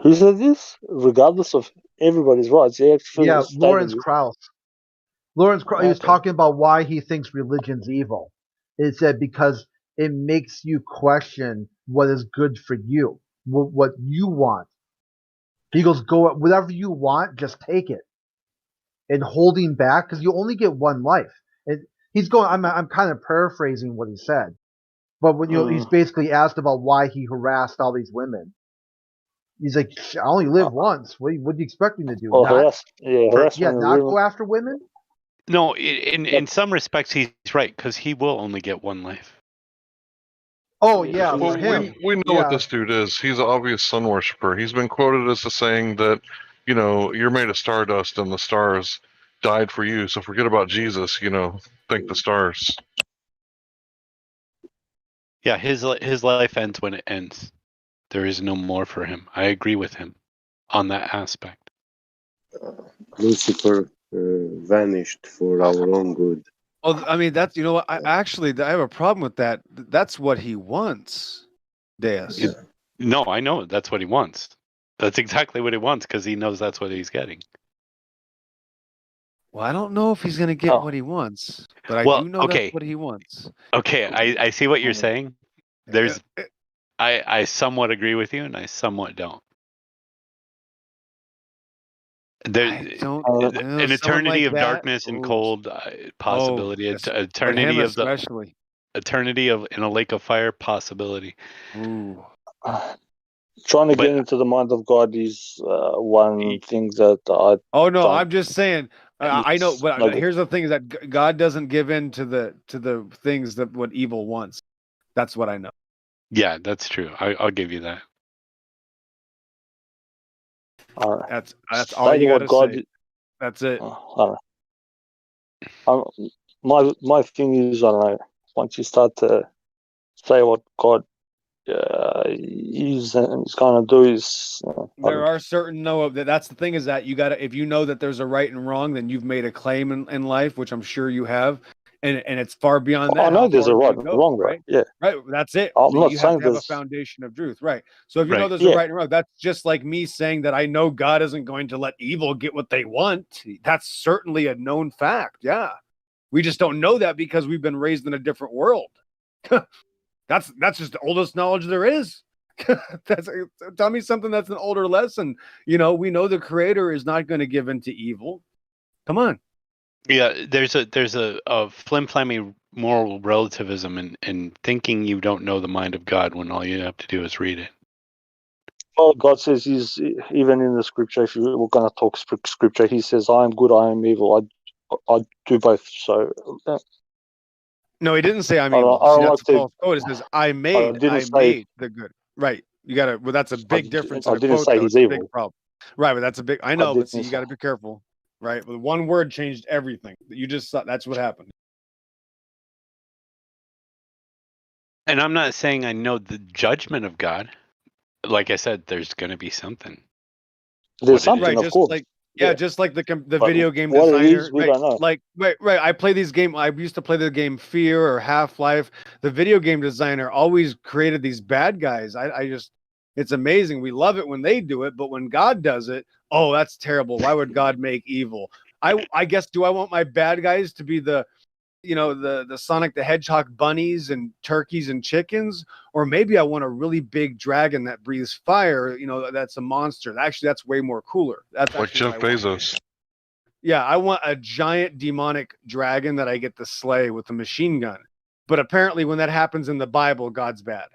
Who said this? Regardless of everybody's rights, he actually Yeah, stated Lawrence this. Krauss. Lawrence Krauss, he was Okay. talking about why he thinks religion's evil. It said because it makes you question what is good for you, what you want. He goes, go whatever you want, just take it. And holding back because you only get one life. And he's going. I'm kind of paraphrasing what he said, but when he's basically asked about why he harassed all these women. He's like, I only live once. What do you expect me to do? Well, Not harassment of not women. go after women? No, in some respects he's right, because he will only get one life. Oh yeah, Well, for him. we know what this dude is. He's an obvious sun worshiper. He's been quoted as saying that, you're made of stardust and the stars died for you. So forget about Jesus. Thank the stars. Yeah, his life ends when it ends. There is no more for him. I agree with him on that aspect. Lucifer vanished for our own good. Oh, I mean, that's, what, I have a problem with that. That's what he wants, Deus. No, I know that's what he wants. That's exactly what he wants, because he knows that's what he's getting. Well, I don't know if he's going to get what he wants, but I do know that's what he wants. Okay, I see what you're saying. There's, I somewhat agree with you, and I somewhat don't. There's an eternity of darkness and cold possibility. Eternity of eternity of in a lake of fire possibility. Ooh. Trying to get into the mind of God is one thing that I. Oh no, I'm just saying. I know, but no good. here's the thing: is that God doesn't give in to the things that what evil wants. That's what I know. Yeah, that's true. I'll give you that. That's all you got to say. That's it. My thing is, I don't know. Once you start to say what God is and is going to do, is there are certain that's the thing is that you got to, if you know that there's a right and wrong, then you've made a claim in life, which I'm sure you have, and it's far beyond that. I know there's a right and wrong, right? Yeah, right. That's it. I'm not you saying have to have a there's. foundation of truth, right? So if you know there's a right and wrong, that's just like me saying that I know God isn't going to let evil get what they want. That's certainly a known fact. Yeah, we just don't know that because we've been raised in a different world. That's just the oldest knowledge there is. Tell me something that's an older lesson. We know the Creator is not going to give in to evil. Come on. Yeah, there's a flim-flammy moral relativism in thinking you don't know the mind of God when all you have to do is read it. Well, God says He's even in the Scripture. If we're going to talk Scripture, He says, "I am good, I am evil. I do both." So. No, He didn't say I'm evil. That's a false quote. It says I made the good. Right. You got to. Well, that's a big difference. I didn't say He's evil. Big problem. Right, but that's a big. I know, but see, you got to be careful. Right, but one word changed everything. You just saw. That's what happened. And I'm not saying I know the judgment of God. Like I said, there's going to be something. There's something, right, of course. Just like the video game designer. What it is, we don't know. Like, right. I play these games. I used to play the game Fear or Half-Life. The video game designer always created these bad guys. I just, it's amazing. We love it when they do it, but when God does it, oh, that's terrible. Why would God make evil? I guess, do I want my bad guys to be the Sonic the Hedgehog bunnies and turkeys and chickens, or maybe I want a really big dragon that breathes fire. That's a monster. Actually, that's way more cooler. That's like Jeff Bezos. Yeah, I want a giant demonic dragon that I get to slay with a machine gun. But apparently, when that happens in the Bible, God's bad.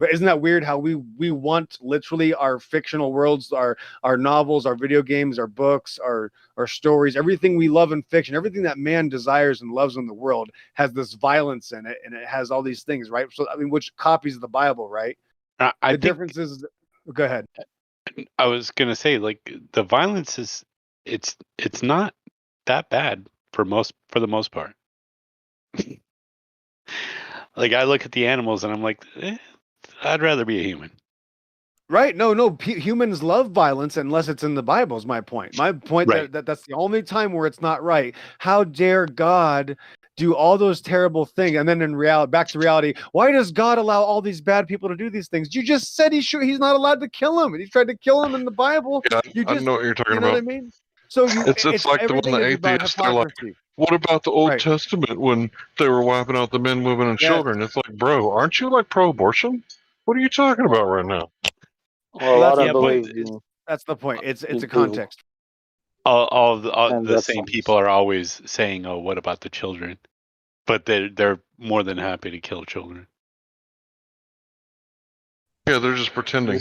But isn't that weird how we want literally our fictional worlds, our novels, our video games, our books, our stories, everything we love in fiction, everything that man desires and loves in the world has this violence in it, and it has all these things, right? So I mean, which copies of the Bible, right? The difference is, go ahead. I was gonna say, like, the violence is it's not that bad for the most part. Like, I look at the animals and I'm like, I'd rather be a human. Right? No. Humans love violence unless it's in the Bible. Is my point. My point Right. that's the only time where it's not right. How dare God do all those terrible things, and then in reality, back to reality, why does God allow all these bad people to do these things? You just said he's not allowed to kill him, and he tried to kill him in the Bible. Yeah, You I just, know what you're talking you know about. what I mean? So It's like the one everything the is about atheists. They're like, hypocrisy. what about the Old Right. Testament when they were wiping out the men, women, and Yes. children? It's like, bro, aren't you like pro-abortion? What are you talking about right now? Well, Well, I that's don't the point. believe That's the point. It's in a evil, context. All and the that's same fine. people are always saying, "Oh, what about the children?" But they're more than happy to kill children. Yeah, they're just pretending.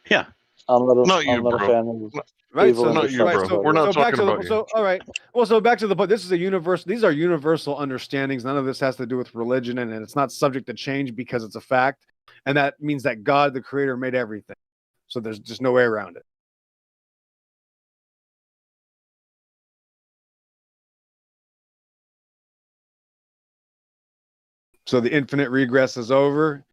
Yeah. Not you, I'm not a bro. fan of Right. evil So in the Not you, sense bro. of We're not so back talking to the about you. so all right. Well, so back to the point. This is a universal. These are universal understandings. None of this has to do with religion, and it's not subject to change because it's a fact. And that means that God, the Creator, made everything. So there's just no way around it. So the infinite regress is over,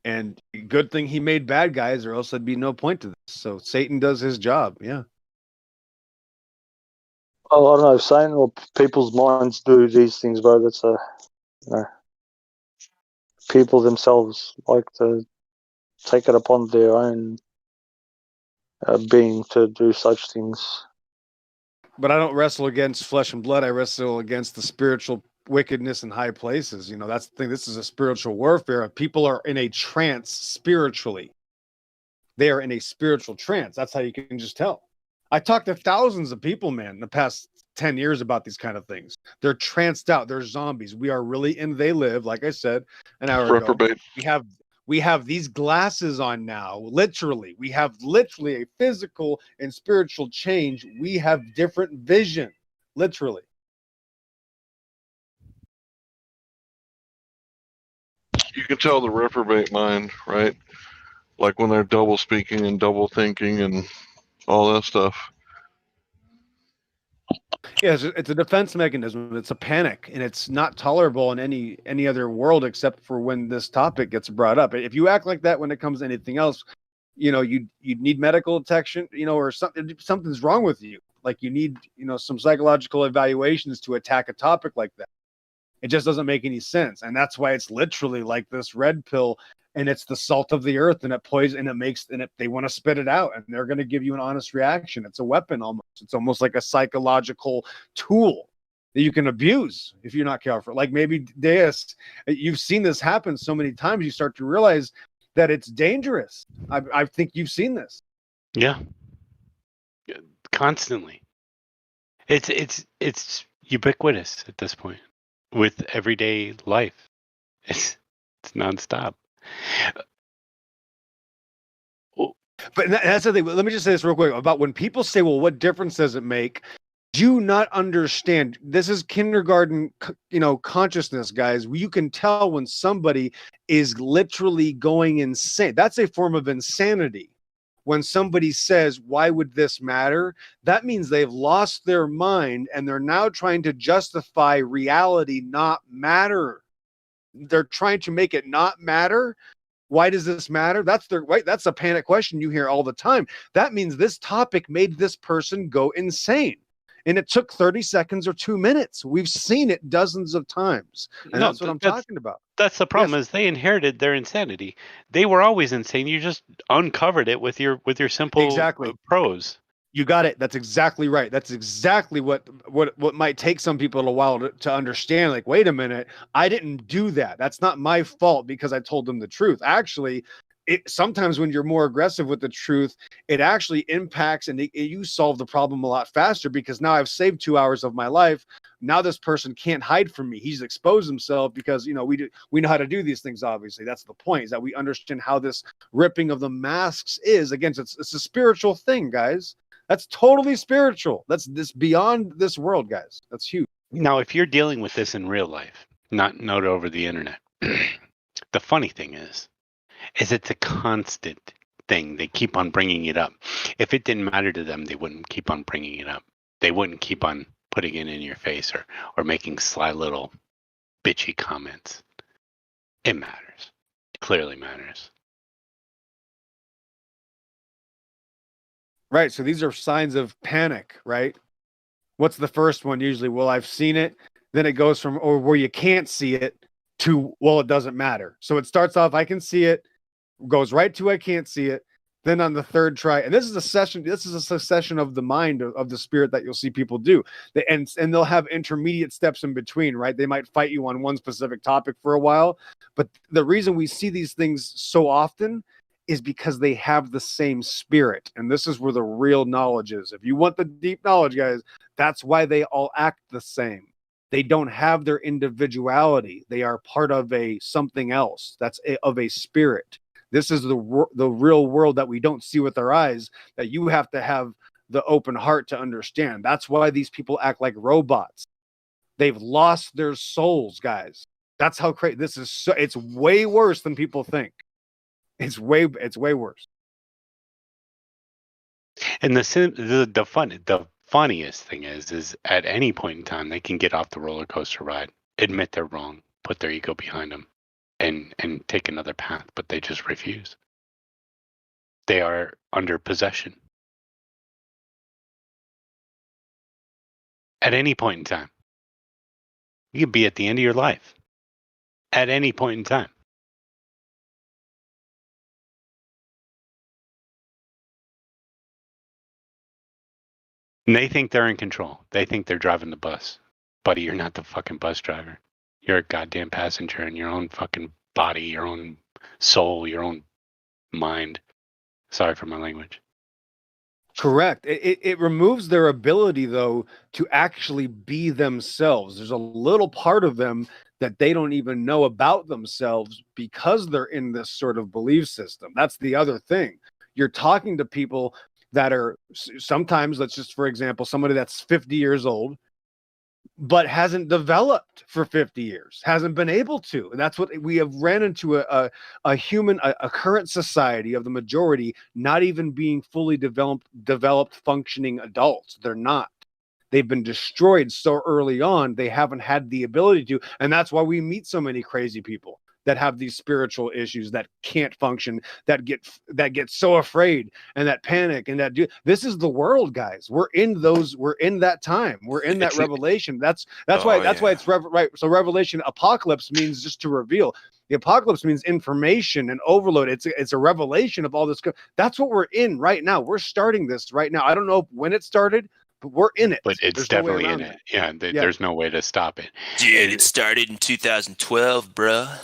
and good thing he made bad guys, or else there'd be no point to this. So Satan does his job. Yeah. Oh, I don't know, Satan or people's minds do these things, bro. That's a, you know, people themselves like to take it upon their own being to do such things. But I don't wrestle against flesh and blood. I wrestle against the spiritual wickedness in high places. You know, that's the thing. This is a spiritual warfare. People are in a trance spiritually. They are in a spiritual trance. That's how you can just tell. I talked to thousands of people, man, in the past 10 years about these kind of things. They're tranced out. They're zombies. We are really in they live, like I said an hour ago. Reprobate. We have these glasses on now. Literally, we have literally a physical and spiritual change. We have different vision, literally. You can tell the reprobate mind, right? Like when they're double speaking and double thinking and all that stuff. Yeah, it's a defense mechanism. It's a panic, and it's not tolerable in any other world except for when this topic gets brought up. If you act like that when it comes to anything else, you know, you need medical attention, you know, or something's wrong with you. Like you need, you know, some psychological evaluations to attack a topic like that. It just doesn't make any sense, and that's why it's literally like this red pill, and it's the salt of the earth, and it poison, and they want to spit it out, and they're going to give you an honest reaction. It's a weapon almost. It's almost like a psychological tool that you can abuse if you're not careful. Like maybe Deus, you've seen this happen so many times, you start to realize that it's dangerous. I think you've seen this. Yeah. Constantly. It's ubiquitous at this point with everyday life. It's nonstop. But that's the thing. Let me just say this real quick about when people say, well, what difference does it make? Do not understand. This is kindergarten, you know, consciousness, guys. You can tell when somebody is literally going insane. That's a form of insanity. When somebody says, why would this matter? That means they've lost their mind and they're now trying to justify reality not matter. They're trying to make it not matter. Why does this matter? That's a panic question you hear all the time. That means this topic made this person go insane. And it took 30 seconds or 2 minutes. We've seen it dozens of times. And that's what I'm talking about. That's the problem is they inherited their insanity. They were always insane. You just uncovered it with your simple prose. You got it. That's exactly right. That's exactly what might take some people a while to understand. Like, wait a minute, I didn't do that. That's not my fault because I told them the truth. Actually, sometimes when you're more aggressive with the truth, it actually impacts and you solve the problem a lot faster, because now I've saved 2 hours of my life. Now this person can't hide from me. He's exposed himself because, you know, we know how to do these things. Obviously, that's the point, is that we understand how this ripping of the masks is. Again, it's a spiritual thing, guys. That's totally spiritual. That's this beyond this world, guys. That's huge. Now, if you're dealing with this in real life, not over the internet, the funny thing is it's a constant thing. They keep on bringing it up. If it didn't matter to them, they wouldn't keep on bringing it up. They wouldn't keep on putting it in your face or making sly little bitchy comments. It matters. It clearly matters. Right. So these are signs of panic, right? What's the first one usually? Well, I've seen it. Then it goes from, or where you can't see it, to, well, it doesn't matter. So it starts off, I can see it, goes right to, I can't see it. Then on the third try, and this is a succession of the mind, of the spirit, that you'll see people do. And they'll have intermediate steps in between, right? They might fight you on one specific topic for a while. But the reason we see these things so often is because they have the same spirit. And this is where the real knowledge is. If you want the deep knowledge, guys, that's why they all act the same. They don't have their individuality. They are part of a something else. That's of a spirit. This is the real world that we don't see with our eyes, that you have to have the open heart to understand. That's why these people act like robots. They've lost their souls, guys. That's how crazy this is. So it's way worse than people think. It's way worse. And the funniest thing is at any point in time they can get off the roller coaster ride, admit they're wrong, put their ego behind them, and take another path, but they just refuse. They are under possession. At any point in time. You could be at the end of your life. At any point in time. And they think they're in control. They think they're driving the bus. Buddy, you're not the fucking bus driver. You're a goddamn passenger in your own fucking body, your own soul, your own mind. Sorry for my language. Correct. It removes their ability, though, to actually be themselves. There's a little part of them that they don't even know about themselves because they're in this sort of belief system. That's the other thing. You're talking to people that are sometimes, let's just, for example, somebody that's 50 years old, but hasn't developed for 50 years, hasn't been able to. And that's what we have ran into, a current society of the majority not even being fully developed functioning adults. They're not. They've been destroyed so early on, they haven't had the ability to. And that's why we meet so many crazy people that have these spiritual issues, that can't function, that get so afraid, and that panic, and this is the world, guys. We're in that time. We're in that revelation. That's why it's right. So revelation, apocalypse means just to reveal. The apocalypse means information and overload. It's a revelation of all this. That's what we're in right now. We're starting this right now. I don't know when it started, but we're in it. But it's definitely in it. Yeah, there's no way to stop it. Dude, it started in 2012, bruh.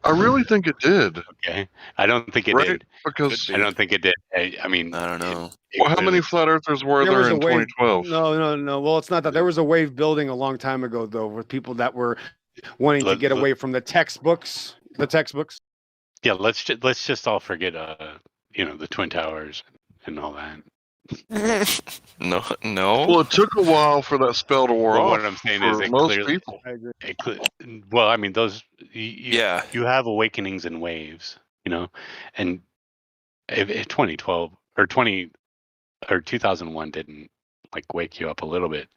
I really think it did. Okay, I don't think it did. Because I don't think it did. I mean, I don't know. Well, how many flat earthers were there in 2012? No. Well, it's not that. There was a wave building a long time ago, though, with people that were wanting to get away from the textbooks. Yeah, let's just all forget, the Twin Towers and all that. No. Well, it took a while for that spell to wear off. What I'm saying is, most people. Well, I mean, those. You have awakenings in waves, and if 2012 or 2001 didn't wake you up a little bit,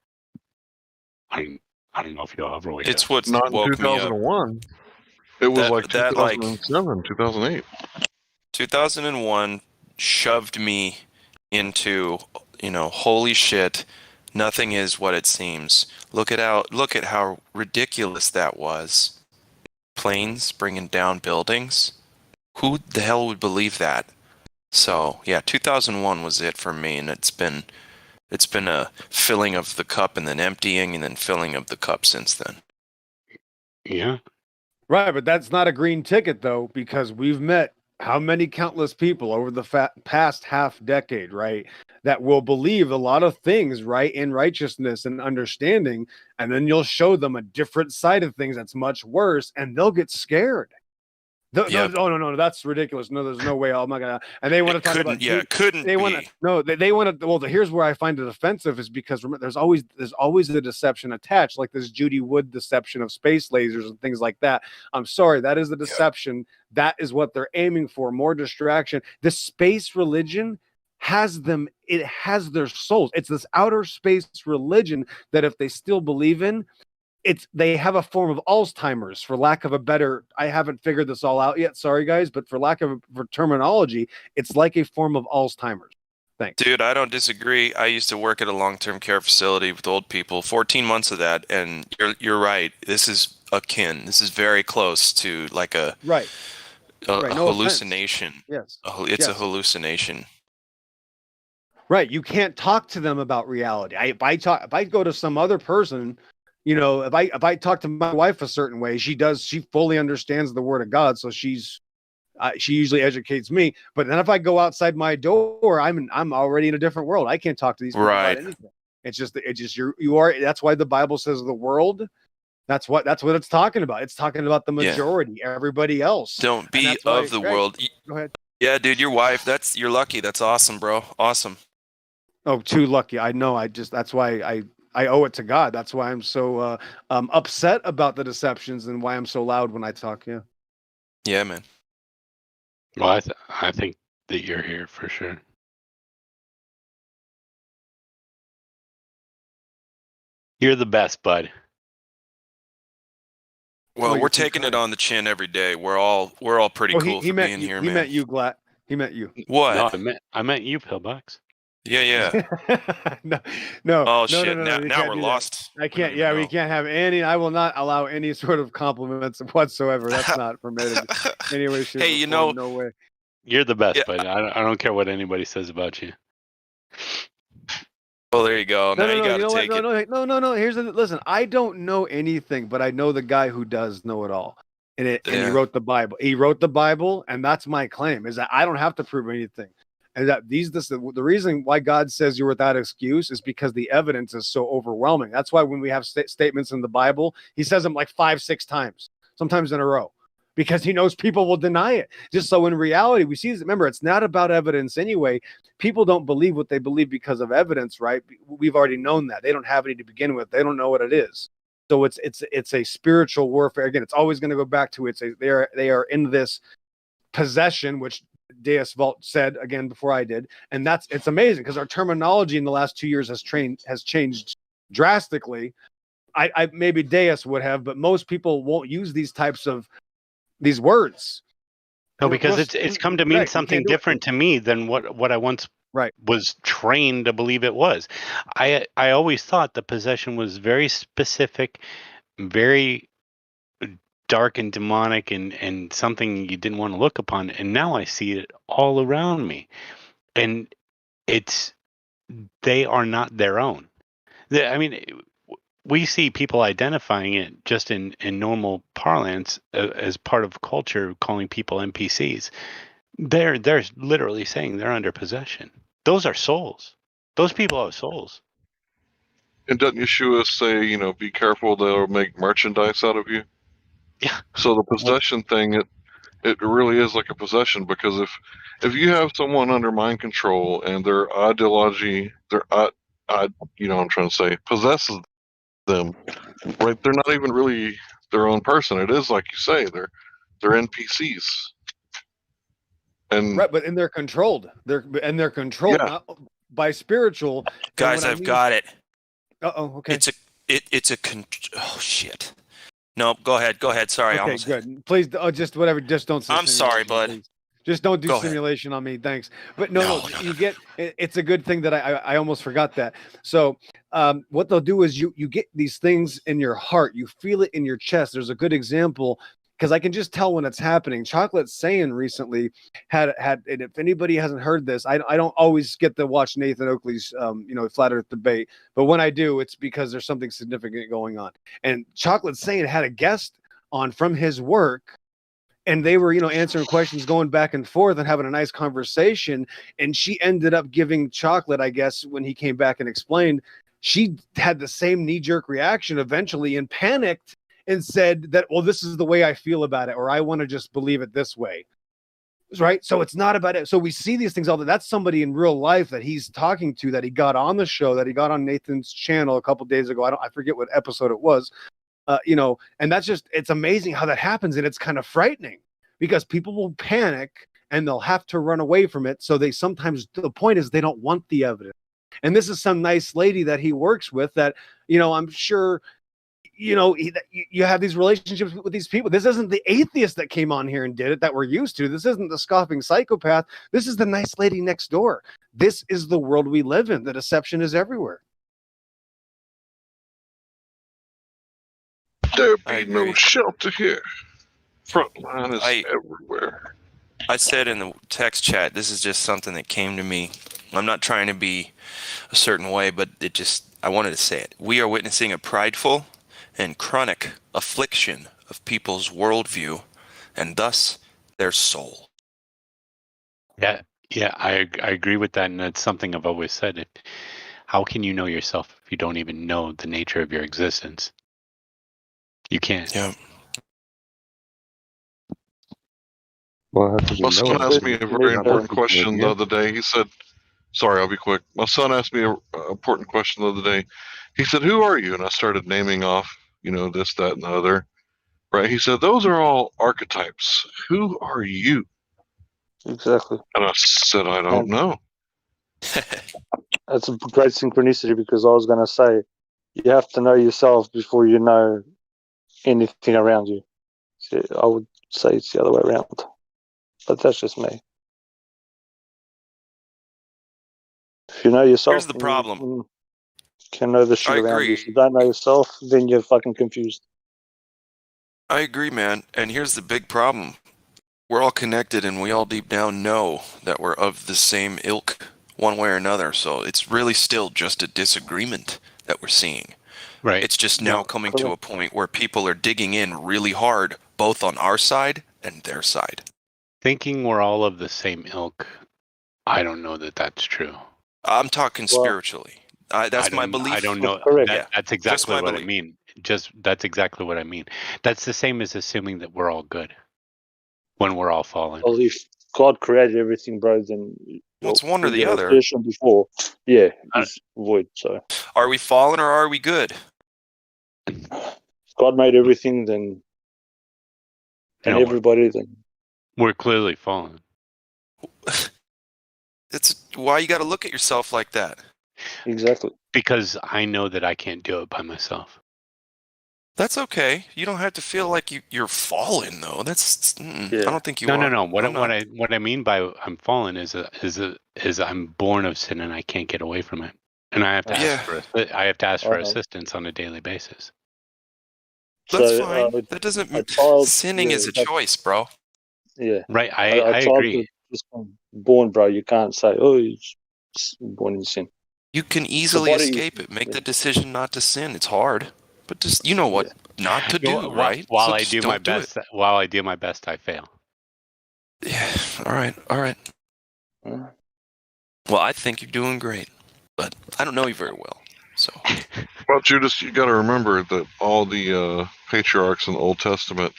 I don't know if you'll ever wake up. It's what's not woke in 2001. It was 2007, 2008. 2001 shoved me into, holy shit, nothing is what it seems. Look at how ridiculous that was. Planes bringing down buildings. Who the hell would believe that? So, yeah, 2001 was it for me, and it's been a filling of the cup and then emptying and then filling of the cup since then. Yeah. Right, but that's not a green ticket, though, because we've met how many countless people over the past half decade, right, that will believe a lot of things, right, in righteousness and understanding, and then you'll show them a different side of things that's much worse, and they'll get scared. No, that's ridiculous. No, there's no way. I'm not gonna. And they want to talk about. Couldn't they want to. No, they want to. Well, here's where I find it offensive is because there's always the deception attached, like this Judy Wood deception of space lasers and things like that. I'm sorry, that is the deception. That is what they're aiming for. More distraction. The space religion has them. It has their souls. It's this outer space religion that if they still believe in, they have a form of Alzheimer's, for lack of a better. I haven't figured this all out yet. Sorry, guys, but for lack of terminology, it's like a form of Alzheimer's. Thanks. Dude, I don't disagree. I used to work at a long-term care facility with old people, 14 months of that, and you're right. This is akin. This is very close to like a no hallucination. Offense. Yes. It's a hallucination. Right. You can't talk to them about reality. If I go to some other person, you know, if I talk to my wife a certain way, she fully understands the word of God. So she usually educates me. But then if I go outside my door, I'm already in a different world. I can't talk to these people about anything. It's just you are. That's why the Bible says the world. That's what it's talking about. It's talking about the majority, everybody else. Don't be of the world. Go ahead. Yeah, dude, your wife. You're lucky. That's awesome, bro. Awesome. Oh, too lucky. I know. That's why I owe it to God. That's why I'm so upset about the deceptions and why I'm so loud when I talk. Yeah. Yeah, man. Well, I think that you're here for sure. You're the best, bud. Well, we're taking it on the chin every day. We're all pretty cool for being here, man. He meant you, Glad. He meant you. What? No, I meant you, Pillbox. Yeah. No. Oh shit! No, now we're lost. I can't. Yeah, we can't have any. I will not allow any sort of compliments whatsoever. That's not permitted. Anyway, hey, no way. You're the best, bud. I don't care what anybody says about you. Well, there you go. Now you got to take it. No. Listen. I don't know anything, but I know the guy who does know it all. And he wrote the Bible. He wrote the Bible, and that's my claim: is that I don't have to prove anything. And that the reason why God says you're without excuse is because the evidence is so overwhelming. That's why when we have statements in the Bible, he says them like 5-6 times, sometimes in a row, because he knows people will deny it. Just so in reality, we see this. Remember, it's not about evidence anyway. People don't believe what they believe because of evidence, right? We've already known that. They don't have any to begin with. They don't know what it is. So it's a spiritual warfare. Again, it's always going to go back to they are in this possession, which Deus Vault said again before I did, and it's amazing because our terminology in the last 2 years has changed drastically. I maybe Deus would have, but most people won't use these types of these words. No, because it's come to mean something different to me than what I once was trained to believe it was. I always thought the possession was very specific, very dark and demonic and something you didn't want to look upon, and now I see it all around me, and they are not their own. I mean, we see people identifying it just in normal parlance as part of culture, calling people NPCs. They're literally saying they're under possession. Those are souls. Those people have souls. And doesn't Yeshua say, be careful, they'll make merchandise out of you? Yeah. So the possession thing, it really is like a possession, because if you have someone under mind control and their ideology, I'm trying to say, possesses them, right? They're not even really their own person. It is like you say, they're NPCs. And right, but they're controlled. They're controlled not by spiritual. Guys, I've got it. Okay. Oh shit. No, go ahead. Sorry. Okay, good. Please, just whatever. Just don't say. I'm sorry, bud. Please. Just don't do simulation on me. Thanks. But no. You get. It's a good thing that I almost forgot that. So, what they'll do is you get these things in your heart. You feel it in your chest. There's a good example, because I can just tell when it's happening. Chocolate Saiyan recently had, and if anybody hasn't heard this, I don't always get to watch Nathan Oakley's, Flat Earth debate, but when I do, it's because there's something significant going on. And Chocolate Saiyan had a guest on from his work, and they were, answering questions, going back and forth and having a nice conversation. And she ended up giving chocolate, I guess, when he came back and explained. She had the same knee-jerk reaction eventually and panicked and said that, well, this is the way I feel about it, or I want to just believe it this way. Right. So it's not about it. So we see these things all the that's somebody in real life that he's talking to, that he got on the show, that he got on Nathan's channel a couple days ago. I forget what episode it was. And that's just, it's amazing how that happens. And it's kind of frightening because people will panic and they'll have to run away from it. So they sometimes, the point is they don't want the evidence. And this is some nice lady that he works with that, I'm sure, you have these relationships with these people. This isn't the atheist that came on here and did it that we're used to. This isn't the scoffing psychopath. This is the nice lady next door. This is the world we live in. The deception is everywhere. There be no shelter here. Frontline is everywhere. I said in the text chat, this is just something that came to me. I'm not trying to be a certain way, but I wanted to say it. We are witnessing a prideful and chronic affliction of people's worldview and thus their soul. Yeah, I agree with that, and that's something I've always said. How can you know yourself if you don't even know the nature of your existence? You can't. Yeah. My son asked me a very important question the other day. He said, sorry, I'll be quick. My son asked me an important question the other day. He said, who are you? And I started naming off, this, that, and the other. Right? He said, those are all archetypes. Who are you? Exactly. And I said, I don't know. That's a great synchronicity, because I was going to say, you have to know yourself before you know anything around you. So I would say it's the other way around. But that's just me. If you know yourself, here's the problem. You can know the shit around you. If you don't know yourself, then you're fucking confused. I agree, man. And here's the big problem. We're all connected and we all deep down know that we're of the same ilk one way or another. So it's really still just a disagreement that we're seeing. Right. It's just now coming to a point where people are digging in really hard, both on our side and their side. Thinking we're all of the same ilk, I don't know that that's true. I'm talking spiritually. That's my belief. I don't know. That's exactly what I mean. That's exactly what I mean. That's the same as assuming that we're all good when we're all fallen. Well, if God created everything, bro, then it's one or the other. Before, it's void. So, are we fallen or are we good? If God made everything, then everybody, then we're clearly fallen. It's why you got to look at yourself like that. Exactly. Because I know that I can't do it by myself. That's okay. You don't have to feel like you're fallen, though. That's I don't think you are. No. What I mean by I'm fallen is I'm born of sin and I can't get away from it, and I have to ask for assistance on a daily basis. That's fine. That doesn't mean sinning is a choice, bro. Yeah. Right. I agree. Born, bro. You can't say, he's born in sin. You can easily escape it. Make the decision not to sin. It's hard, but just what not to do, right? While I do my best, I fail. Yeah. All right. Well, I think you're doing great, but I don't know you very well. So, well, Judas, you got to remember that all the patriarchs in the Old Testament,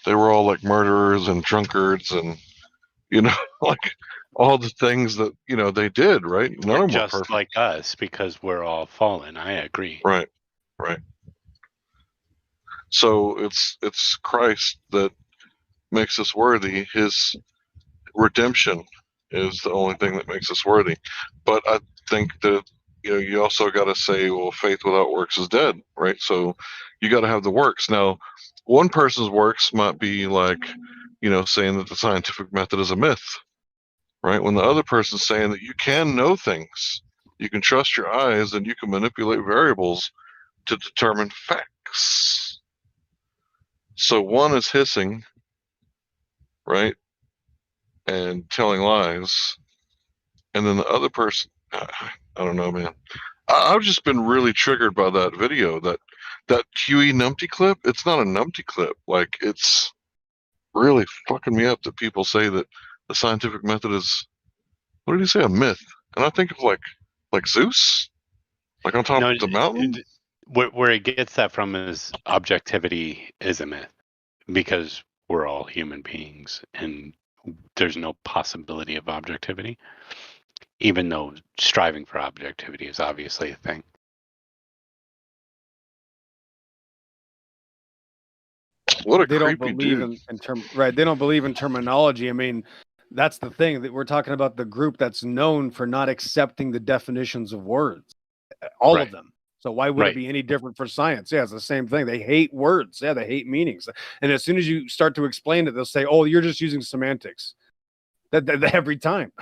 they were all like murderers and drunkards and like all the things that they did, right? None of them were perfect. Like us, because we're all fallen. I agree. Right. So it's Christ that makes us worthy. His redemption is the only thing that makes us worthy. But I think that you also got to say, well, faith without works is dead, right? So you got to have the works. Now, one person's works might be like, saying that the scientific method is a myth, right? When the other person's saying that you can know things, you can trust your eyes, and you can manipulate variables to determine facts. So one is hissing, right, and telling lies, and then the other person, I don't know, man. I've just been really triggered by that video, that Huey Numpty clip. It's not a Numpty clip. Like, it's really fucking me up that people say that the scientific method is, what did he say, a myth? And I think of like Zeus, like on top of the mountain. Where it gets that from is objectivity is a myth, because we're all human beings and there's no possibility of objectivity, even though striving for objectivity is obviously a thing. What a they don't creepy believe dude. in term right. They don't believe in terminology. I mean, that's the thing that we're talking about, the group that's known for not accepting the definitions of words, all of them. So why would it be any different for science? Yeah, it's the same thing. They hate words. Yeah, they hate meanings. And as soon as you start to explain it, they'll say, "Oh, you're just using semantics." That every time.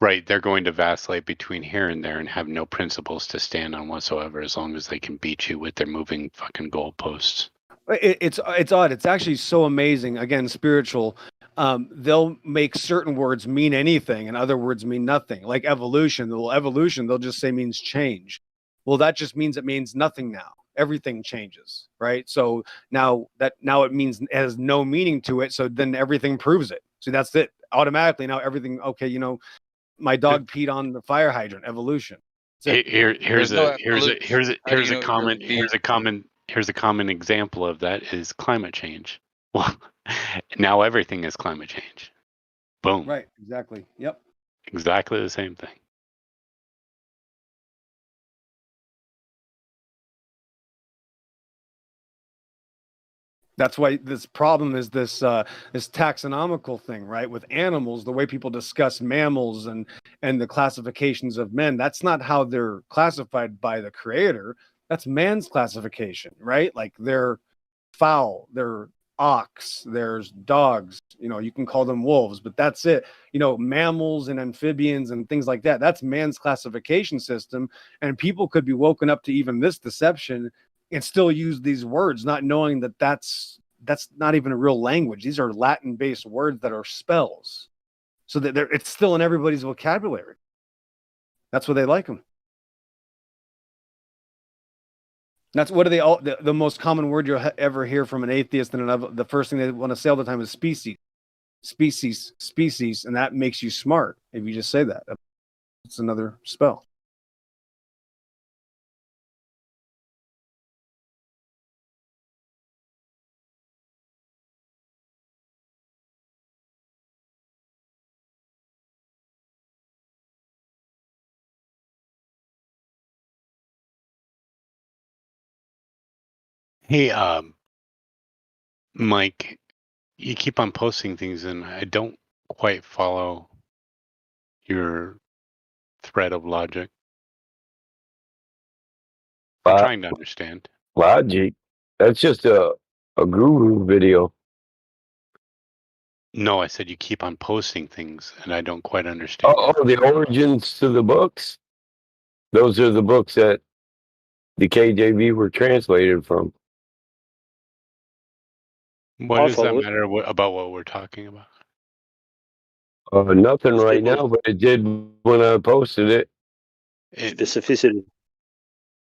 Right, they're going to vacillate between here and there and have no principles to stand on whatsoever, as long as they can beat you with their moving fucking goalposts. It's odd. It's actually so amazing. Again, spiritual. They'll make certain words mean anything, and other words mean nothing. Like evolution. They'll just say means change. Well, that just means it means nothing now. Everything changes, right? So now it means it has no meaning to it. So then everything proves it. So that's it. Automatically now everything. Okay, my dog peed on the fire hydrant. Evolution. Here's a common example of that is climate change. Well, now everything is climate change. Boom. Right. Exactly. Yep. Exactly the same thing. That's why this problem is this taxonomical thing, right? With animals, the way people discuss mammals and the classifications of men, that's not how they're classified by the creator. That's man's classification, right? Like they're fowl, they're ox, there's dogs, you can call them wolves, but that's it. Mammals and amphibians and things like that, that's man's classification system. And people could be woken up to even this deception and still use these words, not knowing that that's not even a real language. These are Latin-based words that are spells, so that it's still in everybody's vocabulary. That's why they like them. That's what are they all? The most common word you'll ever hear from an atheist, and the first thing they want to say all the time is species, and that makes you smart if you just say that. It's another spell. Hey, Mike, you keep on posting things, and I don't quite follow your thread of logic. I'm trying to understand. Logic. That's just a guru video. No, I said you keep on posting things, and I don't quite understand. Oh, the origins to the books. Those are the books that the KJV were translated from. What does that matter about what we're talking about? Nothing right now, but it did when I posted it. Specificity.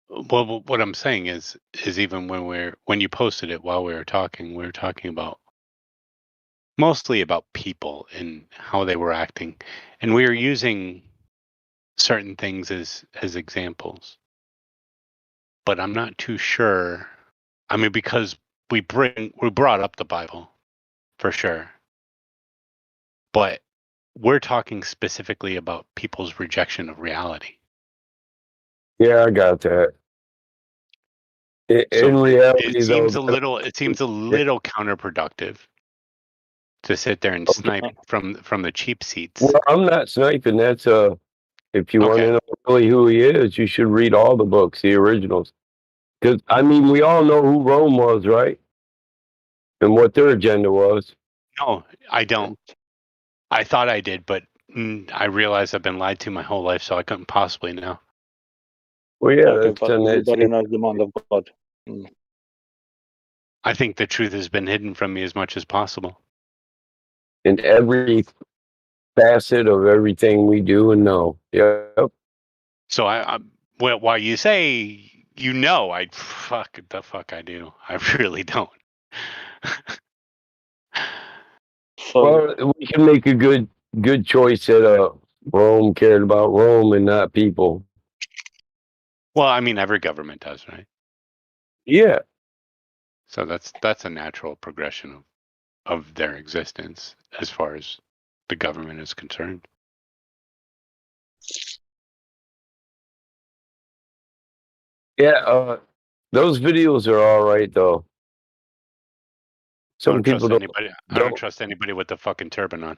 Well, what I'm saying is even when you posted it while we were talking about mostly about people and how they were acting, and we were using certain things as examples. But I'm not too sure. I mean, because we brought up the Bible for sure, but we're talking specifically about people's rejection of reality. Yeah, I got that. In reality, it seems though, it seems a little counterproductive to sit there and snipe from the cheap seats. Well, I'm not sniping. That's if you want to know really who he is, you should read all the books, the originals. Because I mean, we all know who Rome was, right? And what their agenda was. No, I don't. I thought I did, but I realized I've been lied to my whole life, so I couldn't possibly know. Well, yeah, Okay, that's but everybody knows the mind of God. I think the truth has been hidden from me as much as possible. In every facet of everything we do and know. Yep. So well, while you say I fuck I do. I really don't. Well, we can make a good choice that Rome cared about Rome and not people. Well, I mean, every government does, right? Yeah. So that's a natural progression of their existence as far as the government is concerned. Yeah, those videos are all right though. I Some don't trust people don't. anybody. I don't trust anybody with the fucking turban on.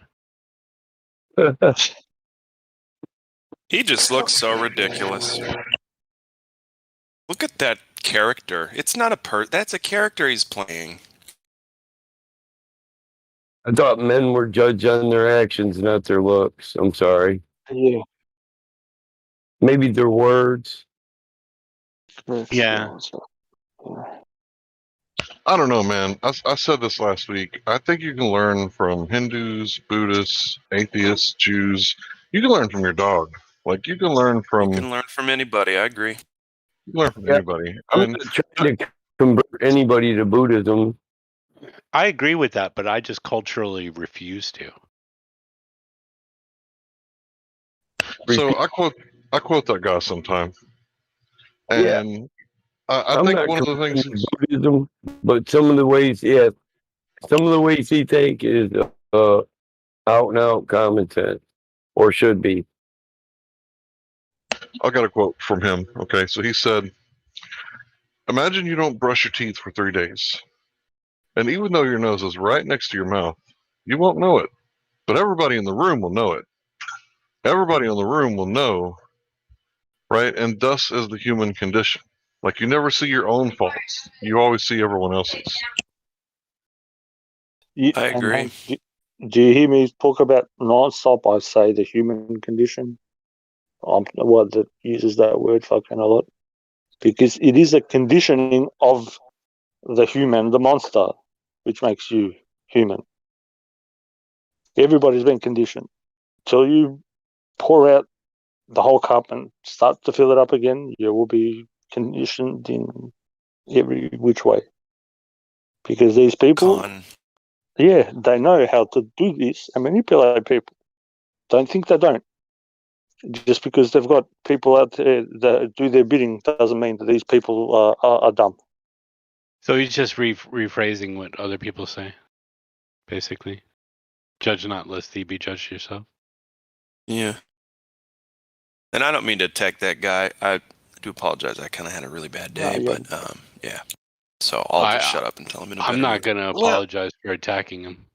He just looks so ridiculous. Look at that character. It's not a that's a character he's playing. I thought men were judged on their actions, not their looks. I'm sorry. Yeah. Maybe their words. Yeah. I don't know, man. I said this last week. I think you can learn from Hindus, Buddhists, atheists, Jews. You can learn from your dog. Like you can learn from. You can learn from anybody. I agree. You can learn from anybody. I'm And not trying to convert anybody to Buddhism. I agree with that, but I just culturally refuse to. so I quote that guy sometime. And I I'm think not one of the things converting to Buddhism, but some of the ways, some of the ways he take is out and out common sense, or should be. I got a quote from him. Okay, so he said, "Imagine you don't brush your teeth for 3 days, and even though your nose is right next to your mouth, you won't know it, but everybody in the room will know it. Everybody in the room will know, right? And thus is the human condition. Like you never see your own faults; you always see everyone else's." I agree. And do you hear me talk about non-stop? I say the human condition. I'm the one that uses that word fucking a lot because it is a conditioning of the human, the monster, which makes you human. Everybody's been conditioned. Till you pour out the whole cup and start to fill it up again, you will be conditioned in every which way. Because these people, they know how to do this and manipulate people. Don't think they don't. Just because they've got people out there that do their bidding doesn't mean that these people are dumb. So he's just rephrasing what other people say, basically. Judge not, lest thee be judged yourself. Yeah. And I don't mean to attack that guy. I do apologize. I kind of had a really bad day, but yeah. So I'll just shut up and tell him in a I'm not going to apologize for attacking him.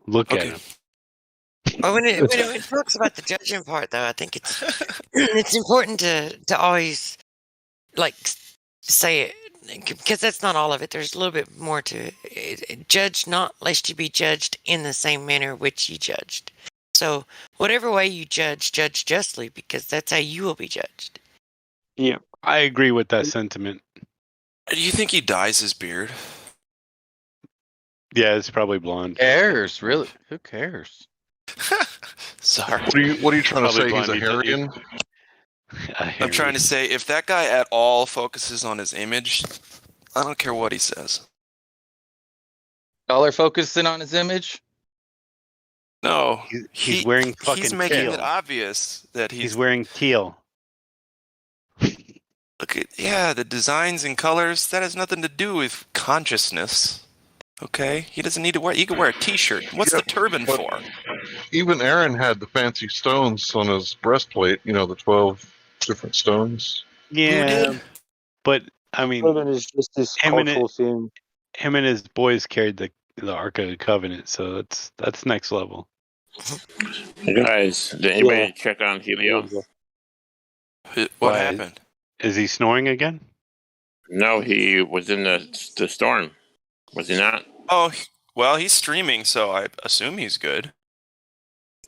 Look at him. Well, when it talks about the judging part, though, I think it's it's important to always like say it because that's not all of it. There's a little bit more to it. Judge not, lest you be judged in the same manner which you judged. So whatever way you judge justly, because that's how you will be judged. Yeah, I agree with that sentiment. Do you think he dyes his beard? Yeah, it's probably blonde. Who cares? Really? Who cares? Sorry. What are you trying to Probably say? He's a blonde. Harian? I'm trying to say if that guy at all focuses on his image, I don't care what he says. Y'all are focusing on his image? No, he's wearing fucking he's making teal. it obvious that He's wearing teal. Look at the designs and colors. That has nothing to do with consciousness. Okay, he doesn't need to wear. He can wear a T-shirt. What's the turban for? Even Aaron had the fancy stones on his breastplate. You know, the 12 different stones. Yeah, but I mean, it's just this cultural thing. Him and his boys carried the Ark of the Covenant, so that's next level. Guys, did anybody check on Helio? What happened? Is he snoring again? No, he was in the storm. Was he not? Oh, well, he's streaming, so I assume he's good.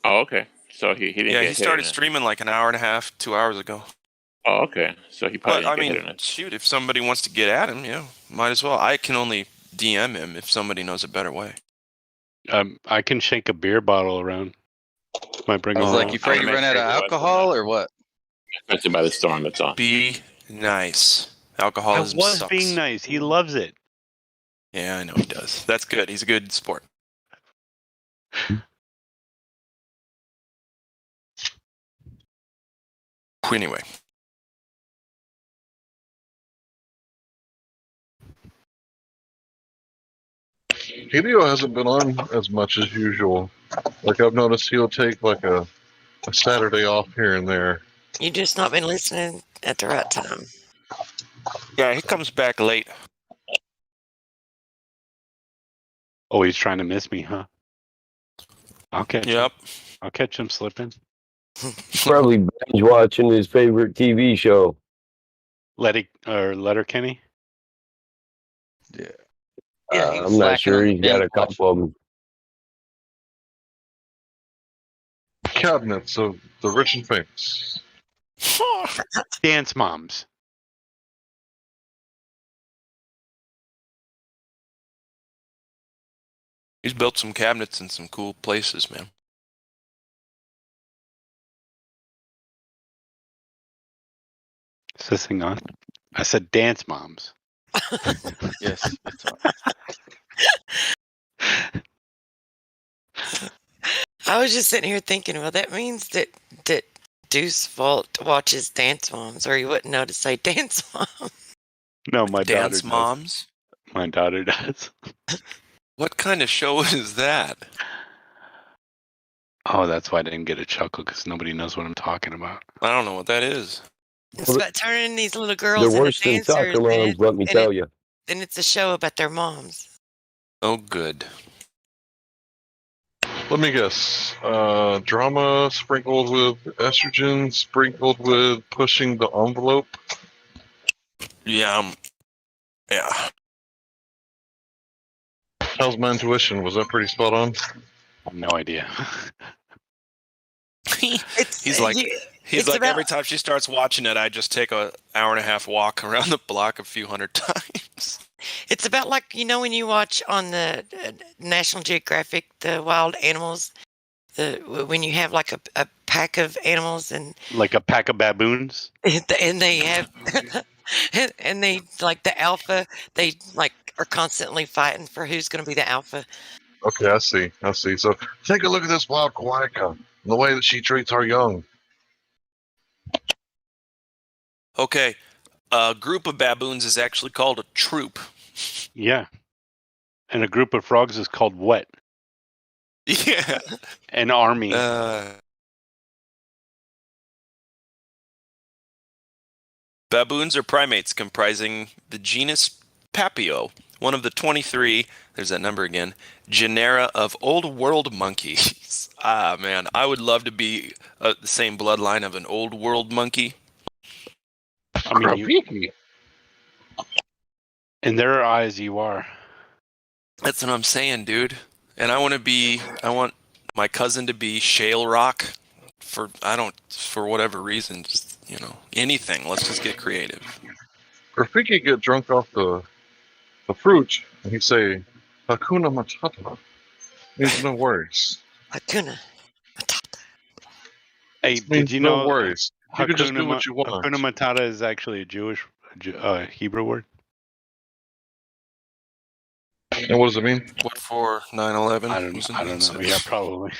Oh, okay. So he didn't. Yeah, get he started hit in streaming like an hour and a half, 2 hours ago. Oh, okay. So he probably But I didn't get hit in mean, it. shoot, if somebody wants to get at him, might as well. I can only DM him if somebody knows a better way. I can shake a beer bottle around. Might bring I was him like, along. you afraid you run out of alcohol or what? Affected by the storm. That's all. Be nice. I Alcoholism was sucks. being nice. He loves it. Yeah, I know he does. That's good. He's a good sport. Anyway. Hideo hasn't been on as much as usual. Like I've noticed he'll take like a Saturday off here and there. You just not been listening at the right time. Yeah, he comes back late. Oh, he's trying to miss me, huh? I'll catch him. Yep. I'll catch him slipping. Probably binge watching his favorite TV show. Letterkenny? Yeah. I'm not sure. He's got a couple of them. Cabinets of the rich and famous. Dance moms. He's built some cabinets in some cool places, man. Is this thing on? I said dance moms. Yes, it's on. I was just sitting here thinking, well, that means that Deuce Vault watches Dance Moms, or you wouldn't know to say Dance Mom. No, my Dance daughter moms? does. My daughter does. What kind of show is that? Oh, that's why I didn't get a chuckle, because nobody knows what I'm talking about. I don't know what that is. It's about turning these little girls They're into worse than dancers. soccer moms, let me tell you. Then it's a show about their moms. Oh, good. Let me guess. Drama sprinkled with estrogen, sprinkled with pushing the envelope. Yeah. Yeah. How's my intuition? Was that pretty spot on? No idea. He's like every time she starts watching it, I just take an hour and a half walk around the block a few hundred times. It's about like, when you watch on the National Geographic, the wild animals, when you have like a pack of animals and like a pack of baboons, and they have and they like the alpha, they like are constantly fighting for who's going to be the alpha. Okay, I see. So take a look at this wild quagga and the way that she treats our young. Okay, a group of baboons is actually called a troop. Yeah. And a group of frogs is called what? Yeah. An army. Baboons are primates comprising the genus Papio, one of the 23, there's that number again, genera of old world monkeys. Ah, man, I would love to be the same bloodline of an old world monkey. I mean, in their eyes, you are. That's what I'm saying, dude. And I want my cousin to be shale rock for whatever reason, just, anything. Let's just get creative. Rafiki get drunk off the fruit and he'd say, Hakuna Matata. Means no worries. Hakuna. Hey, did you know? No worries. You can just do what you want. Hakuna Matata is actually a Jewish Hebrew word. And what does it mean? What for 9/11? I don't know. Yeah, probably.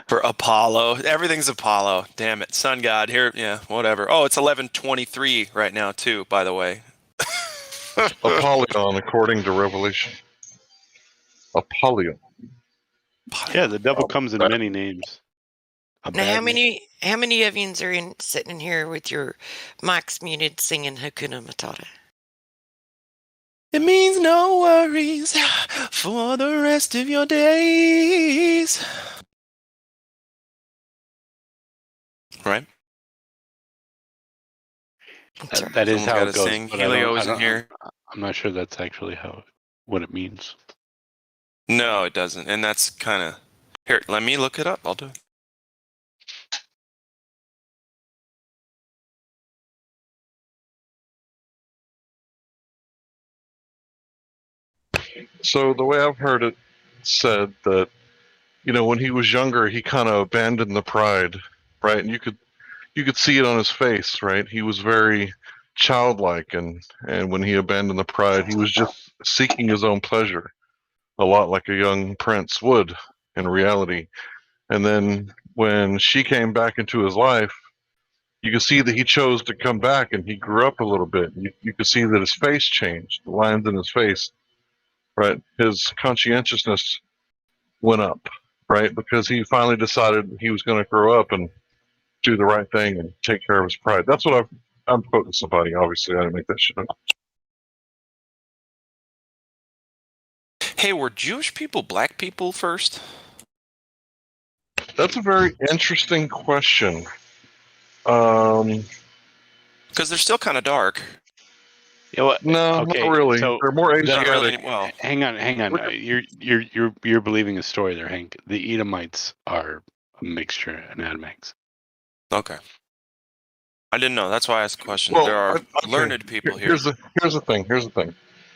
For Apollo. Everything's Apollo. Damn it. Sun God. Here, yeah, whatever. Oh, it's 11:23 right now, too, by the way. Apollyon, according to Revelation. Apollyon. Yeah, the devil comes in many names. Now, how many of yous are sitting in here with your mics muted singing Hakuna Matata? It means no worries for the rest of your days. Right? That is how it goes. Sing. But Helio isn't here. I'm not sure that's actually what it means. No, it doesn't. And that's kind of... Here, let me look it up. I'll do it. So the way I've heard it said that, when he was younger, he kind of abandoned the pride, right? And you could see it on his face, right? He was very childlike, and when he abandoned the pride, he was just seeking his own pleasure, a lot like a young prince would in reality. And then when she came back into his life, you can see that he chose to come back, and he grew up a little bit. You can see that his face changed, the lines in his face, right? His conscientiousness went up, right? Because he finally decided he was going to grow up and do the right thing and take care of his pride. That's what I'm quoting somebody. Obviously, I didn't make that shit up. Hey, were Jewish people black people first? That's a very interesting question. Because they're still kind of dark. No, not really. So they're more Not Asiatic. really. Well, hang on. You're believing a story there, Hank. The Edomites are a mixture, an Adamax. Okay. I didn't know. That's why I asked the question. Well, there are okay. learned people here. Here's the thing.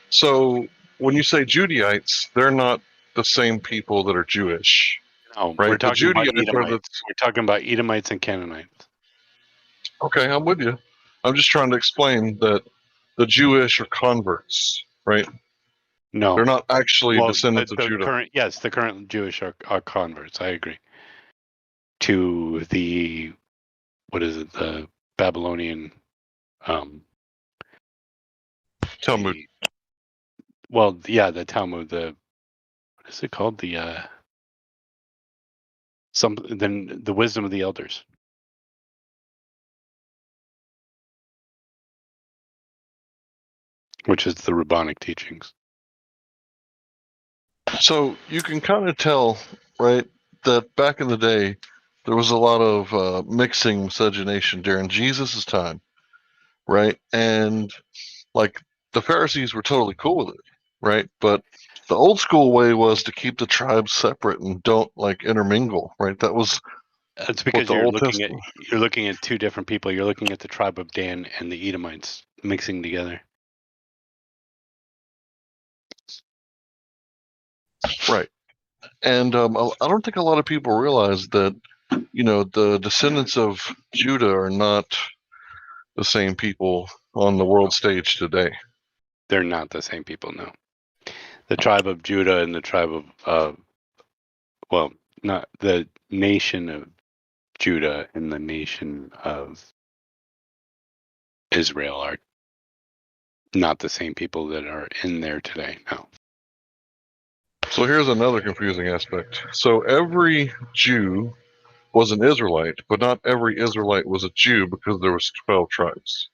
So when you say Judaites, they're not the same people that are Jewish. No, right? we're talking about Judaizers are Edomites. We're talking about Edomites and Canaanites. Okay, I'm with you. I'm just trying to explain that the Jewish are converts, right? No, they're not actually well, descendants the of Judah. The current Jewish are converts. I agree. To the the Babylonian Talmud. The Talmud. What is it called? The wisdom of the elders. Which is the rabbinic teachings. So you can kind of tell, right, that back in the day, there was a lot of mixing miscegenation during Jesus' time, right? And like the Pharisees were totally cool with it, right? But the old school way was to keep the tribes separate and don't like intermingle, right? That was That's because you're looking at two different people. You're looking at the tribe of Dan and the Edomites mixing together. Right. And I don't think a lot of people realize that, the descendants of Judah are not the same people on the world stage today. They're not the same people, no. The tribe of Judah and the tribe of, not the nation of Judah and the nation of Israel are not the same people that are in there today, no. So here's another confusing aspect. So every Jew was an Israelite, but not every Israelite was a Jew because there was 12 tribes.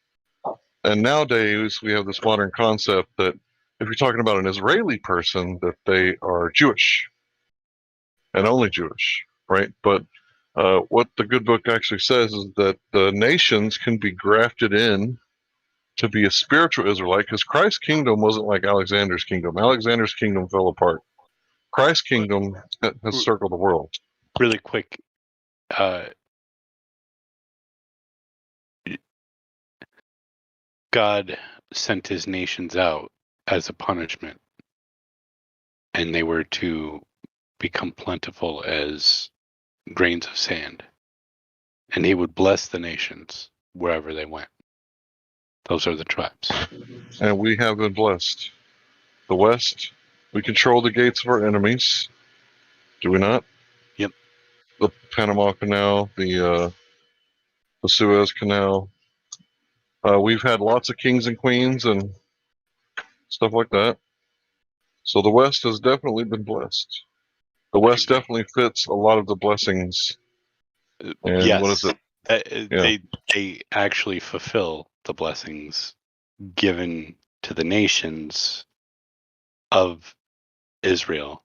And nowadays we have this modern concept that if you're talking about an Israeli person, that they are Jewish and only Jewish, right? But what the good book actually says is that the nations can be grafted in to be a spiritual Israelite, because Christ's kingdom wasn't like Alexander's kingdom. Alexander's kingdom fell apart. Christ's kingdom has circled the world. Really quick, God sent his nations out as a punishment, and they were to become plentiful as grains of sand, and he would bless the nations wherever they went. Those are the tribes. And we have been blessed. The West, we control the gates of our enemies. Do we not? Yep. The Panama Canal, the Suez Canal. We've had lots of kings and queens and stuff like that. So the West has definitely been blessed. The West definitely fits a lot of the blessings. And yes, what is it? They actually fulfill the blessings given to the nations of Israel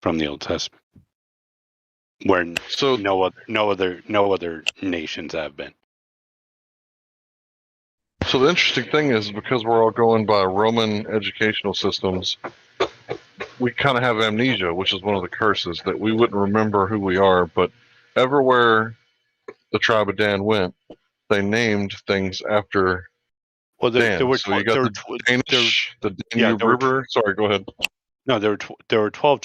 from the Old Testament, where no other nations have been. So the interesting thing is, because we're all going by Roman educational systems, we kind of have amnesia, which is one of the curses, that we wouldn't remember who we are. But everywhere the tribe of Dan went, they named things after Dan. So you got the Danish, the Danube River. Sorry, go ahead. No, there were 12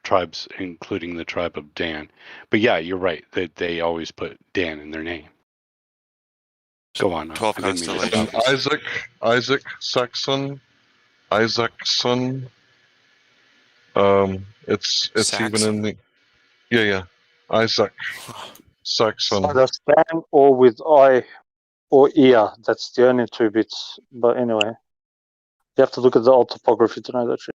tribes, including the tribe of Dan. But yeah, you're right that they always put Dan in their name. Go on. 12 I didn't mean to constellations. stop you. Isaacson. It's even in the Isaac Saxon. Either span or with eye or ear. That's the only two bits. But anyway, you have to look at the old topography to know that shit.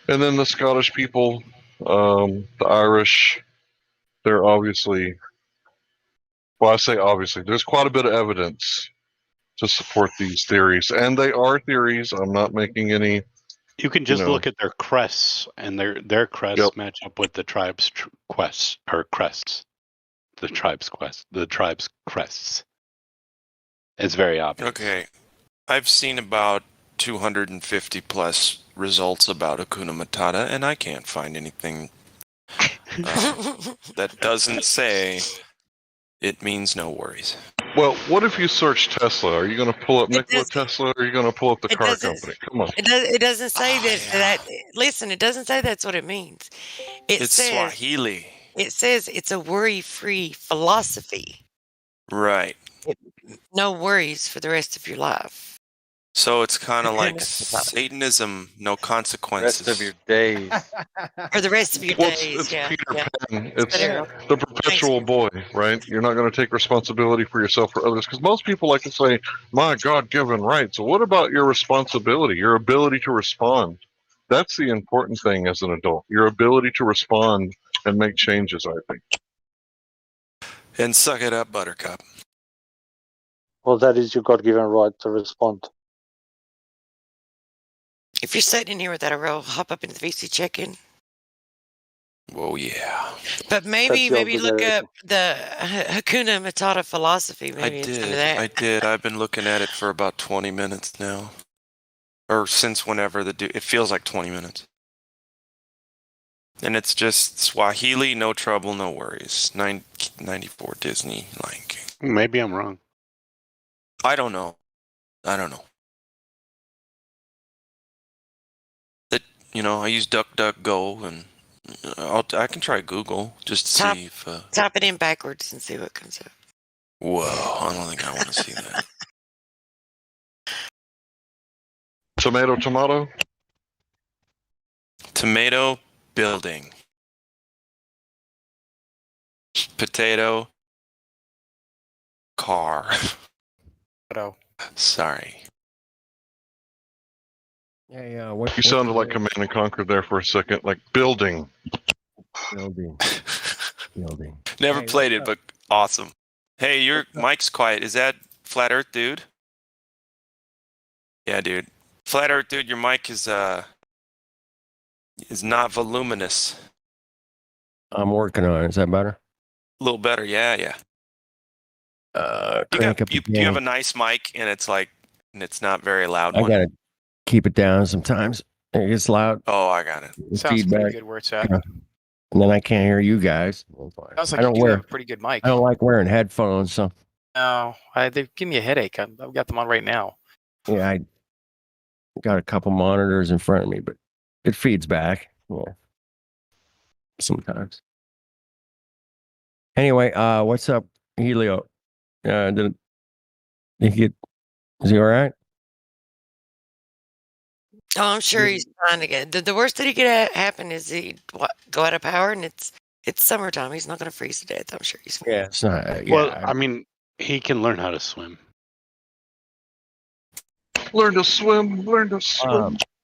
And then the Scottish people, the Irish, they're obviously, well, I say obviously, there's quite a bit of evidence to support these theories. And they are theories. I'm not making any. You can just look at their crests, and their crests match up with the tribe's crests. The tribe's crests. It's very obvious. Okay. I've seen about 250 plus results about Hakuna Matata, and I can't find anything that doesn't say it means no worries. Well, what if you search Tesla? Are you going to pull up Nikola Tesla, or are you going to pull up the car company? Come on. It doesn't say that. Listen, it doesn't say that's what it means. It's Swahili. It says it's a worry-free philosophy. Right. No worries for the rest of your life. So it's kind of like Satanism, no consequences. Rest of your days. For the rest of your days, It's yeah. Peter yeah. Pan. It's the perpetual boy, right? You're not going to take responsibility for yourself or others. Because most people like to say, my God-given rights. So what about your responsibility, your ability to respond? That's the important thing as an adult. Your ability to respond and make changes, I think. And suck it up, Buttercup. Well, that is your God-given right to respond. If you're sitting in here without a roll, hop up into the VC check-in. Whoa, yeah. But maybe look up the Hakuna Matata philosophy. Maybe it's under that. I did. I've been looking at it for about 20 minutes now. Or since whenever it feels like 20 minutes. And it's just Swahili, no trouble, no worries. 94 Disney Lion King. Maybe I'm wrong. I don't know. I use DuckDuckGo, and I can try Google just to see if. Type it in backwards and see what comes up. Whoa! I don't think I want to see that. Tomato. Tomato building. Potato. Car. Sorry. Yeah. You sounded like Command and Conquer there for a second, like building. Never played it, but awesome. Hey, your mic's quiet. Is that Flat Earth Dude? Yeah, dude. Flat Earth Dude, your mic is not voluminous. I'm working on it. Is that better? A little better, yeah. You have a nice mic, and it's not very loud. I gotta keep it down sometimes. It gets loud. Oh, I got it. Sounds pretty good where it's at. And then I can't hear you guys. Sounds like you do have a pretty good mic. I don't like wearing headphones, so. No, they give me a headache. I've got them on right now. Yeah, I got a couple monitors in front of me, but it feeds back. Yeah. Sometimes. Anyway, what's up, Helio? Is he all right? Oh, I'm sure he's trying to get. The worst that he could happen is he'd go out of power, and it's summertime. He's not going to freeze to death. I'm sure he's fine. Yeah, it's not. Well, I mean, he can learn how to swim. Learn to swim.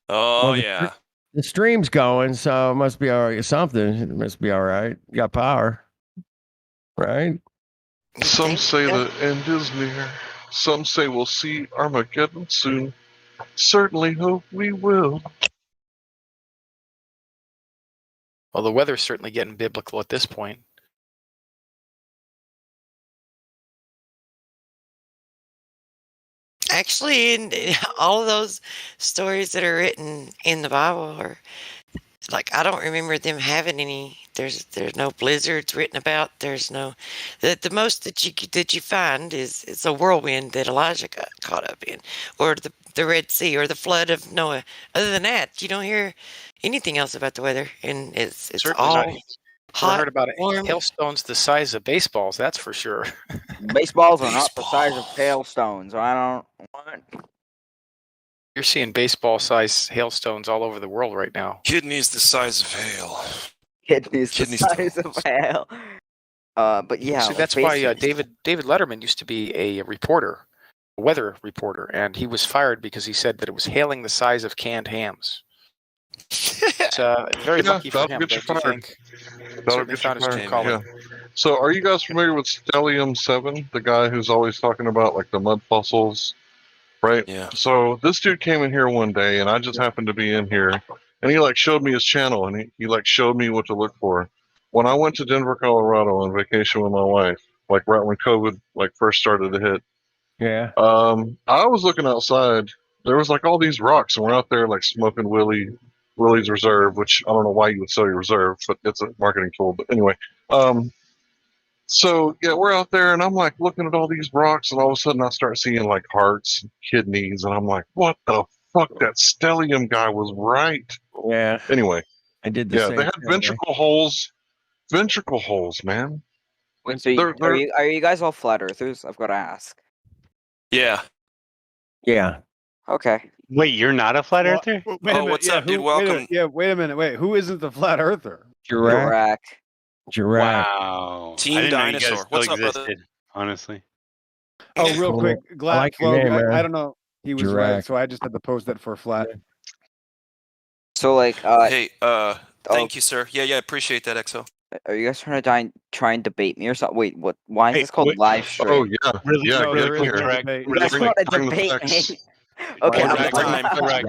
Yeah. The stream's going, so it must be all right. Something. It must be all right. You got power, right? Some say the end is near. Some say we'll see Armageddon soon. Certainly hope we will. Well, the weather's certainly getting biblical at this point. Actually, in all of those stories that are written in the Bible are like, I don't remember them having any. There's no blizzards written about. There's no. The most that you find is a whirlwind that Elijah got caught up in, or the Red Sea, or the flood of Noah. Other than that, you don't hear anything else about the weather, and it's Certainly all not. hot. I heard about warm. hailstones the size of baseballs. That's for sure. Baseballs are not the size of hailstones. I don't want. You're seeing baseball-sized hailstones all over the world right now. Kidneys the size of hail. Kidneys the Kidney size of hail. But yeah, See, like that's why basically- David Letterman used to be a reporter, a weather reporter, and he was fired because he said that it was hailing the size of canned hams. It's very lucky for that'll him. get you don't you fired. think? That'll Certainly get you found his true fired. calling. Yeah. So, are you guys familiar with Stellium 7, the guy who's always talking about like the mud fossils, right? Yeah. So this dude came in here one day, and I just happened to be in here, and he like showed me his channel, and he like showed me what to look for. When I went to Denver, Colorado on vacation with my wife, like right when COVID like first started to hit, Yeah. I was looking outside. There was like all these rocks, and we're out there like smoking Willie's Reserve, which I don't know why you would sell your Reserve, but it's a marketing tool. But anyway, so yeah, we're out there, and I'm like looking at all these rocks, and all of a sudden I start seeing like hearts, kidneys, and I'm like, what the fuck? That stellium guy was right. Yeah. Anyway, I did the yeah, same they had thing. ventricle holes, man. Wait, so are you guys all flat earthers? I've got to ask. Yeah. Yeah. Okay. Wait, you're not a flat earther? Wait a minute. what's yeah, up, dude? wait a minute, Welcome. yeah, wait a minute. Wait, who isn't the flat earther? Giraffe. Giraffe. Wow. Team I didn't know you Dinosaur. guys still What's up, brother? existed, honestly. Oh, real Cool. quick, I Glad like your Flo, name, I man. don't know. He was right, Giraffe. so I just had to post that for flat. So like, Hey, thank you, sir. Yeah, appreciate that, XO. are you guys try and debate me or something? Wait, what? Why is Hey, this called wait. live stream? Oh yeah, Really, yeah. No, Get there in is no here. debate. You guys Bring want to the debate facts. me? Okay, I'm Direct,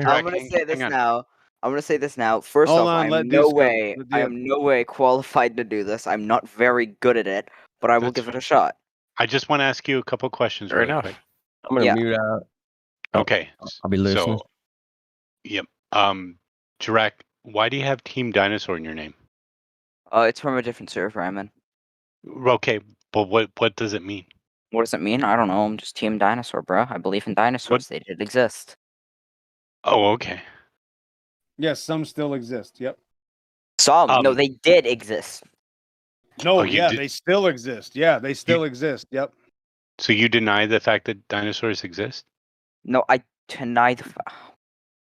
I'm gonna say this hang on. now. I'm gonna say this now. First Hold off, on, I let am no Deuce go. way. Let I Deuce- am no way qualified to do this. I'm not very good at it, but I will That's give it a fine. shot. I just want to ask you a couple questions Fair really enough. quick. I'm gonna Yeah. mute out. Okay. I'll be listening. So, yep. Jirek, why do you have Team Dinosaur in your name? It's from a different server I'm in. Okay, but what does it mean? What does it mean? I don't know. I'm just Team Dinosaur, bro. I believe in dinosaurs. They did exist. Oh, okay. Yes, some still exist. Yep. Some. No, they did exist. No, Oh, you yeah, did- they still exist. Yeah, they still exist. Yep. So you deny the fact that dinosaurs exist? No, I deny the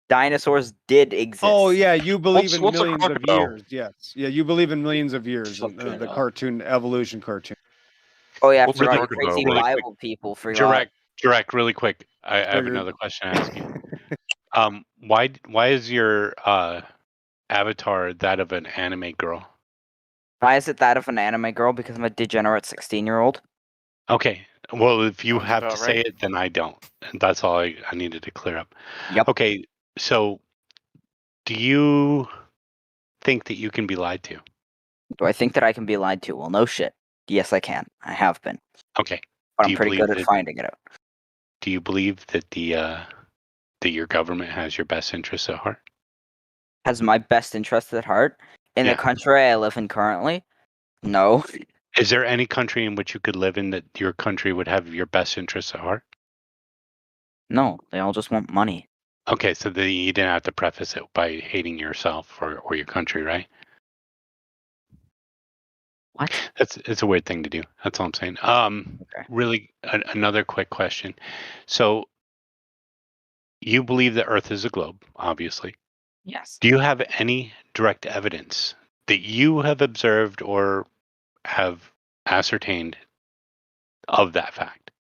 dinosaurs did exist. Oh yeah, you believe in what's a millions of crocodile? years. Yes. Yeah, you believe in millions of years in the cartoon evolution cartoon. Oh yeah, I What's a forgot you crocodile, crazy really Bible people forgot. Jirek, really quick. I have Triggered. another question to ask you. Why is your avatar that of an anime girl? Why is it that of an anime girl? Because I'm a degenerate 16-year-old. Okay. Well, if you Sounds have to about say right. it, then I don't. And that's all I needed to clear up. Yep. Okay. So, do you think that you can be lied to? Do I think that I can be lied to? Well, no shit. Yes, I can. I have been. Okay. But Do I'm you pretty believe good at that- finding it out. Do you believe that that your government has your best interests at heart? Has my best interests at heart in Yeah. the country I live in currently? No. Is there any country in which you could live in that your country would have your best interests at heart? No. They all just want money. Okay, so then you didn't have to preface it by hating yourself or your country, right? What? It's a weird thing to do. That's all I'm saying. Okay. Really, another quick question. So, you believe the Earth is a globe, obviously. Yes. Do you have any direct evidence that you have observed or have ascertained of that fact?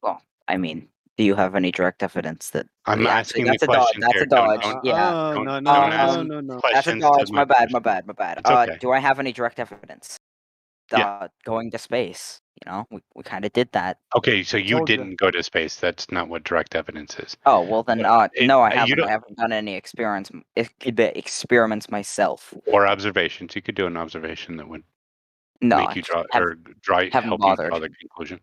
Well, I mean, do you have any direct evidence that? I'm Yeah, asking that's the a dodge. questions That's here. a dodge. Don't- Yeah. don't- No. don't ask No. That's a questions dodge. to My bad. person. My bad. It's okay. Do I have any direct evidence? Yeah. Going to space. You know, we kind of did that. Okay, so you Told ya. didn't go to space. That's not what direct evidence is. Oh well, then no, I you haven't. don't- I haven't done any experiments myself. Or observations. You could do an observation that would No, make you I haven't help you bothered. draw the conclusion.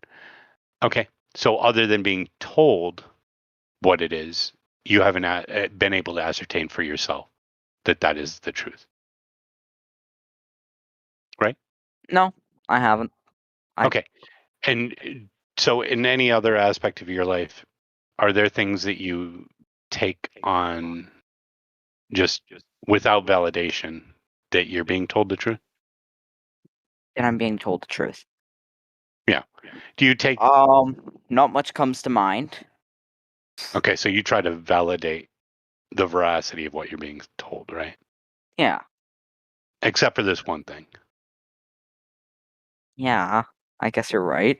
Okay, so other than being told what it is, you haven't been able to ascertain for yourself that is the truth, right? No, I haven't. Okay, and so in any other aspect of your life, are there things that you take on just without validation that you're being told the truth? And I'm being told the truth. Yeah. Do you take? Not much comes to mind. Okay, so you try to validate the veracity of what you're being told, right? Yeah. Except for this one thing. Yeah. I guess you're right.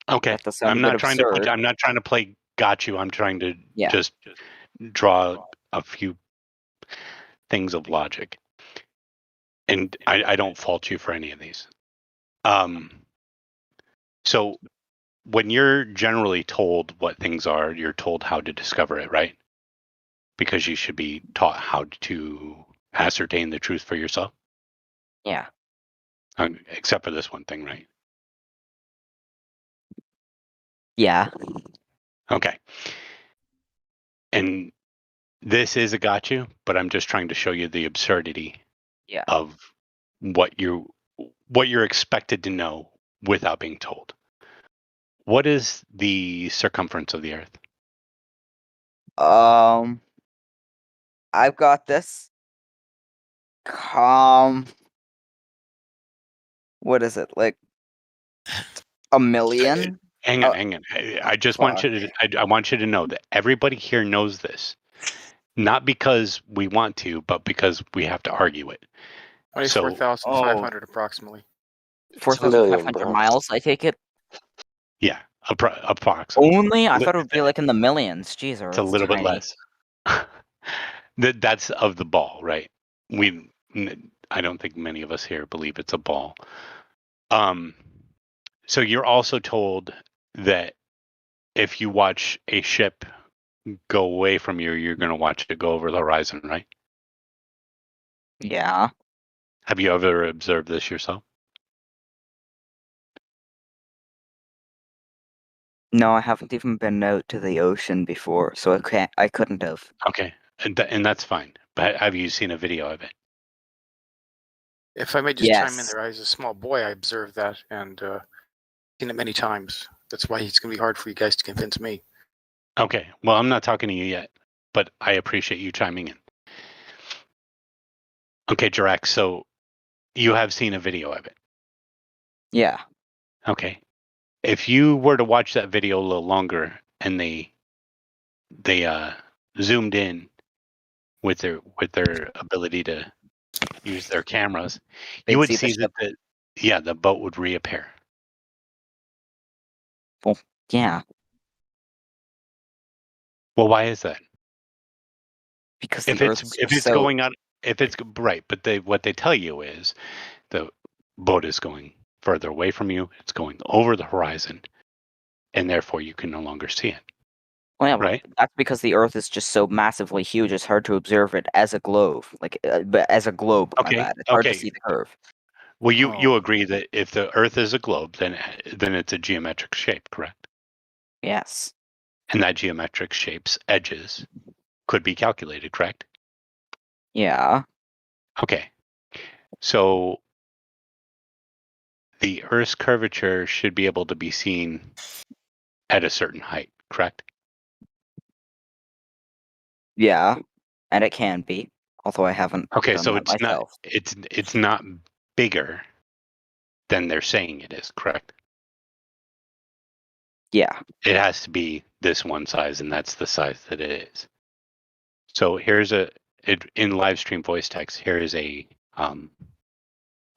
Okay. That does sound I'm a bit not trying to absurd. I'm not trying to play got you. I'm trying to Yeah. just draw a few things of logic. And I don't fault you for any of these. So when you're generally told what things are, you're told how to discover it, right? Because you should be taught how to ascertain the truth for yourself. Yeah. Except for this one thing, right? Yeah. Okay. And this is a got you, but I'm just trying to show you the absurdity of what you're expected to know without being told. What is the circumference of the Earth? I've got this. What is it? Like a million? Hang on. I just want you to. I want you to know that everybody here knows this, not because we want to, but because we have to argue it. 24,500 approximately. 4,500 miles, I take it? Yeah, approximately. Only? I thought it would be like in the millions. Jeez, It's a little bit less. That's of the ball, right? I don't think many of us here believe it's a ball. So you're also told that if you watch a ship go away from you, you're going to watch it go over the horizon, right? Yeah. Have you ever observed this yourself? No, I haven't even been out to the ocean before, so I couldn't have. Okay, and that's fine. But have you seen a video of it? If I may just chime in there, as a small boy, I observed that and seen it many times. That's why it's going to be hard for you guys to convince me. Okay, well, I'm not talking to you yet, but I appreciate you chiming in. Okay, Jirac, so you have seen a video of it. Yeah. Okay. If you were to watch that video a little longer and they zoomed in with their ability to use their cameras, you would see that the boat would reappear. Well, yeah. Well, why is that? Because if it's going on, if it's right, but what they tell you is the boat is going further away from you. It's going over the horizon, and therefore you can no longer see it. Well, yeah, right? That's because the Earth is just so massively huge. It's hard to observe it as a globe, but as a globe. Okay. My bad. It's hard to see the curve. Well, you agree that if the Earth is a globe, then it's a geometric shape, correct? Yes. And that geometric shape's edges could be calculated, correct? Yeah. Okay. So the Earth's curvature should be able to be seen at a certain height, correct? Yeah, and it can be, although I haven't. Okay, done so that it's myself. not it's not bigger than they're saying it is, correct? Yeah. It has to be this one size, and that's the size that it is. So here's in Livestream voice text. Here is a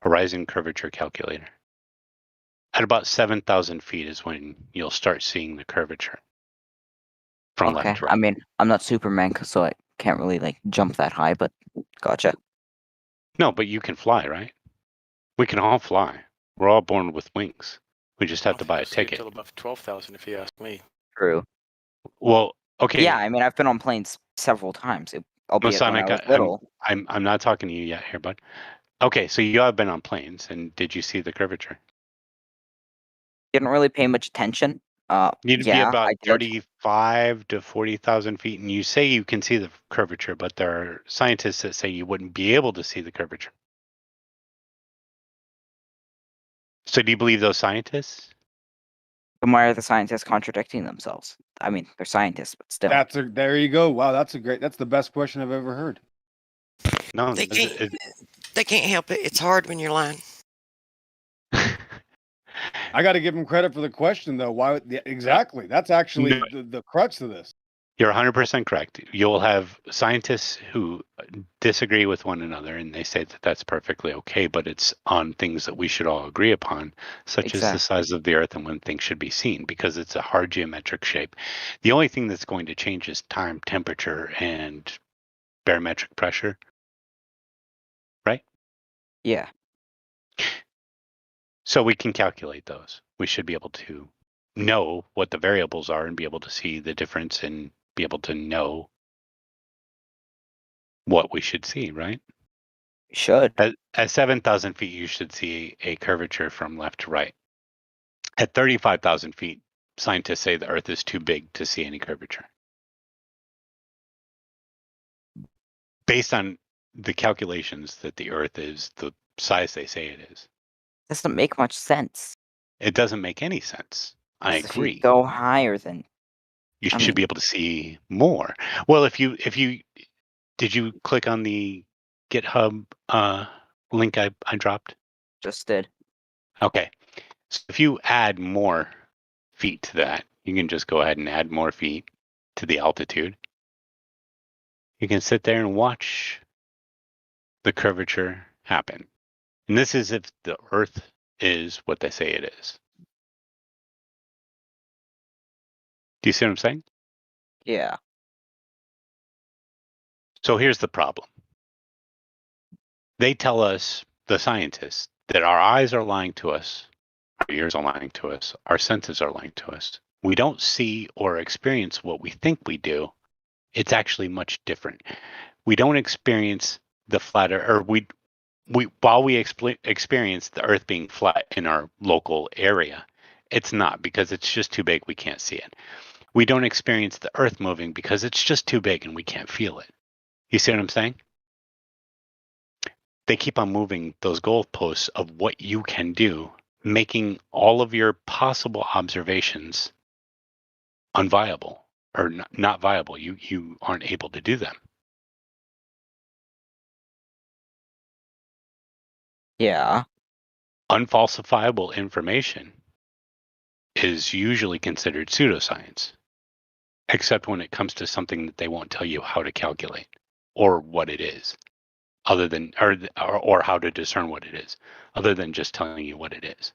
horizon curvature calculator. At about 7,000 feet is when you'll start seeing the curvature from left to right. I mean, I'm not Superman, so I can't really jump that high. But gotcha. No, but you can fly, right? We can all fly. We're all born with wings. We just have to buy a ticket. Until above 12,000, if you ask me. True. Well, okay. Yeah, I mean, I've been on planes several times, albeit when I was Masonic, little. I'm not talking to you yet here, bud. Okay, so you have been on planes, and did you see the curvature? Didn't really pay much attention. You'd be yeah, about I did. 35 to 40,000 feet, and you say you can see the curvature, but there are scientists that say you wouldn't be able to see the curvature. So do you believe those scientists? Then why are the scientists contradicting themselves? I mean, they're scientists, but still. There you go. Wow, that's the best question I've ever heard. No, They can't help it. It's hard when you're lying. I got to give him credit for the question, though. Why? Exactly. That's actually the crux of this. You're 100% correct. You'll have scientists who disagree with one another, and they say that that's perfectly okay, but it's on things that we should all agree upon, such as the size of the Earth and when things should be seen, because it's a hard geometric shape. The only thing that's going to change is time, temperature, and barometric pressure, right? Yeah. So we can calculate those. We should be able to know what the variables are and be able to see the difference and be able to know what we should see, right? Should. At 7,000 feet, you should see a curvature from left to right. At 35,000 feet, scientists say the Earth is too big to see any curvature. Based on the calculations that the Earth is the size they say it is. Doesn't make much sense. It doesn't make any sense. I If you agree. go higher than You should be able to see more. Well, if you did you click on the GitHub link I dropped? Just did. Okay. So if you add more feet to that, you can just go ahead and add more feet to the altitude. You can sit there and watch the curvature happen. And this is if the Earth is what they say it is. Do you see what I'm saying? Yeah. So here's the problem. They tell us, the scientists, that our eyes are lying to us, our ears are lying to us, our senses are lying to us. We don't see or experience what we think we do. It's actually much different. We don't experience the flatter, or while we experience the Earth being flat in our local area, it's not, because it's just too big, we can't see it. We don't experience the Earth moving because it's just too big and we can't feel it. You see what I'm saying? They keep on moving those goalposts of what you can do, making all of your possible observations unviable or not viable. You aren't able to do them. Yeah. Unfalsifiable information is usually considered pseudoscience, except when it comes to something that they won't tell you how to calculate or what it is, other than or how to discern what it is, other than just telling you what it is.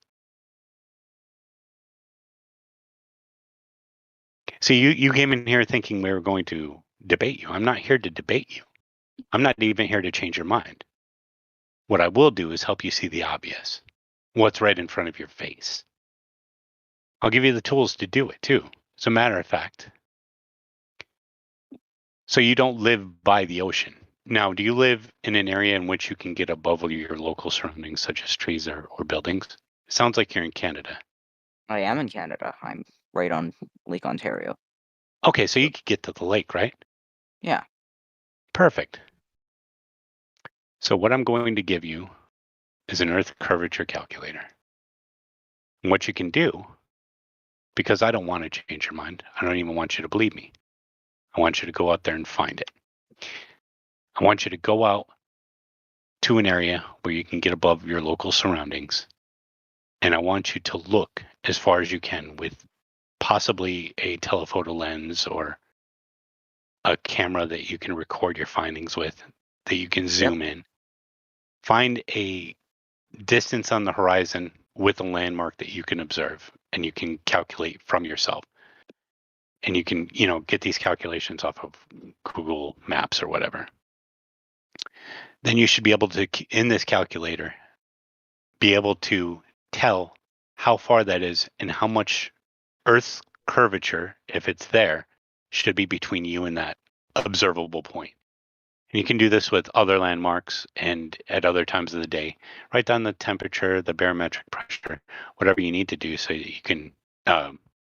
See, you came in here thinking we were going to debate you. I'm not here to debate you. I'm not even here to change your mind. What I will do is help you see the obvious, what's right in front of your face. I'll give you the tools to do it too. As a matter of fact. So you don't live by the ocean. Now, do you live in an area in which you can get above your local surroundings, such as trees or buildings? It sounds like you're in Canada. I am in Canada. I'm right on Lake Ontario. Okay, so you could get to the lake, right? Yeah. Perfect. So what I'm going to give you is an Earth curvature calculator. And what you can do, because I don't want to change your mind, I don't even want you to believe me. I want you to go out there and find it. I want you to go out to an area where you can get above your local surroundings. And I want you to look as far as you can with possibly a telephoto lens or a camera that you can record your findings with, that you can zoom in. Find a distance on the horizon with a landmark that you can observe and you can calculate from yourself. And you can, get these calculations off of Google Maps or whatever. Then you should be able to, in this calculator, be able to tell how far that is and how much Earth's curvature, if it's there, should be between you and that observable point. And you can do this with other landmarks and at other times of the day. Write down the temperature, the barometric pressure, whatever you need to do so that you can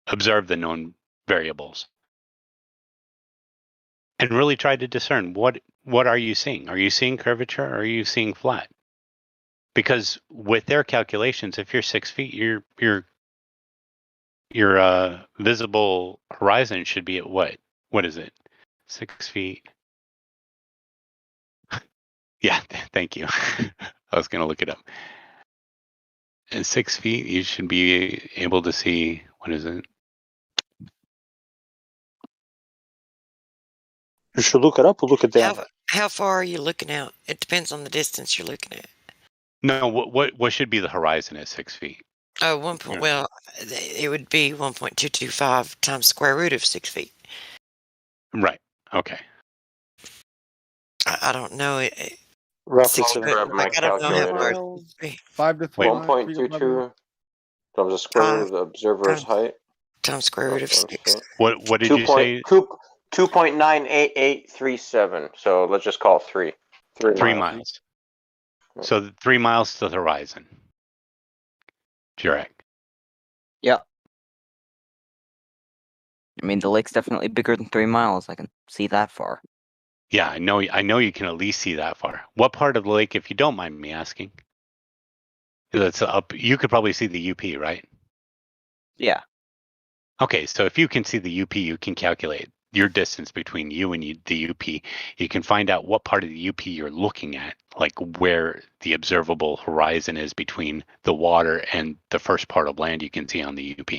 observe the known variables. And really try to discern what are you seeing? Are you seeing curvature or are you seeing flat? Because with their calculations, if you're 6 feet, your visible horizon should be at what? What is it? 6 feet. Yeah, thank you. I was going to look it up. At 6 feet, you should be able to see, what is it? You should look it up or look it down. How far are you looking out? It depends on the distance you're looking at. No, what should be the horizon at 6 feet? Oh, well, it would be 1.225 times square root of 6 feet. Right. Okay. I don't know. Roughly 6 foot. Like, I don't know how far. 5 to 3 miles. 1.22 times the square root of the observer's height. Times square root of 6. What did you say? 2.98837. So let's just call it 3. 3 miles. So 3 miles to the horizon. Jurek. Yeah. I mean, the lake's definitely bigger than 3 miles. I can see that far. Yeah, I know you can at least see that far. What part of the lake, if you don't mind me asking? That's up. You could probably see the UP, right? Yeah. Okay, so if you can see the UP, you can calculate your distance between you and the UP. You can find out what part of the UP you're looking at, like where the observable horizon is between the water and the first part of land you can see on the UP.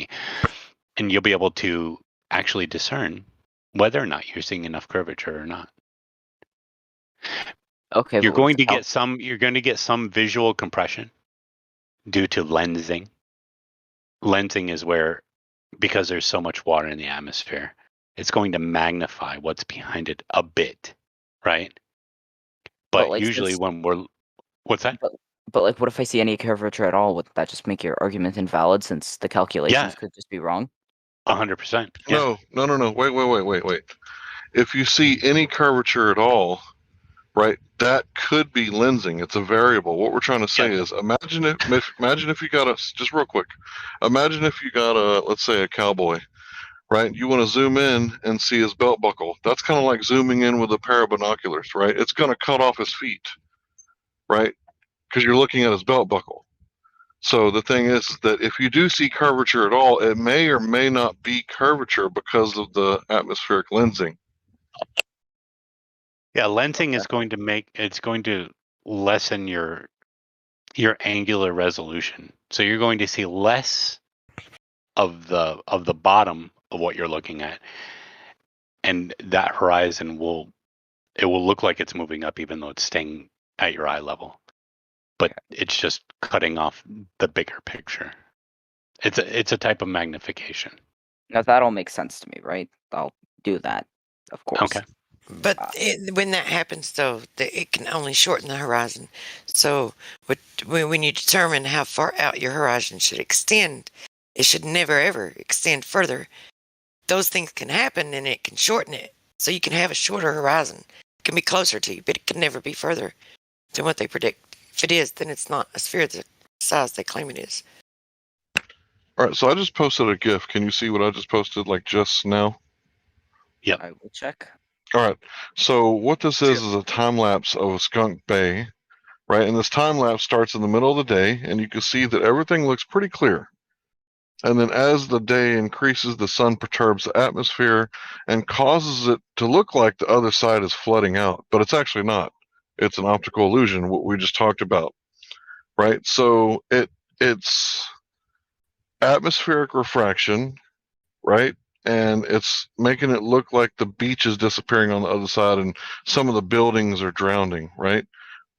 And you'll be able to actually discern whether or not you're seeing enough curvature or not. Okay. You're going to get some visual compression due to lensing. Lensing is where, because there's so much water in the atmosphere, it's going to magnify what's behind it a bit, right? But like, usually when we're, what's that? But like, what if I see any curvature at all? Would that just make your argument invalid since the calculations could just be wrong? 100%. No. Wait. If you see any curvature at all, right, that could be lensing. It's a variable. What we're trying to say is, imagine if you got just real quick, imagine if you got let's say a cowboy, right? You want to zoom in and see his belt buckle. That's kind of like zooming in with a pair of binoculars, right? It's going to cut off his feet, right? Because you're looking at his belt buckle. So the thing is that if you do see curvature at all, it may or may not be curvature because of the atmospheric lensing. Yeah, lensing is going to lessen your angular resolution. So you're going to see less of the bottom of what you're looking at. And that horizon will look like it's moving up even though it's staying at your eye level. But it's just cutting off the bigger picture. It's a type of magnification. Now that all makes sense to me, right? I'll do that, of course. Okay. But when that happens, though, it can only shorten the horizon. So when you determine how far out your horizon should extend, it should never, ever extend further. Those things can happen, and it can shorten it. So you can have a shorter horizon. It can be closer to you, but it can never be further than what they predict. If it is, then it's not a sphere the size they claim it is. All right, so I just posted a GIF. Can you see what I just posted, like just now? Yep. I will check. All right. So what this is a time lapse of Skunk Bay, right? And this time lapse starts in the middle of the day, and you can see that everything looks pretty clear. And then as the day increases, the sun perturbs the atmosphere and causes it to look like the other side is flooding out, but it's actually not. It's an optical illusion, what we just talked about, right? So it's atmospheric refraction, right? And it's making it look like the beach is disappearing on the other side and some of the buildings are drowning, right?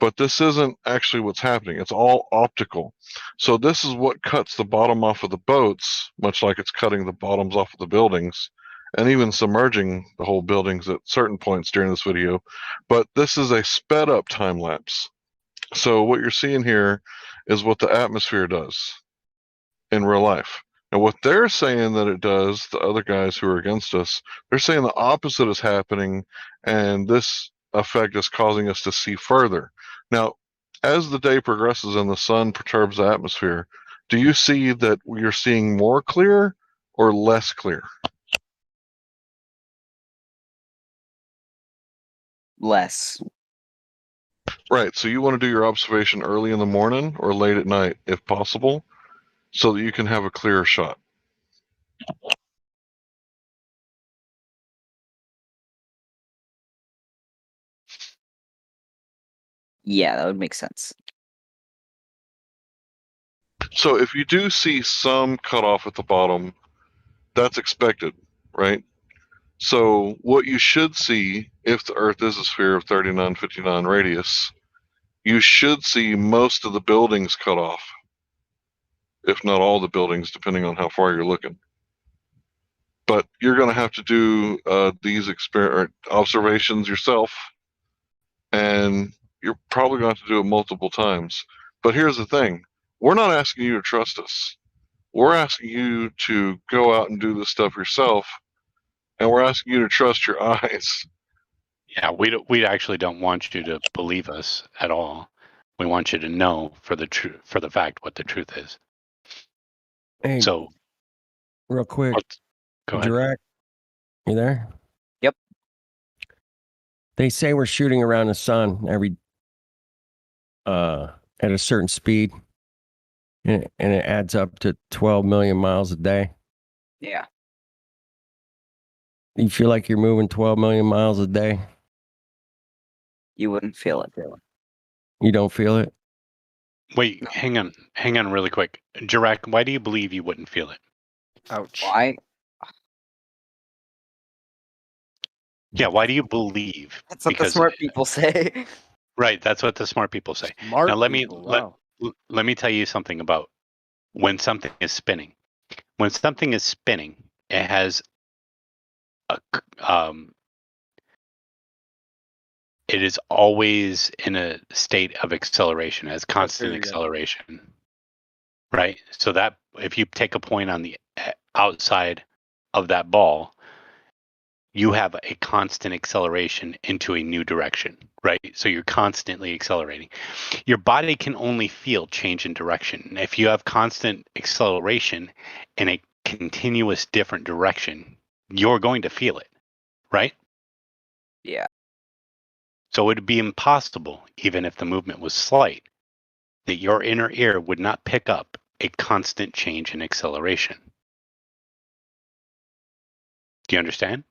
But this isn't actually what's happening. It's all optical. So this is what cuts the bottom off of the boats, much like it's cutting the bottoms off of the buildings and even submerging the whole buildings at certain points during this video. But this is a sped up time lapse. So what you're seeing here is what the atmosphere does in real life. And what they're saying that it does, the other guys who are against us, they're saying the opposite is happening, and this effect is causing us to see further. Now, as the day progresses and the sun perturbs the atmosphere, do you see that you're seeing more clear or less clear? Less. Right, so you want to do your observation early in the morning or late at night, if possible, so that you can have a clearer shot. Yeah, that would make sense. So if you do see some cutoff at the bottom, that's expected, right? So what you should see, if the Earth is a sphere of 3959 radius, you should see most of the buildings cut off, if not all the buildings, depending on how far you're looking. But you're going to have to do these observations yourself, and you're probably going to have to do it multiple times. But here's the thing. We're not asking you to trust us. We're asking you to go out and do this stuff yourself, and we're asking you to trust your eyes. Yeah, we actually don't want you to believe us at all. We want you to know for the fact what the truth is. Hey, So, real quick, go ahead. Direct, you there? Yep. They say we're shooting around the sun at a certain speed, and it adds up to 12 million miles a day. Yeah. You feel like you're moving 12 million miles a day? You wouldn't feel it. You don't feel it? Wait, hang on really quick. Jirek, why do you believe you wouldn't feel it? Ouch. Why? Yeah, why do you believe? That's what the smart people say. Right, that's what the smart people say. Smart now let people, me wow. let me tell you something about when something is spinning. When something is spinning, it has it is always in a state of acceleration, as constant Period. acceleration. Right? So that if you take a point on the outside of that ball, you have a constant acceleration into a new direction, right? So you're constantly accelerating. Your body can only feel change in direction. If you have constant acceleration in a continuous different direction, you're going to feel it, right? Yeah. So it would be impossible, even if the movement was slight, that your inner ear would not pick up a constant change in acceleration. Do you understand?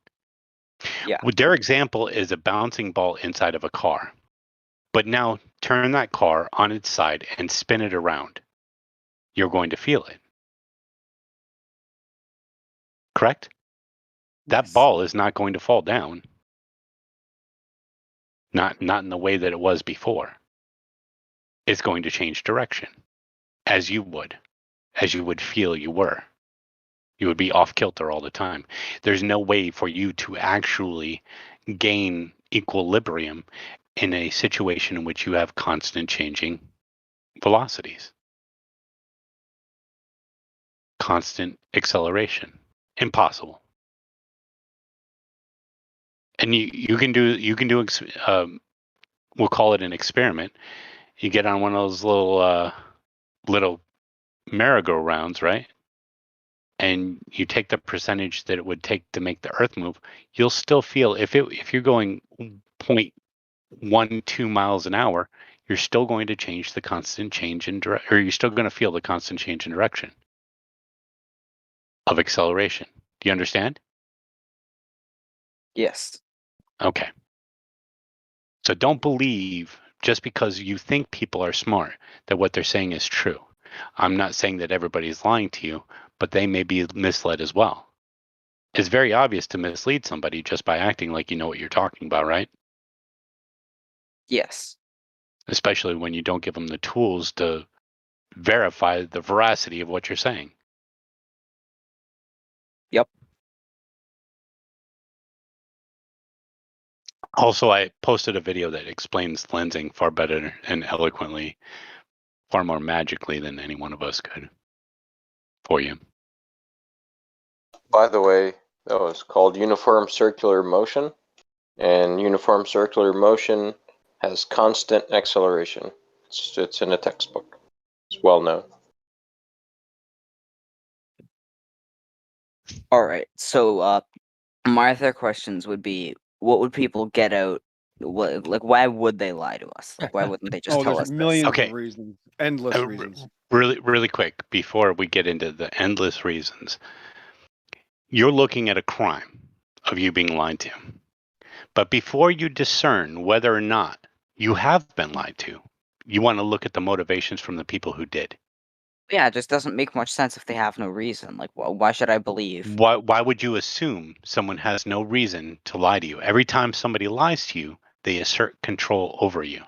Yeah. Their example is a bouncing ball inside of a car. But now turn that car on its side and spin it around. You're going to feel it. Correct? That ball is not going to fall down. Not in the way that it was before. It's going to change direction. As you would feel you were. You would be off kilter all the time. There's no way for you to actually gain equilibrium in a situation in which you have constant changing velocities. Constant acceleration. Impossible. And you can do we'll call it an experiment. You get on one of those little merry-go-rounds, right? And you take the percentage that it would take to make the Earth move. You'll still feel if you're going 0.12 miles an hour, you're still going to change the constant change in direction, or you're still going to feel the constant change in direction of acceleration. Do you understand? Yes. Okay. So don't believe just because you think people are smart that what they're saying is true. I'm not saying that everybody's lying to you, but they may be misled as well. It's very obvious to mislead somebody just by acting like you know what you're talking about, right? Yes. Especially when you don't give them the tools to verify the veracity of what you're saying. Yep. Also, I posted a video that explains lensing far better and eloquently, far more magically than any one of us could for you. By the way, that was called uniform circular motion, and uniform circular motion has constant acceleration. It's in a textbook. It's well known. All right. So, my other questions would be: what would people get out? Why would they lie to us? Like, why wouldn't they just tell There's us millions Okay. of reasons, endless reasons. Really quick, before we get into the endless reasons, you're looking at a crime of you being lied to. But before you discern whether or not you have been lied to, you want to look at the motivations from the people who did. Yeah, it just doesn't make much sense if they have no reason. Like, why should I believe? Why would you assume someone has no reason to lie to you? Every time somebody lies to you, they assert control over you.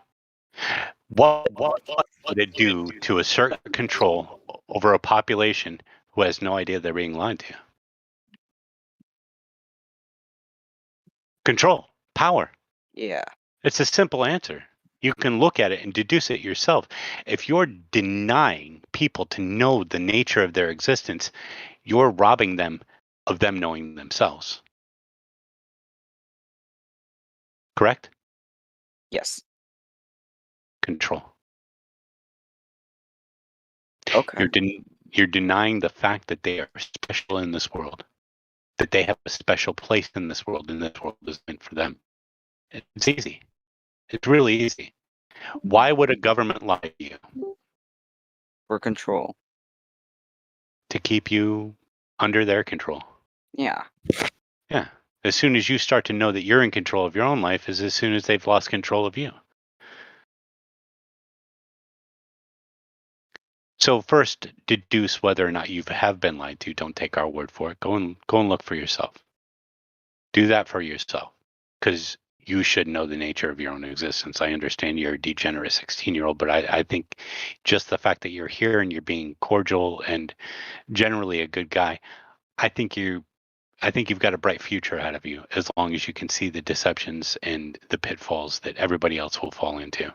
What would it do to assert control over a population who has no idea they're being lied to? Control, power. Yeah. It's a simple answer. You can look at it and deduce it yourself. If you're denying people to know the nature of their existence, you're robbing them of them knowing themselves. Correct? Yes. Control. Okay. You're denying the fact that they are special in this world, that they have a special place in this world, and this world is meant for them. It's easy. It's really easy. Why would a government lie to you? For control. To keep you under their control. Yeah. Yeah. As soon as you start to know that you're in control of your own life is as soon as they've lost control of you. So first, deduce whether or not you have been lied to. Don't take our word for it. Go and look for yourself. Do that for yourself, because you should know the nature of your own existence. I understand you're a degenerate 16-year-old, but I think just the fact that you're here and you're being cordial and generally a good guy, I think you've got a bright future ahead of you as long as you can see the deceptions and the pitfalls that everybody else will fall into.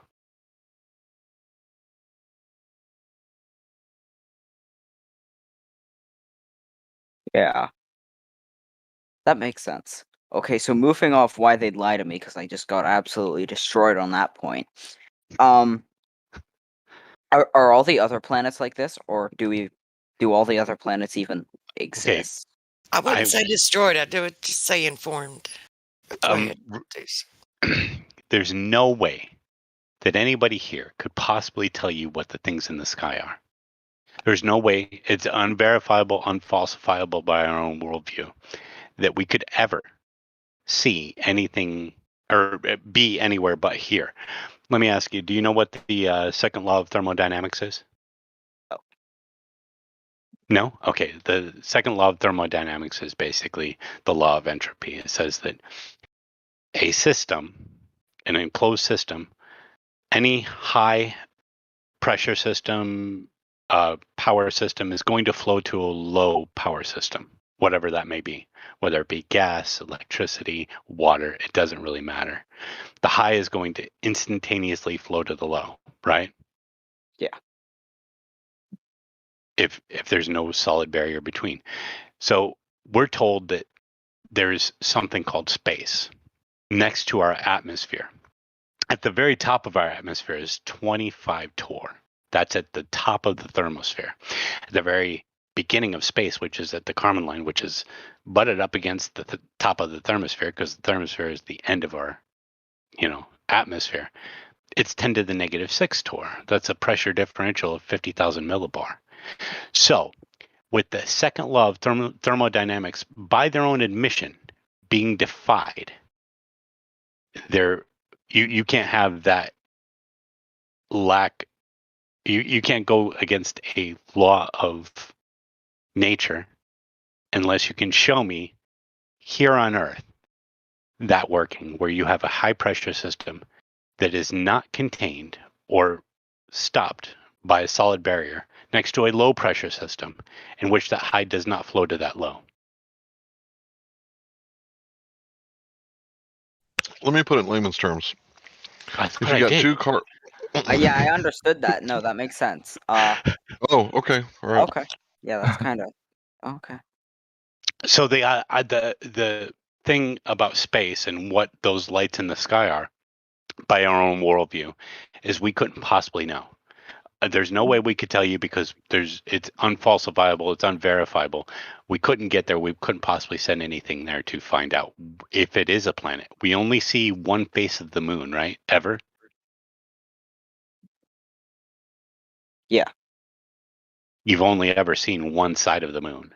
Yeah. That makes sense. Okay, so moving off why they'd lie to me, because I just got absolutely destroyed on that point. Are all the other planets like this, or do all the other planets even exist? I wouldn't say destroyed. I would just say informed. Go ahead. There's no way that anybody here could possibly tell you what the things in the sky are. There's no way. It's unverifiable, unfalsifiable by our own worldview that we could ever see anything or be anywhere but here. Let me ask you, do you know what the second law of thermodynamics is? No? Okay. The second law of thermodynamics is basically the law of entropy. It says that a system, an enclosed system, any high pressure system, power system is going to flow to a low power system, whatever that may be, whether it be gas, electricity, water, it doesn't really matter. The high is going to instantaneously flow to the low, right? Yeah. If there's no solid barrier between. So we're told that there's something called space next to our atmosphere. At the very top of our atmosphere is 25 torr. That's at the top of the thermosphere. At the very beginning of space, which is at the Kármán line, which is butted up against the top of the thermosphere, because the thermosphere is the end of our, atmosphere. It's 10 to the negative 6 torr. That's a pressure differential of 50,000 millibar. So, with the second law of thermodynamics, by their own admission, being defied, you can't have that lack. You can't go against a law of nature unless you can show me here on Earth that working, where you have a high pressure system that is not contained or stopped by a solid barrier next to a low pressure system in which that high does not flow to that low. Let me put it in layman's terms. That's if you got two car. Yeah, I understood that. No, that makes sense. Oh, okay. All right. Okay. Yeah, that's kind of okay. So the thing about space and what those lights in the sky are, by our own worldview, is we couldn't possibly know. There's no way we could tell you because it's unfalsifiable, it's unverifiable. We couldn't get there. We couldn't possibly send anything there to find out if it is a planet. We only see one face of the moon, right? Ever? Yeah. You've only ever seen one side of the moon.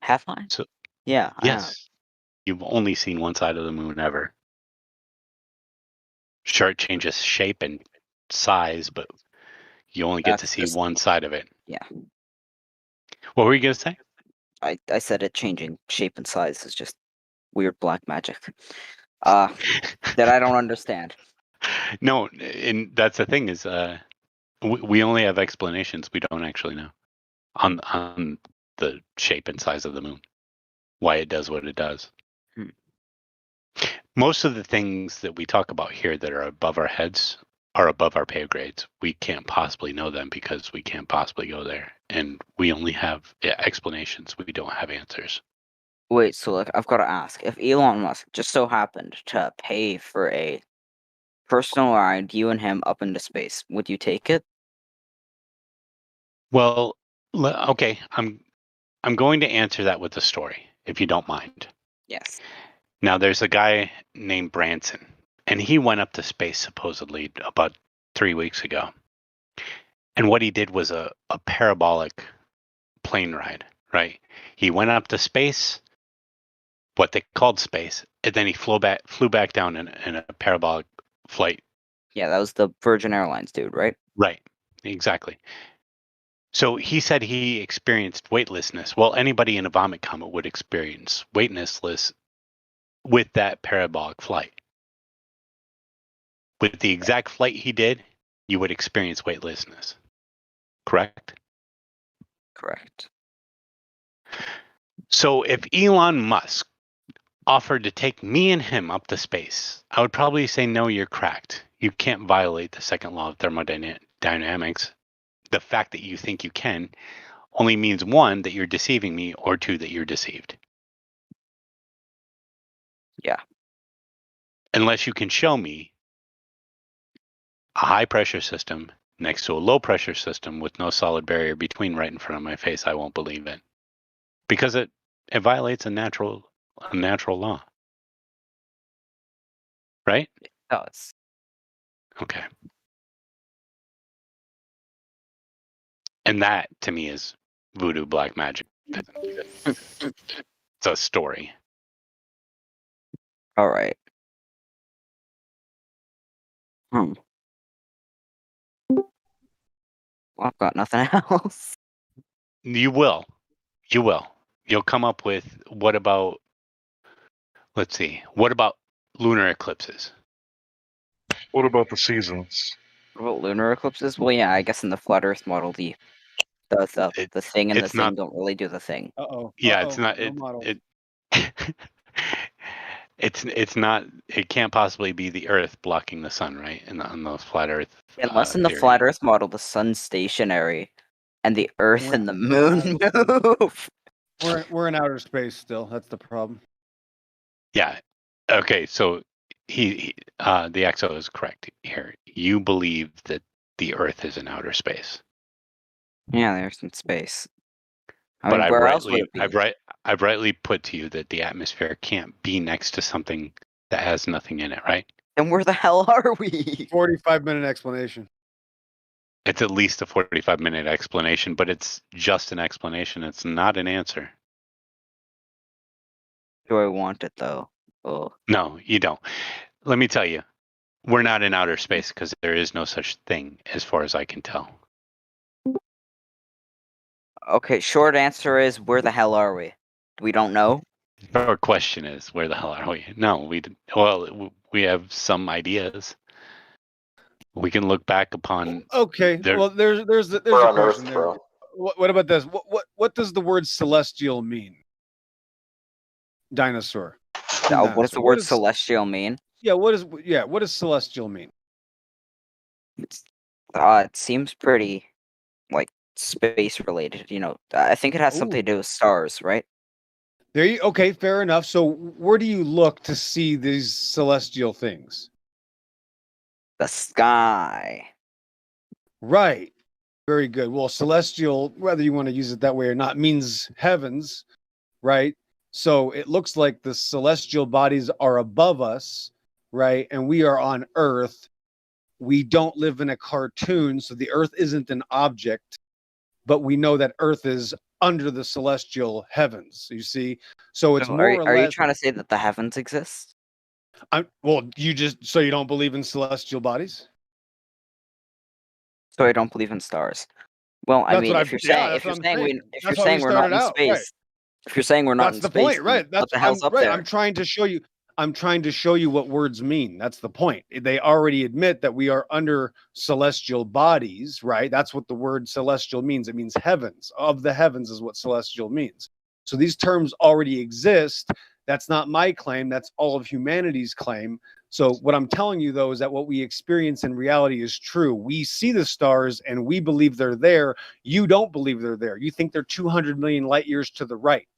Have I? So yeah. yes, you've only seen one side of the moon ever. Sure, it changes shape and size, but You only get to That's see just- one side of it. Yeah. What were you gonna say? I said it changing shape and size is just weird black magic. That I don't understand. No, and that's the thing is, we only have explanations. We don't actually know on the shape and size of the moon, why it does what it does. Hmm. Most of the things that we talk about here that are above our heads are above our pay grades. We can't possibly know them because we can't possibly go there, and we only have explanations. We don't have answers. Wait, so like I've got to ask, if Elon Musk just so happened to pay for a personal ride, you and him up into space, would you take it? Well, okay, I'm going to answer that with a story, if you don't mind. Yes. Now, there's a guy named Branson, and he went up to space supposedly about 3 weeks ago. And what he did was a parabolic plane ride, right? He went up to space, what they called space, and then he flew back down in a parabolic flight. Yeah, that was the Virgin Airlines dude, right? Right, exactly. So he said he experienced weightlessness. Well, anybody in a vomit coma would experience weightlessness with that parabolic flight. With the exact flight he did, you would experience weightlessness. Correct? Correct. So if Elon Musk offered to take me and him up to space, I would probably say, no, you're cracked. You can't violate the second law of thermodynamics. The fact that you think you can only means, one, that you're deceiving me, or two, that you're deceived. Yeah. Unless you can show me a high pressure system next to a low pressure system with no solid barrier between right in front of my face, I won't believe it. Because it violates a natural law. Right? It does. Okay. And that to me is voodoo black magic. It's a story. All right. Well, I've got nothing else. You will. You'll come up with, what about, let's see, what about lunar eclipses? What about the seasons? What about lunar eclipses? Well, yeah, I guess in the flat Earth model, the thing and the it's thing not- don't really do the thing. Yeah, it's not it's not, it can't possibly be the Earth blocking the sun, right? On the flat Earth. Unless in the theory. flat Earth model, the sun's stationary, and the Earth and the moon move. We're in outer space still. That's the problem. Yeah. Okay. So the XO is correct here. You believe that the Earth is in outer space, Yeah, there's some space. but Where else would it be? I've rightly put to you that the atmosphere can't be next to something that has nothing in it, right? Then where the hell are we? 45-minute explanation. It's at least a 45-minute explanation, but it's just an explanation. It's not an answer. Do I want it though? Oh. No, you don't. Let me tell you, we're not in outer space because there is no such thing as far as I can tell. Okay, short answer is where the hell are we? We don't know. Our question is, where the hell are we? No, we have some ideas. We can look back upon. Okay, well, there's a We're on question Earth, there. bro. What about this? What does the word celestial mean? Dinosaur. What does the word celestial mean? Yeah, what does celestial mean? It seems pretty like space related. I think it has something to do with stars, right? Okay, fair enough. So where do you look to see these celestial things? The sky. Right. Very good. Well, celestial, whether you want to use it that way or not, means heavens, right? So it looks like the celestial bodies are above us, right? And we are on Earth. We don't live in a cartoon, so the Earth isn't an object, but we know that Earth is under the celestial heavens. You see, so it's more or less. Are you trying to say that the heavens exist? Well, you don't believe in celestial bodies? So I don't believe in stars. Well, I That's mean, what if I'm. you're Yeah, saying that's what I'm saying. if you're That's why we saying we're not started in out. Right. space, if you're saying we're not That's in the space, point, then right? what That's the hell's up right. there? I'm trying to show you. I'm trying to show you what words mean. That's the point. They already admit that we are under celestial bodies, right? That's what the word celestial means. It means heavens. Of the heavens is what celestial means. So these terms already exist. That's not my claim. That's all of humanity's claim. So what I'm telling you, though, is that what we experience in reality is true. We see the stars and we believe they're there. You don't believe they're there. You think they're 200 million light years to the right.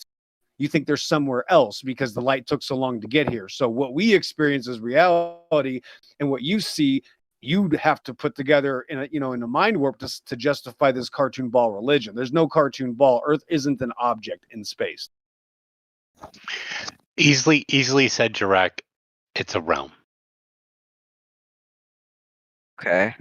You think they're somewhere else because the light took so long to get here. So what we experience is reality, and what you see, you'd have to put together in a mind warp to justify this cartoon ball religion. There's no cartoon ball. Earth isn't an object in space. Easily said, Jirek. It's a realm. Okay.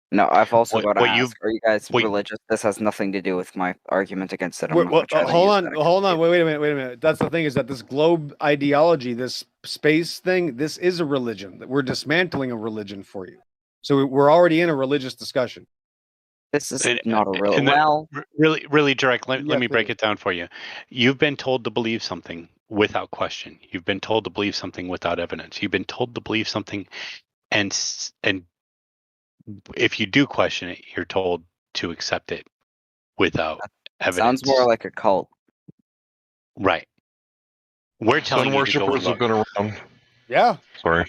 No, I've also got to what ask, are you guys religious? This has nothing to do with my argument against it. I'm not Well, gonna try to hold use on, that hold on. Wait a minute. That's the thing, is that this globe ideology, this space thing, this is a religion. We're dismantling a religion for you. So we're already in a religious discussion. This is not a real. Well, really direct. Let Yes, me it break is. it down for you. You've been told to believe something without question. You've been told to believe something without evidence. You've been told to believe something, and if you do question it, you're told to accept it without evidence. Sounds more like a cult. Right. We're telling Sun you to go and worshippers have look. been around. Yeah. Sorry.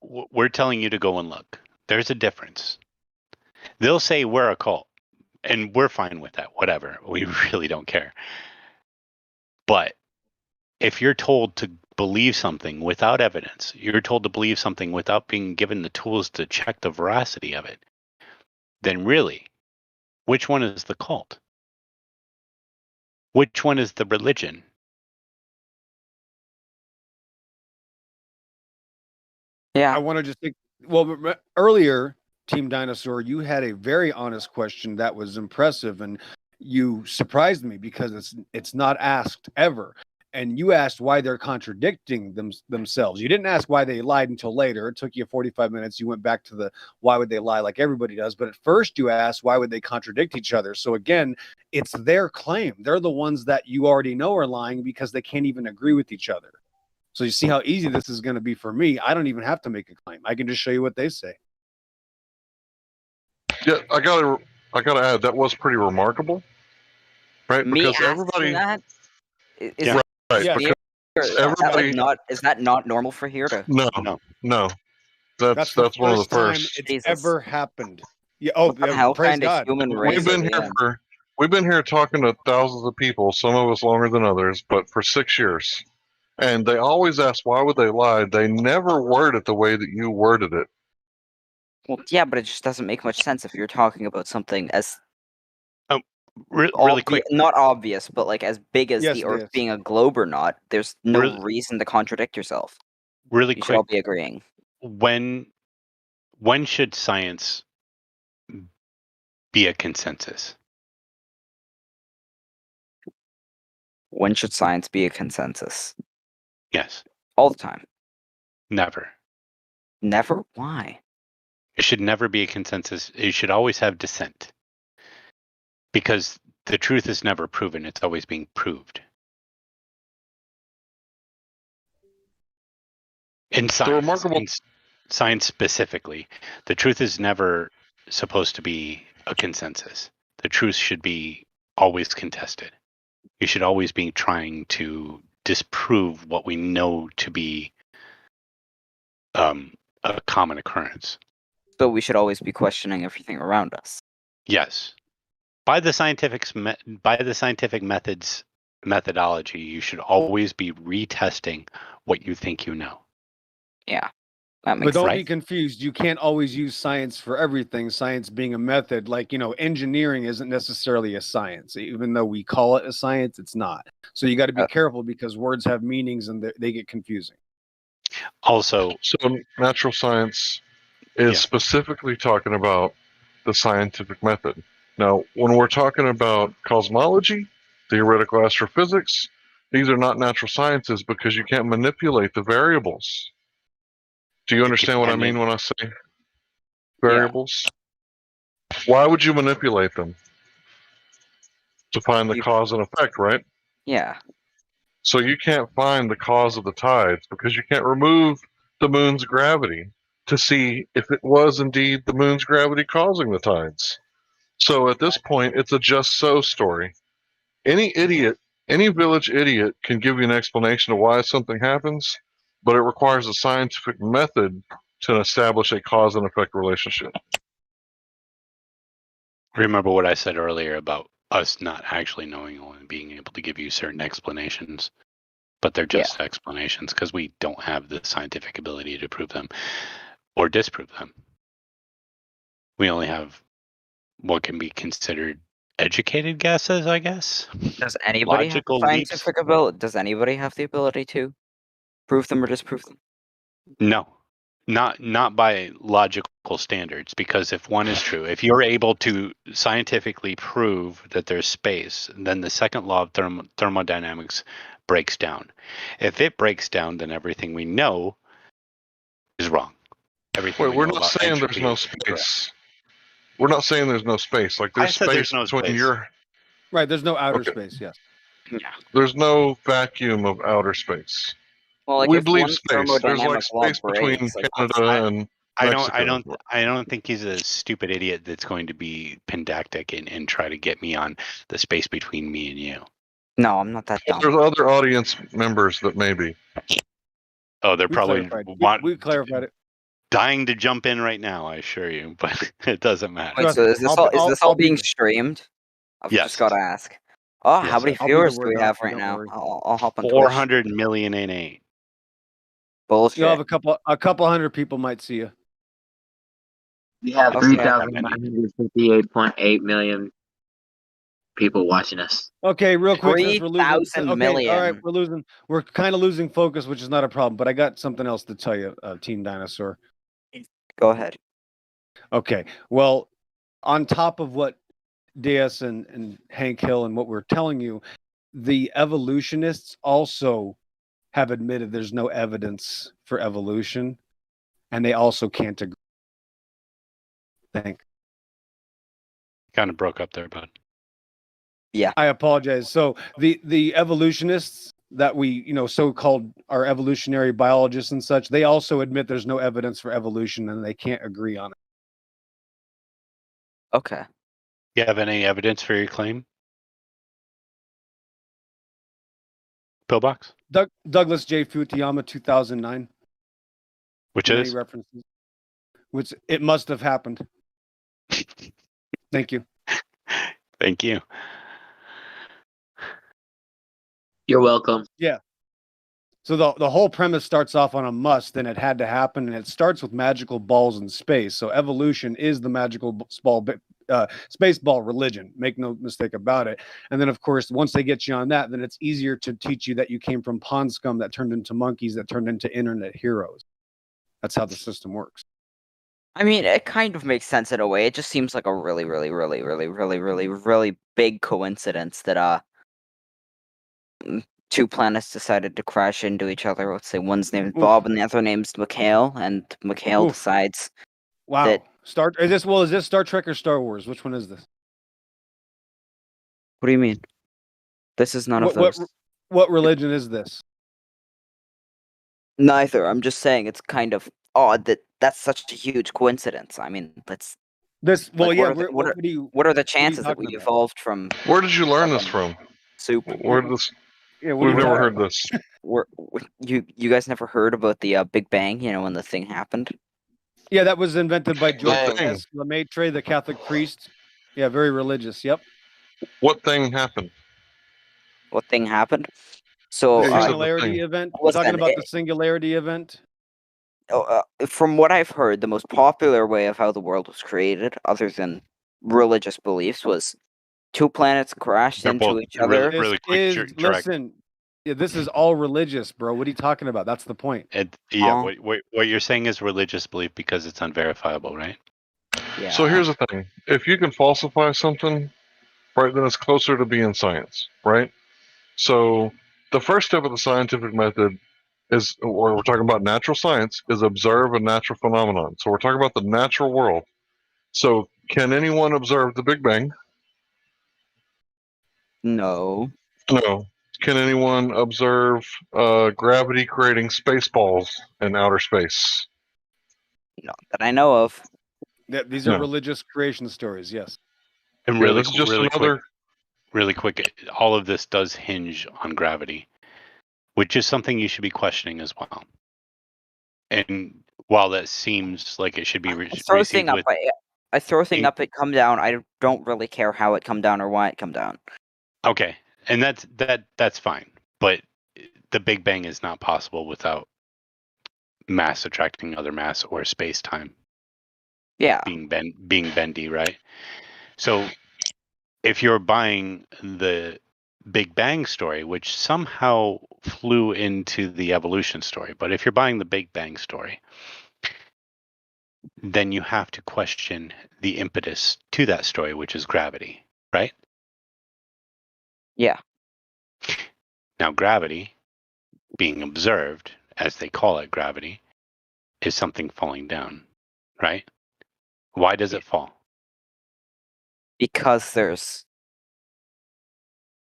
We're telling you to go and look. There's a difference. They'll say we're a cult, and we're fine with that. Whatever. We really don't care. But if you're told to believe something without evidence, you're told to believe something without being given the tools to check the veracity of it, then really, which one is the cult? Which one is the religion? Yeah. I want to just think. Well, earlier, Team Dinosaur, you had a very honest question that was impressive, and you surprised me because it's not asked ever. And you asked why they're contradicting themselves. You didn't ask why they lied until later. It took you 45 minutes. You went back to the why would they lie like everybody does. But at first you asked why would they contradict each other. So again, it's their claim. They're the ones that you already know are lying because they can't even agree with each other. So you see how easy this is going to be for me. I don't even have to make a claim. I can just show you what they say. Yeah, I gotta add that was pretty remarkable, right? Me Because asking everybody, that is right, Yes. because everybody, is that not normal for here to? no, that's one of the first time first. it's ever happened. Yeah. Oh, What the yeah, hell praise kind of God. human race We've been are we here in? we've been here talking to thousands of people, some of us longer than others, but for 6 years. And they always ask why would they lie? They never word it the way that you worded it. Well, yeah, but it just doesn't make much sense if you're talking about something as really quick. not obvious, but like as big as Yes, the it Earth is. being a globe or not. There's no Really- reason to contradict yourself. Really You should all quick. be agreeing. When should science be a consensus? When should science be a consensus? Yes. All the time. Never. Never? Why? It should never be a consensus. You should always have dissent. Because the truth is never proven, it's always being proved. In science, science specifically, the truth is never supposed to be a consensus. The truth should be always contested. You should always be trying to disprove what we know to be a common occurrence. So we should always be questioning everything around us. Yes. By the scientific methodology, you should always be retesting what you think you know. Yeah. But don't be confused. You can't always use science for everything. Science being a method, like, engineering isn't necessarily a science. Even though we call it a science, it's not. So you got to be careful because words have meanings and they get confusing. Also, so natural science is specifically talking about the scientific method. Now, when we're talking about cosmology, theoretical astrophysics, these are not natural sciences because you can't manipulate the variables. Do you understand what I mean when I say variables? Why would you manipulate them? To find the cause and effect, right? Yeah. So you can't find the cause of the tides because you can't remove the moon's gravity to see if it was indeed the moon's gravity causing the tides. So at this point, it's a just so story. Any idiot, any village idiot can give you an explanation of why something happens, but it requires a scientific method to establish a cause and effect relationship. Remember what I said earlier about us not actually knowing and being able to give you certain explanations, but they're just explanations because we don't have the scientific ability to prove them or disprove them. We only have what can be considered educated guesses, I guess. Does anybody Logical have leaps? scientific ability? Does anybody have the ability to prove them or disprove them? No, not by logical standards. Because if one is true, if you're able to scientifically prove that there's space, then the second law of thermodynamics breaks down. If it breaks down, then everything we know is wrong. Everything Wait, we we're know not about saying there's entropy no is space. incorrect. We're not saying there's no space. Like I there's said space there's no between space. your. Right, there's no outer Okay. space. Yes. Yeah. There's no vacuum of outer space. Well, like We if believe one space. There's like thermodynamic law space between breaks, like what's Canada and Mexico. I don't think he's a stupid idiot that's going to be pendactic and try to get me on the space between me and you. No, I'm not that dumb. There's other audience members that may be. Oh, they're We probably clarified. We clarified it. dying to jump in right now, I assure you, but it doesn't matter. Wait, so is this all being streamed? I've Yes. just got to ask. Oh, Yes, how many sir. viewers do we have right now? I'll hop on Twitch. 400 million in 8. Bullshit. You'll have a couple hundred people might see you. We have It's not that 3,958.8 million people watching us. Okay, real quick, since we're losing. 3,000 Okay, million. all right, we're kind of losing focus, which is not a problem. But I got something else to tell you, Team Dinosaur. Go ahead. Okay, well, on top of what DS and Hank Hill and what we're telling you, the evolutionists also have admitted there's no evidence for evolution, and they also can't agree. Kind of broke up there, bud. Yeah, I apologize. So the evolutionists that we so-called are evolutionary biologists and such, they also admit there's no evidence for evolution, and they can't agree on it. Okay. You have any evidence for your claim? Pillbox? Douglas J. Futuyama, 2009. Which Many is? references. Which it must have happened. Thank you. Thank you. You're welcome. Yeah. So the whole premise starts off on a must, and it had to happen, and it starts with magical balls in space. So evolution is the magical space ball religion. Make no mistake about it. And then, of course, once they get you on that, then it's easier to teach you that you came from pond scum that turned into monkeys that turned into internet heroes. That's how the system works. I mean, it kind of makes sense in a way. It just seems like a really, really, really, really, really, really, really big coincidence that two planets decided to crash into each other. Let's say one's named Bob and the other name's Mikhail, and Mikhail decides Wow. that. Is this Star Trek or Star Wars? Which one is this? What do you mean? This is none of those. What religion is this? Neither. I'm just saying it's kind of odd that that's such a huge coincidence. I mean, let's. This. Well, like, yeah. What are the chances that we talking about? evolved from? Where did you learn this from? Soup. Where did this? Yeah, We've never heard this. You guys never heard about the Big Bang? You know, when the thing happened. Yeah, that was invented by George What thing? S. Lemaitre, the Catholic priest. Yeah, very religious. Yep. What thing happened? What thing happened? So The singularity event. We're talking about the singularity event. From what I've heard, the most popular way of how the world was created, other than religious beliefs, was two planets crashed into each other. Listen, yeah, this is all religious, bro. What are you talking about? That's the point. What you're saying is religious belief because it's unverifiable, right? Yeah. So here's the thing: if you can falsify something, right, then it's closer to being science, right? So the first step of the scientific method is, or we're talking about natural science, is observe a natural phenomenon. So we're talking about the natural world. So Can anyone observe the Big Bang? No. No. Can anyone observe gravity creating space balls in outer space? Not that I know of. Yeah, these are No. religious creation stories. Yes. And Yeah, this is just another. Really quick, all of this does hinge on gravity, which is something you should be questioning as well. And while that seems like it should be I throw a thing received up. with, I throw a thing up. It come down. I don't really care how it come down or why it come down. okay, and that's fine. But the Big Bang is not possible without mass attracting other mass or space time. Yeah. Being bendy, right? So if you're buying the Big Bang story, which somehow flew into the evolution story, but if you're buying the Big Bang story, then you have to question the impetus to that story, which is gravity, right? Yeah. Now, gravity, being observed, as they call it, gravity, is something falling down, right? Why does it fall? Because there's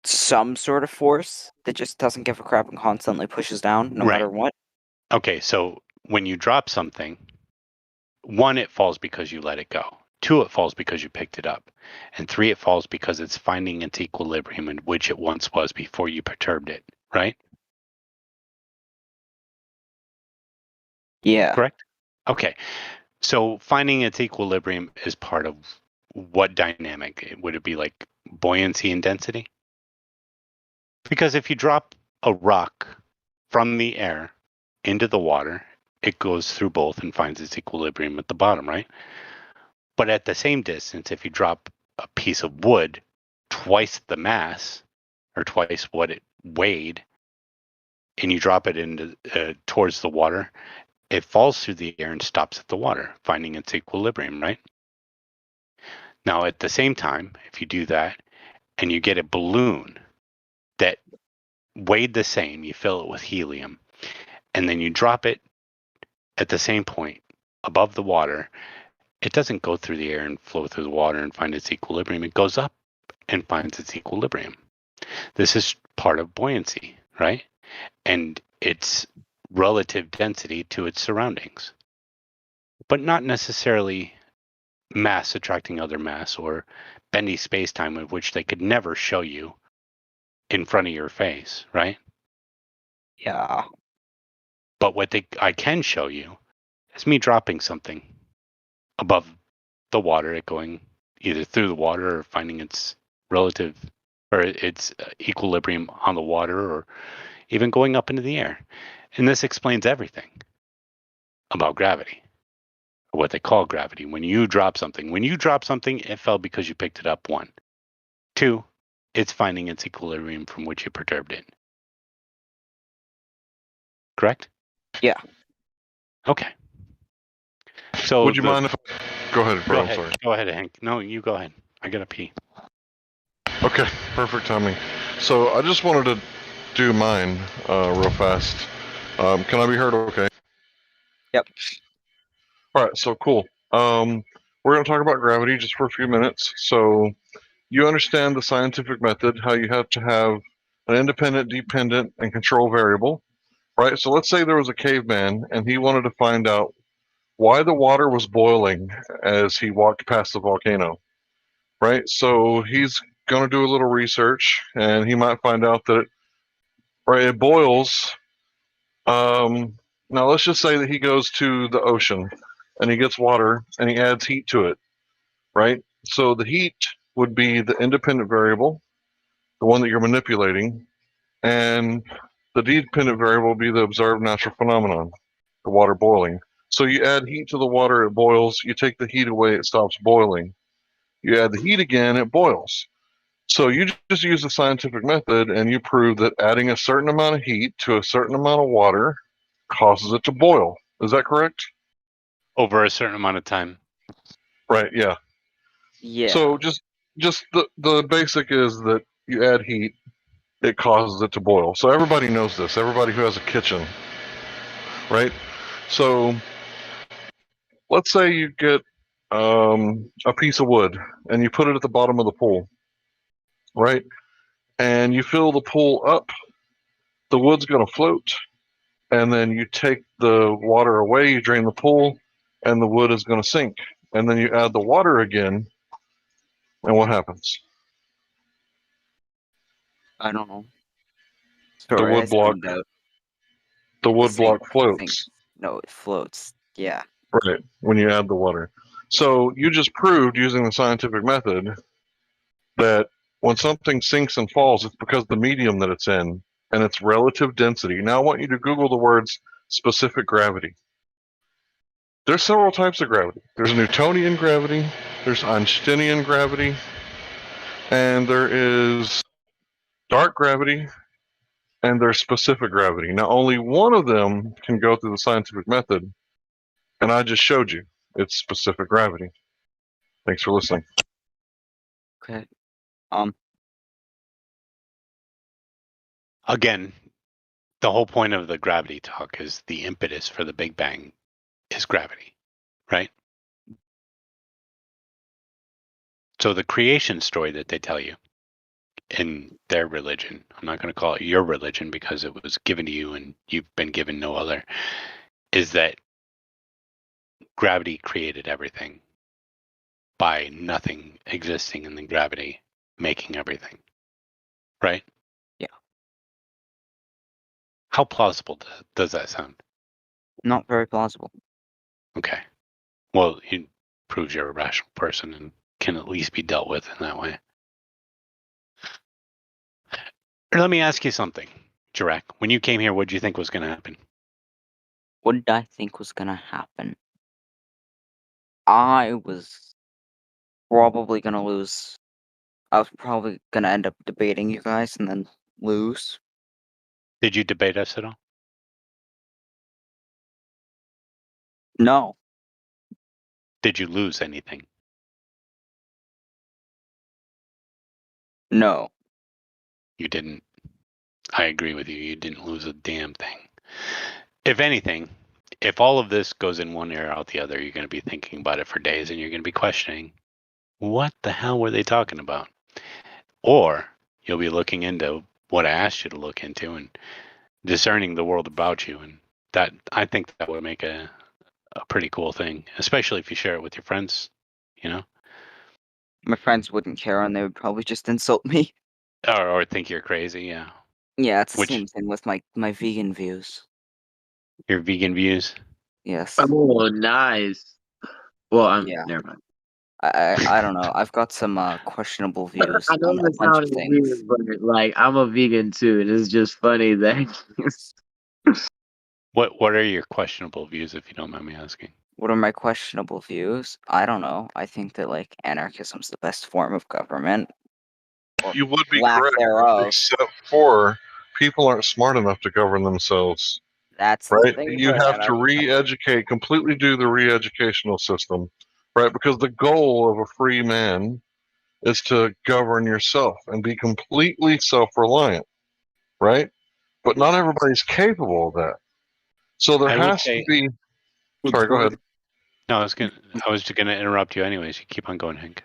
some sort of force that just doesn't give a crap and constantly pushes down no matter what. Okay, so when you drop something, one, it falls because you let it go. Two, it falls because you picked it up. And three, it falls because it's finding its equilibrium in which it once was before you perturbed it, right? Yeah. Correct? Okay. So finding its equilibrium is part of what dynamic? Would it be like buoyancy and density? Because if you drop a rock from the air into the water, it goes through both and finds its equilibrium at the bottom, right? But at the same distance, if you drop a piece of wood twice the mass or twice what it weighed, and you drop it into towards the water, it falls through the air and stops at the water, finding its equilibrium, right? Now, at the same time, if you do that and you get a balloon that weighed the same, you fill it with helium, and then you drop it at the same point above the water, it doesn't go through the air and flow through the water and find its equilibrium. It goes up and finds its equilibrium. This is part of buoyancy, right? And its relative density to its surroundings, but not necessarily mass attracting other mass or bendy space-time, of which they could never show you in front of your face, right? Yeah. But what I can show you is me dropping something above the water, it going either through the water or finding its relative or its equilibrium on the water, or even going up into the air. And this explains everything about gravity, or what they call gravity. When you drop something, it fell because you picked it up, one. Two, it's finding its equilibrium from which you perturbed it. Correct? Yeah. Okay. So Would you mind if go ahead, bro? I'm sorry. Go ahead, Hank. No, you go ahead. I gotta pee. Okay, perfect timing. So I just wanted to do mine real fast. Can I be heard okay? Yep. All right, so cool. We're going to talk about gravity just for a few minutes. So you understand the scientific method, how you have to have an independent, dependent, and control variable, right? So let's say there was a caveman and he wanted to find out why the water was boiling as he walked past the volcano, right? So he's going to do a little research and he might find out that it boils. Now let's just say that he goes to the ocean and he gets water and he adds heat to it, right? So the heat would be the independent variable, the one that you're manipulating, and the dependent variable will be the observed natural phenomenon, the water boiling. So you add heat to the water, it boils. You take the heat away, it stops boiling. You add the heat again, it boils. So you just use the scientific method and you prove that adding a certain amount of heat to a certain amount of water causes it to boil. Is that correct? Over a certain amount of time. Right, yeah. Yeah. So just the basic is that you add heat, it causes it to boil. So everybody knows this. Everybody who has a kitchen, right? So let's say you get a piece of wood and you put it at the bottom of the pool, right? And you fill the pool up, the wood's going to float. And then you take the water away, you drain the pool, and the wood is going to sink. And then you add the water again, and what happens? I don't know. The Story wood has block. found out. The wood Sink, block floats. No, it floats. Yeah. Right, when you add the water. So you just proved using the scientific method that when something sinks and falls, it's because of the medium that it's in and its relative density. Now I want you to Google the words specific gravity. There's several types of gravity. There's Newtonian gravity, there's Einsteinian gravity, and there is dark gravity, and there's specific gravity. Now only one of them can go through the scientific method, and I just showed you. It's specific gravity. Thanks for listening. Okay. Again, the whole point of the gravity talk is the impetus for the Big Bang is gravity, right? So the creation story that they tell you in their religion, I'm not going to call it your religion because it was given to you and you've been given no other, is that gravity created everything by nothing existing and then gravity making everything, right? Yeah. How plausible does that sound? Not very plausible. Okay. Well, it proves you're a rational person and can at least be dealt with in that way. Let me ask you something, Jirek. When you came here, what did you think was going to happen? What did I think was gonna happen? I was probably gonna lose. I was probably gonna end up debating you guys and then lose. Did you debate us at all? No. Did you lose anything? No. You didn't. I agree with you. You didn't lose a damn thing. If anything, if all of this goes in one ear out the other, you're going to be thinking about it for days and you're going to be questioning, what the hell were they talking about? Or you'll be looking into what I asked you to look into and discerning the world about you. And that, I think that would make a pretty cool thing, especially if you share it with your friends, you know? My friends wouldn't care and they would probably just insult me. Or think you're crazy, yeah. Yeah, it's the Which, same thing with my vegan views. your vegan views? Yes. Oh, nice. Well, Yeah. never mind. I don't know. I've got some questionable views I know on a that bunch of sounded things. weird, but like I'm a vegan too, and it's just funny that. What are your questionable views, if you don't mind me asking? What are my questionable views? I don't know. I think that like anarchism's the best form of government. You would be Lack correct, thereof. except for people aren't smart enough to govern themselves. That's the Right? thing You about have to anarchism. re-educate, completely do the re-educational system, right? Because the goal of a free man is to govern yourself and be completely self-reliant, right? But not everybody's capable of that. So there I would has to say- be. Sorry, go ahead. No, I was just gonna interrupt you anyways. You keep on going, Hank.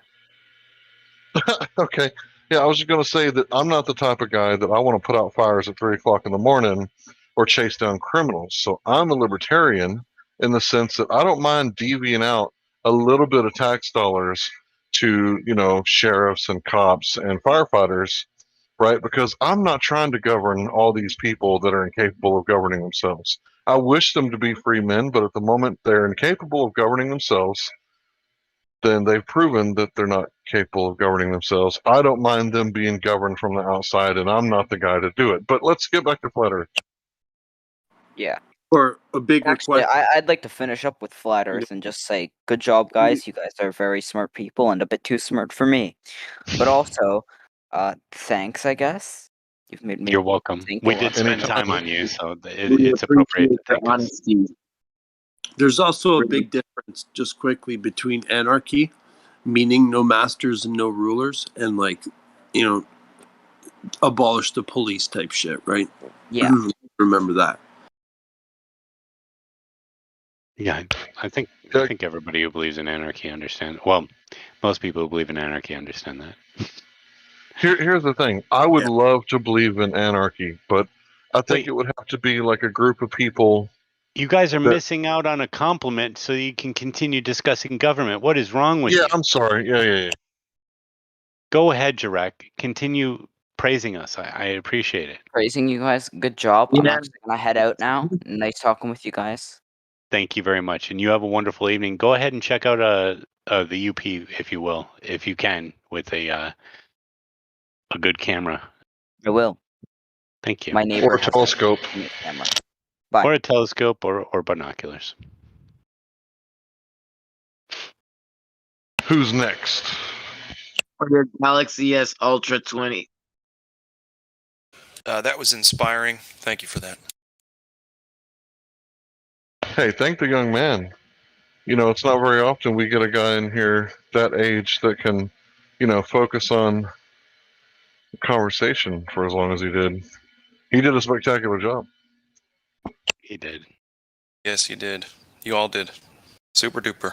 Okay. Yeah, I was just going to say that I'm not the type of guy that I want to put out fires at 3 o'clock in the morning or chase down criminals. So I'm a libertarian in the sense that I don't mind deviating out a little bit of tax dollars to, sheriffs and cops and firefighters, right? Because I'm not trying to govern all these people that are incapable of governing themselves. I wish them to be free men, but at the moment they're incapable of governing themselves, then they've proven that they're not capable of governing themselves. I don't mind them being governed from the outside, and I'm not the guy to do it. But let's get back to Flat Earth. Yeah. Or a big Actually, request. I'd like to finish up with Flat Earth and just say, good job, guys. You guys are very smart people and a bit too smart for me. But also, thanks, I guess. You've made me You're welcome. think We a did lot. spend time on you, so We it's appropriate to appreciate your thank us. honesty. There's also a big difference, just quickly, between anarchy, meaning no masters and no rulers, and abolish the police type shit, right? Yeah. Remember that. Yeah, I think everybody who believes in anarchy understands. Well, most people who believe in anarchy understand that. Here's the thing. I would love to believe in anarchy, but I think it would have to be like a group of people. You guys are that- missing out on a compliment, so you can continue discussing government. What is wrong with you? Yeah, I'm sorry. Yeah. Go ahead, Jarek. Continue praising us. I appreciate it. Praising you guys. Good job. I'm Yeah. actually gonna head out now. Nice talking with you guys. Thank you very much, and you have a wonderful evening. Go ahead and check out the UP, if you will, if you can, with a good camera. I will. Thank you. My neighbor Or a has telescope. a camera. Bye. Or a telescope or binoculars. Who's next? Or your Galaxy S Ultra 20. That was inspiring. Thank you for that. Hey, thank the young man. You know, it's not very often we get a guy in here that age that can, focus on conversation for as long as he did. He did a spectacular job. He did. Yes, you did. You all did. Super duper.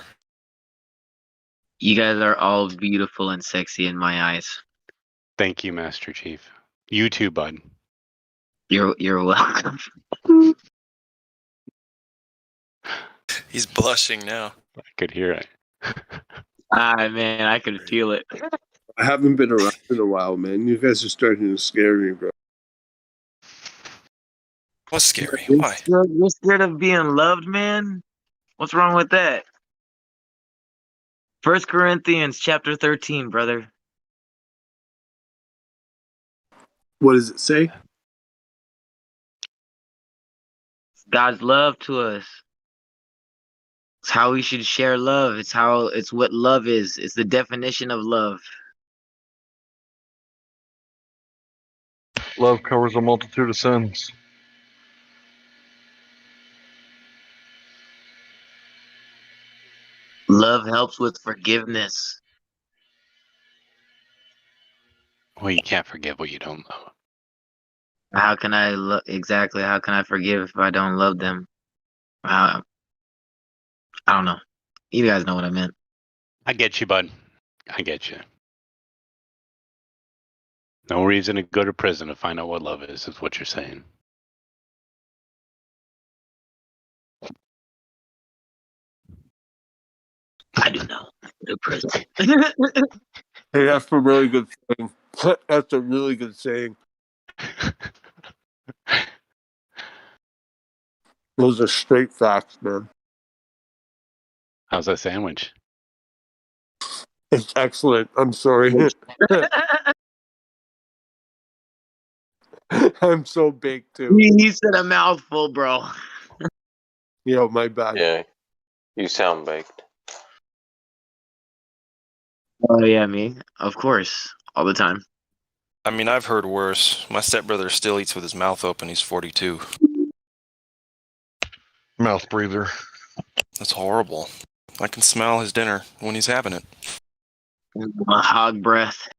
You guys are all beautiful and sexy in my eyes. Thank you, Master Chief. You too, bud. You're welcome. He's blushing now. I could hear it. Man, I could feel it. I haven't been around in a while, man. You guys are starting to scare me, bro. What's scary? You're Why? you're scared of being loved, man? What's wrong with that? 1 Corinthians chapter 13, brother. What does it say? God's love to us. It's how we should share love. It's what love is. It's the definition of love. Love covers a multitude of sins. Love helps with forgiveness. Well, you can't forgive what you don't know. How can I exactly? How can I forgive if I don't love them? I don't know. You guys know what I meant. I get you, bud. I get you. No reason to go to prison to find out what love is what you're saying. I do know. To prison. Hey, that's a really good saying. That's a really good saying. Those are straight facts, man. How's that sandwich? It's excellent. I'm sorry. I'm so baked too. He said a mouthful, bro. Yo, my bad. Yeah, you sound baked. Oh yeah, me. Of course. All the time. I mean, I've heard worse. My stepbrother still eats with his mouth open. He's 42. Mouth breather. That's horrible. I can smell his dinner when he's having it. A hog breath.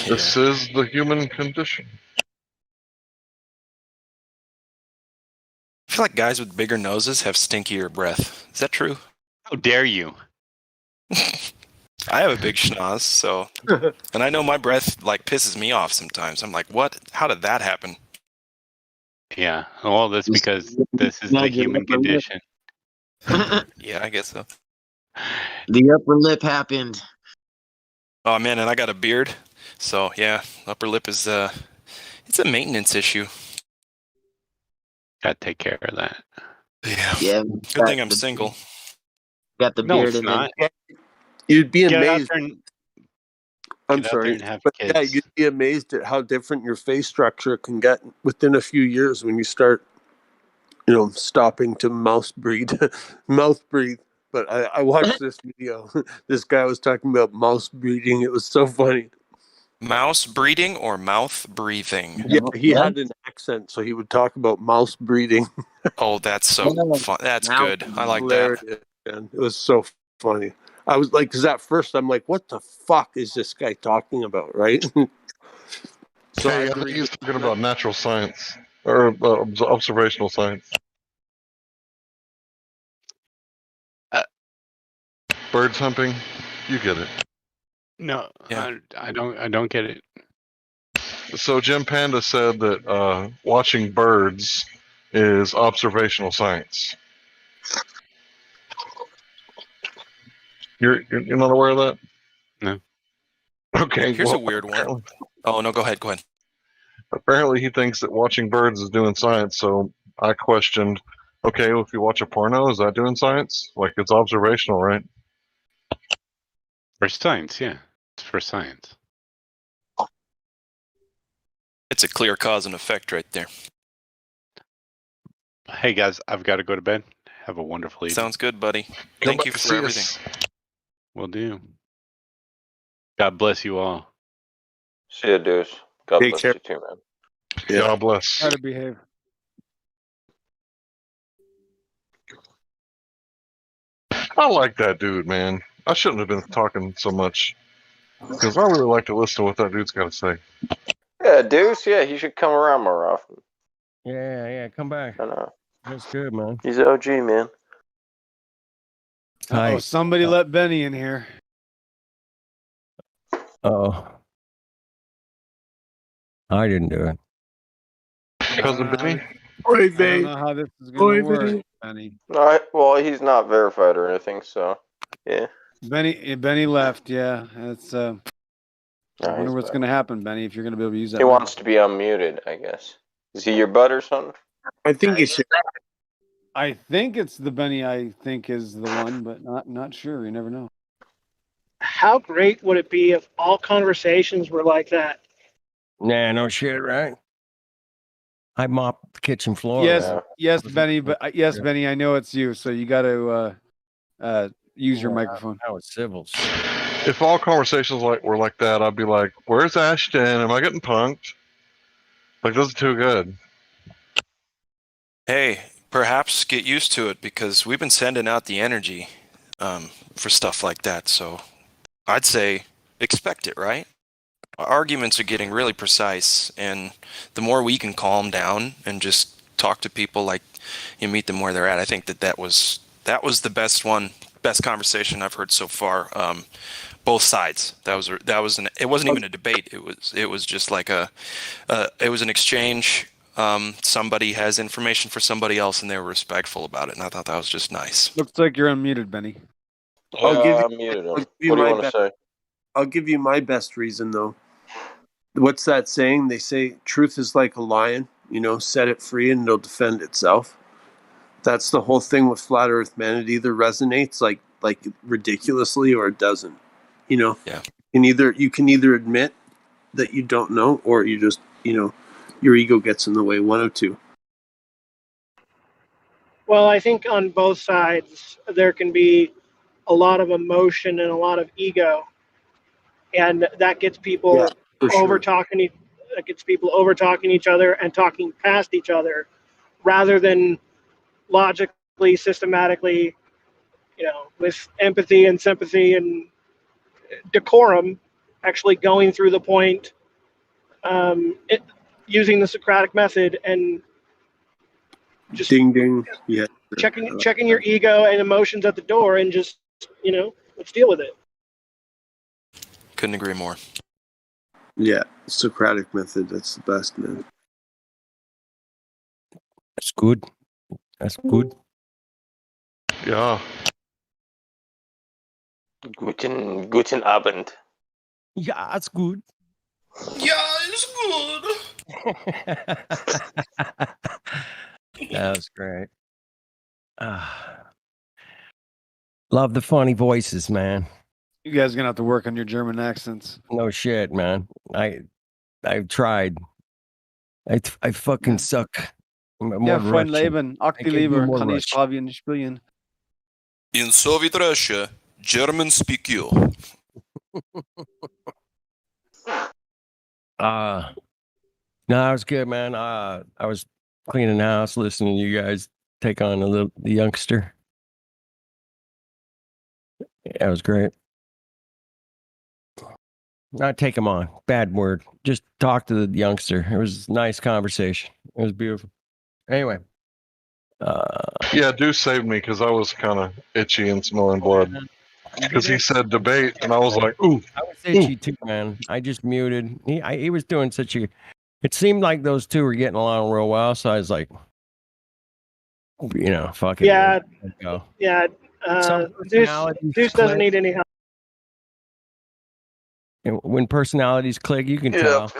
This is the human condition. I feel like guys with bigger noses have stinkier breath. Is that true? How dare you? I have a big schnoz, so, and I know my breath like pisses me off sometimes. I'm like, what? How did that happen? Yeah. Well, that's because this is the human condition. Yeah, I guess so. The upper lip happened. Oh man, and I got a beard, so yeah, upper lip is it's a maintenance issue. Gotta take care of that. Yeah. Good thing I'm single. Got the No, beard it's and not. You'd be Get out amazed. there and I'm get out there sorry, and have but kids. yeah, you'd be amazed at how different your face structure can get within a few years when you start, stopping to mouth breathe. But I watched this video. This guy was talking about mouse breeding. It was so funny. Mouse breeding or mouth breathing? Yeah, he had an accent, so he would talk about mouse breeding. Oh, that's so fun. That's good. I like that. Hilarious, man. It was so funny. I was like, because at first I'm like, what the fuck is this guy talking about, right? So Hey, I think he's talking about natural science or observational science. Birds humping, you get it. No, Yeah. I don't get it. So Jim Panda said that watching birds is observational science. You're not aware of that? No. Okay. Here's well, a weird one. Oh no, go ahead. Go ahead. Apparently, he thinks that watching birds is doing science. So I questioned, okay, well, if you watch a porno, is that doing science? Like, it's observational, right? For science, yeah. It's for science. It's a clear cause and effect right there. Hey guys, I've got to go to bed. Have a wonderful evening. Sounds good, buddy. Thank you for everything. Will do. God bless you all. See ya, Deuce. God Take bless care. you too, man. Yeah. God bless. Try to behave. I like that dude, man. I shouldn't have been talking so much because I really like to listen to what that dude's got to say. Yeah, Deuce. Yeah, he should come around more often. Yeah, come back. I know. That's good, man. He's an OG, man. Oh, somebody let Benny in here. Oh, I didn't do it. Cousin Benny? I don't know how this is going to work, Benny. Well, he's not verified or anything, so yeah. Benny left. Yeah, it's. I wonder he's what's back. going to happen, Benny. If you're going to be able to use that. He mic. wants to be unmuted, I guess. Is he your bud or something? I think he should. I think it's the Benny. I think is the one, but not sure. You never know. How great would it be if all conversations were like that? Nah, no shit, right? I mopped the kitchen floor. Yes, Benny. But yes, Benny. I know it's you, so you got to use your microphone. That was civils. If all conversations were like that, I'd be like, "Where's Ashton? Am I getting punked?" Like, this is too good. Hey, perhaps get used to it because we've been sending out the energy for stuff like that. So I'd say expect it, right? Our arguments are getting really precise, and the more we can calm down and just talk to people like you meet them where they're at, I think that was the best conversation I've heard so far. Both sides. It wasn't even a debate. It was just like it was an exchange. Somebody has information for somebody else, and they were respectful about it, and I thought that was just nice. Looks like you're unmuted, Benny. I muted him. What do you want to say? I'll give you my best reason, though. What's that saying? They say truth is like a lion. Set it free and it'll defend itself. That's the whole thing with flat Earth, man. It either resonates like ridiculously or it doesn't. Yeah. You can either admit that you don't know, or you just your ego gets in the way. One of two. Well, I think on both sides there can be a lot of emotion and a lot of ego, and that gets people over talking. That gets people over talking each other and talking past each other, rather than logically, systematically, with empathy and sympathy and decorum, actually going through the point, using the Socratic method and just ding ding, yeah, checking your ego and emotions at the door, and just let's deal with it. Couldn't agree more. Yeah, Socratic method. That's the best, man. That's good. That's good. Yeah. Guten Abend. Yeah, that's good. Yeah, it's good. That was great. Love the funny voices, man. You guys are gonna have to work on your German accents. No shit, man. I've tried. I fucking suck. Ja, Freund Leben, Akti Lieber, kann ich Fabian spielen. In Soviet Russia, German speak you. No, it was good, man. I was cleaning the house, listening to you guys take on the youngster. That was great. Not take him on. Bad word. Just talk to the youngster. It was a nice conversation. It was beautiful. Anyway. Yeah, Deuce saved me because I was kind of itchy and smelling blood. because he said debate, and I was like, ooh. I was itchy too, man. I just muted. He was doing such a. It seemed like those two were getting along real well, so I was like, fucking. Yeah, go. yeah. Deuce doesn't need any help. And when personalities click, you can tell.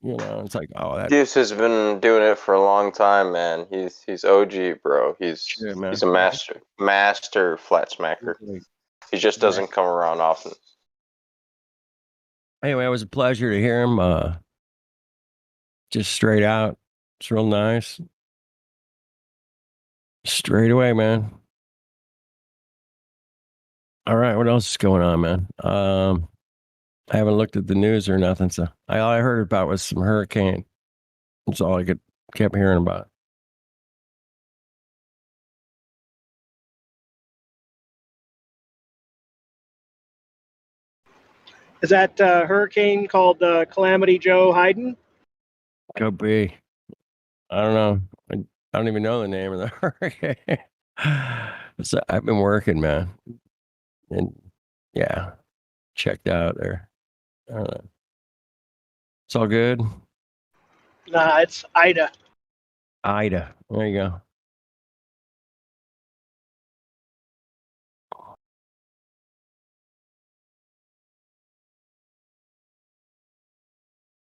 It's like, oh, that. Deuce has been doing it for a long time, man. He's OG, bro. He's a master flat smacker. He just doesn't come around often. Anyway, it was a pleasure to hear him. Just straight out. It's real nice. Straight away, man. All right, what else is going on, man? I haven't looked at the news or nothing, so all I heard about was some hurricane. That's all I kept hearing about. Is that hurricane called Calamity Joe Hayden? Could be. I don't know. I don't even know the name of the hurricane. So I've been working, man, and yeah, checked out there. I don't know. It's all good. Nah, it's Ida. Ida. There you go.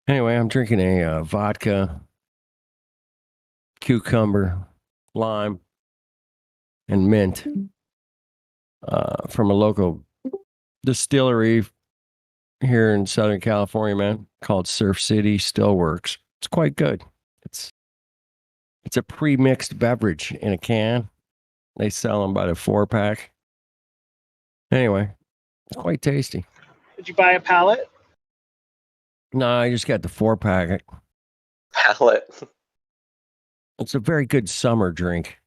Anyway, I'm drinking a vodka, cucumber, lime, and mint from a local distillery here in Southern California, man, called Surf City Stillworks. It's quite good. It's a pre-mixed beverage in a can. They sell them by the 4-pack. Anyway, it's quite tasty. Did you buy a pallet? No, I just got the 4-pack. Pallet. It's a very good summer drink.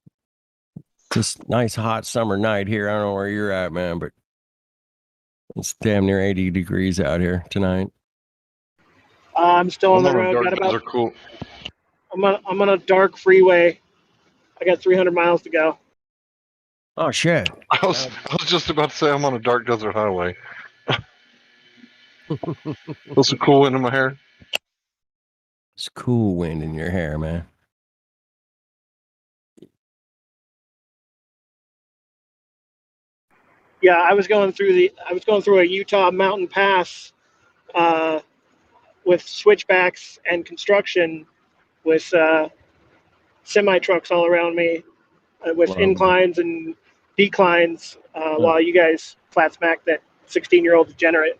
It's a nice hot summer night here. I don't know where you're at, man, but it's damn near 80 degrees out here tonight. I'm still on the road. Cool. I'm on a dark freeway. I got 300 miles to go. Oh shit! I was just about to say I'm on a dark desert highway. There's some cool wind in my hair. It's cool wind in your hair, man. Yeah, I was going through a Utah mountain pass with switchbacks and construction with semi trucks all around me with inclines and declines while you guys flat smacked that 16-year-old degenerate.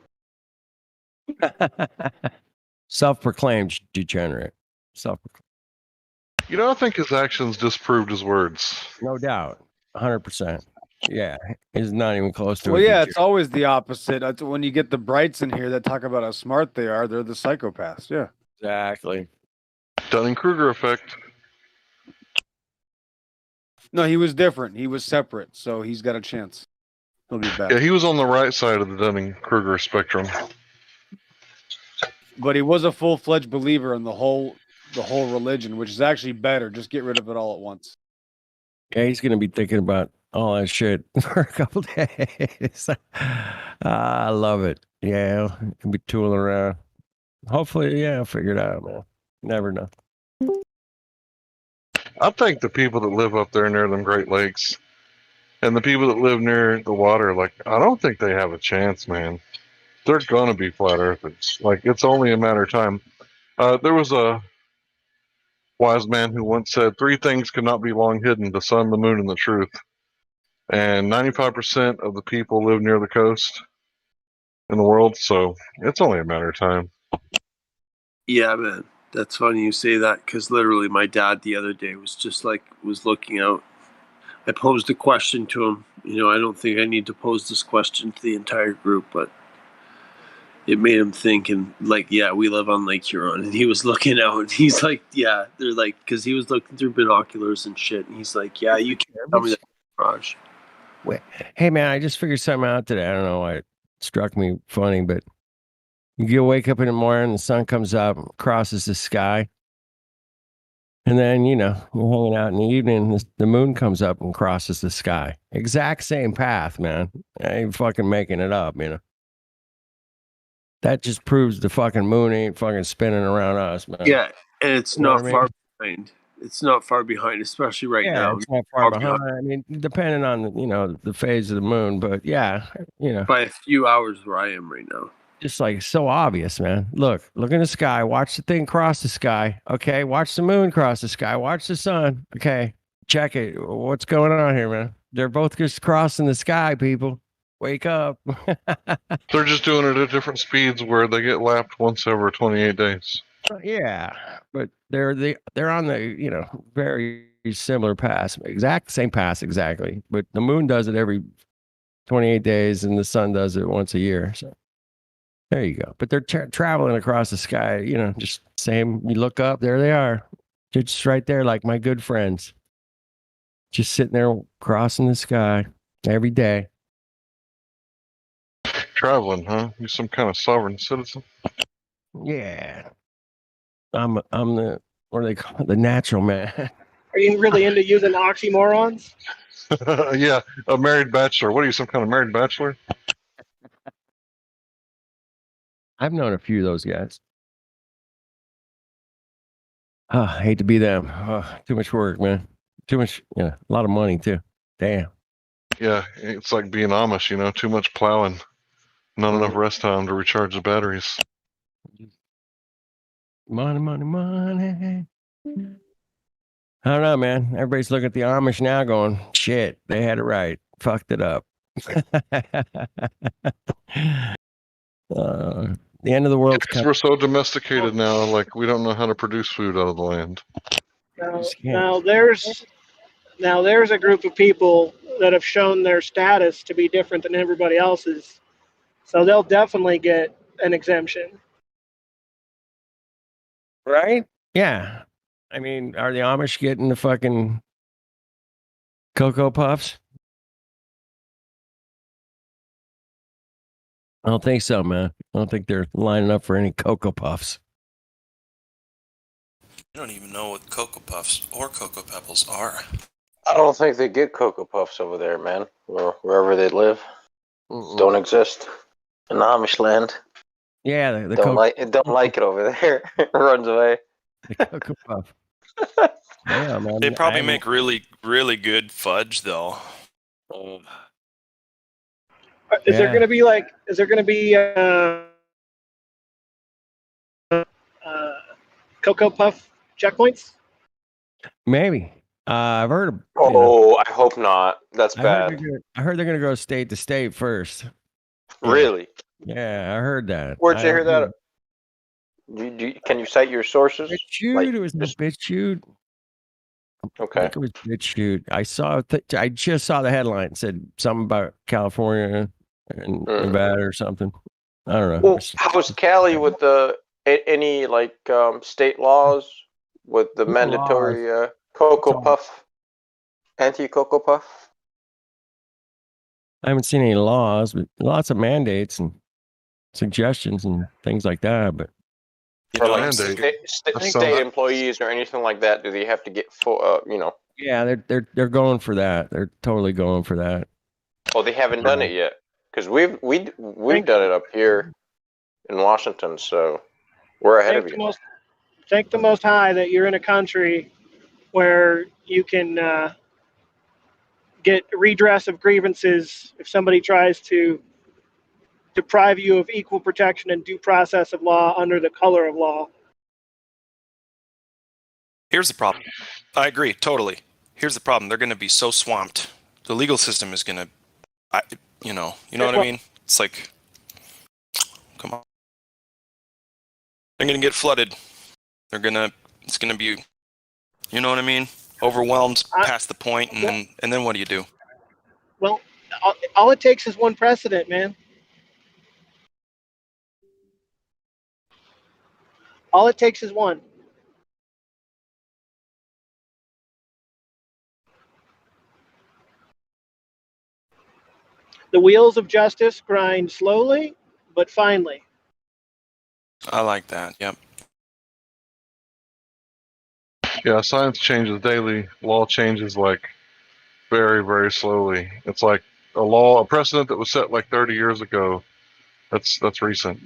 Self-proclaimed degenerate. I think his actions disproved his words. No doubt. 100%. Yeah, he's not even close to it. Well, yeah, it's always the opposite. That's when you get the brights in here that talk about how smart they are, they're the psychopaths. Yeah. Exactly. Dunning-Kruger effect. No, he was different. He was separate, so he's got a chance. He'll be back. Yeah, he was on the right side of the Dunning-Kruger spectrum. But he was a full-fledged believer in the whole religion, which is actually better. Just get rid of it all at once. Yeah, he's going to be thinking about all that shit for a couple days. I love it. Yeah, he'll be tooling around. Hopefully, I'll figure it out, man. Never know. I think the people that live up there near them Great Lakes and the people that live near the water, I don't think they have a chance, man. They're going to be flat earthers. It's only a matter of time. There was a wise man who once said 3 things cannot be long hidden: the sun, the moon, and the truth. And 95% of the people live near the coast in the world, so it's only a matter of time. Yeah, man. That's funny you say that, because literally my dad the other day was just was looking out. I posed a question to him. I don't think I need to pose this question to the entire group, but it made him think, and we live on Lake Huron, and he was looking out, and he's like, yeah, they're because he was looking through binoculars and shit, and he's like, yeah, you can't tell me that, Raj. Wait, hey man, I just figured something out today. I don't know why it struck me funny, but you wake up in the morning, the sun comes up, crosses the sky, And then, you know, you're hanging out in the evening, the moon comes up and crosses the sky. Exact same path, man. I ain't fucking making it up, you know. That just proves the fucking moon ain't fucking spinning around us, man. Yeah, and it's You know not what I far mean? behind. It's not far behind, especially right Yeah, now. it's not far behind. I mean, depending on, you know, the phase of the moon, but yeah, you know. By a few hours where I am right now. Just like so obvious, man. Look in the sky. Watch the thing cross the sky. Okay. Watch the moon cross the sky. Watch the sun. Okay. Check it. What's going on here, man? They're both just crossing the sky, people. Wake up. They're just doing it at different speeds where they get lapped once every 28 days. Yeah. But they're on the, you know, very similar paths. Same paths exactly. But the moon does it every 28 days and the sun does it once a year. So there you go. But they're traveling across the sky, you know, just same. You look up, there they are. They're just right there, like my good friends. Just sitting there crossing the sky every day. Traveling, huh? You some kind of sovereign citizen? Yeah. I'm the, what do they call it? The natural man. Are you really into using oxymorons? Yeah, a married bachelor. What are you, some kind of married bachelor? I've known a few of those guys. I hate to be them. Too much work, man. Too much, a lot of money too. Damn. Yeah, it's like being Amish, you know, too much plowing, not enough rest time to recharge the batteries. Money, money, money. I don't know, man. Everybody's looking at the Amish now going, shit, they had it right. Fucked it up. The end of the world's Yes, we're so domesticated now, like we don't know how to produce food out of the land. Now there's a group of people that have shown their status to be different than everybody else's, so they'll definitely get an exemption. Right? Yeah. I mean, are the Amish getting the fucking Cocoa Puffs? I don't think so, man. I don't think they're lining up for any Cocoa Puffs. I don't even know what Cocoa Puffs or Cocoa Pebbles are. I don't think they get Cocoa Puffs over there, man. Or wherever they live. Don't exist. In Amish land. Yeah, the don't like it over there. It runs away. The Cocoa Puff. Yeah, man. They probably make really, really good fudge, though. Is there going to be Cocoa Puff checkpoints? Maybe. I've heard of. I hope not. That's bad. I heard they're gonna go state to state first. Really? Yeah, I heard that. Where'd you hear that? Can you cite your sources? BitChute. It was BitChute. Okay. I think it was BitChute. I saw. I just saw the headline. It said something about California and Nevada or something. I don't know. Well, how's Cali with any state laws with the mandatory Cocoa Puff, anti-Cocoa Puff? I haven't seen any laws, but lots of mandates and suggestions and things like that. But for like state employees or anything like that, do they have to get full? Yeah, they're going for that. They're totally going for that. Oh, they haven't done it yet because we've done it up here in Washington, so we're ahead of you. Thank the Most High that you're in a country where you can get redress of grievances if somebody tries to deprive you of equal protection and due process of law under the color of law. Here's the problem. I agree, totally. Here's the problem. They're going to be so swamped. The legal system is going to, you know what I mean? It's like, come on. They're going to get flooded. It's going to be, you know what I mean? Overwhelmed past the point, and then what do you do? Well, all it takes is one precedent, man. All it takes is one. The wheels of justice grind slowly, but finely. I like that, yep. Yeah, science changes daily. Law changes like very, very slowly. It's like a precedent that was set like 30 years ago. That's recent.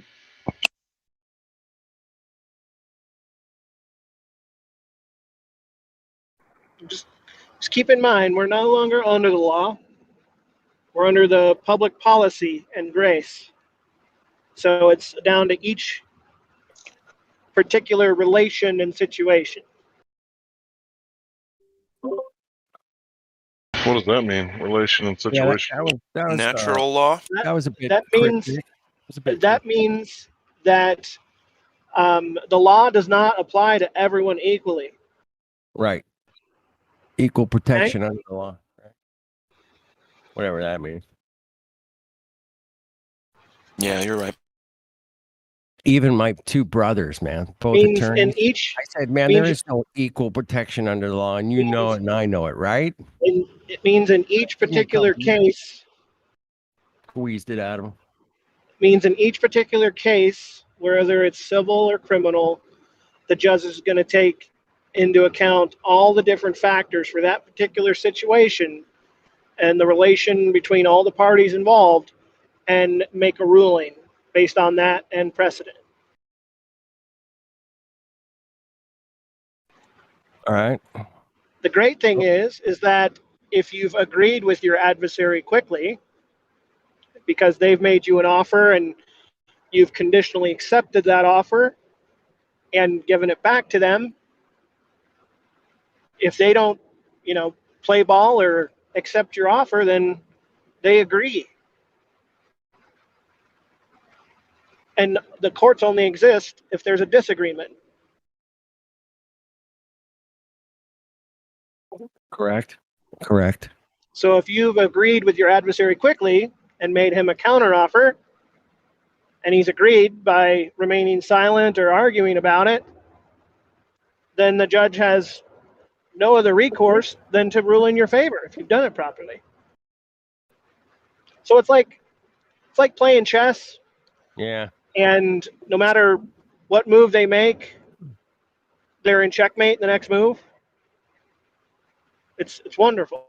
Just keep in mind, we're no longer under the law. We're under the public policy and grace. So it's down to each particular relation and situation. What does that mean? Relation and situation. That was Natural law. That was a bit That means cryptic. It was a bit that means that the law does not apply to everyone equally. right. Equal protection under the law. Right? Whatever that means. Yeah, you're right. Even my two brothers, man, both Means attorneys. in each. I said, man, there is no equal protection under the law, and you know it, and I know it, right? It means in each particular case. Squeezed it out of him. Means in each particular case, whether it's civil or criminal, the judge is going to take into account all the different factors for that particular situation and the relation between all the parties involved and make a ruling based on that and precedent. All right. The great thing is that if you've agreed with your adversary quickly, because they've made you an offer and you've conditionally accepted that offer and given it back to them, if they don't, play ball or accept your offer, then they agree. And the courts only exist if there's a disagreement. Correct. So if you've agreed with your adversary quickly and made him a counteroffer, and he's agreed by remaining silent or arguing about it, then the judge has no other recourse than to rule in your favor if you've done it properly. So it's like playing chess. Yeah. And no matter what move they make, they're in checkmate in the next move. It's wonderful.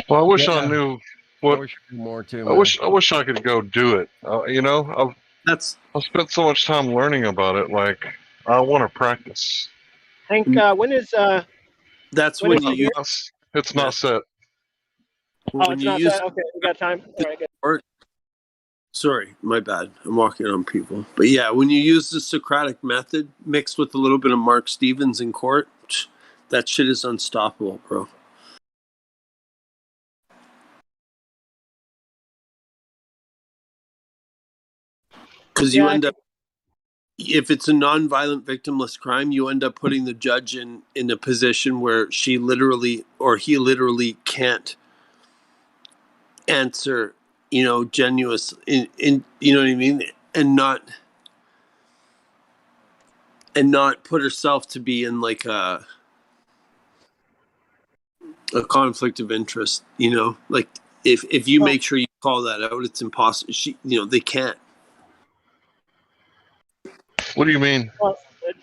Well, I wish I knew what. I wish I knew more too. I wish I could go do it. I've spent so much time learning about it. Like, I want to practice. Hank, when is That's when when is you it? use. It's not set. Oh, it's not set. Okay, we got time. All right, good. Sorry, my bad. I'm walking on people. But yeah, when you use the Socratic method mixed with a little bit of Mark Stevens in court, that shit is unstoppable, bro. Because you end up, if it's a non-violent victimless crime, you end up putting the judge in a position where she literally or he literally can't answer, genuine, in you know what I mean, and not put herself to be in like a conflict of interest. Like if you make sure you call that out, it's impossible. They can't. What do you mean?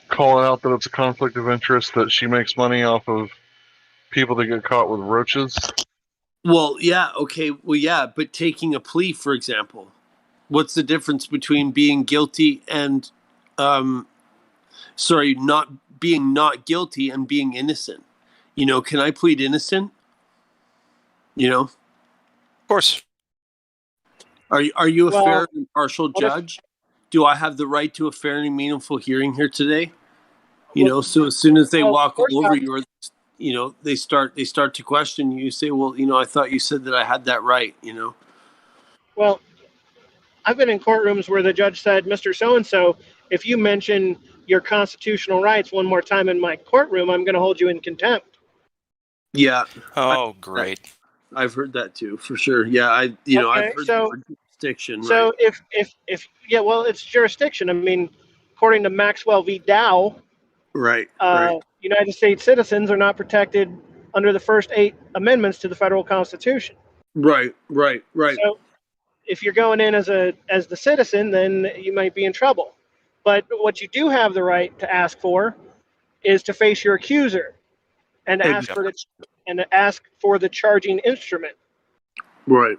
Call out that it's a conflict of interest that she makes money off of people that get caught with roaches? Well, yeah, okay. Well, yeah, but taking a plea, for example, what's the difference between being guilty and, not being not guilty and being innocent? Can I plead innocent? Of course. Are you a fair and impartial judge? Do I have the right to a fair and meaningful hearing here today? So as soon as they walk over you, or they start to question you, say, well, I thought you said that I had that right. Well, I've been in courtrooms where the judge said, Mr. So-and-so, if you mention your constitutional rights one more time in my courtroom, I'm going to hold you in contempt. Yeah. Oh, great. I've heard that too, for sure. Yeah, I've heard the word jurisdiction. So right? it's jurisdiction. I mean, according to Maxwell v. Dow, right. United States citizens are not protected under the first 8 amendments to the federal Constitution. Right. So if you're going in as the citizen, then you might be in trouble. But what you do have the right to ask for is to face your accuser and ask for the charging instrument. Right.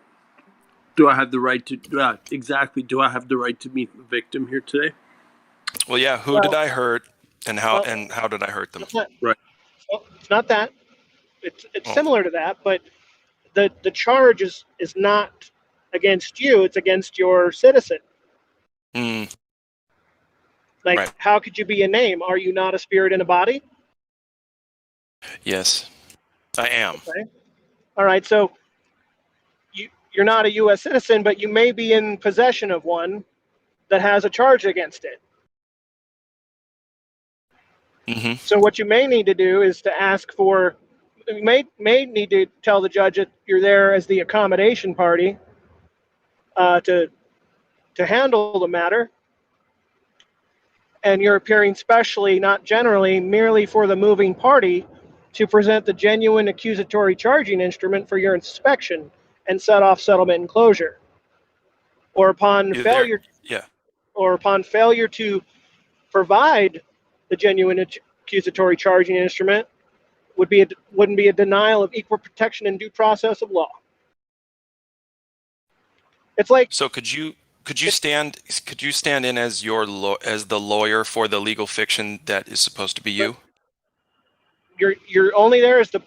Do I have the right to exactly? Do I have the right to meet the victim here today? Well, yeah. Who did I hurt, and how did I hurt them? Right. Well, it's not that. It's similar to that, but the charge is not against you. It's against your citizen. Mm. Like, Right. how could you be a name? Are you not a spirit in a body? Yes, I am. Okay. All right. So you're not a U.S. citizen, but you may be in possession of one that has a charge against it. Mm-hmm. So what you may need to do is to ask for. You may need to tell the judge that you're there as the accommodation party to handle the matter, and you're appearing specially, not generally, merely for the moving party to present the genuine accusatory charging instrument for your inspection and set off settlement and closure. Or upon failure to provide the genuine accusatory charging instrument wouldn't be a denial of equal protection and due process of law. It's like, so could you stand in as as the lawyer for the legal fiction that is supposed to be you? You're only there as the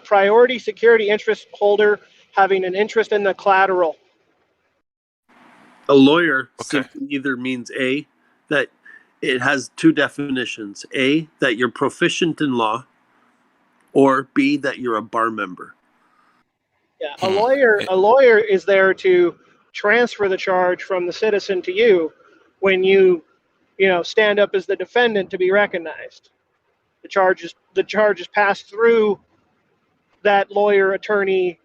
priority security interest holder having an interest in the collateral. A lawyer simply either means A, that it has two definitions: A, that you're proficient in law, or B, that you're a bar member. Yeah, a lawyer is there to transfer the charge from the citizen to you when you stand up as the defendant to be recognized. The charge is passed through that lawyer attorney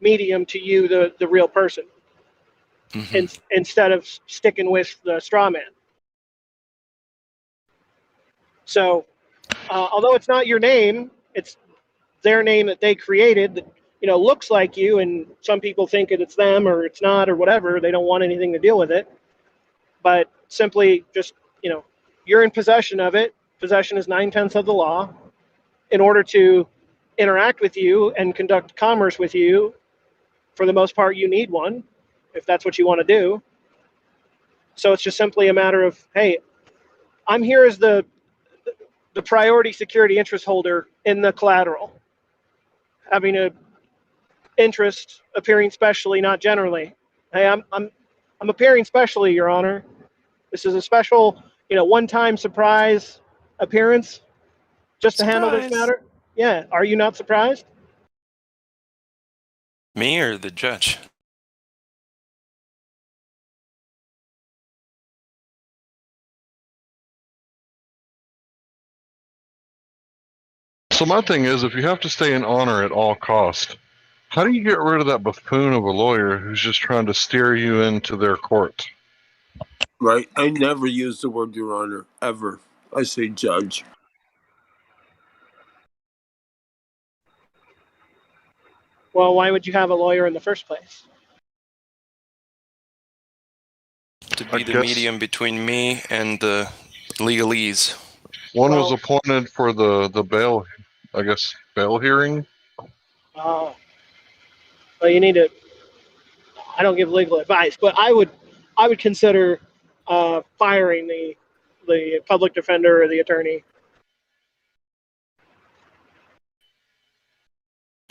medium to you, the real person, instead of sticking with the straw man. So, although it's not your name, it's their name that they created that looks like you, and some people think it's them or it's not or whatever. They don't want anything to deal with it, but simply just you're in possession of it. Possession is 9/10 of the law. In order to interact with you and conduct commerce with you, for the most part, you need one, if that's what you want to do. So it's just simply a matter of, hey, I'm here as the priority security interest holder in the collateral, having a interest, appearing specially, not generally. Hey, I'm appearing specially, Your Honor. This is a special, one-time surprise appearance, just to handle this matter. Yeah, are you not surprised? Me or the judge? So my thing is, if you have to stay in honor at all costs, how do you get rid of that buffoon of a lawyer who's just trying to steer you into their court? Right. I never use the word Your Honor, ever. I say judge. Well, why would you have a lawyer in the first place? To be the medium between me and the legalese. One was appointed for the bail, I guess, bail hearing. Oh. Well, you need to. I don't give legal advice, but I would consider firing the public defender or the attorney.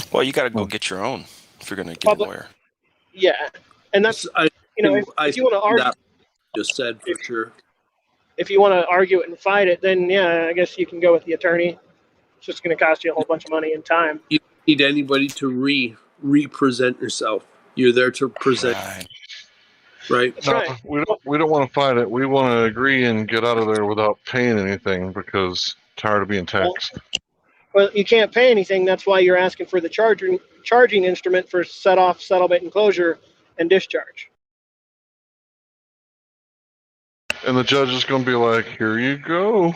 Well, you got to go get your own if you're going to get a lawyer. Yeah, and that's if you want to argue. Just said for sure. If you want to argue it and fight it, then yeah, I guess you can go with the attorney. It's just going to cost you a whole bunch of money and time. You don't need anybody to represent yourself. You're there to present. Right. That's right. We don't want to fight it. We want to agree and get out of there without paying anything because tired of being taxed. Well, you can't pay anything. That's why you're asking for the charging instrument for set off, settlement, and closure and discharge. And the judge is going to be like, "Here you go."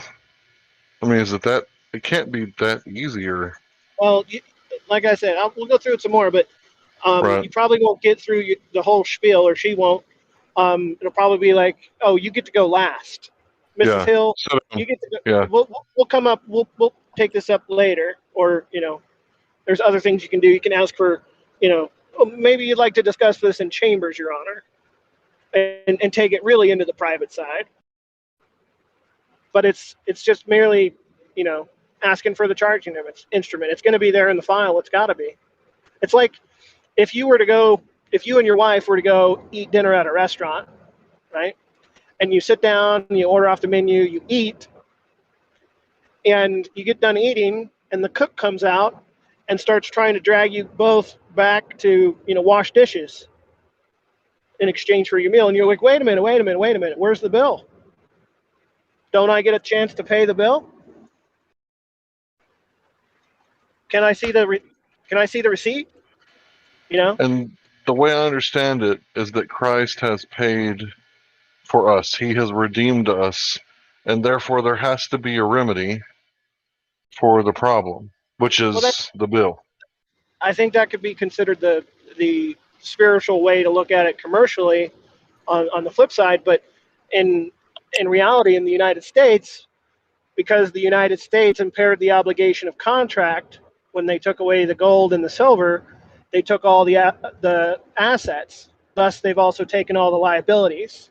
I mean, is it that? It can't be that easier. Well, like I said, we'll go through it some more, but you probably won't get through the whole spiel, or she won't. It'll probably be like, "Oh, you get to go last." Mrs. Hill, So, you get to, yeah. we'll come up. We'll take this up later, or there's other things you can do. You can ask for, maybe you'd like to discuss this in chambers, Your Honor, and take it really into the private side. But it's just merely, asking for the charging instrument. It's going to be there in the file. It's got to be. It's like if you and your wife were to go eat dinner at a restaurant, right? And you sit down, you order off the menu, you eat, and you get done eating, and the cook comes out and starts trying to drag you both back to, wash dishes in exchange for your meal. And you're like, wait a minute, where's the bill? Don't I get a chance to pay the bill? Can I see the receipt? And the way I understand it is that Christ has paid for us. He has redeemed us, and therefore there has to be a remedy for the problem, which is the bill. I think that could be considered the spiritual way to look at it commercially on the flip side, but in reality in the United States, because the United States impaired the obligation of contract when they took away the gold and the silver, they took all the assets. Thus, they've also taken all the liabilities.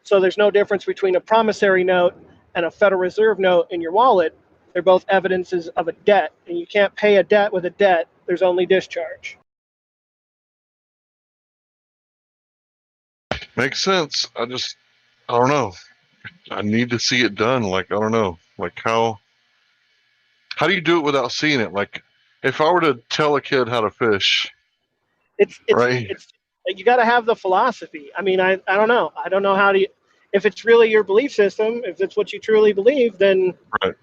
So there's no difference between a promissory note and a Federal Reserve note in your wallet. They're both evidences of a debt, and you can't pay a debt with a debt. There's only discharge. Makes sense. I don't know. I need to see it done. Like, I don't know. Like, how do you do it without seeing it? Like, if I were to tell a kid how to fish, It's right? you got to have the philosophy. I mean, I don't know. I don't know how to. If it's really your belief system, if it's what you truly believe, then right.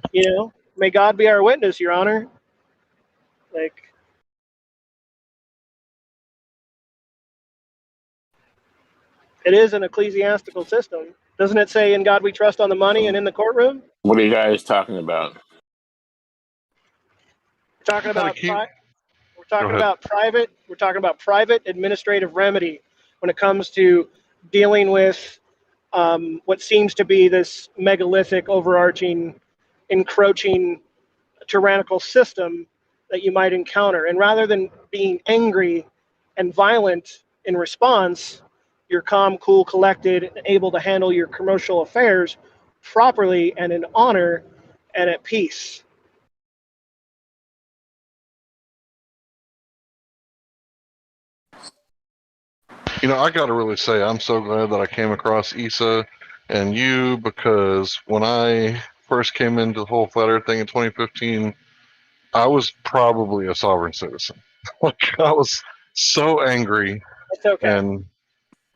May God be our witness, Your Honor. Like, it is an ecclesiastical system. Doesn't it say, "In God we trust" on the money and in the courtroom? What are you guys talking about? We're talking about private. We're talking about private administrative remedy when it comes to dealing with what seems to be this megalithic, overarching, encroaching, tyrannical system that you might encounter. And rather than being angry and violent in response, you're calm, cool, collected, and able to handle your commercial affairs properly and in honor and at peace. I got to really say, I'm so glad that I came across Issa and you, because when I first came into the whole flat earth thing in 2015, I was probably a sovereign citizen. Like, I was so angry It's okay.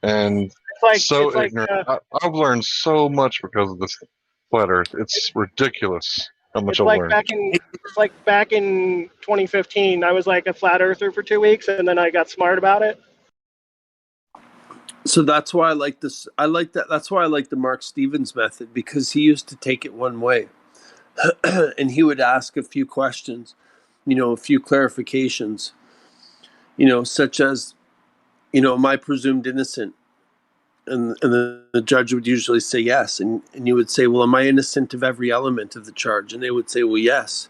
and so ignorant. I've learned so much because of this flat earth. It's ridiculous how much I've learned. It's like back in 2015, I was like a flat earther for 2 weeks, and then I got smart about it. So that's why I like this. I like that. That's why I like the Mark Stevens method, because he used to take it one way and he would ask a few questions, a few clarifications, such as, am I presumed innocent? And the judge would usually say yes. And you would say, well, am I innocent of every element of the charge? And they would say, well, yes.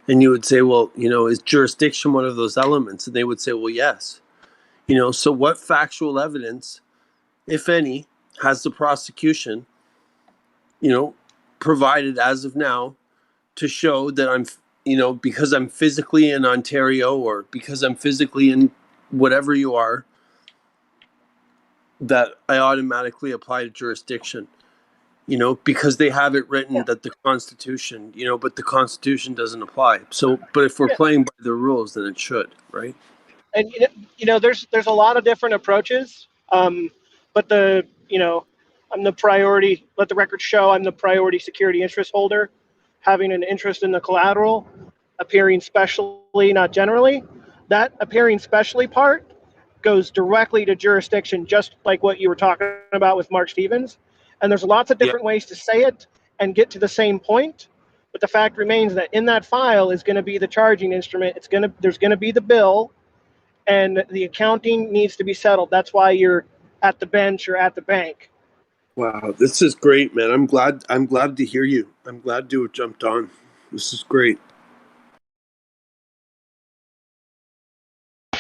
And you would say, well, is jurisdiction one of those elements? And they would say, well, yes. So what factual evidence, if any, has the prosecution, provided as of now to show that I'm, because I'm physically in Ontario or because I'm physically in whatever you are, that I automatically apply to jurisdiction, because they have it written that the Constitution, but the Constitution doesn't apply. So, but if we're playing by the rules, then it should, right? And there's a lot of different approaches, but I'm the priority. Let the record show I'm the priority security interest holder, having an interest in the collateral, appearing specially, not generally. That appearing specially part goes directly to jurisdiction, just like what you were talking about with Mark Stevens. And there's lots of different ways to say it and get to the same point. But the fact remains that in that file is going to be the charging instrument. There's going to be the bill, and the accounting needs to be settled. That's why you're at the bench or at the bank. Wow, this is great, man. I'm glad to hear you. I'm glad to have jumped on. This is great.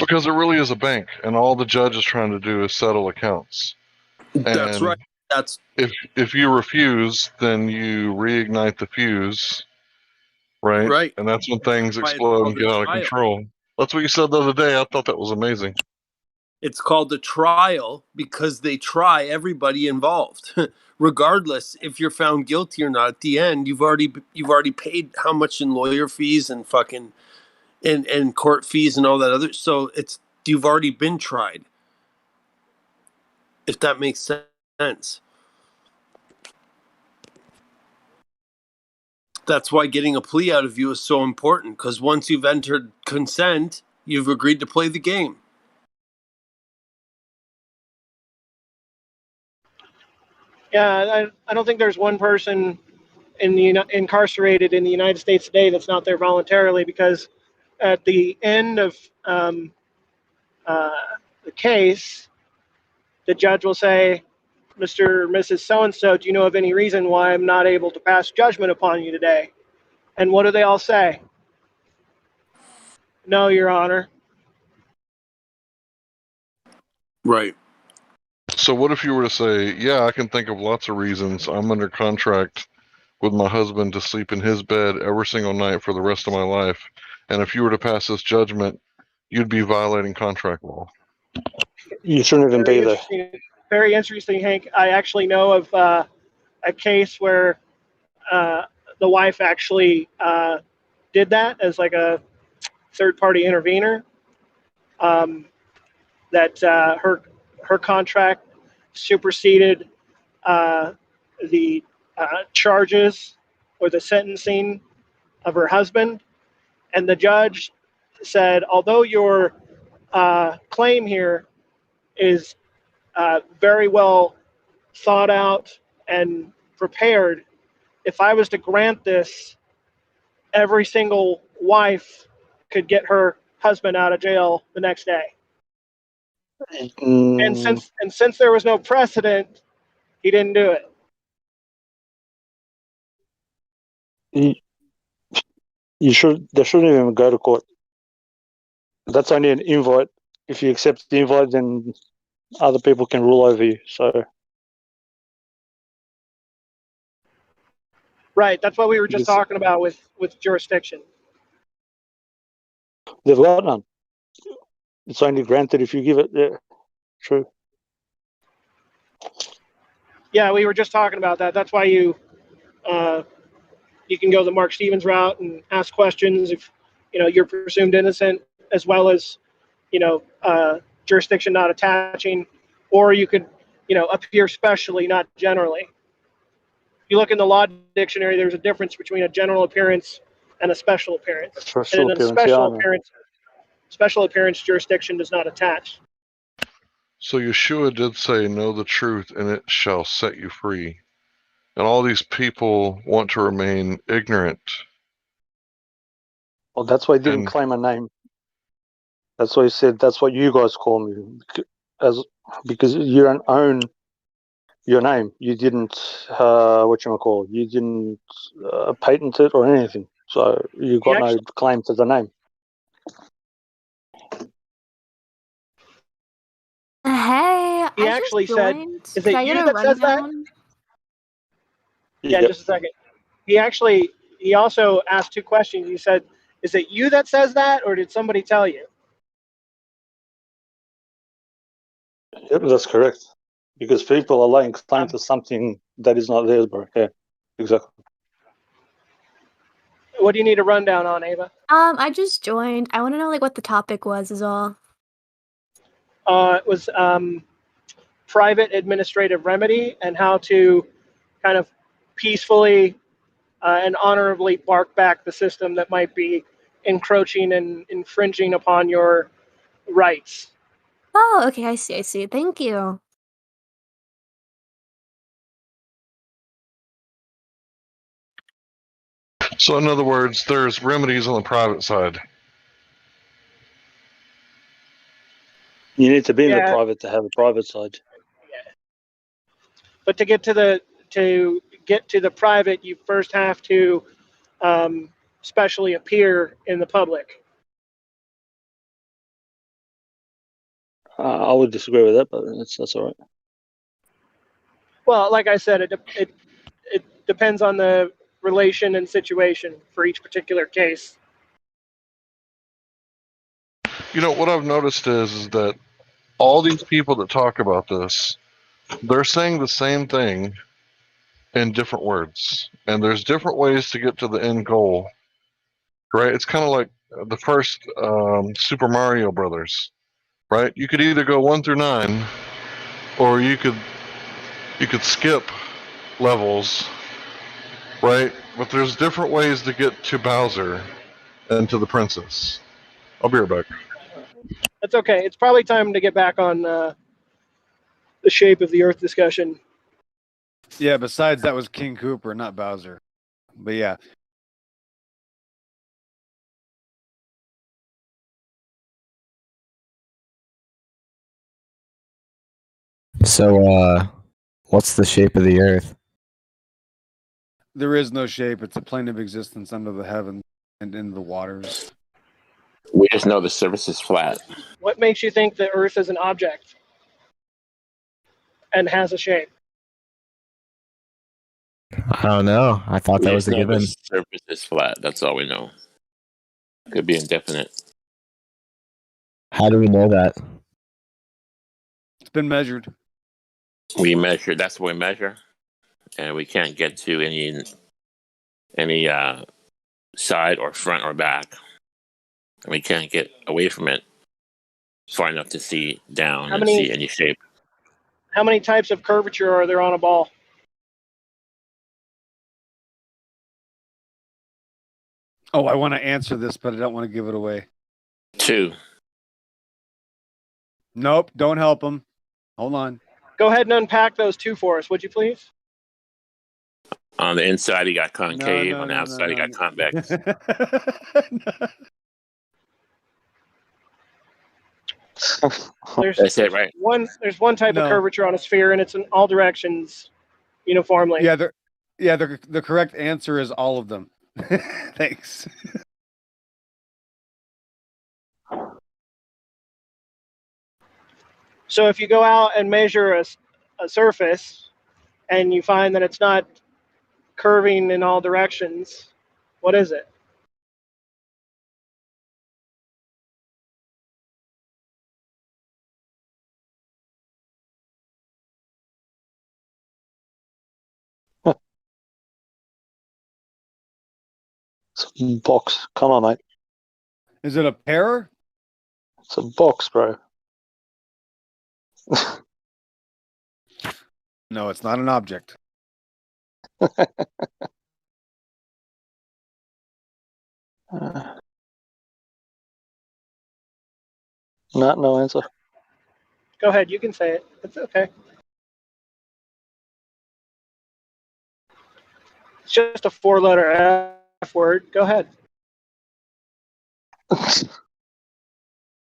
Because it really is a bank, and all the judge is trying to do is settle accounts. That's And right. That's if you refuse, then you reignite the fuse, right? right. And that's when things Why it's explode called and get a out of trial. control. That's what you said the other day. I thought that was amazing. It's called a trial because they try everybody involved, regardless if you're found guilty or not. At the end, you've already paid how much in lawyer fees and fucking and court fees and all that other. So you've already been tried. If that makes sense. That's why getting a plea out of you is so important, because once you've entered consent, you've agreed to play the game. Yeah, I don't think there's one person incarcerated in the United States today that's not there voluntarily, because at the end of the case, the judge will say, Mr. or Mrs. So-and-so, do you know of any reason why I'm not able to pass judgment upon you today? And what do they all say? No, Your Honor. Right. So what if you were to say, yeah, I can think of lots of reasons. I'm under contract with my husband to sleep in his bed every single night for the rest of my life. And if you were to pass this judgment, you'd be violating contract law. You shouldn't even be there. Very interesting, Hank. I actually know of a case where the wife actually did that as like a third-party intervener. That her contract superseded the charges or the sentencing of her husband, and the judge said, although your claim here is very well thought out and prepared, if I was to grant this, every single wife could get her husband out of jail the next day. And since there was no precedent, he didn't do it. They shouldn't even go to court. That's only an invite. If you accept the invite, then other people can rule over you. So right, that's what we were just talking about with jurisdiction. They've got none. It's only granted if you give it. Yeah, true. Yeah, we were just talking about that. That's why you can go the Mark Stevens route and ask questions if you're presumed innocent, as well as jurisdiction not attaching, or you could appear specially, not generally. If you look in the law dictionary, there's a difference between a general appearance and a special appearance. And in a special appearance, jurisdiction does not attach. So Yeshua did say, know the truth and it shall set you free. And all these people want to remain ignorant. Well, that's why he didn't claim a name. That's why he said, that's what you guys call me. Because you don't own your name. You didn't, you didn't patent it or anything. So you got no claim to the name. Hey, He I actually just said, joined. is Could it I you get a that says that? rundown? Yeah, just a second. He also asked two questions. He said, is it you that says that, or did somebody tell you? Yep, that's correct. Because people are laying claim to something that is not theirs, bro. Yeah, exactly. What do you need a rundown on, Ava? I just joined. I want to know what the topic was is all. It was private administrative remedy and how to kind of peacefully and honorably bark back the system that might be encroaching and infringing upon your rights. Oh, okay, I see. Thank you. So in other words, there's remedies on the private side. You need to be in the private to have a private side. But to get to the private, you first have to specially appear in the public. I would disagree with that, but that's all right. Well, like I said, it depends on the relation and situation for each particular case. You know, what I've noticed is that all these people that talk about this, they're saying the same thing in different words. And there's different ways to get to the end goal, right? It's kind of like the first Super Mario Brothers, right? You could either go 1 through 9, or you could skip levels, right? But there's different ways to get to Bowser and to the princess. I'll be right back. That's okay. It's probably time to get back on the shape of the Earth discussion. Yeah, besides that was King Cooper, not Bowser. But yeah. So, what's the shape of the Earth? There is no shape. It's a plane of existence under the heavens and in the waters. We just know the surface is flat. What makes you think the Earth is an object and has a shape? I don't know. I thought that We was just a know given. the surface is flat. That's all we know. Could be indefinite. How do we know that? It's been measured. We measure. That's what we measure, and we can't get to any side or front or back. And we can't get away from it far enough to see down and see any shape. How many types of curvature are there on a ball? Oh, I want to answer this, but I don't want to give it away. 2. Nope, don't help him. Hold on. Go ahead and unpack those 2 for us, would you please? On the inside, you got concave. On the outside, you got convex. That's it, right? There's one type of curvature on a sphere, and it's in all directions uniformly. Yeah, the correct answer is all of them. Thanks. So if you go out and measure a surface and you find that it's not curving in all directions, what is it? Box. Come on, mate. Is it a pair? It's a box, bro. No, it's not an object. No answer. Go ahead, you can say it. It's okay. It's just a 4-letter F word. Go ahead.